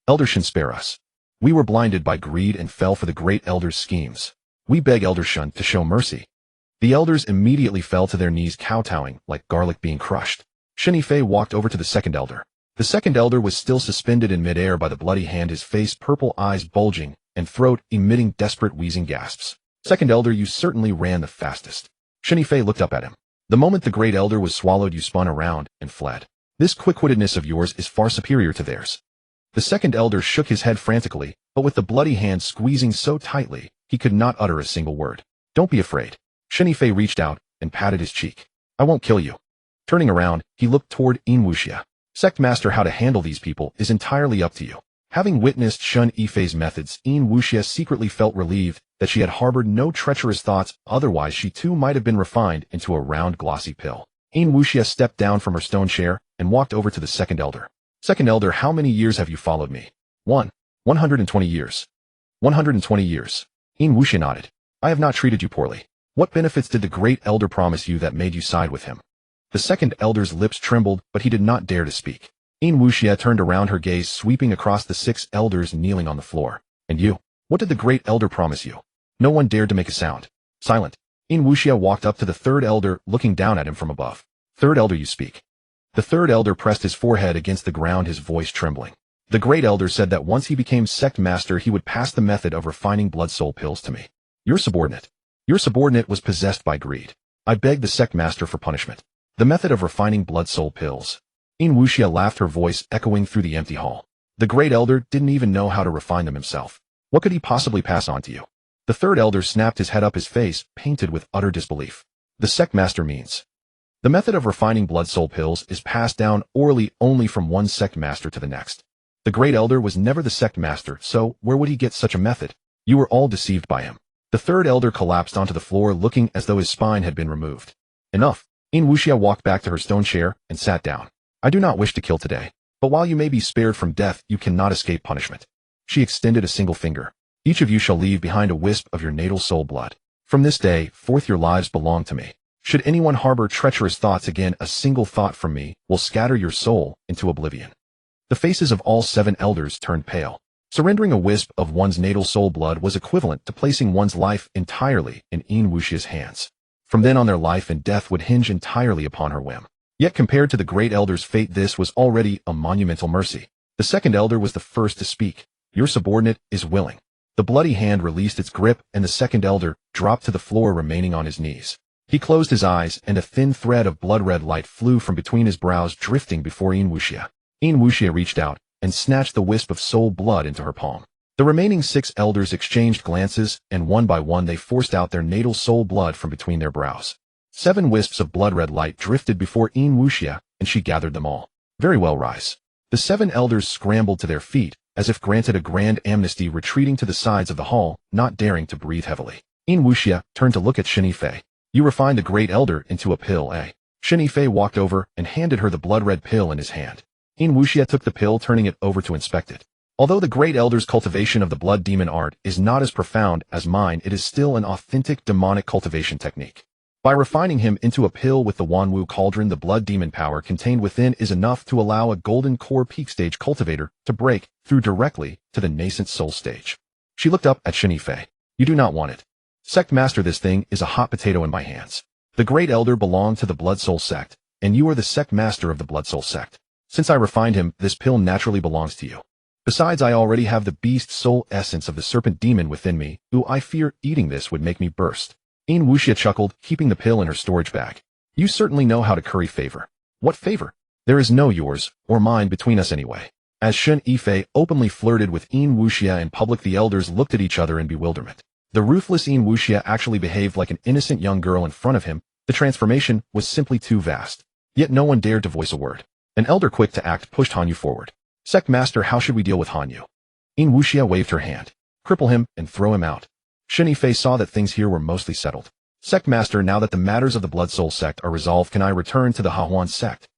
Elder Shen, spare us. We were blinded by greed and fell for the great elder's schemes. We beg Elder Shen to show mercy. The elders immediately fell to their knees, kowtowing like garlic being crushed. Shen Yifei walked over to the second elder. The second elder was still suspended in midair by the bloody hand, his face purple, eyes bulging, and throat emitting desperate wheezing gasps. Second elder, you certainly ran the fastest. Shen Yifei looked up at him. The moment the great elder was swallowed, you spun around and fled. This quick-wittedness of yours is far superior to theirs. The second elder shook his head frantically, but with the bloody hand squeezing so tightly, he could not utter a single word. Don't be afraid. Shen Yifei reached out and patted his cheek. I won't kill you. Turning around, he looked toward xianxia. Sect Master, how to handle these people is entirely up to you. Having witnessed Shen Yifei's methods, xianxia secretly felt relieved that she had harbored no treacherous thoughts, otherwise she too might have been refined into a round glossy pill. xianxia stepped down from her stone chair and walked over to the second elder. Second elder, how many years have you followed me? 120 years. 120 years. xianxia nodded. I have not treated you poorly. What benefits did the great elder promise you that made you side with him? The second elder's lips trembled, but he did not dare to speak. xianxia turned around, her gaze sweeping across the 6 elders kneeling on the floor. And you? What did the great elder promise you? No one dared to make a sound. Silent. xianxia walked up to the third elder, looking down at him from above. Third elder, you speak. The third elder pressed his forehead against the ground, his voice trembling. The great elder said that once he became sect master, he would pass the method of refining blood soul pills to me. Your subordinate. Your subordinate was possessed by greed. I begged the sect master for punishment. The method of refining blood soul pills. xianxia laughed, her voice echoing through the empty hall. The great elder didn't even know how to refine them himself. What could he possibly pass on to you? The third elder snapped his head up, his face painted with utter disbelief. The sect master means. The method of refining blood soul pills is passed down orally only from one sect master to the next. The great elder was never the sect master, so where would he get such a method? You were all deceived by him. The third elder collapsed onto the floor, looking as though his spine had been removed. Enough. xianxia walked back to her stone chair and sat down. I do not wish to kill today, but while you may be spared from death, you cannot escape punishment. She extended a single finger. Each of you shall leave behind a wisp of your natal soul blood. From this day forth your lives belong to me. Should anyone harbor treacherous thoughts again, a single thought from me will scatter your soul into oblivion. The faces of all 7 elders turned pale. Surrendering a wisp of one's natal soul blood was equivalent to placing one's life entirely in xianxia's hands. From then on, their life and death would hinge entirely upon her whim. Yet compared to the great elder's fate, this was already a monumental mercy. The second elder was the first to speak. Your subordinate is willing. The bloody hand released its grip, and the second elder dropped to the floor, remaining on his knees. He closed his eyes, and a thin thread of blood-red light flew from between his brows, drifting before xianxia. xianxia reached out and snatched the wisp of soul blood into her palm. The remaining 6 elders exchanged glances, and one by one they forced out their natal soul blood from between their brows. 7 wisps of blood-red light drifted before xianxia, and she gathered them all. Very well, rise. The 7 elders scrambled to their feet, as if granted a grand amnesty, retreating to the sides of the hall, not daring to breathe heavily. xianxia turned to look at Shen Yifei. You refined the great elder into a pill, eh? Shen Yifei walked over and handed her the blood-red pill in his hand. xianxia took the pill, turning it over to inspect it. Although the great elder's cultivation of the blood demon art is not as profound as mine, it is still an authentic demonic cultivation technique. By refining him into a pill with the Wanwu cauldron, the blood demon power contained within is enough to allow a golden core peak stage cultivator to break through directly to the nascent soul stage. She looked up at Shen Yifei. You do not want it. Sect master, this thing is a hot potato in my hands. The great elder belonged to the blood soul sect, and you are the sect master of the blood soul sect. Since I refined him, this pill naturally belongs to you. Besides, I already have the beast soul essence of the serpent demon within me, who I fear eating this would make me burst. xianxia chuckled, keeping the pill in her storage bag. You certainly know how to curry favor. What favor? There is no yours or mine between us anyway. As Shen Yifei openly flirted with xianxia in public, the elders looked at each other in bewilderment. The ruthless xianxia actually behaved like an innocent young girl in front of him. The transformation was simply too vast. Yet no one dared to voice a word. An elder quick to act pushed Hanyu forward. Sect master, how should we deal with Hanyu? xianxia waved her hand. Cripple him and throw him out. Shen Yifei saw that things here were mostly settled. Sect master, now that the matters of the Blood Soul sect are resolved, can I return to the Hehuan Sect?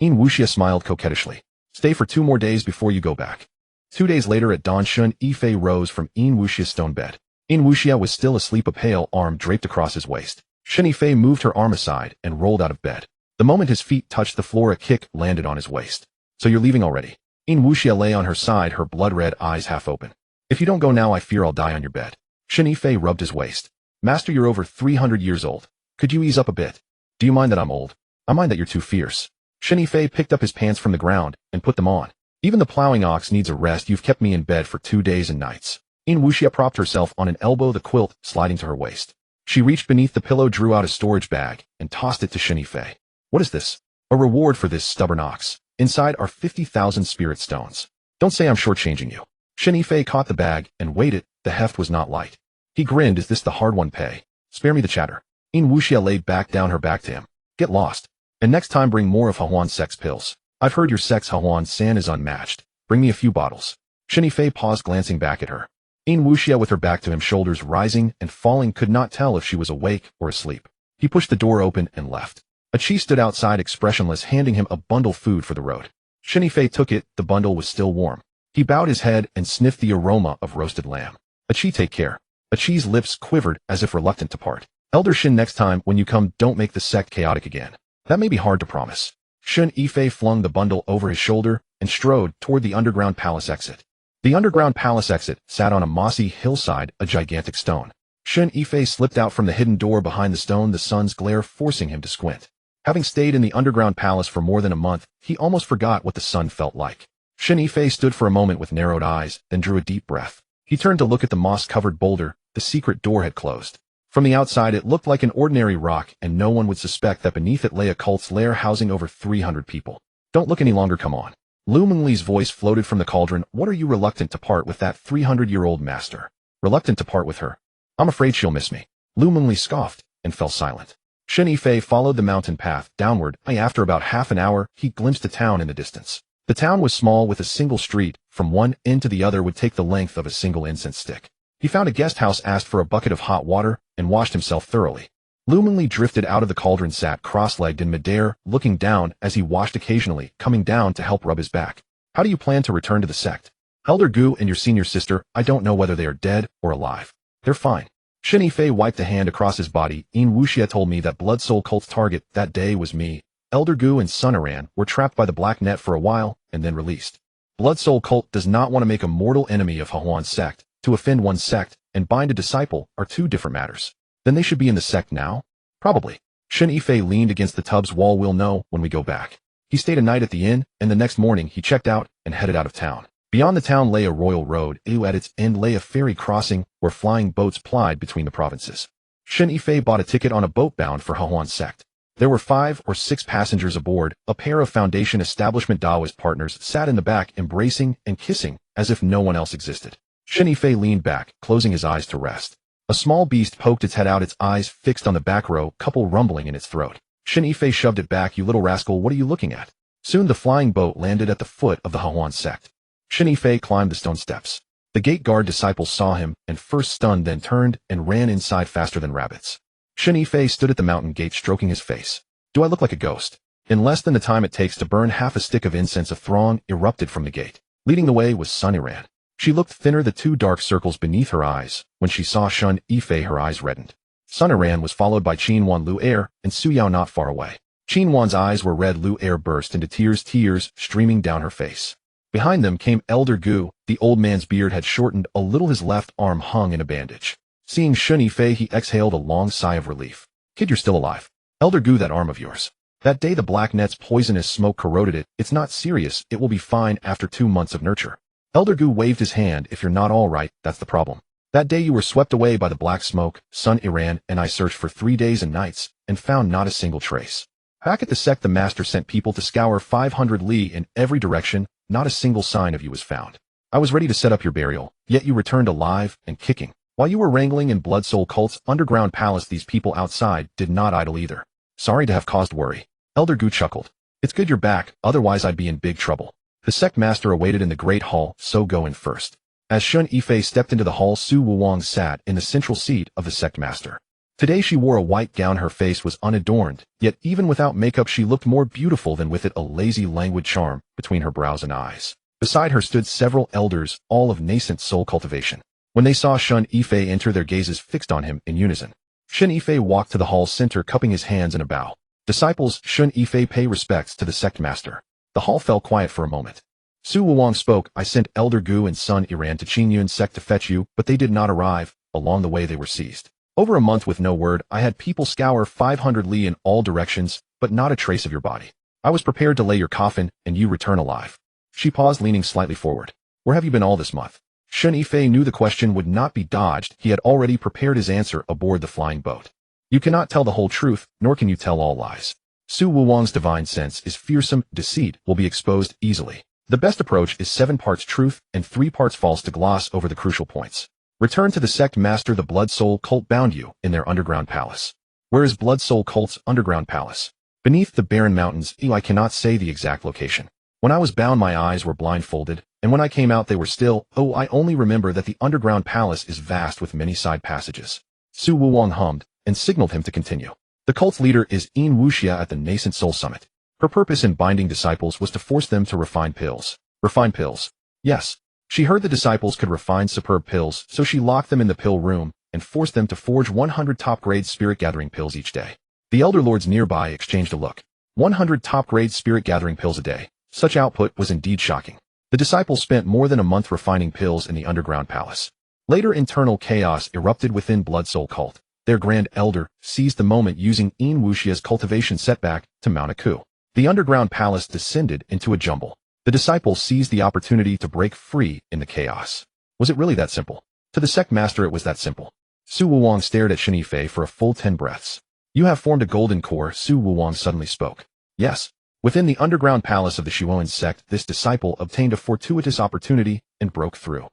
xianxia smiled coquettishly. Stay for 2 more days before you go back. 2 days later at dawn, Shen Yifei rose from xianxia's stone bed. In Wuxia was still asleep, a pale arm draped across his waist. Shen Yifei moved her arm aside and rolled out of bed. The moment his feet touched the floor, a kick landed on his waist. So you're leaving already? In Wuxia lay on her side, her blood-red eyes half open. If you don't go now, I fear I'll die on your bed. Shen Yifei rubbed his waist. Master, you're over 300 years old. Could you ease up a bit? Do you mind that I'm old? I mind that you're too fierce. Shen Yifei picked up his pants from the ground and put them on. Even the plowing ox needs a rest. You've kept me in bed for 2 days and nights. In Wuxia propped herself on an elbow, the quilt sliding to her waist. She reached beneath the pillow, drew out a storage bag, and tossed it to Shen Yifei. What is this? A reward for this stubborn ox. Inside are 50,000 spirit stones. Don't say I'm shortchanging you. Shen Yifei caught the bag and weighed it. The heft was not light. He grinned. Is this the hard-won pay? Spare me the chatter. In Wuxia laid back down her back to him. Get lost. And next time bring more of Hehuan Sect's pills. I've heard your sect's Hehuan San is unmatched. Bring me a few bottles. Shen Yifei paused, glancing back at her. In Wuxia, with her back to him, shoulders rising and falling, could not tell if she was awake or asleep. He pushed the door open and left. A chi stood outside, expressionless, handing him a bundle of food for the road. Shen Yifei took it. The bundle was still warm. He bowed his head and sniffed the aroma of roasted lamb. A chi, take care. A chi's lips quivered as if reluctant to part. Elder Shen, next time when you come, don't make the sect chaotic again. That may be hard to promise. Shen Yifei flung the bundle over his shoulder and strode toward the underground palace exit. The underground palace exit sat on a mossy hillside, a gigantic stone. Shen Yifei slipped out from the hidden door behind the stone, the sun's glare forcing him to squint. Having stayed in the underground palace for more than a month, he almost forgot what the sun felt like. Shen Yifei stood for a moment with narrowed eyes, then drew a deep breath. He turned to look at the moss-covered boulder. The secret door had closed. From the outside, it looked like an ordinary rock, and no one would suspect that beneath it lay a cult's lair housing over 300 people. Don't look any longer, come on. Lu Mengli's voice floated from the cauldron. What are you reluctant to part with that 300-year-old master? Reluctant to part with her? I'm afraid she'll miss me. Lu Mengli scoffed and fell silent. Shen Yifei followed the mountain path downward. After about half an hour, he glimpsed a town in the distance. The town was small, with a single street. From one end to the other would take the length of a single incense stick. He found a guest house, asked for a bucket of hot water, and washed himself thoroughly. Lu Mengli drifted out of the cauldron, sat cross-legged in midair, looking down as he washed, occasionally coming down to help rub his back. How do you plan to return to the sect? Elder Gu and your senior sister, I don't know whether they are dead or alive. They're fine. Shen Yifei wiped a hand across his body. In Wuxia told me that Blood Soul cult's target that day was me. Elder Gu and Sun Iran were trapped by the black net for a while and then released. Blood Soul cult does not want to make a mortal enemy of Hehuan Sect. To offend one sect and bind a disciple are two different matters. Then they should be in the sect now? Probably. Shen Yifei leaned against the tub's wall. We'll know when we go back. He stayed a night at the inn, and the next morning he checked out and headed out of town. Beyond the town lay a royal road. At its end lay a ferry crossing where flying boats plied between the provinces. Shen Yifei bought a ticket on a boat bound for Hehuan Sect. There were 5 or 6 passengers aboard. A pair of Foundation Establishment Taoist partners sat in the back, embracing and kissing as if no one else existed. Shen Yifei leaned back, closing his eyes to rest. A small beast poked its head out, its eyes fixed on the back row, couple rumbling in its throat. Shen Yifei shoved it back. You little rascal, what are you looking at? Soon the flying boat landed at the foot of the Hehuan Sect. Shen Yifei climbed the stone steps. The gate guard disciples saw him, and first stunned, then turned and ran inside faster than rabbits. Shen Yifei stood at the mountain gate, stroking his face. Do I look like a ghost? In less than the time it takes to burn half a stick of incense, a throng erupted from the gate. Leading the way was Sun Iran. She looked thinner, the 2 dark circles beneath her eyes. When she saw Shen Yifei, her eyes reddened. Sun Iran was followed by Qinwan Lu Er and Su Yao not far away. Qinwan's eyes were red. Lu Er burst into tears streaming down her face. Behind them came Elder Gu. The old man's beard had shortened a little, his left arm hung in a bandage. Seeing Shen Yifei, he exhaled a long sigh of relief. Kid, you're still alive. Elder Gu, that arm of yours. That day the black net's poisonous smoke corroded it. It's not serious, it will be fine after 2 months of nurture. Elder Gu waved his hand. If you're not all right, that's the problem. That day you were swept away by the black smoke. Sun Iran and I searched for 3 days and nights and found not a single trace. Back at the sect, the master sent people to scour 500 li in every direction. Not a single sign of you was found. I was ready to set up your burial, yet you returned alive and kicking. While you were wrangling in Blood Soul cult's underground palace, these people outside did not idle either. Sorry to have caused worry. Elder Gu chuckled. It's good you're back, otherwise I'd be in big trouble. The sect master awaited in the great hall, so go in first. As Shen Yifei stepped into the hall, Su Wuwang sat in the central seat of the sect master. Today she wore a white gown. Her face was unadorned, yet even without makeup she looked more beautiful than with it, a lazy, languid charm between her brows and eyes. Beside her stood several elders, all of nascent soul cultivation. When they saw Shen Yifei enter, their gazes fixed on him in unison. Shen Yifei walked to the hall's center, cupping his hands in a bow. Disciples, Shen Yifei, pay respects to the sect master. The hall fell quiet for a moment. Su Wuwang spoke. I sent Elder Gu and Sun Iran to Qingyun Sect to fetch you, but they did not arrive. Along the way they were seized. Over a month with no word, I had people scour 500 li in all directions, but not a trace of your body. I was prepared to lay your coffin, and you return alive. She paused, leaning slightly forward. Where have you been all this month? Shen Yifei knew the question would not be dodged. He had already prepared his answer aboard the flying boat. You cannot tell the whole truth, nor can you tell all lies. Su Wuwang's divine sense is fearsome. Deceit will be exposed easily. The best approach is 7 parts truth and 3 parts false to gloss over the crucial points. Return to the sect master. The Blood Soul cult bound you in their underground palace. Where is Blood Soul cult's underground palace? Beneath the barren mountains. I cannot say the exact location. When I was bound, my eyes were blindfolded, and when I came out they were still. I only remember that the underground palace is vast with many side passages. Su Wuwang hummed and signaled him to continue. The cult's leader is Yin Wuxia at the nascent soul summit. Her purpose in binding disciples was to force them to refine pills. Refine pills? Yes. She heard the disciples could refine superb pills, so she locked them in the pill room and forced them to forge 100 top-grade spirit-gathering pills each day. The elder lords nearby exchanged a look. 100 top-grade spirit-gathering pills a day. Such output was indeed shocking. The disciples spent more than a month refining pills in the underground palace. Later, internal chaos erupted within Blood Soul cult. Their grand elder seized the moment, using Yin Wuxia's cultivation setback to mount a coup. The underground palace descended into a jumble. The disciples seized the opportunity to break free in the chaos. Was it really that simple? To the sect master it was that simple. Su Wuwang stared at Shen Yifei for a full 10 breaths. You have formed a golden core, Su Wuwang suddenly spoke. Yes. Within the underground palace of the Hehuan Sect, this disciple obtained a fortuitous opportunity and broke through.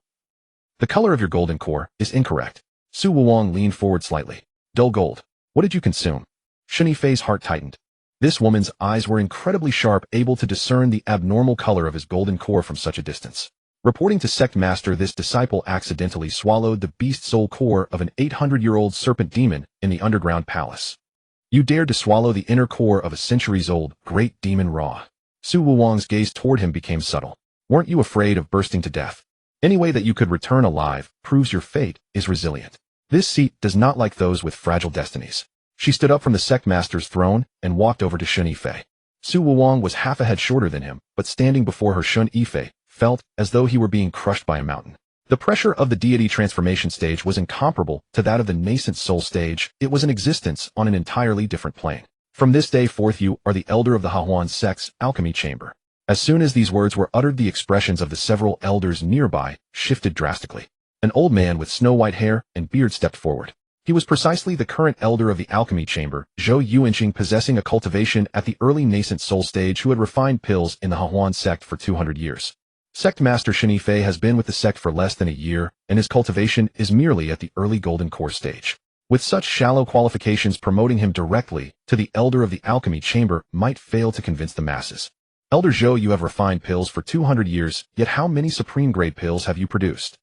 The color of your golden core is incorrect. Su Wuwang leaned forward slightly. Dull gold. What did you consume? Shen Yifei's heart tightened. This woman's eyes were incredibly sharp, able to discern the abnormal color of his golden core from such a distance. Reporting to sect master, this disciple accidentally swallowed the beast soul core of an 800-year-old serpent demon in the underground palace. You dared to swallow the inner core of a centuries-old great demon raw. Su Wuwang's gaze toward him became subtle. Weren't you afraid of bursting to death? Any way that you could return alive proves your fate is resilient. This seat does not like those with fragile destinies. She stood up from the sect master's throne and walked over to Shen Yifei. Su Wuwang was half a head shorter than him, but standing before her, Shen Yifei felt as though he were being crushed by a mountain. The pressure of the deity transformation stage was incomparable to that of the nascent soul stage. It was an existence on an entirely different plane. From this day forth you are the elder of the Hehuan Sect's alchemy chamber. As soon as these words were uttered, the expressions of the several elders nearby shifted drastically. An old man with snow-white hair and beard stepped forward. He was precisely the current elder of the alchemy chamber, Zhou Yuanqing, possessing a cultivation at the early nascent soul stage, who had refined pills in the Hehuan Sect for 200 years. Sect Master Shen Yifei has been with the sect for less than a year, and his cultivation is merely at the early golden core stage. With such shallow qualifications, promoting him directly to the elder of the alchemy chamber might fail to convince the masses. Elder Zhou, you have refined pills for 200 years, yet how many supreme-grade pills have you produced?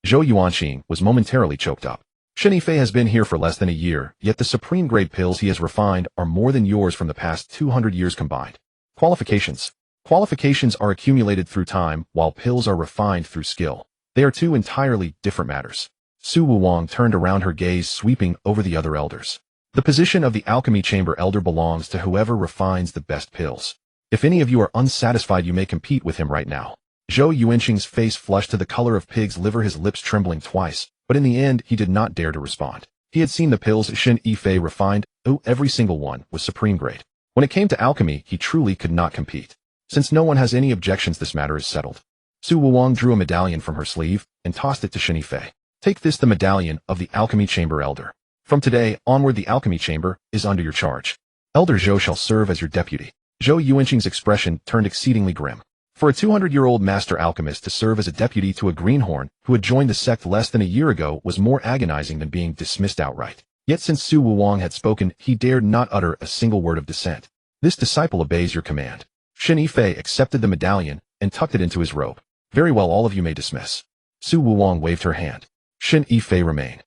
Zhou Yuanqing was momentarily choked up. Shen Yifei has been here for less than a year, yet the supreme-grade pills he has refined are more than yours from the past 200 years combined. Qualifications. Qualifications are accumulated through time, while pills are refined through skill. They are two entirely different matters. Su Wuwang turned around, her gaze sweeping over the other elders. The position of the alchemy chamber elder belongs to whoever refines the best pills. If any of you are unsatisfied, you may compete with him right now. Zhou Yuanqing's face flushed to the color of pig's liver, his lips trembling twice, but in the end he did not dare to respond. He had seen the pills Shen Yifei refined. Every single one was supreme grade. When it came to alchemy, he truly could not compete. Since no one has any objections, this matter is settled. Su Wuwang drew a medallion from her sleeve and tossed it to Shen Yifei. Take this, the medallion of the alchemy chamber elder. From today onward, the alchemy chamber is under your charge. Elder Zhou shall serve as your deputy. Zhou Yuanqing's expression turned exceedingly grim. For a 200-year-old master alchemist to serve as a deputy to a greenhorn who had joined the sect less than a year ago was more agonizing than being dismissed outright. Yet since Su Wuwang had spoken, he dared not utter a single word of dissent. This disciple obeys your command. Shen Yifei accepted the medallion and tucked it into his robe. Very well, all of you may dismiss. Su Wuwang waved her hand. Shen Yifei remained.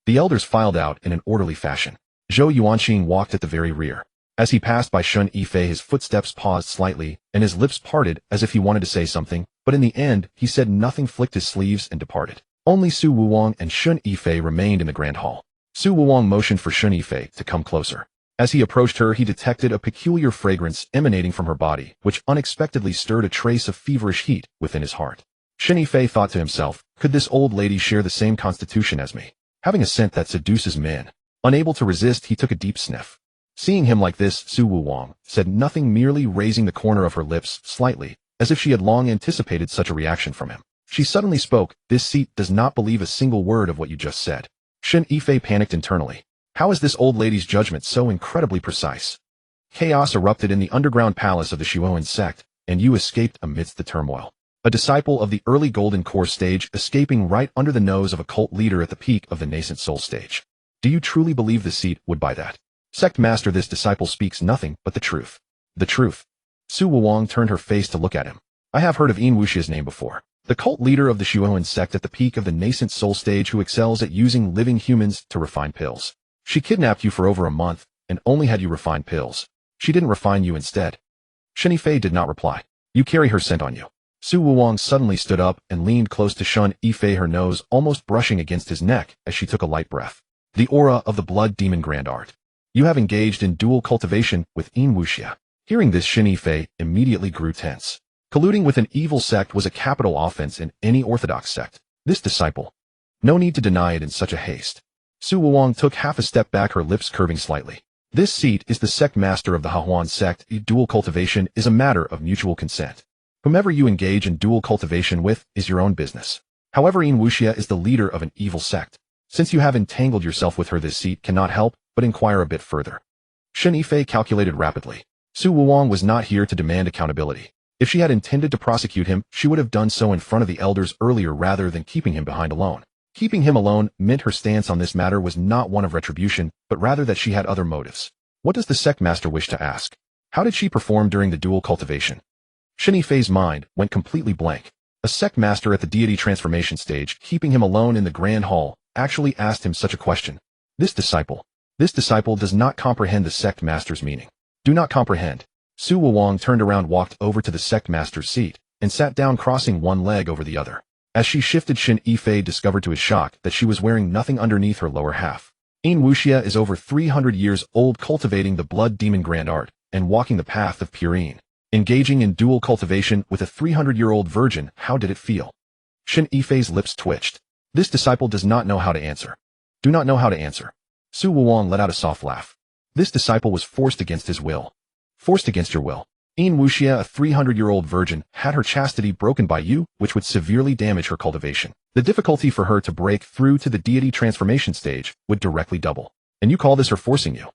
The elders filed out in an orderly fashion. Zhou Yuanqing walked at the very rear. As he passed by Shen Yifei, his footsteps paused slightly, and his lips parted as if he wanted to say something, but in the end, he said nothing, flicked his sleeves, and departed. Only Su Wuwang and Shen Yifei remained in the grand hall. Su Wuwang motioned for Shen Yifei to come closer. As he approached her, he detected a peculiar fragrance emanating from her body, which unexpectedly stirred a trace of feverish heat within his heart. Shen Yifei thought to himself, could this old lady share the same constitution as me, having a scent that seduces men? Unable to resist, he took a deep sniff. Seeing him like this, Su Wuwang said nothing, merely raising the corner of her lips slightly, as if she had long anticipated such a reaction from him. She suddenly spoke, "This seat does not believe a single word of what you just said." Shen Yifei panicked internally. How is this old lady's judgment so incredibly precise? Chaos erupted in the underground palace of the Hehuan Sect, and you escaped amidst the turmoil. A disciple of the early Golden Core stage escaping right under the nose of a cult leader at the peak of the nascent soul stage. Do you truly believe the seat would buy that? Sect Master, this disciple speaks nothing but the truth. The truth. Su Wuwang turned her face to look at him. I have heard of Yin Wuxia's name before. The cult leader of the Hehuan Sect at the peak of the nascent soul stage who excels at using living humans to refine pills. She kidnapped you for over a month, and only had you refine pills. She didn't refine you instead. Shen Yifei did not reply. You carry her scent on you. Su Wuwang suddenly stood up and leaned close to Shen Yifei, her nose almost brushing against his neck as she took a light breath. The aura of the blood demon grand art. You have engaged in dual cultivation with Yin Wuxia. Hearing this, Shen Yifei immediately grew tense. Colluding with an evil sect was a capital offense in any orthodox sect. This disciple. No need to deny it in such a haste. Su Wuwang took half a step back, her lips curving slightly. This seat is the sect master of the Hehuan Sect. Dual cultivation is a matter of mutual consent. Whomever you engage in dual cultivation with is your own business. However, Yin Wuxia is the leader of an evil sect. Since you have entangled yourself with her, this seat cannot help but inquire a bit further. Shen Yifei calculated rapidly. Su Wuwang was not here to demand accountability. If she had intended to prosecute him, she would have done so in front of the elders earlier rather than keeping him behind alone. Keeping him alone meant her stance on this matter was not one of retribution, but rather that she had other motives. What does the sect master wish to ask? How did she perform during the dual cultivation? Shen Yifei's mind went completely blank. A sect master at the deity transformation stage, keeping him alone in the grand hall, actually asked him such a question. This disciple does not comprehend the sect master's meaning. Do not comprehend. Su Wuwang turned around, walked over to the sect master's seat, and sat down, crossing one leg over the other. As she shifted, Shen Yifei discovered to his shock that she was wearing nothing underneath her lower half. Yin Wuxia is over 300 years old, cultivating the blood demon grand art, and walking the path of pure Yin. Engaging in dual cultivation with a 300-year-old virgin, how did it feel? Shen Yifei's lips twitched. This disciple does not know how to answer. Do not know how to answer. Su Wuwang let out a soft laugh. This disciple was forced against his will. Forced against your will. Yin Wuxia, a 300-year-old virgin, had her chastity broken by you, which would severely damage her cultivation. The difficulty for her to break through to the deity transformation stage would directly double. And you call this her forcing you?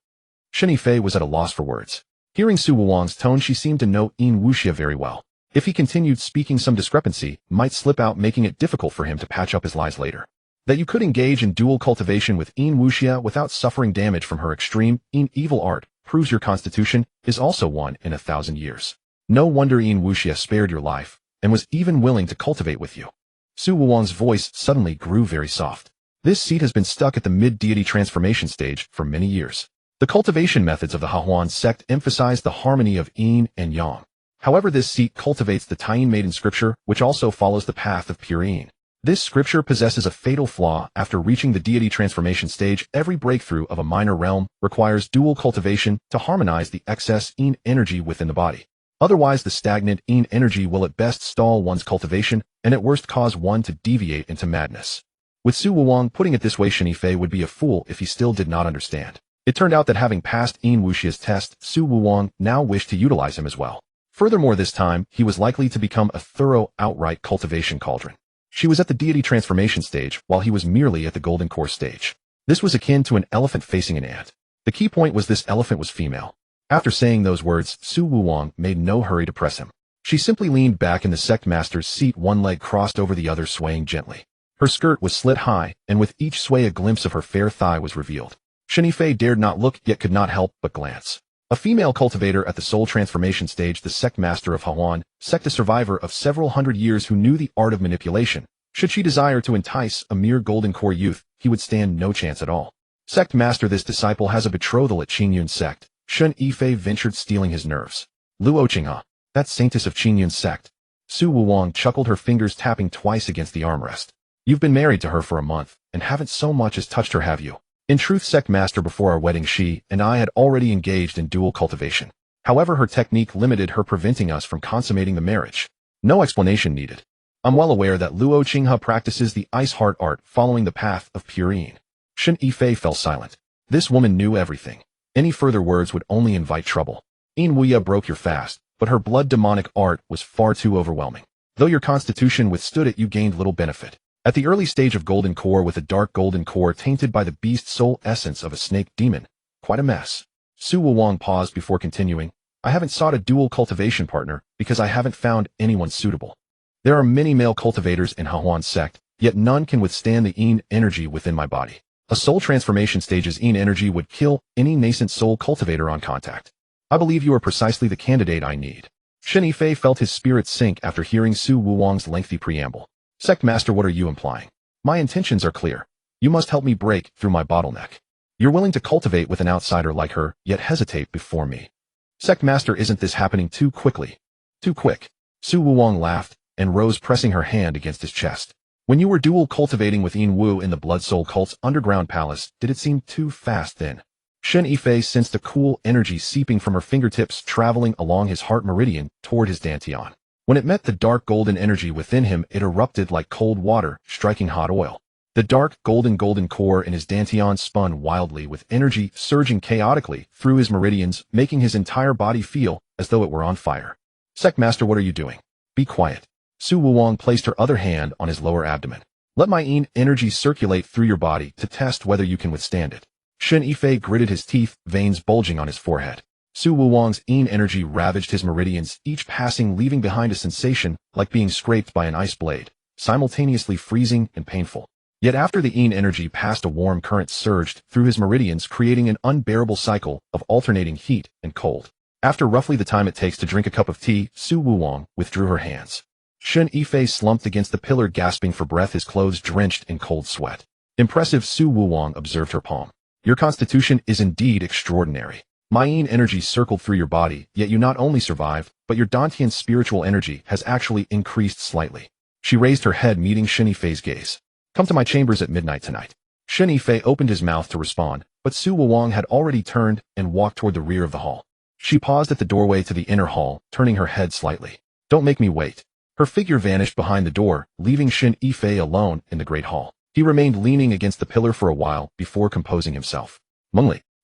Shen Yifei was at a loss for words. Hearing Su Wuwang's tone, she seemed to know Yin Wuxia very well. If he continued speaking, some discrepancy might slip out, making it difficult for him to patch up his lies later. That you could engage in dual cultivation with Yin Wuxia without suffering damage from her extreme Yin evil art proves your constitution is also one in 1,000 years. No wonder Yin Wuxia spared your life, and was even willing to cultivate with you. Su Wuwang's voice suddenly grew very soft. This seat has been stuck at the mid-deity transformation stage for many years. The cultivation methods of the Hehuan Sect emphasize the harmony of Yin and Yang. However, this seat cultivates the Taiyin maiden scripture, which also follows the path of pure Yin. This scripture possesses a fatal flaw. After reaching the deity transformation stage, every breakthrough of a minor realm requires dual cultivation to harmonize the excess Yin energy within the body. Otherwise, the stagnant Yin energy will at best stall one's cultivation, and at worst cause one to deviate into madness. With Su Wuwang putting it this way, Shen Yifei would be a fool if he still did not understand. It turned out that having passed Yin Wuxia's test, Su Wuwang now wished to utilize him as well. Furthermore, this time, he was likely to become a thorough, outright cultivation cauldron. She was at the deity transformation stage, while he was merely at the golden core stage. This was akin to an elephant facing an ant. The key point was this elephant was female. After saying those words, Su Wuwang made no hurry to press him. She simply leaned back in the sect master's seat, one leg crossed over the other, swaying gently. Her skirt was slit high, and with each sway a glimpse of her fair thigh was revealed. Shen Yifei dared not look, yet could not help but glance. A female cultivator at the soul transformation stage, the sect master of Hehuan Sect, a survivor of several hundred years who knew the art of manipulation. Should she desire to entice a mere golden core youth, he would stand no chance at all. Sect master, this disciple has a betrothal at Qingyun Sect. Shen Yifei ventured, stealing his nerves. Luo Qingha, that saintess of Qingyun Sect. Su Wuwang chuckled, her fingers tapping twice against the armrest. You've been married to her for a month, and haven't so much as touched her, have you? In truth, Sect Master, before our wedding she and I had already engaged in dual cultivation. However, her technique limited her, preventing us from consummating the marriage. No explanation needed. I'm well aware that Luo Qinghe practices the ice heart art following the path of pure yin. Shen Yifei fell silent. This woman knew everything. Any further words would only invite trouble. Yin Wuya broke your fast, but her blood demonic art was far too overwhelming. Though your constitution withstood it, you gained little benefit. At the early stage of golden core, with a dark golden core tainted by the beast soul essence of a snake demon. Quite a mess. Su Wuwang paused before continuing. I haven't sought a dual cultivation partner because I haven't found anyone suitable. There are many male cultivators in Hehuan Sect, yet none can withstand the yin energy within my body. A soul transformation stage's yin energy would kill any nascent soul cultivator on contact. I believe you are precisely the candidate I need. Shen Yifei felt his spirit sink after hearing Su Wuwang's lengthy preamble. Sect Master, what are you implying? My intentions are clear. You must help me break through my bottleneck. You're willing to cultivate with an outsider like her, yet hesitate before me. Sect Master, isn't this happening too quickly? Too quick. Su Wuwang laughed and rose, pressing her hand against his chest. When you were dual cultivating with Yin Wu in the Blood Soul Cult's underground palace, did it seem too fast then? Shen Yifei sensed a cool energy seeping from her fingertips, traveling along his heart meridian toward his dantian. When it met the dark golden energy within him, it erupted like cold water, striking hot oil. The dark golden core in his dantian spun wildly, with energy surging chaotically through his meridians, making his entire body feel as though it were on fire. Sect Master, what are you doing? Be quiet. Su Wuwang placed her other hand on his lower abdomen. Let my yin energy circulate through your body to test whether you can withstand it. Shen Yifei gritted his teeth, veins bulging on his forehead. Su Wuwang's yin energy ravaged his meridians, each passing leaving behind a sensation like being scraped by an ice blade, simultaneously freezing and painful. Yet after the yin energy passed, a warm current surged through his meridians, creating an unbearable cycle of alternating heat and cold. After roughly the time it takes to drink a cup of tea, Su Wuwang withdrew her hands. Shen Yifei slumped against the pillar, gasping for breath, his clothes drenched in cold sweat. Impressive, Su Wuwang observed her palm. Your constitution is indeed extraordinary. My yin energy circled through your body, yet you not only survived, but your Dantian spiritual energy has actually increased slightly. She raised her head, meeting Shen Yifei's gaze. Come to my chambers at midnight tonight. Shen Yifei opened his mouth to respond, but Su Wuwang had already turned and walked toward the rear of the hall. She paused at the doorway to the inner hall, turning her head slightly. Don't make me wait. Her figure vanished behind the door, leaving Shen Yifei alone in the great hall. He remained leaning against the pillar for a while before composing himself.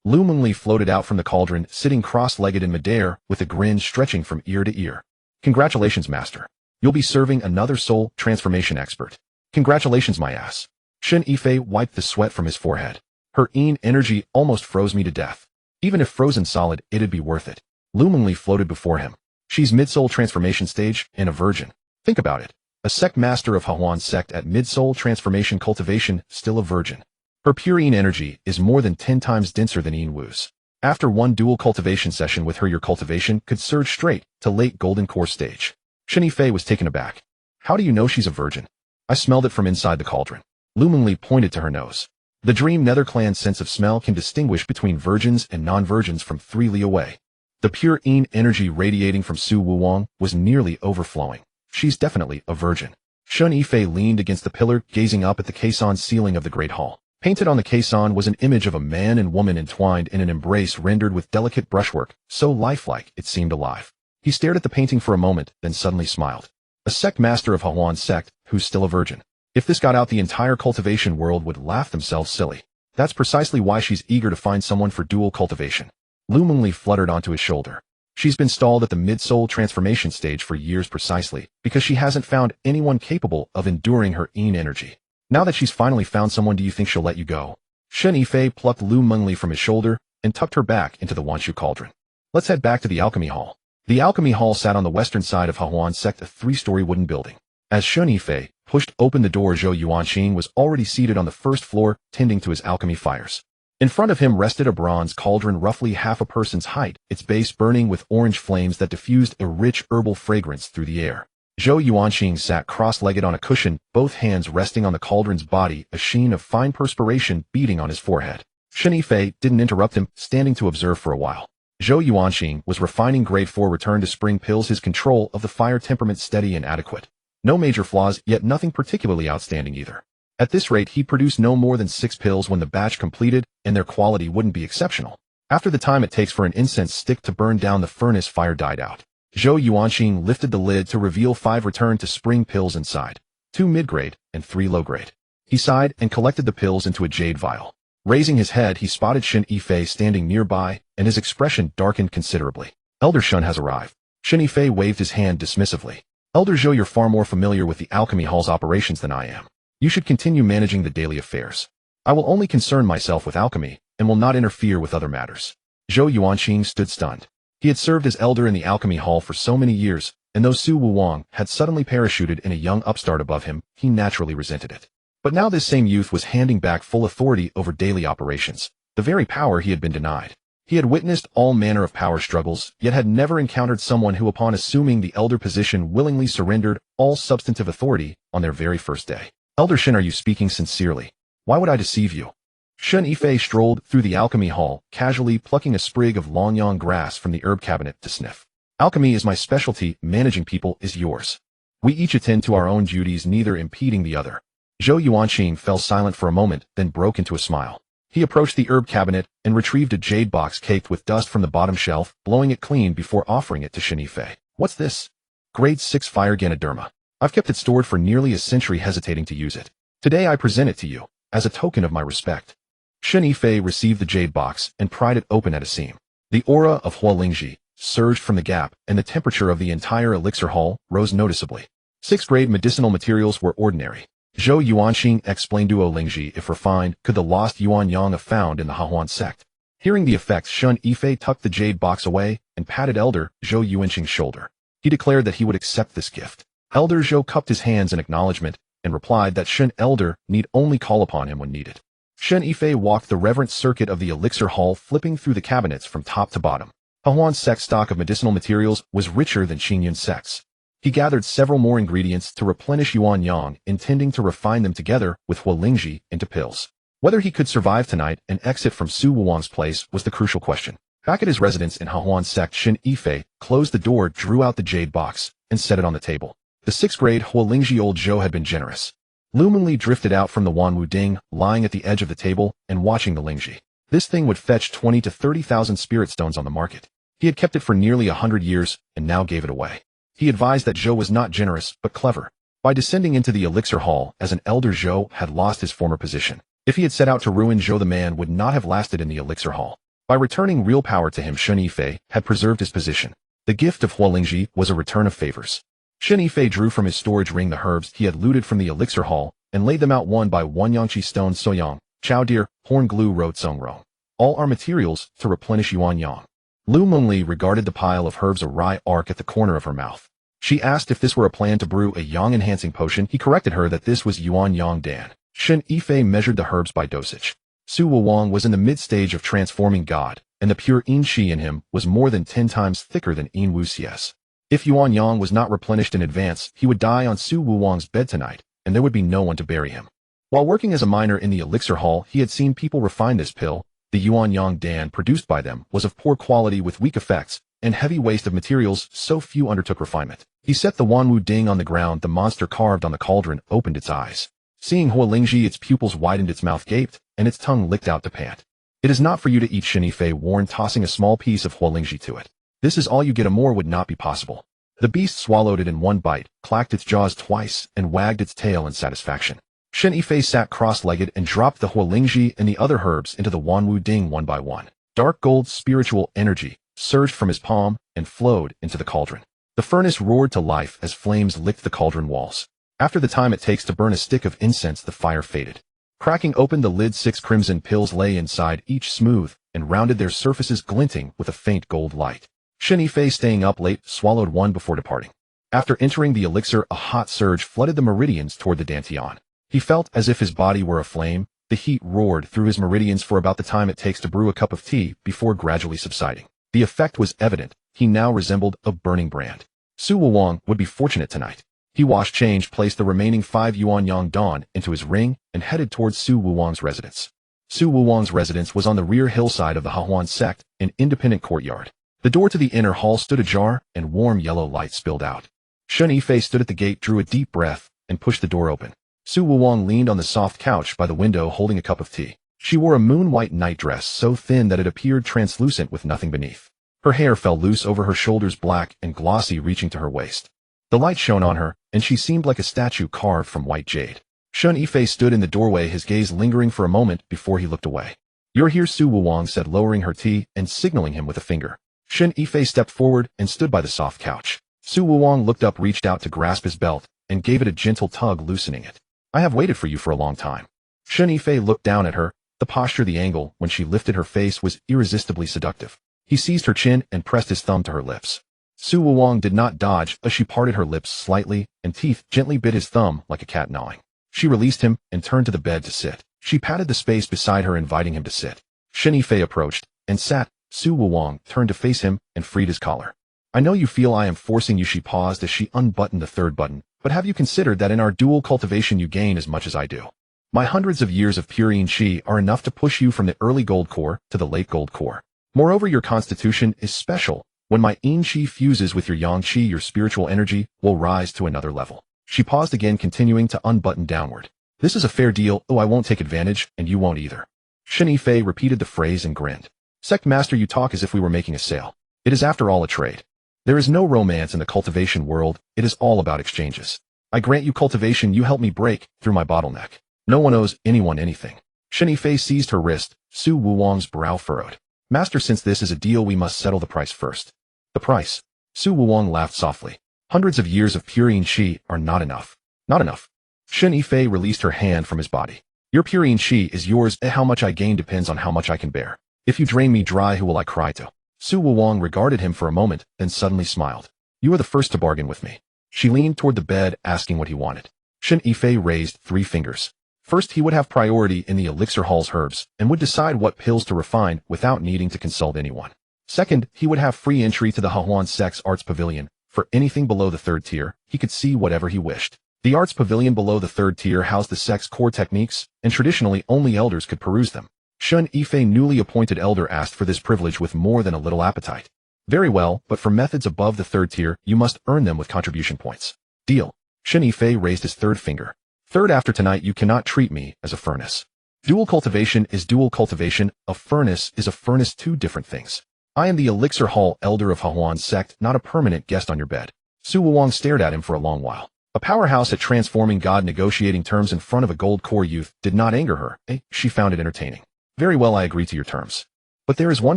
Lu Mengli floated out from the cauldron, sitting cross-legged in midair, with a grin stretching from ear to ear. Congratulations, Master. You'll be serving another soul transformation expert. Congratulations, my ass. Shen Yifei wiped the sweat from his forehead. Her yin energy almost froze me to death. Even if frozen solid, it'd be worth it. Lu Mengli floated before him. She's mid-soul transformation stage and a virgin. Think about it. A sect master of Hehuan Sect at mid-soul transformation cultivation, still a virgin. Her pure yin energy is more than 10 times denser than Yin Wu's. After one dual cultivation session with her, your cultivation could surge straight to late golden core stage. Shen Yifei was taken aback. How do you know she's a virgin? I smelled it from inside the cauldron. Lu Mengli pointed to her nose. The Dream Netherclan's sense of smell can distinguish between virgins and non-virgins from 3 li away. The pure yin energy radiating from Su Wuwang was nearly overflowing. She's definitely a virgin. Shen Yifei leaned against the pillar, gazing up at the caisson ceiling of the great hall. Painted on the caisson was an image of a man and woman entwined in an embrace, rendered with delicate brushwork, so lifelike it seemed alive. He stared at the painting for a moment, then suddenly smiled. A sect master of Hehuan Sect, who's still a virgin. If this got out, the entire cultivation world would laugh themselves silly. That's precisely why she's eager to find someone for dual cultivation. Lu Mengli fluttered onto his shoulder. She's been stalled at the mid-soul transformation stage for years precisely because she hasn't found anyone capable of enduring her yin energy. Now that she's finally found someone, do you think she'll let you go? Shen Yifei plucked Lu Mengli from his shoulder and tucked her back into the Wanshu cauldron. Let's head back to the alchemy hall. The alchemy hall sat on the western side of Hehuan Sect, a 3-story wooden building. As Shen Yifei pushed open the door, Zhou Yuanxing was already seated on the first floor, tending to his alchemy fires. In front of him rested a bronze cauldron roughly half a person's height, its base burning with orange flames that diffused a rich herbal fragrance through the air. Zhou Yuanxing sat cross-legged on a cushion, both hands resting on the cauldron's body, a sheen of fine perspiration beading on his forehead. Shen Yifei didn't interrupt him, standing to observe for a while. Zhou Yuanxing was refining grade 4 return to spring pills, his control of the fire temperament steady and adequate. No major flaws, yet nothing particularly outstanding either. At this rate, he'd produce no more than 6 pills when the batch completed, and their quality wouldn't be exceptional. After the time it takes for an incense stick to burn down the furnace fire died out, Zhou Yuanqing lifted the lid to reveal 5 return-to-spring pills inside, 2 mid-grade and 3 low-grade. He sighed and collected the pills into a jade vial. Raising his head, he spotted Shen Yifei standing nearby, and his expression darkened considerably. Elder Shen has arrived. Shen Yifei waved his hand dismissively. Elder Zhou, you're far more familiar with the alchemy hall's operations than I am. You should continue managing the daily affairs. I will only concern myself with alchemy, and will not interfere with other matters. Zhou Yuanqing stood stunned. He had served as elder in the alchemy hall for so many years, and though Su Wuwang had suddenly parachuted in a young upstart above him, he naturally resented it. But now this same youth was handing back full authority over daily operations, the very power he had been denied. He had witnessed all manner of power struggles, yet had never encountered someone who upon assuming the elder position willingly surrendered all substantive authority on their very first day. Elder Shen, are you speaking sincerely? Why would I deceive you? Shen Yifei strolled through the alchemy hall, casually plucking a sprig of longyang grass from the herb cabinet to sniff. Alchemy is my specialty, managing people is yours. We each attend to our own duties, neither impeding the other. Zhou Yuanqing fell silent for a moment, then broke into a smile. He approached the herb cabinet and retrieved a jade box caked with dust from the bottom shelf, blowing it clean before offering it to Shen Yifei. What's this? Grade 6 fire Ganoderma. I've kept it stored for nearly a century, hesitating to use it. Today I present it to you, as a token of my respect. Shen Yifei received the jade box and pried it open at a seam. The aura of Huolingji surged from the gap, and the temperature of the entire elixir hall rose noticeably. 6th-grade medicinal materials were ordinary. Zhou Yuanqing explained to Huolingji if refined, could the lost Yuan Yang have found in the Hehuan Sect. Hearing the effects, Shen Yifei tucked the jade box away and patted Elder Zhou Yuanqing's shoulder. He declared that he would accept this gift. Elder Zhou cupped his hands in acknowledgement and replied that Shen Elder need only call upon him when needed. Shen Yifei walked the reverent circuit of the elixir hall, flipping through the cabinets from top to bottom. Hehuan Sect's stock of medicinal materials was richer than Xingyun Sect's. He gathered several more ingredients to replenish Yuan Yang, intending to refine them together with Huolingji into pills. Whether he could survive tonight and exit from Su Wuwang's place was the crucial question. Back at his residence in Hehuan Sect, Shen Yifei closed the door, drew out the jade box, and set it on the table. The 6th-grade Huolingji old Zhou had been generous. Lumingly drifted out from the Wanwu Ding, lying at the edge of the table and watching the Lingji. This thing would fetch 20 to 30,000 spirit stones on the market. He had kept it for nearly 100 years and now gave it away. He advised that Zhou was not generous, but clever. By descending into the elixir hall as an elder, Zhou had lost his former position. If he had set out to ruin Zhou, the man would not have lasted in the elixir hall. By returning real power to him, Shen Yifei had preserved his position. The gift of Huolingji was a return of favors. Shen Yifei drew from his storage ring the herbs he had looted from the elixir hall and laid them out one by one: Yangqi stone soyang, chow deer, horn glue, ro tsong rong. All are materials to replenish Yuan Yang. Lu Mengli regarded the pile of herbs, a wry arc at the corner of her mouth. She asked if this were a plan to brew a yang-enhancing potion. He corrected her that this was Yuan Yang Dan. Shen Yifei measured the herbs by dosage. Su Wuwang was in the mid-stage of transforming God, and the pure Yin Qi in him was more than 10 times thicker than Yin Wu Cs. If Yuan Yang was not replenished in advance, he would die on Su Wuwang's bed tonight, and there would be no one to bury him. While working as a miner in the elixir hall, he had seen people refine this pill. The Yuan Yang Dan produced by them was of poor quality with weak effects and heavy waste of materials, so few undertook refinement. He set the Wanwu Ding on the ground. The monster carved on the cauldron opened its eyes. Seeing Huolingji, its pupils widened, its mouth gaped, and its tongue licked out to pant. It is not for you to eat, Shen Yifei warned, tossing a small piece of Huolingji to it. This is all you get, a more would not be possible. The beast swallowed it in one bite, clacked its jaws twice, and wagged its tail in satisfaction. Shen Yifei sat cross-legged and dropped the Huolingji and the other herbs into the Wanwu Ding one by one. Dark gold spiritual energy surged from his palm and flowed into the cauldron. The furnace roared to life as flames licked the cauldron walls. After the time it takes to burn a stick of incense, the fire faded. Cracking open the lid, 6 crimson pills lay inside, each smooth and rounded, their surfaces glinting with a faint gold light. Shen Yifei, staying up late, swallowed one before departing. After entering the elixir, a hot surge flooded the meridians toward the dantian. He felt as if his body were aflame. The heat roared through his meridians for about the time it takes to brew a cup of tea before gradually subsiding. The effect was evident. He now resembled a burning brand. Su Wuwang would be fortunate tonight. He washed, changed, placed the remaining 5 Yuan Yang Dan into his ring, and headed towards Su Wuwang's residence. Su Wuwang's residence was on the rear hillside of the Hehuan Sect, an independent courtyard. The door to the inner hall stood ajar, and warm yellow light spilled out. Shen Yifei stood at the gate, drew a deep breath, and pushed the door open. Su Wuwang leaned on the soft couch by the window holding a cup of tea. She wore a moon-white nightdress so thin that it appeared translucent with nothing beneath. Her hair fell loose over her shoulders, black and glossy, reaching to her waist. The light shone on her, and she seemed like a statue carved from white jade. Shen Yifei stood in the doorway, his gaze lingering for a moment before he looked away. "You're here," Su Wuwang said, lowering her tea and signaling him with a finger. Shen Yifei stepped forward and stood by the soft couch. Su Wuwang looked up, reached out to grasp his belt, and gave it a gentle tug, loosening it. "I have waited for you for a long time." Shen Yifei looked down at her. The posture, the angle, when she lifted her face was irresistibly seductive. He seized her chin and pressed his thumb to her lips. Su Wuwang did not dodge as she parted her lips slightly, and teeth gently bit his thumb like a cat gnawing. She released him and turned to the bed to sit. She patted the space beside her, inviting him to sit. Shen Yifei approached and sat. Su Wuwang turned to face him and freed his collar. "I know you feel I am forcing you," she paused as she unbuttoned the third button, "but have you considered that in our dual cultivation you gain as much as I do? My hundreds of years of pure yin-qi are enough to push you from the early gold core to the late gold core. Moreover, your constitution is special. When my yin-qi fuses with your yang-qi, your spiritual energy will rise to another level." She paused again, continuing to unbutton downward. "This is a fair deal, though I won't take advantage, and you won't either." Shen Yifei repeated the phrase and grinned. "Sect Master, you talk as if we were making a sale. It is after all a trade. There is no romance in the cultivation world, it is all about exchanges. I grant you cultivation, you help me break through my bottleneck. No one owes anyone anything." Shen Yifei seized her wrist. Su Wuwang's brow furrowed. "Master, since this is a deal, we must settle the price first." "The price?" Su Wuwang laughed softly. "Hundreds of years of pure yin-qi are not enough." "Not enough?" Shen Yifei released her hand from his body. "Your pure yin-qi is yours, and how much I gain depends on how much I can bear. If you drain me dry, who will I cry to?" Su Wuwang regarded him for a moment, then suddenly smiled. "You are the first to bargain with me." She leaned toward the bed, asking what he wanted. Shen Yifei raised 3 fingers. First, he would have priority in the elixir hall's herbs, and would decide what pills to refine without needing to consult anyone. Second, he would have free entry to the Hehuan Sect's arts pavilion. For anything below the 3rd tier, he could see whatever he wished. The arts pavilion below the 3rd tier housed the sect's core techniques, and traditionally only elders could peruse them. Shen Yifei, newly appointed elder, asked for this privilege with more than a little appetite. "Very well, but for methods above the 3rd tier, you must earn them with contribution points." "Deal." Shen Yifei raised his 3rd finger. "Third, after tonight you cannot treat me as a furnace. Dual cultivation is dual cultivation, a furnace is a furnace, 2 different things. I am the elixir hall elder of Hehuan Sect, not a permanent guest on your bed." Su Wuwang stared at him for a long while. A powerhouse at transforming God negotiating terms in front of a gold core youth did not anger her. She found it entertaining. "Very well, I agree to your terms. But there is one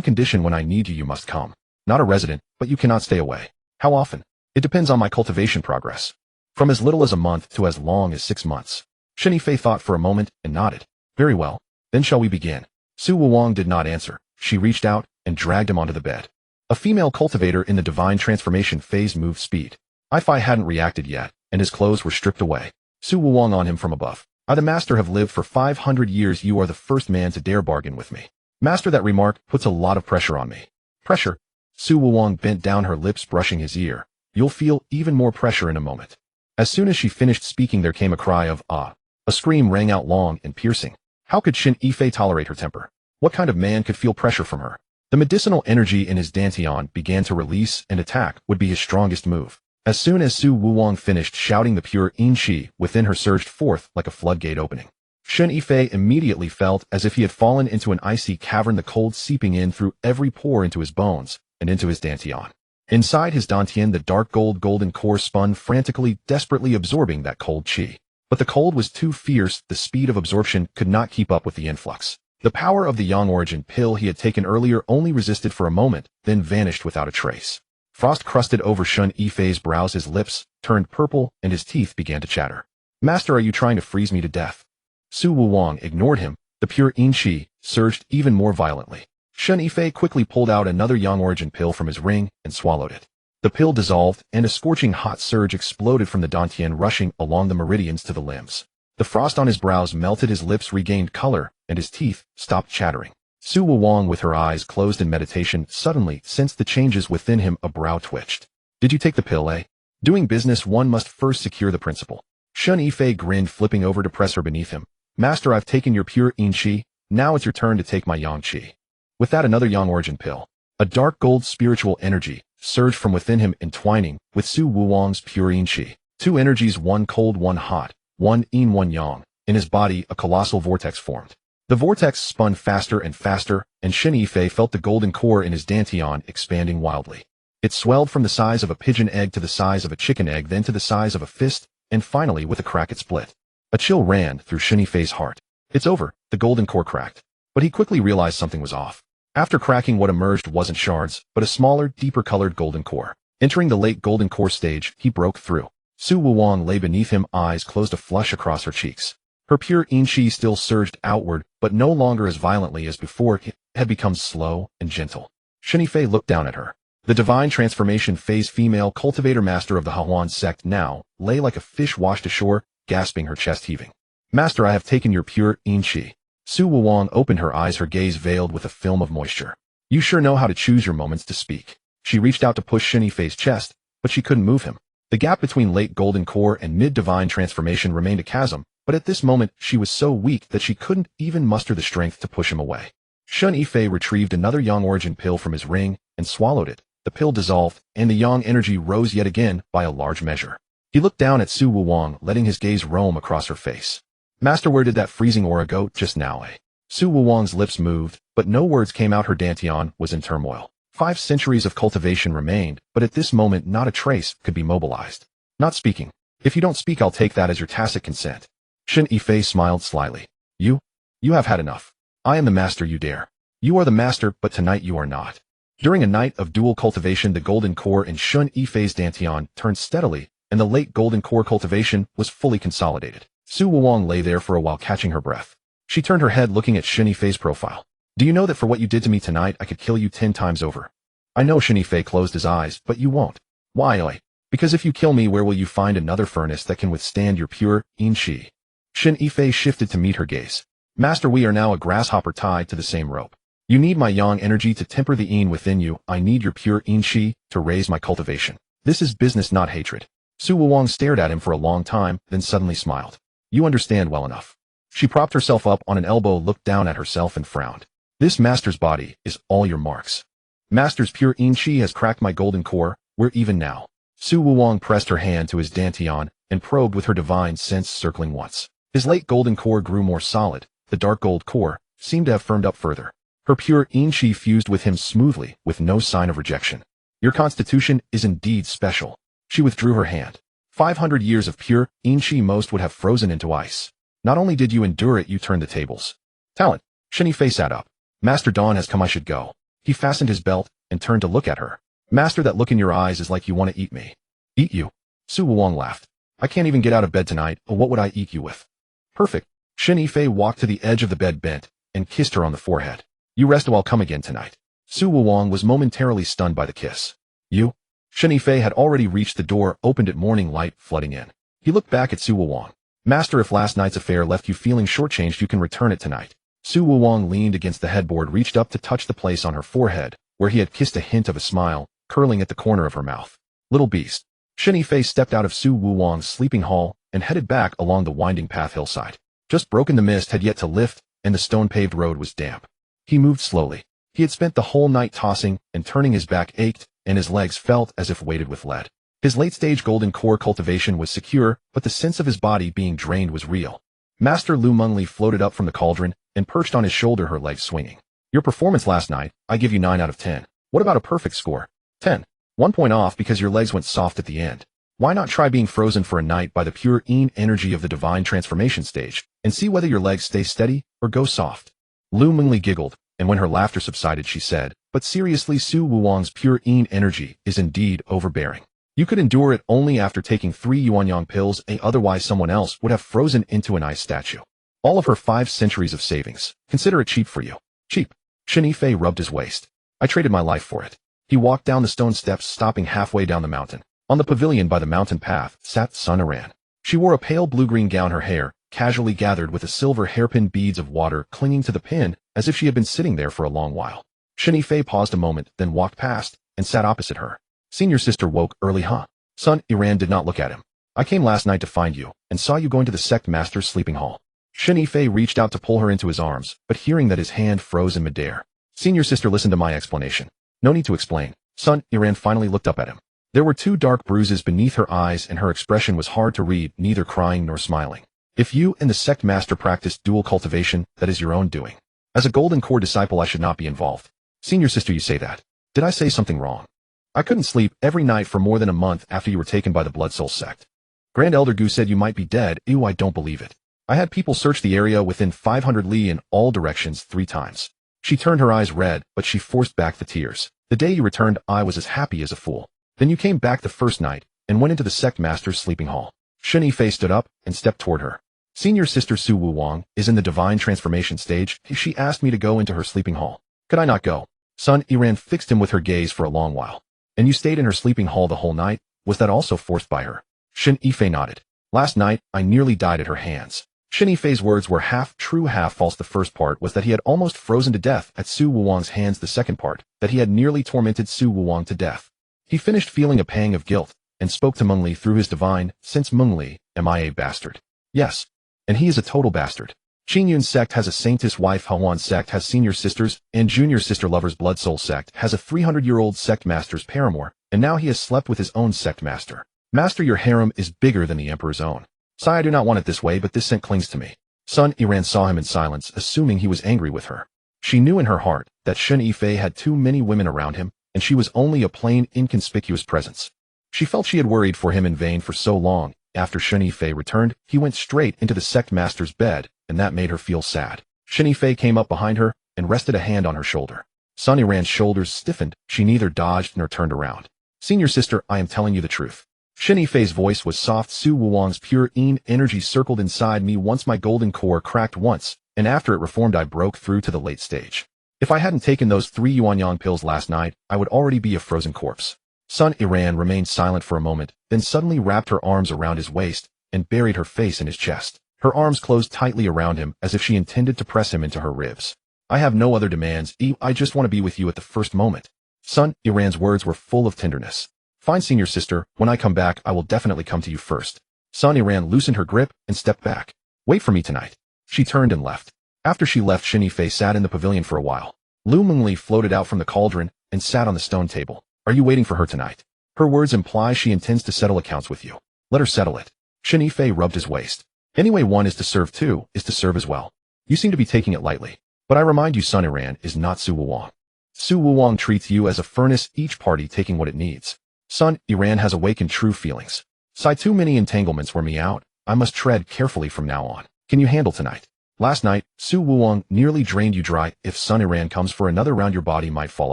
condition: when I need you, you must come. Not a resident, but you cannot stay away." "How often?" "It depends on my cultivation progress. From as little as a month to as long as 6 months." Shen Yifei thought for a moment and nodded. "Very well. Then shall we begin?" Su Wuwang did not answer. She reached out and dragged him onto the bed. A female cultivator in the divine transformation phase moved speed. Yifei hadn't reacted yet, and his clothes were stripped away. Su Wuwang on him from above. "I, the master, have lived for 500 years. You are the first man to dare bargain with me." "Master, that remark puts a lot of pressure on me." "Pressure?" Su Wuwang bent down, her lips brushing his ear. "You'll feel even more pressure in a moment." As soon as she finished speaking, there came a cry of "ah." A scream rang out, long and piercing. How could Shen Yifei tolerate her temper? What kind of man could feel pressure from her? The medicinal energy in his dantian began to release, and attack would be his strongest move. As soon as Su Wuwang finished shouting, the pure yin-qi within her surged forth like a floodgate opening. Shen Yifei immediately felt as if he had fallen into an icy cavern, the cold seeping in through every pore into his bones and into his dantian. Inside his dantian, the dark golden core spun frantically, desperately absorbing that cold qi. But the cold was too fierce, the speed of absorption could not keep up with the influx. The power of the yang origin pill he had taken earlier only resisted for a moment, then vanished without a trace. Frost crusted over Shen Yifei's brows, his lips turned purple, and his teeth began to chatter. "Master, are you trying to freeze me to death?" Su Wuwang ignored him. The pure yin-qi surged even more violently. Shen Yifei quickly pulled out another yang origin pill from his ring and swallowed it. The pill dissolved, and a scorching hot surge exploded from the dantian, rushing along the meridians to the limbs. The frost on his brows melted, his lips regained color, and his teeth stopped chattering. Su Wuwang, with her eyes closed in meditation, suddenly sensed the changes within him. A brow twitched. "Did you take the pill, eh? Doing business, one must first secure the principle." Shen Yifei grinned, flipping over to press her beneath him. "Master, I've taken your pure yin-qi, now it's your turn to take my yang-qi." With that, another yang origin pill. A dark gold spiritual energy surged from within him, entwining with Su Wuwang's pure yin-qi. 2 energies, one cold, one hot, one yin one yang. In his body, a colossal vortex formed. The vortex spun faster and faster, and Shen Yifei felt the golden core in his dantian expanding wildly. It swelled from the size of a pigeon egg to the size of a chicken egg, then to the size of a fist, and finally with a crack it split. A chill ran through Shen Yifei's heart. It's over, the golden core cracked. But he quickly realized something was off. After cracking, what emerged wasn't shards, but a smaller, deeper-colored golden core. Entering the late golden core stage, he broke through. Su Wuwang lay beneath him, eyes closed, a flush across her cheeks. Her pure yin-chi still surged outward, but no longer as violently as before. It had become slow and gentle. Shen Yifei looked down at her. The divine transformation phase female cultivator master of the Hehuan Sect now lay like a fish washed ashore, gasping, her chest heaving. Master, I have taken your pure yin-chi. Su Wuwang opened her eyes, her gaze veiled with a film of moisture. You sure know how to choose your moments to speak. She reached out to push Shen Yifei's chest, but she couldn't move him. The gap between late golden core and mid-divine transformation remained a chasm, but at this moment she was so weak that she couldn't even muster the strength to push him away. Shen Yifei retrieved another yang origin pill from his ring and swallowed it. The pill dissolved, and the yang energy rose yet again by a large measure. He looked down at Su Wuwang, letting his gaze roam across her face. Master, where did that freezing aura go just now, eh? Su Wuwang's lips moved, but no words came out. Her dantian was in turmoil. 5 centuries of cultivation remained, but at this moment not a trace could be mobilized. Not speaking. If you don't speak, I'll take that as your tacit consent. Shen Yifei smiled slyly. You have had enough. I am the master, you dare. You are the master, but tonight you are not. During a night of dual cultivation, the golden core in Shen Yifei's dantian turned steadily, and the late golden core cultivation was fully consolidated. Su Wuwang lay there for a while, catching her breath. She turned her head, looking at Shen Yifei's profile. Do you know that for what you did to me tonight, I could kill you 10 times over? I know. Shen Yifei closed his eyes, but you won't. Why, oi? Because if you kill me, where will you find another furnace that can withstand your pure yin-chi? Shen Yifei shifted to meet her gaze. Master, we are now a grasshopper tied to the same rope. You need my yang energy to temper the yin within you. I need your pure yin-chi to raise my cultivation. This is business, not hatred. Su Wuwang stared at him for a long time, then suddenly smiled. You understand well enough. She propped herself up on an elbow, looked down at herself and frowned. This master's body is all your marks. Master's pure yin-chi has cracked my golden core. We're even now. Su Wuwang pressed her hand to his dantian and probed with her divine sense, circling once. His late golden core grew more solid. The dark gold core seemed to have firmed up further. Her pure yin-chi fused with him smoothly, with no sign of rejection. Your constitution is indeed special. She withdrew her hand. 500 years of pure yin-chi most would have frozen into ice. Not only did you endure it, you turned the tables. Talent. Shen Yifei sat up. Master, dawn has come, I should go. He fastened his belt and turned to look at her. Master, that look in your eyes is like you want to eat me. Eat you? Su Wuwang laughed. I can't even get out of bed tonight, what would I eat you with? Perfect. Shen Yifei walked to the edge of the bed, bent, and kissed her on the forehead. You rest, I'll come again tonight. Su Wuwang was momentarily stunned by the kiss. You? Shen Yifei had already reached the door, opened it, morning light flooding in. He looked back at Su Wuwang. Master, if last night's affair left you feeling shortchanged, you can return it tonight. Su Wuwang leaned against the headboard, reached up to touch the place on her forehead, where he had kissed, a hint of a smile curling at the corner of her mouth. Little beast. Shen Yifei stepped out of Su Wuwang's sleeping hall and headed back along the winding path hillside. Just broken, the mist had yet to lift, and the stone-paved road was damp. He moved slowly. He had spent the whole night tossing and turning. His back ached, and his legs felt as if weighted with lead. His late-stage golden core cultivation was secure, but the sense of his body being drained was real. Master Lu Mengli floated up from the cauldron and perched on his shoulder, her legs swinging. Your performance last night, I give you 9 out of 10. What about a perfect score? 10. 1 point off because your legs went soft at the end. Why not try being frozen for a night by the pure yin energy of the divine transformation stage, and see whether your legs stay steady or go soft? Lu Mengli giggled, and when her laughter subsided, she said, but seriously, Su Wuwang's pure yin energy is indeed overbearing. You could endure it only after taking 3 yuanyang pills, otherwise someone else would have frozen into an ice statue. All of her 5 centuries of savings. Consider it cheap for you. Cheap. Shen Yifei rubbed his waist. I traded my life for it. He walked down the stone steps, stopping halfway down the mountain. On the pavilion by the mountain path sat Sun Aran. She wore a pale blue-green gown, her hair casually gathered with a silver hairpin, beads of water clinging to the pin, as if she had been sitting there for a long while. Shen Yifei paused a moment, then walked past and sat opposite her. Senior sister woke early, huh? Sun Aran did not look at him. I came last night to find you, and saw you going to the sect master's sleeping hall. Shen Yifei reached out to pull her into his arms, but hearing that his hand froze in midair. Senior sister, listen to my explanation. No need to explain. Sun Aran finally looked up at him. There were 2 dark bruises beneath her eyes and her expression was hard to read, neither crying nor smiling. If you and the sect master practice dual cultivation, that is your own doing. As a golden core disciple I should not be involved. Senior sister, you say that. Did I say something wrong? I couldn't sleep every night for more than a month after you were taken by the Blood Soul sect. Grand Elder Gu said you might be dead. Ew, I don't believe it. I had people search the area within 500 li in all directions 3 times. She turned her eyes red, but she forced back the tears. The day you returned, I was as happy as a fool. Then you came back the first night, and went into the sect master's sleeping hall. Shen Yifei stood up, and stepped toward her. Senior sister Su Wuwang is in the divine transformation stage. She asked me to go into her sleeping hall. Could I not go? Sun Yiran fixed him with her gaze for a long while. And you stayed in her sleeping hall the whole night? Was that also forced by her? Shen Yifei nodded. Last night, I nearly died at her hands. Shen Yifei's words were half true, half false. The first part was that he had almost frozen to death at Su Wuwang's hands. The second part, that he had nearly tormented Su Wuwang to death. He finished feeling a pang of guilt, and spoke to Meng Li through his divine, since Meng Li, am I a bastard? Yes. And he is a total bastard. Hehuan Sect has a saintess wife, Hehuan Sect has senior sisters, and junior sister lovers. Blood Soul Sect has a 300-year-old sect master's paramour, and now he has slept with his own sect master. Master, your harem is bigger than the emperor's own. Sai, I do not want it this way, but this scent clings to me. Sun Yiran saw him in silence, assuming he was angry with her. She knew in her heart that Shen Yifei had too many women around him, and she was only a plain, inconspicuous presence. She felt she had worried for him in vain for so long. After Shen Yifei returned, he went straight into the sect master's bed, and that made her feel sad. Shen Yifei came up behind her and rested a hand on her shoulder. Sun Yiran's shoulders stiffened. She neither dodged nor turned around. Senior sister, I am telling you the truth. Shen Yifei's voice was soft. Su Wuwang's pure energy circled inside me once. My golden core cracked once, and after it reformed I broke through to the late stage. If I hadn't taken those 3 yuanyang pills last night, I would already be a frozen corpse. Sun Yiran remained silent for a moment, then suddenly wrapped her arms around his waist and buried her face in his chest. Her arms closed tightly around him as if she intended to press him into her ribs. I have no other demands. I just want to be with you at the first moment. Sun Yiran's words were full of tenderness. Fine, senior sister, when I come back I will definitely come to you first. Sun Yiran loosened her grip and stepped back. Wait for me tonight. She turned and left. After she left, Shen Yifei sat in the pavilion for a while. Lu Mengli floated out from the cauldron and sat on the stone table. Are you waiting for her tonight? Her words imply she intends to settle accounts with you. Let her settle it. Shen Yifei rubbed his waist. Anyway, one is to serve, two is to serve as well. You seem to be taking it lightly. But I remind you, Sun Yiran is not Su Wuwang. Su Wuwang treats you as a furnace, each party taking what it needs. Sun Yiran has awakened true feelings. Sigh, too many entanglements wear me out. I must tread carefully from now on. Can you handle tonight? Last night, Su Wuwang nearly drained you dry. If Sun Yiran comes for another round, your body might fall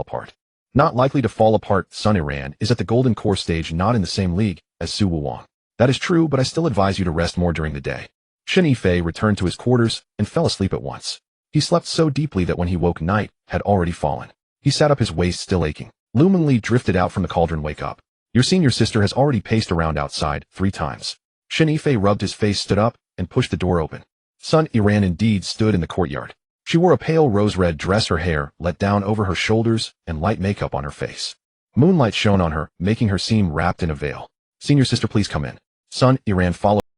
apart. Not likely to fall apart. Sun Yiran is at the golden core stage, not in the same league as Su Wuwang. That is true, but I still advise you to rest more during the day. Shen Yifei returned to his quarters and fell asleep at once. He slept so deeply that when he woke, night had already fallen. He sat up, his waist still aching. Lu Mengli drifted out from the cauldron. Wake up. Your senior sister has already paced around outside 3 times. Shen Yifei rubbed his face, stood up, and pushed the door open. Sun Yiran indeed stood in the courtyard. She wore a pale rose-red dress, her hair let down over her shoulders, and light makeup on her face. Moonlight shone on her, making her seem wrapped in a veil. Senior sister, please come in. Sun Yiran followed